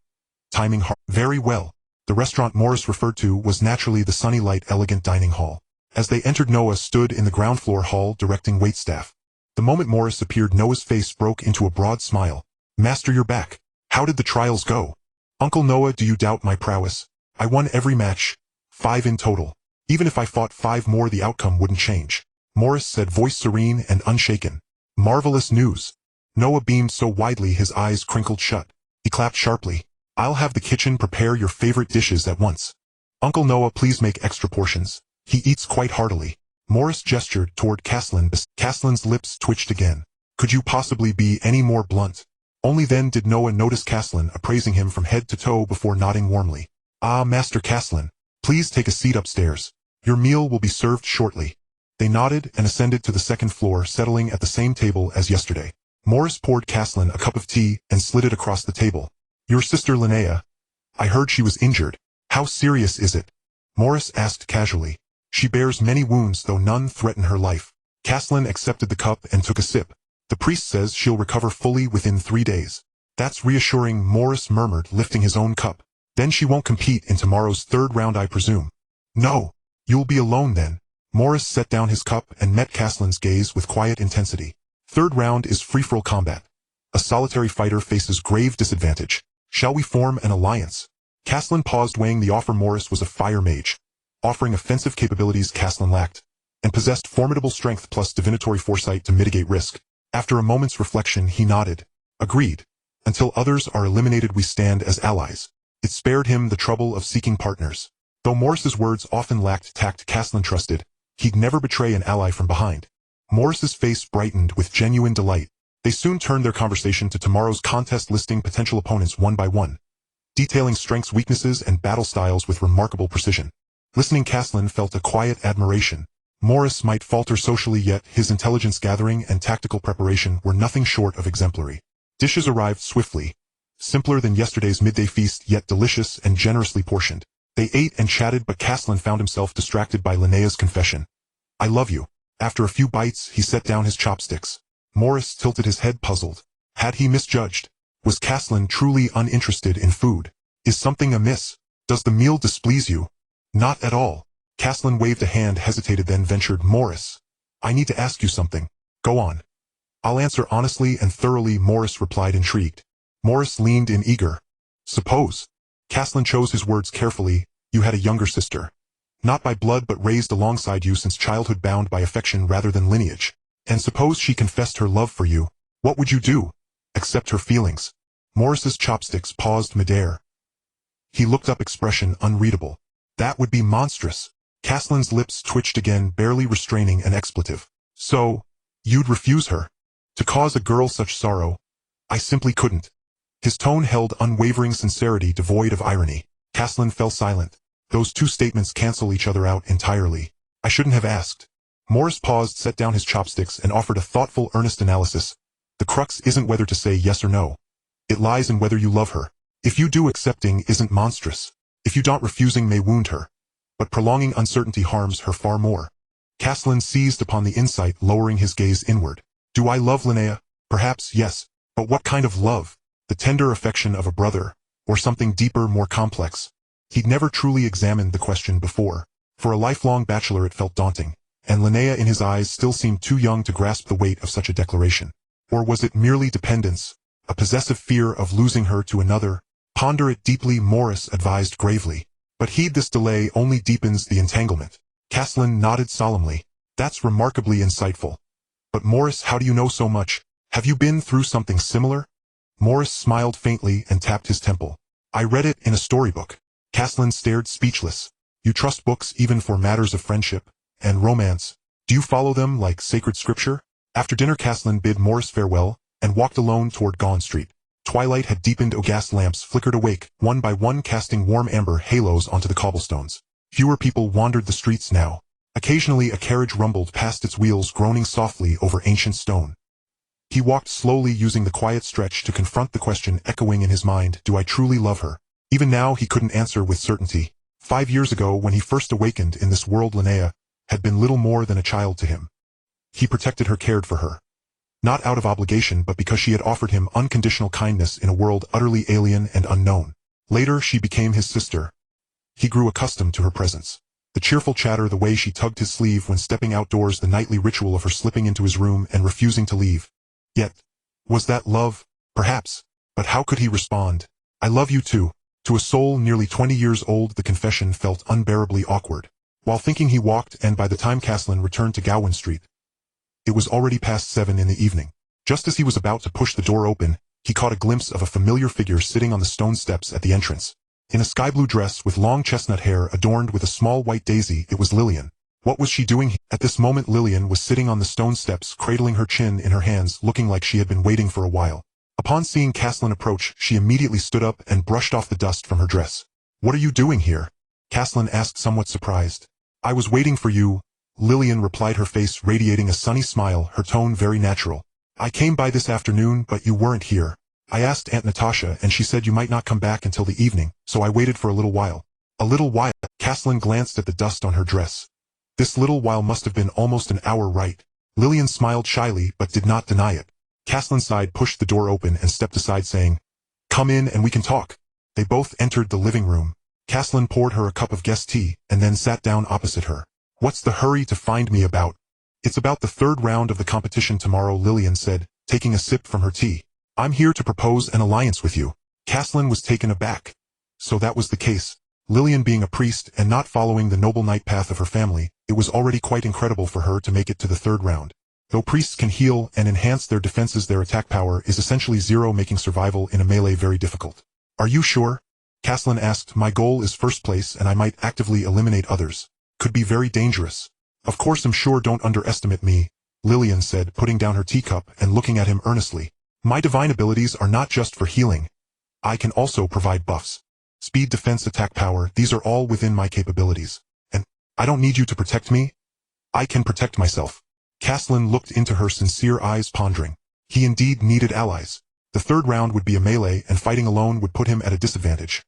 Timing hard. Very well. The restaurant Morris referred to was naturally the Sunny Light Elegant Dining Hall. As they entered, Noah stood in the ground floor hall directing waitstaff. The moment Morris appeared, Noah's face broke into a broad smile. Master, you're back. How did the trials go? Uncle Noah, do you doubt my prowess? I won every match. 5 in total. Even if I fought 5 more, the outcome wouldn't change. Morris said, voice serene and unshaken. Marvelous news. Noah beamed so widely his eyes crinkled shut. He clapped sharply. I'll have the kitchen prepare your favorite dishes at once. Uncle Noah, please make extra portions. He eats quite heartily. Morris gestured toward Caslin. Caslin's lips twitched again. Could you possibly be any more blunt? Only then did Noah notice Caslin appraising him from head to toe before nodding warmly. Ah, Master Caslin, please take a seat upstairs. Your meal will be served shortly. They nodded and ascended to the second floor, settling at the same table as yesterday. Morris poured Caslin a cup of tea and slid it across the table. Your sister Linnea. I heard she was injured. How serious is it? Morris asked casually. She bears many wounds, though none threaten her life. Caslin accepted the cup and took a sip. The priest says she'll recover fully within 3 days. That's reassuring, Morris murmured, lifting his own cup. Then she won't compete in tomorrow's 3rd round, I presume. No. You'll be alone then. Morris set down his cup and met Caslin's gaze with quiet intensity. 3rd round is free-for-all combat. A solitary fighter faces grave disadvantage. Shall we form an alliance? Caslin paused, weighing the offer. Morris was a fire mage, offering offensive capabilities Caslin lacked, and possessed formidable strength plus divinatory foresight to mitigate risk. After a moment's reflection, he nodded. Agreed. Until others are eliminated, we stand as allies. It spared him the trouble of seeking partners. Though Morris's words often lacked tact, Caslin trusted he'd never betray an ally from behind. Morris's face brightened with genuine delight. They soon turned their conversation to tomorrow's contest, listing potential opponents one by one, detailing strengths, weaknesses, and battle styles with remarkable precision. Listening, Caslin felt a quiet admiration. Morris might falter socially, yet his intelligence gathering and tactical preparation were nothing short of exemplary. Dishes arrived swiftly, simpler than yesterday's midday feast, yet delicious and generously portioned. They ate and chatted, but Caslin found himself distracted by Linnea's confession. I love you. After a few bites, he set down his chopsticks. Morris tilted his head, puzzled. Had he misjudged? Was Caslin truly uninterested in food? Is something amiss? Does the meal displease you? Not at all. Caslin waved a hand, hesitated, then ventured. Morris, I need to ask you something. Go on. I'll answer honestly and thoroughly, Morris replied, intrigued. Morris leaned in, eager. Suppose. Caslin chose his words carefully. You had a younger sister. Not by blood, but raised alongside you since childhood, bound by affection rather than lineage. And suppose she confessed her love for you. What would you do? Accept her feelings? Morris's chopsticks paused midair. He looked up, expression unreadable. That would be monstrous. Caslin's lips twitched again, barely restraining an expletive. So, you'd refuse her? To cause a girl such sorrow? I simply couldn't. His tone held unwavering sincerity, devoid of irony. Caslin fell silent. Those two statements cancel each other out entirely. I shouldn't have asked. Morris paused, set down his chopsticks, and offered a thoughtful, earnest analysis. The crux isn't whether to say yes or no. It lies in whether you love her. If you do, accepting isn't monstrous. If you don't, refusing may wound her. But prolonging uncertainty harms her far more. Caslin seized upon the insight, lowering his gaze inward. Do I love Linnea? Perhaps, yes. But what kind of love? The tender affection of a brother, or something deeper, more complex? He'd never truly examined the question before. For a lifelong bachelor, it felt daunting, and Linnea in his eyes still seemed too young to grasp the weight of such a declaration. Or was it merely dependence, a possessive fear of losing her to another? Ponder it deeply, Morris advised gravely. But heed, this delay only deepens the entanglement. Caslin nodded solemnly. That's remarkably insightful. But Morris, how do you know so much? Have you been through something similar? Morris smiled faintly and tapped his temple. I read it in a storybook. Caslin stared speechless. You trust books even for matters of friendship and romance. Do you follow them like sacred scripture? After dinner, Caslin bid Morris farewell and walked alone toward Gaunt Street. Twilight had deepened. Gas lamps flickered awake, one by one, casting warm amber halos onto the cobblestones. Fewer people wandered the streets now. Occasionally a carriage rumbled past, its wheels groaning softly over ancient stone. He walked slowly, using the quiet stretch to confront the question echoing in his mind, do I truly love her? Even now he couldn't answer with certainty. 5 years ago, when he first awakened in this world, Linnea had been little more than a child to him. He protected her, cared for her. Not out of obligation, but because she had offered him unconditional kindness in a world utterly alien and unknown. Later she became his sister. He grew accustomed to her presence. The cheerful chatter, the way she tugged his sleeve when stepping outdoors, the nightly ritual of her slipping into his room and refusing to leave. Yet, was that love? Perhaps. But how could he respond? I love you too. To a soul nearly 20 years old, the confession felt unbearably awkward. While thinking, he walked, and by the time Caslin returned to Gowan Street, it was already past 7 in the evening. Just as he was about to push the door open, he caught a glimpse of a familiar figure sitting on the stone steps at the entrance. In a sky-blue dress with long chestnut hair adorned with a small white daisy, it was Lillian. What was she doing here? At this moment, Lillian was sitting on the stone steps, cradling her chin in her hands, looking like she had been waiting for a while. Upon seeing Caslin approach, she immediately stood up and brushed off the dust from her dress. What are you doing here? Caslin asked, somewhat surprised. I was waiting for you, Lillian replied, her face radiating a sunny smile, her tone very natural. I came by this afternoon, but you weren't here. I asked Aunt Natasha, and she said you might not come back until the evening, so I waited for a little while. A little while? Caslin glanced at the dust on her dress. This little while must have been almost an hour, right? Lillian smiled shyly, but did not deny it. Caslin sighed, pushed the door open, and stepped aside, saying, Come in and we can talk. They both entered the living room. Caslin poured her a cup of guest tea, and then sat down opposite her. What's the hurry to find me about? It's about the 3rd round of the competition tomorrow, Lillian said, taking a sip from her tea. I'm here to propose an alliance with you. Caslin was taken aback. So that was the case. Lillian being a priest and not following the noble knight path of her family, it was already quite incredible for her to make it to the 3rd round. Though priests can heal and enhance their defenses, their attack power is essentially zero, making survival in a melee very difficult. Are you sure? Caslin asked. My goal is 1st place, and I might actively eliminate others. Could be very dangerous. Of course I'm sure, don't underestimate me, Lillian said, putting down her teacup and looking at him earnestly. My divine abilities are not just for healing. I can also provide buffs. Speed, defense, attack power, these are all within my capabilities. And I don't need you to protect me. I can protect myself. Caslin looked into her sincere eyes, pondering. He indeed needed allies. The 3rd round would be a melee, and fighting alone would put him at a disadvantage.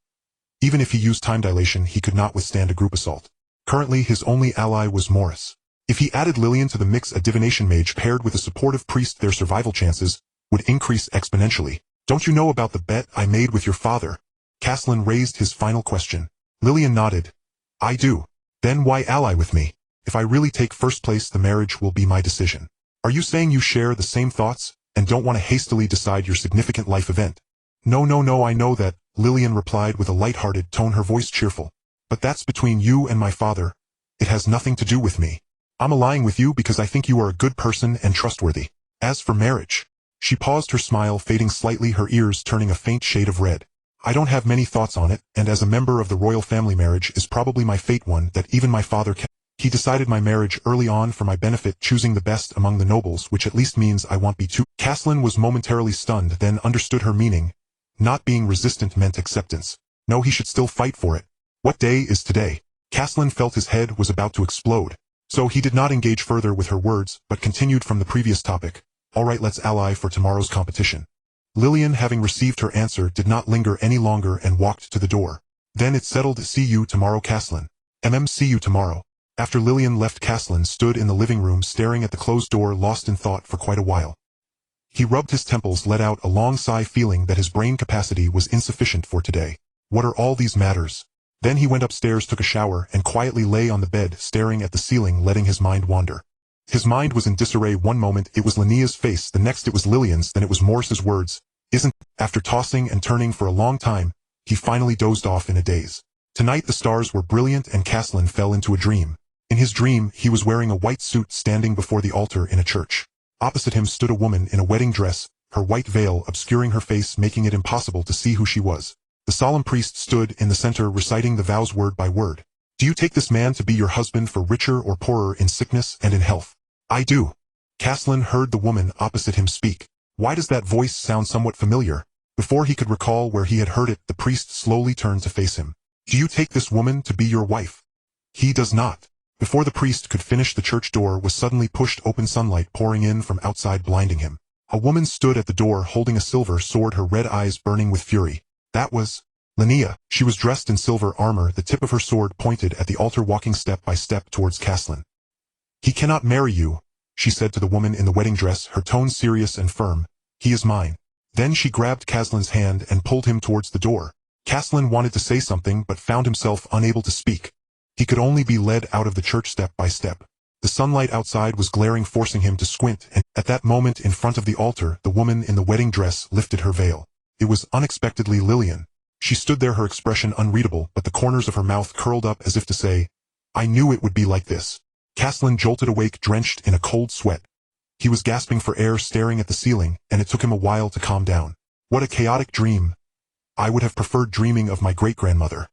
Even if he used time dilation, he could not withstand a group assault. Currently his only ally was Morris. If he added Lillian to the mix, a divination mage paired with a supportive priest, their survival chances would increase exponentially. Don't you know about the bet I made with your father? Caslin raised his final question. Lillian nodded. I do. Then why ally with me? If I really take 1st place, the marriage will be my decision. Are you saying you share the same thoughts, and don't want to hastily decide your significant life event? No, I know that, Lillian replied with a light-hearted tone, her voice cheerful. But that's between you and my father. It has nothing to do with me. I'm allying with you because I think you are a good person and trustworthy. As for marriage, she paused, her smile fading slightly, her ears turning a faint shade of red. I don't have many thoughts on it, and as a member of the royal family, marriage is probably my fate, one that even my father can. He decided my marriage early on for my benefit, choosing the best among the nobles, which at least means I won't be too. Caslin was momentarily stunned, then understood her meaning. Not being resistant meant acceptance. No, he should still fight for it. What day is today? Caslin felt his head was about to explode. So he did not engage further with her words, but continued from the previous topic. All right, let's ally for tomorrow's competition. Lillian, having received her answer, did not linger any longer and walked to the door. Then it settled. See you tomorrow, Caslin. See you tomorrow. After Lillian left, Caslin stood in the living room staring at the closed door, lost in thought for quite a while. He rubbed his temples, let out a long sigh, feeling that his brain capacity was insufficient for today. What are all these matters? Then he went upstairs, took a shower, and quietly lay on the bed, staring at the ceiling, letting his mind wander. His mind was in disarray. One moment it was Linea's face, the next it was Lillian's, then it was Morris's words. After tossing and turning for a long time, he finally dozed off in a daze. Tonight the stars were brilliant and Caslin fell into a dream. In his dream, he was wearing a white suit standing before the altar in a church. Opposite him stood a woman in a wedding dress, her white veil obscuring her face, making it impossible to see who she was. The solemn priest stood in the center reciting the vows word by word. Do you take this man to be your husband for richer or poorer, in sickness and in health? I do. Caslin heard the woman opposite him speak. Why does that voice sound somewhat familiar? Before he could recall where he had heard it, the priest slowly turned to face him. Do you take this woman to be your wife? He does not. Before the priest could finish, the church door was suddenly pushed open, sunlight pouring in from outside blinding him. A woman stood at the door holding a silver sword, her red eyes burning with fury. That was Linnea. She was dressed in silver armor, the tip of her sword pointed at the altar, walking step by step towards Caslin. He cannot marry you, she said to the woman in the wedding dress, her tone serious and firm. He is mine. Then she grabbed Caslin's hand and pulled him towards the door. Caslin wanted to say something but found himself unable to speak. He could only be led out of the church step by step. The sunlight outside was glaring, forcing him to squint, and at that moment in front of the altar, the woman in the wedding dress lifted her veil. It was unexpectedly Lillian. She stood there, her expression unreadable, but the corners of her mouth curled up as if to say, I knew it would be like this. Caslin jolted awake, drenched in a cold sweat. He was gasping for air, staring at the ceiling, and it took him a while to calm down. What a chaotic dream. I would have preferred dreaming of my great-grandmother.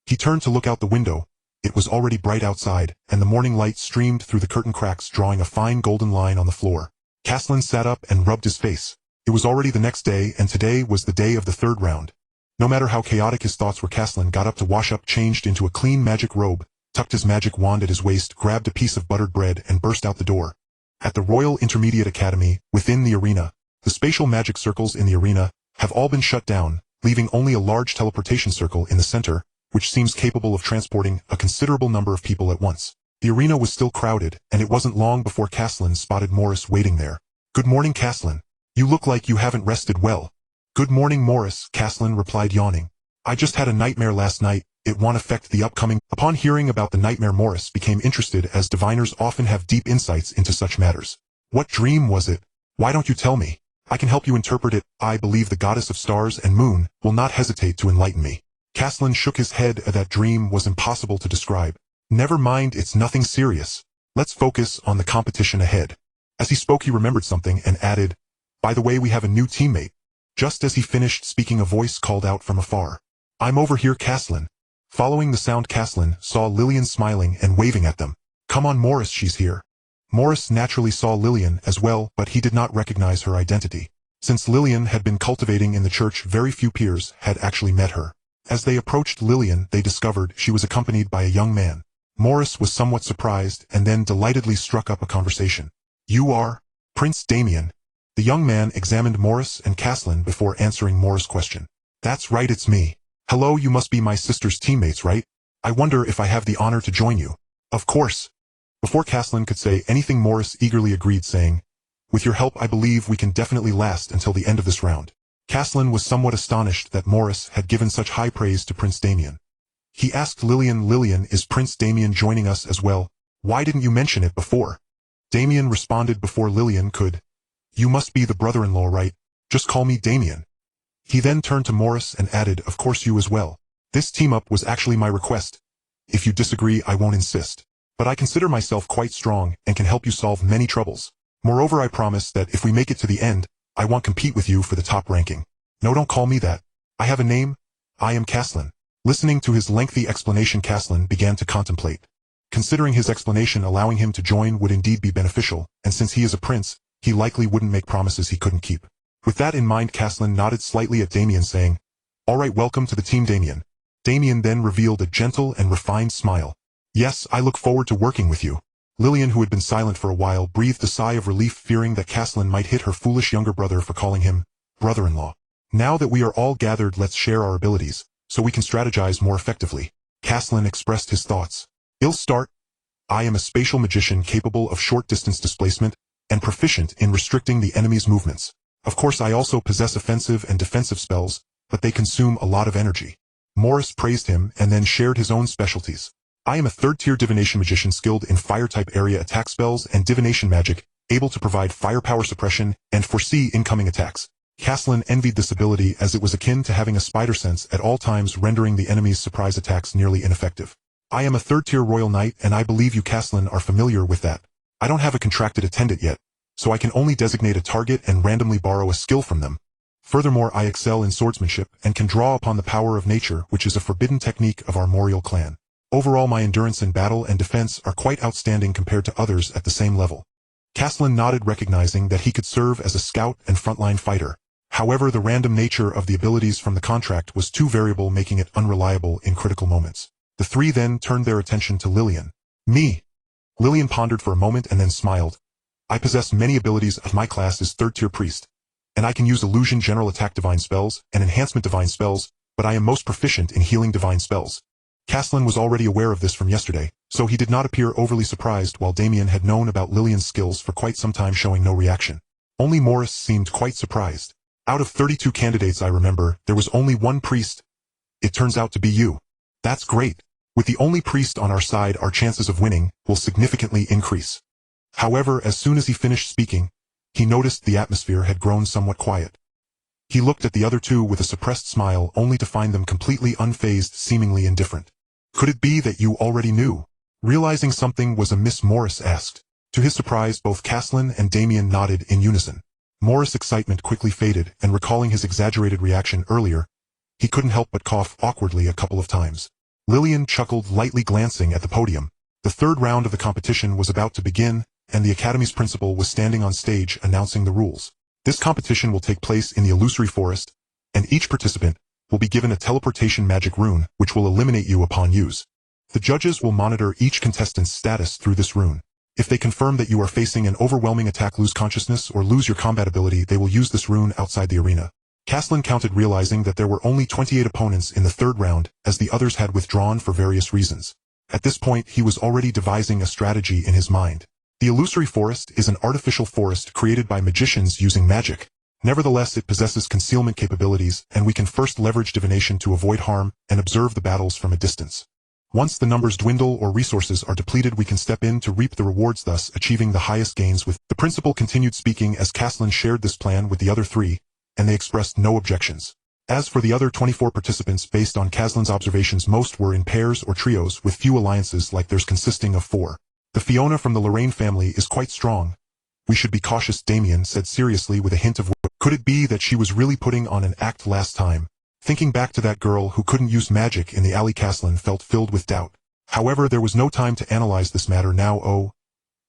He turned to look out the window. It was already bright outside, and the morning light streamed through the curtain cracks, drawing a fine golden line on the floor. Caslin sat up and rubbed his face. It was already the next day, and today was the day of the third round. No matter how chaotic his thoughts were, Caslin got up to wash up, changed into a clean magic robe, tucked his magic wand at his waist, grabbed a piece of buttered bread, and burst out the door. At the Royal Intermediate Academy, within the arena, the spatial magic circles in the arena have all been shut down, leaving only a large teleportation circle in the center, which seems capable of transporting a considerable number of people at once. The arena was still crowded, and it wasn't long before Caslin spotted Morris waiting there. Good morning, Caslin. You look like you haven't rested well. Good morning, Morris, Caslin replied, yawning. I just had a nightmare last night. It won't affect the upcoming. Upon hearing about the nightmare, Morris became interested, as diviners often have deep insights into such matters. What dream was it? Why don't you tell me? I can help you interpret it. I believe the goddess of stars and moon will not hesitate to enlighten me. Caslin shook his head. That dream was impossible to describe. Never mind, it's nothing serious. Let's focus on the competition ahead. As he spoke, he remembered something and added, by the way, we have a new teammate. Just as he finished speaking, a voice called out from afar. I'm over here, Caslin. Following the sound, Caslin saw Lillian smiling and waving at them. Come on, Morris, she's here. Morris naturally saw Lillian as well, but he did not recognize her identity. Since Lillian had been cultivating in the church, very few peers had actually met her. As they approached Lillian, they discovered she was accompanied by a young man. Morris was somewhat surprised and then delightedly struck up a conversation. You are Prince Damien. The young man examined Morris and Caslin before answering Morris' question. That's right, it's me. Hello, you must be my sister's teammates, right? I wonder if I have the honor to join you. Of course. Before Caslin could say anything, Morris eagerly agreed, saying, with your help, I believe we can definitely last until the end of this round. Caslin was somewhat astonished that Morris had given such high praise to Prince Damien. He asked Lillian, is Prince Damien joining us as well? Why didn't you mention it before? Damien responded before Lillian could. You must be the brother-in-law, right? Just call me Damien. He then turned to Morris and added, of course, you as well. This team-up was actually my request. If you disagree, I won't insist. But I consider myself quite strong and can help you solve many troubles. Moreover, I promise that if we make it to the end, I won't compete with you for the top ranking. No, don't call me that. I have a name. I am Caslin. Listening to his lengthy explanation, Caslin began to contemplate. Considering his explanation allowing him to join would indeed be beneficial, and since he is a prince, he likely wouldn't make promises he couldn't keep. With that in mind, Caslin nodded slightly at Damien, saying, all right, welcome to the team, Damien. Damien then revealed a gentle and refined smile. Yes, I look forward to working with you. Lillian, who had been silent for a while, breathed a sigh of relief, fearing that Caslin might hit her foolish younger brother for calling him brother-in-law. Now that we are all gathered, let's share our abilities, so we can strategize more effectively. Caslin expressed his thoughts. I'll start. I am a spatial magician capable of short-distance displacement and proficient in restricting the enemy's movements. Of course, I also possess offensive and defensive spells, but they consume a lot of energy. Morris praised him and then shared his own specialties. I am a third-tier divination magician skilled in fire-type area attack spells and divination magic, able to provide firepower suppression and foresee incoming attacks. Caslin envied this ability as it was akin to having a spider sense at all times, rendering the enemy's surprise attacks nearly ineffective. I am a third-tier royal knight, and I believe you Caslin are familiar with that. I don't have a contracted attendant yet, so I can only designate a target and randomly borrow a skill from them. Furthermore, I excel in swordsmanship and can draw upon the power of nature, which is a forbidden technique of our Moriel clan. Overall, my endurance in battle and defense are quite outstanding compared to others at the same level. Caslin nodded, recognizing that he could serve as a scout and frontline fighter. However, the random nature of the abilities from the contract was too variable, making it unreliable in critical moments. The three then turned their attention to Lillian. Me. Lillian pondered for a moment and then smiled. I possess many abilities of my class as third-tier priest, and I can use illusion, general attack divine spells, and enhancement divine spells, but I am most proficient in healing divine spells. Caslin was already aware of this from yesterday, so he did not appear overly surprised, while Damien had known about Lillian's skills for quite some time, showing no reaction. Only Morris seemed quite surprised. Out of 32 candidates I remember, there was only one priest. It turns out to be you. That's great. With the only priest on our side, our chances of winning will significantly increase. However, as soon as he finished speaking, he noticed the atmosphere had grown somewhat quiet. He looked at the other two with a suppressed smile, only to find them completely unfazed, seemingly indifferent. Could it be that you already knew? Realizing something was amiss, Morris asked. To his surprise, both Caslin and Damien nodded in unison. Morris' excitement quickly faded, and recalling his exaggerated reaction earlier, he couldn't help but cough awkwardly a couple of times. Lillian chuckled lightly, glancing at the podium. The third round of the competition was about to begin, and the Academy's principal was standing on stage announcing the rules. This competition will take place in the illusory forest, and each participant will be given a teleportation magic rune, which will eliminate you upon use. The judges will monitor each contestant's status through this rune. If they confirm that you are facing an overwhelming attack, lose consciousness, or lose your combat ability, they will use this rune outside the arena. Caslin counted, realizing that there were only 28 opponents in the third round, as the others had withdrawn for various reasons. At this point, he was already devising a strategy in his mind. The illusory forest is an artificial forest created by magicians using magic. Nevertheless, it possesses concealment capabilities, and we can first leverage divination to avoid harm and observe the battles from a distance. Once the numbers dwindle or resources are depleted, we can step in to reap the rewards, thus achieving the highest gains. With the principal continued speaking as Caslin shared this plan with the other three, and they expressed no objections. As for the other 24 participants, based on Caslin's observations, most were in pairs or trios with few alliances like theirs, consisting of 4. The Fiona from the Lorraine family is quite strong. We should be cautious, Damien said seriously with a hint of could it be that she was really putting on an act last time? Thinking back to that girl who couldn't use magic in the alley, Caslin felt filled with doubt. However, there was no time to analyze this matter now.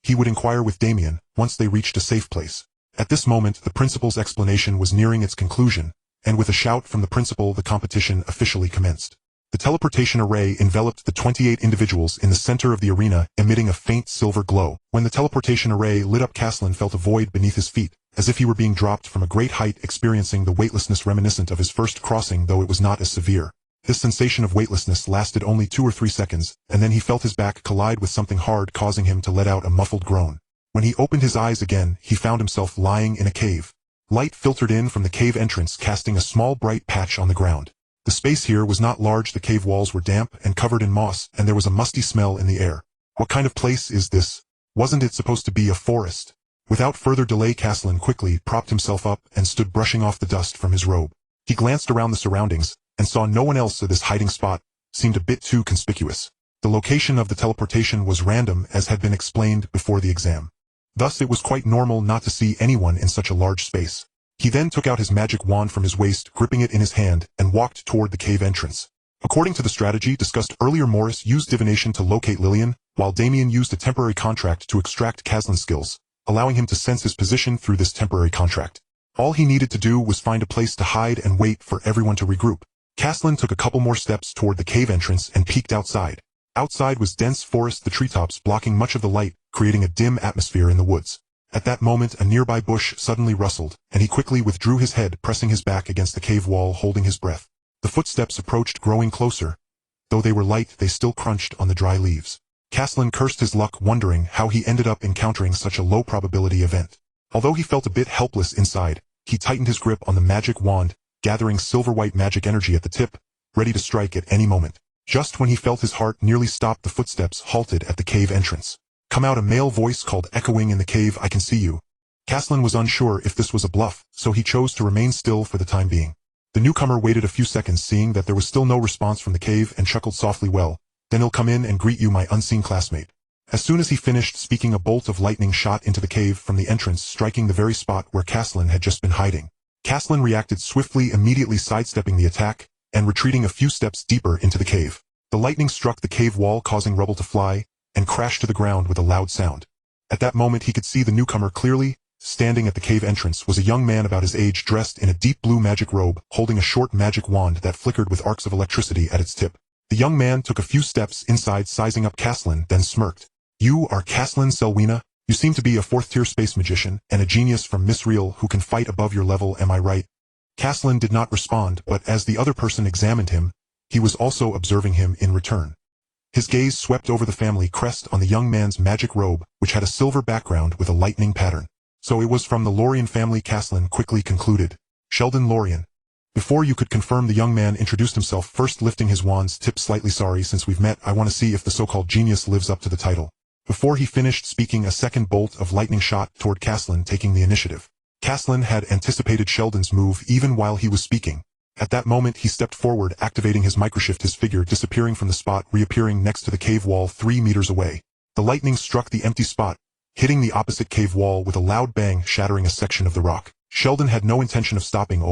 He would inquire with Damien once they reached a safe place. At this moment, the principal's explanation was nearing its conclusion, and with a shout from the principal, the competition officially commenced. The teleportation array enveloped the 28 individuals in the center of the arena, emitting a faint silver glow. When the teleportation array lit up, Caslin felt a void beneath his feet, as if he were being dropped from a great height, experiencing the weightlessness reminiscent of his first crossing, though it was not as severe. This sensation of weightlessness lasted only 2 or 3 seconds, and then he felt his back collide with something hard, causing him to let out a muffled groan. When he opened his eyes again, he found himself lying in a cave. Light filtered in from the cave entrance, casting a small bright patch on the ground. The space here was not large, the cave walls were damp and covered in moss, and there was a musty smell in the air. What kind of place is this? Wasn't it supposed to be a forest? Without further delay, Caslin quickly propped himself up and stood brushing off the dust from his robe. He glanced around the surroundings, and saw no one else, so this hiding spot seemed a bit too conspicuous. The location of the teleportation was random, as had been explained before the exam. Thus it was quite normal not to see anyone in such a large space. He then took out his magic wand from his waist, gripping it in his hand, and walked toward the cave entrance. According to the strategy discussed earlier, Morris used divination to locate Lillian, while Damien used a temporary contract to extract Caslin's skills, allowing him to sense his position through this temporary contract. All he needed to do was find a place to hide and wait for everyone to regroup. Caslin took a couple more steps toward the cave entrance and peeked outside. Outside was dense forest, the treetops blocking much of the light, creating a dim atmosphere in the woods. At that moment, a nearby bush suddenly rustled, and he quickly withdrew his head, pressing his back against the cave wall, holding his breath. The footsteps approached, growing closer. Though they were light, they still crunched on the dry leaves. Caslin cursed his luck, wondering how he ended up encountering such a low-probability event. Although he felt a bit helpless inside, he tightened his grip on the magic wand, gathering silver-white magic energy at the tip, ready to strike at any moment. Just when he felt his heart nearly stop, the footsteps halted at the cave entrance. "Come out," a male voice called, echoing in the cave. "I can see you." Caslin was unsure if this was a bluff, so he chose to remain still for the time being. The newcomer waited a few seconds, seeing that there was still no response from the cave, and chuckled softly. "Well, then he'll come in and greet you, my unseen classmate." As soon as he finished speaking, a bolt of lightning shot into the cave from the entrance, striking the very spot where Caslin had just been hiding. Caslin reacted swiftly, immediately sidestepping the attack, and retreating a few steps deeper into the cave. The lightning struck the cave wall, causing rubble to fly, and crashed to the ground with a loud sound. At that moment he could see the newcomer clearly. Standing at the cave entrance was a young man about his age, dressed in a deep blue magic robe, holding a short magic wand that flickered with arcs of electricity at its tip. The young man took a few steps inside, sizing up Caslin, then smirked. "You are Caslin Selwina? You seem to be a fourth-tier space magician, and a genius from Miss Real who can fight above your level, am I right?" Caslin did not respond, but as the other person examined him, he was also observing him in return. His gaze swept over the family crest on the young man's magic robe, which had a silver background with a lightning pattern. "So it was from the Lorien family," Caslin quickly concluded. "Sheldon Lorien." Before you could confirm, the young man introduced himself, first lifting his wand's tip slightly. "Sorry, since we've met, I want to see if the so-called genius lives up to the title." Before he finished speaking, a second bolt of lightning shot toward Caslin, taking the initiative. Caslin had anticipated Sheldon's move even while he was speaking. At that moment he stepped forward, activating his microshift, his figure disappearing from the spot, reappearing next to the cave wall 3 meters away. The lightning struck the empty spot, hitting the opposite cave wall with a loud bang, shattering a section of the rock. Sheldon had no intention of stopping.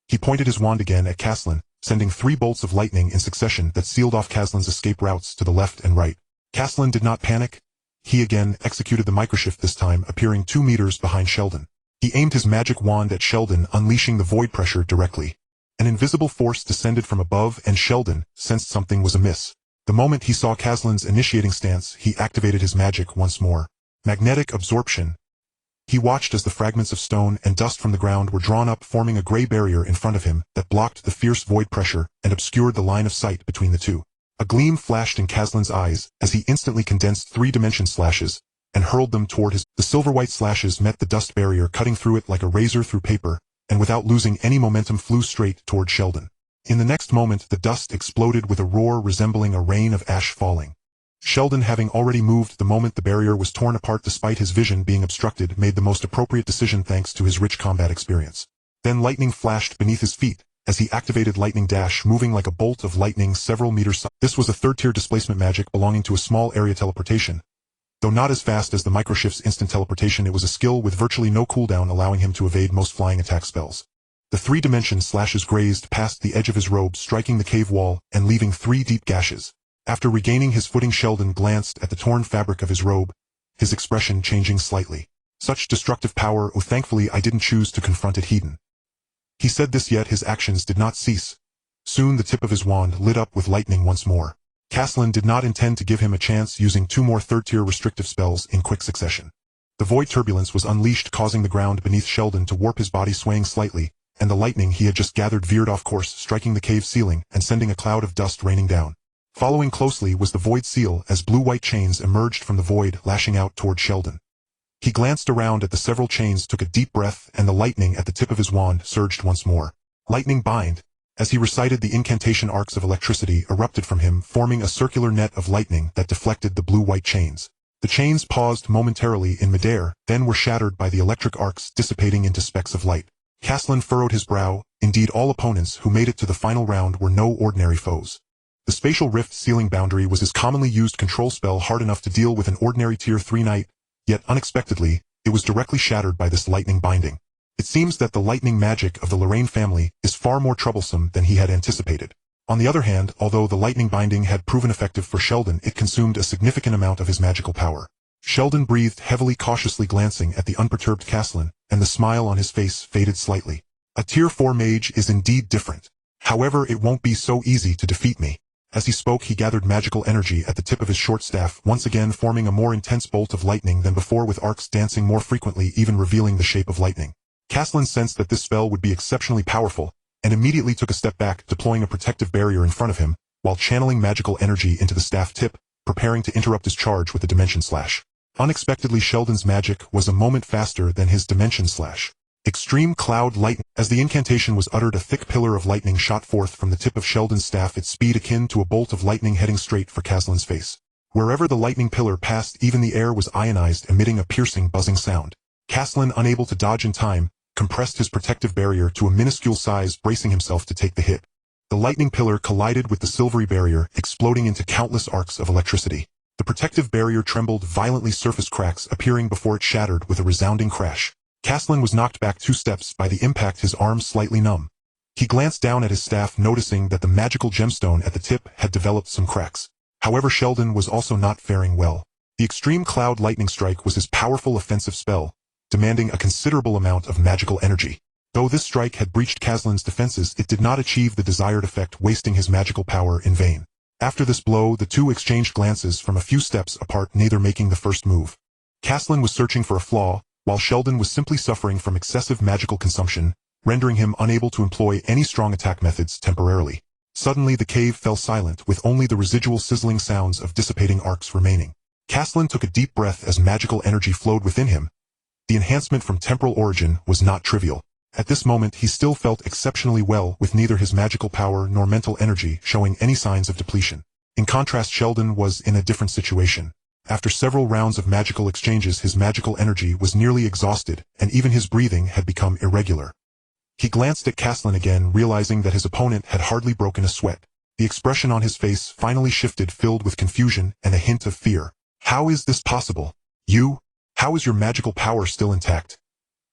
He pointed his wand again at Caslin, sending 3 bolts of lightning in succession that sealed off Caslin's escape routes to the left and right. Caslin did not panic. He again executed the microshift, this time appearing 2 meters behind Sheldon. He aimed his magic wand at Sheldon, unleashing the void pressure directly. An invisible force descended from above, and Sheldon sensed something was amiss. The moment he saw Caslin's initiating stance, he activated his magic once more. Magnetic absorption. He watched as the fragments of stone and dust from the ground were drawn up, forming a gray barrier in front of him that blocked the fierce void pressure and obscured the line of sight between the two. A gleam flashed in Caslin's eyes as he instantly condensed 3-dimension slashes and hurled them toward his. The silver-white slashes met the dust barrier, cutting through it like a razor through paper, and without losing any momentum flew straight toward Sheldon. In the next moment the dust exploded with a roar resembling a rain of ash falling. Sheldon, having already moved the moment the barrier was torn apart despite his vision being obstructed, made the most appropriate decision thanks to his rich combat experience. Then lightning flashed beneath his feet as he activated Lightning Dash, moving like a bolt of lightning several meters. This was a third-tier displacement magic belonging to a small area teleportation. Though not as fast as the microshift's instant teleportation, it was a skill with virtually no cooldown, allowing him to evade most flying attack spells. The 3-dimension slashes grazed past the edge of his robe, striking the cave wall and leaving 3 deep gashes. After regaining his footing, Sheldon glanced at the torn fabric of his robe, his expression changing slightly. "Such destructive power, oh, thankfully I didn't choose to confront it, Hedon." He said this, yet his actions did not cease. Soon the tip of his wand lit up with lightning once more. Caslin did not intend to give him a chance, using 2 more third-tier restrictive spells in quick succession. The void turbulence was unleashed, causing the ground beneath Sheldon to warp, his body swaying slightly, and the lightning he had just gathered veered off course, striking the cave ceiling and sending a cloud of dust raining down. Following closely was the void seal as blue-white chains emerged from the void, lashing out toward Sheldon. He glanced around at the several chains, took a deep breath, and the lightning at the tip of his wand surged once more. "Lightning bind." As he recited the incantation, arcs of electricity erupted from him, forming a circular net of lightning that deflected the blue-white chains. The chains paused momentarily in midair, then were shattered by the electric arcs, dissipating into specks of light. Caslin furrowed his brow. Indeed, all opponents who made it to the final round were no ordinary foes. The Spatial Rift Sealing Boundary was his commonly used control spell, hard enough to deal with an ordinary Tier 3 knight, yet unexpectedly, it was directly shattered by this lightning binding. It seems that the lightning magic of the Lorraine family is far more troublesome than he had anticipated. On the other hand, although the lightning binding had proven effective for Sheldon, it consumed a significant amount of his magical power. Sheldon breathed heavily, cautiously glancing at the unperturbed Caslin, and the smile on his face faded slightly. "A Tier 4 mage is indeed different. However, it won't be so easy to defeat me." As he spoke, he gathered magical energy at the tip of his short staff, once again forming a more intense bolt of lightning than before, with arcs dancing more frequently, even revealing the shape of lightning. Caslin sensed that this spell would be exceptionally powerful, and immediately took a step back, deploying a protective barrier in front of him, while channeling magical energy into the staff tip, preparing to interrupt his charge with the Dimension Slash. Unexpectedly, Sheldon's magic was a moment faster than his Dimension Slash. Extreme cloud lightning. As the incantation was uttered, a thick pillar of lightning shot forth from the tip of Sheldon's staff, its speed akin to a bolt of lightning heading straight for Caslin's face. Wherever the lightning pillar passed, even the air was ionized, emitting a piercing, buzzing sound. Caslin, unable to dodge in time, compressed his protective barrier to a minuscule size, bracing himself to take the hit. The lightning pillar collided with the silvery barrier, exploding into countless arcs of electricity. The protective barrier trembled violently, surface cracks appearing before it shattered with a resounding crash. Caslin was knocked back 2 steps by the impact, his arms slightly numb. He glanced down at his staff, noticing that the magical gemstone at the tip had developed some cracks. However, Sheldon was also not faring well. The extreme cloud lightning strike was his powerful offensive spell, demanding a considerable amount of magical energy. Though this strike had breached Caslin's defenses, it did not achieve the desired effect, wasting his magical power in vain. After this blow, the two exchanged glances from a few steps apart, neither making the first move. Caslin was searching for a flaw, while Sheldon was simply suffering from excessive magical consumption, rendering him unable to employ any strong attack methods temporarily. Suddenly the cave fell silent, with only the residual sizzling sounds of dissipating arcs remaining. Caslin took a deep breath as magical energy flowed within him. The enhancement from temporal origin was not trivial. At this moment he still felt exceptionally well, with neither his magical power nor mental energy showing any signs of depletion. In contrast, Sheldon was in a different situation. After several rounds of magical exchanges, his magical energy was nearly exhausted, and even his breathing had become irregular. He glanced at Caslin again, realizing that his opponent had hardly broken a sweat. The expression on his face finally shifted, filled with confusion and a hint of fear. "How is this possible? How is your magical power still intact?"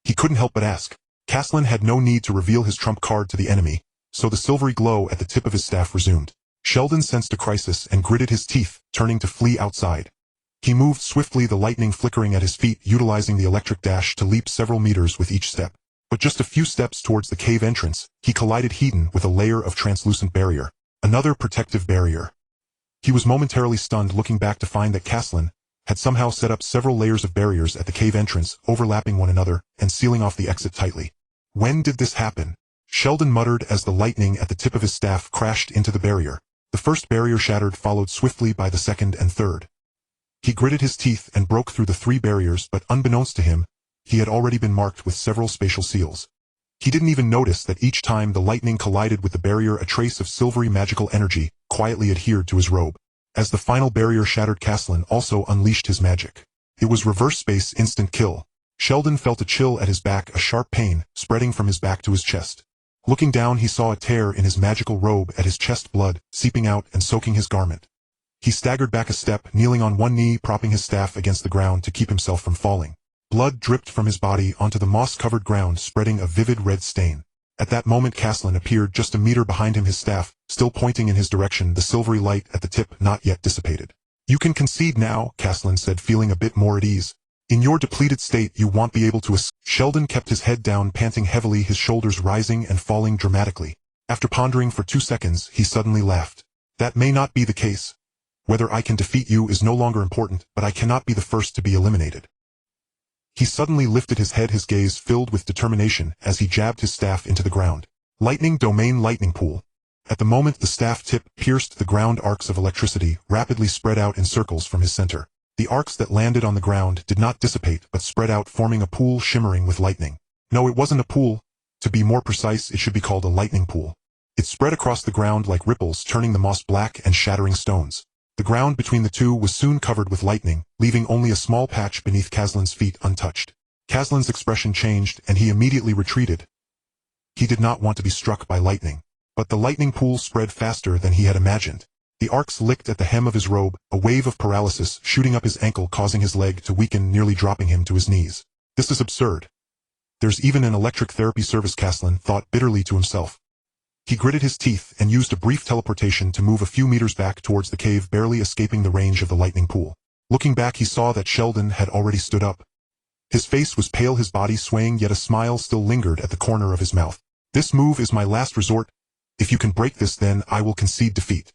He couldn't help but ask. Caslin had no need to reveal his trump card to the enemy, so the silvery glow at the tip of his staff resumed. Sheldon sensed a crisis and gritted his teeth, turning to flee outside. He moved swiftly, the lightning flickering at his feet, utilizing the electric dash to leap several meters with each step. But just a few steps towards the cave entrance, he collided head-on with a layer of translucent barrier. Another protective barrier. He was momentarily stunned, looking back to find that Caslin had somehow set up several layers of barriers at the cave entrance, overlapping one another and sealing off the exit tightly. "When did this happen?" Sheldon muttered as the lightning at the tip of his staff crashed into the barrier. The first barrier shattered, followed swiftly by the second and third. He gritted his teeth and broke through the 3 barriers, but unbeknownst to him, he had already been marked with several spatial seals. He didn't even notice that each time the lightning collided with the barrier, a trace of silvery magical energy quietly adhered to his robe. As the final barrier shattered, Caslin also unleashed his magic. It was reverse space instant kill. Sheldon felt a chill at his back, a sharp pain spreading from his back to his chest. Looking down, he saw a tear in his magical robe at his chest, blood seeping out and soaking his garment. He staggered back a step, kneeling on one knee, propping his staff against the ground to keep himself from falling. Blood dripped from his body onto the moss-covered ground, spreading a vivid red stain. At that moment Caslin appeared just a meter behind him, his staff still pointing in his direction, the silvery light at the tip not yet dissipated. "You can concede now," Caslin said, feeling a bit more at ease. "In your depleted state you won't be able to Sheldon kept his head down, panting heavily, his shoulders rising and falling dramatically. After pondering for 2 seconds, he suddenly laughed. "That may not be the case. Whether I can defeat you is no longer important, but I cannot be the first to be eliminated." He suddenly lifted his head, his gaze filled with determination as he jabbed his staff into the ground. Lightning domain lightning pool. At the moment the staff tip pierced the ground, arcs of electricity rapidly spread out in circles from his center. The arcs that landed on the ground did not dissipate but spread out, forming a pool shimmering with lightning. No, it wasn't a pool. To be more precise, it should be called a lightning pool. It spread across the ground like ripples, turning the moss black and shattering stones. The ground between the two was soon covered with lightning, leaving only a small patch beneath Caslin's feet untouched. Caslin's expression changed, and he immediately retreated. He did not want to be struck by lightning. But the lightning pool spread faster than he had imagined. The arcs licked at the hem of his robe, a wave of paralysis shooting up his ankle, causing his leg to weaken, nearly dropping him to his knees. This is absurd. There's even an electric therapy service, Caslin thought bitterly to himself. He gritted his teeth and used a brief teleportation to move a few meters back towards the cave, barely escaping the range of the lightning pool. Looking back, he saw that Sheldon had already stood up. His face was pale, his body swaying, yet a smile still lingered at the corner of his mouth. "This move is my last resort. If you can break this, then I will concede defeat."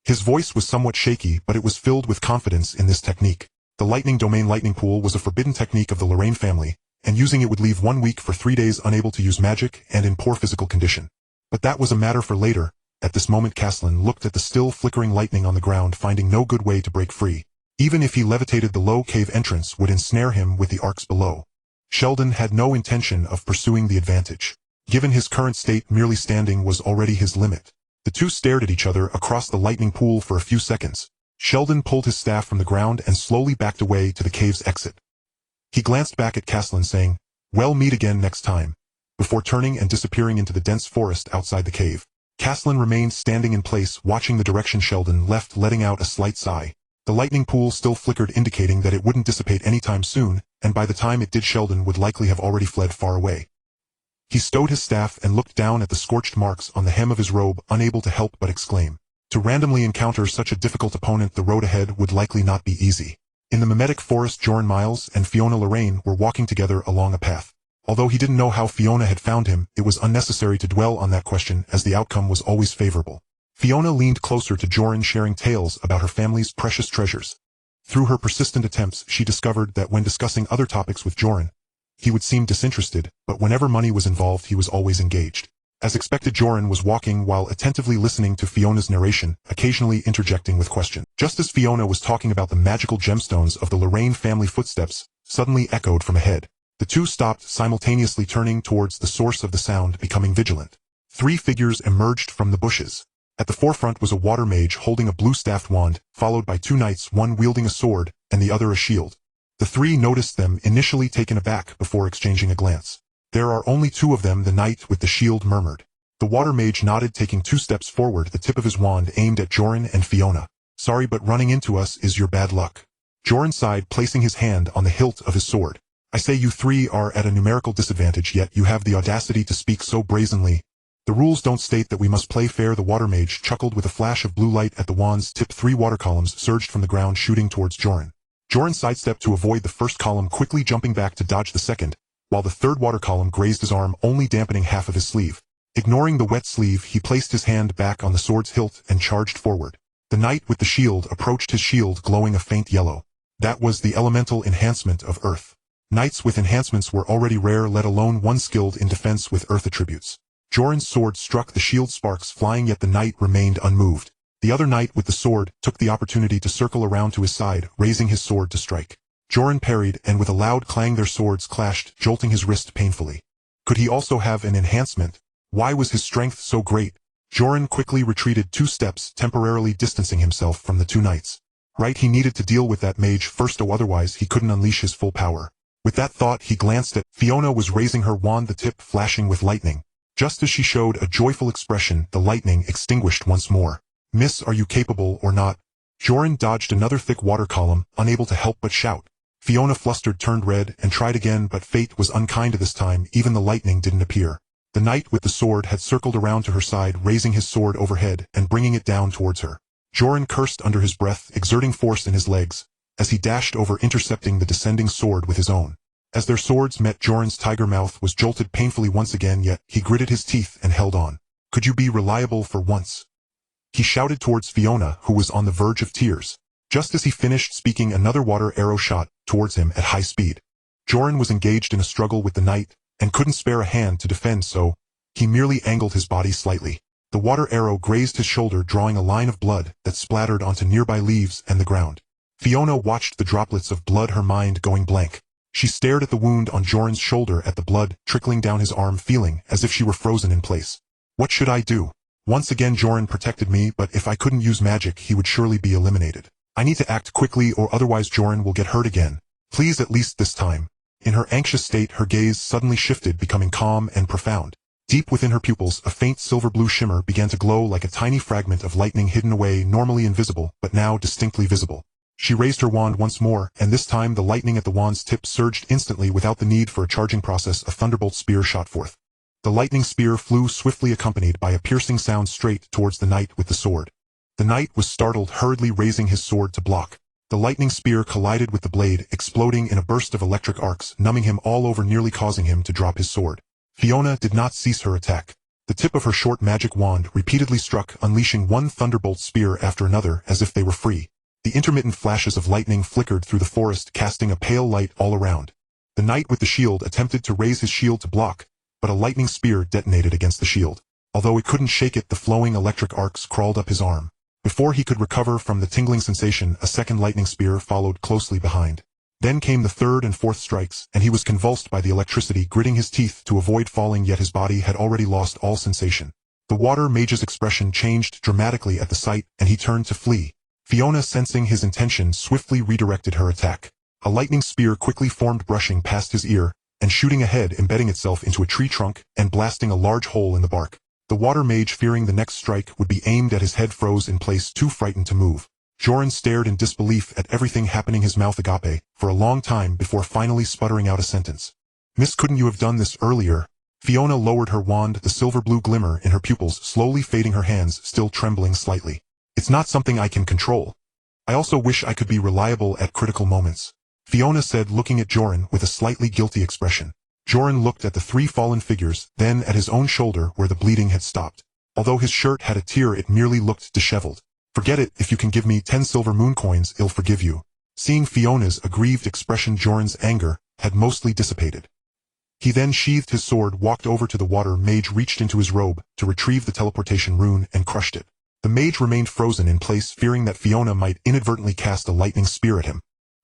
His voice was somewhat shaky, but it was filled with confidence in this technique. The lightning domain lightning pool was a forbidden technique of the Lorraine family, and using it would leave one weak for 3 days unable to use magic and in poor physical condition. But that was a matter for later. At this moment Caslin looked at the still flickering lightning on the ground, finding no good way to break free. Even if he levitated, the low cave entrance would ensnare him with the arcs below. Sheldon had no intention of pursuing the advantage. Given his current state, merely standing was already his limit. The two stared at each other across the lightning pool for a few seconds. Sheldon pulled his staff from the ground and slowly backed away to the cave's exit. He glanced back at Caslin, saying, "We'll meet again next time," before turning and disappearing into the dense forest outside the cave. Caslin remained standing in place, watching the direction Sheldon left, letting out a slight sigh. The lightning pool still flickered, indicating that it wouldn't dissipate anytime soon, and by the time it did, Sheldon would likely have already fled far away. He stowed his staff and looked down at the scorched marks on the hem of his robe, unable to help but exclaim. To randomly encounter such a difficult opponent, the road ahead would likely not be easy. In the mimetic forest, Joran Miles and Fiona Lorraine were walking together along a path. Although he didn't know how Fiona had found him, it was unnecessary to dwell on that question, as the outcome was always favorable. Fiona leaned closer to Joran, sharing tales about her family's precious treasures. Through her persistent attempts, she discovered that when discussing other topics with Joran, he would seem disinterested, but whenever money was involved, he was always engaged. As expected, Joran was walking while attentively listening to Fiona's narration, occasionally interjecting with questions. Just as Fiona was talking about the magical gemstones of the Lorraine family, footsteps suddenly echoed from ahead. The two stopped, simultaneously turning towards the source of the sound, becoming vigilant. 3 figures emerged from the bushes. At the forefront was a water mage holding a blue-staffed wand, followed by 2 knights, one wielding a sword and the other a shield. The 3 noticed them, initially taken aback before exchanging a glance. "There are only 2 of them," the knight with the shield murmured. The water mage nodded, taking 2 steps forward, the tip of his wand aimed at Joran and Fiona. "Sorry, but running into us is your bad luck." Joran sighed, placing his hand on the hilt of his sword. "I say you 3 are at a numerical disadvantage, yet you have the audacity to speak so brazenly. The rules don't state that we must play fair." The water mage chuckled. With a flash of blue light at the wand's tip, 3 water columns surged from the ground, shooting towards Joran. Joran sidestepped to avoid the first column, quickly jumping back to dodge the second, while the third water column grazed his arm, only dampening half of his sleeve. Ignoring the wet sleeve, he placed his hand back on the sword's hilt and charged forward. The knight with the shield approached, his shield glowing a faint yellow. That was the elemental enhancement of Earth. Knights with enhancements were already rare, let alone one skilled in defense with Earth attributes. Joran's sword struck the shield, sparks flying, yet the knight remained unmoved. The other knight with the sword took the opportunity to circle around to his side, raising his sword to strike. Joran parried, and with a loud clang their swords clashed, jolting his wrist painfully. Could he also have an enhancement? Why was his strength so great? Joran quickly retreated 2 steps, temporarily distancing himself from the 2 knights. Right, he needed to deal with that mage first, otherwise he couldn't unleash his full power. With that thought, he glanced at Fiona was raising her wand, the tip flashing with lightning. Just as she showed a joyful expression, the lightning extinguished once more. "Miss, are you capable or not?" Joran dodged another thick water column, unable to help but shout. Fiona, flustered, turned red and tried again, but fate was unkind this time. Even the lightning didn't appear. The knight with the sword had circled around to her side, raising his sword overhead and bringing it down towards her. Joran cursed under his breath, exerting force in his legs, as he dashed over, intercepting the descending sword with his own. As their swords met, Joran's tiger mouth was jolted painfully once again, yet he gritted his teeth and held on. "Could you be reliable for once?" he shouted towards Fiona, who was on the verge of tears. Just as he finished speaking, another water arrow shot towards him at high speed. Joran was engaged in a struggle with the knight, and couldn't spare a hand to defend, so he merely angled his body slightly. The water arrow grazed his shoulder, drawing a line of blood that splattered onto nearby leaves and the ground. Fiona watched the droplets of blood, her mind going blank. She stared at the wound on Joran's shoulder, at the blood trickling down his arm, feeling as if she were frozen in place. "What should I do? Once again Joran protected me, but if I couldn't use magic, he would surely be eliminated. I need to act quickly, or otherwise Joran will get hurt again. Please, at least this time." In her anxious state, her gaze suddenly shifted, becoming calm and profound. Deep within her pupils, a faint silver-blue shimmer began to glow, like a tiny fragment of lightning hidden away, normally invisible, but now distinctly visible. She raised her wand once more, and this time the lightning at the wand's tip surged instantly without the need for a charging process. A thunderbolt spear shot forth. The lightning spear flew swiftly, accompanied by a piercing sound, straight towards the knight with the sword. The knight was startled, hurriedly raising his sword to block. The lightning spear collided with the blade, exploding in a burst of electric arcs, numbing him all over, nearly causing him to drop his sword. Fiona did not cease her attack. The tip of her short magic wand repeatedly struck, unleashing one thunderbolt spear after another as if they were free. The intermittent flashes of lightning flickered through the forest, casting a pale light all around. The knight with the shield attempted to raise his shield to block, but a lightning spear detonated against the shield. Although it couldn't shake it, the flowing electric arcs crawled up his arm. Before he could recover from the tingling sensation, a second lightning spear followed closely behind. Then came the third and fourth strikes, and he was convulsed by the electricity, gritting his teeth to avoid falling, yet his body had already lost all sensation. The water mage's expression changed dramatically at the sight, and he turned to flee. Fiona, sensing his intention, swiftly redirected her attack. A lightning spear quickly formed, brushing past his ear, and shooting ahead, embedding itself into a tree trunk, and blasting a large hole in the bark. The water mage, fearing the next strike would be aimed at his head, froze in place, too frightened to move. Joran stared in disbelief at everything happening, his mouth agape, for a long time before finally sputtering out a sentence. "Miss, couldn't you have done this earlier?" Fiona lowered her wand, the silver-blue glimmer in her pupils slowly fading, her hands still trembling slightly. "It's not something I can control. I also wish I could be reliable at critical moments," Fiona said, looking at Joran with a slightly guilty expression. Joran looked at the three fallen figures, then at his own shoulder where the bleeding had stopped. Although his shirt had a tear, it merely looked disheveled. "Forget it. If you can give me 10 silver moon coins, I'll forgive you." Seeing Fiona's aggrieved expression, Joran's anger had mostly dissipated. He then sheathed his sword, walked over to the water mage, reached into his robe to retrieve the teleportation rune, and crushed it. The mage remained frozen in place, fearing that Fiona might inadvertently cast a lightning spear at him.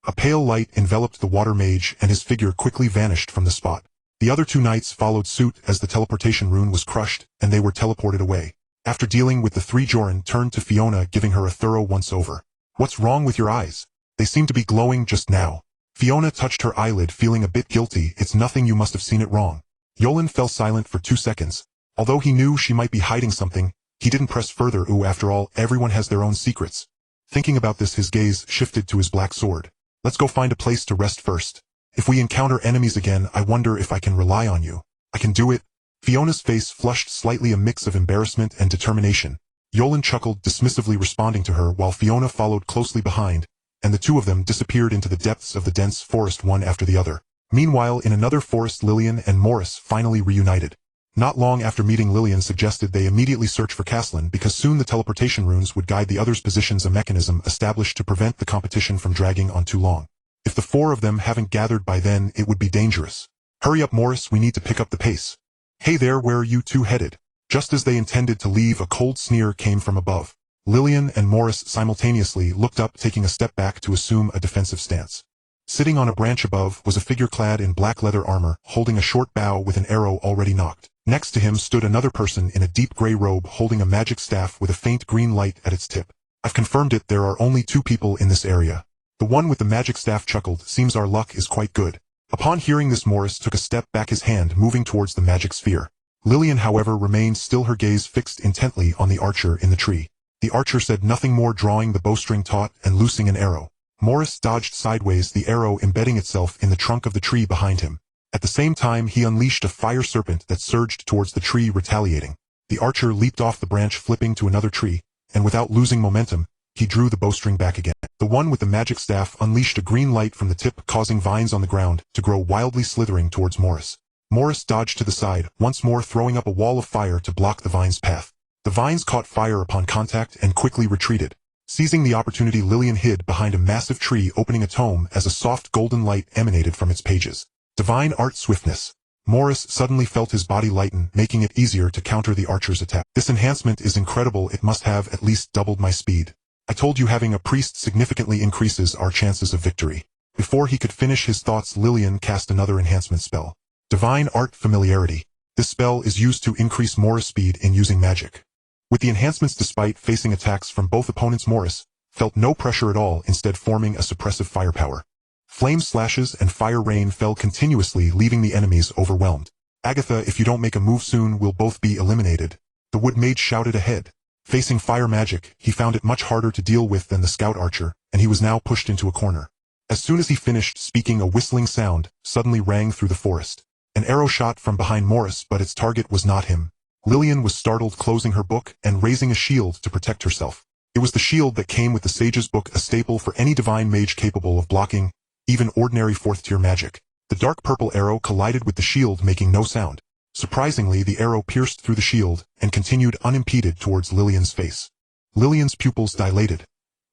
A pale light enveloped the water mage, and his figure quickly vanished from the spot. The other two knights followed suit as the teleportation rune was crushed, and they were teleported away. After dealing with the three, Joran turned to Fiona, giving her a thorough once-over. "What's wrong with your eyes? They seem to be glowing just now." Fiona touched her eyelid, feeling a bit guilty. "It's nothing, you must have seen it wrong." Yolan fell silent for 2 seconds. Although he knew she might be hiding something, he didn't press further. After all, everyone has their own secrets. Thinking about this, his gaze shifted to his black sword. "Let's go find a place to rest first. If we encounter enemies again, I wonder if I can rely on you." "I can do it." Fiona's face flushed slightly, a mix of embarrassment and determination. Yolan chuckled dismissively, responding to her, while Fiona followed closely behind, and the two of them disappeared into the depths of the dense forest, one after the other. Meanwhile, in another forest, Lillian and Morris finally reunited. Not long after meeting, Lillian suggested they immediately search for Caslin, because soon the teleportation runes would guide the others' positions, a mechanism established to prevent the competition from dragging on too long. If the four of them haven't gathered by then, it would be dangerous. "Hurry up, Morris, we need to pick up the pace." "Hey there, where are you two headed?" Just as they intended to leave, a cold sneer came from above. Lillian and Morris simultaneously looked up, taking a step back to assume a defensive stance. Sitting on a branch above was a figure clad in black leather armor, holding a short bow with an arrow already nocked. Next to him stood another person in a deep gray robe, holding a magic staff with a faint green light at its tip. "I've confirmed it, there are only 2 people in this area." The one with the magic staff chuckled. "Seems our luck is quite good." Upon hearing this, Morris took a step back, his hand moving towards the magic sphere. Lillian, however, remained still, her gaze fixed intently on the archer in the tree. The archer said nothing more, drawing the bowstring taut and loosing an arrow. Morris dodged sideways, the arrow embedding itself in the trunk of the tree behind him. At the same time, he unleashed a fire serpent that surged towards the tree, retaliating. The archer leaped off the branch, flipping to another tree, and without losing momentum, he drew the bowstring back again. The one with the magic staff unleashed a green light from the tip, causing vines on the ground to grow wildly, slithering towards Morris. Morris dodged to the side, once more throwing up a wall of fire to block the vines' path. The vines caught fire upon contact and quickly retreated. Seizing the opportunity, Lillian hid behind a massive tree, opening a tome as a soft golden light emanated from its pages. Divine Art Swiftness. Morris suddenly felt his body lighten, making it easier to counter the archer's attack. "This enhancement is incredible, it must have at least doubled my speed. I told you, having a priest significantly increases our chances of victory." Before he could finish his thoughts, Lillian cast another enhancement spell. Divine Art Familiarity. This spell is used to increase Morris' speed in using magic. With the enhancements, despite facing attacks from both opponents, Morris felt no pressure at all, instead forming a suppressive firepower. Flame slashes and fire rain fell continuously, leaving the enemies overwhelmed. "Agatha, if you don't make a move soon, we'll both be eliminated," the wood mage shouted ahead. Facing fire magic, he found it much harder to deal with than the scout archer, and he was now pushed into a corner. As soon as he finished speaking, a whistling sound suddenly rang through the forest. An arrow shot from behind Morris, but its target was not him. Lillian was startled, closing her book and raising a shield to protect herself. It was the shield that came with the Sage's Book, a staple for any divine mage capable of blocking even ordinary 4th-tier magic. The dark purple arrow collided with the shield, making no sound. Surprisingly, the arrow pierced through the shield and continued unimpeded towards Lillian's face. Lillian's pupils dilated.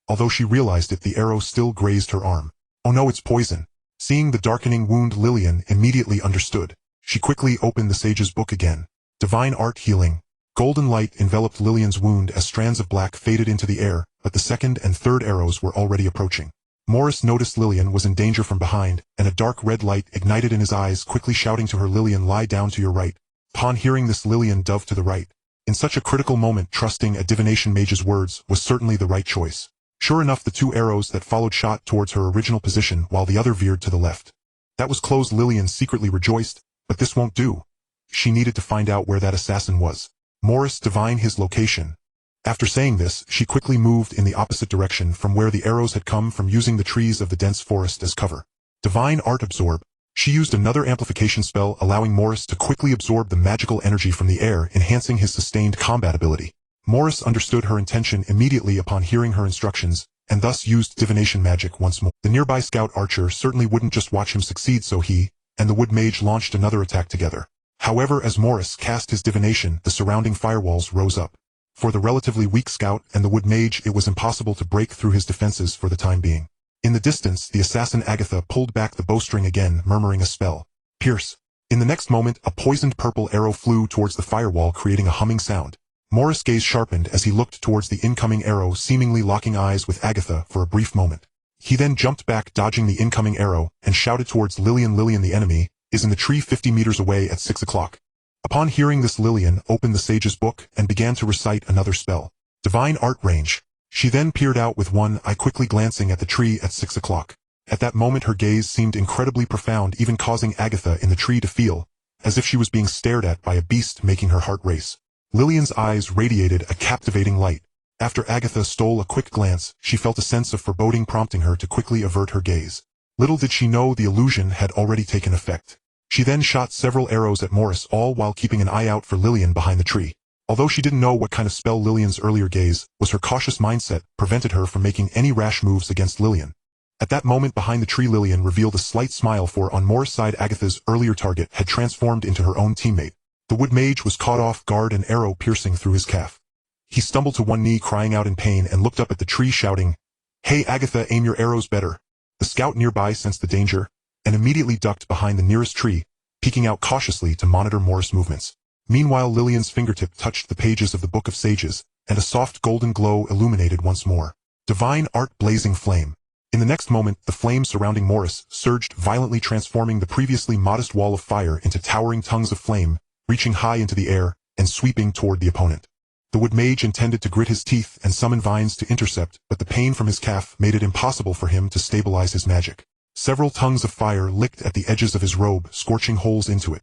Although she realized it, the arrow still grazed her arm. "Oh no, it's poison." Seeing the darkening wound, Lillian immediately understood. She quickly opened the Sage's Book again. Divine Art Healing. Golden light enveloped Lillian's wound as strands of black faded into the air, but the second and third arrows were already approaching. Morris noticed Lillian was in danger from behind, and a dark red light ignited in his eyes, quickly shouting to her, "Lillian, lie down to your right." Upon hearing this, Lillian dove to the right. In such a critical moment, trusting a divination mage's words was certainly the right choice. Sure enough, the two arrows that followed shot towards her original position while the other veered to the left. That was close. Lillian secretly rejoiced, but this won't do. She needed to find out where that assassin was. Morris, divine his location. After saying this, she quickly moved in the opposite direction from where the arrows had come from, using the trees of the dense forest as cover. Divine art absorb. She used another amplification spell, allowing Morris to quickly absorb the magical energy from the air, enhancing his sustained combat ability. Morris understood her intention immediately upon hearing her instructions, and thus used divination magic once more. The nearby scout archer certainly wouldn't just watch him succeed, so he and the wood mage launched another attack together. However, as Morris cast his divination, the surrounding firewalls rose up. For the relatively weak scout and the wood mage, it was impossible to break through his defenses for the time being. In the distance, the assassin Agatha pulled back the bowstring again, murmuring a spell. Pierce. In the next moment, a poisoned purple arrow flew towards the firewall, creating a humming sound. Morris' gaze sharpened as he looked towards the incoming arrow, seemingly locking eyes with Agatha for a brief moment. He then jumped back, dodging the incoming arrow, and shouted towards Lillian. "Lillian, the enemy is in the tree 50 meters away at 6 o'clock. Upon hearing this, Lillian opened the sage's book and began to recite another spell. Divine art range. She then peered out with one eye, quickly glancing at the tree at 6 o'clock. At that moment, her gaze seemed incredibly profound, even causing Agatha in the tree to feel as if she was being stared at by a beast, making her heart race. Lillian's eyes radiated a captivating light. After Agatha stole a quick glance, she felt a sense of foreboding, prompting her to quickly avert her gaze. Little did she know the illusion had already taken effect. She then shot several arrows at Morris, all while keeping an eye out for Lillian behind the tree. Although she didn't know what kind of spell Lillian's earlier gaze was, her cautious mindset prevented her from making any rash moves against Lillian. At that moment, behind the tree, Lillian revealed a slight smile, for on Morris' side, Agatha's earlier target had transformed into her own teammate. The wood mage was caught off guard, an arrow piercing through his calf. He stumbled to one knee, crying out in pain, and looked up at the tree, shouting, "Hey Agatha, aim your arrows better." The scout nearby sensed the danger, and immediately ducked behind the nearest tree, peeking out cautiously to monitor Morris' movements. Meanwhile, Lillian's fingertip touched the pages of the Book of Sages, and a soft golden glow illuminated once more. Divine art blazing flame. In the next moment, the flame surrounding Morris surged violently, transforming the previously modest wall of fire into towering tongues of flame, reaching high into the air and sweeping toward the opponent. The wood mage intended to grit his teeth and summon vines to intercept, but the pain from his calf made it impossible for him to stabilize his magic. Several tongues of fire licked at the edges of his robe, scorching holes into it.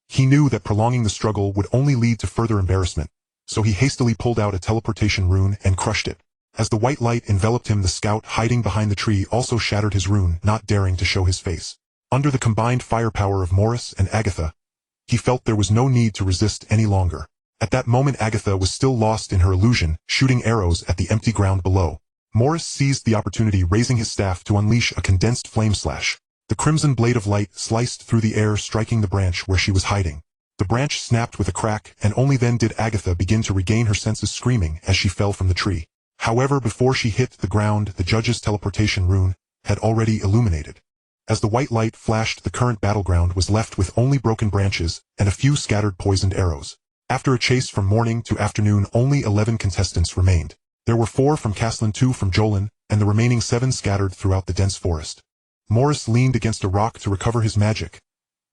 He knew that prolonging the struggle would only lead to further embarrassment, so he hastily pulled out a teleportation rune and crushed it. As the white light enveloped him, the scout hiding behind the tree also shattered his rune, not daring to show his face. Under the combined firepower of Morris and Agatha, he felt there was no need to resist any longer. At that moment, Agatha was still lost in her illusion, shooting arrows at the empty ground below. Morris seized the opportunity, raising his staff to unleash a condensed flame slash. The crimson blade of light sliced through the air, striking the branch where she was hiding. The branch snapped with a crack, and only then did Agatha begin to regain her senses, screaming as she fell from the tree. However, before she hit the ground, the judge's teleportation rune had already illuminated. As the white light flashed, the current battleground was left with only broken branches and a few scattered poisoned arrows. After a chase from morning to afternoon, only 11 contestants remained. There were 4 from Caslin, 2 from Jolin, and the remaining 7 scattered throughout the dense forest. Morris leaned against a rock to recover his magic.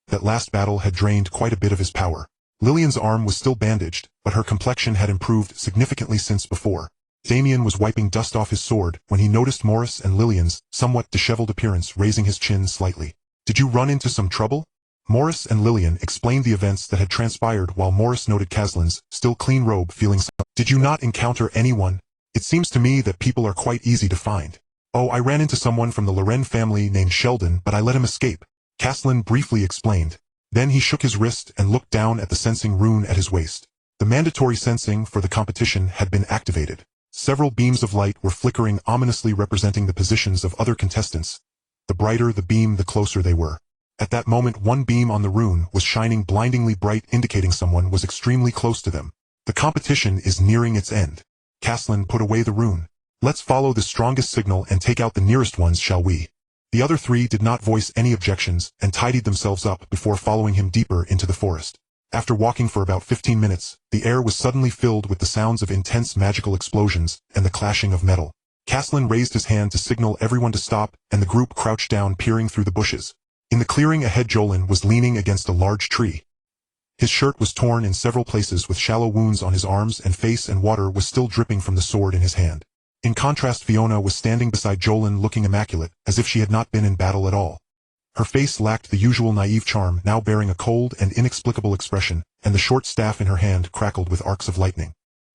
That last battle had drained quite a bit of his power. Lillian's arm was still bandaged, but her complexion had improved significantly since before. Damien was wiping dust off his sword when he noticed Morris and Lillian's somewhat disheveled appearance, raising his chin slightly. "Did you run into some trouble?" Morris and Lillian explained the events that had transpired, while Morris noted Caslin's still clean robe, feeling sorry. "Did you not encounter anyone? It seems to me that people are quite easy to find." "Oh, I ran into someone from the Loren family named Sheldon, but I let him escape," Caslin briefly explained. Then he shook his wrist and looked down at the sensing rune at his waist. The mandatory sensing for the competition had been activated. Several beams of light were flickering ominously, representing the positions of other contestants. The brighter the beam, the closer they were. At that moment, one beam on the rune was shining blindingly bright, indicating someone was extremely close to them. "The competition is nearing its end." Caslin put away the rune. "Let's follow the strongest signal and take out the nearest ones, shall we?" The other 3 did not voice any objections and tidied themselves up before following him deeper into the forest. After walking for about 15 minutes, the air was suddenly filled with the sounds of intense magical explosions and the clashing of metal. Caslin raised his hand to signal everyone to stop, and the group crouched down, peering through the bushes. In the clearing ahead, Jolin was leaning against a large tree. His shirt was torn in several places with shallow wounds on his arms and face, and water was still dripping from the sword in his hand. In contrast, Fiona was standing beside Jolin, looking immaculate, as if she had not been in battle at all. Her face lacked the usual naive charm, now bearing a cold and inexplicable expression, and the short staff in her hand crackled with arcs of lightning.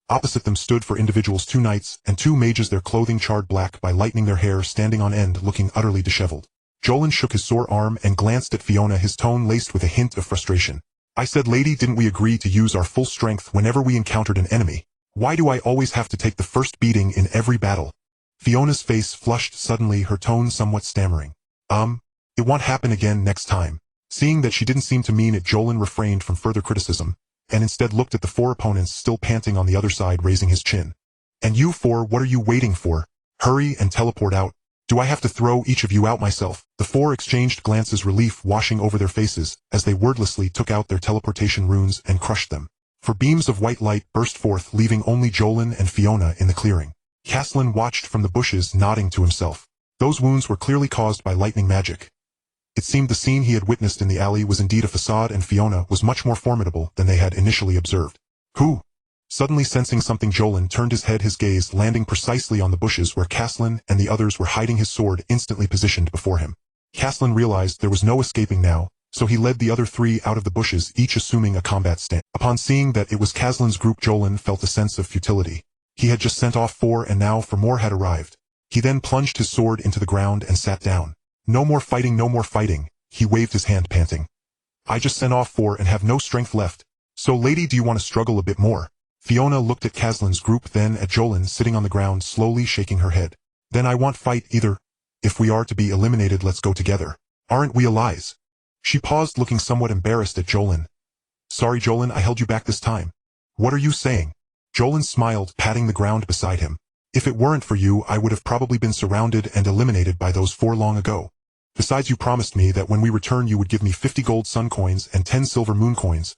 Opposite them stood for individuals 2 knights and 2 mages, their clothing charred black by lightning, their hair standing on end, looking utterly disheveled. Jolin shook his sore arm and glanced at Fiona, his tone laced with a hint of frustration. "I said, lady, didn't we agree to use our full strength whenever we encountered an enemy? Why do I always have to take the first beating in every battle?" Fiona's face flushed suddenly, her tone somewhat stammering. It won't happen again next time." Seeing that she didn't seem to mean it, Jolin refrained from further criticism, and instead looked at the 4 opponents still panting on the other side, raising his chin. "And you 4, what are you waiting for? Hurry and teleport out. Do I have to throw each of you out myself?" The 4 exchanged glances, relief washing over their faces, as they wordlessly took out their teleportation runes and crushed them. For beams of white light burst forth, leaving only Jolin and Fiona in the clearing. Caslin watched from the bushes, nodding to himself. Those wounds were clearly caused by lightning magic. It seemed the scene he had witnessed in the alley was indeed a facade, and Fiona was much more formidable than they had initially observed. "Who?" Suddenly sensing something, Jolin turned his head, his gaze landing precisely on the bushes where Caslin and the others were hiding, his sword instantly positioned before him. Caslin realized there was no escaping now, so he led the other 3 out of the bushes, each assuming a combat stance. Upon seeing that it was Caslin's group, Jolin felt a sense of futility. He had just sent off 4, and now 4 more had arrived. He then plunged his sword into the ground and sat down. "No more fighting, no more fighting," he waved his hand, panting. "I just sent off 4 and have no strength left. So lady, do you want to struggle a bit more?" Fiona looked at Caslin's group, then at Jolin sitting on the ground, slowly shaking her head. "Then I won't fight either. If we are to be eliminated, let's go together. Aren't we allies?" She paused, looking somewhat embarrassed at Jolin. "Sorry, Jolin, I held you back this time." "What are you saying?" Jolin smiled, patting the ground beside him. "If it weren't for you, I would have probably been surrounded and eliminated by those 4 long ago. Besides, you promised me that when we return you would give me 50 gold sun coins and 10 silver moon coins.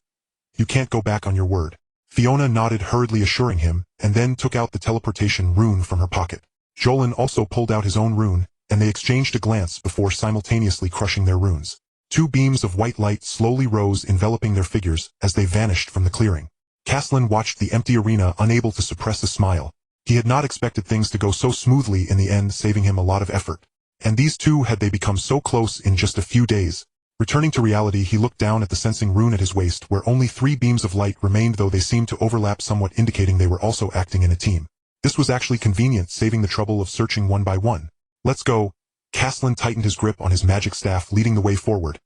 You can't go back on your word." Fiona nodded, hurriedly assuring him, and then took out the teleportation rune from her pocket. Jolin also pulled out his own rune, and they exchanged a glance before simultaneously crushing their runes. 2 beams of white light slowly rose, enveloping their figures as they vanished from the clearing. Caslin watched the empty arena, unable to suppress a smile. He had not expected things to go so smoothly in the end, saving him a lot of effort. And these 2, had they become so close in just a few days? Returning to reality, he looked down at the sensing rune at his waist, where only 3 beams of light remained, though they seemed to overlap somewhat, indicating they were also acting in a team. This was actually convenient, saving the trouble of searching one by one. "Let's go." Caslin tightened his grip on his magic staff, leading the way forward.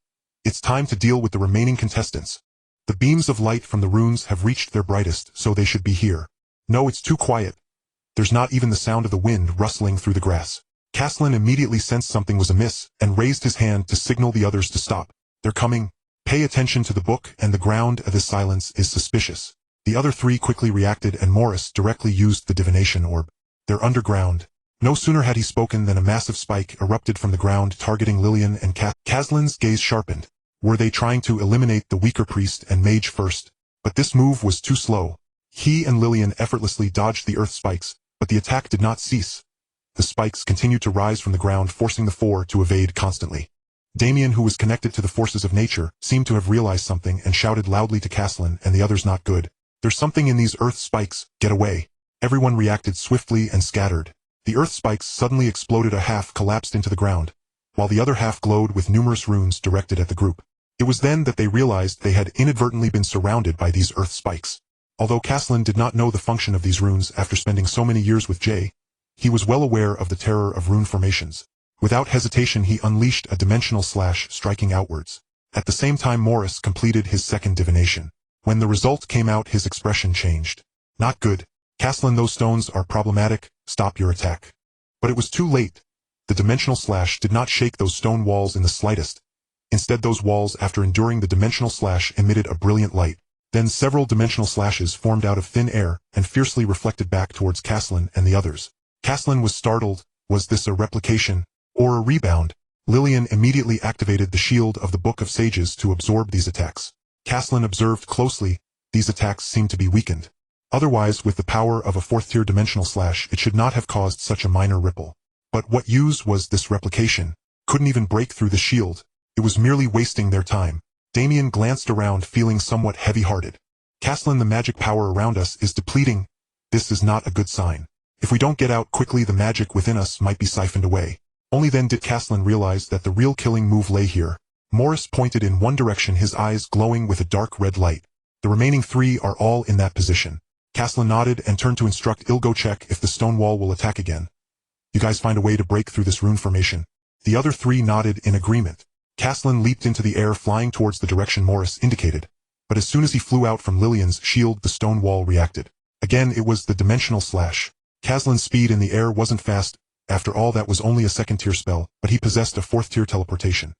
"It's time to deal with the remaining contestants. The beams of light from the runes have reached their brightest, so they should be here. No, it's too quiet. There's not even the sound of the wind rustling through the grass." Caslin immediately sensed something was amiss, and raised his hand to signal the others to stop. "They're coming. Pay attention to the book and the ground. This silence is suspicious." The other 3 quickly reacted, and Morris directly used the divination orb. "They're underground." No sooner had he spoken than a massive spike erupted from the ground, targeting Lillian and Caslin's gaze sharpened. Were they trying to eliminate the weaker priest and mage first? But this move was too slow. He and Lillian effortlessly dodged the earth spikes, but the attack did not cease. The spikes continued to rise from the ground, forcing the 4 to evade constantly. Damien, who was connected to the forces of nature, seemed to have realized something and shouted loudly to Caslin and the others, "Not good. There's something in these earth spikes. Get away." Everyone reacted swiftly and scattered. The earth spikes suddenly exploded, a half collapsed into the ground, while the other half glowed with numerous runes directed at the group. It was then that they realized they had inadvertently been surrounded by these earth spikes. Although Caslin did not know the function of these runes after spending so many years with Jay, he was well aware of the terror of rune formations. Without hesitation, he unleashed a dimensional slash, striking outwards. At the same time, Morris completed his second divination. When the result came out, his expression changed. "Not good. Caslin, those stones are problematic. Stop your attack." But it was too late. The dimensional slash did not shake those stone walls in the slightest. Instead, those walls, after enduring the dimensional slash, emitted a brilliant light. Then several dimensional slashes formed out of thin air and fiercely reflected back towards Caslin and the others. Caslin was startled. Was this a replication or a rebound? Lillian immediately activated the shield of the Book of Sages to absorb these attacks. Caslin observed closely. These attacks seemed to be weakened. Otherwise, with the power of a fourth-tier dimensional slash, it should not have caused such a minor ripple. But what use was this replication? Couldn't even break through the shield. It was merely wasting their time. Damien glanced around, feeling somewhat heavy-hearted. Caslin, the magic power around us is depleting. This is not a good sign. If we don't get out quickly, the magic within us might be siphoned away. Only then did Caslin realize that the real killing move lay here. Morris pointed in one direction, his eyes glowing with a dark red light. The remaining three are all in that position. Caslin nodded and turned to instruct Ilgo, check if the stone wall will attack again. You guys find a way to break through this rune formation. The other three nodded in agreement. Caslin leaped into the air, flying towards the direction Morris indicated. But as soon as he flew out from Lillian's shield, the stone wall reacted. Again, it was the dimensional slash. Caslin's speed in the air wasn't fast. After all, that was only a second-tier spell, but he possessed a fourth-tier teleportation.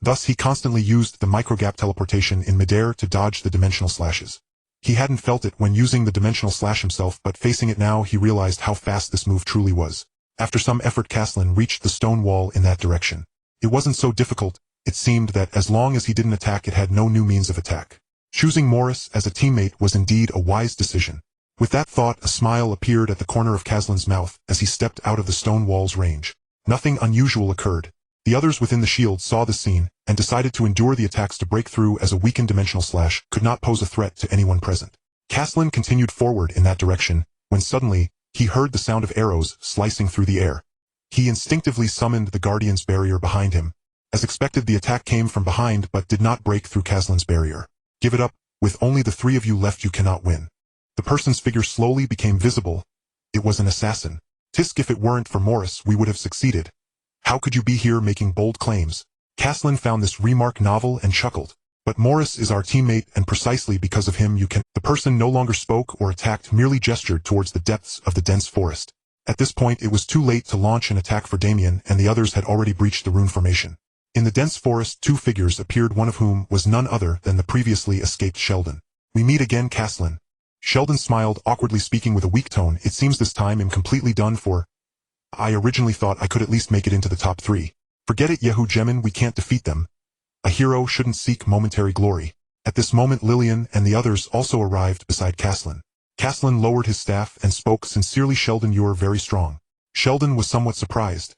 Thus, he constantly used the microgap teleportation in midair to dodge the dimensional slashes. He hadn't felt it when using the dimensional slash himself, but facing it now, he realized how fast this move truly was. After some effort, Caslin reached the stone wall in that direction. It wasn't so difficult. It seemed that as long as he didn't attack, it had no new means of attack. Choosing Morris as a teammate was indeed a wise decision. With that thought, a smile appeared at the corner of Caslin's mouth as he stepped out of the stone wall's range. Nothing unusual occurred. The others within the shield saw the scene and decided to endure the attacks to break through, as a weakened dimensional slash could not pose a threat to anyone present. Caslin continued forward in that direction when suddenly he heard the sound of arrows slicing through the air. He instinctively summoned the Guardian's barrier behind him. As expected, the attack came from behind but did not break through Caslin's barrier. Give it up. With only the three of you left, you cannot win. The person's figure slowly became visible. It was an assassin. Tisk, if it weren't for Morris, we would have succeeded. How could you be here making bold claims? Caslin found this remark novel and chuckled. But Morris is our teammate, and precisely because of him you can— The person no longer spoke or attacked, merely gestured towards the depths of the dense forest. At this point, it was too late to launch an attack for Damien, and the others had already breached the rune formation. In the dense forest, two figures appeared, one of whom was none other than the previously escaped Sheldon. We meet again, Caslin. Sheldon smiled, awkwardly speaking with a weak tone. It seems this time I'm completely done for. I originally thought I could at least make it into the top 3. Forget it, Yehu Gemin, we can't defeat them. A hero shouldn't seek momentary glory. At this moment, Lillian and the others also arrived beside Caslin. Caslin lowered his staff and spoke sincerely. Sheldon, you're very strong. Sheldon was somewhat surprised.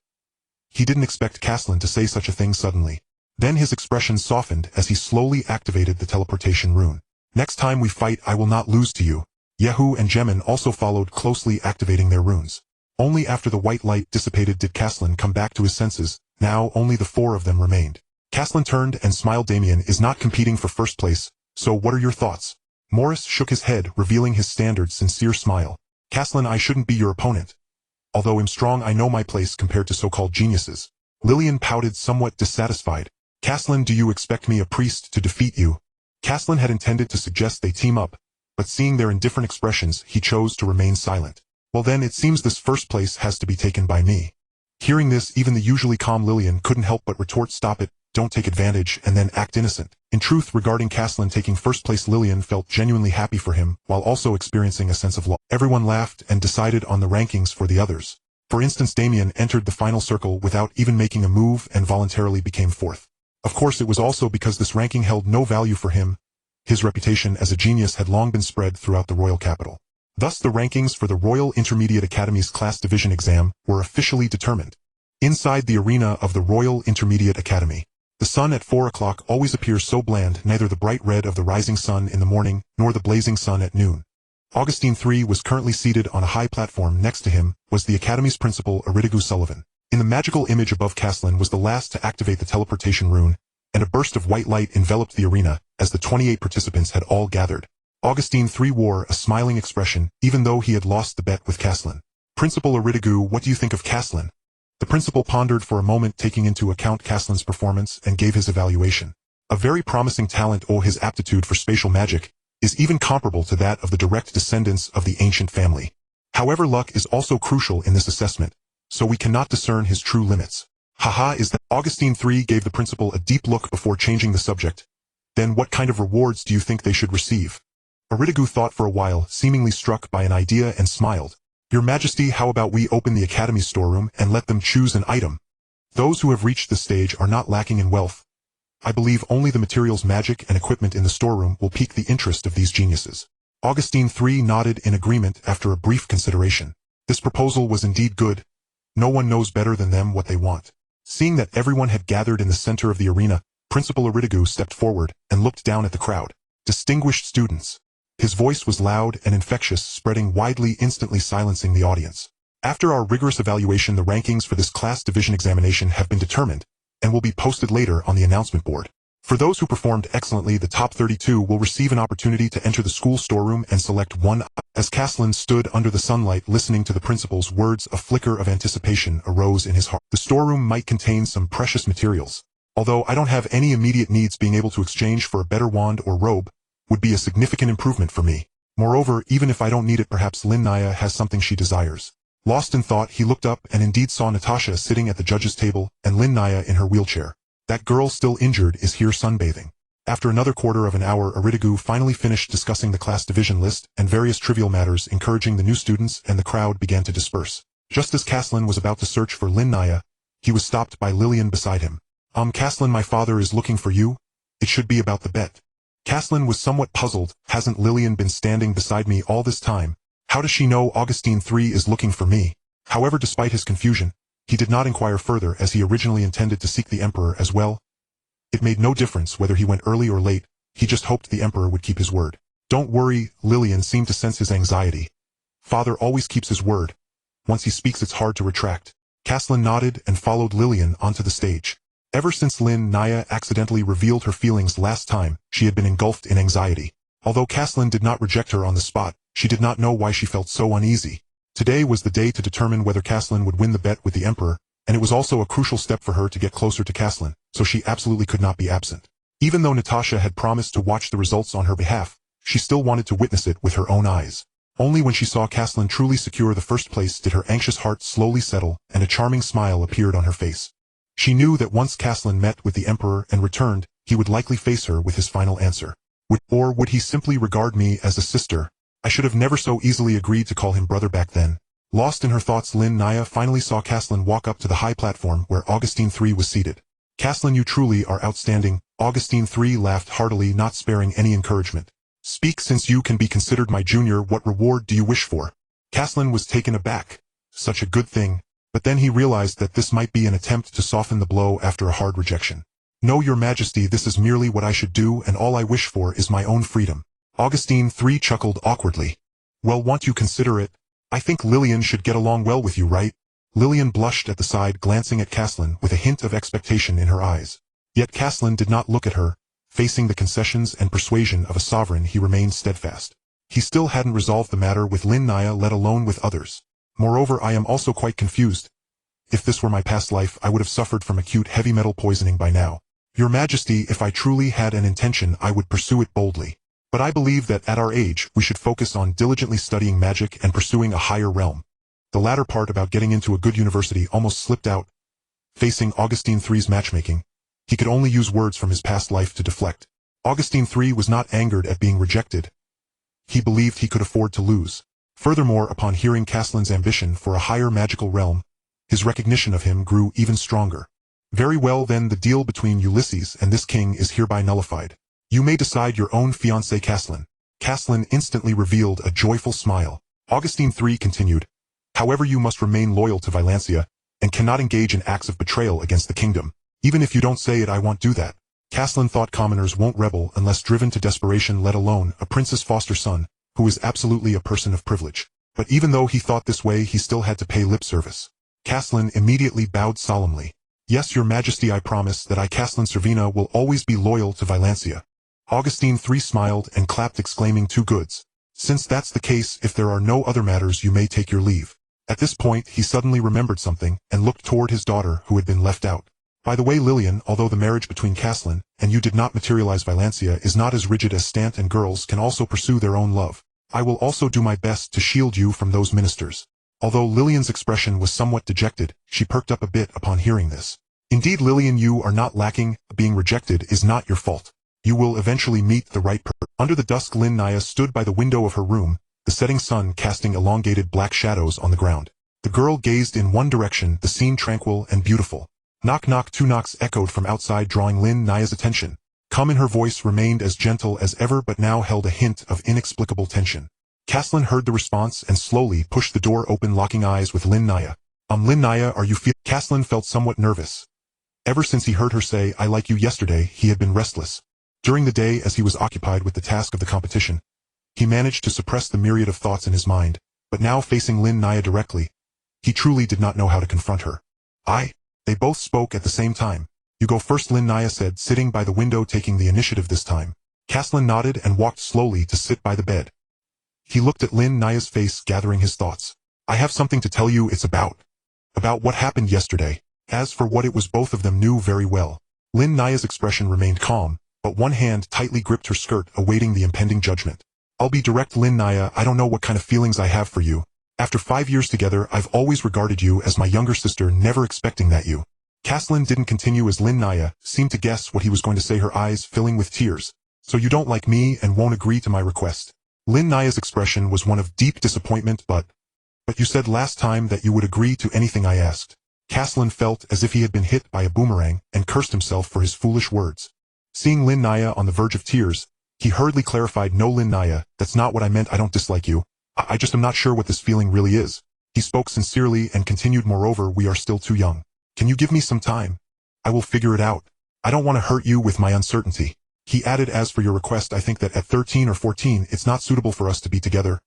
He didn't expect Caslin to say such a thing suddenly. Then his expression softened as he slowly activated the teleportation rune. Next time we fight, I will not lose to you. Yehu and Gemin also followed closely, activating their runes. Only after the white light dissipated did Caslin come back to his senses. Now only the 4 of them remained. Caslin turned and smiled. Damien is not competing for first place, so what are your thoughts? Morris shook his head, revealing his standard sincere smile. Caslin, I shouldn't be your opponent. Although I'm strong, I know my place compared to so-called geniuses. Lillian pouted, somewhat dissatisfied. Caslin, do you expect me, a priest, to defeat you? Caslin had intended to suggest they team up, but seeing their indifferent expressions, he chose to remain silent. Well then, it seems this first place has to be taken by me. Hearing this, even the usually calm Lillian couldn't help but retort, stop it, don't take advantage and then act innocent. In truth, regarding Caslin taking first place, Lillian felt genuinely happy for him, while also experiencing a sense of loss. Everyone laughed and decided on the rankings for the others. For instance, Damien entered the final circle without even making a move and voluntarily became 4th. Of course, it was also because this ranking held no value for him. His reputation as a genius had long been spread throughout the royal capital. Thus, the rankings for the Royal Intermediate Academy's class division exam were officially determined. Inside the arena of the Royal Intermediate Academy, the sun at 4 o'clock always appears so bland, neither the bright red of the rising sun in the morning, nor the blazing sun at noon. Augustine III was currently seated on a high platform. Next to him was the Academy's principal, Iridigu Sullivan. In the magical image above, Caslin was the last to activate the teleportation rune, and a burst of white light enveloped the arena as the 28 participants had all gathered. Augustine III wore a smiling expression, even though he had lost the bet with Caslin. Principal Iridigu, what do you think of Caslin? The principal pondered for a moment, taking into account Caslin's performance, and gave his evaluation. A very promising talent. His aptitude for spatial magic is even comparable to that of the direct descendants of the ancient family. However, luck is also crucial in this assessment, so we cannot discern his true limits. Haha, is that— Augustine III gave the principal a deep look before changing the subject. Then what kind of rewards do you think they should receive? Iridigu thought for a while, seemingly struck by an idea, and smiled. Your Majesty, how about we open the Academy's storeroom and let them choose an item? Those who have reached this stage are not lacking in wealth. I believe only the materials, magic, and equipment in the storeroom will pique the interest of these geniuses. Augustine III nodded in agreement after a brief consideration. This proposal was indeed good. No one knows better than them what they want. Seeing that everyone had gathered in the center of the arena, Principal Iridigu stepped forward and looked down at the crowd. Distinguished students. His voice was loud and infectious, spreading widely, instantly silencing the audience. After our rigorous evaluation, the rankings for this class division examination have been determined and will be posted later on the announcement board. For those who performed excellently, the top 32 will receive an opportunity to enter the school storeroom and select one. As Caslin stood under the sunlight listening to the principal's words, a flicker of anticipation arose in his heart. The storeroom might contain some precious materials. Although I don't have any immediate needs, being able to exchange for a better wand or robe would be a significant improvement for me. Moreover, even if I don't need it, perhaps Lin Naya has something she desires. Lost in thought, he looked up and indeed saw Natasha sitting at the judge's table and Lin Naya in her wheelchair. That girl still injured is here sunbathing. After another quarter of an hour, Iridigu finally finished discussing the class division list and various trivial matters, encouraging the new students, and the crowd began to disperse. Just as Caslin was about to search for Lin Naya, he was stopped by Lillian beside him. Caslin, my father is looking for you. It should be about the bet. Caslin was somewhat puzzled. Hasn't Lillian been standing beside me all this time? How does she know Augustine III is looking for me? However, despite his confusion, he did not inquire further, as he originally intended to seek the Emperor as well. It made no difference whether he went early or late, he just hoped the Emperor would keep his word. Don't worry, Lillian seemed to sense his anxiety. Father always keeps his word. Once he speaks, it's hard to retract. Caslin nodded and followed Lillian onto the stage. Ever since Lin Naya accidentally revealed her feelings last time, she had been engulfed in anxiety. Although Caslin did not reject her on the spot, she did not know why she felt so uneasy. Today was the day to determine whether Caslin would win the bet with the Emperor, and it was also a crucial step for her to get closer to Caslin, so she absolutely could not be absent. Even though Natasha had promised to watch the results on her behalf, she still wanted to witness it with her own eyes. Only when she saw Caslin truly secure the first place did her anxious heart slowly settle, and a charming smile appeared on her face. She knew that once Caslin met with the Emperor and returned, he would likely face her with his final answer. Would he simply regard me as a sister? I should have never so easily agreed to call him brother back then. Lost in her thoughts, Lin Naya finally saw Caslin walk up to the high platform where Augustine III was seated. Caslin, you truly are outstanding. Augustine III laughed heartily, not sparing any encouragement. Speak, since you can be considered my junior. What reward do you wish for? Caslin was taken aback. Such a good thing. But then he realized that this might be an attempt to soften the blow after a hard rejection. No, your majesty, this is merely what I should do, and all I wish for is my own freedom. Augustine III chuckled awkwardly. Well, won't you consider it? I think Lillian should get along well with you, right? Lillian blushed at the side, glancing at Caslin with a hint of expectation in her eyes. Yet Caslin did not look at her. Facing the concessions and persuasion of a sovereign, he remained steadfast. He still hadn't resolved the matter with Lin Naya, let alone with others. Moreover, I am also quite confused. If this were my past life, I would have suffered from acute heavy metal poisoning by now. Your Majesty, if I truly had an intention, I would pursue it boldly. But I believe that at our age, we should focus on diligently studying magic and pursuing a higher realm. The latter part about getting into a good university almost slipped out. Facing Augustine III's matchmaking, he could only use words from his past life to deflect. Augustine III was not angered at being rejected. He believed he could afford to lose. Furthermore, upon hearing Caslin's ambition for a higher magical realm, his recognition of him grew even stronger. Very well then, the deal between Ulysses and this king is hereby nullified. You may decide your own fiancé, Caslin. Caslin instantly revealed a joyful smile. Augustine III continued, however, you must remain loyal to Vylancia, and cannot engage in acts of betrayal against the kingdom. Even if you don't say it, I won't do that. Caslin thought commoners won't rebel unless driven to desperation, let alone a prince's foster son, who is absolutely a person of privilege. But even though he thought this way, he still had to pay lip service. Caslin immediately bowed solemnly. Yes, your majesty, I promise that I, Caslin Servina, will always be loyal to Vylancia. Augustine III smiled and clapped, exclaiming, two goods. Since that's the case, if there are no other matters, you may take your leave. At this point, he suddenly remembered something and looked toward his daughter, who had been left out. By the way, Lillian, although the marriage between Caslin and you did not materialize, Vylancia is not as rigid as Stant, and girls can also pursue their own love. I will also do my best to shield you from those ministers. Although Lillian's expression was somewhat dejected, she perked up a bit upon hearing this. Indeed, Lillian, you are not lacking. Being rejected is not your fault. You will eventually meet the right person. Under the dusk, Lin Naya stood by the window of her room, the setting sun casting elongated black shadows on the ground. The girl gazed in one direction, the scene tranquil and beautiful. Knock knock, two knocks echoed from outside, drawing Lin Naya's attention. calm in her voice remained as gentle as ever but now held a hint of inexplicable tension. Caslin heard the response and slowly pushed the door open, locking eyes with Lin Naya. Lin Naya, are you Caslin felt somewhat nervous. Ever since he heard her say, "I like you" yesterday, he had been restless. During the day, as he was occupied with the task of the competition, he managed to suppress the myriad of thoughts in his mind, but now facing Lin Naya directly, he truly did not know how to confront her. They both spoke at the same time. "You go first," Lin Naya said, sitting by the window taking the initiative this time. Caslin nodded and walked slowly to sit by the bed. He looked at Lin Naya's face, gathering his thoughts. "I have something to tell you. It's about what happened yesterday." As for what it was, both of them knew very well. Lin Naya's expression remained calm, but one hand tightly gripped her skirt, awaiting the impending judgment. "I'll be direct, Lin Naya, I don't know what kind of feelings I have for you. After 5 years together, I've always regarded you as my younger sister, never expecting that you." Caslin didn't continue as Lin Naya seemed to guess what he was going to say, her eyes filling with tears. "So you don't like me and won't agree to my request?" Lin Naya's expression was one of deep disappointment. But you said last time that you would agree to anything I asked." Caslin felt as if he had been hit by a boomerang and cursed himself for his foolish words. Seeing Lin Naya on the verge of tears, he hurriedly clarified, "No, Lin Naya, that's not what I meant. I don't dislike you. I just am not sure what this feeling really is." He spoke sincerely and continued, "Moreover, we are still too young. Can you give me some time? I will figure it out. I don't want to hurt you with my uncertainty." He added, "As for your request, I think that at 13 or 14 it's not suitable for us to be together.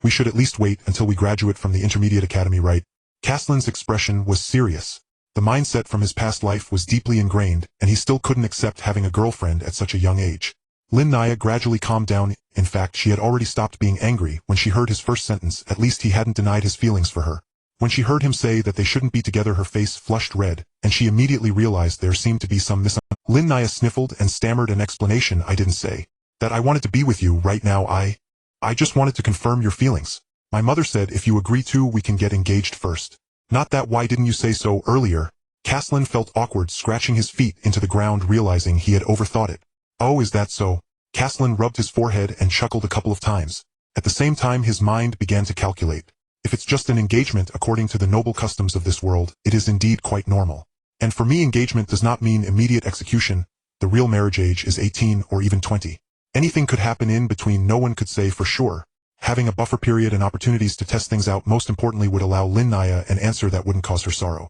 We should at least wait until we graduate from the intermediate academy, right?" Caslin's expression was serious. The mindset from his past life was deeply ingrained, and he still couldn't accept having a girlfriend at such a young age. Lin Naya gradually calmed down. In fact, she had already stopped being angry when she heard his first sentence. At least he hadn't denied his feelings for her. When she heard him say that they shouldn't be together, her face flushed red, and she immediately realized there seemed to be some misunderstanding. Lin Naya sniffled and stammered an explanation. "I didn't say that I wanted to be with you right now. I just wanted to confirm your feelings. My mother said if you agree to, we can get engaged first." "Not that. Why didn't you say so earlier?" Caslin felt awkward, scratching his feet into the ground, realizing he had overthought it. "Oh, is that so?" Caslin rubbed his forehead and chuckled a couple of times. At the same time, his mind began to calculate. If it's just an engagement according to the noble customs of this world, it is indeed quite normal. And for me, engagement does not mean immediate execution. The real marriage age is 18 or even 20. Anything could happen in between. No one could say for sure. Having a buffer period and opportunities to test things out, most importantly, would allow Lin Naya an answer that wouldn't cause her sorrow.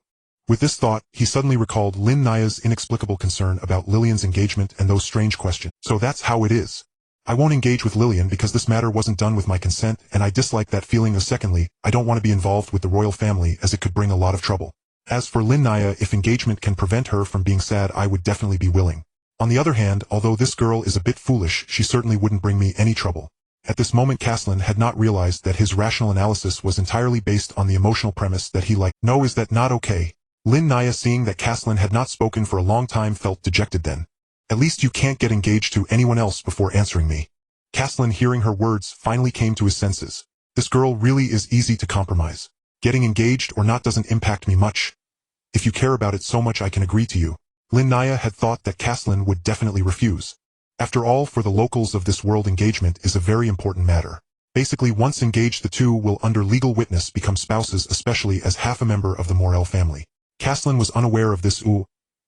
With this thought, he suddenly recalled Lin Naya's inexplicable concern about Lillian's engagement and those strange questions. "So that's how it is. I won't engage with Lillian because this matter wasn't done with my consent, and I dislike that feeling. Secondly, I don't want to be involved with the royal family as it could bring a lot of trouble. As for Lin Naya, if engagement can prevent her from being sad, I would definitely be willing. On the other hand, although this girl is a bit foolish, she certainly wouldn't bring me any trouble." At this moment, Caslin had not realized that his rational analysis was entirely based on the emotional premise that he liked. "No, is that not okay?" Lin Naya, seeing that Caslin had not spoken for a long time, felt dejected. "Then at least you can't get engaged to anyone else before answering me." Caslin, hearing her words, finally came to his senses. This girl really is easy to compromise. Getting engaged or not doesn't impact me much. If you care about it so much, I can agree to you. Lin Naya had thought that Caslin would definitely refuse. After all, for the locals of this world, engagement is a very important matter. Basically, once engaged, the two will under legal witness become spouses, especially as half a member of the Morel family. Caslin was unaware of this.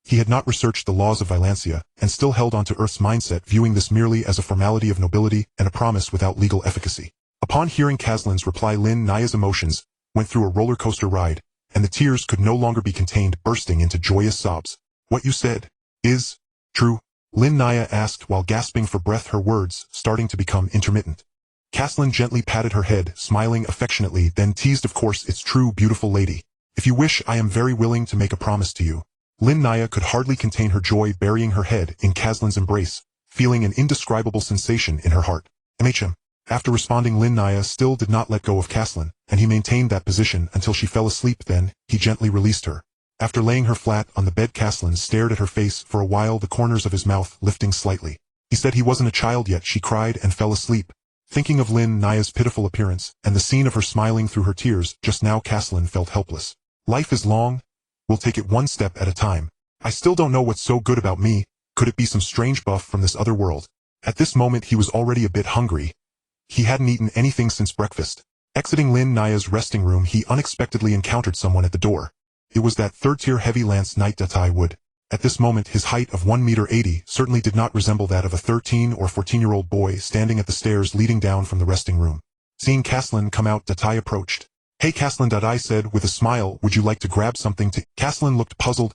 He had not researched the laws of Vilancia, and still held on to Earth's mindset, viewing this merely as a formality of nobility and a promise without legal efficacy. Upon hearing Caslin's reply, Lin Naya's emotions went through a roller coaster ride, and the tears could no longer be contained, bursting into joyous sobs. "What you said is true?" Lin Naya asked while gasping for breath, her words starting to become intermittent. Caslin gently patted her head, smiling affectionately, then teased, "Of course it's true, beautiful lady. If you wish, I am very willing to make a promise to you." Lin Naya could hardly contain her joy, burying her head in Caslin's embrace, feeling an indescribable sensation in her heart. After responding, Lin Naya still did not let go of Caslin, and he maintained that position until she fell asleep. Then, he gently released her. After laying her flat on the bed, Caslin stared at her face for a while, the corners of his mouth lifting slightly. He said he wasn't a child yet. She cried and fell asleep. Thinking of Lin Naya's pitiful appearance, and the scene of her smiling through her tears just now, Caslin felt helpless. Life is long. We'll take it one step at a time. I still don't know what's so good about me. Could it be some strange buff from this other world? At this moment he was already a bit hungry. He hadn't eaten anything since breakfast. Exiting Lin Naya's resting room, he unexpectedly encountered someone at the door. It was that third-tier heavy lance knight Datai Wood. At this moment his height of 1 meter 80 certainly did not resemble that of a 13 or 14-year-old boy standing at the stairs leading down from the resting room. Seeing Caslin come out, Datai approached. "Hey Caslin," Datai said with a smile, "would you like to grab something to—" Caslin looked puzzled.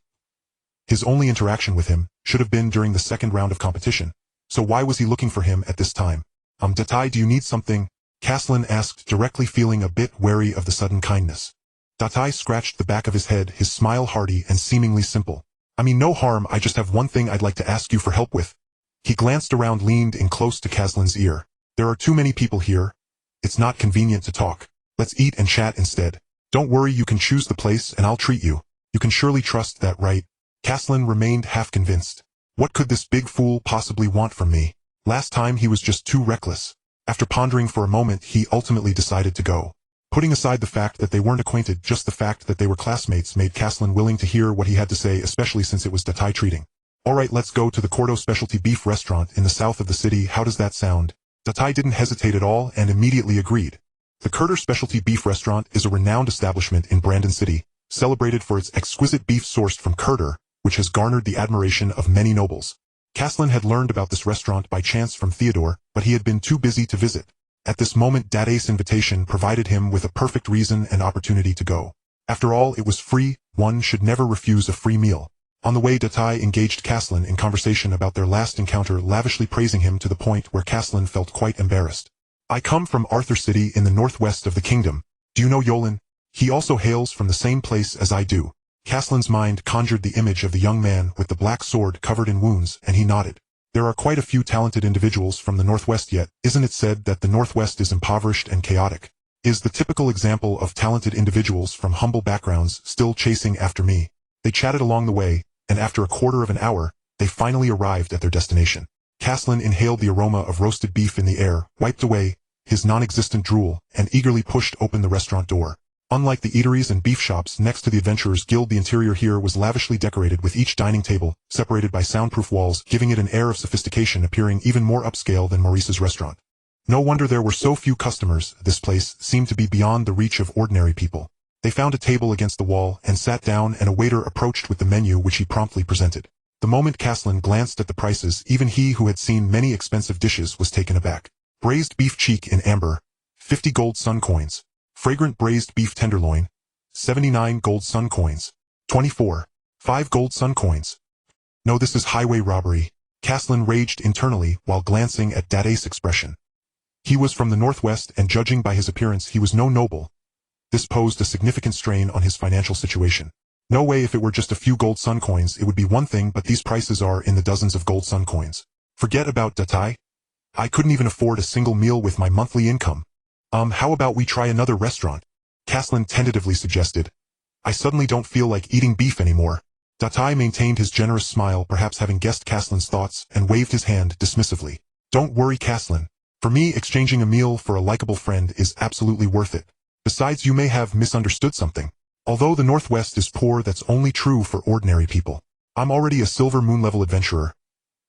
His only interaction with him should have been during the second round of competition, so why was he looking for him at this time? Datai, do you need something?" Caslin asked, directly, feeling a bit wary of the sudden kindness. Datai scratched the back of his head, his smile hearty and seemingly simple. "I mean no harm, I just have one thing I'd like to ask you for help with." He glanced around, leaned in close to Caslin's ear. "There are too many people here. It's not convenient to talk. Let's eat and chat instead. Don't worry, you can choose the place and I'll treat you. You can surely trust that, right?" Caslin remained half convinced. What could this big fool possibly want from me? Last time he was just too reckless. After pondering for a moment, he ultimately decided to go. Putting aside the fact that they weren't acquainted, just the fact that they were classmates made Caslin willing to hear what he had to say, especially since it was Datai treating. "Alright, let's go to the Cordo Specialty Beef Restaurant in the south of the city. How does that sound?" Datai didn't hesitate at all and immediately agreed. The Cordo Specialty Beef Restaurant is a renowned establishment in Brandon City, celebrated for its exquisite beef sourced from Kurdur, which has garnered the admiration of many nobles. Caslin had learned about this restaurant by chance from Theodore, but he had been too busy to visit. At this moment, Datai's invitation provided him with a perfect reason and opportunity to go. After all, it was free. One should never refuse a free meal. On the way, Datai engaged Caslin in conversation about their last encounter, lavishly praising him to the point where Caslin felt quite embarrassed. "I come from Arthur City in the northwest of the kingdom. Do you know Yolan? He also hails from the same place as I do." Caslin's mind conjured the image of the young man with the black sword covered in wounds, and he nodded. "There are quite a few talented individuals from the Northwest, yet isn't it said that the Northwest is impoverished and chaotic? Is the typical example of talented individuals from humble backgrounds still chasing after me?" They chatted along the way, and after a quarter of an hour, they finally arrived at their destination. Caslin inhaled the aroma of roasted beef in the air, wiped away his non-existent drool, and eagerly pushed open the restaurant door. Unlike the eateries and beef shops next to the Adventurers Guild, the interior here was lavishly decorated, with each dining table separated by soundproof walls, giving it an air of sophistication, appearing even more upscale than Maurice's restaurant. No wonder there were so few customers. This place seemed to be beyond the reach of ordinary people. They found a table against the wall and sat down, and a waiter approached with the menu, which he promptly presented. The moment Caslin glanced at the prices, even he, who had seen many expensive dishes, was taken aback. Braised beef cheek in amber, 50 gold sun coins. Fragrant braised beef tenderloin, 79 gold sun coins. 24. 5 gold sun coins. No, this is highway robbery. Caslin raged internally while glancing at Datai's expression. He was from the Northwest, and judging by his appearance, he was no noble. This posed a significant strain on his financial situation. No way, if it were just a few gold sun coins, it would be one thing, but these prices are in the dozens of gold sun coins. Forget about Datai. I couldn't even afford a single meal with my monthly income. How about we try another restaurant?" Caslin tentatively suggested. "I suddenly don't feel like eating beef anymore." Datai maintained his generous smile, perhaps having guessed Caslin's thoughts, and waved his hand dismissively. "Don't worry, Caslin. For me, exchanging a meal for a likable friend is absolutely worth it. Besides, you may have misunderstood something. Although the Northwest is poor, that's only true for ordinary people. I'm already a Silver Moon level adventurer.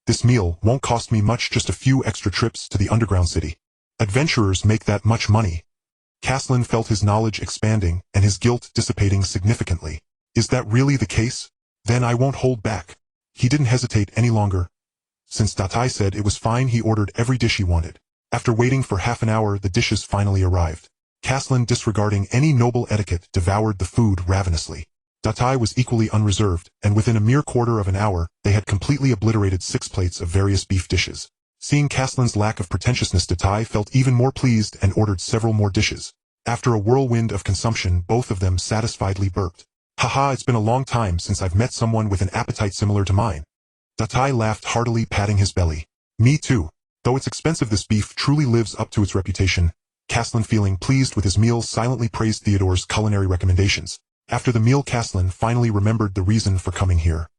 This meal won't cost me much, just a few extra trips to the underground city. Adventurers make that much money." Caslin felt his knowledge expanding and his guilt dissipating significantly. "Is that really the case? Then I won't hold back." He didn't hesitate any longer. Since Datai said it was fine, he ordered every dish he wanted. After waiting for half an hour, the dishes finally arrived. Caslin, disregarding any noble etiquette, devoured the food ravenously. Datai was equally unreserved, and within a mere quarter of an hour, they had completely obliterated 6 plates of various beef dishes. Seeing Caslin's lack of pretentiousness, Datai felt even more pleased and ordered several more dishes. After a whirlwind of consumption, both of them satisfiedly burped. "Haha, it's been a long time since I've met someone with an appetite similar to mine." Datai laughed heartily, patting his belly. "Me too. Though it's expensive, this beef truly lives up to its reputation." Caslin, feeling pleased with his meal, silently praised Theodore's culinary recommendations. After the meal, Caslin finally remembered the reason for coming here.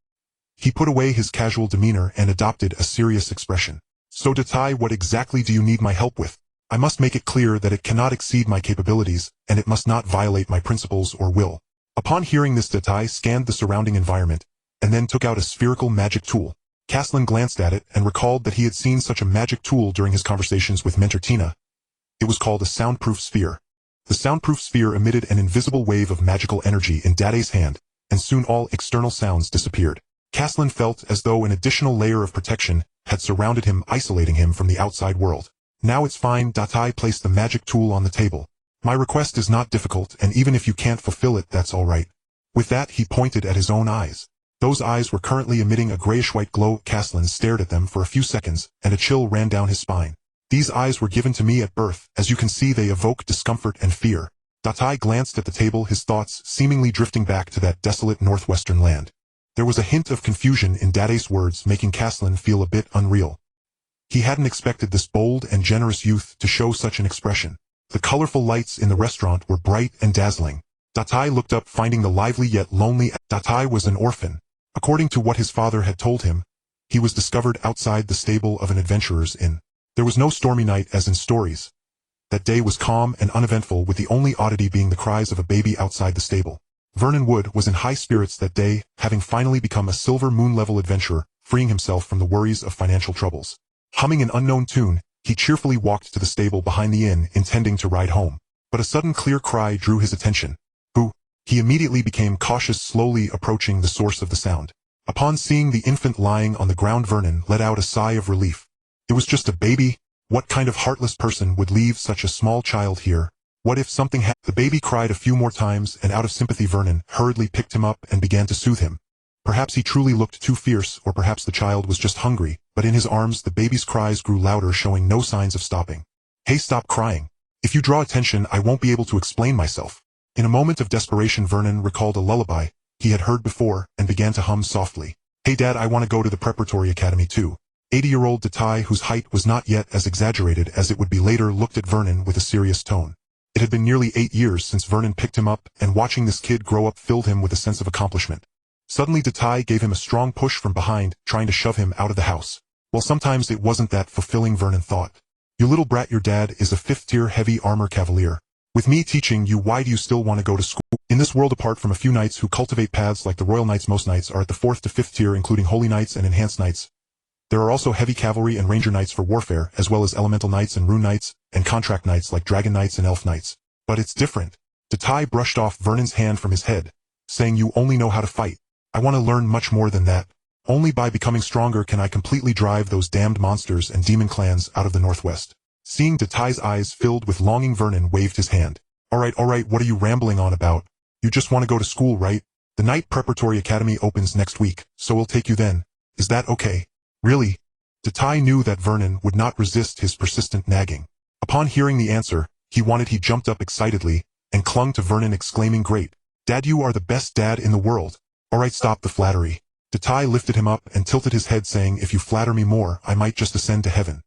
He put away his casual demeanor and adopted a serious expression. "So Datai, what exactly do you need my help with? I must make it clear that it cannot exceed my capabilities, and it must not violate my principles or will." Upon hearing this, Datai scanned the surrounding environment, and then took out a spherical magic tool. Caslin glanced at it and recalled that he had seen such a magic tool during his conversations with Mentor Tina. It was called a soundproof sphere. The soundproof sphere emitted an invisible wave of magical energy in Datai's hand, and soon all external sounds disappeared. Caslin felt as though an additional layer of protection had surrounded him, isolating him from the outside world. Now it's fine. Datai placed the magic tool on the table. My request is not difficult, and even if you can't fulfill it, that's all right. With that, he pointed at his own eyes. Those eyes were currently emitting a grayish-white glow. Caslin stared at them for a few seconds, and a chill ran down his spine. These eyes were given to me at birth. As you can see, they evoke discomfort and fear. Datai glanced at the table, his thoughts seemingly drifting back to that desolate northwestern land. There was a hint of confusion in Datai's words, making Caslin feel a bit unreal. He hadn't expected this bold and generous youth to show such an expression. The colorful lights in the restaurant were bright and dazzling. Datai looked up, finding the lively yet lonely. Datai was an orphan. According to what his father had told him, he was discovered outside the stable of an adventurer's inn. There was no stormy night as in stories. That day was calm and uneventful, with the only oddity being the cries of a baby outside the stable. Vernon Wood was in high spirits that day, having finally become a Silver Moon-level adventurer, freeing himself from the worries of financial troubles. Humming an unknown tune, he cheerfully walked to the stable behind the inn, intending to ride home. But a sudden clear cry drew his attention. Who? He immediately became cautious, slowly approaching the source of the sound. Upon seeing the infant lying on the ground, Vernon let out a sigh of relief. It was just a baby. What kind of heartless person would leave such a small child here? What if something happened? The baby cried a few more times, and out of sympathy Vernon hurriedly picked him up and began to soothe him. Perhaps he truly looked too fierce, or perhaps the child was just hungry, but in his arms the baby's cries grew louder, showing no signs of stopping. Hey, stop crying. If you draw attention, I won't be able to explain myself. In a moment of desperation, Vernon recalled a lullaby he had heard before and began to hum softly. Hey Dad, I want to go to the preparatory academy too. 80-year-old Datai, whose height was not yet as exaggerated as it would be later, looked at Vernon with a serious tone. It had been nearly 8 years since Vernon picked him up, and watching this kid grow up filled him with a sense of accomplishment. Suddenly Datai gave him a strong push from behind, trying to shove him out of the house. Well, sometimes it wasn't that fulfilling, Vernon thought. You little brat, your dad is a 5th-tier heavy armor cavalier. With me teaching you, why do you still want to go to school? In this world, apart from a few knights who cultivate paths like the Royal Knights, most knights are at the 4th to 5th tier, including Holy Knights and Enhanced Knights. There are also heavy cavalry and ranger knights for warfare, as well as elemental knights and rune knights, and contract knights like dragon knights and elf knights. But it's different. Datai brushed off Vernon's hand from his head, saying, you only know how to fight. I want to learn much more than that. Only by becoming stronger can I completely drive those damned monsters and demon clans out of the Northwest. Seeing Datai's eyes filled with longing, Vernon waved his hand. All right, what are you rambling on about? You just want to go to school, right? The Knight Preparatory Academy opens next week, so we'll take you then. Is that okay? Really? Datai knew that Vernon would not resist his persistent nagging. Upon hearing the answer, he jumped up excitedly, and clung to Vernon, exclaiming, great. Dad, you are the best dad in the world. All right, stop the flattery. Datai lifted him up and tilted his head, saying, if you flatter me more, I might just ascend to heaven.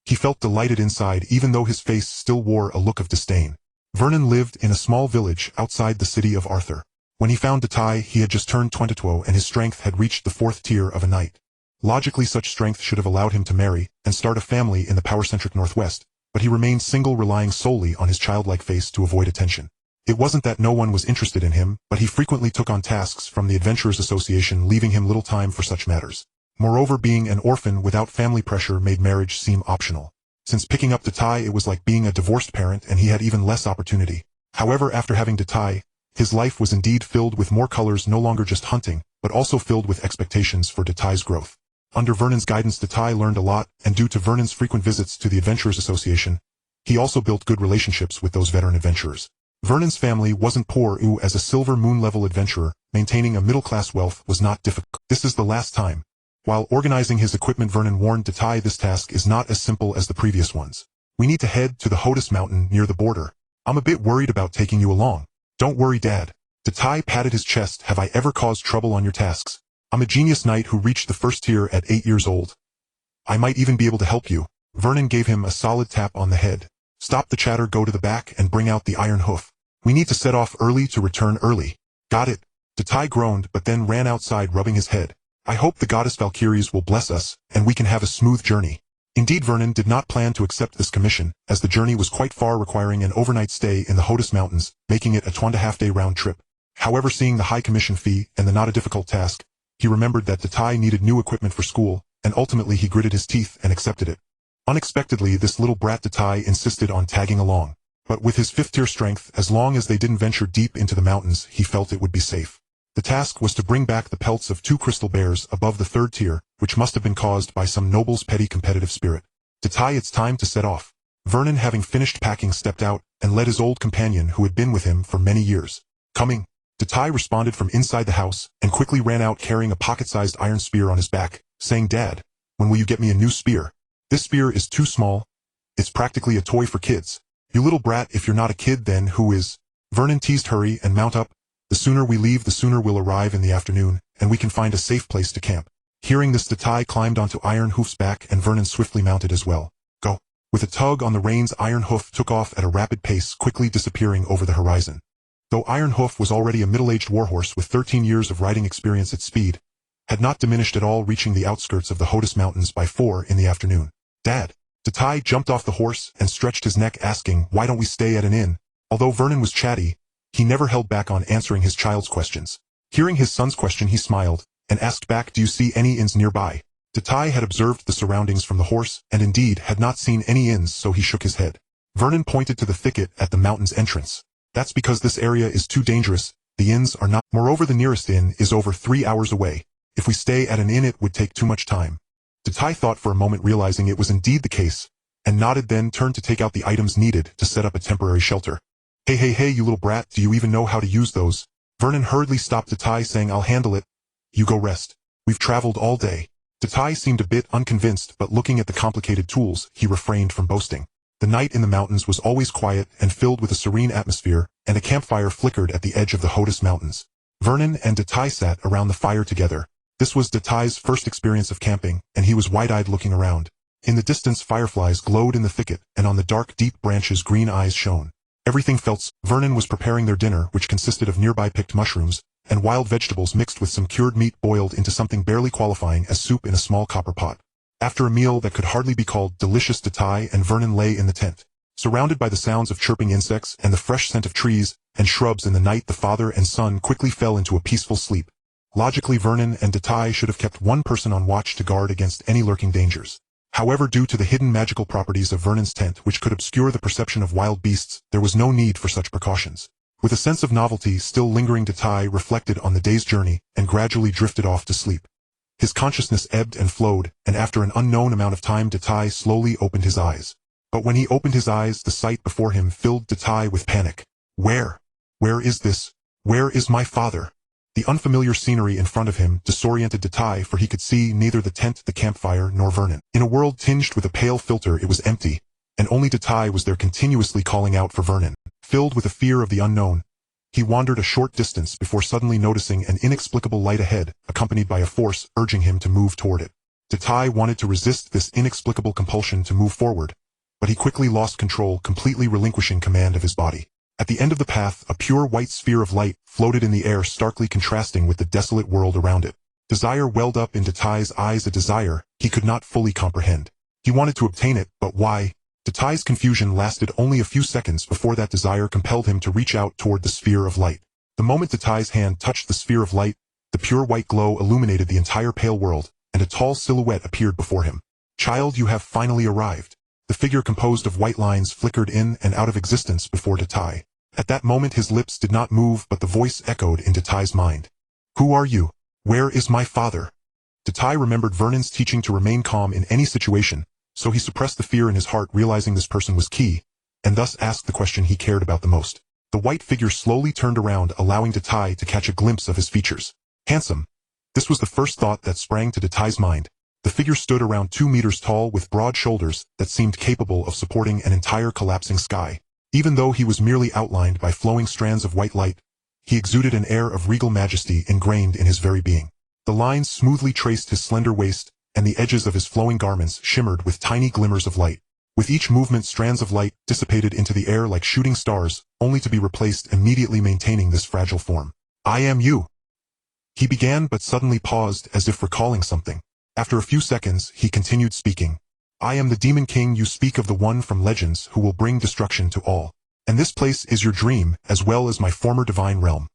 He felt delighted inside, even though his face still wore a look of disdain. Vernon lived in a small village outside the city of Arthur. When he found Datai, he had just turned 22, and his strength had reached the 4th tier of a knight. Logically, such strength should have allowed him to marry and start a family in the power-centric Northwest, but he remained single, relying solely on his childlike face to avoid attention. It wasn't that no one was interested in him, but he frequently took on tasks from the Adventurers Association, leaving him little time for such matters. Moreover, being an orphan without family pressure made marriage seem optional. Since picking up Datai, it was like being a divorced parent, and he had even less opportunity. However, after having Datai, his life was indeed filled with more colors, no longer just hunting, but also filled with expectations for Datai's growth. Under Vernon's guidance, Datai learned a lot, and due to Vernon's frequent visits to the Adventurers Association, he also built good relationships with those veteran adventurers. Vernon's family wasn't poor. As a Silver Moon-level adventurer, maintaining a middle-class wealth was not difficult. This is the last time. While organizing his equipment, Vernon warned Datai, this task is not as simple as the previous ones. We need to head to the Hodis Mountain near the border. I'm a bit worried about taking you along. Don't worry, Dad. Datai patted his chest. Have I ever caused trouble on your tasks? I'm a genius knight who reached the 1st tier at 8 years old. I might even be able to help you. Vernon gave him a solid tap on the head. Stop the chatter, go to the back and bring out the iron hoof. We need to set off early to return early. Got it. Datai groaned, but then ran outside, rubbing his head. I hope the goddess Valkyries will bless us, and we can have a smooth journey. Indeed, Vernon did not plan to accept this commission, as the journey was quite far, requiring an overnight stay in the Hodis Mountains, making it a 2.5-day round trip. However, seeing the high commission fee and the not a difficult task, he remembered that Datai needed new equipment for school, and ultimately he gritted his teeth and accepted it. Unexpectedly, this little brat Datai insisted on tagging along. But with his 5th tier strength, as long as they didn't venture deep into the mountains, he felt it would be safe. The task was to bring back the pelts of 2 crystal bears above the 3rd tier, which must have been caused by some noble's petty competitive spirit. Datai, it's time to set off. Vernon, having finished packing, stepped out and led his old companion who had been with him for many years. Coming. Datai responded from inside the house and quickly ran out carrying a pocket-sized iron spear on his back, saying, "Dad, when will you get me a new spear? This spear is too small. It's practically a toy for kids." "You little brat, if you're not a kid then who is?" Vernon teased. "Hurry and mount up. The sooner we leave the sooner we'll arrive in the afternoon, and we can find a safe place to camp." Hearing this, Datai climbed onto Iron Hoof's back and Vernon swiftly mounted as well. "Go." With a tug on the reins, Iron Hoof took off at a rapid pace, quickly disappearing over the horizon. Though Iron Hoof was already a middle-aged warhorse with 13 years of riding experience, its speed had not diminished at all, reaching the outskirts of the Hodis Mountains by 4 in the afternoon. "Dad." Datai jumped off the horse and stretched his neck, asking, "Why don't we stay at an inn?" Although Vernon was chatty, he never held back on answering his child's questions. Hearing his son's question, he smiled and asked back, "Do you see any inns nearby?" Datai had observed the surroundings from the horse and indeed had not seen any inns, so he shook his head. Vernon pointed to the thicket at the mountain's entrance. "That's because this area is too dangerous. The inns are not. Moreover, the nearest inn is over 3 hours away. If we stay at an inn it would take too much time." Datai thought for a moment, realizing it was indeed the case, and nodded, then turned to take out the items needed to set up a temporary shelter. Hey, you little brat, do you even know how to use those?" Vernon hurriedly stopped Datai, saying, "I'll handle it. You go rest. We've traveled all day." Datai seemed a bit unconvinced, but looking at the complicated tools, he refrained from boasting. The night in the mountains was always quiet and filled with a serene atmosphere, and a campfire flickered at the edge of the Hodis Mountains. Vernon and Datai sat around the fire together. This was Datai's first experience of camping, and he was wide-eyed looking around. In the distance, fireflies glowed in the thicket, and on the dark, deep branches green eyes shone. Everything felt. Vernon was preparing their dinner, which consisted of nearby picked mushrooms and wild vegetables mixed with some cured meat boiled into something barely qualifying as soup in a small copper pot. After a meal that could hardly be called delicious, Datai and Vernon lay in the tent. Surrounded by the sounds of chirping insects and the fresh scent of trees and shrubs in the night, the father and son quickly fell into a peaceful sleep. Logically, Vernon and Datai should have kept one person on watch to guard against any lurking dangers. However, due to the hidden magical properties of Vernon's tent, which could obscure the perception of wild beasts, there was no need for such precautions. With a sense of novelty still lingering, Datai reflected on the day's journey and gradually drifted off to sleep. His consciousness ebbed and flowed, and after an unknown amount of time, Datai slowly opened his eyes. But when he opened his eyes, the sight before him filled Datai with panic. Where is this? Where is my father? The unfamiliar scenery in front of him disoriented Datai, for he could see neither the tent, the campfire, nor Vernon. In a world tinged with a pale filter, it was empty, and only Datai was there, continuously calling out for Vernon. Filled with a fear of the unknown, he wandered a short distance before suddenly noticing an inexplicable light ahead, accompanied by a force urging him to move toward it. Datai wanted to resist this inexplicable compulsion to move forward, but he quickly lost control, completely relinquishing command of his body. At the end of the path, a pure white sphere of light floated in the air, starkly contrasting with the desolate world around it. Desire welled up in Datai's eyes, a desire he could not fully comprehend. He wanted to obtain it, but why? Datai's confusion lasted only a few seconds before that desire compelled him to reach out toward the sphere of light. The moment Datai's hand touched the sphere of light, the pure white glow illuminated the entire pale world, and a tall silhouette appeared before him. "Child, you have finally arrived." The figure composed of white lines flickered in and out of existence before Datai. At that moment his lips did not move, but the voice echoed in Datai's mind. "Who are you? Where is my father?" Datai remembered Vernon's teaching to remain calm in any situation, so he suppressed the fear in his heart, realizing this person was key, and thus asked the question he cared about the most. The white figure slowly turned around, allowing Datai to catch a glimpse of his features. Handsome. This was the first thought that sprang to Datai's mind. The figure stood around 2 meters tall, with broad shoulders that seemed capable of supporting an entire collapsing sky. Even though he was merely outlined by flowing strands of white light, he exuded an air of regal majesty ingrained in his very being. The lines smoothly traced his slender waist, and the edges of his flowing garments shimmered with tiny glimmers of light. With each movement, strands of light dissipated into the air like shooting stars, only to be replaced immediately, maintaining this fragile form. "I am you," he began, but suddenly paused as if recalling something. After a few seconds, he continued speaking. "I am the Demon King you speak of, the one from legends who will bring destruction to all. And this place is your dream, as well as my former divine realm."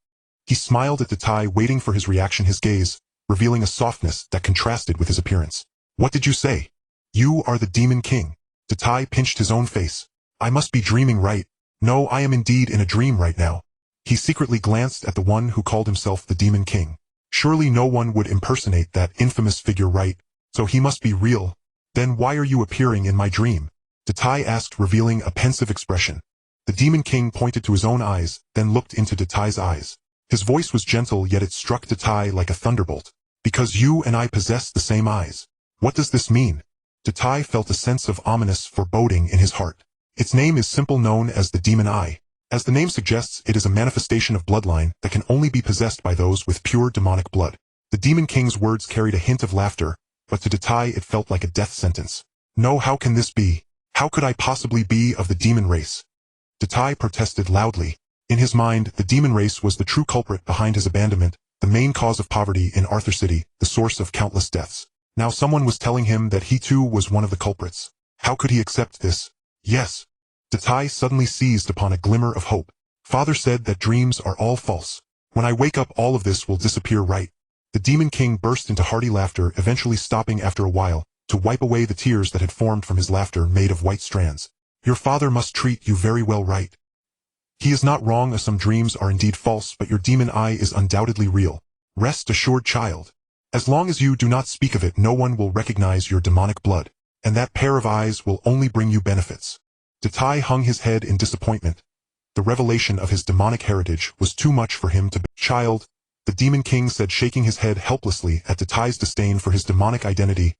He smiled at Datai, waiting for his reaction, his gaze revealing a softness that contrasted with his appearance. "What did you say? You are the Demon King?" Datai pinched his own face. "I must be dreaming, right? No, I am indeed in a dream right now." He secretly glanced at the one who called himself the Demon King. Surely no one would impersonate that infamous figure, right? So he must be real. Then why are you appearing in my dream? Datai asked, revealing a pensive expression. The Demon King pointed to his own eyes, then looked into Datai's eyes. His voice was gentle, yet it struck Datai like a thunderbolt. Because you and I possess the same eyes. What does this mean? Datai felt a sense of ominous foreboding in his heart. Its name is simply known as the Demon Eye. As the name suggests, it is a manifestation of bloodline that can only be possessed by those with pure demonic blood. The Demon King's words carried a hint of laughter, but to Datai it felt like a death sentence. No, how can this be? How could I possibly be of the demon race? Datai protested loudly. In his mind, the demon race was the true culprit behind his abandonment, the main cause of poverty in Arthur City, the source of countless deaths. Now someone was telling him that he too was one of the culprits. How could he accept this? Yes. Datai suddenly seized upon a glimmer of hope. Father said that dreams are all false. When I wake up, all of this will disappear, right? The Demon King burst into hearty laughter, eventually stopping after a while, to wipe away the tears that had formed from his laughter made of white strands. Your father must treat you very well, right? He is not wrong. Some dreams are indeed false, but your demon eye is undoubtedly real. Rest assured, child. As long as you do not speak of it, no one will recognize your demonic blood, and that pair of eyes will only bring you benefits. Datai hung his head in disappointment. The revelation of his demonic heritage was too much for him to bear. Child, the Demon King said, shaking his head helplessly at Datai's disdain for his demonic identity.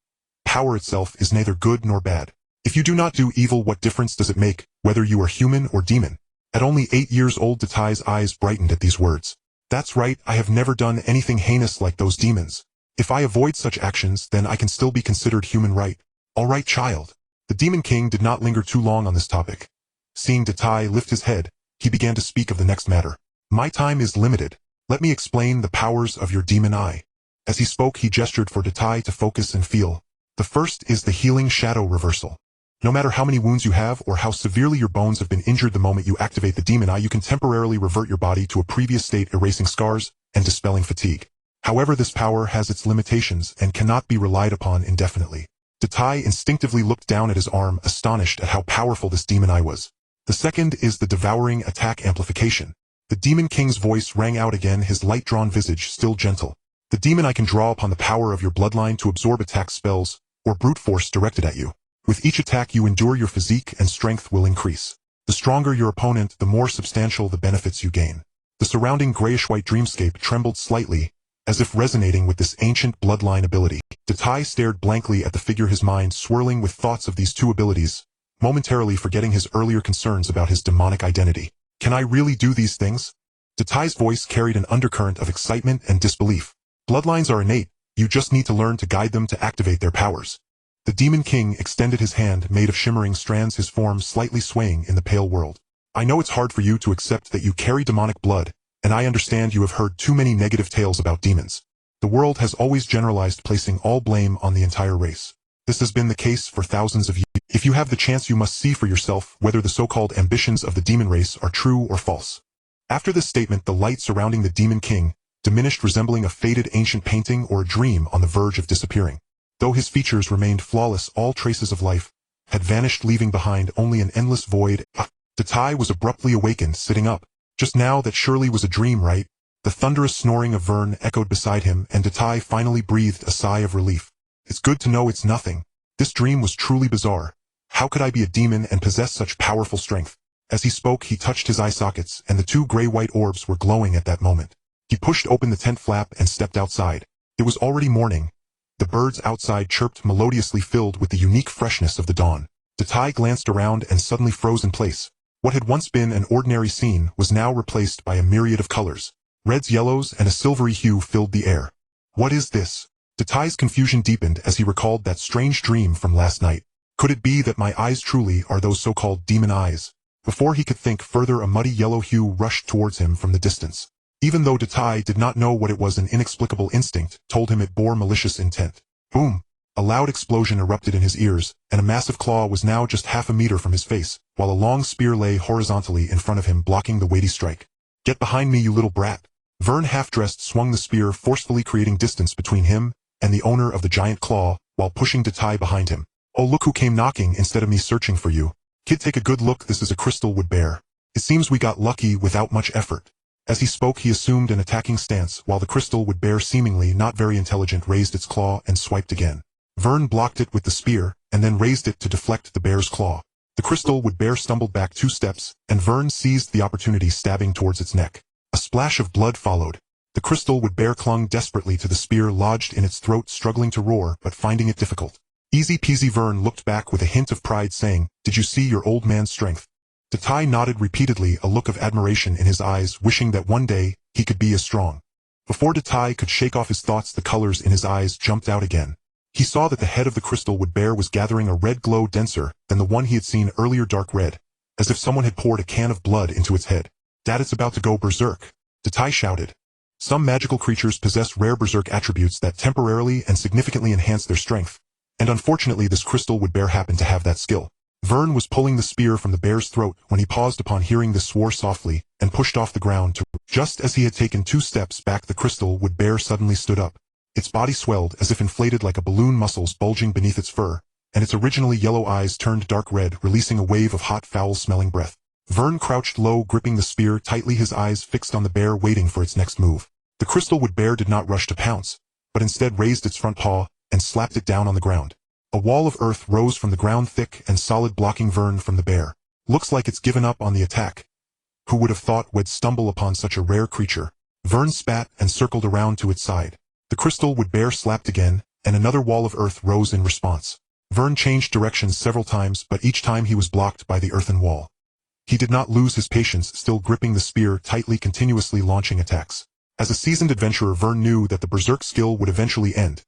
Power itself is neither good nor bad. If you do not do evil, what difference does it make, whether you are human or demon? At only 8 years old, Datai's eyes brightened at these words. That's right, I have never done anything heinous like those demons. If I avoid such actions, then I can still be considered human, right? All right, child. The Demon King did not linger too long on this topic. Seeing Datai lift his head, he began to speak of the next matter. My time is limited. Let me explain the powers of your demon eye. As he spoke, he gestured for Datai to focus and feel. The first is the healing shadow reversal. No matter how many wounds you have or how severely your bones have been injured, the moment you activate the demon eye, you can temporarily revert your body to a previous state, erasing scars and dispelling fatigue. However, this power has its limitations and cannot be relied upon indefinitely. Datai instinctively looked down at his arm, astonished at how powerful this demon eye was. The second is the devouring attack amplification. The Demon King's voice rang out again, his light-drawn visage still gentle. The demon eye can draw upon the power of your bloodline to absorb attack spells or brute force directed at you. With each attack you endure, your physique and strength will increase. The stronger your opponent, the more substantial the benefits you gain. The surrounding grayish-white dreamscape trembled slightly, as if resonating with this ancient bloodline ability. Datai stared blankly at the figure, his mind swirling with thoughts of these two abilities, momentarily forgetting his earlier concerns about his demonic identity. Can I really do these things? Datai's voice carried an undercurrent of excitement and disbelief. Bloodlines are innate, you just need to learn to guide them to activate their powers. The Demon King extended his hand, made of shimmering strands, his form slightly swaying in the pale world. I know it's hard for you to accept that you carry demonic blood, and I understand you have heard too many negative tales about demons. The world has always generalized, placing all blame on the entire race. This has been the case for thousands of years. If you have the chance, you must see for yourself whether the so-called ambitions of the demon race are true or false. After this statement, the light surrounding the Demon King diminished, resembling a faded ancient painting or a dream on the verge of disappearing. Though his features remained flawless, all traces of life had vanished, leaving behind only an endless void. Datai was abruptly awakened, sitting up. Just now, that surely was a dream, right? The thunderous snoring of Vern echoed beside him, and Datai finally breathed a sigh of relief. It's good to know it's nothing. This dream was truly bizarre. How could I be a demon and possess such powerful strength? As he spoke, he touched his eye sockets, and the two gray-white orbs were glowing at that moment. He pushed open the tent flap and stepped outside. It was already morning. The birds outside chirped melodiously, filled with the unique freshness of the dawn. Datai glanced around and suddenly froze in place. What had once been an ordinary scene was now replaced by a myriad of colors. Reds, yellows, and a silvery hue filled the air. What is this? Datai's confusion deepened as he recalled that strange dream from last night. Could it be that my eyes truly are those so-called demon eyes? Before he could think further, a muddy yellow hue rushed towards him from the distance. Even though Datai did not know what it was, an inexplicable instinct told him it bore malicious intent. Boom! A loud explosion erupted in his ears, and a massive claw was now just half a meter from his face, while a long spear lay horizontally in front of him, blocking the weighty strike. Get behind me, you little brat! Vern, half-dressed, swung the spear, forcefully creating distance between him and the owner of the giant claw, while pushing Datai behind him. Oh, look who came knocking instead of me searching for you. Kid, take a good look, this is a crystal wood bear. It seems we got lucky without much effort. As he spoke, he assumed an attacking stance, while the crystal would bear, seemingly not very intelligent, raised its claw and swiped again. Vern blocked it with the spear, and then raised it to deflect the bear's claw. The crystal would bear stumbled back 2 steps, and Vern seized the opportunity, stabbing towards its neck. A splash of blood followed. The crystal would bear clung desperately to the spear lodged in its throat, struggling to roar, but finding it difficult. Easy peasy. Vern looked back with a hint of pride, saying, "Did you see your old man's strength?" Tai nodded repeatedly, a look of admiration in his eyes, wishing that one day he could be as strong. Before Tai could shake off his thoughts, the colors in his eyes jumped out again. He saw that the head of the crystal would bear was gathering a red glow denser than the one he had seen earlier, dark red, as if someone had poured a can of blood into its head. "Dad, it's about to go berserk," Tai shouted. Some magical creatures possess rare berserk attributes that temporarily and significantly enhance their strength, and unfortunately this crystal would bear happened to have that skill. Vern was pulling the spear from the bear's throat when he paused upon hearing this, swore softly, and pushed off the ground to... Just as he had taken 2 steps back, the crystal would bear suddenly stood up. Its body swelled as if inflated like a balloon, muscles bulging beneath its fur, and its originally yellow eyes turned dark red, releasing a wave of hot, foul-smelling breath. Vern crouched low, gripping the spear tightly, his eyes fixed on the bear, waiting for its next move. The crystal wood bear did not rush to pounce, but instead raised its front paw and slapped it down on the ground. A wall of earth rose from the ground, thick and solid, blocking Vern from the bear. "Looks like it's given up on the attack. Who would have thought we'd stumble upon such a rare creature?" Vern spat and circled around to its side. The crystal wood bear slapped again, and another wall of earth rose in response. Vern changed directions several times, but each time he was blocked by the earthen wall. He did not lose his patience, still gripping the spear tightly, continuously launching attacks. As a seasoned adventurer, Vern knew that the berserk skill would eventually end.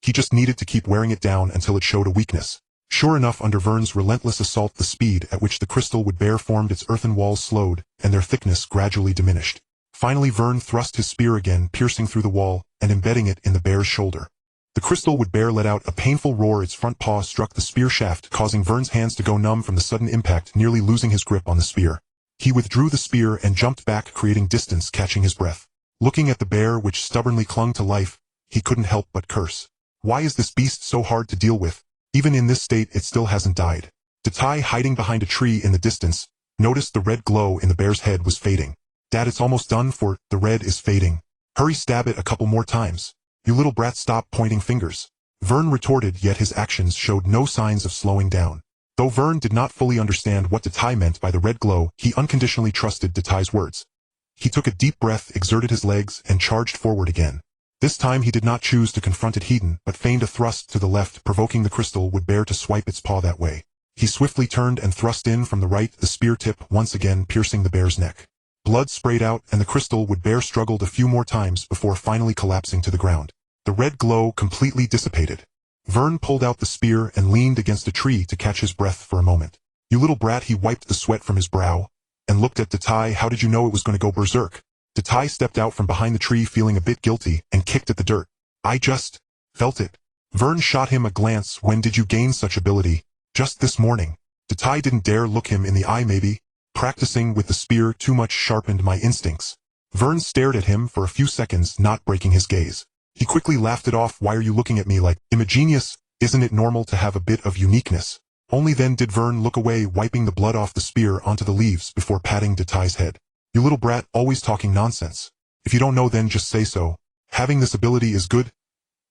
He just needed to keep wearing it down until it showed a weakness. Sure enough, under Vern's relentless assault, the speed at which the crystal wood bear formed its earthen walls slowed, and their thickness gradually diminished. Finally, Vern thrust his spear again, piercing through the wall, and embedding it in the bear's shoulder. The crystal wood bear let out a painful roar. Its front paw struck the spear shaft, causing Vern's hands to go numb from the sudden impact, nearly losing his grip on the spear. He withdrew the spear and jumped back, creating distance, catching his breath. Looking at the bear, which stubbornly clung to life, he couldn't help but curse. Why is this beast so hard to deal with? Even in this state, it still hasn't died. Tai, hiding behind a tree in the distance, noticed the red glow in the bear's head was fading. "Dad, it's almost done for. The red is fading. Hurry, stab it a couple more times. You little brat, stop pointing fingers." Vern retorted, yet his actions showed no signs of slowing down. Though Vern did not fully understand what Tai meant by the red glow, he unconditionally trusted Tai's words. He took a deep breath, exerted his legs, and charged forward again. This time he did not choose to confront it head-on, but feigned a thrust to the left, provoking the crystal wood bear to swipe its paw that way. He swiftly turned and thrust in from the right, the spear tip once again piercing the bear's neck. Blood sprayed out, and the crystal wood bear struggled a few more times before finally collapsing to the ground. The red glow completely dissipated. Vern pulled out the spear and leaned against a tree to catch his breath for a moment. "You little brat," he wiped the sweat from his brow and looked at Tai. "How did you know it was going to go berserk?" Tai stepped out from behind the tree, feeling a bit guilty, and kicked at the dirt. "I just felt it." Vern shot him a glance. "When did you gain such ability?" "Just this morning." Tai didn't dare look him in the eye. "Maybe practicing with the spear too much sharpened my instincts." Vern stared at him for a few seconds, not breaking his gaze. He quickly laughed it off. "Why are you looking at me like I'm a genius? Isn't it normal to have a bit of uniqueness?" Only then did Vern look away, wiping the blood off the spear onto the leaves before patting Tai's head. "You little brat, always talking nonsense. If you don't know, then just say so. Having this ability is good.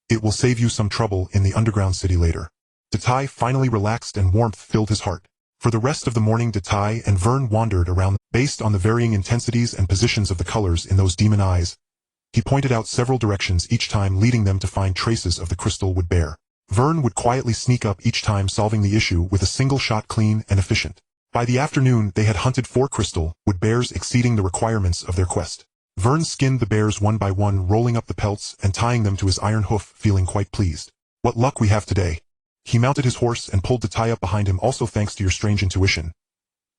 It will save you some trouble in the underground city later." Tai finally relaxed and warmth filled his heart. For the rest of the morning, Tai and Vern wandered around. Based on the varying intensities and positions of the colors in those demon eyes, he pointed out several directions, each time leading them to find traces of the crystal wood bear. Vern would quietly sneak up each time, solving the issue with a single shot, clean and efficient. By the afternoon, they had hunted 4 crystal wood bears, exceeding the requirements of their quest. Vern skinned the bears one by one, rolling up the pelts and tying them to his iron hoof, feeling quite pleased. "What luck we have today." He mounted his horse and pulled Tai up behind him. "Also thanks to your strange intuition.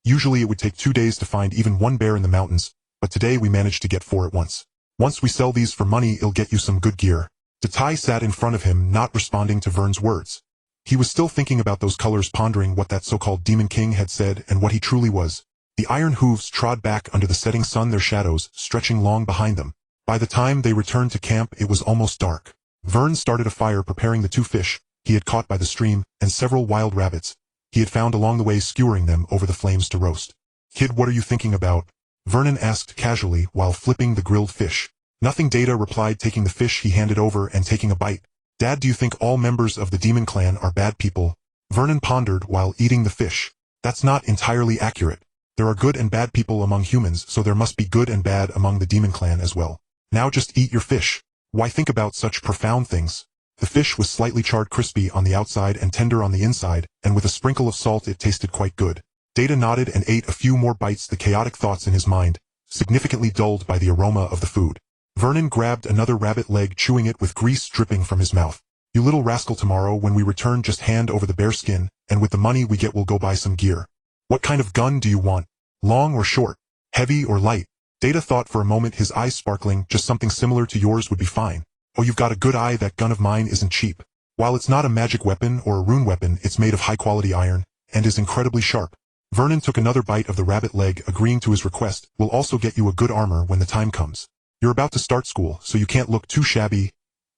Usually it would take 2 days to find even one bear in the mountains, but today we managed to get 4 at once. Once we sell these for money, it'll get you some good gear." Tai sat in front of him, not responding to Vern's words. He was still thinking about those colors, pondering what that so-called Demon King had said and what he truly was. The iron hooves trod back under the setting sun, their shadows stretching long behind them. By the time they returned to camp, it was almost dark. Vern started a fire, preparing the 2 fish he had caught by the stream and several wild rabbits he had found along the way, skewering them over the flames to roast. "Kid, what are you thinking about?" Vernon asked casually while flipping the grilled fish. Nothing, Data replied, taking the fish he handed over and taking a bite. Dad, do you think all members of the demon clan are bad people? Vernon pondered while eating the fish. That's not entirely accurate. There are good and bad people among humans, so there must be good and bad among the demon clan as well. Now just eat your fish. Why think about such profound things? The fish was slightly charred, crispy on the outside and tender on the inside, and with a sprinkle of salt it tasted quite good. Data nodded and ate a few more bites, the chaotic thoughts in his mind significantly dulled by the aroma of the food. Vernon grabbed another rabbit leg, chewing it with grease dripping from his mouth. You little rascal, tomorrow when we return just hand over the bear skin, and with the money we get we'll go buy some gear. What kind of gun do you want? Long or short? Heavy or light? Data thought for a moment, his eyes sparkling. Just something similar to yours would be fine. Oh, you've got a good eye. That gun of mine isn't cheap. While it's not a magic weapon or a rune weapon, it's made of high-quality iron, and is incredibly sharp. Vernon took another bite of the rabbit leg, agreeing to his request. We'll also get you a good armor when the time comes. You're about to start school, so you can't look too shabby,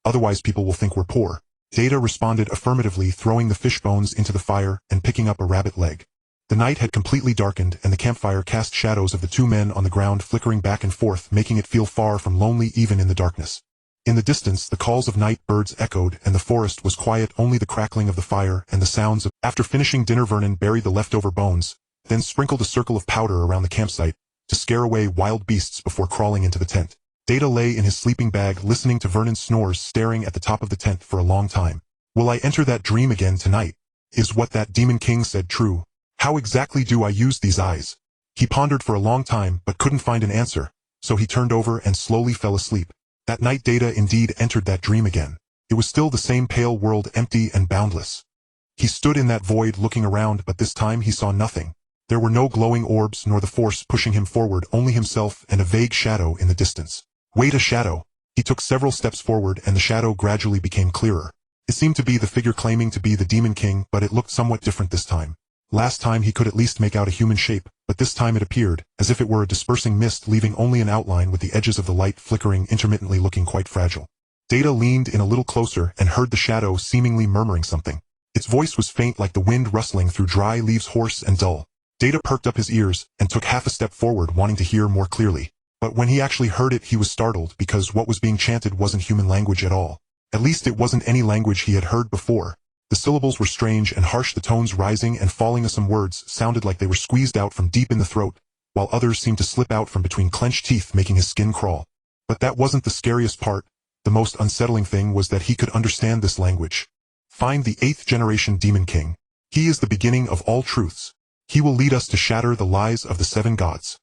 otherwise people will think we're poor. Data responded affirmatively, throwing the fish bones into the fire and picking up a rabbit leg. The night had completely darkened, and the campfire cast shadows of the two men on the ground flickering back and forth, making it feel far from lonely even in the darkness. In the distance, the calls of night birds echoed, and the forest was quiet, only the crackling of the fire and the sounds of... After finishing dinner, Vernon buried the leftover bones, then sprinkled a circle of powder around the campsite to scare away wild beasts before crawling into the tent. Data lay in his sleeping bag, listening to Vernon's snores, staring at the top of the tent for a long time. Will I enter that dream again tonight? Is what that demon king said true? How exactly do I use these eyes? He pondered for a long time, but couldn't find an answer, so he turned over and slowly fell asleep. That night Data indeed entered that dream again. It was still the same pale world, empty and boundless. He stood in that void looking around, but this time he saw nothing. There were no glowing orbs nor the force pushing him forward, only himself and a vague shadow in the distance. Wait, a shadow. He took several steps forward and the shadow gradually became clearer. It seemed to be the figure claiming to be the Demon King, but it looked somewhat different this time. Last time he could at least make out a human shape, but this time it appeared as if it were a dispersing mist, leaving only an outline with the edges of the light flickering intermittently, looking quite fragile. Data leaned in a little closer and heard the shadow seemingly murmuring something. Its voice was faint, like the wind rustling through dry leaves, hoarse and dull. Data perked up his ears and took half a step forward, wanting to hear more clearly. But when he actually heard it, he was startled, because what was being chanted wasn't human language at all. At least it wasn't any language he had heard before. The syllables were strange and harsh, the tones rising and falling. Some words sounded like they were squeezed out from deep in the throat, while others seemed to slip out from between clenched teeth, making his skin crawl. But that wasn't the scariest part. The most unsettling thing was that he could understand this language. Find the 8th generation Demon King. He is the beginning of all truths. He will lead us to shatter the lies of the 7 gods.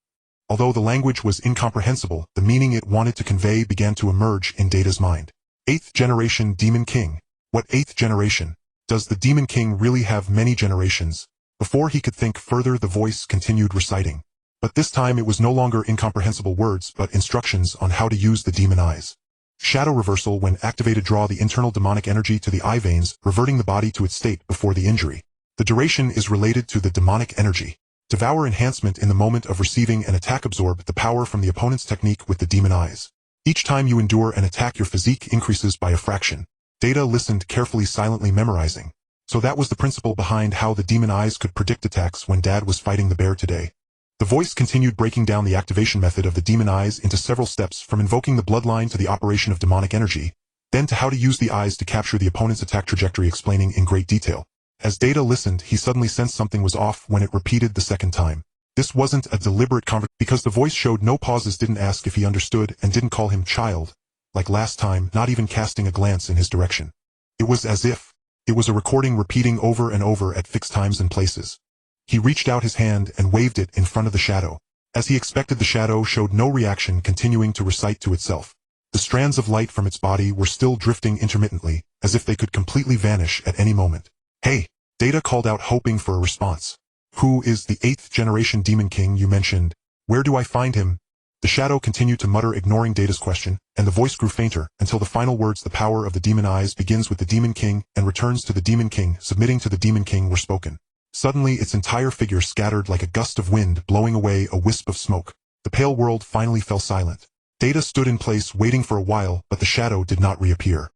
Although the language was incomprehensible, the meaning it wanted to convey began to emerge in Data's mind. 8th generation Demon King. What 8th generation? Does the Demon King really have many generations? Before he could think further, the voice continued reciting. But this time it was no longer incomprehensible words, but instructions on how to use the demon eyes. Shadow reversal. When activated, draw the internal demonic energy to the eye veins, reverting the body to its state before the injury. The duration is related to the demonic energy. Devour enhancement. In the moment of receiving an attack, absorb the power from the opponent's technique with the demon eyes. Each time you endure an attack, your physique increases by a fraction. Data listened carefully, silently memorizing. So that was the principle behind how the demon eyes could predict attacks when Dad was fighting the bear today. The voice continued, breaking down the activation method of the demon eyes into several steps, from invoking the bloodline to the operation of demonic energy, then to how to use the eyes to capture the opponent's attack trajectory, explaining in great detail. As Data listened, he suddenly sensed something was off when it repeated the second time. This wasn't a deliberate conversation, because the voice showed no pauses, didn't ask if he understood, and didn't call him child, like last time, not even casting a glance in his direction. It was as if it was a recording repeating over and over at fixed times and places. He reached out his hand and waved it in front of the shadow. As he expected, the shadow showed no reaction, continuing to recite to itself. The strands of light from its body were still drifting intermittently, as if they could completely vanish at any moment. Hey! Data called out, hoping for a response. Who is the 8th generation Demon King you mentioned? Where do I find him? The shadow continued to mutter, ignoring Data's question, and the voice grew fainter, until the final words, the power of the demon eyes begins with the Demon King and returns to the Demon King, submitting to the Demon King, were spoken. Suddenly its entire figure scattered like a gust of wind, blowing away a wisp of smoke. The pale world finally fell silent. Data stood in place, waiting for a while, but the shadow did not reappear.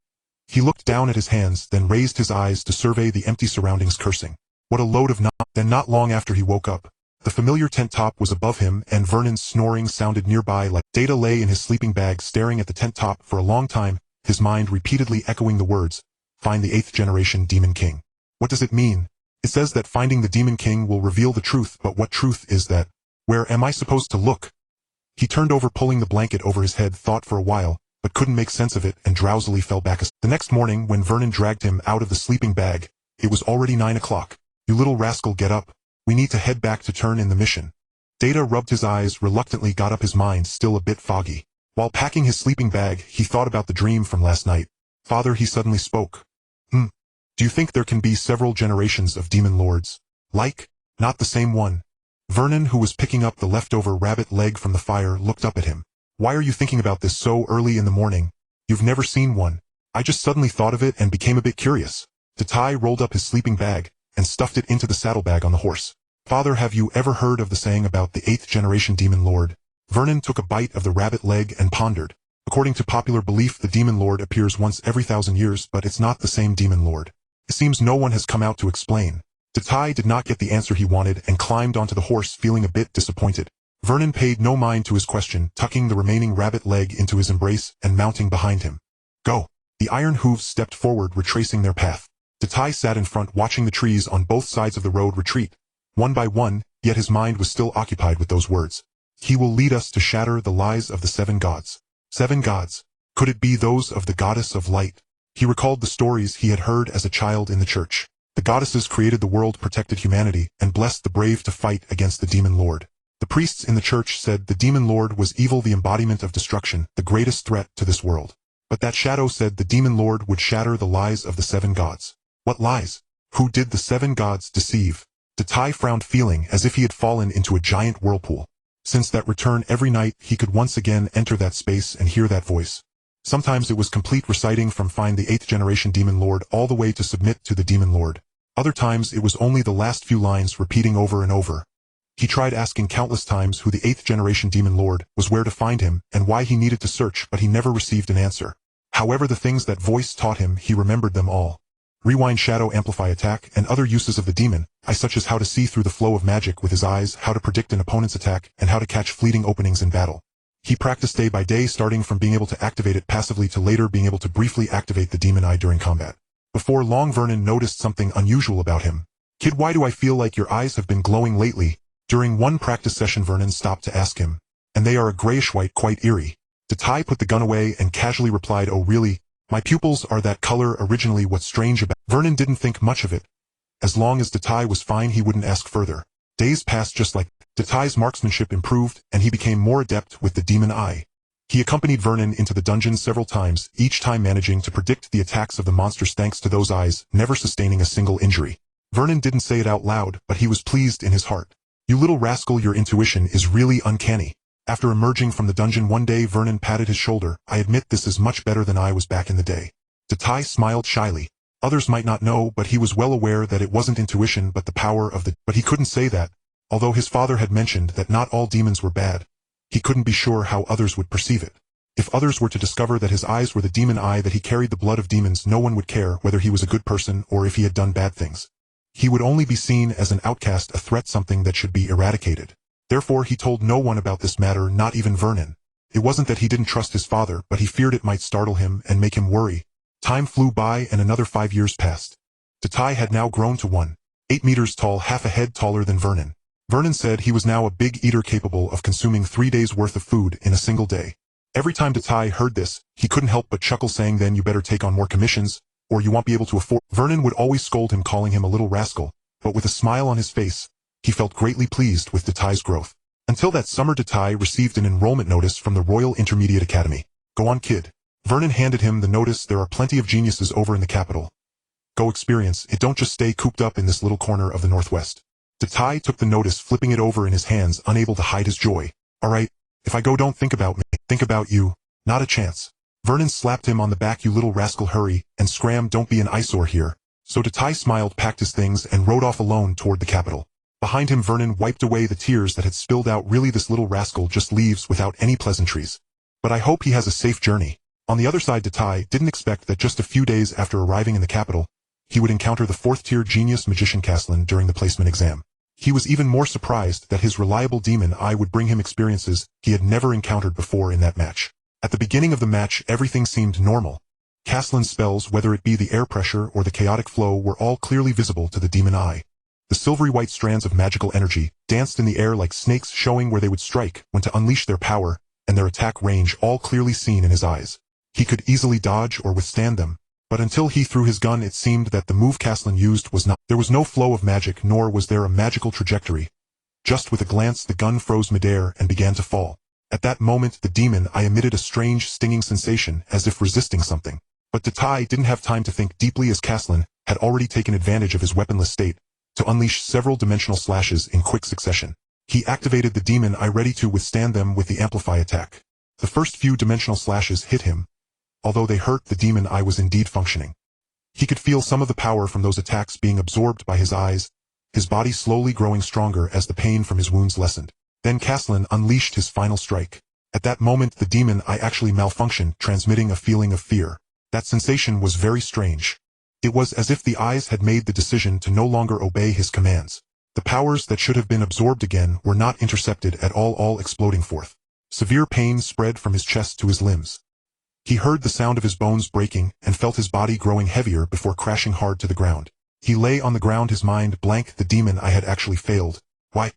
He looked down at his hands, then raised his eyes to survey the empty surroundings, cursing. What a load of Then not long after he woke up, The familiar tent top was above him, and Vernon's snoring sounded nearby like Data lay in his sleeping bag staring at the tent top for a long time, his mind repeatedly echoing the words, "Find the 8th generation Demon King." What does it mean? It says that finding the Demon King will reveal the truth, but what truth is that? Where am I supposed to look? He turned over, pulling the blanket over his head, thought for a while, but couldn't make sense of it, and drowsily fell back asleep. The next morning, when Vernon dragged him out of the sleeping bag, it was already 9 o'clock. "You little rascal, get up. We need to head back to turn in the mission." Data rubbed his eyes, reluctantly got up, his mind still a bit foggy. While packing his sleeping bag, he thought about the dream from last night. "Father," he suddenly spoke. Do you think there can be several generations of demon lords? Like, not the same one?" Vernon, who was picking up the leftover rabbit leg from the fire, looked up at him. "Why are you thinking about this so early in the morning? You've never seen one." "I just suddenly thought of it and became a bit curious." Tatai rolled up his sleeping bag and stuffed it into the saddlebag on the horse. "Father, have you ever heard of the saying about the 8th generation demon lord?" Vernon took a bite of the rabbit leg and pondered. "According to popular belief, the demon lord appears once every 1,000 years, but it's not the same demon lord. It seems no one has come out to explain." Tatai did not get the answer he wanted and climbed onto the horse, feeling a bit disappointed. Vernon paid no mind to his question, tucking the remaining rabbit leg into his embrace and mounting behind him. "Go." The iron hooves stepped forward, retracing their path. Tatai sat in front, watching the trees on both sides of the road retreat, one by one, yet his mind was still occupied with those words. "He will lead us to shatter the lies of the 7 gods. 7 gods? Could it be those of the goddess of light? He recalled the stories he had heard as a child in the church. The goddesses created the world, protected humanity, and blessed the brave to fight against the demon lord. The priests in the church said the demon lord was evil, the embodiment of destruction, the greatest threat to this world. But that shadow said the demon lord would shatter the lies of the 7 gods. What lies? Who did the 7 gods deceive?" Tatai frowned, feeling as if he had fallen into a giant whirlpool. Since that return every night, he could once again enter that space and hear that voice. Sometimes it was complete reciting from "Find the 8th generation demon lord" all the way to "Submit to the demon lord." Other times it was only the last few lines repeating over and over. He tried asking countless times who the 8th generation demon lord was, where to find him, and why he needed to search, but he never received an answer. However, the things that voice taught him, he remembered them all. Rewind, shadow, amplify, attack, and other uses of the demon, such as how to see through the flow of magic with his eyes, how to predict an opponent's attack, and how to catch fleeting openings in battle. He practiced day by day, starting from being able to activate it passively to later being able to briefly activate the demon eye during combat. Before long, Vernon noticed something unusual about him. "Kid, why do I feel like your eyes have been glowing lately?" During one practice session, Vernon stopped to ask him. "And they are a grayish-white, quite eerie." Tatai put the gun away and casually replied, "Oh really? My pupils are that color originally. What's strange about..." Vernon didn't think much of it. As long as Tatai was fine, he wouldn't ask further. Days passed just like Tatai's marksmanship improved, and he became more adept with the demon eye. He accompanied Vernon into the dungeon several times, each time managing to predict the attacks of the monsters thanks to those eyes, never sustaining a single injury. Vernon didn't say it out loud, but he was pleased in his heart. "You little rascal, your intuition is really uncanny." After emerging from the dungeon one day, Vernon patted his shoulder. "I admit this is much better than I was back in the day." Tatai smiled shyly. Others might not know, but he was well aware that it wasn't intuition but the power of the... But he couldn't say that. Although his father had mentioned that not all demons were bad, he couldn't be sure how others would perceive it. If others were to discover that his eyes were the demon eye, that he carried the blood of demons, no one would care whether he was a good person or if he had done bad things. He would only be seen as an outcast, a threat, something that should be eradicated. Therefore he told no one about this matter, not even Vernon. It wasn't that he didn't trust his father, but he feared it might startle him and make him worry. Time flew by and another 5 years passed. Tatai had now grown to 1.8 meters tall, half a head taller than Vernon. Vernon said he was now a big eater capable of consuming 3 days' worth of food in a single day. Every time Tatai heard this, he couldn't help but chuckle, saying, "Then you better take on more commissions, or you won't be able to afford..." Vernon would always scold him, calling him a little rascal, but with a smile on his face, he felt greatly pleased with Tatai's growth. Until that summer, Tatai received an enrollment notice from the Royal Intermediate Academy. "Go on, kid." Vernon handed him the notice. "There are plenty of geniuses over in the capital. Go experience it, don't just stay cooped up in this little corner of the Northwest." Tatai took the notice, flipping it over in his hands, unable to hide his joy. "All right, if I go, don't think about me. Think about you. Not a chance." Vernon slapped him on the back. "You little rascal, hurry and scram, don't be an eyesore here." So Tatai smiled, packed his things, and rode off alone toward the capital. Behind him, Vernon wiped away the tears that had spilled out. "Really, this little rascal just leaves without any pleasantries. But I hope he has a safe journey." On the other side, Tatai didn't expect that just a few days after arriving in the capital, he would encounter the 4th-tier genius magician Caslin during the placement exam. He was even more surprised that his reliable demon eye would bring him experiences he had never encountered before in that match. At the beginning of the match, everything seemed normal. Caslin's spells, whether it be the air pressure or the chaotic flow, were all clearly visible to the demon eye. The silvery white strands of magical energy danced in the air like snakes, showing where they would strike, when to unleash their power, and their attack range all clearly seen in his eyes. He could easily dodge or withstand them, but until he threw his gun it seemed that the move Caslin used was not. There was no flow of magic, nor was there a magical trajectory. Just with a glance the gun froze midair and began to fall. At that moment the demon eye emitted a strange stinging sensation, as if resisting something. But Datai didn't have time to think deeply, as Caslin had already taken advantage of his weaponless state to unleash several dimensional slashes in quick succession. He activated the demon eye ready to withstand them with the amplify attack. The first few dimensional slashes hit him. Although they hurt, the demon eye was indeed functioning. He could feel some of the power from those attacks being absorbed by his eyes, his body slowly growing stronger as the pain from his wounds lessened. Then Caslin unleashed his final strike. At that moment the demon eye actually malfunctioned, transmitting a feeling of fear. That sensation was very strange. It was as if the eyes had made the decision to no longer obey his commands. The powers that should have been absorbed again were not intercepted at all exploding forth. Severe pain spread from his chest to his limbs. He heard the sound of his bones breaking and felt his body growing heavier before crashing hard to the ground. He lay on the ground, his mind blank. The demon eye had actually failed. Why?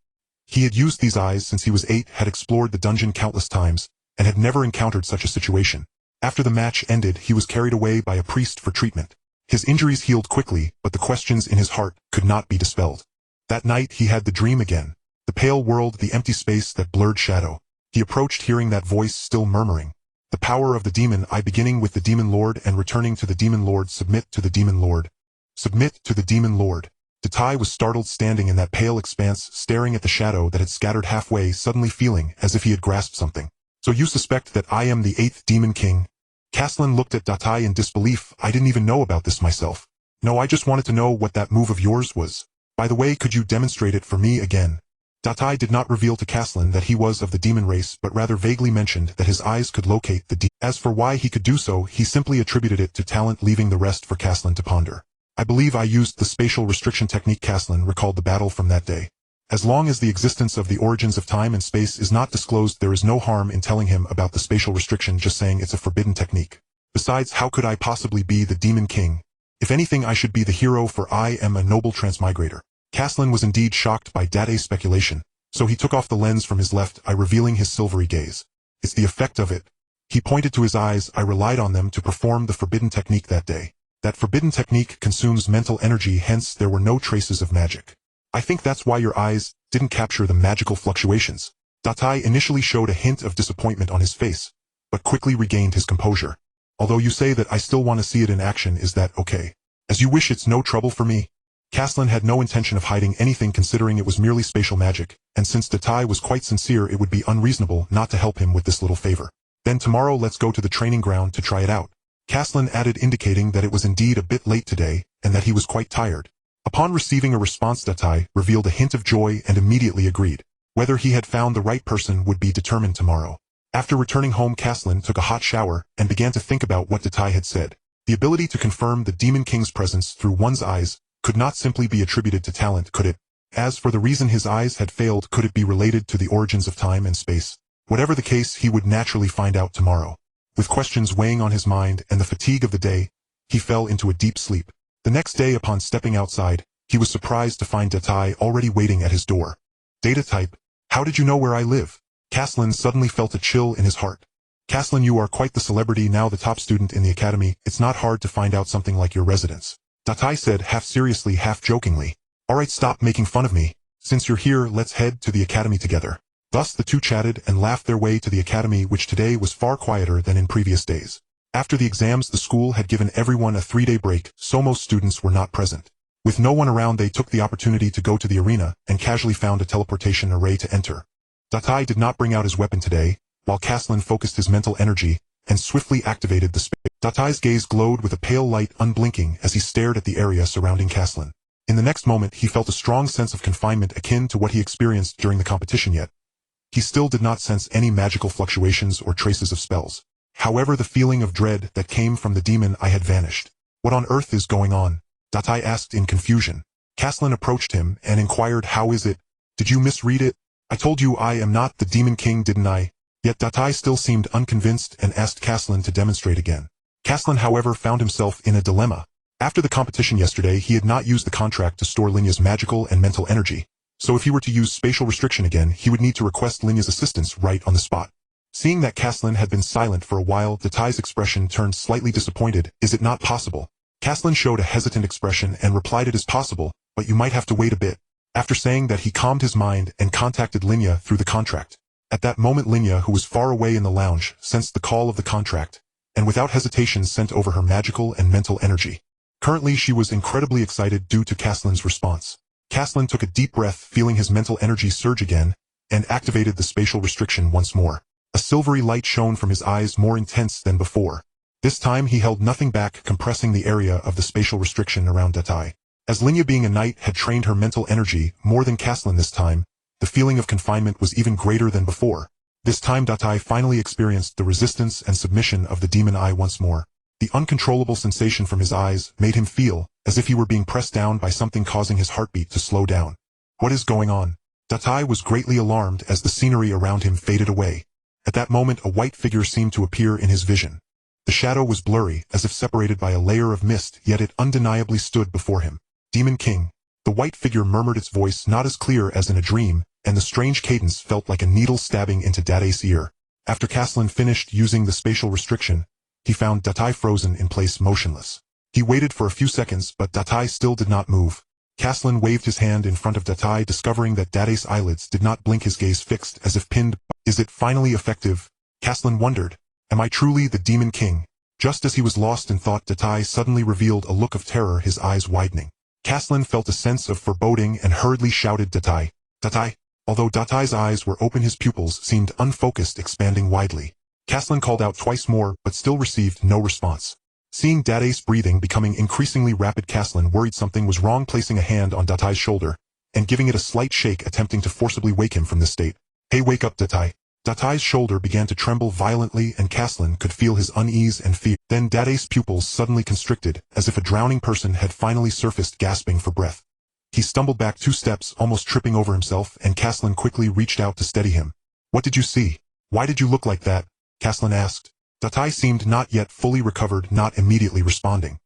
He had used these eyes since he was 8, had explored the dungeon countless times, and had never encountered such a situation. After the match ended, he was carried away by a priest for treatment. His injuries healed quickly, but the questions in his heart could not be dispelled. That night he had the dream again. The pale world, the empty space, that blurred shadow. He approached, hearing that voice still murmuring. The power of the demon eye, beginning with the demon lord and returning to the demon lord. Submit to the demon lord. Submit to the demon lord. Datai was startled, standing in that pale expanse, staring at the shadow that had scattered halfway, suddenly feeling as if he had grasped something. So you suspect that I am the 8th demon king? Caslin looked at Datai in disbelief. I didn't even know about this myself. No, I just wanted to know what that move of yours was. By the way, could you demonstrate it for me again? Datai did not reveal to Caslin that he was of the demon race, but rather vaguely mentioned that his eyes could locate the demon. As for why he could do so, he simply attributed it to talent, leaving the rest for Caslin to ponder. I believe I used the spatial restriction technique. Caslin recalled the battle from that day. As long as the existence of the origins of time and space is not disclosed, there is no harm in telling him about the spatial restriction, just saying it's a forbidden technique. Besides, how could I possibly be the demon king? If anything, I should be the hero, for I am a noble transmigrator. Caslin was indeed shocked by Date's speculation, so he took off the lens from his left eye, revealing his silvery gaze. It's the effect of it. He pointed to his eyes. I relied on them to perform the forbidden technique that day. That forbidden technique consumes mental energy, hence there were no traces of magic. I think that's why your eyes didn't capture the magical fluctuations. Datai initially showed a hint of disappointment on his face, but quickly regained his composure. Although you say that, I still want to see it in action. Is that okay? As you wish, it's no trouble for me. Caslin had no intention of hiding anything, considering it was merely spatial magic, and since Datai was quite sincere, it would be unreasonable not to help him with this little favor. Then tomorrow let's go to the training ground to try it out. Caslin added, indicating that it was indeed a bit late today, and that he was quite tired. Upon receiving a response, Datai revealed a hint of joy and immediately agreed. Whether he had found the right person would be determined tomorrow. After returning home, Caslin took a hot shower and began to think about what Datai had said. The ability to confirm the Demon King's presence through one's eyes could not simply be attributed to talent, could it? As for the reason his eyes had failed, could it be related to the origins of time and space? Whatever the case, he would naturally find out tomorrow. With questions weighing on his mind and the fatigue of the day, he fell into a deep sleep. The next day, upon stepping outside, he was surprised to find Datai already waiting at his door. Data type: how did you know where I live? Caslin suddenly felt a chill in his heart. Caslin, you are quite the celebrity now, the top student in the academy. It's not hard to find out something like your residence. Datai said, half seriously, half jokingly. Alright, stop making fun of me. Since you're here, let's head to the academy together. Thus the two chatted and laughed their way to the academy, which today was far quieter than in previous days. After the exams, the school had given everyone a 3-day break, so most students were not present. With no one around, they took the opportunity to go to the arena and casually found a teleportation array to enter. Datai did not bring out his weapon today, while Caslin focused his mental energy and swiftly activated the space. Datai's gaze glowed with a pale light, unblinking as he stared at the area surrounding Caslin. In the next moment, he felt a strong sense of confinement akin to what he experienced during the competition, yet he still did not sense any magical fluctuations or traces of spells. However, the feeling of dread that came from the demon eye had vanished. What on earth is going on? Datai asked in confusion. Caslin approached him and inquired, "How is it? Did you misread it? I told you I am not the Demon King, didn't I?" Yet Datai still seemed unconvinced and asked Caslin to demonstrate again. Caslin, however, found himself in a dilemma. After the competition yesterday, he had not used the contract to store Linya's magical and mental energy, so if he were to use spatial restriction again, he would need to request Linya's assistance right on the spot. Seeing that Caslin had been silent for a while, Datai's expression turned slightly disappointed. "Is it not possible?" Caslin showed a hesitant expression and replied, "It is possible, but you might have to wait a bit." After saying that, he calmed his mind and contacted Linya through the contract. At that moment, Linya, who was far away in the lounge, sensed the call of the contract, and without hesitation sent over her magical and mental energy. Currently, she was incredibly excited due to Caslin's response. Caslin took a deep breath, feeling his mental energy surge again, and activated the spatial restriction once more. A silvery light shone from his eyes, more intense than before. This time he held nothing back, compressing the area of the spatial restriction around Datai. As Linya, being a knight, had trained her mental energy more than Caslin this time, the feeling of confinement was even greater than before. This time Datai finally experienced the resistance and submission of the demon eye once more. The uncontrollable sensation from his eyes made him feel as if he were being pressed down by something, causing his heartbeat to slow down. What is going on? Datai was greatly alarmed as the scenery around him faded away. At that moment, a white figure seemed to appear in his vision. The shadow was blurry, as if separated by a layer of mist, yet it undeniably stood before him. "Demon King." The white figure murmured, its voice not as clear as in a dream, and the strange cadence felt like a needle stabbing into Datai's ear. After Caslin finished using the spatial restriction, he found Datai frozen in place, motionless. He waited for a few seconds, but Datai still did not move. Caslin waved his hand in front of Datai, discovering that Datai's eyelids did not blink, his gaze fixed as if pinned. "Is it finally effective?" Caslin wondered. "Am I truly the Demon King?" Just as he was lost in thought, Datai suddenly revealed a look of terror, his eyes widening. Caslin felt a sense of foreboding and hurriedly shouted, "Datai! Datai!" Although Datai's eyes were open, his pupils seemed unfocused, expanding widely. Caslin called out twice more, but still received no response. Seeing Datai's breathing becoming increasingly rapid, Caslin worried something was wrong, placing a hand on Datai's shoulder and giving it a slight shake, attempting to forcibly wake him from this state. "Hey, wake up, Datai." Datai's shoulder began to tremble violently, and Caslin could feel his unease and fear. Then Datai's pupils suddenly constricted, as if a drowning person had finally surfaced, gasping for breath. He stumbled back 2 steps, almost tripping over himself, and Caslin quickly reached out to steady him. "What did you see? Why did you look like that?" Caslin asked. Datai seemed not yet fully recovered, not immediately responding.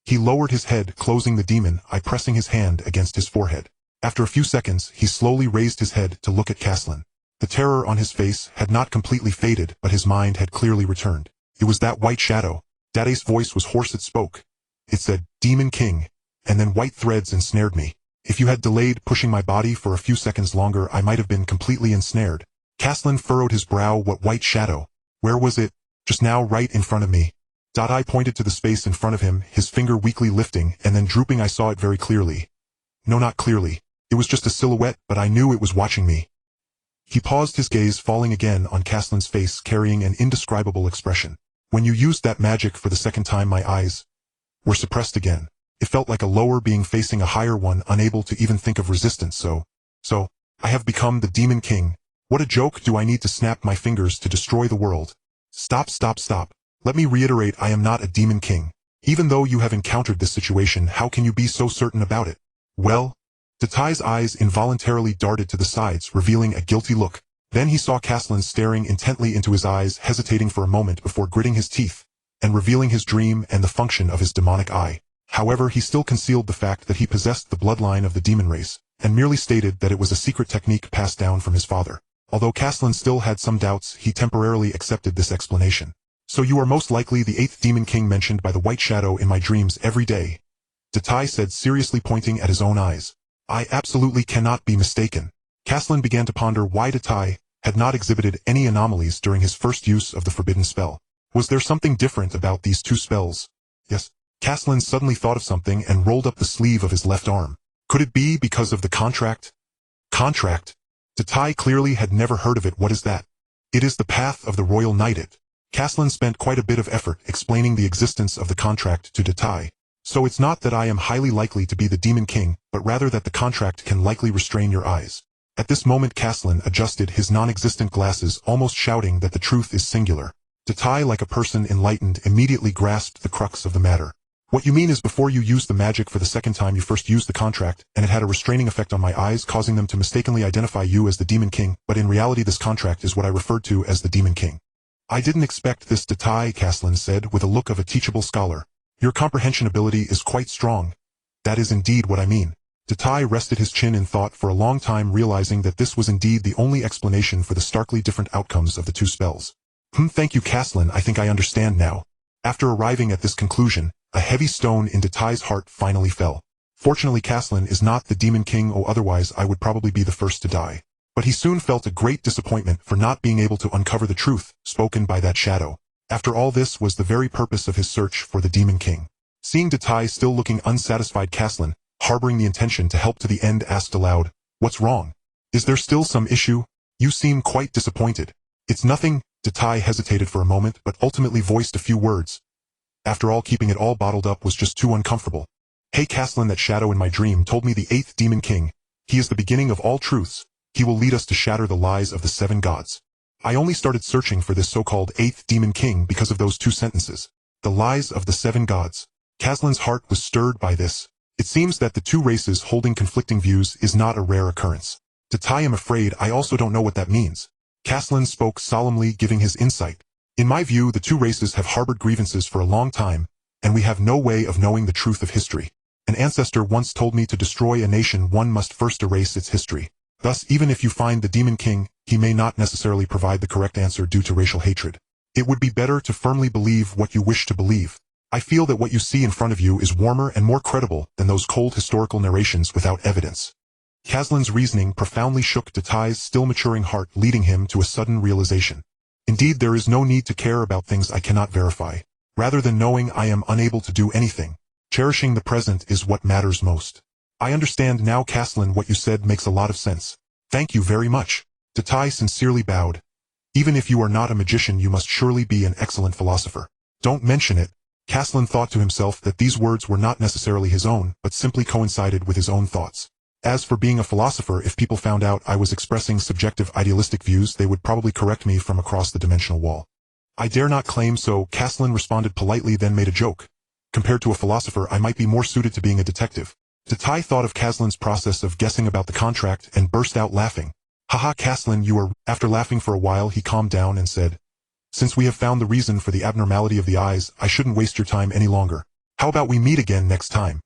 He lowered his head, closing the demon eye, pressing his hand against his forehead. After a few seconds, he slowly raised his head to look at Caslin. The terror on his face had not completely faded, but his mind had clearly returned. It was that white shadow. Datai's voice was hoarse, it spoke. It said, "Demon King," and then white threads ensnared me. If you had delayed pushing my body for a few seconds longer, I might have been completely ensnared. Caslin furrowed his brow. What white shadow? Where was it? Just now, right in front of me. Datai pointed to the space in front of him, his finger weakly lifting and then drooping. I saw it very clearly. No, not clearly. It was just a silhouette, but I knew it was watching me. He paused, his gaze falling again on Caslin's face, carrying an indescribable expression. When you used that magic for the second time, my eyes were suppressed again. It felt like a lower being facing a higher one, unable to even think of resistance. So, I have become the Demon King. What a joke. Do I need to snap my fingers to destroy the world? Stop. Let me reiterate, I am not a Demon King. Even though you have encountered this situation, how can you be so certain about it? Well, Datai's eyes involuntarily darted to the sides, revealing a guilty look. Then he saw Caslin staring intently into his eyes, hesitating for a moment before gritting his teeth and revealing his dream and the function of his demonic eye. However, he still concealed the fact that he possessed the bloodline of the demon race, and merely stated that it was a secret technique passed down from his father. Although Caslin still had some doubts, he temporarily accepted this explanation. So you are most likely the 8th Demon King mentioned by the white shadow in my dreams every day, Datai said, seriously pointing at his own eyes. I absolutely cannot be mistaken. Caslin began to ponder why Datai had not exhibited any anomalies during his first use of the forbidden spell. Was there something different about these 2 spells? Yes. Caslin suddenly thought of something and rolled up the sleeve of his left arm. Could it be because of the contract? Contract? Datai clearly had never heard of it. What is that? It is the path of the royal knight. Caslin spent quite a bit of effort explaining the existence of the contract to Datai. So it's not that I am highly likely to be the Demon King, but rather that the contract can likely restrain your eyes. At this moment Caslin adjusted his non-existent glasses, almost shouting that the truth is singular. Datai, like a person enlightened, immediately grasped the crux of the matter. What you mean is before you used the magic for the second time you first used the contract, and it had a restraining effect on my eyes causing them to mistakenly identify you as the Demon King, but in reality this contract is what I referred to as the Demon King. I didn't expect this Datai, Caslin said with a look of a teachable scholar. Your comprehension ability is quite strong. That is indeed what I mean. Datai rested his chin in thought for a long time, realizing that this was indeed the only explanation for the starkly different outcomes of the two spells. Thank you, Caslin, I think I understand now. After arriving at this conclusion, a heavy stone in Datai's heart finally fell. Fortunately Caslin is not the Demon King, or otherwise I would probably be the first to die. But he soon felt a great disappointment for not being able to uncover the truth spoken by that shadow. After all, this was the very purpose of his search for the Demon King. Seeing Datai still looking unsatisfied, Caslin, harboring the intention to help to the end, asked aloud, "What's wrong? Is there still some issue? You seem quite disappointed." "It's nothing." Datai hesitated for a moment but ultimately voiced a few words. After all, keeping it all bottled up was just too uncomfortable. "Hey Caslin, that shadow in my dream told me the 8th Demon King. He is the beginning of all truths. He will lead us to shatter the lies of the 7 gods. I only started searching for this so-called 8th Demon King because of those 2 sentences. The lies of the 7 gods." Caslin's heart was stirred by this. It seems that the 2 races holding conflicting views is not a rare occurrence. "Datai, I'm afraid I also don't know what that means." Caslin spoke solemnly, giving his insight. "In my view, the 2 races have harbored grievances for a long time, and we have no way of knowing the truth of history. An ancestor once told me to destroy a nation one must first erase its history. Thus, even if you find the Demon King, he may not necessarily provide the correct answer due to racial hatred. It would be better to firmly believe what you wish to believe. I feel that what you see in front of you is warmer and more credible than those cold historical narrations without evidence." Caslin's reasoning profoundly shook Datai's still maturing heart, leading him to a sudden realization. "Indeed, there is no need to care about things I cannot verify. Rather than knowing I am unable to do anything, cherishing the present is what matters most." "I understand now, Caslin, what you said makes a lot of sense. Thank you very much." Datai sincerely bowed. "Even if you are not a magician, you must surely be an excellent philosopher." "Don't mention it." Caslin thought to himself that these words were not necessarily his own, but simply coincided with his own thoughts. As for being a philosopher, if people found out I was expressing subjective idealistic views, they would probably correct me from across the dimensional wall. "I dare not claim so," Caslin responded politely, then made a joke. "Compared to a philosopher, I might be more suited to being a detective." Datai thought of Caslin's process of guessing about the contract and burst out laughing. "Haha, Caslin, you are—" After laughing for a while, he calmed down and said, "Since we have found the reason for the abnormality of the eyes, I shouldn't waste your time any longer. How about we meet again next time?"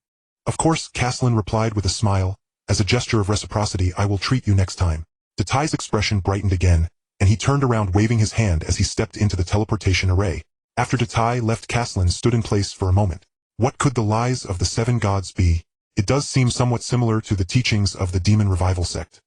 "Of course," Caslin replied with a smile. "As a gesture of reciprocity, I will treat you next time." Datai's expression brightened again, and he turned around waving his hand as he stepped into the teleportation array. After Datai left, Caslin stood in place for a moment. What could the lies of the 7 gods be? It does seem somewhat similar to the teachings of the Demon Revival sect.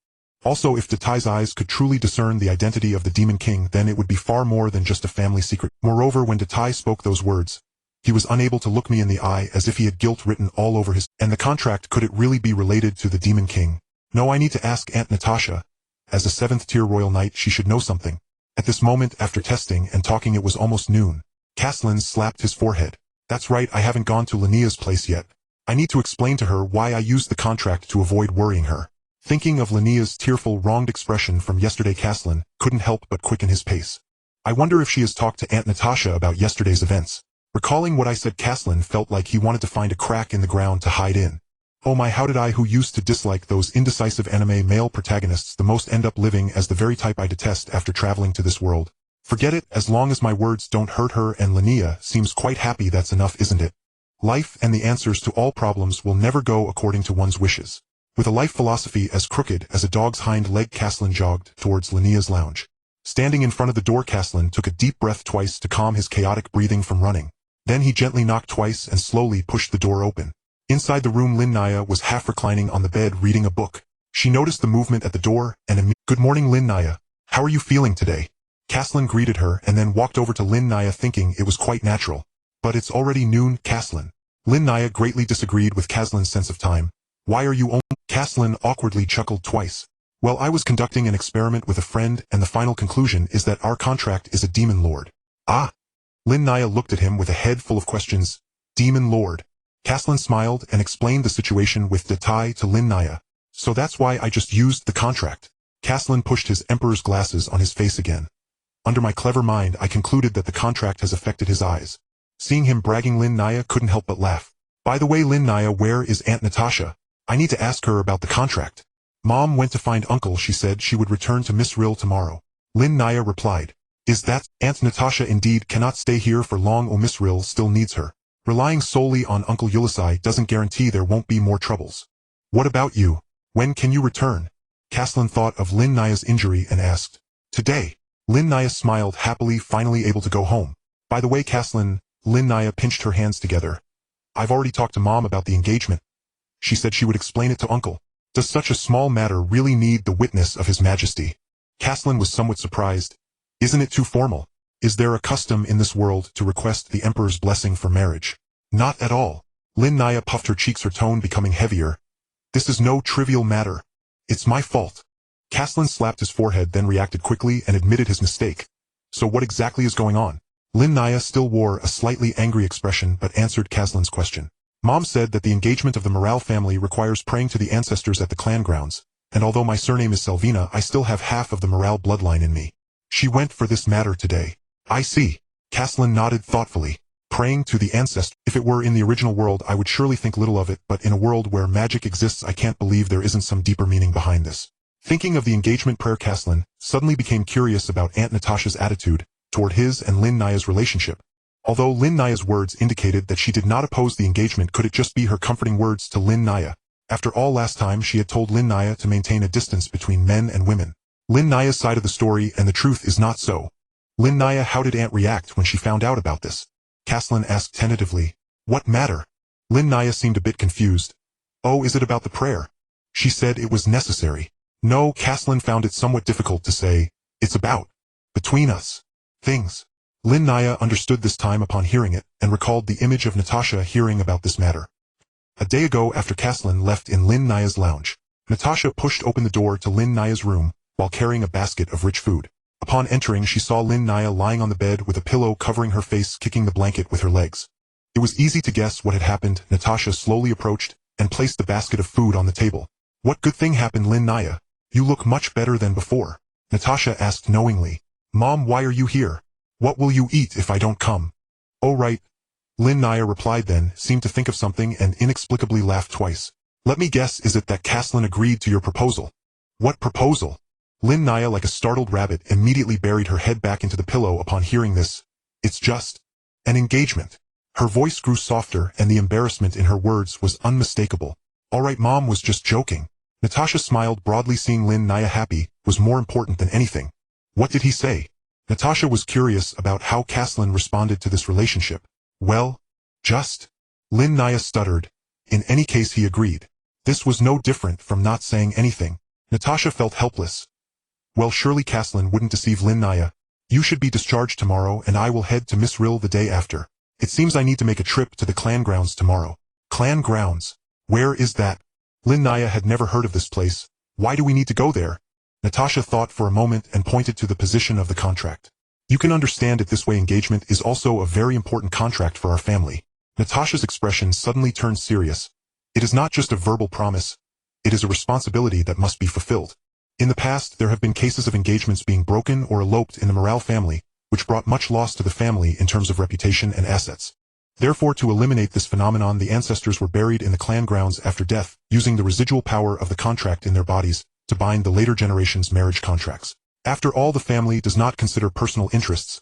Also, if Datai's eyes could truly discern the identity of the Demon King, then it would be far more than just a family secret. Moreover, when Datai spoke those words, he was unable to look me in the eye, as if he had guilt written all over his— And the contract, could it really be related to the Demon King? No, I need to ask Aunt Natasha. As a 7th-tier royal knight, she should know something. At this moment, after testing and talking, it was almost noon. Caslin slapped his forehead. "That's right, I haven't gone to Linea's place yet. I need to explain to her why I used the contract to avoid worrying her." Thinking of Linea's tearful, wronged expression from yesterday, Caslin couldn't help but quicken his pace. "I wonder if she has talked to Aunt Natasha about yesterday's events." Recalling what I said, Caslin felt like he wanted to find a crack in the ground to hide in. Oh my, how did I, who used to dislike those indecisive anime male protagonists the most, end up living as the very type I detest after traveling to this world? Forget it, as long as my words don't hurt her, and Linnea seems quite happy, that's enough, isn't it? Life and the answers to all problems will never go according to one's wishes. With a life philosophy as crooked as a dog's hind leg, Caslin jogged towards Linnea's lounge. Standing in front of the door, Caslin took a deep breath twice to calm his chaotic breathing from running. Then he gently knocked twice and slowly pushed the door open. Inside the room, Linnea was half reclining on the bed reading a book. She noticed the movement at the door and "Good morning, Linnea. How are you feeling today?" Caslin greeted her and then walked over to Linnea, thinking it was quite natural. "But it's already noon, Caslin." Linnea greatly disagreed with Caslin's sense of time. "Why are you only—" Caslin awkwardly chuckled twice. "Well, I was conducting an experiment with a friend, and the final conclusion is that our contract is a demon lord." "Ah!" Linnea looked at him with a head full of questions. "Demon lord?" Caslin smiled and explained the situation with Datai to Linnea. "So that's why I just used the contract." Caslin pushed his emperor's glasses on his face again. "Under my clever mind, I concluded that the contract has affected his eyes. Seeing him bragging, Lin Naya couldn't help but laugh. By the way, Lin Naya, where is Aunt Natasha? I need to ask her about the contract. Mom went to find Uncle. She said she would return to Miss Rill tomorrow. Lin Naya replied. Is that? Aunt Natasha indeed cannot stay here for long. Oh, Miss Rill still needs her. Relying solely on Uncle Ulisai doesn't guarantee there won't be more troubles. What about you? When can you return? Caslin thought of Lin Naya's injury and asked. Today. Lin Naya smiled happily, finally able to go home. By the way, Caslin, Lin Naya pinched her hands together. I've already talked to Mom about the engagement. She said she would explain it to Uncle. Does such a small matter really need the witness of His Majesty? Caslin was somewhat surprised. Isn't it too formal? Is there a custom in this world to request the Emperor's blessing for marriage? Not at all. Lin Naya puffed her cheeks, her tone becoming heavier. This is no trivial matter. It's my fault. Caslin slapped his forehead, then reacted quickly and admitted his mistake. So what exactly is going on? Lin Naya still wore a slightly angry expression but answered Caslin's question. Mom said that the engagement of the Morale family requires praying to the ancestors at the clan grounds, and although my surname is Selvina, I still have half of the Morale bloodline in me. She went for this matter today. I see. Caslin nodded thoughtfully. Praying to the ancestors. If it were in the original world, I would surely think little of it, but in a world where magic exists, I can't believe there isn't some deeper meaning behind this. Thinking of the engagement prayer, Caslin suddenly became curious about Aunt Natasha's attitude toward his and Lin Naya's relationship. Although Lin Naya's words indicated that she did not oppose the engagement, could it just be her comforting words to Lin Naya? After all, last time she had told Lin Naya to maintain a distance between men and women. Lin Naya's side of the story, and the truth is not so. Lin Naya, how did Aunt react when she found out about this? Caslin asked tentatively. What matter? Lin Naya seemed a bit confused. Oh, is it about the prayer? She said it was necessary. No, Caslin found it somewhat difficult to say. It's about between us things. Lin Naya understood this time upon hearing it, and recalled the image of Natasha hearing about this matter. A day ago, after Caslin left in Lin Naya's lounge, Natasha pushed open the door to Lin Naya's room, while carrying a basket of rich food. Upon entering, she saw Lin Naya lying on the bed with a pillow covering her face, kicking the blanket with her legs. It was easy to guess what had happened. Natasha slowly approached, and placed the basket of food on the table. What good thing happened, Lin Naya? You look much better than before. Natasha asked knowingly. Mom, why are you here? What will you eat if I don't come? Oh, right. Lin Naya replied, then seemed to think of something and inexplicably laughed twice. Let me guess, is it that Caslin agreed to your proposal? What proposal? Lin Naya, like a startled rabbit, immediately buried her head back into the pillow upon hearing this. It's just an engagement. Her voice grew softer, and the embarrassment in her words was unmistakable. All right, Mom was just joking. Natasha smiled broadly. Seeing Lin Naya happy was more important than anything. What did he say? Natasha was curious about how Caslin responded to this relationship. Well, just. Lin Naya stuttered. In any case, he agreed. This was no different from not saying anything. Natasha felt helpless. Well, surely Caslin wouldn't deceive Lin Naya. You should be discharged tomorrow, and I will head to Miss Rill the day after. It seems I need to make a trip to the clan grounds tomorrow. Clan grounds? Where is that? Lin Naya had never heard of this place. Why do we need to go there? Natasha thought for a moment and pointed to the position of the contract. You can understand it this way. Engagement is also a very important contract for our family. Natasha's expression suddenly turned serious. It is not just a verbal promise. It is a responsibility that must be fulfilled. In the past, there have been cases of engagements being broken or eloped in the Morale family, which brought much loss to the family in terms of reputation and assets. Therefore, to eliminate this phenomenon, the ancestors were buried in the clan grounds after death, using the residual power of the contract in their bodies to bind the later generation's marriage contracts. After all, the family does not consider personal interests.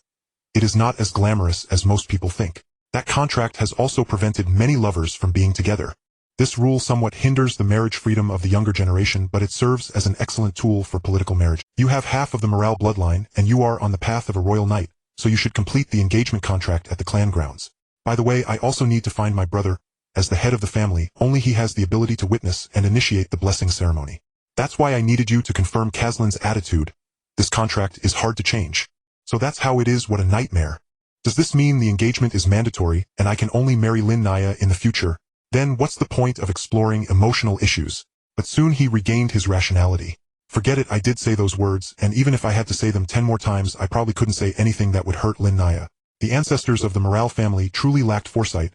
It is not as glamorous as most people think. That contract has also prevented many lovers from being together. This rule somewhat hinders the marriage freedom of the younger generation, but it serves as an excellent tool for political marriage. You have half of the Morale bloodline, and you are on the path of a royal knight, so you should complete the engagement contract at the clan grounds. By the way, I also need to find my brother. As the head of the family, only he has the ability to witness and initiate the blessing ceremony. That's why I needed you to confirm Caslin's attitude. This contract is hard to change. So that's how it is. What a nightmare. Does this mean the engagement is mandatory, and I can only marry Lin Naya in the future? Then what's the point of exploring emotional issues? But soon he regained his rationality. Forget it, I did say those words, and even if I had to say them 10 more times, I probably couldn't say anything that would hurt Lin Naya. The ancestors of the Morale family truly lacked foresight.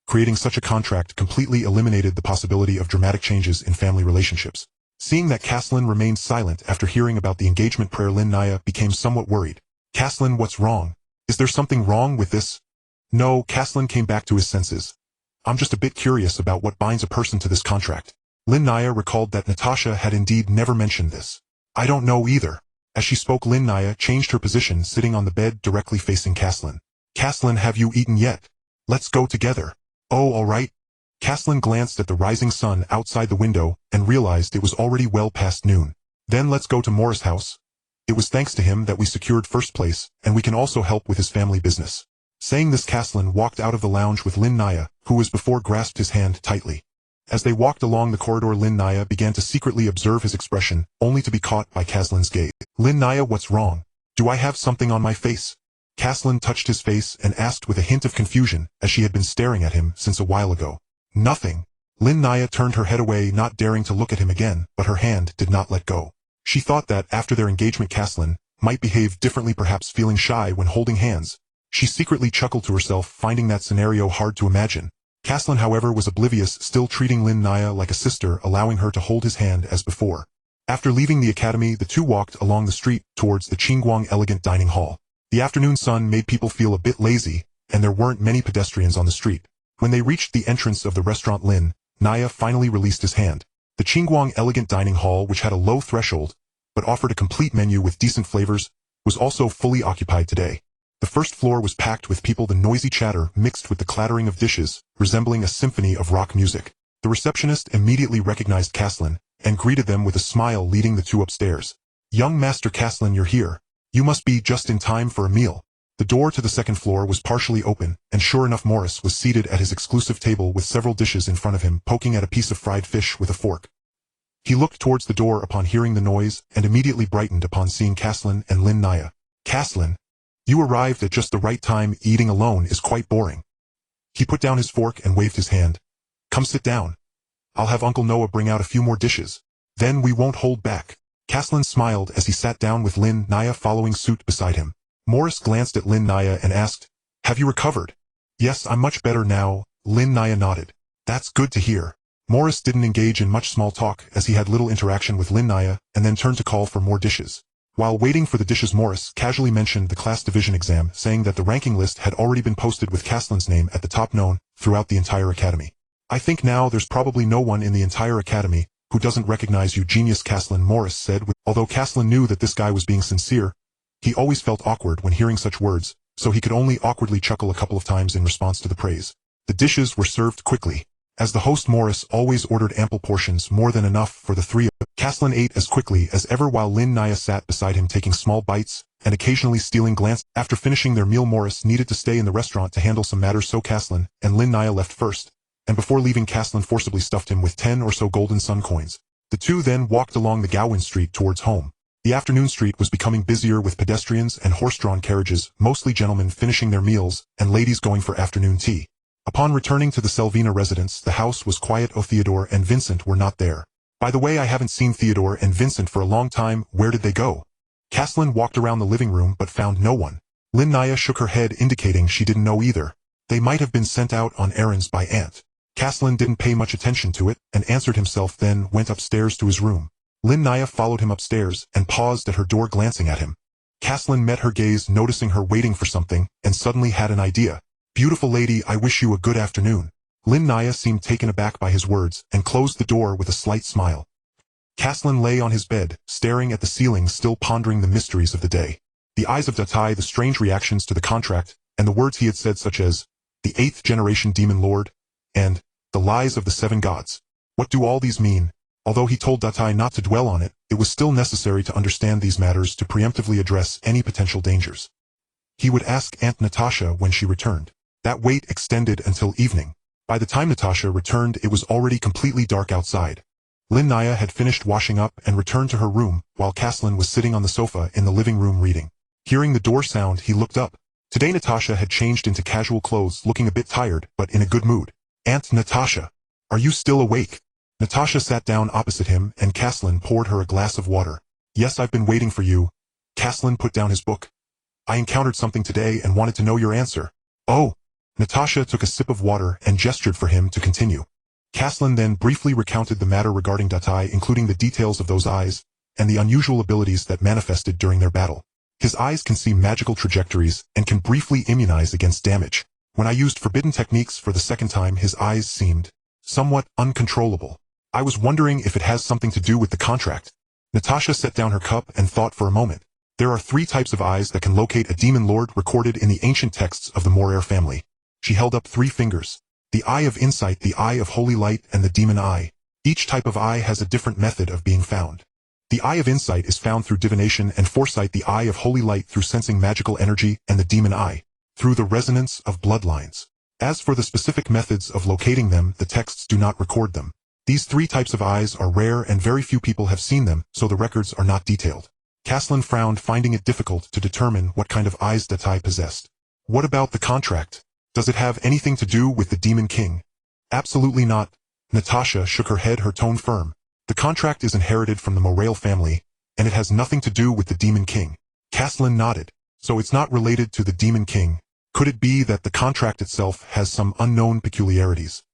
Creating such a contract completely eliminated the possibility of dramatic changes in family relationships. Seeing that Caslin remained silent after hearing about the engagement prayer, Lin Naya became somewhat worried. Caslin, what's wrong? Is there something wrong with this? No, Caslin came back to his senses. I'm just a bit curious about what binds a person to this contract. Lin Naya recalled that Natasha had indeed never mentioned this. I don't know either. As she spoke, Lin Naya changed her position, sitting on the bed directly facing Caslin. Caslin, have you eaten yet? Let's go together. Oh, all right. Caslin glanced at the rising sun outside the window and realized it was already well past noon. Then let's go to Morris' house. It was thanks to him that we secured first place, and we can also help with his family business. Saying this, Caslin walked out of the lounge with Lin Naya, who as before grasped his hand tightly. As they walked along the corridor, Lin Naya began to secretly observe his expression, only to be caught by Caslin's gaze. Lin Naya, what's wrong? Do I have something on my face? Caslin touched his face and asked with a hint of confusion, as she had been staring at him since a while ago. Nothing. Lin Naya turned her head away, not daring to look at him again, but her hand did not let go. She thought that, after their engagement, Caslin might behave differently, perhaps feeling shy when holding hands. She secretly chuckled to herself, finding that scenario hard to imagine. Caslin, however, was oblivious, still treating Lin Naya like a sister, allowing her to hold his hand as before. After leaving the academy, the two walked along the street towards the Qingguang Elegant Dining Hall. The afternoon sun made people feel a bit lazy, and there weren't many pedestrians on the street. When they reached the entrance of the restaurant, Lin Naya finally released his hand. The Qingguang Elegant Dining Hall, which had a low threshold, but offered a complete menu with decent flavors, was also fully occupied today. The first floor was packed with people, the noisy chatter mixed with the clattering of dishes, resembling a symphony of rock music. The receptionist immediately recognized Caslin, and greeted them with a smile, leading the two upstairs. Young Master Caslin, you're here. You must be just in time for a meal. The door to the second floor was partially open, and sure enough, Morris was seated at his exclusive table with several dishes in front of him, poking at a piece of fried fish with a fork. He looked towards the door upon hearing the noise, and immediately brightened upon seeing Caslin and Lin Naya. Caslin, you arrived at just the right time. Eating alone is quite boring. He put down his fork and waved his hand. Come sit down. I'll have Uncle Noah bring out a few more dishes. Then we won't hold back. Caslin smiled as he sat down with Lin Naya following suit beside him. Morris glanced at Lin Naya and asked, have you recovered? Yes, I'm much better now. Lin Naya nodded. That's good to hear. Morris didn't engage in much small talk, as he had little interaction with Lin Naya, and then turned to call for more dishes. While waiting for the dishes, Morris casually mentioned the class division exam, saying that the ranking list had already been posted with Caslin's name at the top, known throughout the entire academy. I think now there's probably no one in the entire academy who doesn't recognize you, genius, Caslin, Morris said. Although Caslin knew that this guy was being sincere, he always felt awkward when hearing such words, so he could only awkwardly chuckle a couple of times in response to the praise. The dishes were served quickly. As the host, Morris always ordered ample portions, more than enough for the three of them. Caslin ate as quickly as ever, while Lin Naya sat beside him, taking small bites and occasionally stealing glances. After finishing their meal, Morris needed to stay in the restaurant to handle some matters, so Caslin and Lin Naya left first, and before leaving, Caslin forcibly stuffed him with 10 or so golden sun coins. The two then walked along the Gaowen Street towards home. The afternoon street was becoming busier with pedestrians and horse-drawn carriages, mostly gentlemen finishing their meals and ladies going for afternoon tea. Upon returning to the Selvina residence, the house was quiet. Oh, Theodore and Vincent were not there. By the way, I haven't seen Theodore and Vincent for a long time. Where did they go? Caslin walked around the living room but found no one. Lin Naya shook her head, indicating she didn't know either. They might have been sent out on errands by Aunt. Caslin didn't pay much attention to it, and answered himself, then went upstairs to his room. Lin Naya followed him upstairs, and paused at her door, glancing at him. Caslin met her gaze, noticing her waiting for something, and suddenly had an idea. Beautiful lady, I wish you a good afternoon. Lin Naya seemed taken aback by his words, and closed the door with a slight smile. Caslin lay on his bed, staring at the ceiling, still pondering the mysteries of the day. The eyes of Datai, the strange reactions to the contract, and the words he had said, such as, the 8th generation demon lord, and the lies of the 7 gods. What do all these mean? Although he told Datai not to dwell on it, it was still necessary to understand these matters to preemptively address any potential dangers. He would ask Aunt Natasha when she returned. That wait extended until evening. By the time Natasha returned, it was already completely dark outside. Lin Naya had finished washing up and returned to her room, while Caslin was sitting on the sofa in the living room reading. Hearing the door sound, he looked up. Today Natasha had changed into casual clothes, looking a bit tired, but in a good mood. Aunt Natasha, are you still awake? Natasha sat down opposite him, and Caslin poured her a glass of water. Yes, I've been waiting for you. Caslin put down his book. I encountered something today and wanted to know your answer. Oh. Natasha took a sip of water and gestured for him to continue. Caslin then briefly recounted the matter regarding Datai, including the details of those eyes, and the unusual abilities that manifested during their battle. His eyes can see magical trajectories, and can briefly immunize against damage. When I used forbidden techniques for the second time, his eyes seemed somewhat uncontrollable. I was wondering if it has something to do with the contract. Natasha set down her cup and thought for a moment. There are 3 types of eyes that can locate a demon lord recorded in the ancient texts of the Morer family. She held up 3 fingers. The eye of insight, the eye of holy light, and the demon eye. Each type of eye has a different method of being found. The eye of insight is found through divination and foresight, the eye of holy light through sensing magical energy, and the demon eye through the resonance of bloodlines. As for the specific methods of locating them, the texts do not record them. These 3 types of eyes are rare and very few people have seen them, so the records are not detailed. Caslin frowned, finding it difficult to determine what kind of eyes Datai possessed. What about the contract? Does it have anything to do with the Demon King? Absolutely not. Natasha shook her head, her tone firm. The contract is inherited from the Morale family, and it has nothing to do with the Demon King. Caslin nodded. So it's not related to the Demon King. Could it be that the contract itself has some unknown peculiarities?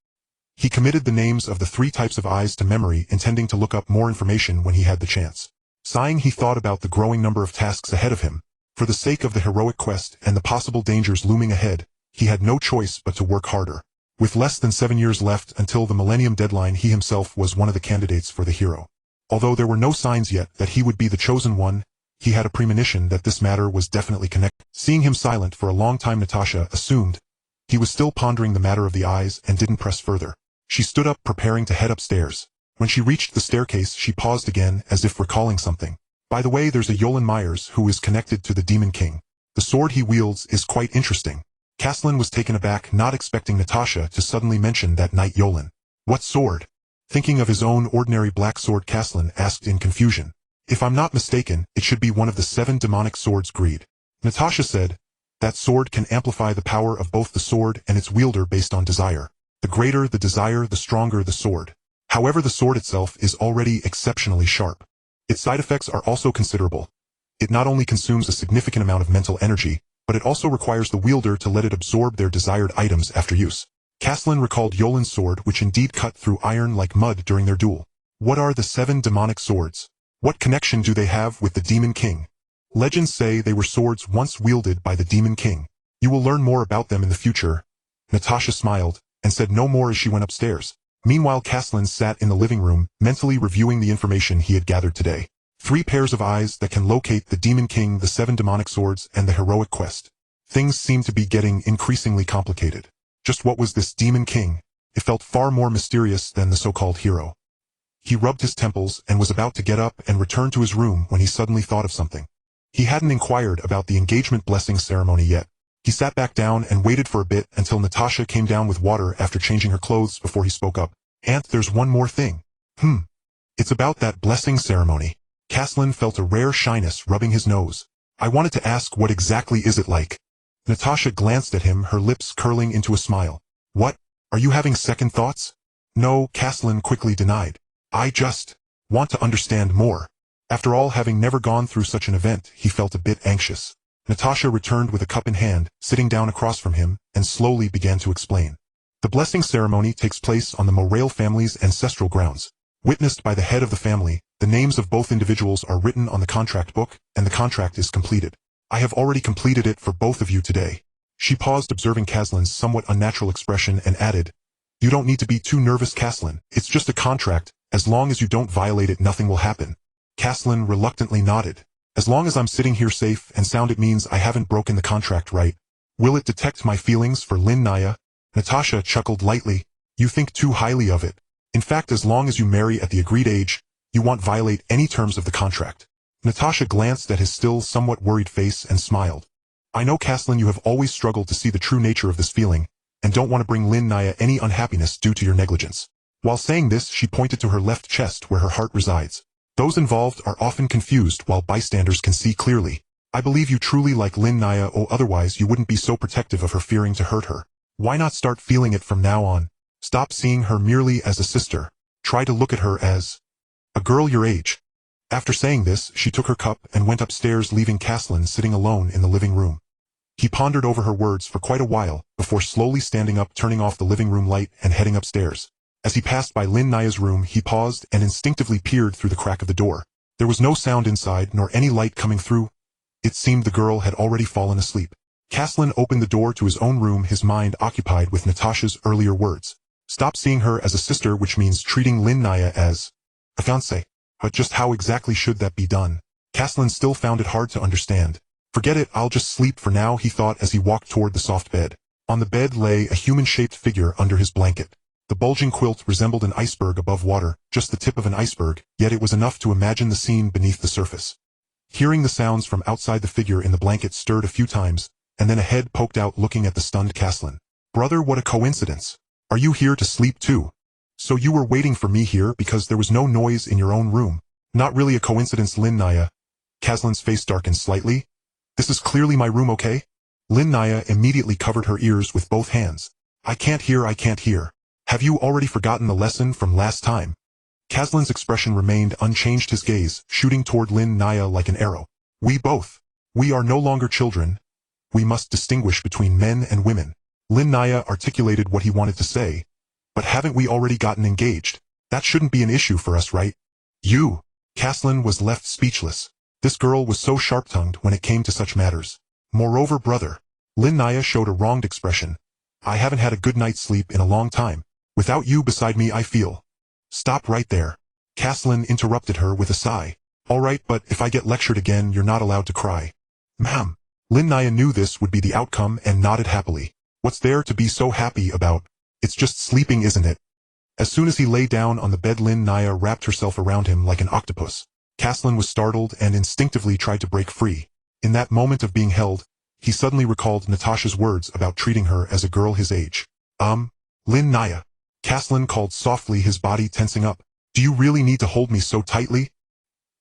He committed the names of the 3 types of eyes to memory, intending to look up more information when he had the chance. Sighing, he thought about the growing number of tasks ahead of him. For the sake of the heroic quest and the possible dangers looming ahead, he had no choice but to work harder. With less than 7 years left until the Millennium deadline, he himself was one of the candidates for the hero. Although there were no signs yet that he would be the chosen one, he had a premonition that this matter was definitely connected. Seeing him silent for a long time, Natasha assumed he was still pondering the matter of the eyes and didn't press further. She stood up, preparing to head upstairs. When she reached the staircase, she paused again, as if recalling something. By the way, there's a Yolan Myers who is connected to the Demon King. The sword he wields is quite interesting. Caslin was taken aback, not expecting Natasha to suddenly mention that knight Yolan. What sword? Thinking of his own ordinary black sword, Caslin asked in confusion. If I'm not mistaken, it should be one of the 7 demonic swords. Greed. Natasha said, that sword can amplify the power of both the sword and its wielder based on desire. The greater the desire, the stronger the sword. However, the sword itself is already exceptionally sharp. Its side effects are also considerable. It not only consumes a significant amount of mental energy, but it also requires the wielder to let it absorb their desired items after use. Caslin recalled Yolan's sword, which indeed cut through iron like mud during their duel. What are the 7 demonic swords? What connection do they have with the Demon King? Legends say they were swords once wielded by the Demon King. You will learn more about them in the future. Natasha smiled, and said no more as she went upstairs. Meanwhile, Caslin sat in the living room, mentally reviewing the information he had gathered today. 3 pairs of eyes that can locate the Demon King, the 7 demonic swords, and the heroic quest. Things seemed to be getting increasingly complicated. Just what was this Demon King? It felt far more mysterious than the so-called hero. He rubbed his temples and was about to get up and return to his room when he suddenly thought of something. He hadn't inquired about the engagement blessing ceremony yet. He sat back down and waited for a bit until Natasha came down with water after changing her clothes before he spoke up. Aunt, there's one more thing. It's about that blessing ceremony. Caslin felt a rare shyness rubbing his nose. I wanted to ask, what exactly is it like? Natasha glanced at him, her lips curling into a smile. What? Are you having second thoughts? No, Caslin quickly denied. I just want to understand more. After all, having never gone through such an event, he felt a bit anxious. Natasha returned with a cup in hand, sitting down across from him, and slowly began to explain. The blessing ceremony takes place on the Morale family's ancestral grounds. Witnessed by the head of the family, the names of both individuals are written on the contract book, and the contract is completed. I have already completed it for both of you today. She paused, observing Caslin's somewhat unnatural expression, and added, You don't need to be too nervous, Caslin. It's just a contract. As long as you don't violate it, nothing will happen. Caslin reluctantly nodded. As long as I'm sitting here safe and sound, it means I haven't broken the contract, right? Will it detect my feelings for Lin Naya? Natasha chuckled lightly. You think too highly of it. In fact, as long as you marry at the agreed age, you won't violate any terms of the contract. Natasha glanced at his still somewhat worried face and smiled. I know, Caslin, you have always struggled to see the true nature of this feeling, and don't want to bring Lin Naya any unhappiness due to your negligence. While saying this, she pointed to her left chest where her heart resides. Those involved are often confused while bystanders can see clearly. I believe you truly like Lin Naya, or otherwise you wouldn't be so protective of her, fearing to hurt her. Why not start feeling it from now on? Stop seeing her merely as a sister. Try to look at her as a girl your age. After saying this, she took her cup and went upstairs, leaving Caslin sitting alone in the living room. He pondered over her words for quite a while, before slowly standing up, turning off the living room light, and heading upstairs. As he passed by Lin Naya's room, he paused and instinctively peered through the crack of the door. There was no sound inside, nor any light coming through. It seemed the girl had already fallen asleep. Caslin opened the door to his own room, his mind occupied with Natasha's earlier words. Stop seeing her as a sister, which means treating Lin Naya as a fiancé. But just how exactly should that be done? Caslin still found it hard to understand. Forget it, I'll just sleep for now, he thought as he walked toward the soft bed. On the bed lay a human-shaped figure under his blanket. The bulging quilt resembled an iceberg above water, just the tip of an iceberg, yet it was enough to imagine the scene beneath the surface. Hearing the sounds from outside, the figure in the blanket stirred a few times, and then a head poked out looking at the stunned Caslin. Brother, what a coincidence. Are you here to sleep too? So you were waiting for me here because there was no noise in your own room. Not really a coincidence, Lin Naya. Caslin's face darkened slightly. This is clearly my room, okay? Lin Naya immediately covered her ears with both hands. I can't hear. Have you already forgotten the lesson from last time? Caslin's expression remained unchanged, his gaze shooting toward Lin Naya like an arrow. We are no longer children. We must distinguish between men and women. Lin Naya articulated what he wanted to say. But haven't we already gotten engaged? That shouldn't be an issue for us, right? You. Caslin was left speechless. This girl was so sharp-tongued when it came to such matters. Moreover, brother. Lin Naya showed a wronged expression. I haven't had a good night's sleep in a long time. Without you beside me, I feel. Stop right there. Caslin interrupted her with a sigh. All right, but if I get lectured again, you're not allowed to cry. Ma'am. Lin Naya knew this would be the outcome and nodded happily. What's there to be so happy about? It's just sleeping, isn't it? As soon as he lay down on the bed, Lin Naya wrapped herself around him like an octopus. Caslin was startled and instinctively tried to break free. In that moment of being held, he suddenly recalled Natasha's words about treating her as a girl his age. Lin Naya. Caslin called softly, his body tensing up. Do you really need to hold me so tightly?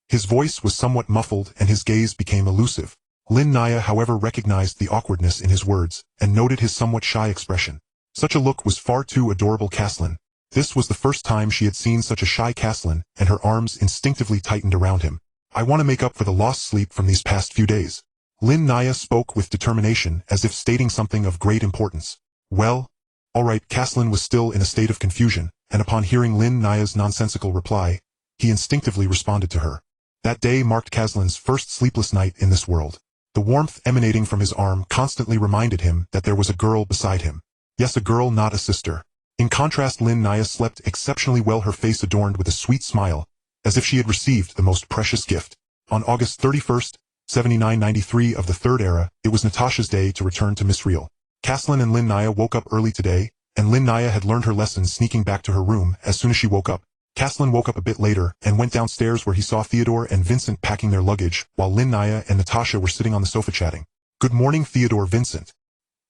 His voice was somewhat muffled and his gaze became elusive. Lin Naya, however, recognized the awkwardness in his words and noted his somewhat shy expression. Such a look was far too adorable. Caslin. This was the first time she had seen such a shy Caslin, and her arms instinctively tightened around him. I want to make up for the lost sleep from these past few days. Lin Naya spoke with determination, as if stating something of great importance. Well, all right. Caslin was still in a state of confusion, and upon hearing Lin Naya's nonsensical reply, he instinctively responded to her. That day marked Caslin's first sleepless night in this world. The warmth emanating from his arm constantly reminded him that there was a girl beside him. Yes, a girl, not a sister. In contrast, Lin Naya slept exceptionally well, her face adorned with a sweet smile, as if she had received the most precious gift. On August 31st, 7993 of the Third Era, it was Natasha's day to return to Miss Real. Caslin and Lin Naya woke up early today, and Lin Naya had learned her lesson sneaking back to her room as soon as she woke up. Caslin woke up a bit later and went downstairs, where he saw Theodore and Vincent packing their luggage, while Lin Naya and Natasha were sitting on the sofa chatting. Good morning, Theodore, Vincent.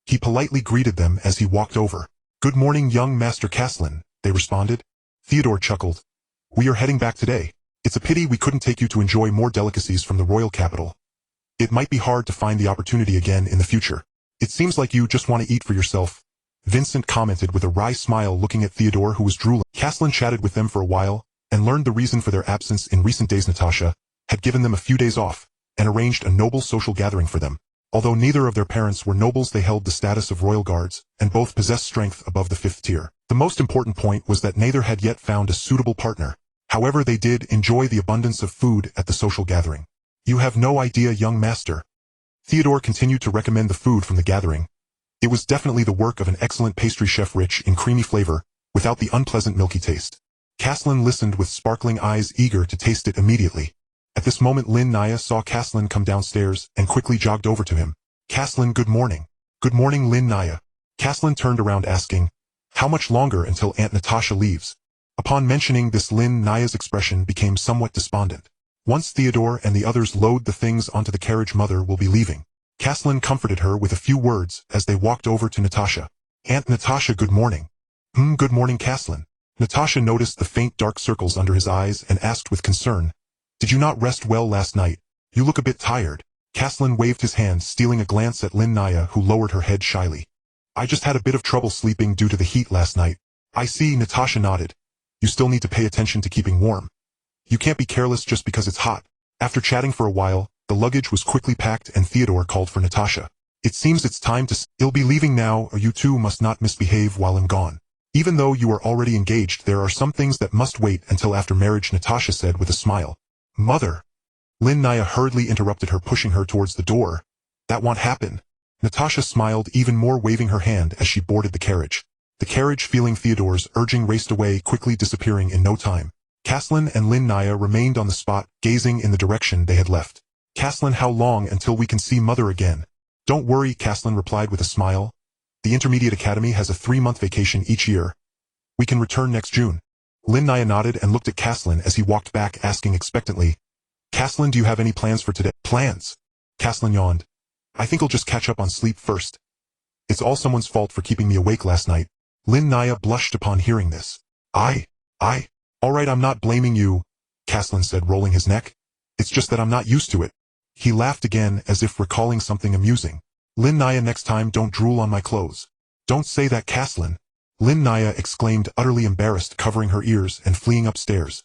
He politely greeted them as he walked over. Good morning, young Master Caslin, they responded. Theodore chuckled. We are heading back today. It's a pity we couldn't take you to enjoy more delicacies from the royal capital. It might be hard to find the opportunity again in the future. It seems like you just want to eat for yourself, Vincent commented with a wry smile, looking at Theodore, who was drooling. Caslin chatted with them for a while, and learned the reason for their absence in recent days. Natasha had given them a few days off, and arranged a noble social gathering for them. Although neither of their parents were nobles, they held the status of royal guards, and both possessed strength above the 5th tier. The most important point was that neither had yet found a suitable partner. However, they did enjoy the abundance of food at the social gathering. You have no idea, young master. Theodore continued to recommend the food from the gathering. It was definitely the work of an excellent pastry chef, rich in creamy flavor, without the unpleasant milky taste. Caslin listened with sparkling eyes, eager to taste it immediately. At this moment, Lin Naya saw Caslin come downstairs and quickly jogged over to him. Caslin, good morning. Good morning, Lin Naya. Caslin turned around, asking, how much longer until Aunt Natasha leaves? Upon mentioning this, Lin Naya's expression became somewhat despondent. Once Theodore and the others load the things onto the carriage, mother will be leaving. Caslin comforted her with a few words as they walked over to Natasha. Aunt Natasha, good morning. Good morning, Caslin. Natasha noticed the faint dark circles under his eyes and asked with concern, did you not rest well last night? You look a bit tired. Caslin waved his hand, stealing a glance at Lin Naya, who lowered her head shyly. I just had a bit of trouble sleeping due to the heat last night. I see, Natasha nodded. You still need to pay attention to keeping warm. You can't be careless just because it's hot. After chatting for a while, the luggage was quickly packed and Theodore called for Natasha. It seems it's time to You'll be leaving now, or you two must not misbehave while I'm gone. Even though you are already engaged, there are some things that must wait until after marriage, Natasha said with a smile. Mother. Lin Naya hurriedly interrupted her, pushing her towards the door. That won't happen. Natasha smiled even more, waving her hand as she boarded the carriage. The carriage, feeling Theodore's urging, raced away, quickly disappearing in no time. Caslin and Lin Naya remained on the spot, gazing in the direction they had left. Caslin, how long until we can see Mother again? Don't worry, Caslin replied with a smile. The Intermediate Academy has a 3-month vacation each year. We can return next June. Lin Naya nodded and looked at Caslin as he walked back, asking expectantly, Caslin, do you have any plans for today? Plans? Caslin yawned. I think I'll just catch up on sleep first. It's all someone's fault for keeping me awake last night. Lin Naya blushed upon hearing this. All right, I'm not blaming you, Caslin said, rolling his neck. It's just that I'm not used to it. He laughed again, as if recalling something amusing. Lin Naya, next time don't drool on my clothes. Don't say that, Caslin. Lin Naya exclaimed, utterly embarrassed, covering her ears and fleeing upstairs.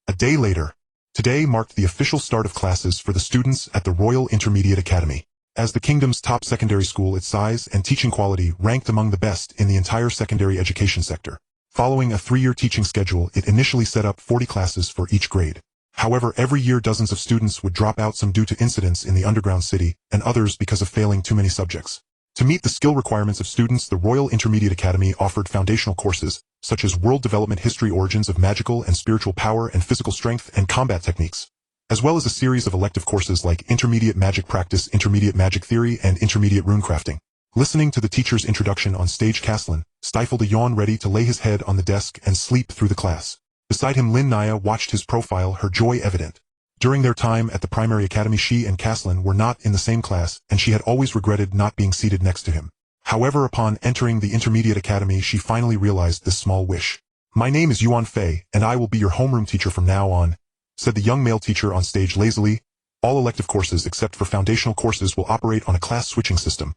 A day later. Today marked the official start of classes for the students at the Royal Intermediate Academy. As the kingdom's top secondary school, its size and teaching quality ranked among the best in the entire secondary education sector. Following a 3-year teaching schedule, it initially set up 40 classes for each grade. However, every year dozens of students would drop out, some due to incidents in the underground city, and others because of failing too many subjects. To meet the skill requirements of students, the Royal Intermediate Academy offered foundational courses, such as world development, history, origins of magical and spiritual power, and physical strength and combat techniques, as well as a series of elective courses like intermediate magic practice, intermediate magic theory, and intermediate rune crafting. Listening to the teacher's introduction on stage, Caslin stifled a yawn, ready to lay his head on the desk and sleep through the class. Beside him, Lin Naya watched his profile, her joy evident. During their time at the primary academy, she and Caslin were not in the same class, and she had always regretted not being seated next to him. However, upon entering the Intermediate Academy, she finally realized this small wish. My name is Yuan Fei, and I will be your homeroom teacher from now on, said the young male teacher on stage lazily. All elective courses except for foundational courses will operate on a class switching system.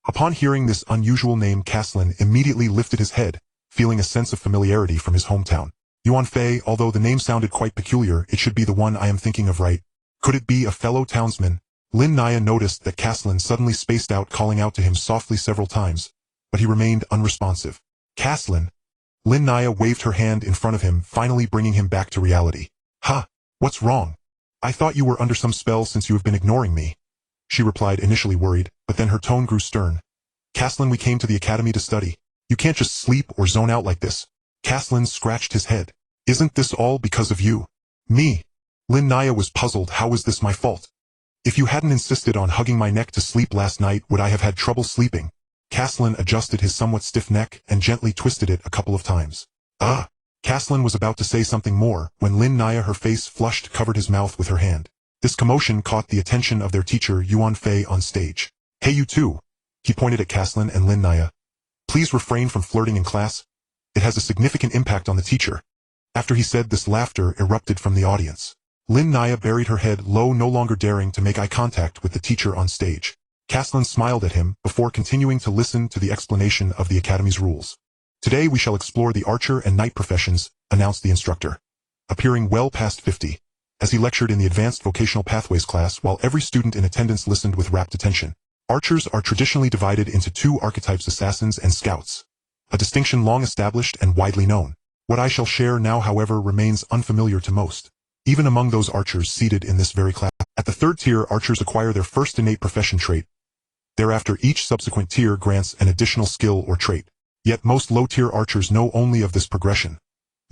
Upon hearing this unusual name, Caslin immediately lifted his head, feeling a sense of familiarity from his hometown. Yuan Fei, although the name sounded quite peculiar, it should be the one I am thinking of, right? Could it be a fellow townsman? Lin Naya noticed that Caslin suddenly spaced out, calling out to him softly several times, but he remained unresponsive. Caslin. Lin Naya waved her hand in front of him, finally bringing him back to reality. What's wrong? I thought you were under some spell since you have been ignoring me. She replied, initially worried, but then her tone grew stern. Caslin, we came to the academy to study. You can't just sleep or zone out like this. Caslin scratched his head. Isn't this all because of you? Me? Lin Naya was puzzled. How was this my fault? If you hadn't insisted on hugging my neck to sleep last night, would I have had trouble sleeping? Caslin adjusted his somewhat stiff neck and gently twisted it a couple of times. Caslin was about to say something more, when Lin Naya, her face flushed, covered his mouth with her hand. This commotion caught the attention of their teacher, Yuan Fei, on stage. Hey, you two. He pointed at Caslin and Lin Naya. Please refrain from flirting in class. It has a significant impact on the teacher. After he said this, laughter erupted from the audience. Lin Naya buried her head low, no longer daring to make eye contact with the teacher on stage. Caslin smiled at him before continuing to listen to the explanation of the academy's rules. Today we shall explore the archer and knight professions, announced the instructor, appearing well past 50, as he lectured in the Advanced Vocational Pathways class while every student in attendance listened with rapt attention. Archers are traditionally divided into 2 archetypes, assassins and scouts, a distinction long established and widely known. What I shall share now, however, remains unfamiliar to most, even among those archers seated in this very class. At the 3rd tier, archers acquire their first innate profession trait. Thereafter, each subsequent tier grants an additional skill or trait. Yet most low-tier archers know only of this progression,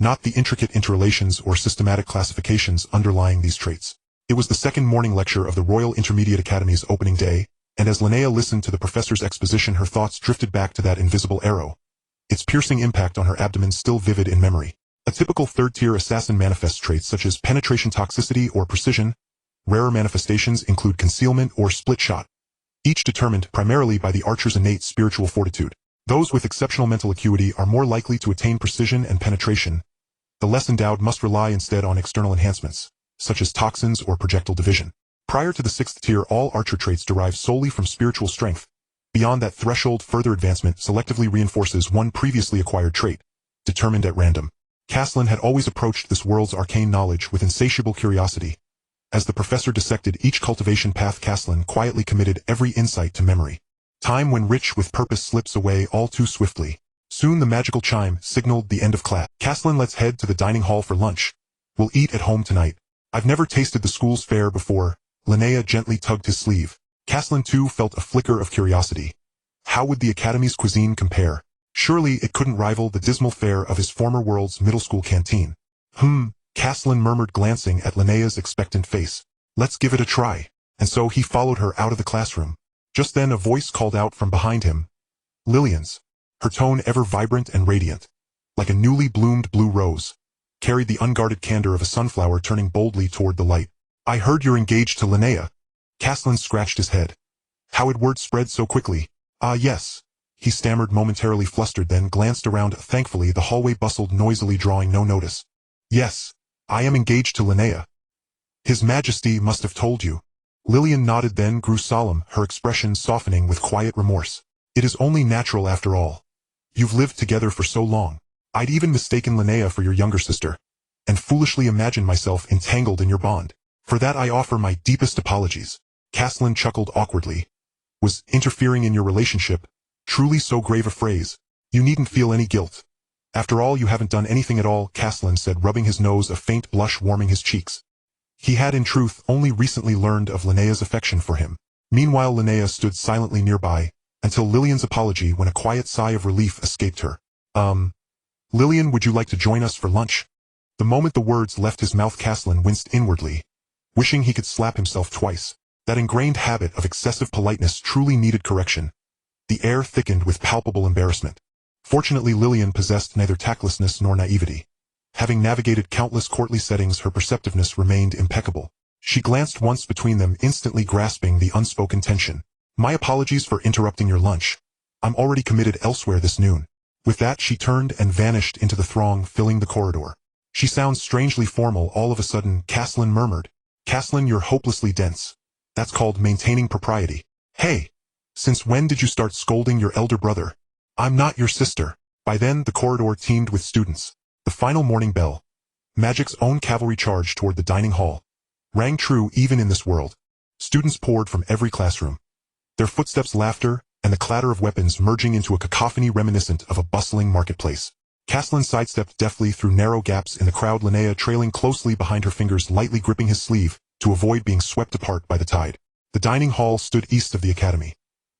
not the intricate interrelations or systematic classifications underlying these traits. It was the second morning lecture of the Royal Intermediate Academy's opening day, and as Linnea listened to the professor's exposition, her thoughts drifted back to that invisible arrow, its piercing impact on her abdomen still vivid in memory. A typical 3rd-tier assassin manifests traits such as penetration, toxicity, or precision. Rarer manifestations include concealment or split shot, each determined primarily by the archer's innate spiritual fortitude. Those with exceptional mental acuity are more likely to attain precision and penetration. The less endowed must rely instead on external enhancements, such as toxins or projectile division. Prior to the 6th tier, all archer traits derive solely from spiritual strength. Beyond that threshold, further advancement selectively reinforces one previously acquired trait, determined at random. Caslin had always approached this world's arcane knowledge with insatiable curiosity. As the professor dissected each cultivation path, Caslin quietly committed every insight to memory. Time, when rich with purpose, slips away all too swiftly. Soon the magical chime signaled the end of class. Caslin, let's head to the dining hall for lunch. We'll eat at home tonight. I've never tasted the school's fare before. Linnea gently tugged his sleeve. Caslin too felt a flicker of curiosity. How would the Academy's cuisine compare? Surely it couldn't rival the dismal fare of his former world's middle school canteen. Caslin murmured, glancing at Linnea's expectant face. Let's give it a try. And so he followed her out of the classroom. Just then a voice called out from behind him. Lillian's. Her tone, ever vibrant and radiant, like a newly bloomed blue rose, carried the unguarded candor of a sunflower turning boldly toward the light. I heard you're engaged to Linnea. Caslin scratched his head. How had word spread so quickly? Ah, yes. He stammered, momentarily flustered, then glanced around. Thankfully, the hallway bustled noisily, drawing no notice. Yes, I am engaged to Linnea. His Majesty must have told you. Lillian nodded, then grew solemn, her expression softening with quiet remorse. It is only natural after all. You've lived together for so long. I'd even mistaken Linnea for your younger sister, and foolishly imagined myself entangled in your bond. For that I offer my deepest apologies. Caslin chuckled awkwardly. Was interfering in your relationship truly so grave a phrase? You needn't feel any guilt. After all, you haven't done anything at all, Caslin said, rubbing his nose, a faint blush warming his cheeks. He had in truth only recently learned of Linnea's affection for him. Meanwhile, Linnea stood silently nearby, until Lillian's apology, when a quiet sigh of relief escaped her. Lillian, would you like to join us for lunch? The moment the words left his mouth, Caslin winced inwardly, wishing he could slap himself twice. That ingrained habit of excessive politeness truly needed correction. The air thickened with palpable embarrassment. Fortunately, Lillian possessed neither tactlessness nor naivety. Having navigated countless courtly settings, her perceptiveness remained impeccable. She glanced once between them, instantly grasping the unspoken tension. My apologies for interrupting your lunch. I'm already committed elsewhere this noon. With that, she turned and vanished into the throng filling the corridor. She sounds strangely formal all of a sudden, Caslin murmured. Caslin, you're hopelessly dense. That's called maintaining propriety. Hey! Since when did you start scolding your elder brother? I'm not your sister. By then, the corridor teemed with students. The final morning bell, magic's own cavalry charge toward the dining hall, rang true even in this world. Students poured from every classroom, their footsteps, laughter, and the clatter of weapons merging into a cacophony reminiscent of a bustling marketplace. Caslin sidestepped deftly through narrow gaps in the crowd, Linnea trailing closely behind, her fingers lightly gripping his sleeve to avoid being swept apart by the tide. The dining hall stood east of the academy,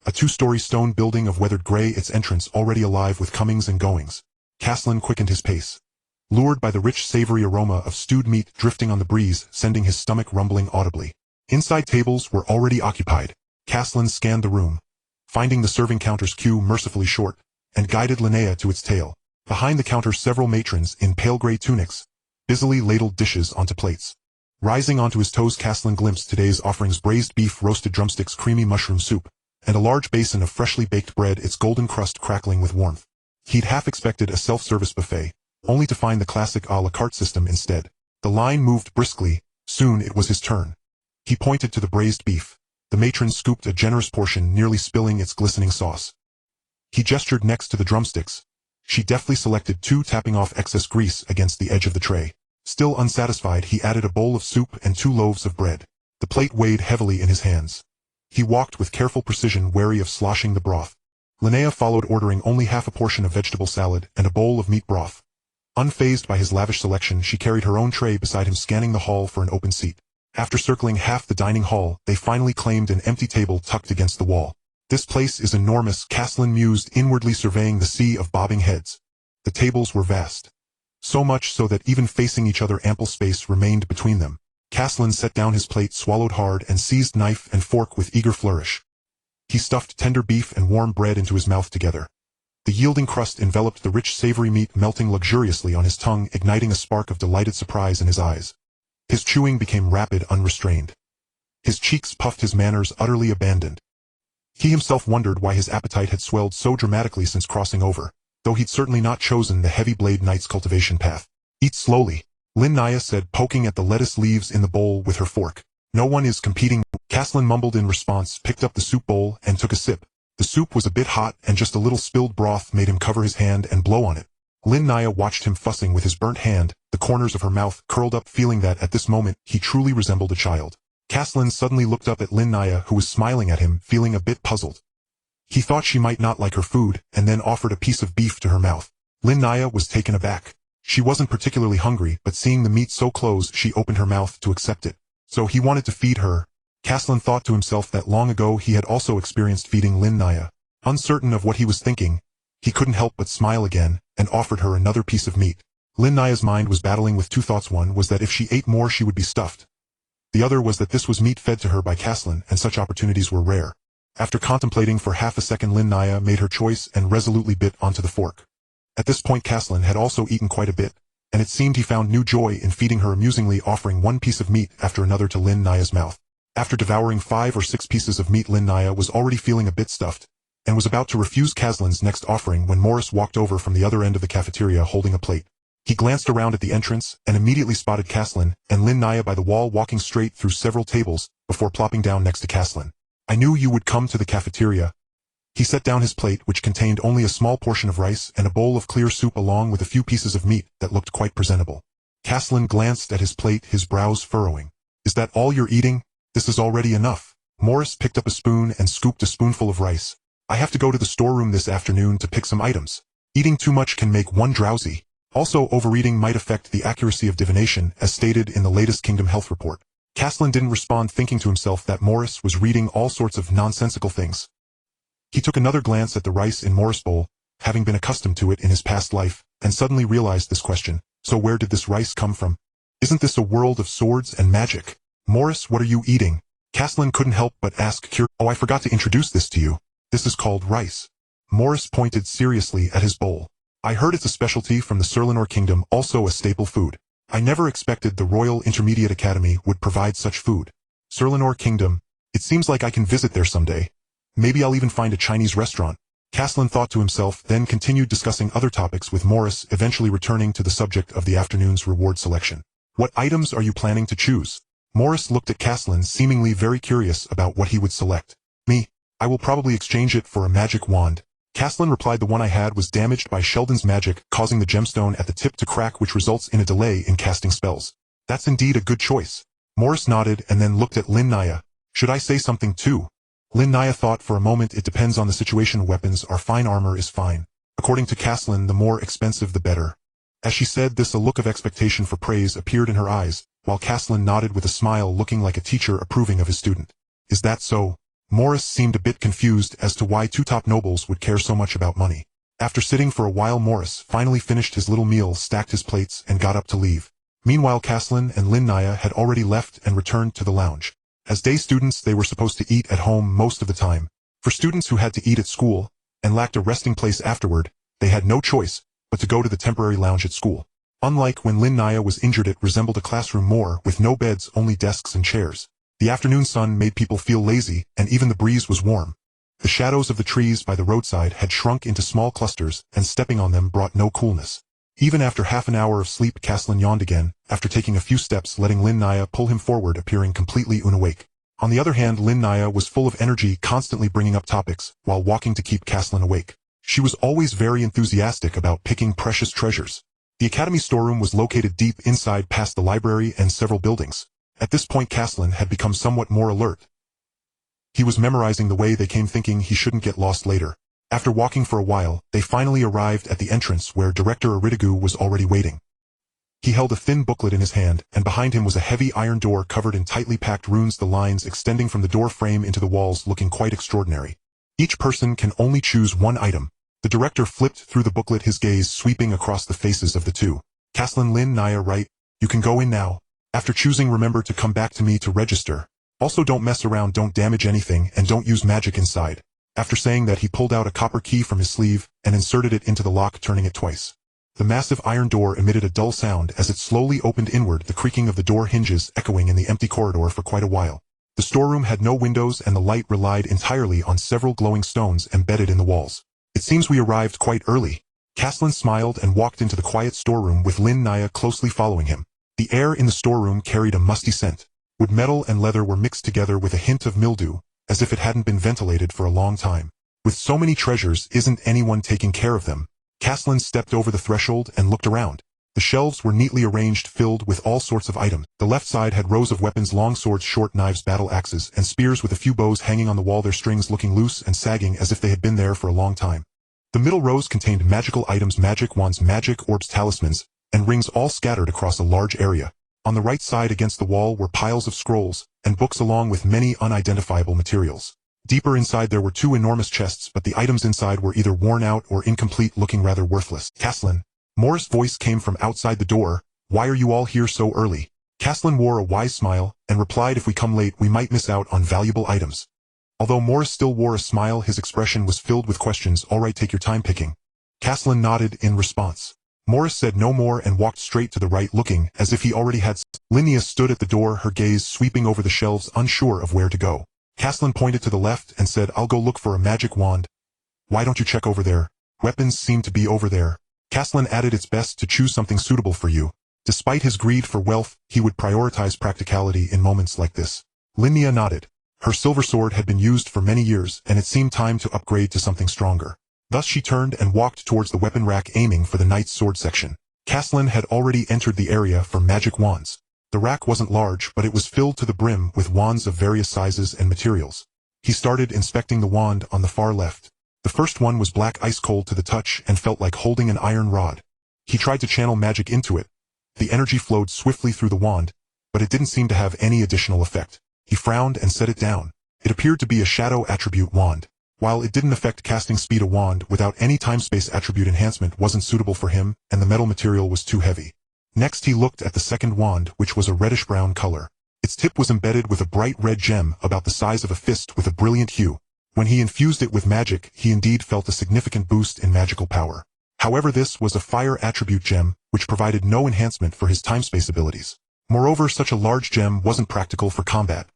a two-story stone building of weathered gray, its entrance already alive with comings and goings. Caslin quickened his pace, lured by the rich, savory aroma of stewed meat drifting on the breeze, sending his stomach rumbling audibly. Inside, tables were already occupied. Caslin scanned the room, finding the serving counter's queue mercifully short, and guided Linnea to its tail. Behind the counter, several matrons in pale gray tunics busily ladled dishes onto plates. Rising onto his toes, Caslin glimpsed today's offerings: braised beef, roasted drumsticks, creamy mushroom soup, and a large basin of freshly baked bread, its golden crust crackling with warmth. He'd half expected a self-service buffet, only to find the classic a la carte system instead. The line moved briskly. Soon it was his turn. He pointed to the braised beef. The matron scooped a generous portion, nearly spilling its glistening sauce. He gestured next to the drumsticks. She deftly selected two, tapping off excess grease against the edge of the tray. Still unsatisfied, he added a bowl of soup and 2 loaves of bread. The plate weighed heavily in his hands. He walked with careful precision, wary of sloshing the broth. Linnea followed, ordering only half a portion of vegetable salad and a bowl of meat broth. Unfazed by his lavish selection, she carried her own tray beside him, scanning the hall for an open seat. After circling half the dining hall, they finally claimed an empty table tucked against the wall. This place is enormous, Caslin mused, inwardly surveying the sea of bobbing heads. The tables were vast. So much so that even facing each other, ample space remained between them. Caslin set down his plate, swallowed hard, and seized knife and fork with eager flourish. He stuffed tender beef and warm bread into his mouth together. The yielding crust enveloped the rich, savory meat, melting luxuriously on his tongue, igniting a spark of delighted surprise in his eyes. His chewing became rapid, unrestrained. His cheeks puffed, his manners utterly abandoned. He himself wondered why his appetite had swelled so dramatically since crossing over, though he'd certainly not chosen the heavy blade knight's cultivation path. Eat slowly, Linnea said, poking at the lettuce leaves in the bowl with her fork. No one is competing. Caslin mumbled in response, picked up the soup bowl, and took a sip. The soup was a bit hot, and just a little spilled broth made him cover his hand and blow on it. Linnea watched him fussing with his burnt hand, the corners of her mouth curled up, feeling that at this moment he truly resembled a child. Caslin suddenly looked up at Linnea, who was smiling at him, feeling a bit puzzled. He thought she might not like her food, and then offered a piece of beef to her mouth. Linnea was taken aback. She wasn't particularly hungry, but seeing the meat so close, she opened her mouth to accept it. So he wanted to feed her. Caslin thought to himself that long ago he had also experienced feeding Lin Naya. Uncertain of what he was thinking, he couldn't help but smile again, and offered her another piece of meat. Lin Naya's mind was battling with two thoughts. One was that if she ate more she would be stuffed. The other was that this was meat fed to her by Caslin, and such opportunities were rare. After contemplating for half a second, Lin Naya made her choice and resolutely bit onto the fork. At this point Caslin had also eaten quite a bit, and it seemed he found new joy in feeding her, amusingly offering one piece of meat after another to Lin Naya's mouth. After devouring 5 or 6 pieces of meat, Lin Naya was already feeling a bit stuffed, and was about to refuse Caslin's next offering when Morris walked over from the other end of the cafeteria holding a plate. He glanced around at the entrance and immediately spotted Caslin and Lin Naya by the wall walking straight through several tables before plopping down next to Caslin. "I knew you would come to the cafeteria." He set down his plate, which contained only a small portion of rice and a bowl of clear soup along with a few pieces of meat that looked quite presentable. Caslin glanced at his plate, his brows furrowing. "Is that all you're eating? This is already enough." Morris picked up a spoon and scooped a spoonful of rice. "I have to go to the storeroom this afternoon to pick some items. Eating too much can make one drowsy. Also, overeating might affect the accuracy of divination, as stated in the latest Kingdom Health Report." Caslin didn't respond, thinking to himself that Morris was reading all sorts of nonsensical things. He took another glance at the rice in Morris' bowl, having been accustomed to it in his past life, and suddenly realized this question: so where did this rice come from? Isn't this a world of swords and magic? "Morris, what are you eating?" Caslin couldn't help but ask "Oh, I forgot to introduce this to you. This is called rice." Morris pointed seriously at his bowl. "I heard it's a specialty from the Surlinor Kingdom, also a staple food. I never expected the Royal Intermediate Academy would provide such food. Surlinor Kingdom. It seems like I can visit there someday. Maybe I'll even find a Chinese restaurant." Caslin thought to himself, then continued discussing other topics with Morris, eventually returning to the subject of the afternoon's reward selection. "What items are you planning to choose?" Morris looked at Caslin, seemingly very curious about what he would select. "Me? I will probably exchange it for a magic wand." Caslin replied, "The one I had was damaged by Sheldon's magic, causing the gemstone at the tip to crack, which results in a delay in casting spells." "That's indeed a good choice." Morris nodded and then looked at Lin Naya. "Should I say something too?" Lin Naya thought for a moment. "It depends on the situation. Weapons are fine, armor is fine. According to Caslin, the more expensive the better." As she said this, a look of expectation for praise appeared in her eyes, while Caslin nodded with a smile, looking like a teacher approving of his student. "Is that so?" Morris seemed a bit confused as to why two top nobles would care so much about money. After sitting for a while, Morris finally finished his little meal, stacked his plates, and got up to leave. Meanwhile, Caslin and Lin Naya had already left and returned to the lounge. As day students, they were supposed to eat at home most of the time. For students who had to eat at school, and lacked a resting place afterward, they had no choice but to go to the temporary lounge at school. Unlike when Lin Naya was injured, it resembled a classroom more, with no beds, only desks and chairs. The afternoon sun made people feel lazy, and even the breeze was warm. The shadows of the trees by the roadside had shrunk into small clusters, and stepping on them brought no coolness. Even after half an hour of sleep, Caslin yawned again, after taking a few steps, letting Lin Naya pull him forward, appearing completely unawake. On the other hand, Lin Naya was full of energy, constantly bringing up topics, while walking to keep Caslin awake. She was always very enthusiastic about picking precious treasures. The academy storeroom was located deep inside, past the library and several buildings. At this point, Caslin had become somewhat more alert. He was memorizing the way they came, thinking he shouldn't get lost later. After walking for a while, they finally arrived at the entrance where Director Iridigu was already waiting. He held a thin booklet in his hand, and behind him was a heavy iron door covered in tightly packed runes, the lines extending from the door frame into the walls looking quite extraordinary. Each person can only choose one item. The director flipped through the booklet, his gaze sweeping across the faces of the two. "Caslin, Lin Naya, right? You can go in now. After choosing, remember to come back to me to register. Also, don't mess around, don't damage anything, and don't use magic inside." After saying that, he pulled out a copper key from his sleeve and inserted it into the lock, turning it twice. The massive iron door emitted a dull sound as it slowly opened inward, the creaking of the door hinges echoing in the empty corridor for quite a while. The storeroom had no windows, and the light relied entirely on several glowing stones embedded in the walls. "It seems we arrived quite early." Caslin smiled and walked into the quiet storeroom with Lin Naya closely following him. The air in the storeroom carried a musty scent. Wood, metal, and leather were mixed together with a hint of mildew, as if it hadn't been ventilated for a long time. With so many treasures, isn't anyone taking care of them? Caslin stepped over the threshold and looked around. The shelves were neatly arranged, filled with all sorts of items. The left side had rows of weapons, long swords, short knives, battle axes, and spears, with a few bows hanging on the wall, their strings looking loose and sagging as if they had been there for a long time. The middle rows contained magical items, magic wands, magic orbs, talismans, and rings, all scattered across a large area. On the right side against the wall were piles of scrolls, and books along with many unidentifiable materials. Deeper inside there were two enormous chests, but the items inside were either worn out or incomplete, looking rather worthless. Caslin. Morris' voice came from outside the door. Why are you all here so early? Caslin wore a wise smile, and replied, if we come late we might miss out on valuable items. Although Morris still wore a smile, his expression was filled with questions. All right, take your time picking. Caslin nodded in response. Morris said no more and walked straight to the right, looking as if he already had. Linnea stood at the door, her gaze sweeping over the shelves, unsure of where to go. Caslin pointed to the left and said, I'll go look for a magic wand. Why don't you check over there? Weapons seem to be over there. Caslin added, it's best to choose something suitable for you. Despite his greed for wealth, he would prioritize practicality in moments like this. Linnea nodded. Her silver sword had been used for many years, and it seemed time to upgrade to something stronger. Thus she turned and walked towards the weapon rack, aiming for the knight's sword section. Caslin had already entered the area for magic wands. The rack wasn't large, but it was filled to the brim with wands of various sizes and materials. He started inspecting the wand on the far left. The first one was black, ice cold to the touch, and felt like holding an iron rod. He tried to channel magic into it. The energy flowed swiftly through the wand, but it didn't seem to have any additional effect. He frowned and set it down. It appeared to be a shadow attribute wand. While it didn't affect casting speed, a wand without any time-space attribute enhancement wasn't suitable for him, and the metal material was too heavy. Next he looked at the second wand, which was a reddish-brown color. Its tip was embedded with a bright red gem about the size of a fist with a brilliant hue. When he infused it with magic, he indeed felt a significant boost in magical power. However, this was a fire attribute gem, which provided no enhancement for his time-space abilities. Moreover, such a large gem wasn't practical for combat.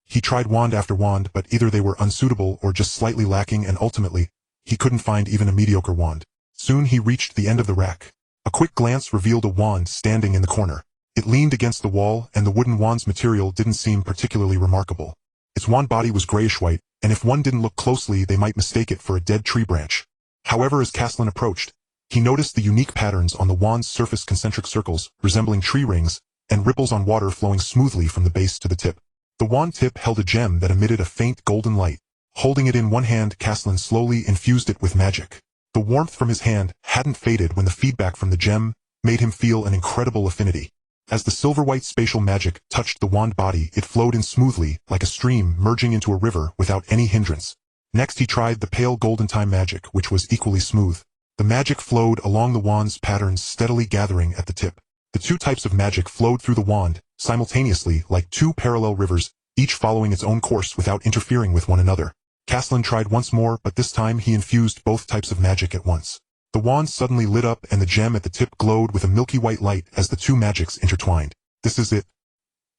He tried wand after wand, but either they were unsuitable or just slightly lacking, and ultimately, he couldn't find even a mediocre wand. Soon he reached the end of the rack. A quick glance revealed a wand standing in the corner. It leaned against the wall, and the wooden wand's material didn't seem particularly remarkable. Its wand body was grayish-white, and if one didn't look closely they might mistake it for a dead tree branch. However, as Caslin approached, he noticed the unique patterns on the wand's surface, concentric circles resembling tree rings, and ripples on water flowing smoothly from the base to the tip. The wand tip held a gem that emitted a faint golden light. Holding it in one hand, Caslin slowly infused it with magic. The warmth from his hand hadn't faded when the feedback from the gem made him feel an incredible affinity. As the silver-white spatial magic touched the wand body, it flowed in smoothly, like a stream merging into a river without any hindrance. Next he tried the pale golden time magic, which was equally smooth. The magic flowed along the wand's patterns, steadily gathering at the tip. The two types of magic flowed through the wand, simultaneously, like two parallel rivers, each following its own course without interfering with one another. Caslin tried once more, but this time he infused both types of magic at once. The wand suddenly lit up and the gem at the tip glowed with a milky white light as the two magics intertwined. This is it.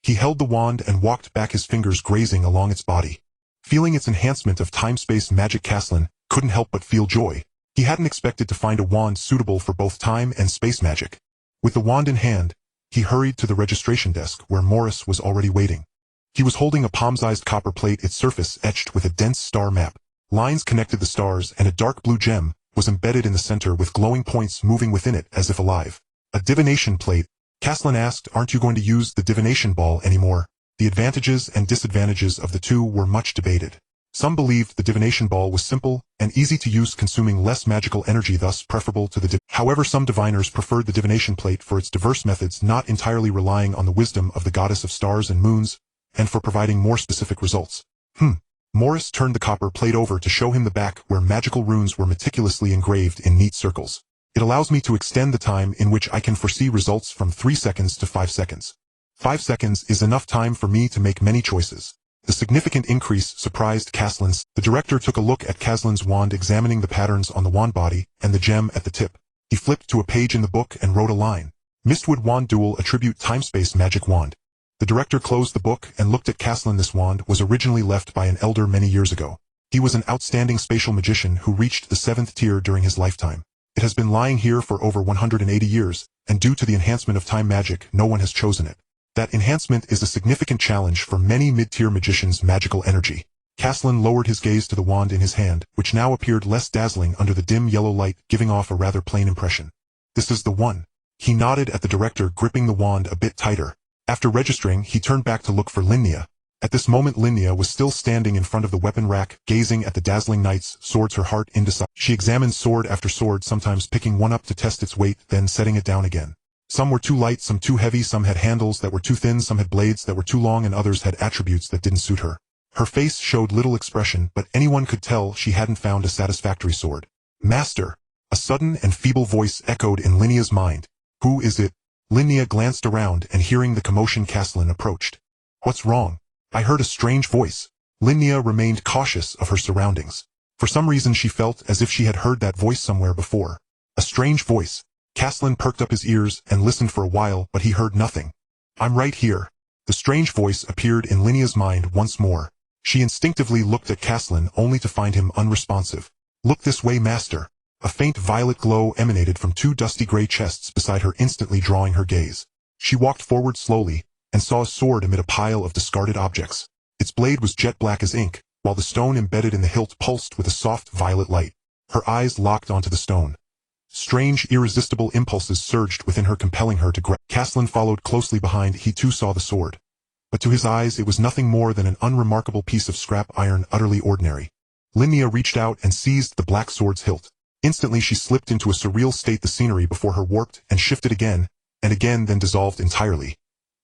He held the wand and walked back, his fingers grazing along its body. Feeling its enhancement of time-space magic, Caslin couldn't help but feel joy. He hadn't expected to find a wand suitable for both time and space magic. With the wand in hand, he hurried to the registration desk where Morris was already waiting. He was holding a palm-sized copper plate, its surface etched with a dense star map. Lines connected the stars, and a dark blue gem was embedded in the center with glowing points moving within it as if alive. A divination plate. Caslin asked, aren't you going to use the divination ball anymore? The advantages and disadvantages of the two were much debated. Some believed the divination ball was simple and easy to use, consuming less magical energy, thus preferable to the However, some diviners preferred the divination plate for its diverse methods, not entirely relying on the wisdom of the goddess of stars and moons, and for providing more specific results. Morris turned the copper plate over to show him the back, where magical runes were meticulously engraved in neat circles. It allows me to extend the time in which I can foresee results from 3 seconds to 5 seconds. 5 seconds is enough time for me to make many choices. The significant increase surprised Caslin. The director took a look at Caslin's wand, examining the patterns on the wand body and the gem at the tip. He flipped to a page in the book and wrote a line. Mistwood Wand Dual Attribute Timespace Magic Wand. The director closed the book and looked at Caslin. This wand was originally left by an elder many years ago. He was an outstanding spatial magician who reached the 7th tier during his lifetime. It has been lying here for over 180 years, and due to the enhancement of time magic, no one has chosen it. That enhancement is a significant challenge for many mid-tier magicians' magical energy. Caslin lowered his gaze to the wand in his hand, which now appeared less dazzling under the dim yellow light, giving off a rather plain impression. This is the one. He nodded at the director, gripping the wand a bit tighter. After registering, he turned back to look for Linnea. At this moment, Linnea was still standing in front of the weapon rack, gazing at the dazzling knight's swords, her heart indecisive. She examined sword after sword, sometimes picking one up to test its weight, then setting it down again. Some were too light, some too heavy, some had handles that were too thin, some had blades that were too long, and others had attributes that didn't suit her. Her face showed little expression, but anyone could tell she hadn't found a satisfactory sword. Master! A sudden and feeble voice echoed in Linnea's mind. Who is it? Linnea glanced around, and hearing the commotion, Caslin approached. What's wrong? I heard a strange voice. Linnea remained cautious of her surroundings. For some reason she felt as if she had heard that voice somewhere before. A strange voice. Caslin perked up his ears and listened for a while, but he heard nothing. I'm right here. The strange voice appeared in Linnea's mind once more. She instinctively looked at Caslin only to find him unresponsive. Look this way, Master. A faint violet glow emanated from two dusty gray chests beside her, instantly drawing her gaze. She walked forward slowly, and saw a sword amid a pile of discarded objects. Its blade was jet black as ink, while the stone embedded in the hilt pulsed with a soft violet light. Her eyes locked onto the stone. Strange, irresistible impulses surged within her, compelling her to grab. Caslin followed closely behind. He too saw the sword. But to his eyes it was nothing more than an unremarkable piece of scrap iron, utterly ordinary. Linnea reached out and seized the black sword's hilt. Instantly she slipped into a surreal state. The scenery before her warped and shifted again, and again, then dissolved entirely,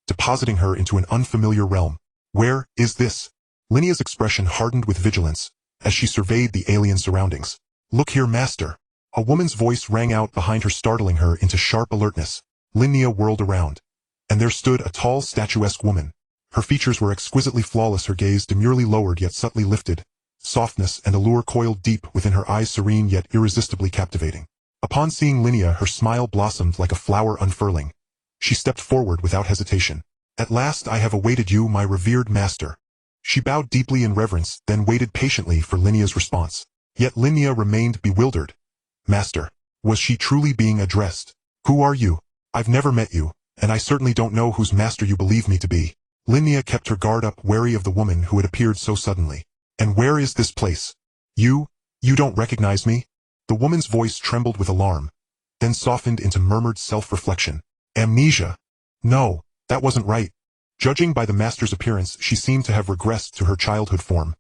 depositing her into an unfamiliar realm. Where is this? Linnea's expression hardened with vigilance as she surveyed the alien surroundings. Look here, Master. A woman's voice rang out behind her, startling her into sharp alertness. Linnea whirled around, and there stood a tall, statuesque woman. Her features were exquisitely flawless, her gaze demurely lowered yet subtly lifted. Softness and allure coiled deep within her eyes, serene yet irresistibly captivating. Upon seeing Linnea, her smile blossomed like a flower unfurling. She stepped forward without hesitation. At last I have awaited you, my revered master. She bowed deeply in reverence, then waited patiently for Linnea's response. Yet Linnea remained bewildered. Master. Was she truly being addressed? Who are you? I've never met you, and I certainly don't know whose master you believe me to be. Linnea kept her guard up, wary of the woman who had appeared so suddenly. And where is this place? You don't recognize me? The woman's voice trembled with alarm, then softened into murmured self-reflection. Amnesia. No, that wasn't right. Judging by the master's appearance, she seemed to have regressed to her childhood form.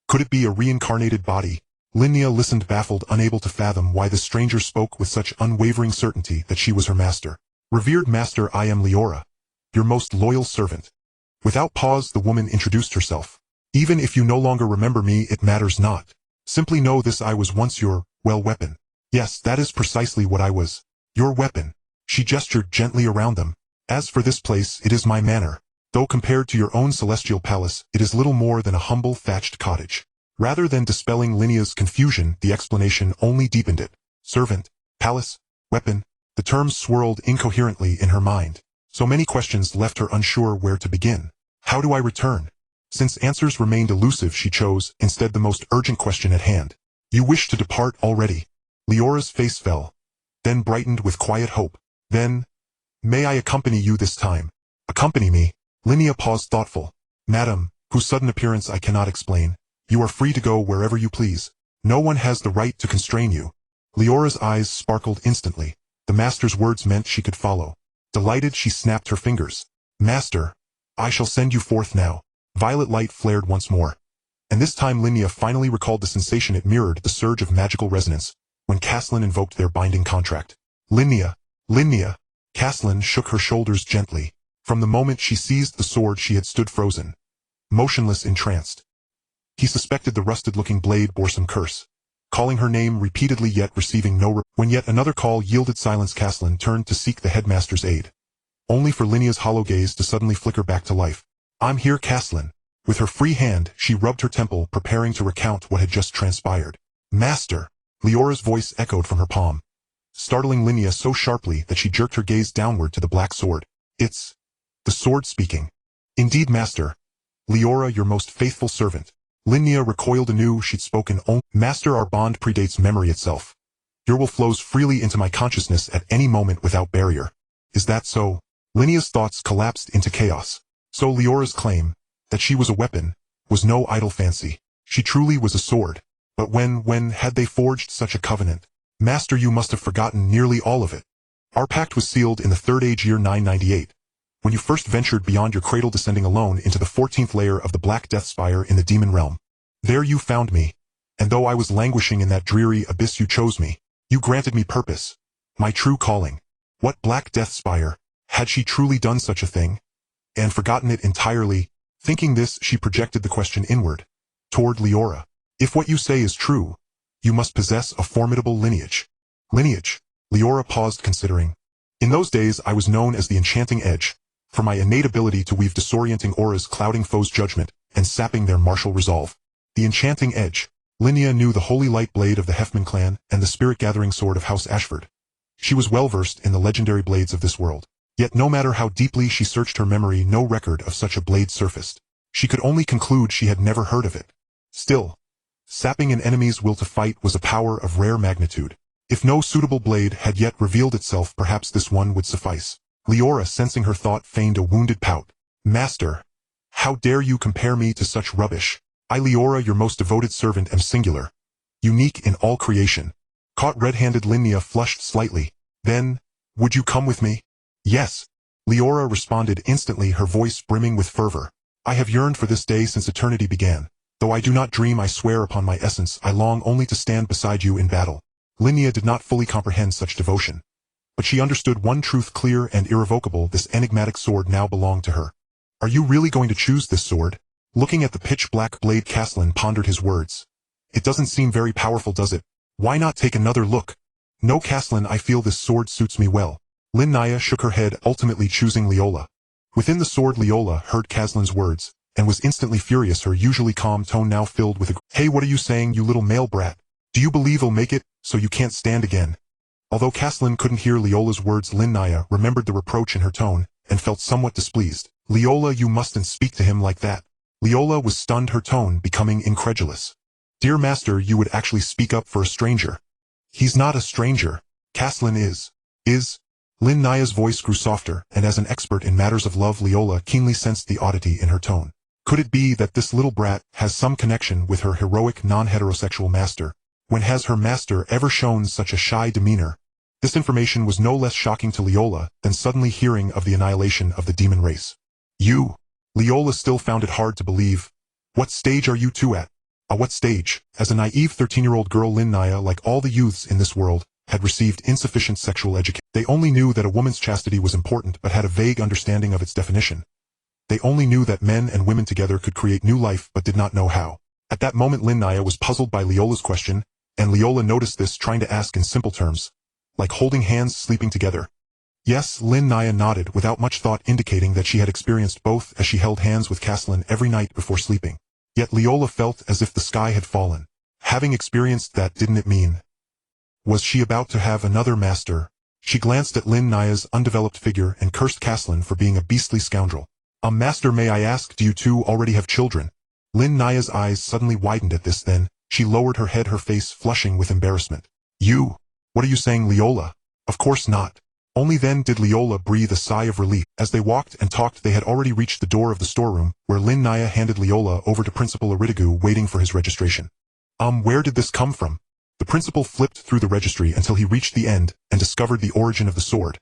Could it be a reincarnated body? Linnea listened, baffled, unable to fathom why the stranger spoke with such unwavering certainty that she was her master. Revered master, I am Leora, your most loyal servant. Without pause, the woman introduced herself. Even if you no longer remember me, it matters not. Simply know this: I was once your, weapon. Yes, that is precisely what I was. Your weapon. She gestured gently around them. As for this place, it is my manor. Though compared to your own celestial palace, it is little more than a humble thatched cottage. Rather than dispelling Linnea's confusion, the explanation only deepened it. Servant, palace, weapon. The terms swirled incoherently in her mind. So many questions left her unsure where to begin. How do I return? Since answers remained elusive, she chose, instead, the most urgent question at hand. You wish to depart already? Leora's face fell, then brightened with quiet hope. Then, may I accompany you this time? Accompany me? Linnea paused, thoughtful. Madam, whose sudden appearance I cannot explain, you are free to go wherever you please. No one has the right to constrain you. Leora's eyes sparkled instantly. The master's words meant she could follow. Delighted, she snapped her fingers. Master, I shall send you forth now. Violet light flared once more. And this time Linnea finally recalled the sensation it mirrored, the surge of magical resonance, when Caslin invoked their binding contract. Linnea! Linnea! Caslin shook her shoulders gently. From the moment she seized the sword she had stood frozen, motionless, entranced. He suspected the rusted-looking blade bore some curse. Calling her name repeatedly yet receiving no when yet another call yielded silence, Caslin turned to seek the headmaster's aid. Only for Linnea's hollow gaze to suddenly flicker back to life. I'm here, Caslin. With her free hand, she rubbed her temple, preparing to recount what had just transpired. Master! Leora's voice echoed from her palm, startling Linnea so sharply that she jerked her gaze downward to the black sword. It's the sword speaking. Indeed, Master. Leora, your most faithful servant. Linnea recoiled anew. She'd spoken only. Master, our bond predates memory itself. Your will flows freely into my consciousness at any moment without barrier. Is that so? Linnea's thoughts collapsed into chaos. So Leora's claim, that she was a weapon, was no idle fancy. She truly was a sword. But when had they forged such a covenant? Master, you must have forgotten nearly all of it. Our pact was sealed in the Third Age, year 998. When you first ventured beyond your cradle, descending alone into the 14th layer of the Black Death Spire in the Demon Realm. There you found me. And though I was languishing in that dreary abyss, you chose me. You granted me purpose. My true calling. What Black Death Spire? Had she truly done such a thing? And forgotten it entirely? Thinking this, she projected the question inward, toward Leora. If what you say is true, you must possess a formidable lineage. Lineage? Leora paused, considering. In those days I was known as the Enchanting Edge, for my innate ability to weave disorienting auras clouding foes' judgment and sapping their martial resolve. The Enchanting Edge. Linnea knew the holy light blade of the Hefman clan and the spirit-gathering sword of House Ashford. She was well-versed in the legendary blades of this world. Yet no matter how deeply she searched her memory, no record of such a blade surfaced. She could only conclude she had never heard of it. Still, sapping an enemy's will to fight was a power of rare magnitude. If no suitable blade had yet revealed itself, perhaps this one would suffice. Leora, sensing her thought, feigned a wounded pout. Master, how dare you compare me to such rubbish? I, Leora, your most devoted servant, am singular, unique in all creation. Caught red-handed, Linnea flushed slightly. Then, would you come with me? Yes. Leora responded instantly, her voice brimming with fervor. I have yearned for this day since eternity began. Though I do not dream, I swear upon my essence, I long only to stand beside you in battle. Linnea did not fully comprehend such devotion. But she understood one truth clear and irrevocable: this enigmatic sword now belonged to her. Are you really going to choose this sword? Looking at the pitch-black blade, Caslin pondered his words. It doesn't seem very powerful, does it? Why not take another look? No, Caslin, I feel this sword suits me well. Linnea shook her head, ultimately choosing Leola. Within the sword, Leola heard Caslin's words, and was instantly furious, her usually calm tone now filled with Hey, what are you saying, you little male brat? Do you believe he'll make it, so you can't stand again? Although Caslin couldn't hear Leola's words, Linnea remembered the reproach in her tone, and felt somewhat displeased. Leola, you mustn't speak to him like that. Leola was stunned, her tone becoming incredulous. Dear master, you would actually speak up for a stranger. He's not a stranger. Caslin is. Linnea's voice grew softer, and as an expert in matters of love, Leola keenly sensed the oddity in her tone. Could it be that this little brat has some connection with her heroic non-heterosexual master? When has her master ever shown such a shy demeanor? This information was no less shocking to Leola than suddenly hearing of the annihilation of the demon race. You? Leola still found it hard to believe. What stage are you two at? What stage? As a naive 13-year-old girl, Linnea, like all the youths in this world, had received insufficient sexual education. They only knew that a woman's chastity was important, but had a vague understanding of its definition. They only knew that men and women together could create new life, but did not know how. At that moment, Linnea was puzzled by Leola's question, and Leola noticed this, trying to ask in simple terms, like holding hands, sleeping together. Yes, Linnea nodded, without much thought, indicating that she had experienced both, as she held hands with Caslin every night before sleeping. Yet Leola felt as if the sky had fallen. Having experienced that, didn't it mean? Was she about to have another master? She glanced at Linnea's undeveloped figure and cursed Caslin for being a beastly scoundrel. Master, may I ask, do you two already have children? Linnea's eyes suddenly widened at this, then she lowered her head, her face flushing with embarrassment. You? What are you saying, Leola? Of course not. Only then did Leola breathe a sigh of relief. As they walked and talked, they had already reached the door of the storeroom, where Linnea handed Leola over to Principal Iridigu, waiting for his registration. Where did this come from? The principal flipped through the registry until he reached the end and discovered the origin of the sword.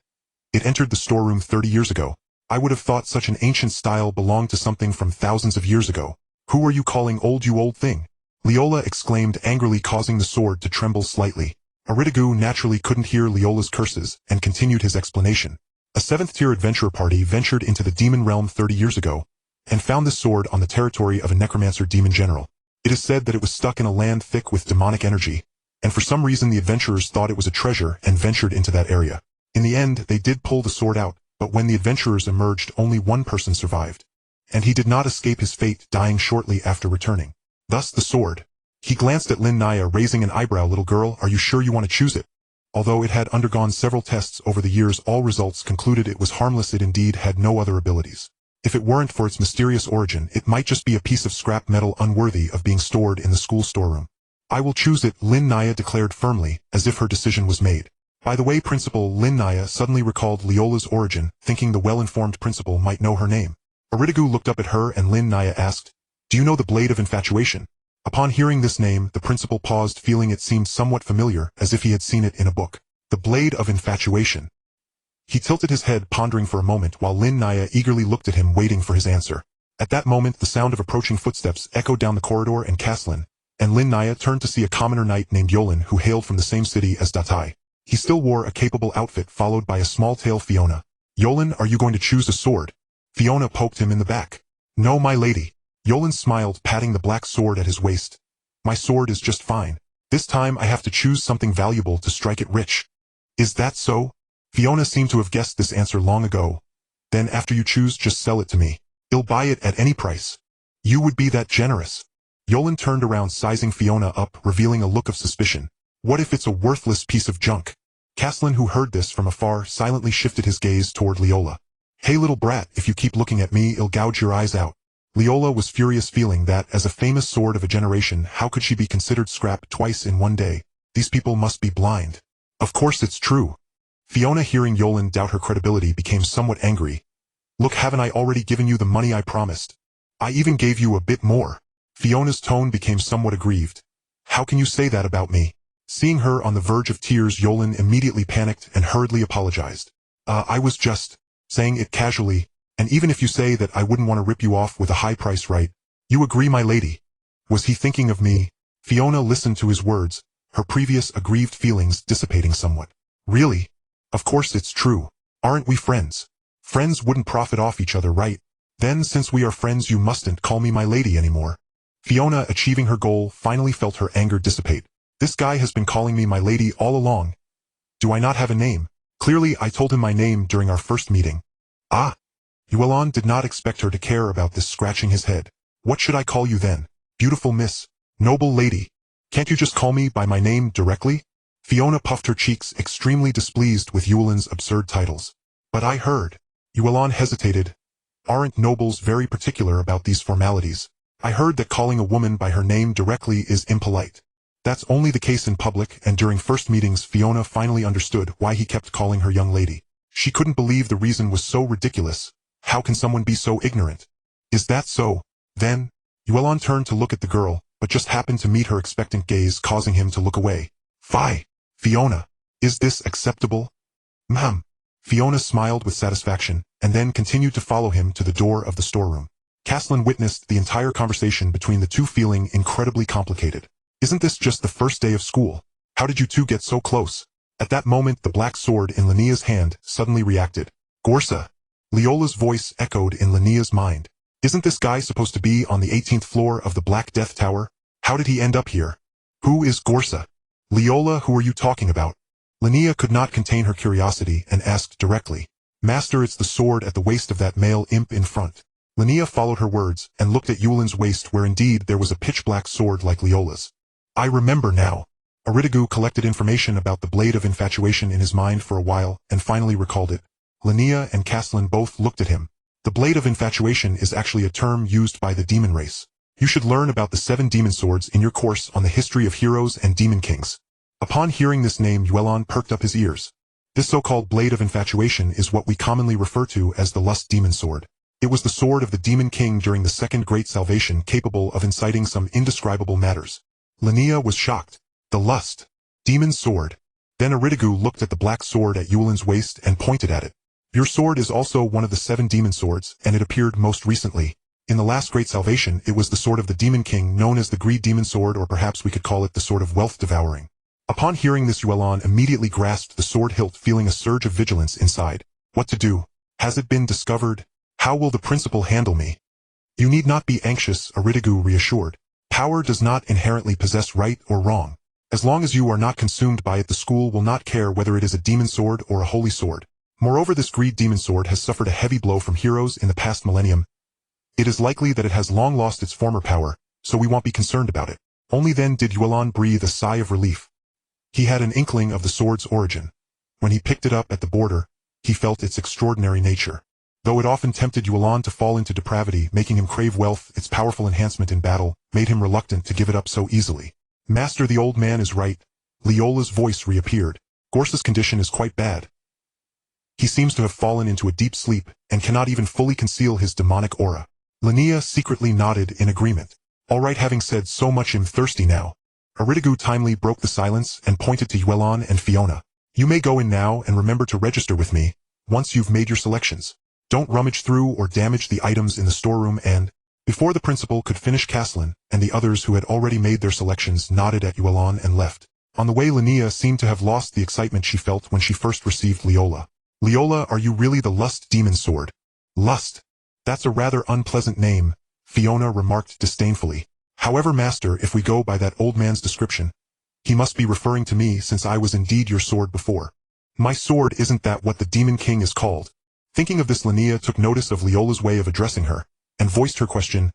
It entered the storeroom 30 years ago. I would have thought such an ancient style belonged to something from thousands of years ago. Who are you calling old, you old thing? Leola exclaimed angrily, causing the sword to tremble slightly. Iridigu naturally couldn't hear Leola's curses and continued his explanation. A 7th-tier adventurer party ventured into the demon realm 30 years ago and found this sword on the territory of a necromancer demon general. It is said that it was stuck in a land thick with demonic energy, and for some reason the adventurers thought it was a treasure and ventured into that area. In the end, they did pull the sword out, but when the adventurers emerged, only one person survived, and he did not escape his fate, dying shortly after returning. Thus the sword. He glanced at Linnea, raising an eyebrow. Little girl, are you sure you want to choose it? Although it had undergone several tests over the years, all results concluded it was harmless. It indeed had no other abilities. If it weren't for its mysterious origin, it might just be a piece of scrap metal unworthy of being stored in the school storeroom. I will choose it, Linnea declared firmly, as if her decision was made. By the way, Principal, Linnea suddenly recalled Leola's origin, thinking the well-informed principal might know her name. Iridigu looked up at her, and Linnea asked, Do you know the Blade of Infatuation? Upon hearing this name, the principal paused, feeling it seemed somewhat familiar, as if he had seen it in a book. The Blade of Infatuation. He tilted his head, pondering for a moment, while Linnea eagerly looked at him, waiting for his answer. At that moment, the sound of approaching footsteps echoed down the corridor, and Caslin and Linnea turned to see a commoner knight named Yolan, who hailed from the same city as Datai. He still wore a capable outfit followed by a small-tail Fiona. Yolan, are you going to choose a sword? Fiona poked him in the back. No, my lady. Yolan smiled, patting the black sword at his waist. My sword is just fine. This time I have to choose something valuable to strike it rich. Is that so? Fiona seemed to have guessed this answer long ago. Then after you choose, just sell it to me. I'll buy it at any price. You would be that generous? Yolan turned around, sizing Fiona up, revealing a look of suspicion. What if it's a worthless piece of junk? Caslin, who heard this from afar, silently shifted his gaze toward Leola. Hey little brat, if you keep looking at me, I'll gouge your eyes out. Leola was furious, feeling that, as a famous sword of a generation, how could she be considered scrap twice in one day? These people must be blind. Of course it's true. Fiona, hearing Yolan doubt her credibility, became somewhat angry. Look, haven't I already given you the money I promised? I even gave you a bit more. Fiona's tone became somewhat aggrieved. How can you say that about me? Seeing her on the verge of tears, Yolan immediately panicked and hurriedly apologized. I was just saying it casually, and even if you say that I wouldn't want to rip you off with a high price, right? You agree, my lady? Was he thinking of me? Fiona listened to his words, her previous aggrieved feelings dissipating somewhat. Really? Of course it's true. Aren't we friends? Friends wouldn't profit off each other, right? Then since we are friends, you mustn't call me my lady anymore. Fiona, achieving her goal, finally felt her anger dissipate. This guy has been calling me my lady all along. Do I not have a name? Clearly I told him my name during our first meeting. Ah! Yuelon did not expect her to care about this, scratching his head. What should I call you then? Beautiful miss? Noble lady? Can't you just call me by my name directly? Fiona puffed her cheeks, extremely displeased with Yuelin's absurd titles. But I heard. Yuelon hesitated. Aren't nobles very particular about these formalities? I heard that calling a woman by her name directly is impolite. That's only the case in public, and during first meetings Fiona finally understood why he kept calling her young lady. She couldn't believe the reason was so ridiculous. How can someone be so ignorant? Is that so? Then, Yuelon turned to look at the girl, but just happened to meet her expectant gaze, causing him to look away. Fie! Fiona! Is this acceptable? Ma'am. Fiona smiled with satisfaction, and then continued to follow him to the door of the storeroom. Caslin witnessed the entire conversation between the two, feeling incredibly complicated. Isn't this just the first day of school? How did you two get so close? At that moment, the black sword in Linnea's hand suddenly reacted. Gorsa! Leola's voice echoed in Linnea's mind. Isn't this guy supposed to be on the 18th floor of the Black Death Tower? How did he end up here? Who is Gorsa? Leola, who are you talking about? Linnea could not contain her curiosity and asked directly. Master, it's the sword at the waist of that male imp in front. Linnea followed her words and looked at Yuelin's waist, where indeed there was a pitch-black sword like Leola's. I remember now. Aridigu collected information about the Blade of Infatuation in his mind for a while and finally recalled it. Linnea and Caslin both looked at him. The Blade of Infatuation is actually a term used by the demon race. You should learn about the 7 demon swords in your course on the history of heroes and demon kings. Upon hearing this name, Yuelon perked up his ears. This so-called Blade of Infatuation is what we commonly refer to as the Lust Demon Sword. It was the sword of the Demon King during the Second Great Salvation, capable of inciting some indescribable matters. Linnea was shocked. The Lust Demon Sword. Then Aridigu looked at the black sword at Yuelin's waist and pointed at it. Your sword is also one of the 7 demon swords, and it appeared most recently. In the last Great Salvation, it was the sword of the Demon King, known as the Greed Demon Sword, or perhaps we could call it the sword of wealth devouring. Upon hearing this, Yuelon immediately grasped the sword hilt, feeling a surge of vigilance inside. What to do? Has it been discovered? How will the principal handle me? You need not be anxious, Aridigu reassured. Power does not inherently possess right or wrong. As long as you are not consumed by it, the school will not care whether it is a demon sword or a holy sword. Moreover, this Greed Demon Sword has suffered a heavy blow from heroes in the past millennium. It is likely that it has long lost its former power, so we won't be concerned about it. Only then did Yuelon breathe a sigh of relief. He had an inkling of the sword's origin. When he picked it up at the border, he felt its extraordinary nature. Though it often tempted Yuelon to fall into depravity, making him crave wealth, its powerful enhancement in battle made him reluctant to give it up so easily. Master, the old man is right. Leola's voice reappeared. Gorsa's condition is quite bad. He seems to have fallen into a deep sleep and cannot even fully conceal his demonic aura. Linnea secretly nodded in agreement. All right, having said so much, I'm thirsty now. Aridigu timely broke the silence and pointed to Yuelon and Fiona. You may go in now, and remember to register with me once you've made your selections. Don't rummage through or damage the items in the storeroom. And before the principal could finish, Caslin and the others who had already made their selections nodded at Yuelon and left. On the way, Linnea seemed to have lost the excitement she felt when she first received Leola. Leola, are you really the lust demon sword? Lust. That's a rather unpleasant name, Fiona remarked disdainfully. However, master, if we go by that old man's description, he must be referring to me since I was indeed your sword before. My sword, isn't that what the Demon King is called? Thinking of this, Linnea took notice of Leola's way of addressing her, and voiced her question.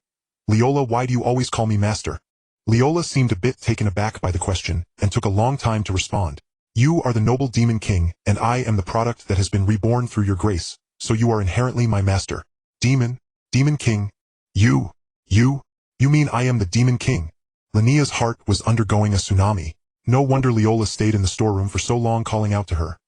Leola, why do you always call me master? Leola seemed a bit taken aback by the question, and took a long time to respond. You are the noble Demon King, and I am the product that has been reborn through your grace, so you are inherently my master. Demon King? You mean I am the Demon King? Linnea's heart was undergoing a tsunami. No wonder Leola stayed in the storeroom for so long calling out to her.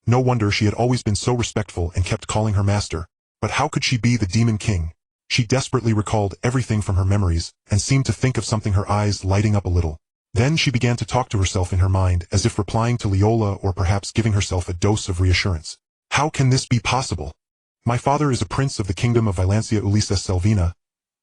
No wonder she had always been so respectful and kept calling her master. But how could she be the Demon King? She desperately recalled everything from her memories, and seemed to think of something, her eyes lighting up a little. Then she began to talk to herself in her mind, as if replying to Leola or perhaps giving herself a dose of reassurance. How can this be possible? My father is a prince of the kingdom of Vilancia Ulysses Selvina,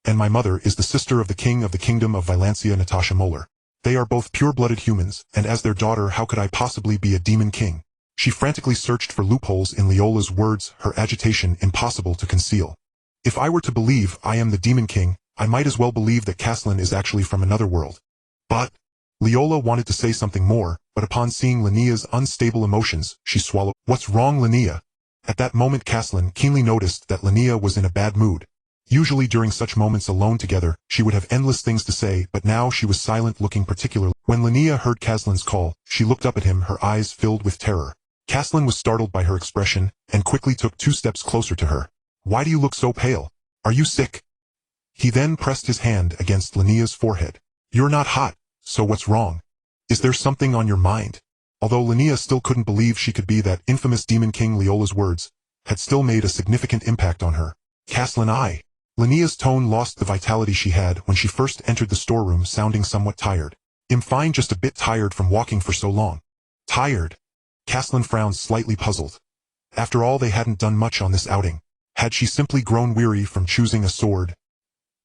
and my mother is the sister of the king of the kingdom of Vilancia Natasha Moeller. They are both pure-blooded humans, and as their daughter, how could I possibly be a demon king? She frantically searched for loopholes in Leola's words, her agitation impossible to conceal. If I were to believe I am the Demon King, I might as well believe that Caslin is actually from another world. But Leola wanted to say something more, but upon seeing Linnea's unstable emotions, she swallowed. What's wrong, Linnea? At that moment Caslin keenly noticed that Linnea was in a bad mood. Usually during such moments alone together, she would have endless things to say, but now she was silent, looking particularly. When Linnea heard Caslin's call, she looked up at him, her eyes filled with terror. Caslin was startled by her expression, and quickly took 2 steps closer to her. Why do you look so pale? Are you sick? He then pressed his hand against Linnea's forehead. You're not hot, so what's wrong? Is there something on your mind? Although Linnea still couldn't believe she could be that infamous Demon King, Leola's words had still made a significant impact on her. Caslin, Linnea's tone lost the vitality she had when she first entered the storeroom, sounding somewhat tired. I'm fine, just a bit tired from walking for so long. Tired? Caslin frowned, slightly puzzled. After all, they hadn't done much on this outing. Had she simply grown weary from choosing a sword?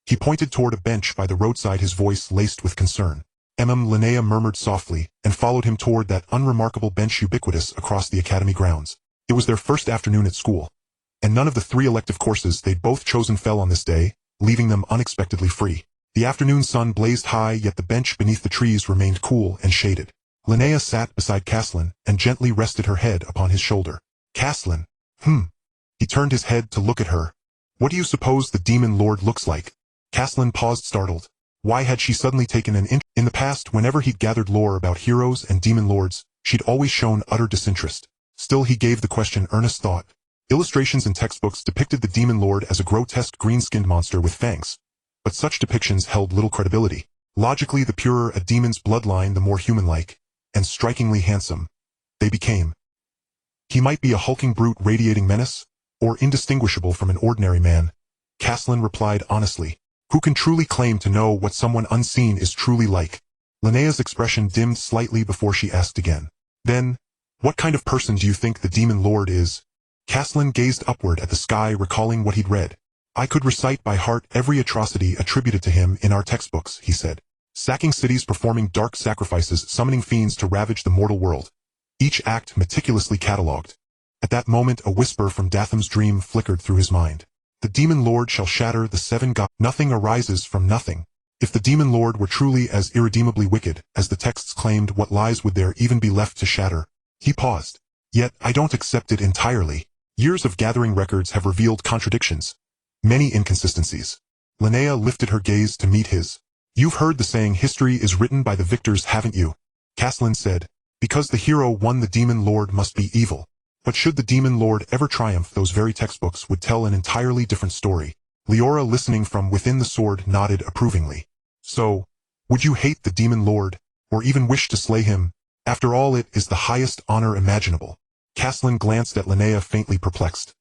He pointed toward a bench by the roadside, his voice laced with concern. Linnea murmured softly, and followed him toward that unremarkable bench ubiquitous across the academy grounds. It was their first afternoon at school, and none of the 3 elective courses they'd both chosen fell on this day, leaving them unexpectedly free. The afternoon sun blazed high, yet the bench beneath the trees remained cool and shaded. Linnea sat beside Caslin, and gently rested her head upon his shoulder. Caslin. He turned his head to look at her. What do you suppose the Demon Lord looks like? Caslin paused, startled. Why had she suddenly taken an interest? In the past, whenever he'd gathered lore about heroes and demon lords, she'd always shown utter disinterest. Still, he gave the question earnest thought. Illustrations and textbooks depicted the Demon Lord as a grotesque green-skinned monster with fangs. But such depictions held little credibility. Logically, the purer a demon's bloodline, the more human-like, and strikingly handsome they became. He might be a hulking brute radiating menace, or indistinguishable from an ordinary man. Caslin replied honestly. Who can truly claim to know what someone unseen is truly like? Linnea's expression dimmed slightly before she asked again. Then, what kind of person do you think the Demon Lord is? Caslin gazed upward at the sky, recalling what he'd read. I could recite by heart every atrocity attributed to him in our textbooks, he said. Sacking cities, performing dark sacrifices, summoning fiends to ravage the mortal world. Each act meticulously catalogued. At that moment a whisper from Datham's dream flickered through his mind. The Demon Lord shall shatter the 7 gods. Nothing arises from nothing. If the Demon Lord were truly as irredeemably wicked as the texts claimed, what lies would there even be left to shatter? He paused. Yet, I don't accept it entirely. Years of gathering records have revealed contradictions. Many inconsistencies. Linnea lifted her gaze to meet his. You've heard the saying, history is written by the victors, haven't you? Caslin said. Because the hero won, the Demon Lord must be evil. But should the Demon Lord ever triumph, those very textbooks would tell an entirely different story. Leora, listening from within the sword, nodded approvingly. So, would you hate the Demon Lord, or even wish to slay him? After all, it is the highest honor imaginable. Caslin glanced at Linnea, faintly perplexed.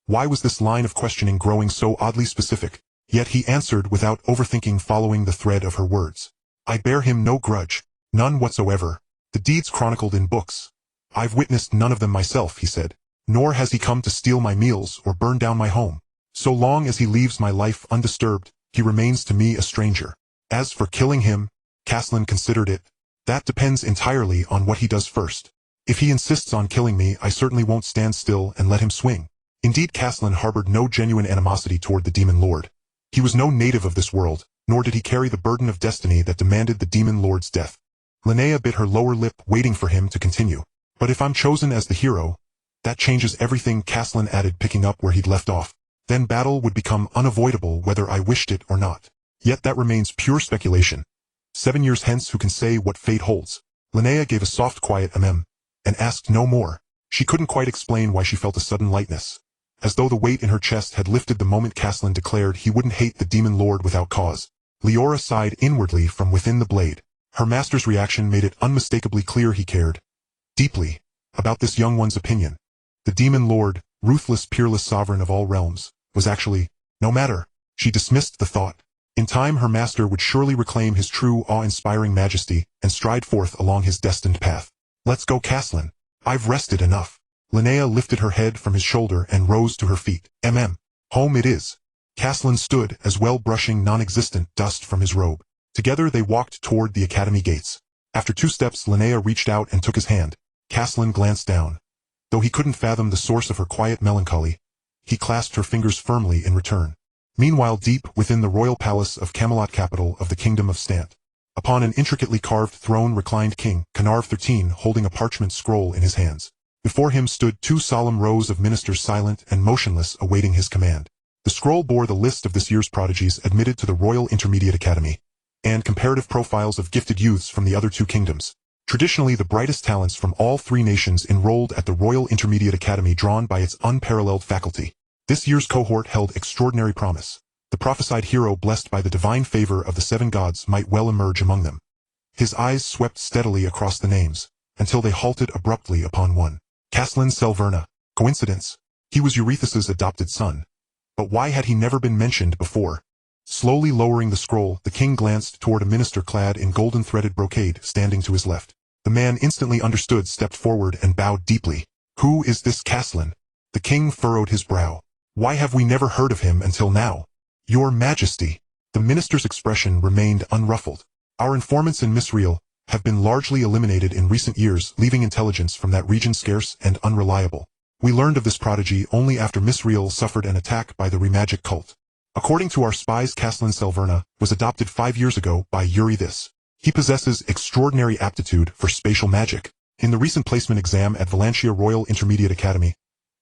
Why was this line of questioning growing so oddly specific? Yet he answered without overthinking, following the thread of her words. I bear him no grudge, none whatsoever. The deeds chronicled in books. I've witnessed none of them myself, he said. Nor has he come to steal my meals or burn down my home. So long as he leaves my life undisturbed, he remains to me a stranger. As for killing him, Caslin considered it. That depends entirely on what he does first. If he insists on killing me, I certainly won't stand still and let him swing. Indeed, Caslin harbored no genuine animosity toward the Demon Lord. He was no native of this world, nor did he carry the burden of destiny that demanded the Demon Lord's death. Linnea bit her lower lip, waiting for him to continue. But if I'm chosen as the hero, that changes everything, Caslin added, picking up where he'd left off. Then battle would become unavoidable whether I wished it or not. Yet that remains pure speculation. 7 years hence, who can say what fate holds? Linnea gave a soft, quiet ahem, and asked no more. She couldn't quite explain why she felt a sudden lightness, as though the weight in her chest had lifted the moment Caslin declared he wouldn't hate the Demon Lord without cause. Leora sighed inwardly from within the blade. Her master's reaction made it unmistakably clear he cared deeply about this young one's opinion. The Demon Lord, ruthless, peerless sovereign of all realms, was actually no matter. She dismissed the thought. In time her master would surely reclaim his true, awe-inspiring majesty and stride forth along his destined path. Let's go, Caslin. I've rested enough. Linnea lifted her head from his shoulder and rose to her feet. Home it is. Caslin stood as well, brushing non-existent dust from his robe. Together they walked toward the academy gates. After 2 steps, Linnea reached out and took his hand. Caslin glanced down. Though he couldn't fathom the source of her quiet melancholy, he clasped her fingers firmly in return. Meanwhile, deep within the royal palace of Camelot, capital of the Kingdom of Stant, upon an intricately carved throne reclined King Canarv XIII, holding a parchment scroll in his hands. Before him stood 2 solemn rows of ministers, silent and motionless, awaiting his command. The scroll bore the list of this year's prodigies admitted to the Royal Intermediate Academy, and comparative profiles of gifted youths from the other 2 kingdoms. Traditionally the brightest talents from all 3 nations enrolled at the Royal Intermediate Academy, drawn by its unparalleled faculty. This year's cohort held extraordinary promise. The prophesied hero, blessed by the divine favor of the 7 gods, might well emerge among them. His eyes swept steadily across the names, until they halted abruptly upon one. Caslin Selverna. Coincidence? He was Eurystheus' adopted son. But why had he never been mentioned before? Slowly lowering the scroll, the king glanced toward a minister clad in golden-threaded brocade standing to his left. The man instantly understood, stepped forward, and bowed deeply. Who is this Caslin? The king furrowed his brow. Why have we never heard of him until now? Your Majesty. The minister's expression remained unruffled. Our informants in Misreal have been largely eliminated in recent years, leaving intelligence from that region scarce and unreliable. We learned of this prodigy only after Misreal suffered an attack by the Remagic cult. According to our spies, Caslin Selverna was adopted 5 years ago by Eurystheus. He possesses extraordinary aptitude for spatial magic. In the recent placement exam at Valantia Royal Intermediate Academy,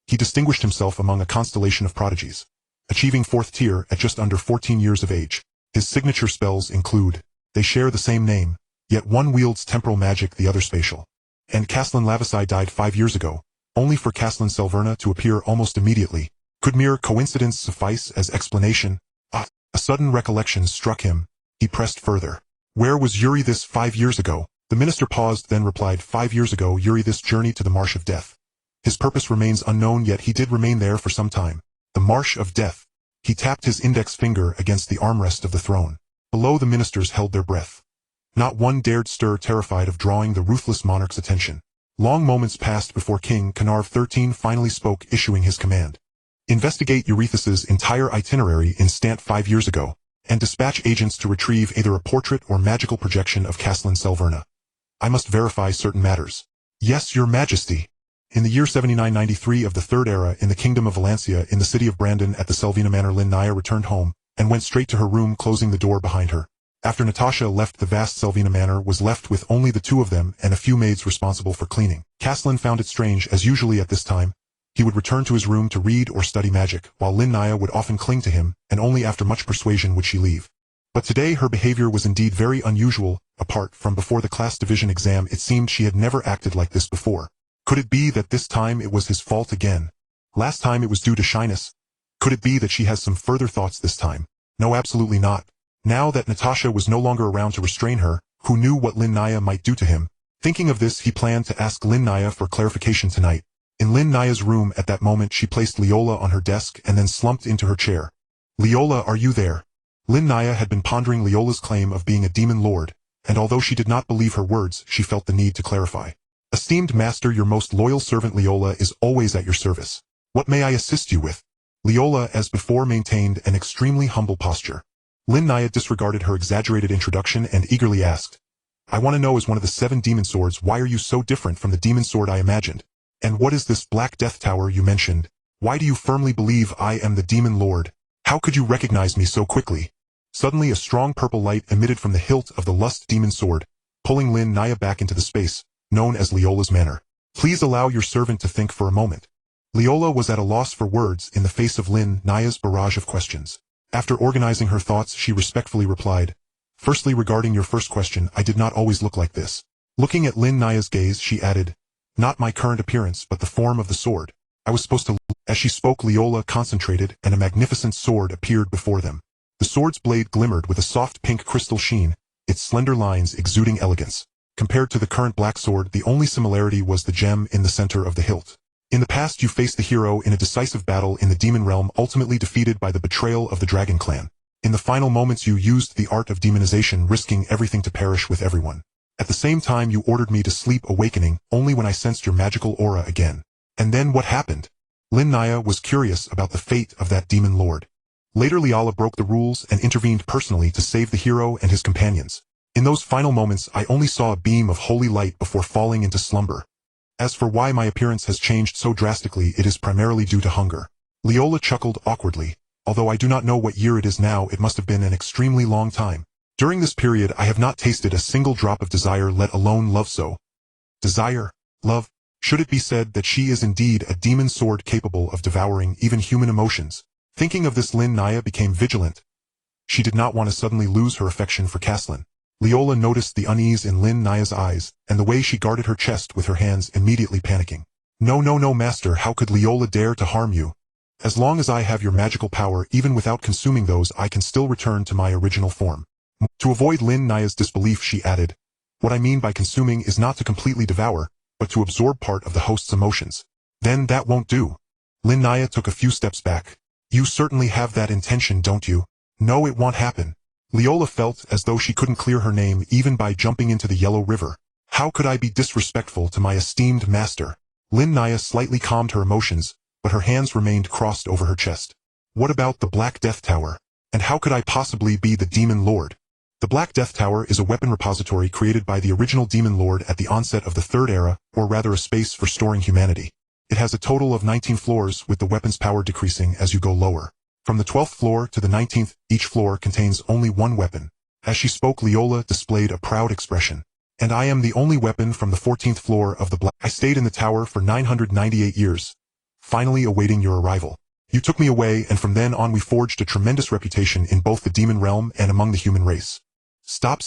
he distinguished himself among a constellation of prodigies, achieving 4th tier at just under 14 years of age. His signature spells include, they share the same name, yet one wields temporal magic, the other spatial. And Caslin Lavasai died 5 years ago, only for Caslin Selverna to appear almost immediately. Could mere coincidence suffice as explanation? A sudden recollection struck him. He pressed further. Where was Eurystheus 5 years ago? The minister paused, then replied, 5 years ago Eurystheus journeyed to the Marsh of Death. His purpose remains unknown, yet he did remain there for some time. The Marsh of Death. He tapped his index finger against the armrest of the throne. Below, the ministers held their breath. Not one dared stir, terrified of drawing the ruthless monarch's attention. Long moments passed before King Canarv XIII finally spoke, issuing his command. Investigate Eurystheus' entire itinerary in Stant 5 years ago, and dispatch agents to retrieve either a portrait or magical projection of Caslin Selverna. I must verify certain matters. Yes, Your Majesty. In the year 7993 of the Third Era, in the Kingdom of Valencia, in the city of Brandon at the Selvina Manor, Linnea returned home, and went straight to her room, closing the door behind her. After Natasha left, the vast Selvina Manor was left with only the 2 of them and a few maids responsible for cleaning. Caslin found it strange, as usually at this time, he would return to his room to read or study magic, while Linnea would often cling to him, and only after much persuasion would she leave. But today her behavior was indeed very unusual. Apart from before the class division exam, it seemed she had never acted like this before. Could it be that this time it was his fault again? Last time it was due to shyness. Could it be that she has some further thoughts this time? No, absolutely not. Now that Natasha was no longer around to restrain her, who knew what Linnea might do to him? Thinking of this, he planned to ask Linnea for clarification tonight. In Linnea's room at that moment, she placed Leola on her desk and then slumped into her chair. Leola, are you there? Linnea had been pondering Leola's claim of being a demon lord, and although she did not believe her words, she felt the need to clarify. Esteemed master, your most loyal servant Leola is always at your service. What may I assist you with? Leola, as before, maintained an extremely humble posture. Linnea disregarded her exaggerated introduction and eagerly asked, I want to know, as one of the 7 demon swords, why are you so different from the demon sword I imagined? And what is this Black Death Tower you mentioned? Why do you firmly believe I am the demon lord? How could you recognize me so quickly? Suddenly a strong purple light emitted from the hilt of the Lust demon sword, pulling Lin Naya back into the space known as Leola's Manor. Please allow your servant to think for a moment. Leola was at a loss for words in the face of Lin Naya's barrage of questions. After organizing her thoughts, she respectfully replied, "Firstly, regarding your first question, I did not always look like this." Looking at Lin Naya's gaze, she added, "Not my current appearance, but the form of the sword. I was supposed to..." As she spoke, Leola concentrated, and a magnificent sword appeared before them. The sword's blade glimmered with a soft pink crystal sheen, its slender lines exuding elegance. Compared to the current black sword, the only similarity was the gem in the center of the hilt. In the past, you faced the hero in a decisive battle in the demon realm, ultimately defeated by the betrayal of the Dragon Clan. In the final moments, you used the art of demonization, risking everything to perish with everyone. At the same time, you ordered me to sleep, awakening only when I sensed your magical aura again. And then what happened? Lin Naya was curious about the fate of that demon lord. Later, Leola broke the rules and intervened personally to save the hero and his companions. In those final moments, I only saw a beam of holy light before falling into slumber. As for why my appearance has changed so drastically, it is primarily due to hunger. Leola chuckled awkwardly. Although I do not know what year it is now, it must have been an extremely long time. During this period, I have not tasted a single drop of desire, let alone love. So, desire, love, should it be said that she is indeed a demon sword capable of devouring even human emotions? Thinking of this, Lin Naya became vigilant. She did not want to suddenly lose her affection for Caslin. Leola noticed the unease in Lin Naya's eyes, and the way she guarded her chest with her hands, immediately panicking. No, master, how could Leola dare to harm you? As long as I have your magical power, even without consuming those, I can still return to my original form. To avoid Lin Naya's disbelief, she added, "What I mean by consuming is not to completely devour, but to absorb part of the host's emotions." "Then that won't do." Lin Naya took a few steps back. "You certainly have that intention, don't you?" "No, it won't happen." Leola felt as though she couldn't clear her name even by jumping into the Yellow River. How could I be disrespectful to my esteemed master? Lin Naya slightly calmed her emotions, but her hands remained crossed over her chest. What about the Black Death Tower? And how could I possibly be the Demon Lord? The Black Death Tower is a weapon repository created by the original Demon Lord at the onset of the Third Era, or rather a space for storing humanity. It has a total of 19 floors, with the weapon's power decreasing as you go lower. From the 12th floor to the 19th, each floor contains only one weapon. As she spoke, Leola displayed a proud expression. And I am the only weapon from the 14th floor of the Black. I stayed in the tower for 998 years, finally awaiting your arrival. You took me away, and from then on we forged a tremendous reputation in both the demon realm and among the human race. Stop.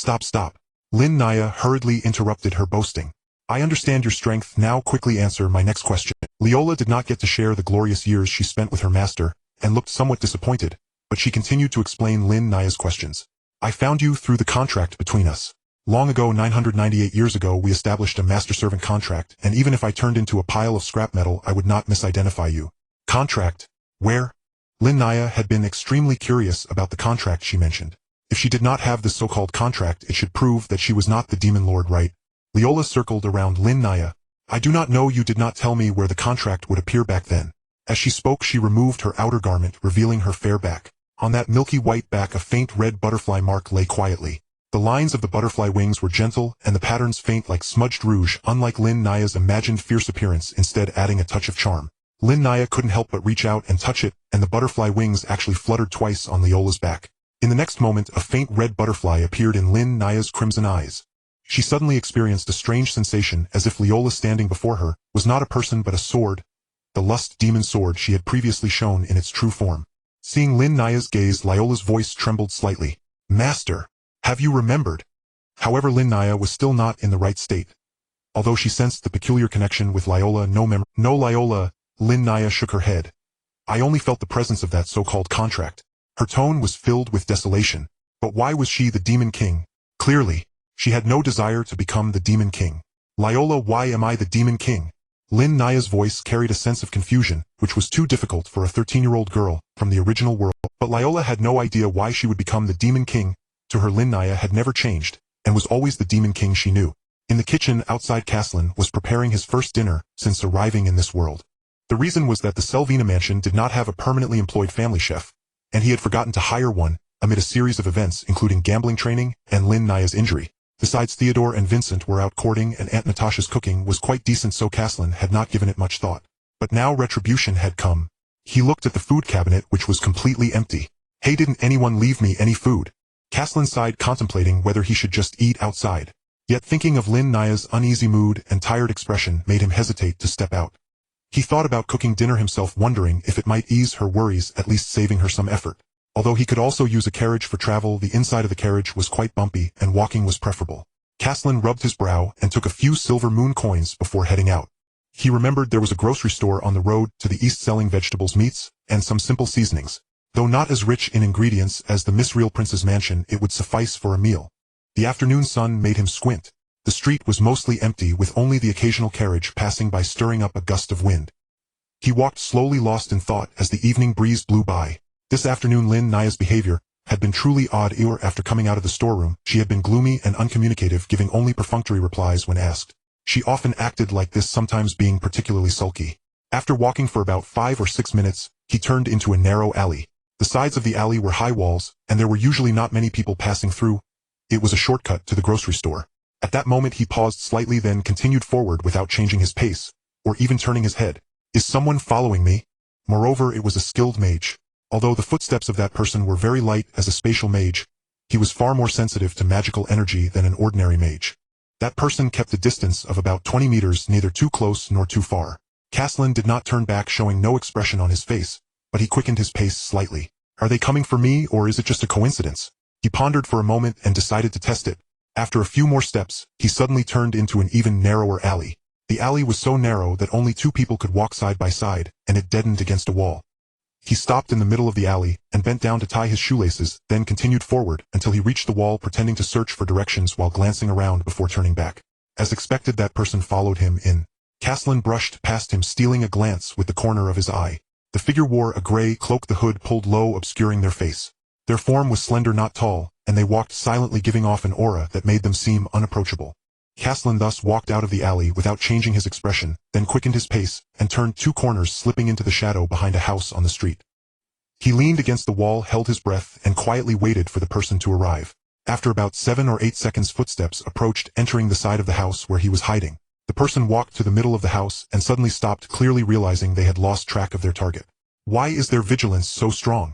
Lin Naya hurriedly interrupted her boasting. I understand your strength, now quickly answer my next question. Leola did not get to share the glorious years she spent with her master, and looked somewhat disappointed, but she continued to explain Lin Naya's questions. I found you through the contract between us. Long ago, 998 years ago, we established a master-servant contract, and even if I turned into a pile of scrap metal, I would not misidentify you. Contract? Where? Lin Naya had been extremely curious about the contract she mentioned. If she did not have this so-called contract, it should prove that she was not the Demon Lord, right? Leola circled around Lin Naya. I do not know, you did not tell me where the contract would appear back then. As she spoke, she removed her outer garment, revealing her fair back. On that milky white back, a faint red butterfly mark lay quietly. The lines of the butterfly wings were gentle, and the patterns faint like smudged rouge, unlike Lin Naya's imagined fierce appearance, instead adding a touch of charm. Lin Naya couldn't help but reach out and touch it, and the butterfly wings actually fluttered twice on Leola's back. In the next moment, a faint red butterfly appeared in Lin Naya's crimson eyes. She suddenly experienced a strange sensation, as if Leola standing before her was not a person but a sword, the Lust demon sword she had previously shown in its true form. Seeing Lin Naya's gaze, Leola's voice trembled slightly. Master, have you remembered? However, Lin Naya was still not in the right state. Although she sensed the peculiar connection with Leola, No, Leola, Lin Naya shook her head. I only felt the presence of that so-called contract. Her tone was filled with desolation. But why was she the Demon King? Clearly, she had no desire to become the Demon King. Leola, why am I the Demon King? Lin Naya's voice carried a sense of confusion, which was too difficult for a 13-year-old girl from the original world. But Leola had no idea why she would become the Demon King. To her, Lin Naya had never changed, and was always the Demon King she knew. In the kitchen outside, Caslin was preparing his first dinner since arriving in this world. The reason was that the Selvina mansion did not have a permanently employed family chef, and he had forgotten to hire one amid a series of events including gambling training and Lin Naya's injury. Besides, Theodore and Vincent were out courting and Aunt Natasha's cooking was quite decent, so Caslin had not given it much thought. But now retribution had come. He looked at the food cabinet, which was completely empty. Hey, didn't anyone leave me any food? Caslin sighed, contemplating whether he should just eat outside. Yet thinking of Lin Naya's uneasy mood and tired expression made him hesitate to step out. He thought about cooking dinner himself, wondering if it might ease her worries, at least saving her some effort. Although he could also use a carriage for travel, the inside of the carriage was quite bumpy and walking was preferable. Caslin rubbed his brow and took a few silver moon coins before heading out. He remembered there was a grocery store on the road to the east selling vegetables, meats, and some simple seasonings. Though not as rich in ingredients as the Misreal Prince's mansion, it would suffice for a meal. The afternoon sun made him squint. The street was mostly empty, with only the occasional carriage passing by stirring up a gust of wind. He walked slowly, lost in thought, as the evening breeze blew by. This afternoon Lin Naya's behavior had been truly odd. After coming out of the storeroom, she had been gloomy and uncommunicative, giving only perfunctory replies when asked. She often acted like this, sometimes being particularly sulky. After walking for about 5 or 6 minutes, he turned into a narrow alley. The sides of the alley were high walls, and there were usually not many people passing through. It was a shortcut to the grocery store. At that moment he paused slightly, then continued forward without changing his pace, or even turning his head. Is someone following me? Moreover, it was a skilled mage. Although the footsteps of that person were very light, as a spatial mage, he was far more sensitive to magical energy than an ordinary mage. That person kept a distance of about 20 meters, neither too close nor too far. Caslin did not turn back, showing no expression on his face, but he quickened his pace slightly. Are they coming for me, or is it just a coincidence? He pondered for a moment and decided to test it. After a few more steps, he suddenly turned into an even narrower alley. The alley was so narrow that only 2 people could walk side by side, and it deadened against a wall. He stopped in the middle of the alley and bent down to tie his shoelaces, then continued forward until he reached the wall, pretending to search for directions while glancing around before turning back. As expected, that person followed him in. Caslin brushed past him, stealing a glance with the corner of his eye. The figure wore a gray cloak, the hood pulled low, obscuring their face. Their form was slender, not tall, and they walked silently, giving off an aura that made them seem unapproachable. Caslin thus walked out of the alley without changing his expression, then quickened his pace, and turned 2 corners, slipping into the shadow behind a house on the street. He leaned against the wall, held his breath, and quietly waited for the person to arrive. After about 7 or 8 seconds, footsteps approached, entering the side of the house where he was hiding. The person walked to the middle of the house and suddenly stopped, clearly realizing they had lost track of their target. Why is their vigilance so strong?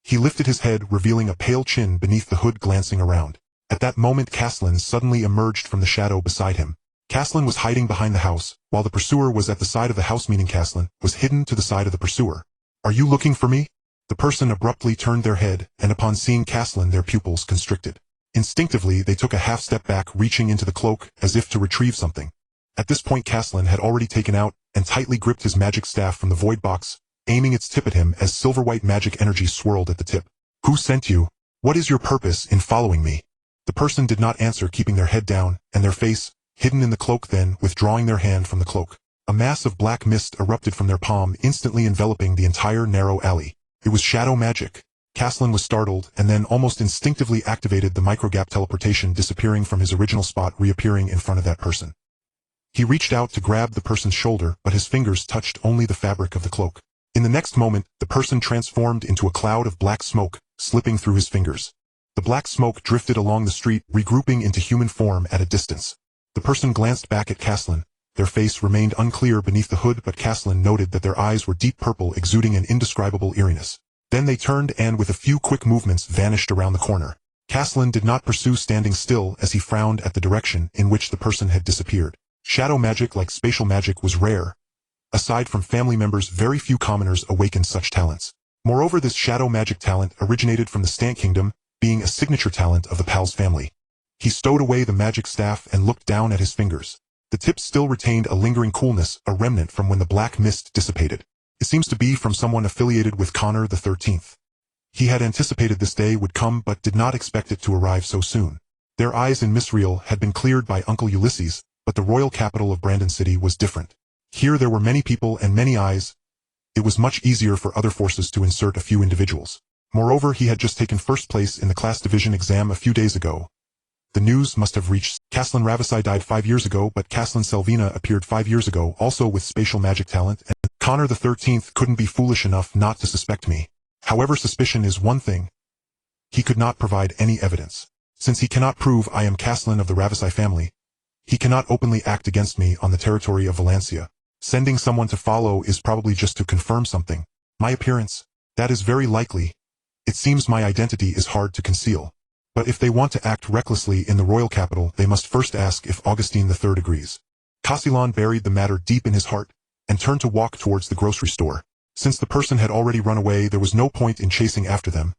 He lifted his head, revealing a pale chin beneath the hood, glancing around. At that moment, Caslin suddenly emerged from the shadow beside him. Caslin was hiding behind the house, while the pursuer was at the side of the house, meaning Caslin was hidden to the side of the pursuer. Are you looking for me? The person abruptly turned their head, and upon seeing Caslin, their pupils constricted. Instinctively, they took a half step back, reaching into the cloak as if to retrieve something. At this point, Caslin had already taken out and tightly gripped his magic staff from the void box, aiming its tip at him as silver-white magic energy swirled at the tip. Who sent you? What is your purpose in following me? The person did not answer, keeping their head down and their face hidden in the cloak, then withdrawing their hand from the cloak. A mass of black mist erupted from their palm, instantly enveloping the entire narrow alley. It was shadow magic. Caslin was startled and then almost instinctively activated the microgap teleportation, disappearing from his original spot, reappearing in front of that person. He reached out to grab the person's shoulder, but his fingers touched only the fabric of the cloak. In the next moment, the person transformed into a cloud of black smoke, slipping through his fingers. The black smoke drifted along the street, regrouping into human form at a distance. The person glanced back at Caslin. Their face remained unclear beneath the hood, but Caslin noted that their eyes were deep purple, exuding an indescribable eeriness. Then they turned and, with a few quick movements, vanished around the corner. Caslin did not pursue, standing still as he frowned at the direction in which the person had disappeared. Shadow magic, like spatial magic, was rare. Aside from family members, very few commoners awakened such talents. Moreover, this shadow magic talent originated from the Stant Kingdom, being a signature talent of the Pal's family. He stowed away the magic staff and looked down at his fingers. The tips still retained a lingering coolness, a remnant from when the black mist dissipated. It seems to be from someone affiliated with Connor the 13th. He had anticipated this day would come, but did not expect it to arrive so soon. Their eyes in Misreal had been cleared by Uncle Ulysses, but the royal capital of Brandon City was different. Here there were many people and many eyes. It was much easier for other forces to insert a few individuals. Moreover, he had just taken first place in the class division exam a few days ago. The news must have reached. Caslin Ravasai died 5 years ago, but Caslin Selvina appeared 5 years ago, also with spatial magic talent, and Connor the 13th couldn't be foolish enough not to suspect me. However, suspicion is one thing. He could not provide any evidence. Since he cannot prove I am Castellan of the Ravasi family, he cannot openly act against me on the territory of Valencia. Sending someone to follow is probably just to confirm something. My appearance? That is very likely. It seems my identity is hard to conceal. But if they want to act recklessly in the royal capital, they must first ask if Augustine III agrees. Castellan buried the matter deep in his heart, and turned to walk towards the grocery store. Since the person had already run away, there was no point in chasing after them.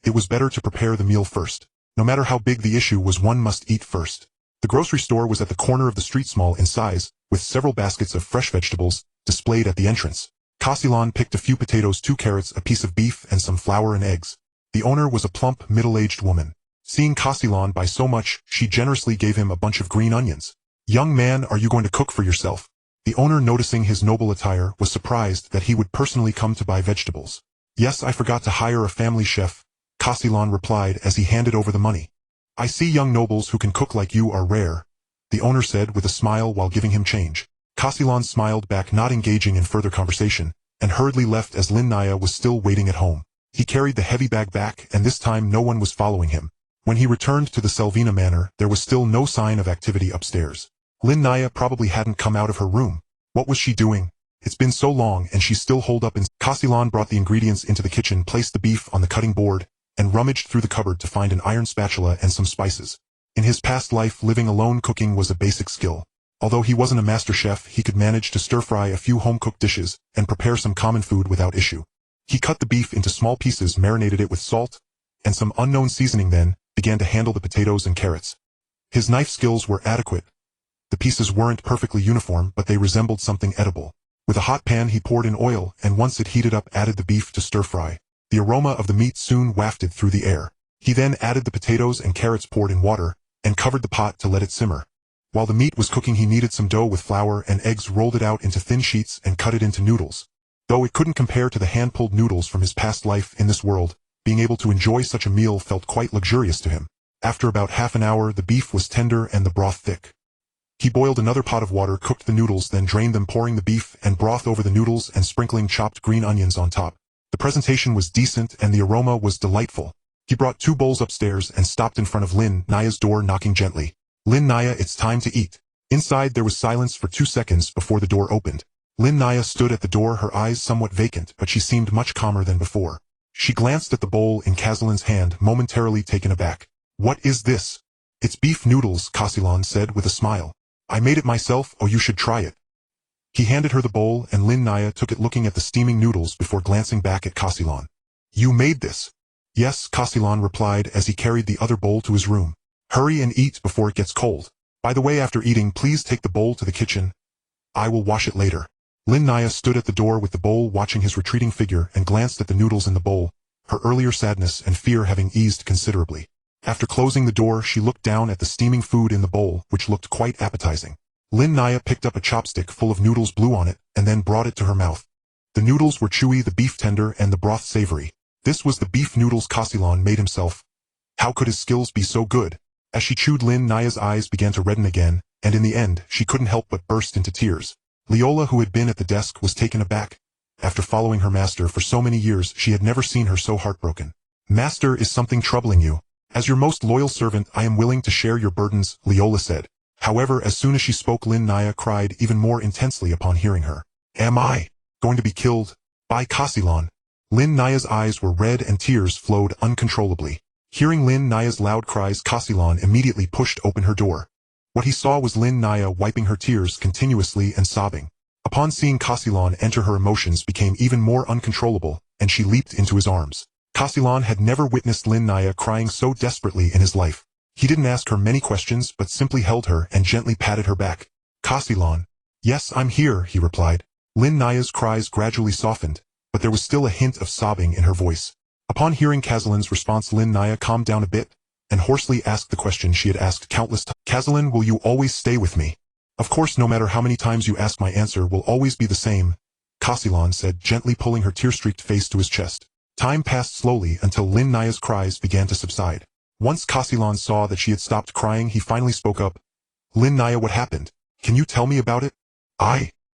It was better to prepare the meal first. No matter how big the issue was, one must eat first. The grocery store was at the corner of the street, small in size, with several baskets of fresh vegetables displayed at the entrance. Castellan picked a few potatoes, 2 carrots, a piece of beef, and some flour and eggs. The owner was a plump, middle-aged woman. Seeing Castellan buy so much, she generously gave him a bunch of green onions. "Young man, are you going to cook for yourself?" The owner, noticing his noble attire, was surprised that he would personally come to buy vegetables. "Yes, I forgot to hire a family chef," Castellan replied as he handed over the money. "I see young nobles who can cook like you are rare," the owner said with a smile while giving him change. Castellan smiled back, not engaging in further conversation, and hurriedly left as Lin Naya was still waiting at home. He carried the heavy bag back, and this time no one was following him. When he returned to the Selvina manor, there was still no sign of activity upstairs. Lin Naya probably hadn't come out of her room. What was she doing? It's been so long and she's still holed up in... Castellan brought the ingredients into the kitchen, placed the beef on the cutting board, and rummaged through the cupboard to find an iron spatula and some spices. In his past life, living alone, cooking was a basic skill. Although he wasn't a master chef, he could manage to stir-fry a few home-cooked dishes and prepare some common food without issue. He cut the beef into small pieces, marinated it with salt and some unknown seasoning, then began to handle the potatoes and carrots. His knife skills were adequate. The pieces weren't perfectly uniform, but they resembled something edible. With a hot pan, he poured in oil, and once it heated up, added the beef to stir-fry. The aroma of the meat soon wafted through the air. He then added the potatoes and carrots, poured in water, and covered the pot to let it simmer. While the meat was cooking, he kneaded some dough with flour and eggs, rolled it out into thin sheets, and cut it into noodles. Though it couldn't compare to the hand-pulled noodles from his past life in this world, being able to enjoy such a meal felt quite luxurious to him. After about half an hour, the beef was tender and the broth thick. He boiled another pot of water, cooked the noodles, then drained them, pouring the beef and broth over the noodles and sprinkling chopped green onions on top. The presentation was decent and the aroma was delightful. He brought 2 bowls upstairs and stopped in front of Lin Naya's door, knocking gently. "Lin Naya, it's time to eat." Inside there was silence for 2 seconds before the door opened. Lin Naya stood at the door, her eyes somewhat vacant, but she seemed much calmer than before. She glanced at the bowl in Castellan's hand, momentarily taken aback. "What is this?" "It's beef noodles," Castellan said with a smile. "I made it myself. Oh, you should try it." He handed her the bowl, and Lin Naya took it, looking at the steaming noodles before glancing back at Castellan. "You made this?" "Yes," Castellan replied as he carried the other bowl to his room. "Hurry and eat before it gets cold. By the way, after eating, please take the bowl to the kitchen. I will wash it later." Lin Naya stood at the door with the bowl, watching his retreating figure, and glanced at the noodles in the bowl, her earlier sadness and fear having eased considerably. After closing the door, she looked down at the steaming food in the bowl, which looked quite appetizing. Lin Naya picked up a chopstick full of noodles, blew on it, and then brought it to her mouth. The noodles were chewy, the beef tender, and the broth savory. This was the beef noodles Castellan made himself. How could his skills be so good? As she chewed, Lin Naya's eyes began to redden again, and in the end, she couldn't help but burst into tears. Leola, who had been at the desk, was taken aback. After following her master for so many years, she had never seen her so heartbroken. "Master, is something troubling you?" "As your most loyal servant, I am willing to share your burdens," Leola said. However, as soon as she spoke, Lin Naya cried even more intensely upon hearing her. "Am I going to be killed by Castellan?" Lin Naya's eyes were red and tears flowed uncontrollably. Hearing Lin Naya's loud cries, Castellan immediately pushed open her door. What he saw was Lin Naya wiping her tears continuously and sobbing. Upon seeing Castellan enter, her emotions became even more uncontrollable, and she leaped into his arms. Castellan had never witnessed Lin Naya crying so desperately in his life. He didn't ask her many questions, but simply held her and gently patted her back. "Castellan." "Yes, I'm here," he replied. Lin Naya's cries gradually softened, but there was still a hint of sobbing in her voice. Upon hearing Castellan's response, Lin Naya calmed down a bit, and hoarsely asked the question she had asked countless times. "Castellan, will you always stay with me?" "Of course, no matter how many times you ask, my answer will always be the same," Castellan said, gently pulling her tear-streaked face to his chest. Time passed slowly until Lin Naya's cries began to subside. Once Castellan saw that she had stopped crying, he finally spoke up. "Lin Naya, what happened? Can you tell me about it?"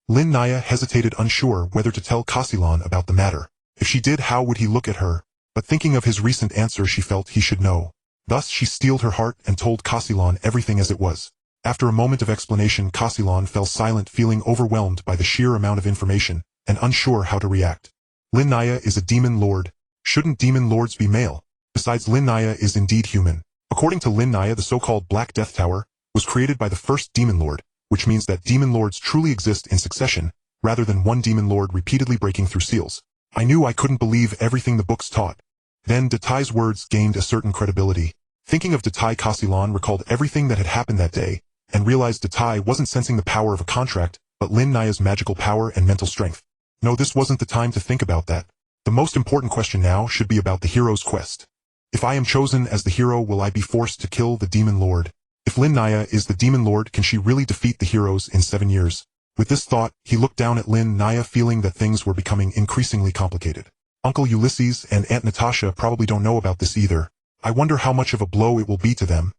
Lin Naya hesitated, unsure whether to tell Castellan about the matter. If she did, how would he look at her? But thinking of his recent answer, she felt he should know. Thus she steeled her heart and told Castellan everything as it was. After a moment of explanation, Castellan fell silent, feeling overwhelmed by the sheer amount of information, and unsure how to react. Lin Naya is a demon lord. Shouldn't demon lords be male? Besides, Lin Naya is indeed human. According to Lin Naya, the so-called Black Death Tower was created by the first demon lord, which means that demon lords truly exist in succession, rather than one demon lord repeatedly breaking through seals. I knew I couldn't believe everything the books taught. Then Datai's words gained a certain credibility. Thinking of Datai, Castellan recalled everything that had happened that day, and realized Datai wasn't sensing the power of a contract, but Lin Naya's magical power and mental strength. No, this wasn't the time to think about that. The most important question now should be about the hero's quest. If I am chosen as the hero, will I be forced to kill the demon lord? If Lin Naya is the demon lord, can she really defeat the heroes in 7 years? With this thought, he looked down at Lin Naya, feeling that things were becoming increasingly complicated. Uncle Ulysses and Aunt Natasha probably don't know about this either. I wonder how much of a blow it will be to them.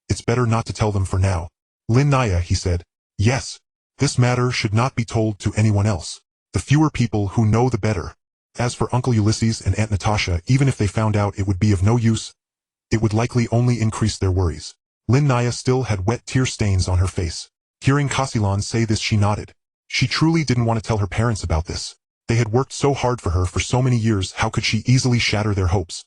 It's better not to tell them for now. Lin Naya, he said. Yes. This matter should not be told to anyone else. The fewer people who know, the better. As for Uncle Ulysses and Aunt Natasha, even if they found out, it would be of no use. It would likely only increase their worries. Lin Naya still had wet tear stains on her face. Hearing Castellan say this, she nodded. She truly didn't want to tell her parents about this. They had worked so hard for her for so many years. How could she easily shatter their hopes?